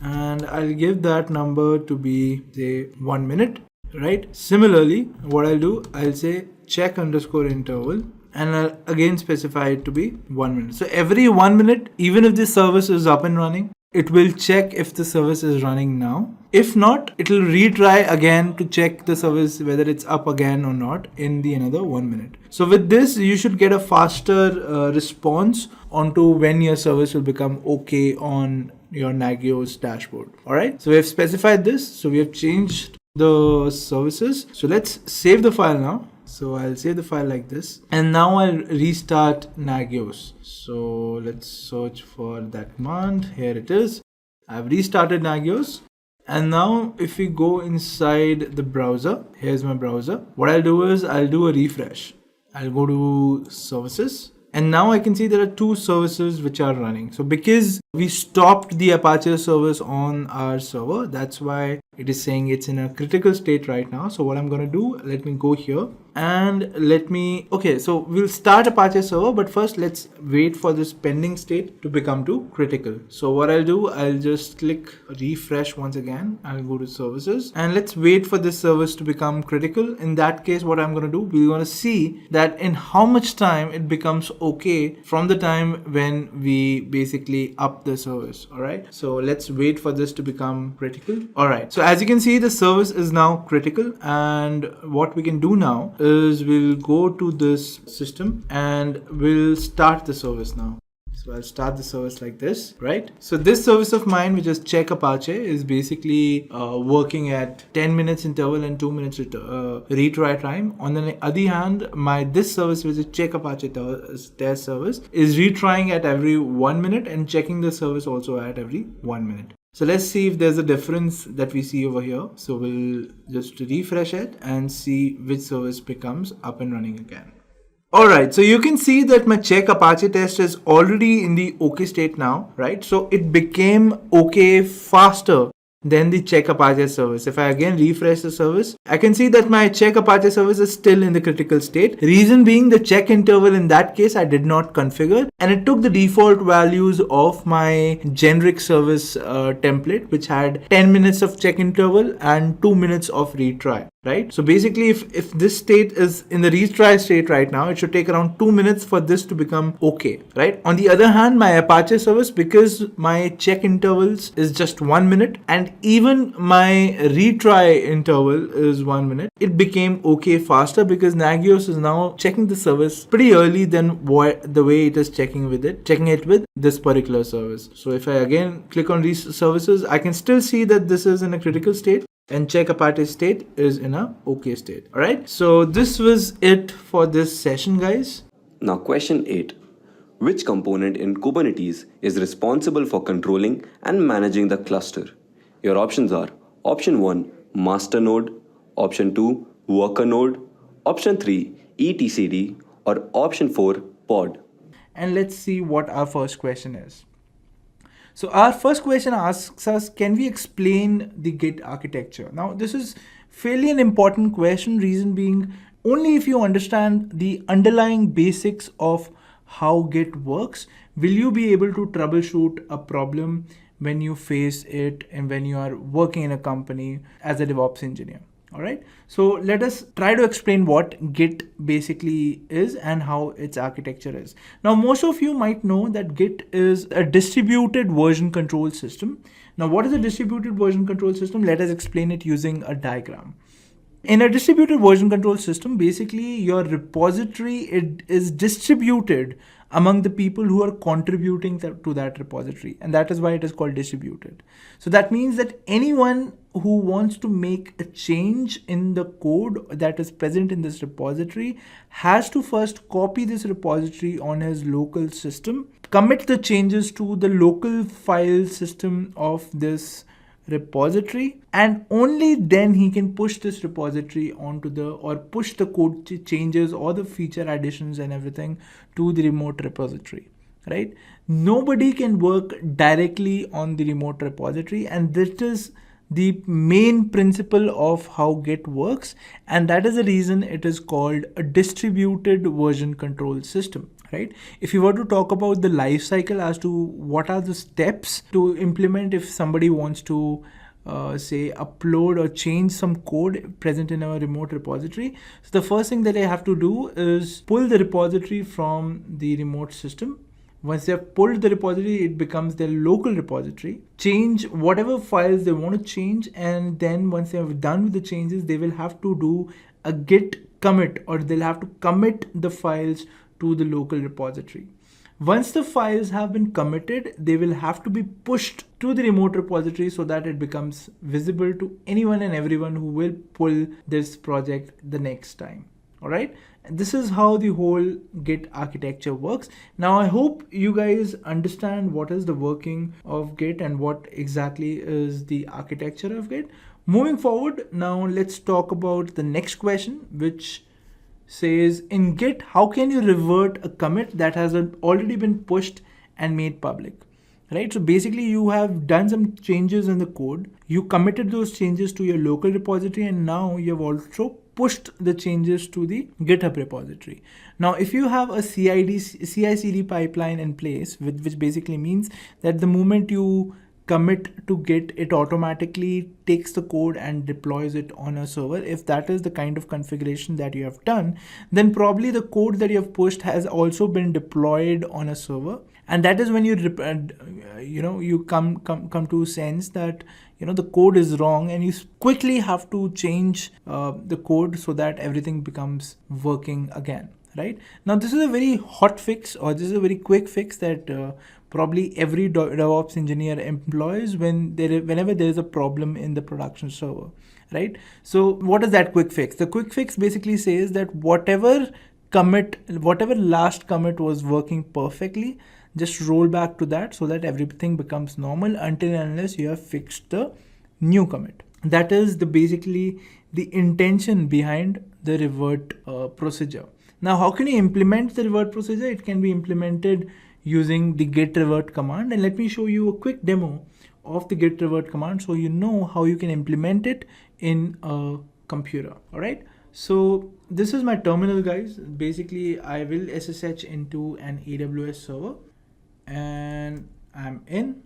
and I'll give that number to be, say, 1 minute, right? Similarly, what I'll do, I'll say check underscore interval, and I'll again specify it to be 1 minute. So every 1 minute, even if this service is up and running, it will check if the service is running now. If not, it will retry again to check the service whether it's up again or not in the another 1 minute. So with this, you should get a faster response onto when your service will become okay on your Nagios dashboard. All right, so we have specified this. So we have changed the services. So let's save the file now. So I'll save the file like this, and now I'll restart Nagios. So let's search for that command. Here it is. I've restarted Nagios, and now if we go inside the browser, here's my browser. What I'll do is I'll do a refresh. I'll go to services, and now I can see there are 2 services which are running. So because we stopped the Apache service on our server, that's why it is saying it's in a critical state right now. So what I'm going to do, let me go here and okay, so we'll start Apache server, but first let's wait for this pending state to become to critical. So what I'll do, I'll just click refresh once again. I'll go to services, and let's wait for this service to become critical. In that case, what I'm going to do, we're going to see that in how much time it becomes okay from the time when we basically up the service. All right, so let's wait for this to become critical. All right, so as you can see, the service is now critical, and what we can do now is we'll go to this system and we'll start the service now. So I'll start the service like this, right? So this service of mine, which is check Apache, is basically working at 10 minutes interval and 2 minutes retry time. On the other hand, this service, which is check Apache test service, is retrying at every 1 minute and checking the service also at every 1 minute. So let's see if there's a difference that we see over here. So we'll just refresh it and see which service becomes up and running again. Alright, so you can see that my check Apache test is already in the OK state now, right? So it became OK faster then the check Apache service. If I again refresh the service, I can see that my check Apache service is still in the critical state. Reason being, the check interval in that case I did not configure, and it took the default values of my generic service template, which had 10 minutes of check interval and 2 minutes of retry. Right? So basically, if this state is in the retry state right now, it should take around 2 minutes for this to become okay. Right? On the other hand, my Apache service, because my check intervals is just 1 minute and even my retry interval is 1 minute, it became okay faster because Nagios is now checking the service pretty early than the way it is checking it with this particular service. So if I again click on these services, I can still see that this is in a critical state and check Apache state is in a okay state. All right. So this was it for this session, guys. Now question 8. Which component in Kubernetes is responsible for controlling and managing the cluster? Your options are option 1, master node, option 2, worker node, option 3, etcd, or option 4, pod. And let's see what our first question is. So our first question asks us, can we explain the Git architecture? Now, this is fairly an important question, reason being, only if you understand the underlying basics of how Git works, will you be able to troubleshoot a problem when you face it and when you are working in a company as a DevOps engineer. All right. So let us try to explain what Git basically is and how its architecture is. Now, most of you might know that Git is a distributed version control system. Now, what is a distributed version control system? Let us explain it using a diagram. In a distributed version control system, basically your repository is distributed among the people who are contributing to that repository. And that is why it is called distributed. So that means that anyone who wants to make a change in the code that is present in this repository has to first copy this repository on his local system, commit the changes to the local file system of this repository, and only then he can push this repository onto push the code changes or the feature additions and everything to the remote repository, right? Nobody can work directly on the remote repository, and that is the main principle of how Git works, and that is the reason it is called a distributed version control system. Right? If you were to talk about the life cycle as to what are the steps to implement if somebody wants to say upload or change some code present in our remote repository. So the first thing that they have to do is pull the repository from the remote system. Once they have pulled the repository, it becomes their local repository. Change whatever files they want to change, and then once they have done with the changes, they will have to do a git commit, or they'll have to commit the files to the local repository. Once the files have been committed, they will have to be pushed to the remote repository so that it becomes visible to anyone and everyone who will pull this project the next time. All right. And this is how the whole Git architecture works. Now, I hope you guys understand what is the working of Git and what exactly is the architecture of Git. Moving forward, now let's talk about the next question, which says, in Git, how can you revert a commit that has already been pushed and made public? Right? So basically you have done some changes in the code. You committed those changes to your local repository, and now you have also pushed the changes to the GitHub repository. Now, if you have a CI/CD pipeline in place, which basically means that the moment you commit to Git, it automatically takes the code and deploys it on a server. If that is the kind of configuration that you have done, then probably the code that you have pushed has also been deployed on a server. And that is when you come to sense that the code is wrong, and you quickly have to change the code so that everything becomes working again. Right? Now, this is a very hot fix, or this is a very quick fix that probably every DevOps engineer employs whenever there is a problem in the production server. Right? So what is that quick fix? The quick fix basically says that whatever last commit was working perfectly, just roll back to that so that everything becomes normal until and unless you have fixed the new commit. That is basically the intention behind the revert procedure. Now, how can you implement the revert procedure? It can be implemented using the git revert command, and let me show you a quick demo of the git revert command so you know how you can implement it in a computer. All right. So this is my terminal, guys. Basically, I will SSH into an AWS server and I'm in.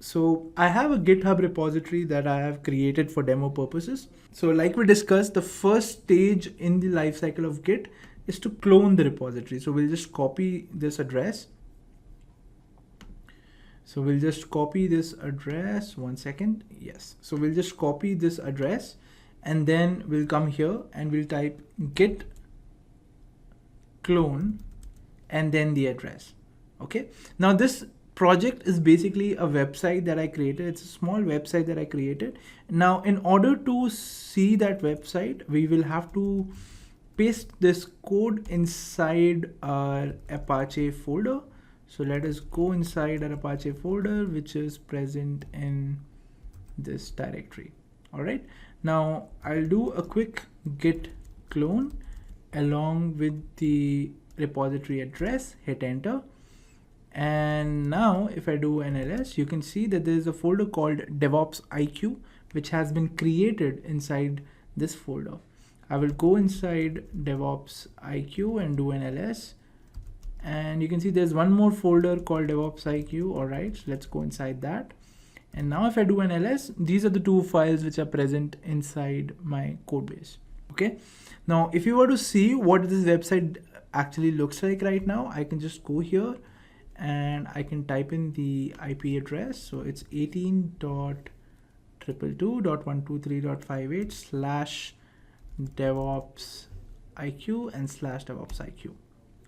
So I have a GitHub repository that I have created for demo purposes. So like we discussed, the first stage in the lifecycle of Git is to clone the repository. So we'll just copy this address. So we'll just copy this address. 1 second. Yes. So we'll just copy this address and then we'll come here and we'll type git clone and then the address. Okay. Now this project is basically a website that I created. It's a small website that I created. Now, in order to see that website, we will have to paste this code inside our Apache folder. So let us go inside our Apache folder, which is present in this directory. All right. Now I'll do a quick git clone along with the repository address, hit enter. And now if I do an ls, you can see that there is a folder called DevOps IQ, which has been created inside this folder. I will go inside DevOps IQ and do an ls. And you can see there's one more folder called DevOps IQ. All right, so let's go inside that. And now if I do an ls, these are the two files which are present inside my code base. Okay. Now, if you were to see what this website actually looks like right now, I can just go here and I can type in the IP address. So it's 18.222.123.58/DevOps IQ and /DevOps IQ.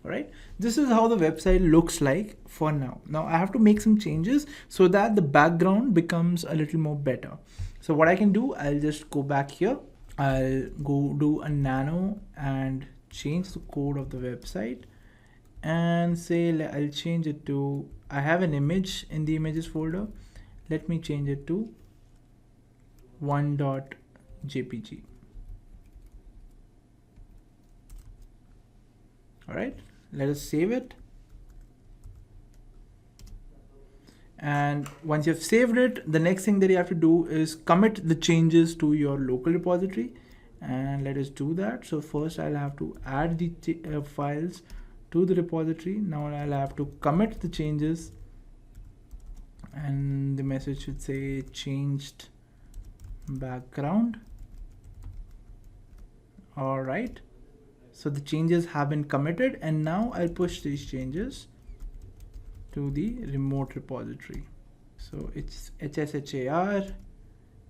All right. This is how the website looks like for now. Now I have to make some changes so that the background becomes a little more better. So what I can do, I'll just go back here. I'll go do a nano and change the code of the website and say I'll change it to, I have an image in the images folder. Let me change it to 1.jpg. All right, let us save it. And once you've saved it, the next thing that you have to do is commit the changes to your local repository. And let us do that. So first I'll have to add the files to the repository. Now I'll have to commit the changes. And the message should say changed background. All right. So the changes have been committed, and now I'll push these changes to the remote repository. So it's HSHAR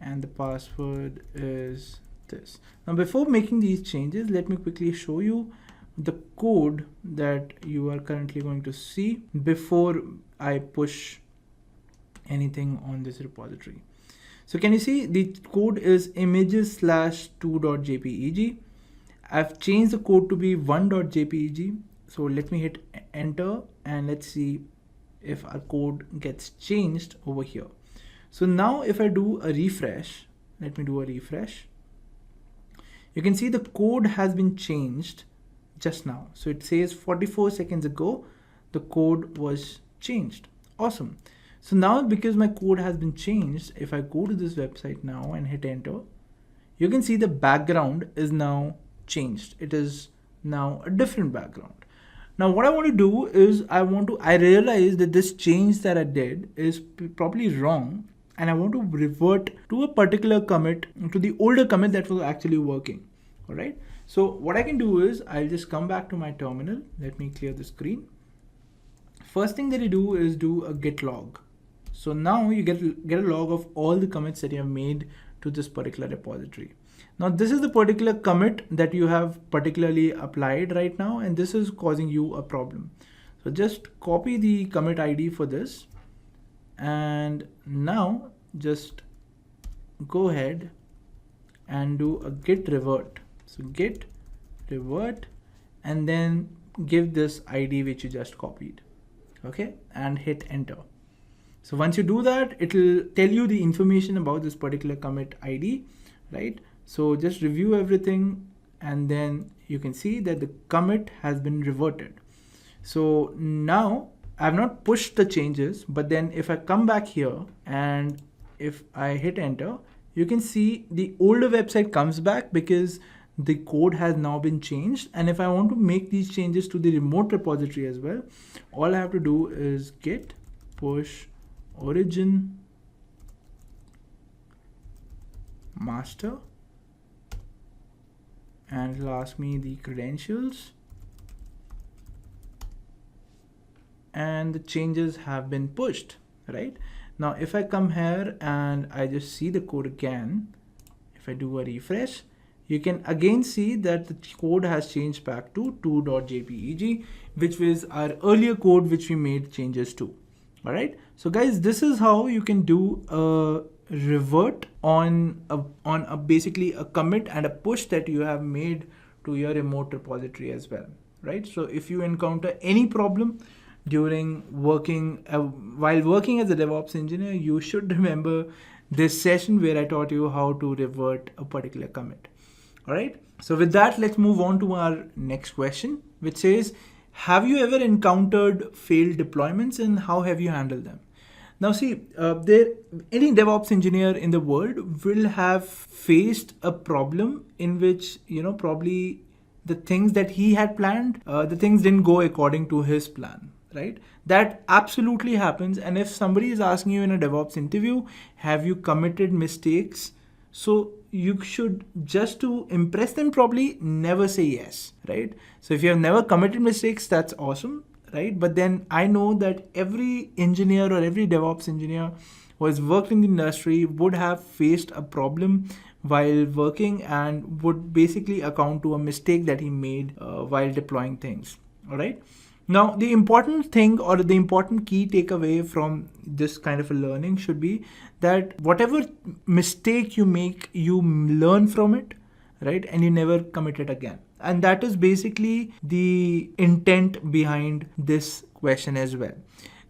and the password is this. Now before making these changes, let me quickly show you the code that you are currently going to see before I push anything on this repository. So can you see the code is images/2.jpeg. I've changed the code to be 1.jpeg. So let me hit enter and let's see if our code gets changed over here. So now if I do a refresh, let me do a refresh. You can see the code has been changed just now. So it says 44 seconds ago, the code was changed. Awesome. So now because my code has been changed, if I go to this website now and hit enter, you can see the background is now changed. It is now a different background. Now what I want to do is I realize that this change that I did is probably wrong, and I want to revert to a particular commit, to the older commit that was actually working. All right. So what I can do is I'll just come back to my terminal. Let me clear the screen. First thing that you do is do a git log. So now you get a log of all the commits that you have made to this particular repository. Now this is the particular commit that you have particularly applied right now, and this is causing you a problem. So just copy the commit ID for this, and now just go ahead and do a git revert. So git revert and then give this ID which you just copied. Okay, and hit enter. So once you do that, it will tell you the information about this particular commit ID, right? So just review everything, and then you can see that the commit has been reverted. So now I've not pushed the changes, but then if I come back here and if I hit enter, you can see the older website comes back because the code has now been changed. And if I want to make these changes to the remote repository as well, all I have to do is git push origin master, and it'll ask me the credentials, and the changes have been pushed, right? Now, if I come here and I just see the code again, if I do a refresh, you can again see that the code has changed back to 2.jpeg, which was our earlier code which we made changes to. All right. So guys, this is how you can do a revert on a basically a commit and a push that you have made to your remote repository as well, right? So if you encounter any problem during working while working as a DevOps engineer, you should remember this session where I taught you how to revert a particular commit. All right. So with that, let's move on to our next question, which says, have you ever encountered failed deployments and how have you handled them? Now see, any DevOps engineer in the world will have faced a problem in which, probably the things that he had planned, the things didn't go according to his plan, right? That absolutely happens. And if somebody is asking you in a DevOps interview, have you committed mistakes? So you should, just to impress them, probably never say yes, right? So if you have never committed mistakes, that's awesome, right? But then I know that every engineer or every DevOps engineer who has worked in the industry would have faced a problem while working and would basically account to a mistake that he made while deploying things, all right? Now, the important thing or the important key takeaway from this kind of a learning should be that whatever mistake you make, you learn from it, right? And you never commit it again. And that is basically the intent behind this question as well.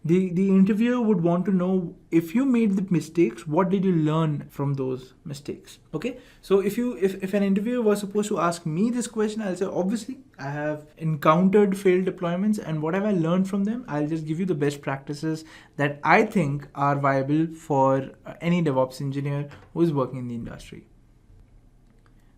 The interviewer would want to know, if you made the mistakes, what did you learn from those mistakes? Okay, so if an interviewer was supposed to ask me this question, I'll say, obviously I have encountered failed deployments, and what have I learned from them? I'll just give you the best practices that I think are viable for any DevOps engineer who is working in the industry.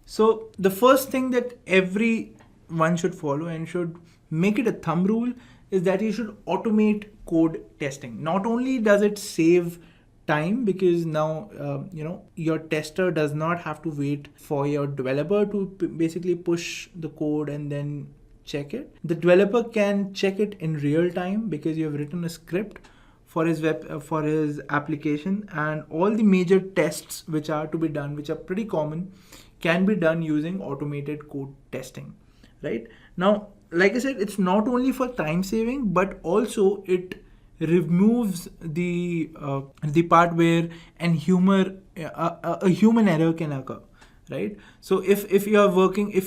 So the first thing that everyone should follow and should make it a thumb rule is that you should automate code testing. Not only does it save time, because now your tester does not have to wait for your developer to basically push the code and then check it. The developer can check it in real time because you have written a script for his application, and all the major tests which are to be done, which are pretty common, can be done using automated code testing, right? Now, like I said, it's not only for time saving, but also it removes the part where a human error can occur, right? So if you are working, when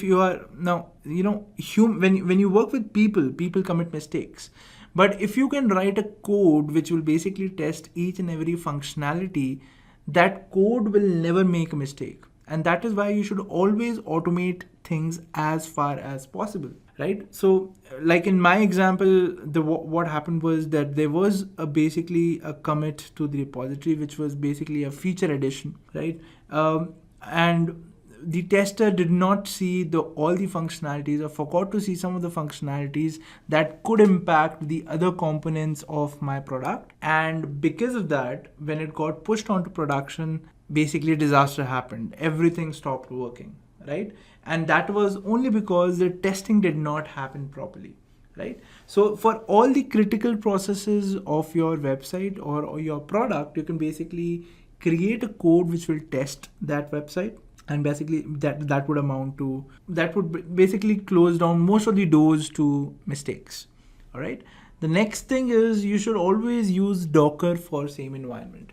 you work with people commit mistakes. But if you can write a code which will basically test each and every functionality, that code will never make a mistake. And that is why you should always automate things as far as possible, right? So like in my example, what happened was that there was basically a commit to the repository, which was basically a feature addition, right? And the tester did not see all the functionalities, or forgot to see some of the functionalities that could impact the other components of my product. And because of that, when it got pushed onto production, basically a disaster happened. Everything stopped working, right? And that was only because the testing did not happen properly, right? So for all the critical processes of your website or your product, you can basically create a code which will test that website. And basically that would basically close down most of the doors to mistakes. All right. The next thing is you should always use Docker for same environment,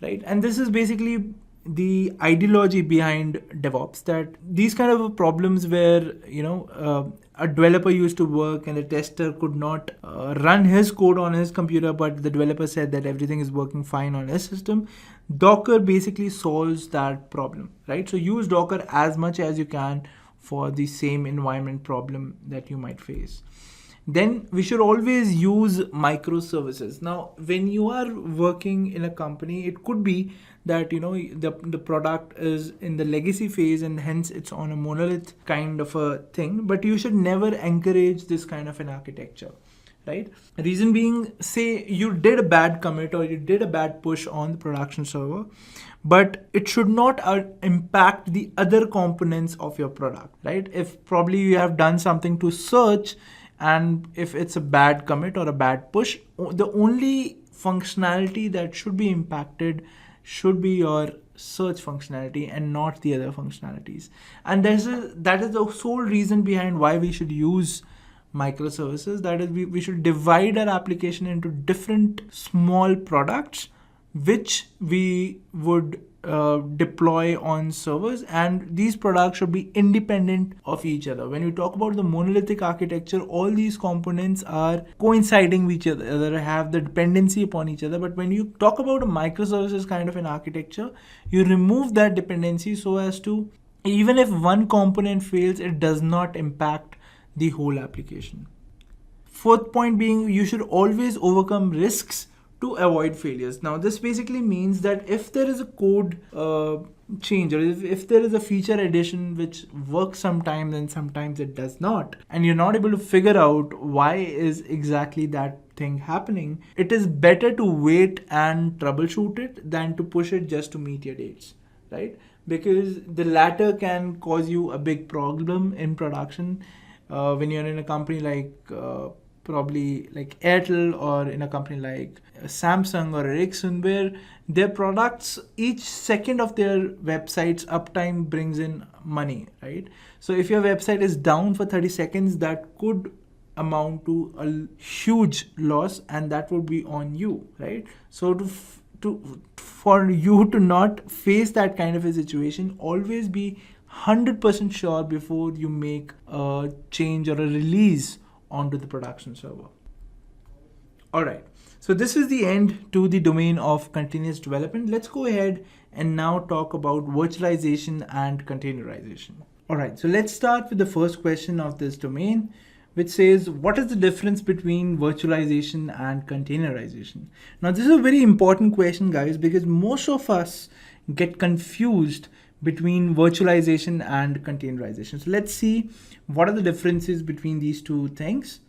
right? And this is basically the ideology behind DevOps, that these kind of problems where a developer used to work and the tester could not run his code on his computer, but the developer said that everything is working fine on his system. Docker basically solves that problem, right? So use Docker as much as you can for the same environment problem that you might face. then we should always use microservices. Now, when you are working in a company, it could be that the product is in the legacy phase and hence it's on a monolith kind of a thing, but you should never encourage this kind of an architecture, right? Reason being, say you did a bad commit or you did a bad push on the production server, but it should not impact the other components of your product, right? If probably you have done something to search, and if it's a bad commit or a bad push, the only functionality that should be impacted should be your search functionality and not the other functionalities. And that is the sole reason behind why we should use microservices. That is, we should divide our application into different small products which we would deploy on servers, and these products should be independent of each other. When you talk about the monolithic architecture, all these components are coinciding with each other, have the dependency upon each other. But when you talk about a microservices kind of an architecture, you remove that dependency so as to, even if one component fails, it does not impact the whole application. Fourth point being, you should always overcome risks to avoid failures. Now, this basically means that if there is a code change, or if there is a feature addition which works sometimes and sometimes it does not, and you're not able to figure out why is exactly that thing happening, it is better to wait and troubleshoot it than to push it just to meet your dates, right? Because the latter can cause you a big problem in production when you're in a company like probably like Airtel, or in a company like Samsung or Ericsson, where their products, each second of their website's uptime brings in money, right? So if your website is down for 30 seconds, that could amount to a huge loss, and that would be on you, right? So for you to not face that kind of a situation, always be 100% sure before you make a change or a release onto the production server. All right, so this is the end to the domain of continuous development. Let's go ahead and now talk about virtualization and containerization. All right, so let's start with the first question of this domain, which says, what is the difference between virtualization and containerization? Now, this is a very important question, guys, because most of us get confused between virtualization and containerization. So let's see what are the differences between these two things.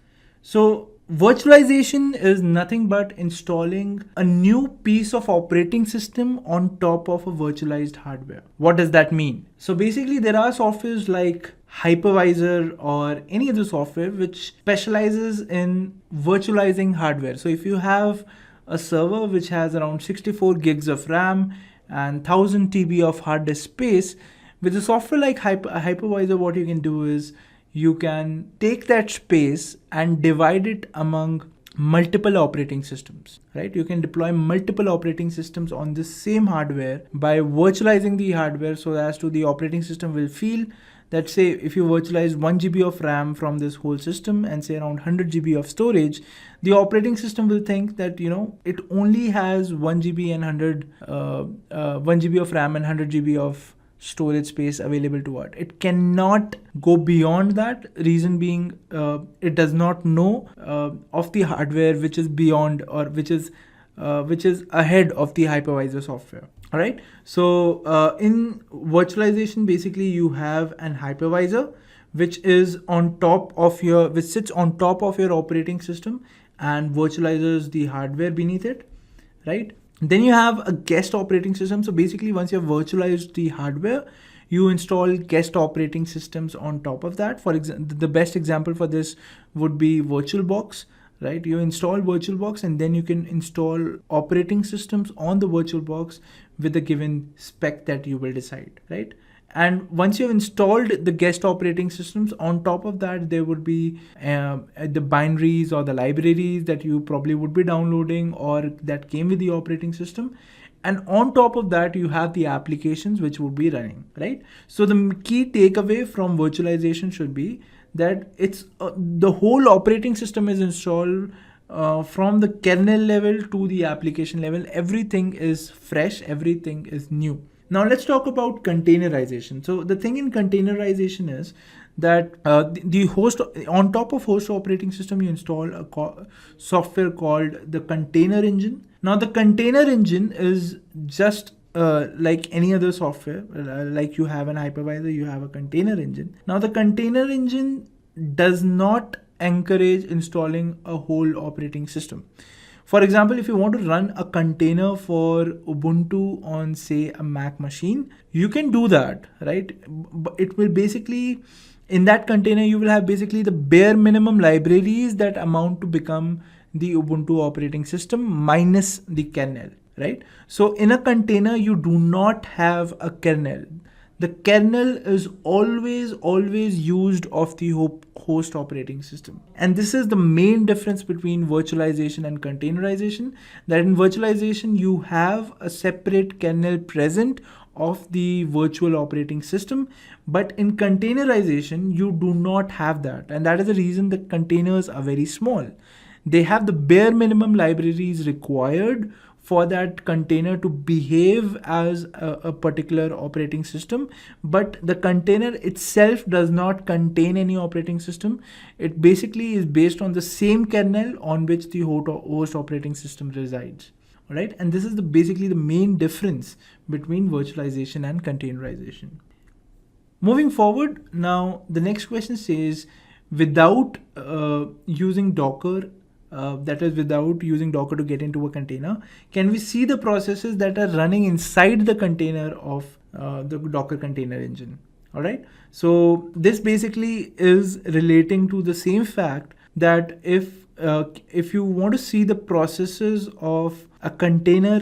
So virtualization is nothing but installing a new piece of operating system on top of a virtualized hardware. What does that mean? So basically, there are softwares like hypervisor or any other software which specializes in virtualizing hardware. So if you have a server which has around 64 gigs of RAM and 1000 TB of hard disk space, with a software like hypervisor, what you can do is you can take that space and divide it among multiple operating systems, right? You can deploy multiple operating systems on the same hardware by virtualizing the hardware, so as to the operating system will feel that, say, if you virtualize 1 GB of RAM from this whole system and say around 100 GB of storage, the operating system will think that, it only has 1 GB and 1 GB of RAM and 100 GB of storage space available to it. It cannot go beyond that. Reason being, it does not know of the hardware which is beyond, or which is ahead of the hypervisor software. All right. So in virtualization, basically you have an hypervisor which sits on top of your operating system and virtualizes the hardware beneath it, right? Then you have a guest operating system. So basically, once you have virtualized the hardware, you install guest operating systems on top of that. For example, the best example for this would be VirtualBox, right? You install VirtualBox and then you can install operating systems on the VirtualBox with a given spec that you will decide, right? And once you've installed the guest operating systems, on top of that, there would be the binaries or the libraries that you probably would be downloading or that came with the operating system. And on top of that, you have the applications which would be running, right? So the key takeaway from virtualization should be that it's the whole operating system is installed from the kernel level to the application level. Everything is fresh, everything is new. Now let's talk about containerization. So the thing in containerization is that the host, on top of host operating system, you install a software called the container engine. Now the container engine is just like any other software, like you have an hypervisor, you have a container engine. Now the container engine does not encourage installing a whole operating system. For example, if you want to run a container for Ubuntu on, say, a Mac machine, you can do that, right? But it will basically, in that container, you will have basically the bare minimum libraries that amount to become the Ubuntu operating system minus the kernel, right? So in a container, you do not have a kernel. The kernel is always used of the host operating system. And this is the main difference between virtualization and containerization, that in virtualization, you have a separate kernel present of the virtual operating system, but in containerization, you do not have that. And that is the reason the containers are very small. They have the bare minimum libraries required for that container to behave as a particular operating system, but the container itself does not contain any operating system. It basically is based on the same kernel on which the host operating system resides. All right, and this is basically the main difference between virtualization and containerization. Moving forward, now the next question says, without using Docker, that is without using Docker to get into a container, can we see the processes that are running inside the container of the Docker container engine? All right. So this basically is relating to the same fact that if you want to see the processes of a container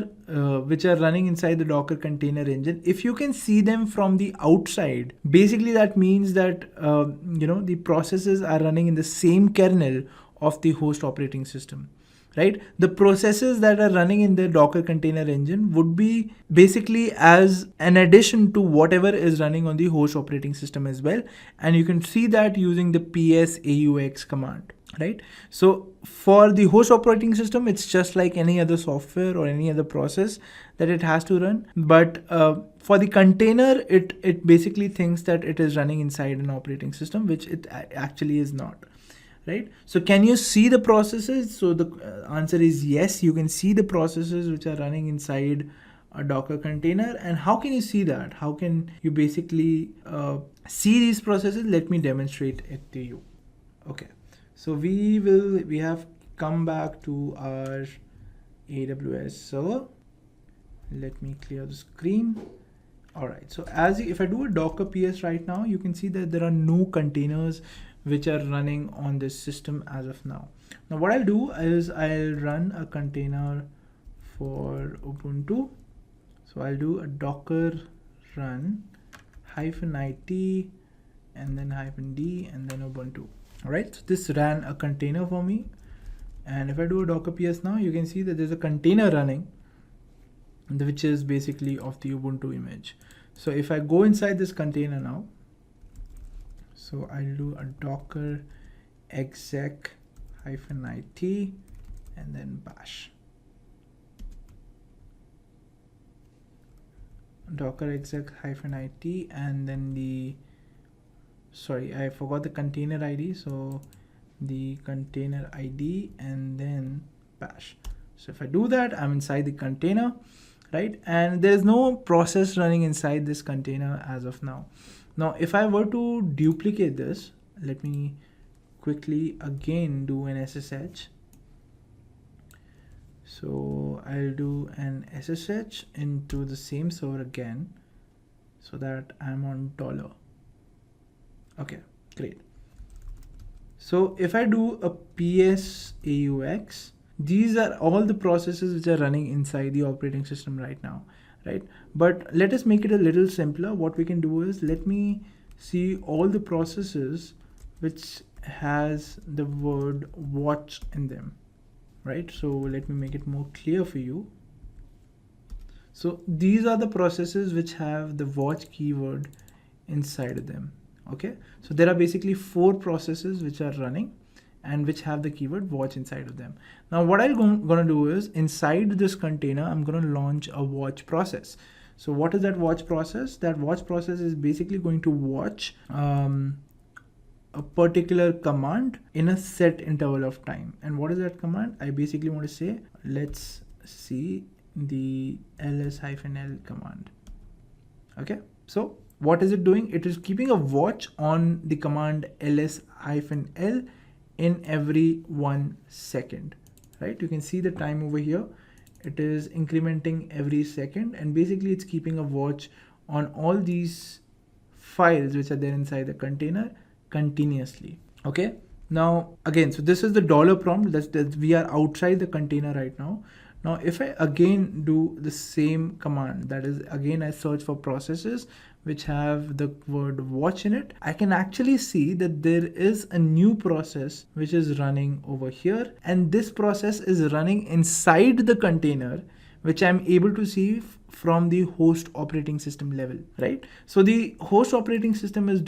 which are running inside the Docker container engine, if you can see them from the outside, basically that means that the processes are running in the same kernel of the host operating system, right? The processes that are running in the Docker container engine would be basically as an addition to whatever is running on the host operating system as well. And you can see that using the ps-aux command, right? So for the host operating system, it's just like any other software or any other process that it has to run. But for the container, it basically thinks that it is running inside an operating system, which it actually is not. Right? So can you see the processes? So the answer is yes, you can see the processes which are running inside a Docker container. And how can you see that? How can you basically see these processes? Let me demonstrate it to you. Okay, so we have come back to our AWS server. Let me clear the screen. All right, so if I do a Docker PS right now, you can see that there are no containers which are running on this system as of now. Now what I'll do is I'll run a container for Ubuntu. So I'll do a Docker run -it and then -d and then Ubuntu. All right, so this ran a container for me. And if I do a Docker PS now, you can see that there's a container running, which is basically of the Ubuntu image. So if I go inside this container now, so I'll do a Docker exec -it and then bash. Docker exec -it and then I forgot the container ID. So the container ID and then bash. So if I do that, I'm inside the container, right? And there's no process running inside this container as of now. Now, if I were to duplicate this, let me quickly again do an SSH. So I'll do an SSH into the same server again so that I'm on $. Okay, great. So if I do a ps-aux, these are all the processes which are running inside the operating system right now, right? But let us make it a little simpler. What we can do is, let me see all the processes which has the word watch in them, right? So let me make it more clear for you. So these are the processes which have the watch keyword inside of them. Okay, so there are basically 4 processes which are running and which have the keyword watch inside of them. Now what I'm gonna do is, inside this container, I'm gonna launch a watch process. So what is that watch process? That watch process is basically going to watch a particular command in a set interval of time. And what is that command? I basically want to say, let's see the ls-l command. Okay, so what is it doing? It is keeping a watch on the command ls-l in every 1 second, right? You can see the time over here. It is incrementing every second, and basically it's keeping a watch on all these files which are there inside the container continuously. Okay, now again, so this is the dollar prompt. That we are outside the container right now. Now if I again do the same command, that is again I search for processes which have the word watch in it, I can actually see that there is a new process which is running over here, and this process is running inside the container, which I'm able to see from the host operating system level, right? So the host operating system is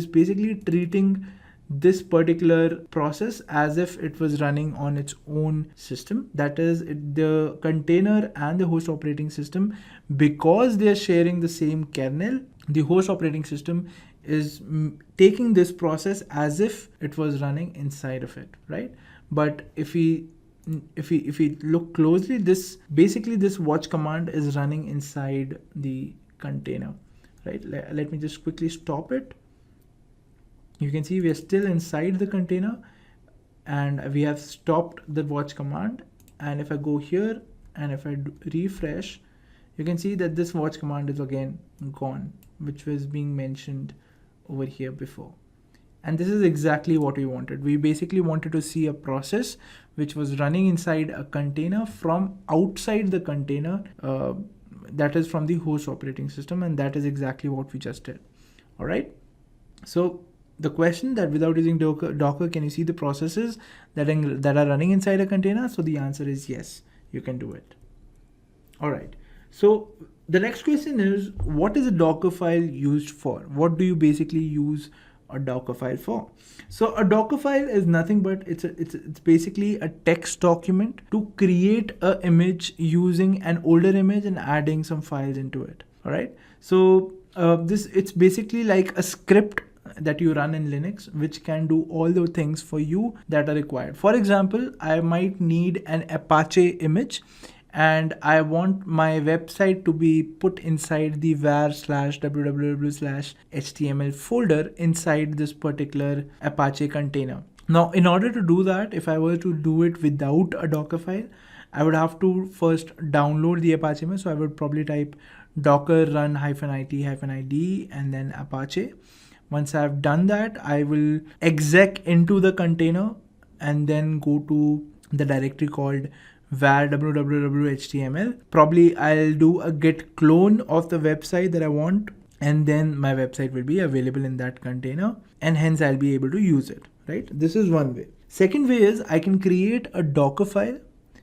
basically treating this particular process as if it was running on its own system. That is, the container and the host operating system, because they are sharing the same kernel, the host operating system is taking this process as if it was running inside of it, right? But if we look closely, this watch command is running inside the container, right? Let me just quickly stop it. You can see we are still inside the container, and we have stopped the watch command. And if I go here and if I refresh, you can see that this watch command is again gone, which was being mentioned over here before. And this is exactly what we wanted. We basically wanted to see a process which was running inside a container from outside the container, that is from the host operating system, and that is exactly what we just did. All right. So the question that without using Docker, can you see the processes that are running inside a container? So the answer is yes, you can do it. All right. So the next question is, what is a Dockerfile used for? What do you basically use a Dockerfile for? So a Dockerfile is nothing but it's basically a text document to create an image using an older image and adding some files into it. All right. So it's basically like a script that you run in Linux, which can do all the things for you that are required. For example, I might need an Apache image, and I want my website to be put inside the var/www/html folder inside this particular Apache container. Now, in order to do that, if I were to do it without a Dockerfile, I would have to first download the Apache image. So I would probably type docker run -it-id and then Apache. Once I've done that, I will exec into the container and then go to the directory called var www.html. Probably I'll do a git clone of the website that I want, and then my website will be available in that container, and hence I'll be able to use it, right? This is one way. Second way is I can create a Dockerfile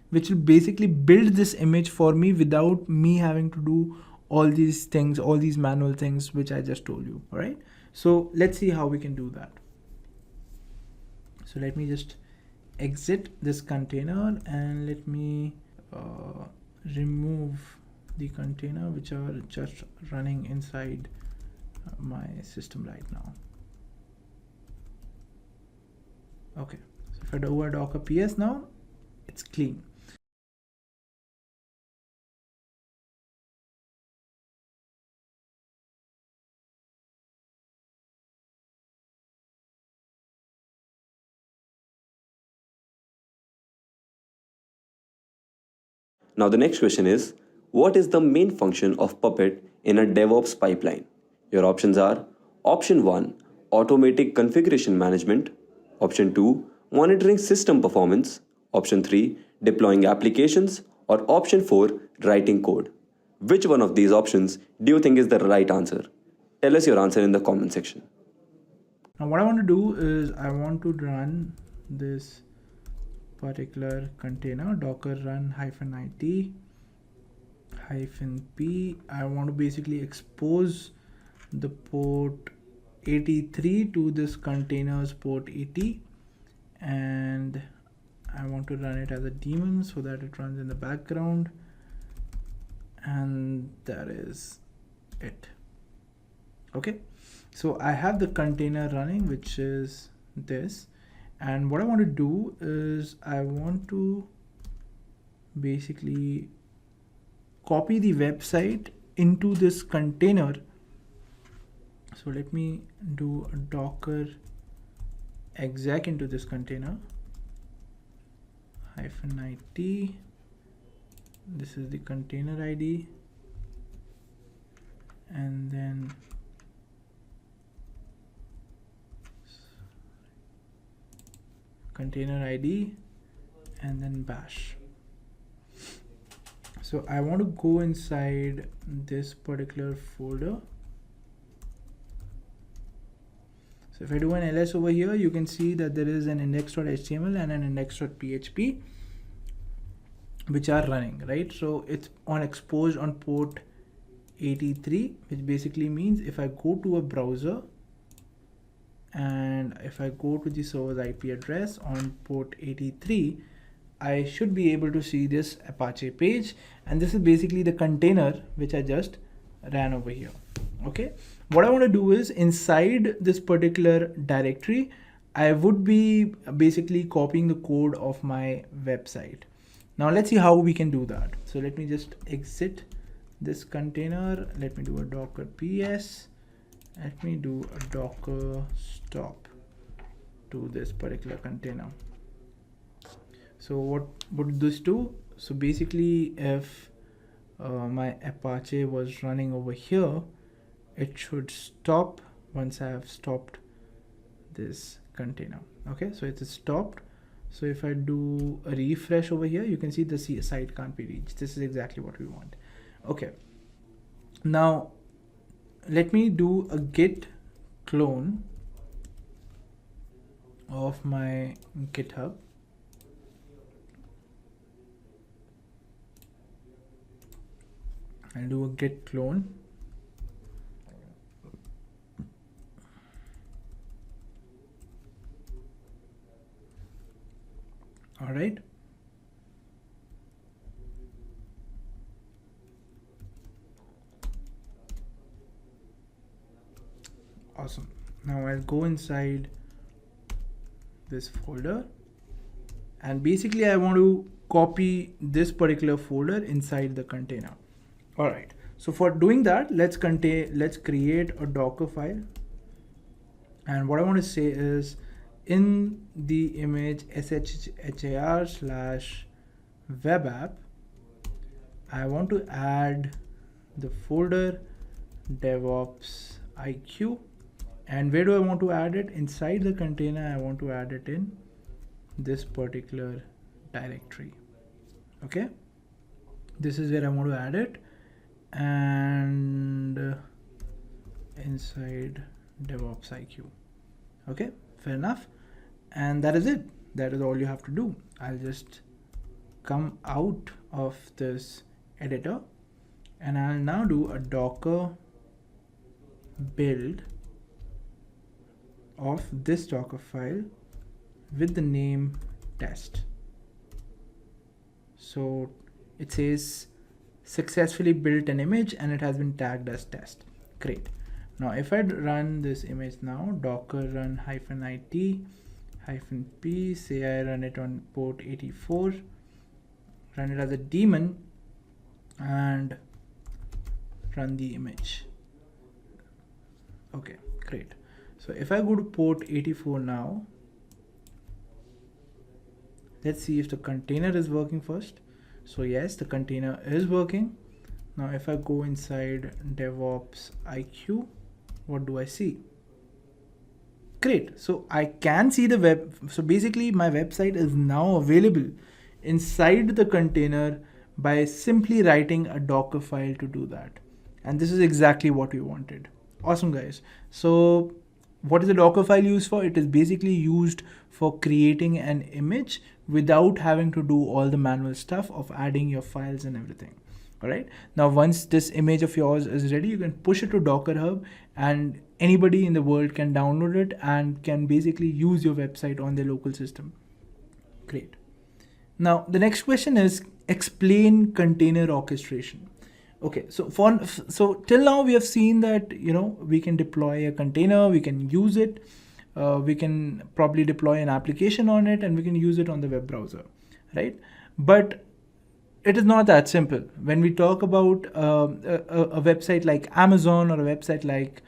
which will basically build this image for me without me having to do all these things, all these manual things which I just told you, all right? So let's see how we can do that. So let me just exit this container and let me remove the container which are just running inside my system right now. Okay, so if I do a docker ps now, it's clean. Now the next question is, what is the main function of Puppet in a DevOps pipeline? Your options are option 1, automatic configuration management, option 2, monitoring system performance, option 3, deploying applications, or option 4, writing code. Which one of these options do you think is the right answer? Tell us your answer in the comment section. Now what I want to do is I want to run this particular container, docker run -it-p. I want to basically expose the port 83 to this container's port 80, and I want to run it as a daemon so that it runs in the background, and that is it. Okay, So I have the container running, which is this. And what I want to do is I want to basically copy the website into this container. So let me do a Docker exec into this container -it. This is the container ID, and then container ID, and then bash. So I want to go inside this particular folder. So if I do an ls over here, you can see that there is an index.html and an index.php which are running, right? So it's on exposed on port 83, which basically means if I go to a browser and if I go to the server's IP address on port 83, I should be able to see this Apache page, and this is basically the container which I just ran over here. Okay, what I want to do is inside this particular directory, I would be basically copying the code of my website. Now let's see how we can do that. So let me just exit this container. Let me do a docker ps. Let me do a docker stop to this particular container. So what would this do? So basically if my Apache was running over here, it should stop once I have stopped this container. Okay, so it is stopped. So if I do a refresh over here, you can see the site can't be reached. This is exactly what we want. Okay, now let me do a git clone of my GitHub. I'll do a git clone. All right. Awesome. Now I'll go inside this folder, and basically I want to copy this particular folder inside the container. All right. So for doing that, let's create a Dockerfile. And what I want to say is in the image shhar/web app, I want to add the folder DevOps IQ. And where do I want to add it? Inside the container, I want to add it in this particular directory. Okay, this is where I want to add it, and inside DevOps IQ. Okay, fair enough. And that is it. That is all you have to do. I'll just come out of this editor, and I'll now do a Docker build of this Docker file with the name test. So it says successfully built an image and it has been tagged as test. Great. Now if I run this image now, docker run -it -p, say I run it on port 84, run it as a daemon, and run the image. Okay, great. So if I go to port 84 now, let's see if the container is working first. So yes, the container is working. Now if I go inside DevOps IQ, what do I see? Great. So I can see the web. So basically my website is now available inside the container by simply writing a Docker file to do that. And this is exactly what we wanted. Awesome, guys. So what is the Docker file used for? It is basically used for creating an image without having to do all the manual stuff of adding your files and everything. All right. Now, once this image of yours is ready, you can push it to Docker Hub, and anybody in the world can download it and can basically use your website on their local system. Great. Now, the next question is explain container orchestration. Okay, so till now we have seen that we can deploy a container, we can use it, we can probably deploy an application on it, and we can use it on the web browser, right? But it is not that simple. When we talk about a website like Amazon or a website like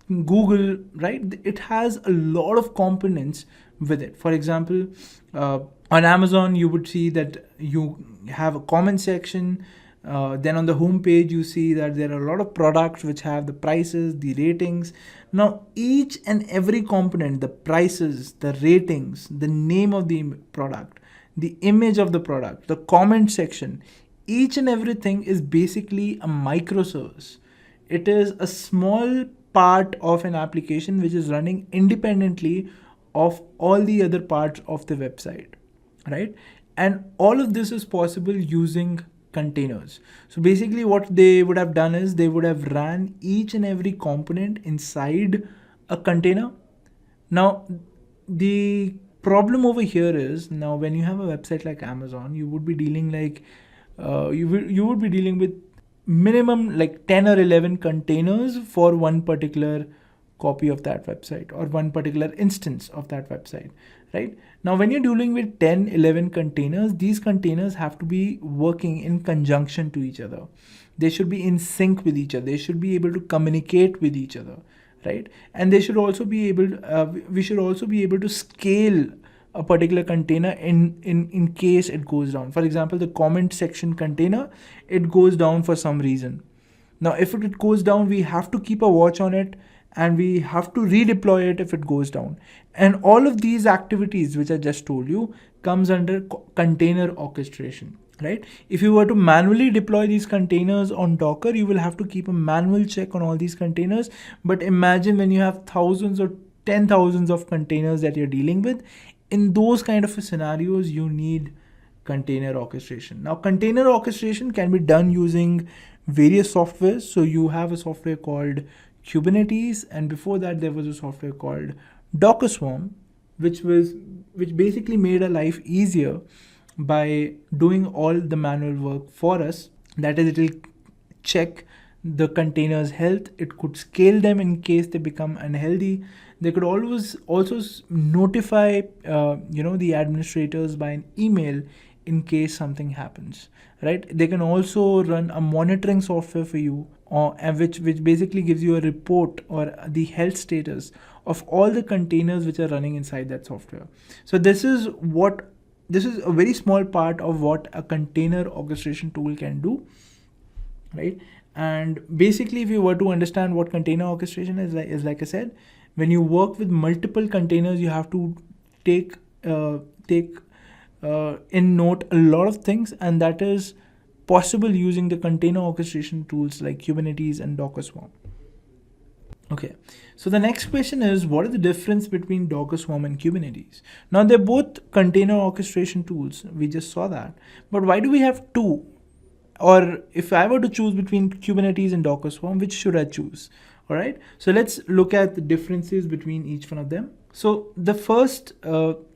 Google, right? It has a lot of components with it. For example, on Amazon, you would see that you have a comment section. Then on the home page, you see that there are a lot of products which have the prices, the ratings. Now, each and every component, the prices, the ratings, the name of the product, the image of the product, the comment section, each and everything is basically a microservice. It is a small part of an application which is running independently of all the other parts of the website, right? And all of this is possible using containers. So basically what they would have done is they would have ran each and every component inside a container. Now, the problem over here is, now when you have a website like Amazon, you would be dealing you would be dealing with minimum like 10 or 11 containers for one particular copy of that website or one particular instance of that website, right? Now, when you're dealing with 10, 11 containers, these containers have to be working in conjunction to each other. They should be in sync with each other. They should be able to communicate with each other, right? And they should also be able we should also be able to scale a particular container in case it goes down. For example, the comment section container, it goes down for some reason. Now, if it goes down, we have to keep a watch on it, and we have to redeploy it if it goes down. And all of these activities, which I just told you, comes under container orchestration, right? If you were to manually deploy these containers on Docker, you will have to keep a manual check on all these containers. But imagine when you have thousands or 10,000s of containers that you're dealing with. In those kind of scenarios, you need container orchestration. Now, container orchestration can be done using various softwares. So you have a software called Kubernetes, and before that there was a software called Dockerswarm, which basically made our life easier by doing all the manual work for us. That is, it will check the container's health. It could scale them in case they become unhealthy. They could always also notify the administrators by an email in case something happens, right? They can also run a monitoring software for you, which basically gives you a report or the health status of all the containers which are running inside that software. So this is a very small part of what a container orchestration tool can do, right? And basically, if you were to understand what container orchestration is like I said, when you work with multiple containers, you have to take in note a lot of things, and that is possible using the container orchestration tools like Kubernetes and Dockerswarm. Okay, so the next question is, what is the difference between Dockerswarm and Kubernetes? Now, they're both container orchestration tools. We just saw that. But why do we have two? Or if I were to choose between Kubernetes and Dockerswarm, which should I choose? All right, so let's look at the differences between each one of them. So the first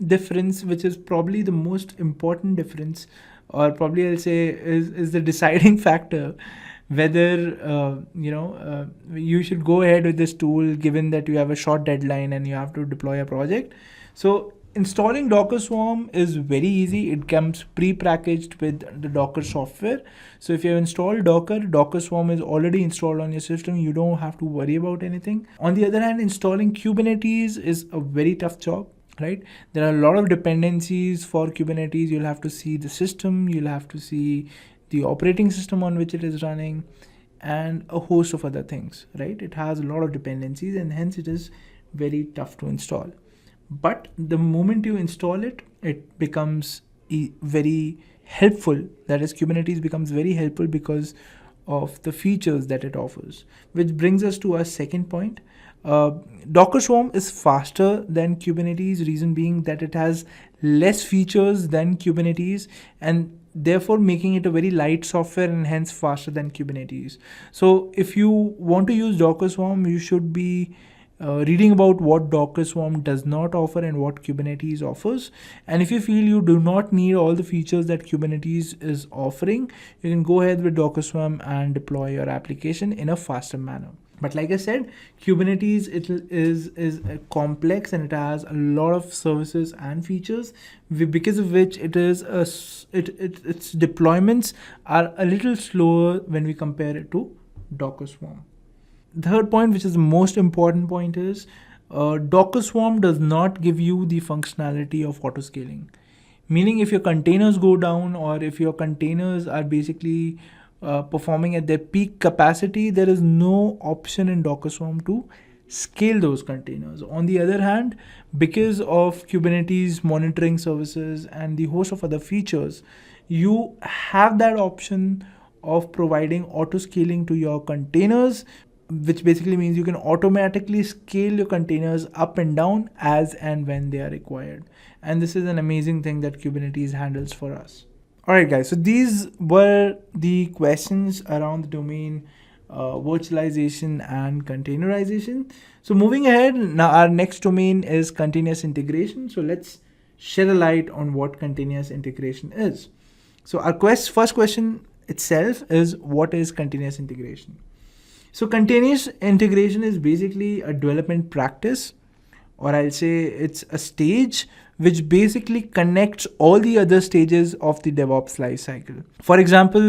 difference, which is probably the most important difference, or probably I'll say is the deciding factor whether you should go ahead with this tool given that you have a short deadline and you have to deploy a project. So installing Dockerswarm is very easy. It comes pre-packaged with the Docker software. So if you have installed Docker, Dockerswarm is already installed on your system. You don't have to worry about anything. On the other hand, installing Kubernetes is a very tough job, right? There are a lot of dependencies for Kubernetes. You'll have to see the system, you'll have to see the operating system on which it is running, and a host of other things, right? It has a lot of dependencies, and hence it is very tough to install. But the moment you install it, it becomes very helpful. That is, Kubernetes becomes very helpful because of the features that it offers, which brings us to our second point. Dockerswarm is faster than Kubernetes, reason being that it has less features than Kubernetes, and therefore making it a very light software and hence faster than Kubernetes. So if you want to use Dockerswarm, you should be reading about what Docker Swarm does not offer and what Kubernetes offers. And if you feel you do not need all the features that Kubernetes is offering, you can go ahead with Docker Swarm and deploy your application in a faster manner. But like I said, Kubernetes is complex and it has a lot of services and features, because of which its deployments are a little slower when we compare it to Docker Swarm. The third point, which is the most important point, is Docker Swarm does not give you the functionality of autoscaling. Meaning, if your containers go down or if your containers are basically performing at their peak capacity, there is no option in Docker Swarm to scale those containers. On the other hand, because of Kubernetes monitoring services and the host of other features, you have that option of providing auto scaling to your containers, which basically means you can automatically scale your containers up and down as and when they are required. And this is an amazing thing that Kubernetes handles for us. Alright guys, so these were the questions around the domain virtualization and containerization. So moving ahead, now our next domain is continuous integration. So let's shed a light on what continuous integration is. So our first question itself is, what is continuous integration? So continuous integration is basically a development practice, or I'll say it's a stage which basically connects all the other stages of the DevOps lifecycle. For example,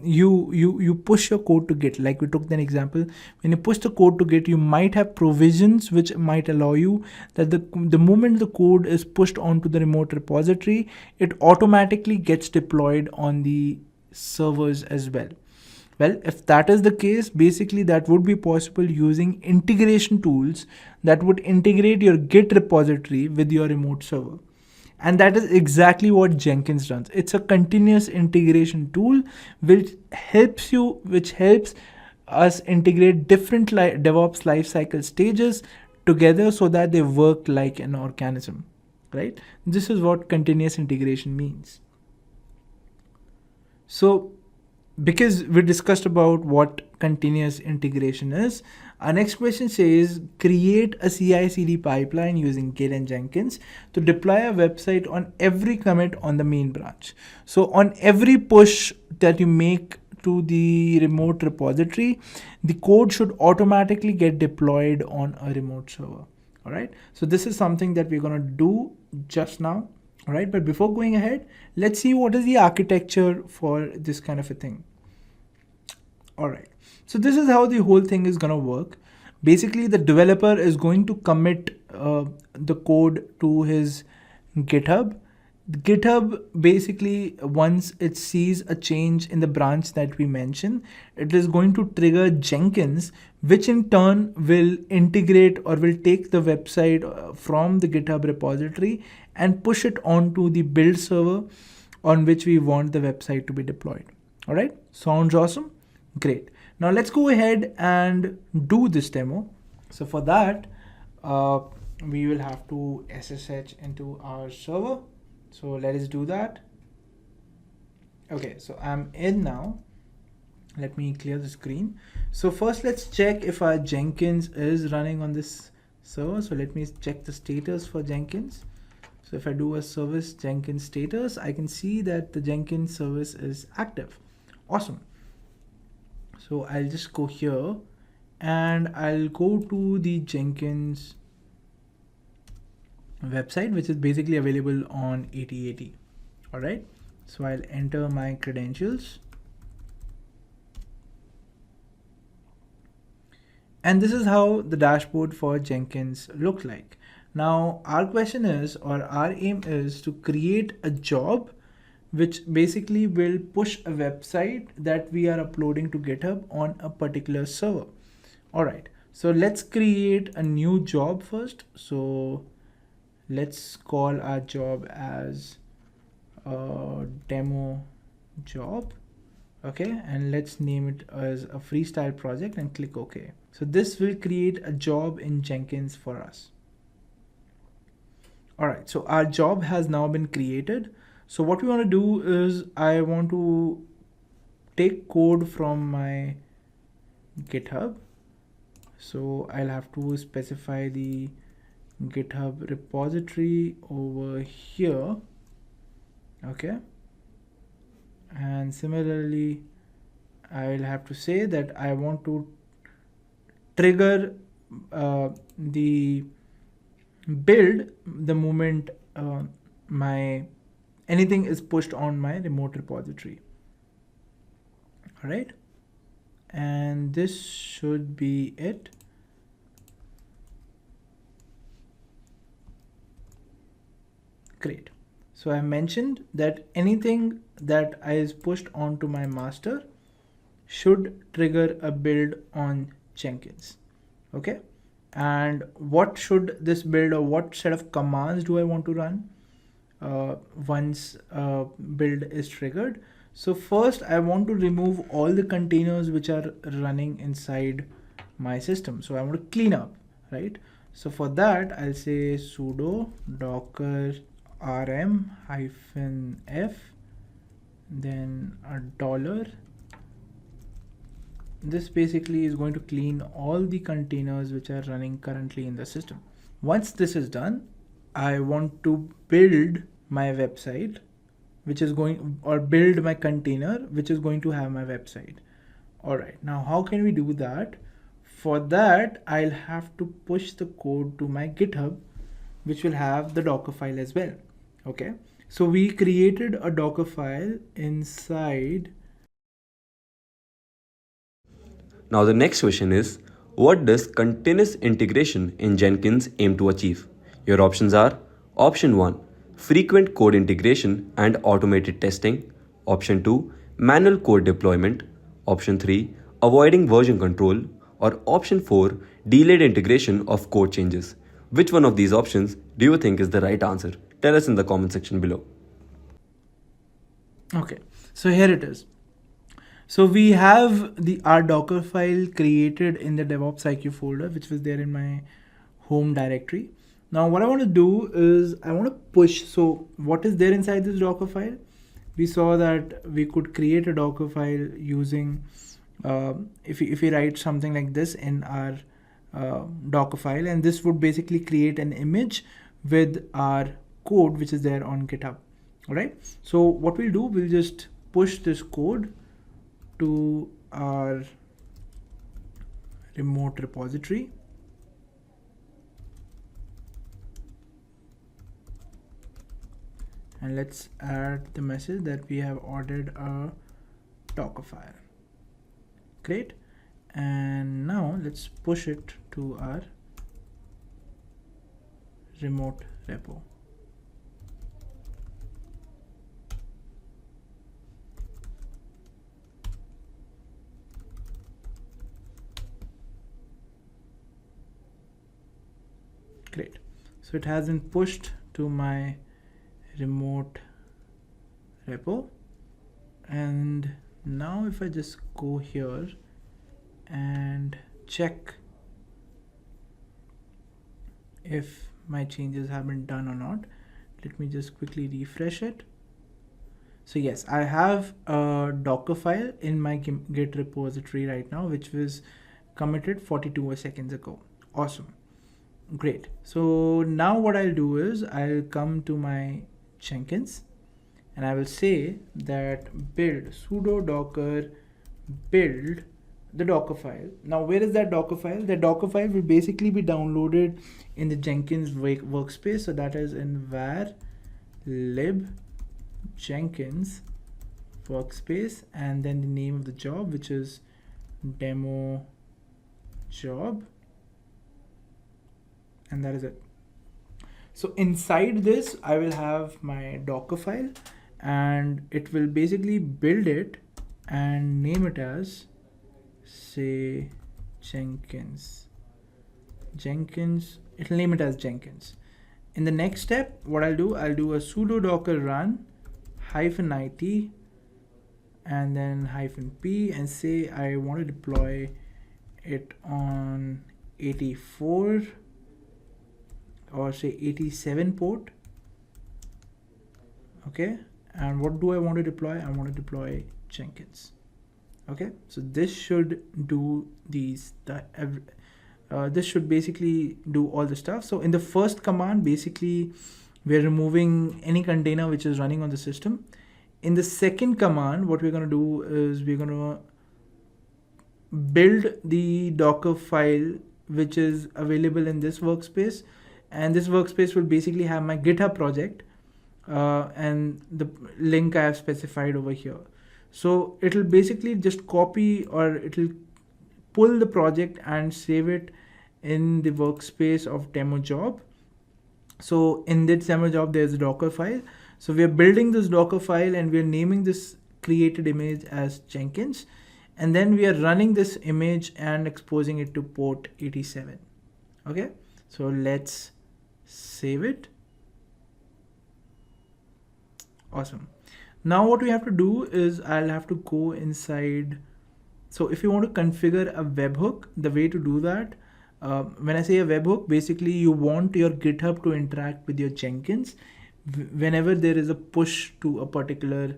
you push your code to Git. Like we took an example, when you push the code to Git, you might have provisions which might allow you that the moment the code is pushed onto the remote repository, it automatically gets deployed on the servers as well. Well, if that is the case, basically that would be possible using integration tools that would integrate your Git repository with your remote server. And that is exactly what Jenkins does. It's a continuous integration tool which helps us integrate different DevOps lifecycle stages together so that they work like an organism, right? This is what continuous integration means. So, because we discussed about what continuous integration is, our next question says, create a CI/CD pipeline using Git and Jenkins to deploy a website on every commit on the main branch. So on every push that you make to the remote repository, the code should automatically get deployed on a remote server. All right. So this is something that we're going to do just now. All right. But before going ahead, let's see what is the architecture for this kind of a thing. All right, so this is how the whole thing is going to work. Basically, the developer is going to commit the code to his GitHub. GitHub basically, once it sees a change in the branch that we mentioned, it is going to trigger Jenkins, which in turn will integrate or will take the website from the GitHub repository and push it onto the build server on which we want the website to be deployed. All right, sounds awesome. Great. Now let's go ahead and do this demo. So for that, we will have to SSH into our server. So let us do that. Okay, so I'm in now. Let me clear the screen. So first let's check if our Jenkins is running on this server. So let me check the status for Jenkins. So if I do a service Jenkins status, I can see that the Jenkins service is active. Awesome. So I'll just go here and I'll go to the Jenkins website, which is basically available on 8080. All right. So I'll enter my credentials. And this is how the dashboard for Jenkins looked like. Now our question is, or our aim is to create a job which basically will push a website that we are uploading to GitHub on a particular server. All right, so let's create a new job first. So let's call our job as a demo job. Okay, and let's name it as a freestyle project and click OK. So this will create a job in Jenkins for us. All right, so our job has now been created. So what we want to do is I want to take code from my GitHub. So I'll have to specify the GitHub repository over here. Okay. And similarly, I'll have to say that I want to trigger the build the moment my anything is pushed on my remote repository. All right, and this should be it. Great. So I mentioned that anything that is pushed onto my master should trigger a build on Jenkins. Okay, and what should this build, or what set of commands do I want to run once build is triggered? So first I want to remove all the containers which are running inside my system. So I want to clean up, right? So for that I'll say sudo docker rm -f, then a $. This basically is going to clean all the containers which are running currently in the system. Once this is done, I want to build my website, which is going, or build my container, which is going to have my website. All right, now how can we do that? For that, I'll have to push the code to my GitHub, which will have the Dockerfile as well. Okay, so we created a Dockerfile inside. Now the next question is, what does continuous integration in Jenkins aim to achieve? Your options are option 1, frequent code integration and automated testing, option 2, manual code deployment, option 3, avoiding version control, or option 4, delayed integration of code changes. Which one of these options do you think is the right answer? Tell us in the comment section below. Okay, so here it is. So we have our Dockerfile created in the DevOps IQ folder, which was there in my home directory. Now what I want to do is I want to push. So what is there inside this Dockerfile? We saw that we could create a Dockerfile using, if we write something like this in our Dockerfile, and this would basically create an image with our code which is there on GitHub. All right. So what we'll do, we'll just push this code to our remote repository. And let's add the message that we have ordered a Dockerfile. Great. And now let's push it to our remote repo. Great. So it has been pushed to my remote repo. And now if I just go here and check if my changes have been done or not, let me just quickly refresh it. So yes, I have a Dockerfile in my Git repository right now, which was committed 42 seconds ago. Awesome. Great. So now what I'll do is I'll come to my Jenkins and I will say that build sudo docker build the Dockerfile. Now where is that Dockerfile? The Dockerfile will basically be downloaded in the Jenkins workspace. So that is in var lib Jenkins workspace, and then the name of the job, which is demo job, and that is it. So inside this I will have my Dockerfile, and it will basically build it and name it as, say, Jenkins. It'll name it as Jenkins. In the next step, what I'll do a sudo docker run -it and then -p, and say I want to deploy it on 84 or say 87 port. Okay, and what do I want to deploy? I want to deploy Jenkins. Okay, so this should do This should basically do all the stuff. So in the first command, basically we're removing any container which is running on the system. In the second command, what we're going to do is we're going to build the Docker file which is available in this workspace, and this workspace will basically have my GitHub project and the link I have specified over here. So it'll basically just copy, or it'll pull the project and save it in the workspace of demo job. So in this demo job, there's a Docker file. So we are building this Docker file and we are naming this created image as Jenkins. And then we are running this image and exposing it to port 87. Okay, so let's save it. Awesome. Now what we have to do is I'll have to go inside. So if you want to configure a webhook, the way to do that, when I say a webhook, basically you want your GitHub to interact with your Jenkins whenever there is a push to a particular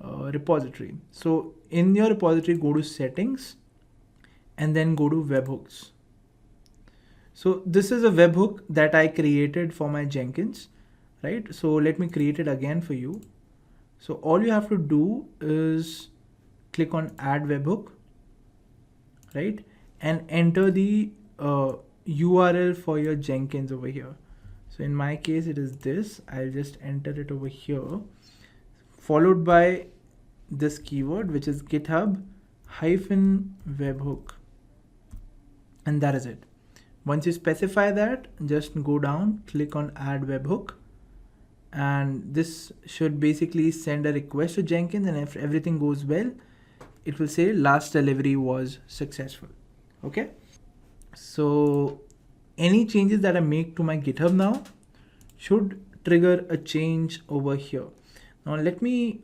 repository. So in your repository, go to settings and then go to webhooks. So this is a webhook that I created for my Jenkins, right? So let me create it again for you. So all you have to do is click on add webhook, right? And enter the URL for your Jenkins over here. So in my case, it is this. I'll just enter it over here, followed by this keyword, which is GitHub -webhook. And that is it. Once you specify that, just go down, click on add webhook. And this should basically send a request to Jenkins, and if everything goes well, it will say last delivery was successful. Okay. So any changes that I make to my GitHub now should trigger a change over here. Now let me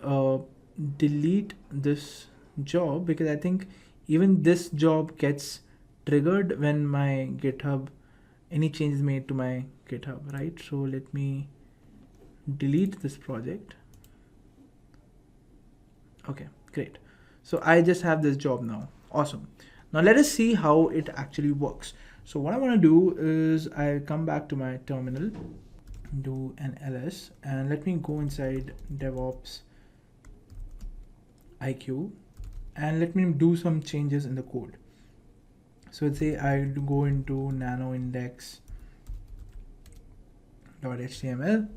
delete this job, because I think even this job gets triggered when my GitHub, any changes made to my GitHub, right? So let me delete this project. Okay, great. So I just have this job now. Awesome. Now let us see how it actually works. So what I want to do is I'll come back to my terminal, do an ls, and let me go inside DevOps IQ, and let me do some changes in the code. So let's say I go into nanoindex.html.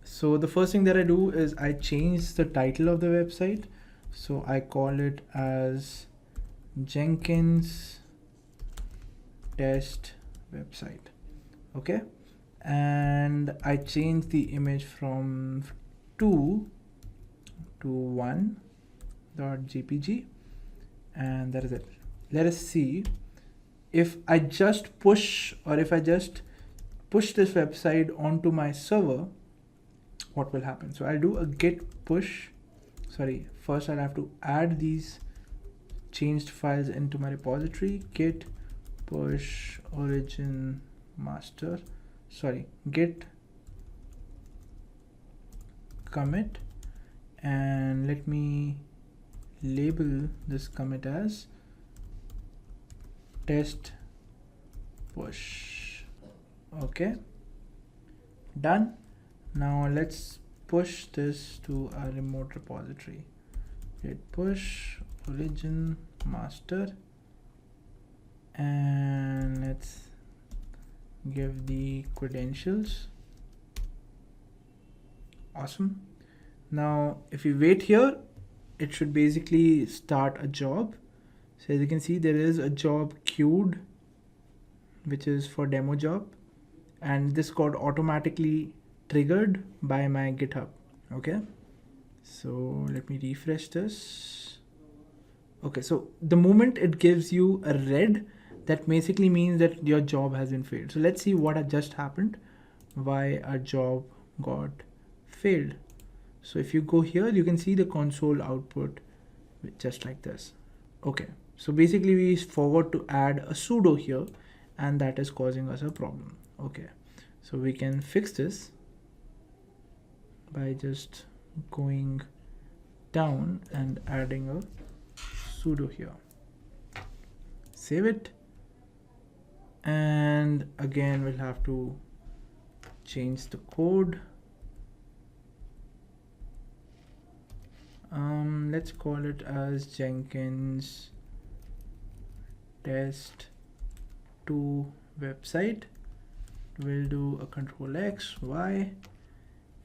So the first thing that I do is I change the title of the website. So I call it as Jenkins test website. Okay. And I change the image from 2 to 1.jpg, and that is it. Let us see if I just push, or if I just push this website onto my server, what will happen. So I'll do a git push. Sorry, first I'll have to add these changed files into my repository. Git push origin master, sorry, git commit, and let me label this commit as test push. Okay, done. Now let's push this to a remote repository. Git push origin master, and let's give the credentials. Awesome. Now if you wait here, it should basically start a job. So as you can see, there is a job queued, which is for demo job, and this got automatically triggered by my GitHub. Okay, so let me refresh this. Okay, so the moment it gives you a red, that basically means that your job has been failed. So let's see what had just happened, why our job got failed. So if you go here, you can see the console output just like this. Okay, so basically we forgot to add a sudo here, and that is causing us a problem. Okay, so we can fix this by just going down and adding a sudo here. Save it. And again, we'll have to change the code. Let's call it as Jenkins test 2 website. We'll do a control X, Y,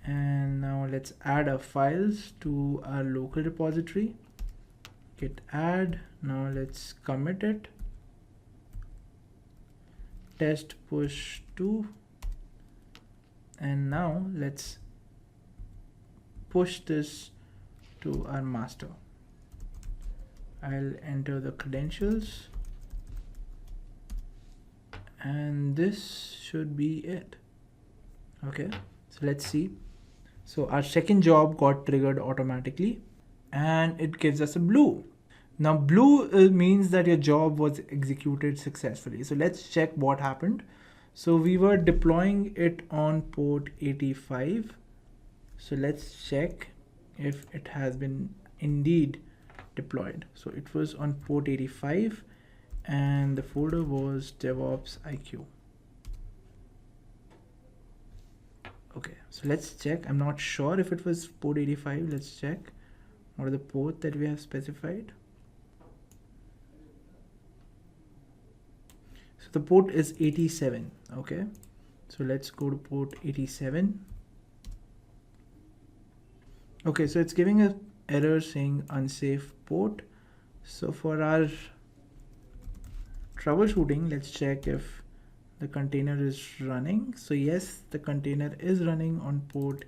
and now let's add our files to our local repository. Git add. Now let's commit it. Test push 2, and now let's push this to our master. I'll enter the credentials, and this should be it. Okay, so let's see. So our second job got triggered automatically, and it gives us a blue. Now blue means that your job was executed successfully. So let's check what happened. So we were deploying it on port 85. So let's check if it has been indeed deployed. So it was on port 85 and the folder was DevOps IQ. Okay, so let's check. I'm not sure if it was port 85. Let's check. What are the port that we have specified? So the port is 87. Okay, so let's go to port 87. Okay, so it's giving an error saying unsafe port. So for our troubleshooting, let's check if the container is running. So yes, the container is running on port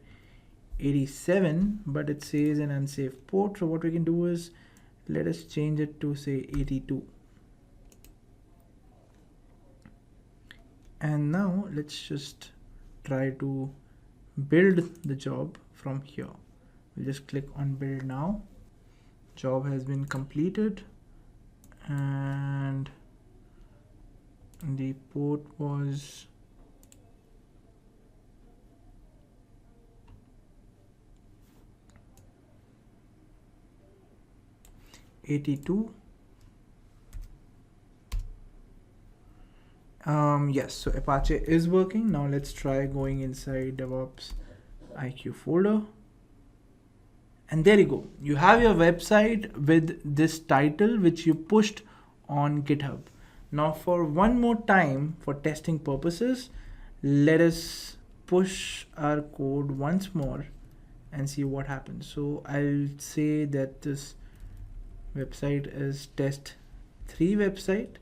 87, but it says an unsafe port. So what we can do is let us change it to say 82. And now let's just try to build the job from here. We'll just click on build now. Job has been completed and the port was 82. Yes, so Apache is working. Now let's try going inside DevOps IQ folder. And there you go. You have your website with this title which you pushed on GitHub. Now for one more time, for testing purposes, let us push our code once more and see what happens. So I'll say that this website is test3 website,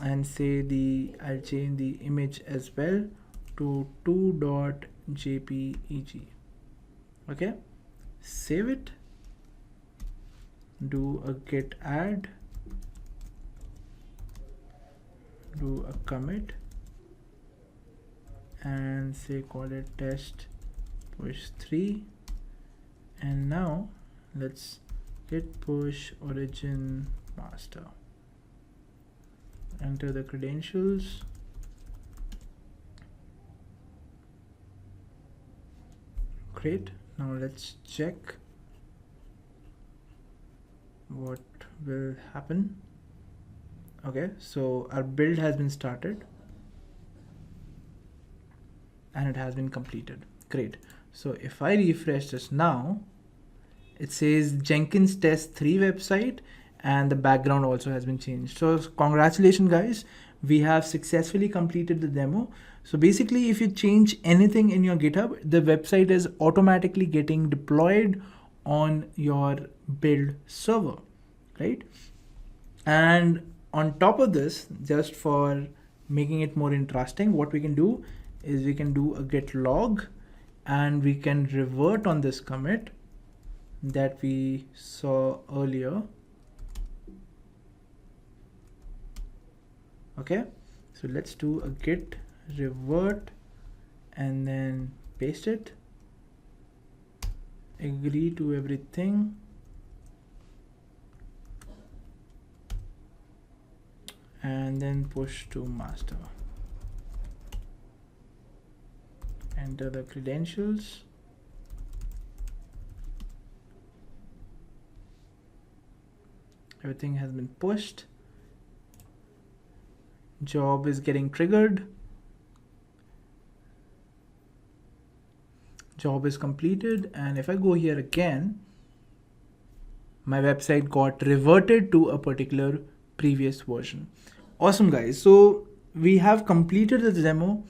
and say I'll change the image as well to 2.jpeg. Okay, save it, do a git add, do a commit, and say call it test push 3, and now let's git push origin master. Enter the credentials. Great. Now let's check what will happen. Okay, so our build has been started and it has been completed. Great. So if I refresh this now, it says Jenkins test 3 website, and the background also has been changed. So congratulations guys, we have successfully completed the demo. So basically if you change anything in your GitHub, the website is automatically getting deployed on your build server, right? And on top of this, just for making it more interesting, what we can do is we can do a git log and we can revert on this commit that we saw earlier. Okay, so let's do a git revert and then paste it, agree to everything, and then push to master, enter the credentials, everything has been pushed. Job is getting triggered. Job is completed, and if I go here again, my website got reverted to a particular previous version. Awesome, guys. So we have completed the demo,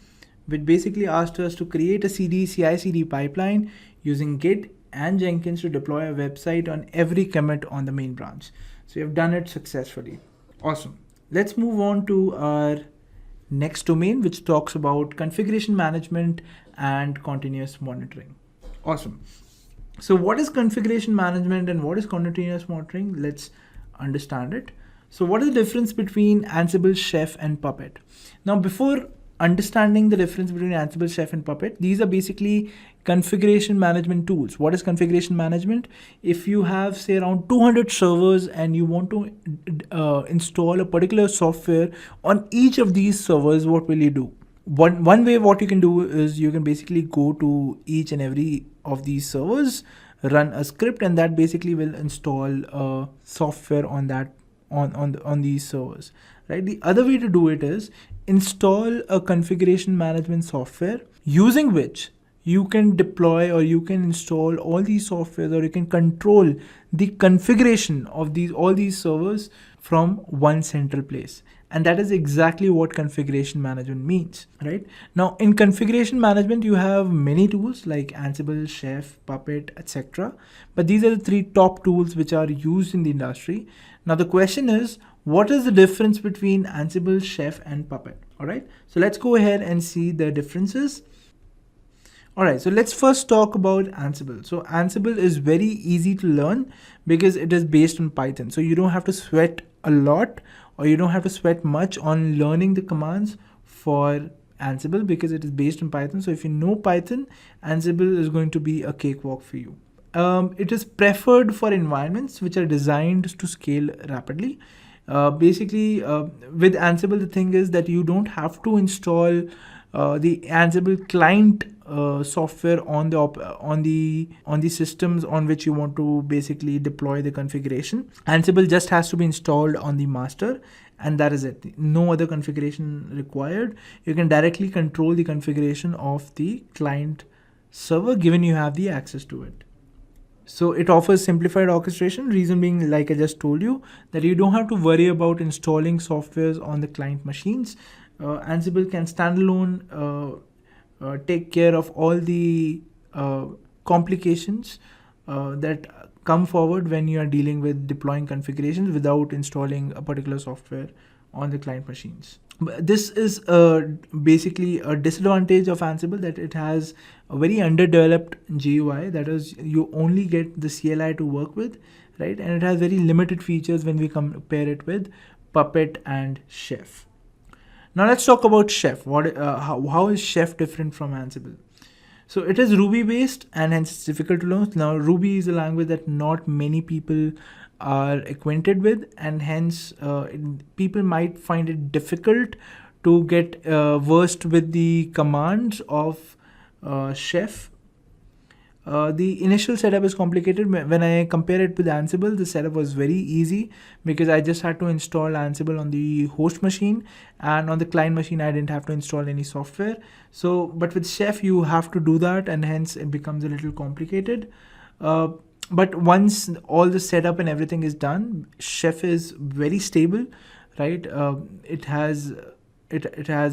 which basically asked us to create a CI/CD pipeline using Git and Jenkins to deploy a website on every commit on the main branch. So we have done it successfully. Awesome. Let's move on to our next domain, which talks about configuration management and continuous monitoring. Awesome. So what is configuration management and what is continuous monitoring? Let's understand it. So what is the difference between Ansible, Chef, and Puppet? Now, before understanding the difference between Ansible, Chef, and Puppet, these are basically configuration management tools. What is configuration management? If you have, say, around 200 servers and you want to install a particular software on each of these servers, what will you do? One way what you can do is you can basically go to each and every of these servers, run a script, and that basically will install software on that on these servers, right? The other way to do it is install a configuration management software using which you can deploy or you can install all these softwares, or you can control the configuration of all these servers from one central place. And that is exactly what configuration management means, right? Now, in configuration management, you have many tools like Ansible, Chef, Puppet, etc. But these are the three top tools which are used in the industry. Now, the question is, what is the difference between Ansible, Chef, and Puppet? All right, so let's go ahead and see the differences. All right, so let's first talk about Ansible. So Ansible is very easy to learn because it is based on Python. So you don't have to sweat a lot, or you don't have to sweat much on learning the commands for Ansible because it is based on Python. So if you know Python, Ansible is going to be a cakewalk for you. It is preferred for environments which are designed to scale rapidly. Basically, with Ansible, the thing is that you don't have to install the Ansible client software on the systems on which you want to basically deploy the configuration. Ansible just has to be installed on the master, and that is it. No other configuration required. You can directly control the configuration of the client server given you have the access to it. So it offers simplified orchestration, reason being, like I just told you, that you don't have to worry about installing softwares on the client machines. Ansible can standalone take care of all the complications that come forward when you are dealing with deploying configurations without installing a particular software on the client machines. But this is basically a disadvantage of Ansible, that it has a very underdeveloped GUI. That is, you only get the CLI to work with, right? And it has very limited features when we compare it with Puppet and Chef. Now let's talk about Chef. How is Chef different from Ansible? So it is Ruby based, and hence it's difficult to learn. Now Ruby is a language that not many people are acquainted with, and hence people might find it difficult to get versed with the commands of Chef. The initial setup is complicated. When I compare it with Ansible, the setup was very easy because I just had to install Ansible on the host machine, and on the client machine I didn't have to install any software. So, but with Chef you have to do that, and hence it becomes a little complicated. But once all the setup and everything is done, Chef is very stable, right? It has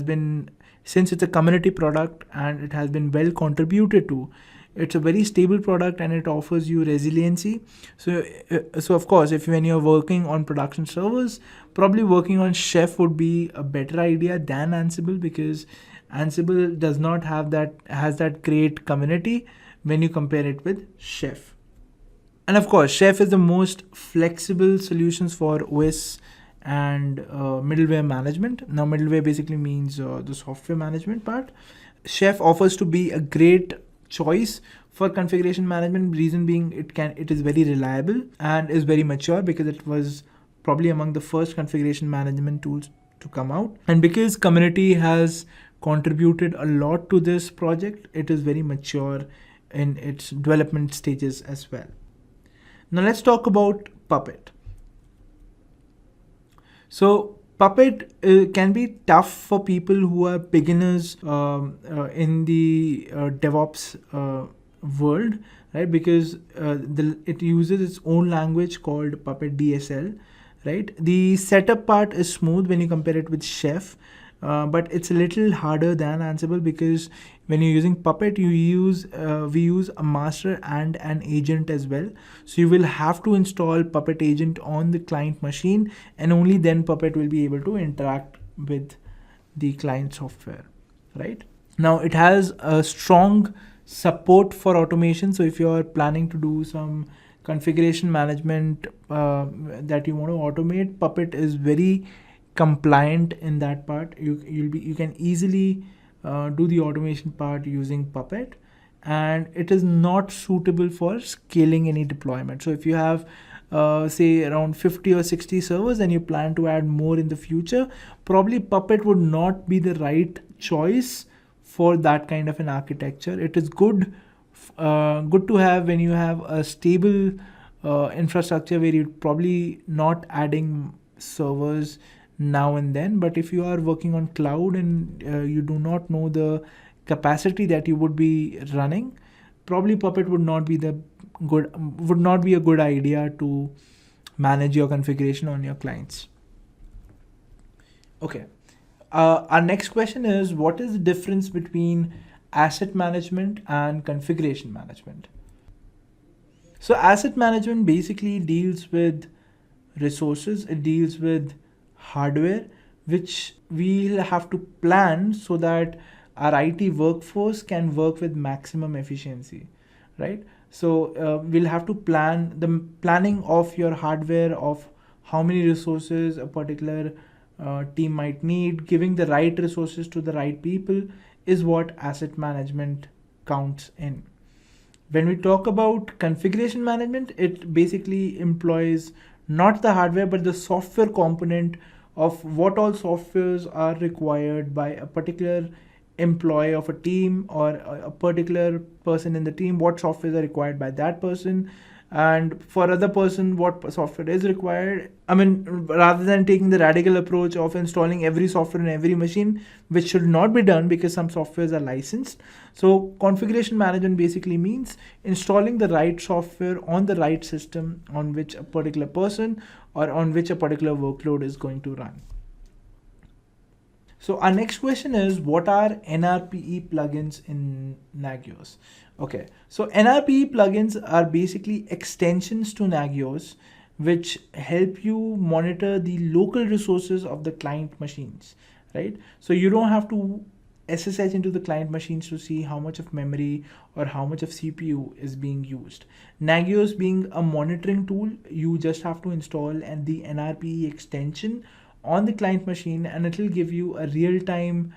been, since it's a community product and it has been well contributed to, it's a very stable product and it offers you resiliency. So of course, when you're working on production servers, probably working on Chef would be a better idea than Ansible, because Ansible does not have that great community when you compare it with Chef. And of course, Chef is the most flexible solutions for OS and middleware management. Now, middleware basically means the software management part. Chef offers to be a great choice for configuration management, reason being it is very reliable and is very mature, because it was probably among the first configuration management tools to come out, and because community has contributed a lot to this project, it is very mature in its development stages as well. Now let's talk about Puppet. So Puppet can be tough for people who are beginners in the DevOps world, right? Because it uses its own language called Puppet DSL, right? The setup part is smooth when you compare it with Chef, but it's a little harder than Ansible, because when you're using Puppet, we use a master and an agent as well. So you will have to install Puppet agent on the client machine, and only then Puppet will be able to interact with the client software, right? Now it has a strong support for automation. So if you're planning to do some configuration management that you want to automate, Puppet is very compliant in that part. You can easily do the automation part using Puppet, and it is not suitable for scaling any deployment. So if you have say around 50 or 60 servers and you plan to add more in the future, probably Puppet would not be the right choice for that kind of an architecture. It is good to have when you have a stable infrastructure where you're probably not adding servers now and then. But if you are working on cloud and you do not know the capacity that you would be running, probably Puppet would not be a good idea to manage your configuration on your clients. Okay. Our next question is, what is the difference between asset management and configuration management? So asset management basically deals with resources. It deals with hardware, which we'll have to plan so that our IT workforce can work with maximum efficiency, right? So we'll have to plan the planning of your hardware, of how many resources a particular team might need. Giving the right resources to the right people is what asset management counts in. When we talk about configuration management, it basically employs not the hardware but the software component of what all softwares are required by a particular employee of a team or a particular person in the team. What softwares are required by that person, and for other person what software is required. I mean, rather than taking the radical approach of installing every software in every machine, which should not be done because some softwares are licensed. So configuration management basically means installing the right software on the right system on which a particular person or on which a particular workload is going to run. So our next question is, what are NRPE plugins in Nagios? Okay, so NRPE plugins are basically extensions to Nagios, which help you monitor the local resources of the client machines, right? So you don't have to SSH into the client machines to see how much of memory or how much of CPU is being used. Nagios being a monitoring tool, you just have to install the NRPE extension on the client machine, and it will give you a real-time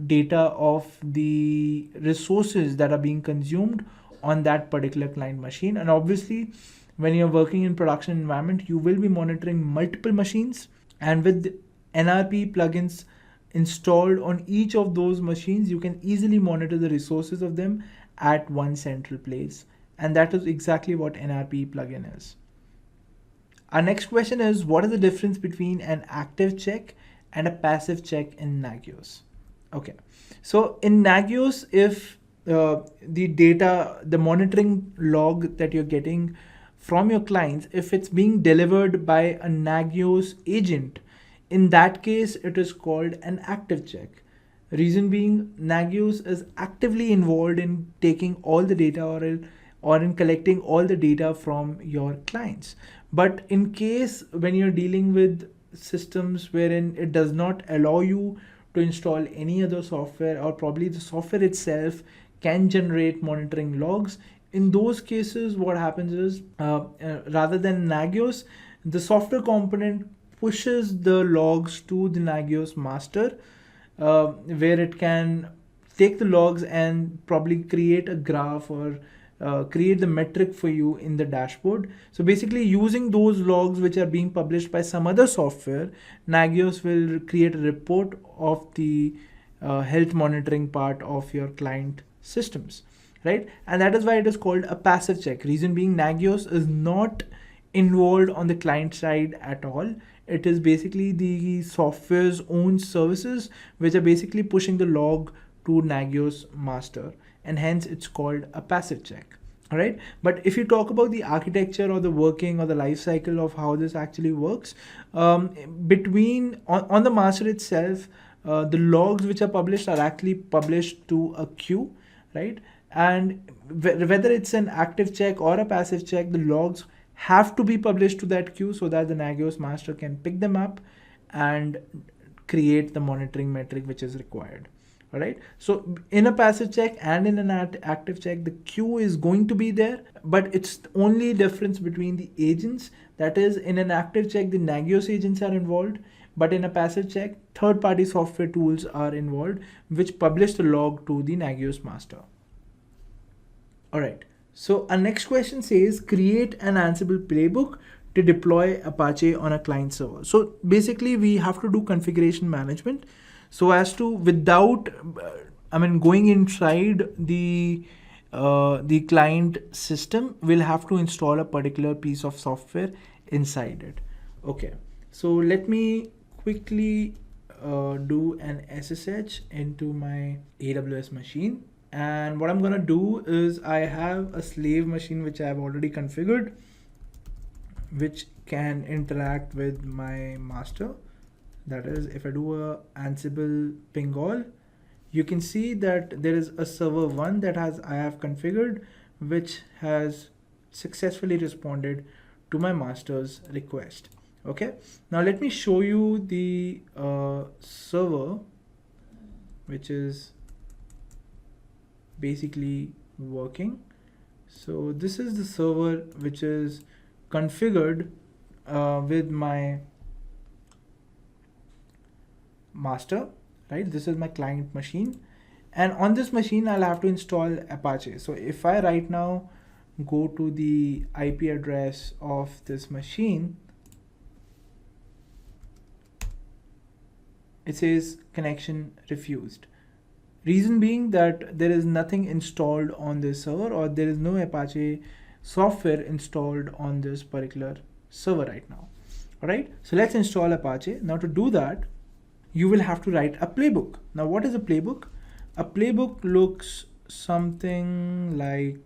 data of the resources that are being consumed on that particular client machine. And obviously, when you're working in production environment, you will be monitoring multiple machines, and with NRPE plugins installed on each of those machines, you can easily monitor the resources of them at one central place. And that is exactly what NRPE plugin is. Our next question is, what is the difference between an active check and a passive check in Nagios? Okay, so in Nagios, if the data, the monitoring log that you're getting from your clients, if it's being delivered by a Nagios agent, in that case, it is called an active check. Reason being, Nagios is actively involved in taking all the data or in collecting all the data from your clients. But in case when you're dealing with systems wherein it does not allow you to install any other software, or probably the software itself can generate monitoring logs, in those cases what happens is rather than Nagios, the software component pushes the logs to the Nagios master, where it can take the logs and probably create a graph or create the metric for you in the dashboard. So basically, using those logs which are being published by some other software, Nagios will create a report of the health monitoring part of your client systems, right? And that is why it is called a passive check. Reason being, Nagios is not involved on the client side at all. it is basically the software's own services which are basically pushing the log to Nagios master, and hence it's called a passive check. All right, but if you talk about the architecture or the working or the life cycle of how this actually works, on the master itself, the logs which are published are actually published to a queue, right? And whether it's an active check or a passive check, the logs have to be published to that queue so that the Nagios master can pick them up and create the monitoring metric which is required. All right, so in a passive check and in an active check, the queue is going to be there, but it's only difference between the agents. That is, in an active check, the Nagios agents are involved, but in a passive check, third-party software tools are involved, which publish the log to the Nagios master. All right, so our next question says, create an Ansible playbook to deploy Apache on a client server. So basically, we have to do configuration management. So as to, without, going inside the client system, we'll have to install a particular piece of software inside it. Okay, so let me quickly do an SSH into my AWS machine. And what I'm gonna do is, I have a slave machine which I have already configured, which can interact with my master. That is, if I do a Ansible ping all, you can see that there is a server 1 that I have configured, which has successfully responded to my master's request. Okay, now let me show you the server, which is basically working. So this is the server which is configured with my master, right? This is my client machine, and on this machine I'll have to install Apache. So if I right now go to the IP address of this machine, it says connection refused. Reason being that there is nothing installed on this server, or there is no Apache software installed on this particular server right now. All right, so let's install Apache. Now to do that, you will have to write a playbook. Now, what is a playbook? A playbook looks something like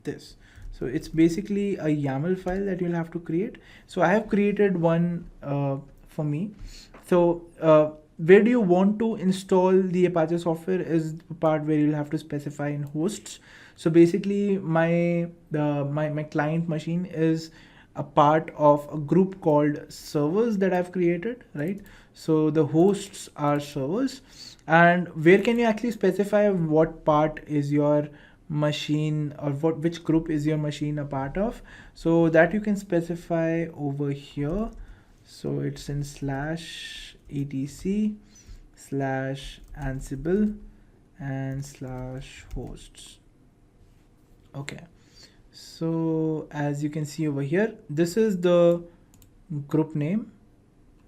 this. So it's basically a YAML file that you'll have to create. So I have created one for me. So where do you want to install the Apache software is the part where you'll have to specify in hosts. So basically my client machine is a part of a group called servers that I've created, right? So the hosts are servers, and where can you actually specify what part is your machine, or which group is your machine a part of? So that you can specify over here. So it's in /etc/Ansible and /hosts. Okay, so as you can see over here, this is the group name,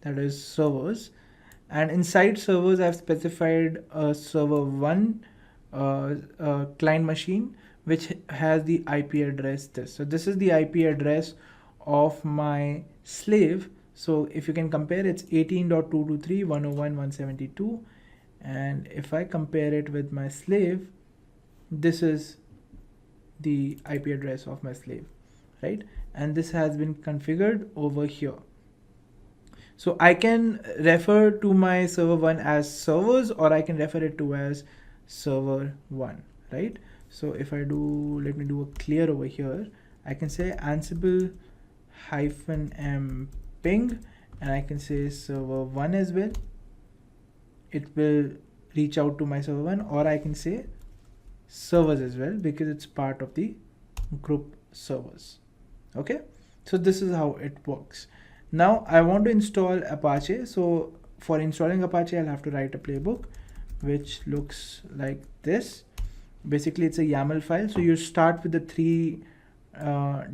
that is servers, and inside servers I've specified a server 1 client machine which has the IP address this. So this is the IP address of my slave. So if you can compare, it's 18.223.101.172, and if I compare it with my slave, this is the IP address of my slave, right? And this has been configured over here. So I can refer to my server 1 as servers, or I can refer it to as server 1, right? So if I do, let me do a clear over here, I can say Ansible -m ping, and I can say server 1 as well. It will reach out to my server 1, or I can say servers as well, because it's part of the group servers. Okay, so this is how it works. Now I want to install Apache. So for installing Apache, I'll have to write a playbook which looks like this. Basically, it's a YAML file. So you start with the 3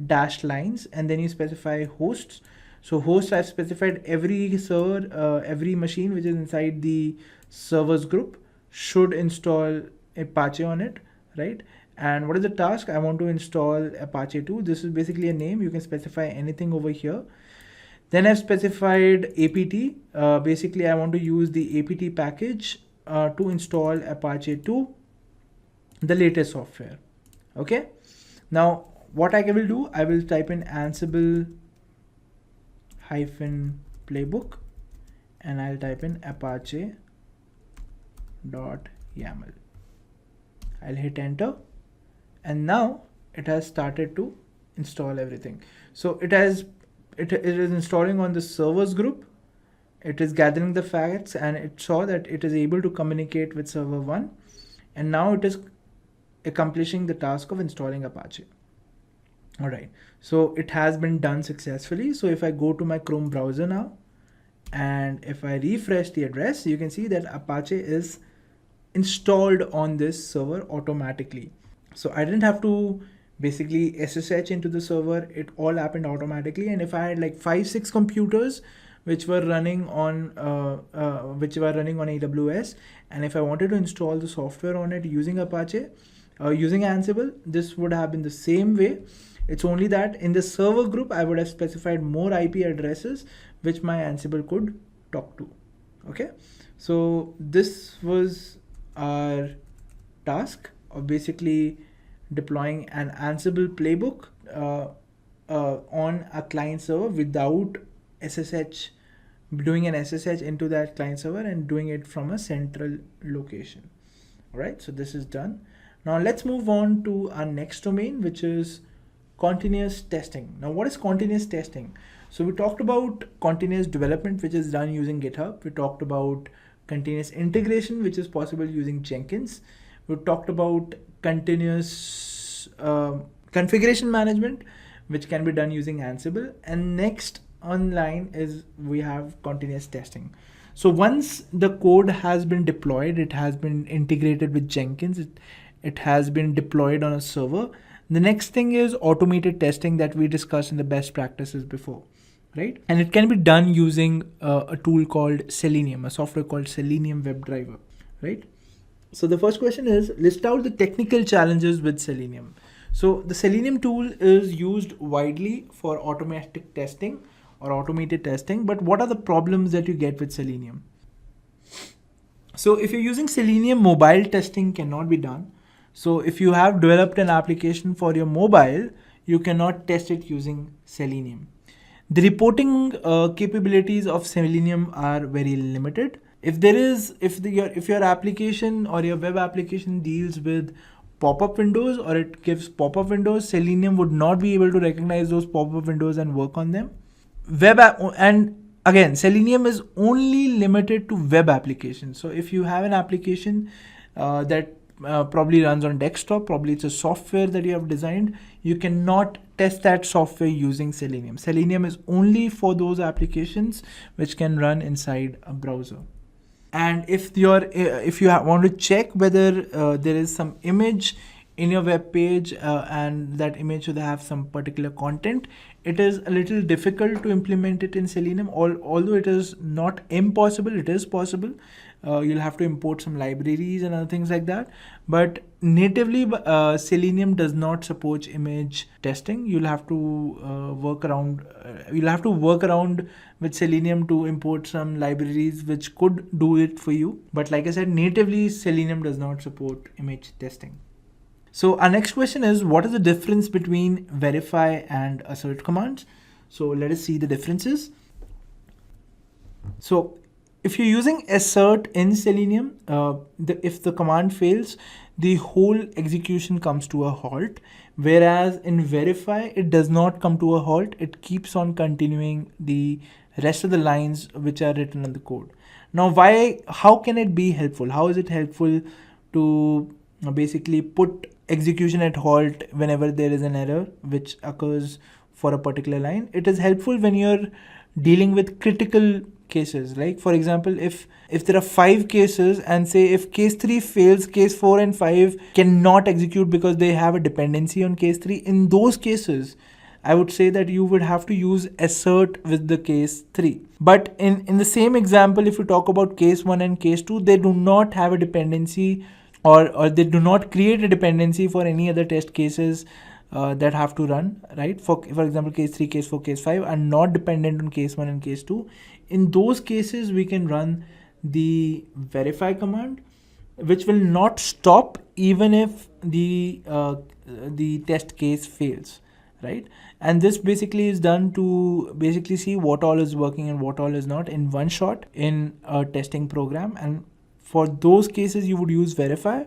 dashed lines, and then you specify hosts. So hosts, I've specified every server, every machine which is inside the servers group should install Apache on it, right? And what is the task? I want to install Apache 2. This is basically a name. You can specify anything over here. Then I've specified apt. Basically, I want to use the apt package to install Apache 2, the latest software. Okay. Now, what I will do, I will type in Ansible -playbook and I'll type in apache.yaml. I'll hit enter, and now it has started to install everything. So it is installing on the servers group. It is gathering the facts, and it saw that it is able to communicate with server 1, and now it is accomplishing the task of installing Apache. All right, so it has been done successfully. So if I go to my Chrome browser now, and if I refresh the address, you can see that Apache is installed on this server automatically. So I didn't have to basically SSH into the server. It all happened automatically. And if I had like 5-6 computers which were running on AWS, and if I wanted to install the software on it using Apache, using Ansible, this would have been the same way. It's only that in the server group, I would have specified more IP addresses which my Ansible could talk to. Okay, so this was our task of basically deploying an Ansible playbook on a client server without SSH, doing an SSH into that client server and doing it from a central location. All right, so this is done. Now let's move on to our next domain, which is continuous testing. Now, what is continuous testing? So we talked about continuous development, which is done using GitHub. We talked about continuous integration, which is possible using Jenkins. We talked about continuous configuration management, which can be done using Ansible. And next online is we have continuous testing. So once the code has been deployed, it has been integrated with Jenkins, it has been deployed on a server. The next thing is automated testing that we discussed in the best practices before, right? And it can be done using a tool called Selenium, a software called Selenium WebDriver, right? So the first question is, list out the technical challenges with Selenium. So the Selenium tool is used widely for automatic testing or automated testing, but what are the problems that you get with Selenium? So if you're using Selenium, mobile testing cannot be done. So if you have developed an application for your mobile, you cannot test it using Selenium. The reporting capabilities of Selenium are very limited. If your application or your web application deals with pop-up windows or it gives pop-up windows, Selenium would not be able to recognize those pop-up windows and work on them. And again, Selenium is only limited to web applications. So if you have an application that probably runs on desktop, probably it's a software that you have designed, you cannot test that software using Selenium. Selenium is only for those applications which can run inside a browser. And if you want to check whether there is some image in your web page and that image should have some particular content, it is a little difficult to implement it in Selenium. Although it is not impossible, it is possible. You'll have to import some libraries and other things like that. But natively, Selenium does not support image testing. You'll have to work around. You'll have to work around with Selenium to import some libraries which could do it for you. But like I said, natively Selenium does not support image testing. So our next question is, what is the difference between verify and assert commands? So let us see the differences. So if you're using assert in Selenium, if the command fails, the whole execution comes to a halt. Whereas in verify, it does not come to a halt. It keeps on continuing the rest of the lines which are written in the code. Now, how can it be helpful? How is it helpful to basically put execution at halt whenever there is an error which occurs for a particular line? It is helpful when you're dealing with critical cases. Like for example, if there are 5 cases and say if case 3 fails, case 4 and 5 cannot execute because they have a dependency on case 3. In those cases, I would say that you would have to use assert with the case 3. But in the same example, if you talk about case 1 and case 2, they do not have a dependency or they do not create a dependency for any other test cases that have to run, right? For example, case 3, case 4, case 5 are not dependent on case 1 and case 2. In those cases, we can run the verify command, which will not stop even if the test case fails, right? And this basically is done to basically see what all is working and what all is not in one shot in a testing program. And for those cases, you would use verify.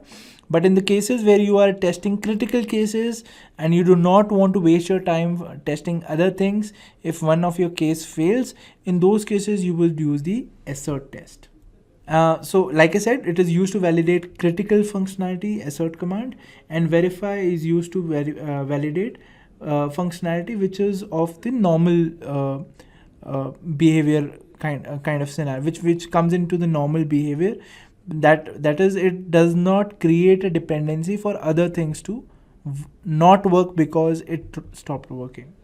But in the cases where you are testing critical cases and you do not want to waste your time testing other things, if one of your case fails, in those cases, you will use the assert test. So like I said, it is used to validate critical functionality, assert command, and verify is used to validate functionality which is of the normal behavior kind of scenario, which comes into the normal behavior. That is, it does not create a dependency for other things to not work because it stopped working.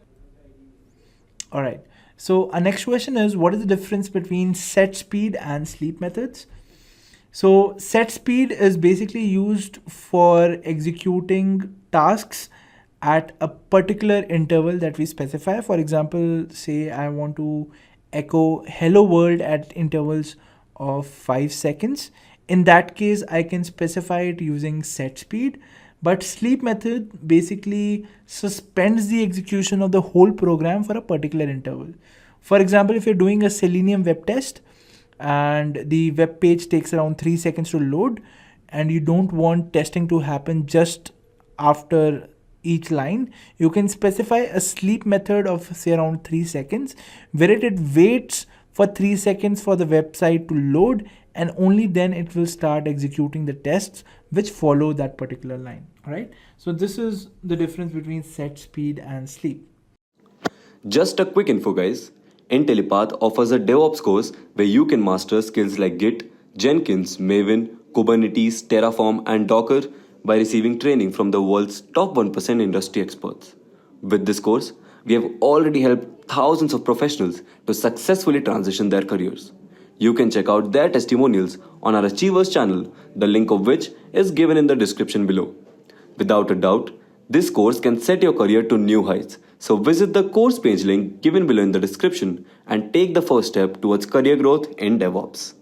All right. So our next question is, what is the difference between set speed and sleep methods? So set speed is basically used for executing tasks at a particular interval that we specify. For example, say I want to echo hello world at intervals of 5 seconds. In that case, I can specify it using set speed. But sleep method basically suspends the execution of the whole program for a particular interval. For example, if you're doing a Selenium web test and the web page takes around 3 seconds to load, and you don't want testing to happen just after each line, you can specify a sleep method of say around 3 seconds, where it waits for 3 seconds for the website to load, and only then it will start executing the tests which follow that particular line. All right. So this is the difference between set speed and sleep. Just a quick info, guys. Intellipaat offers a DevOps course where you can master skills like Git, Jenkins, Maven, Kubernetes, Terraform, and Docker by receiving training from the world's top 1% industry experts. With this course, we have already helped thousands of professionals to successfully transition their careers. You can check out their testimonials on our Achievers channel, the link of which is given in the description below. Without a doubt, this course can set your career to new heights. So visit the course page link given below in the description and take the first step towards career growth in DevOps.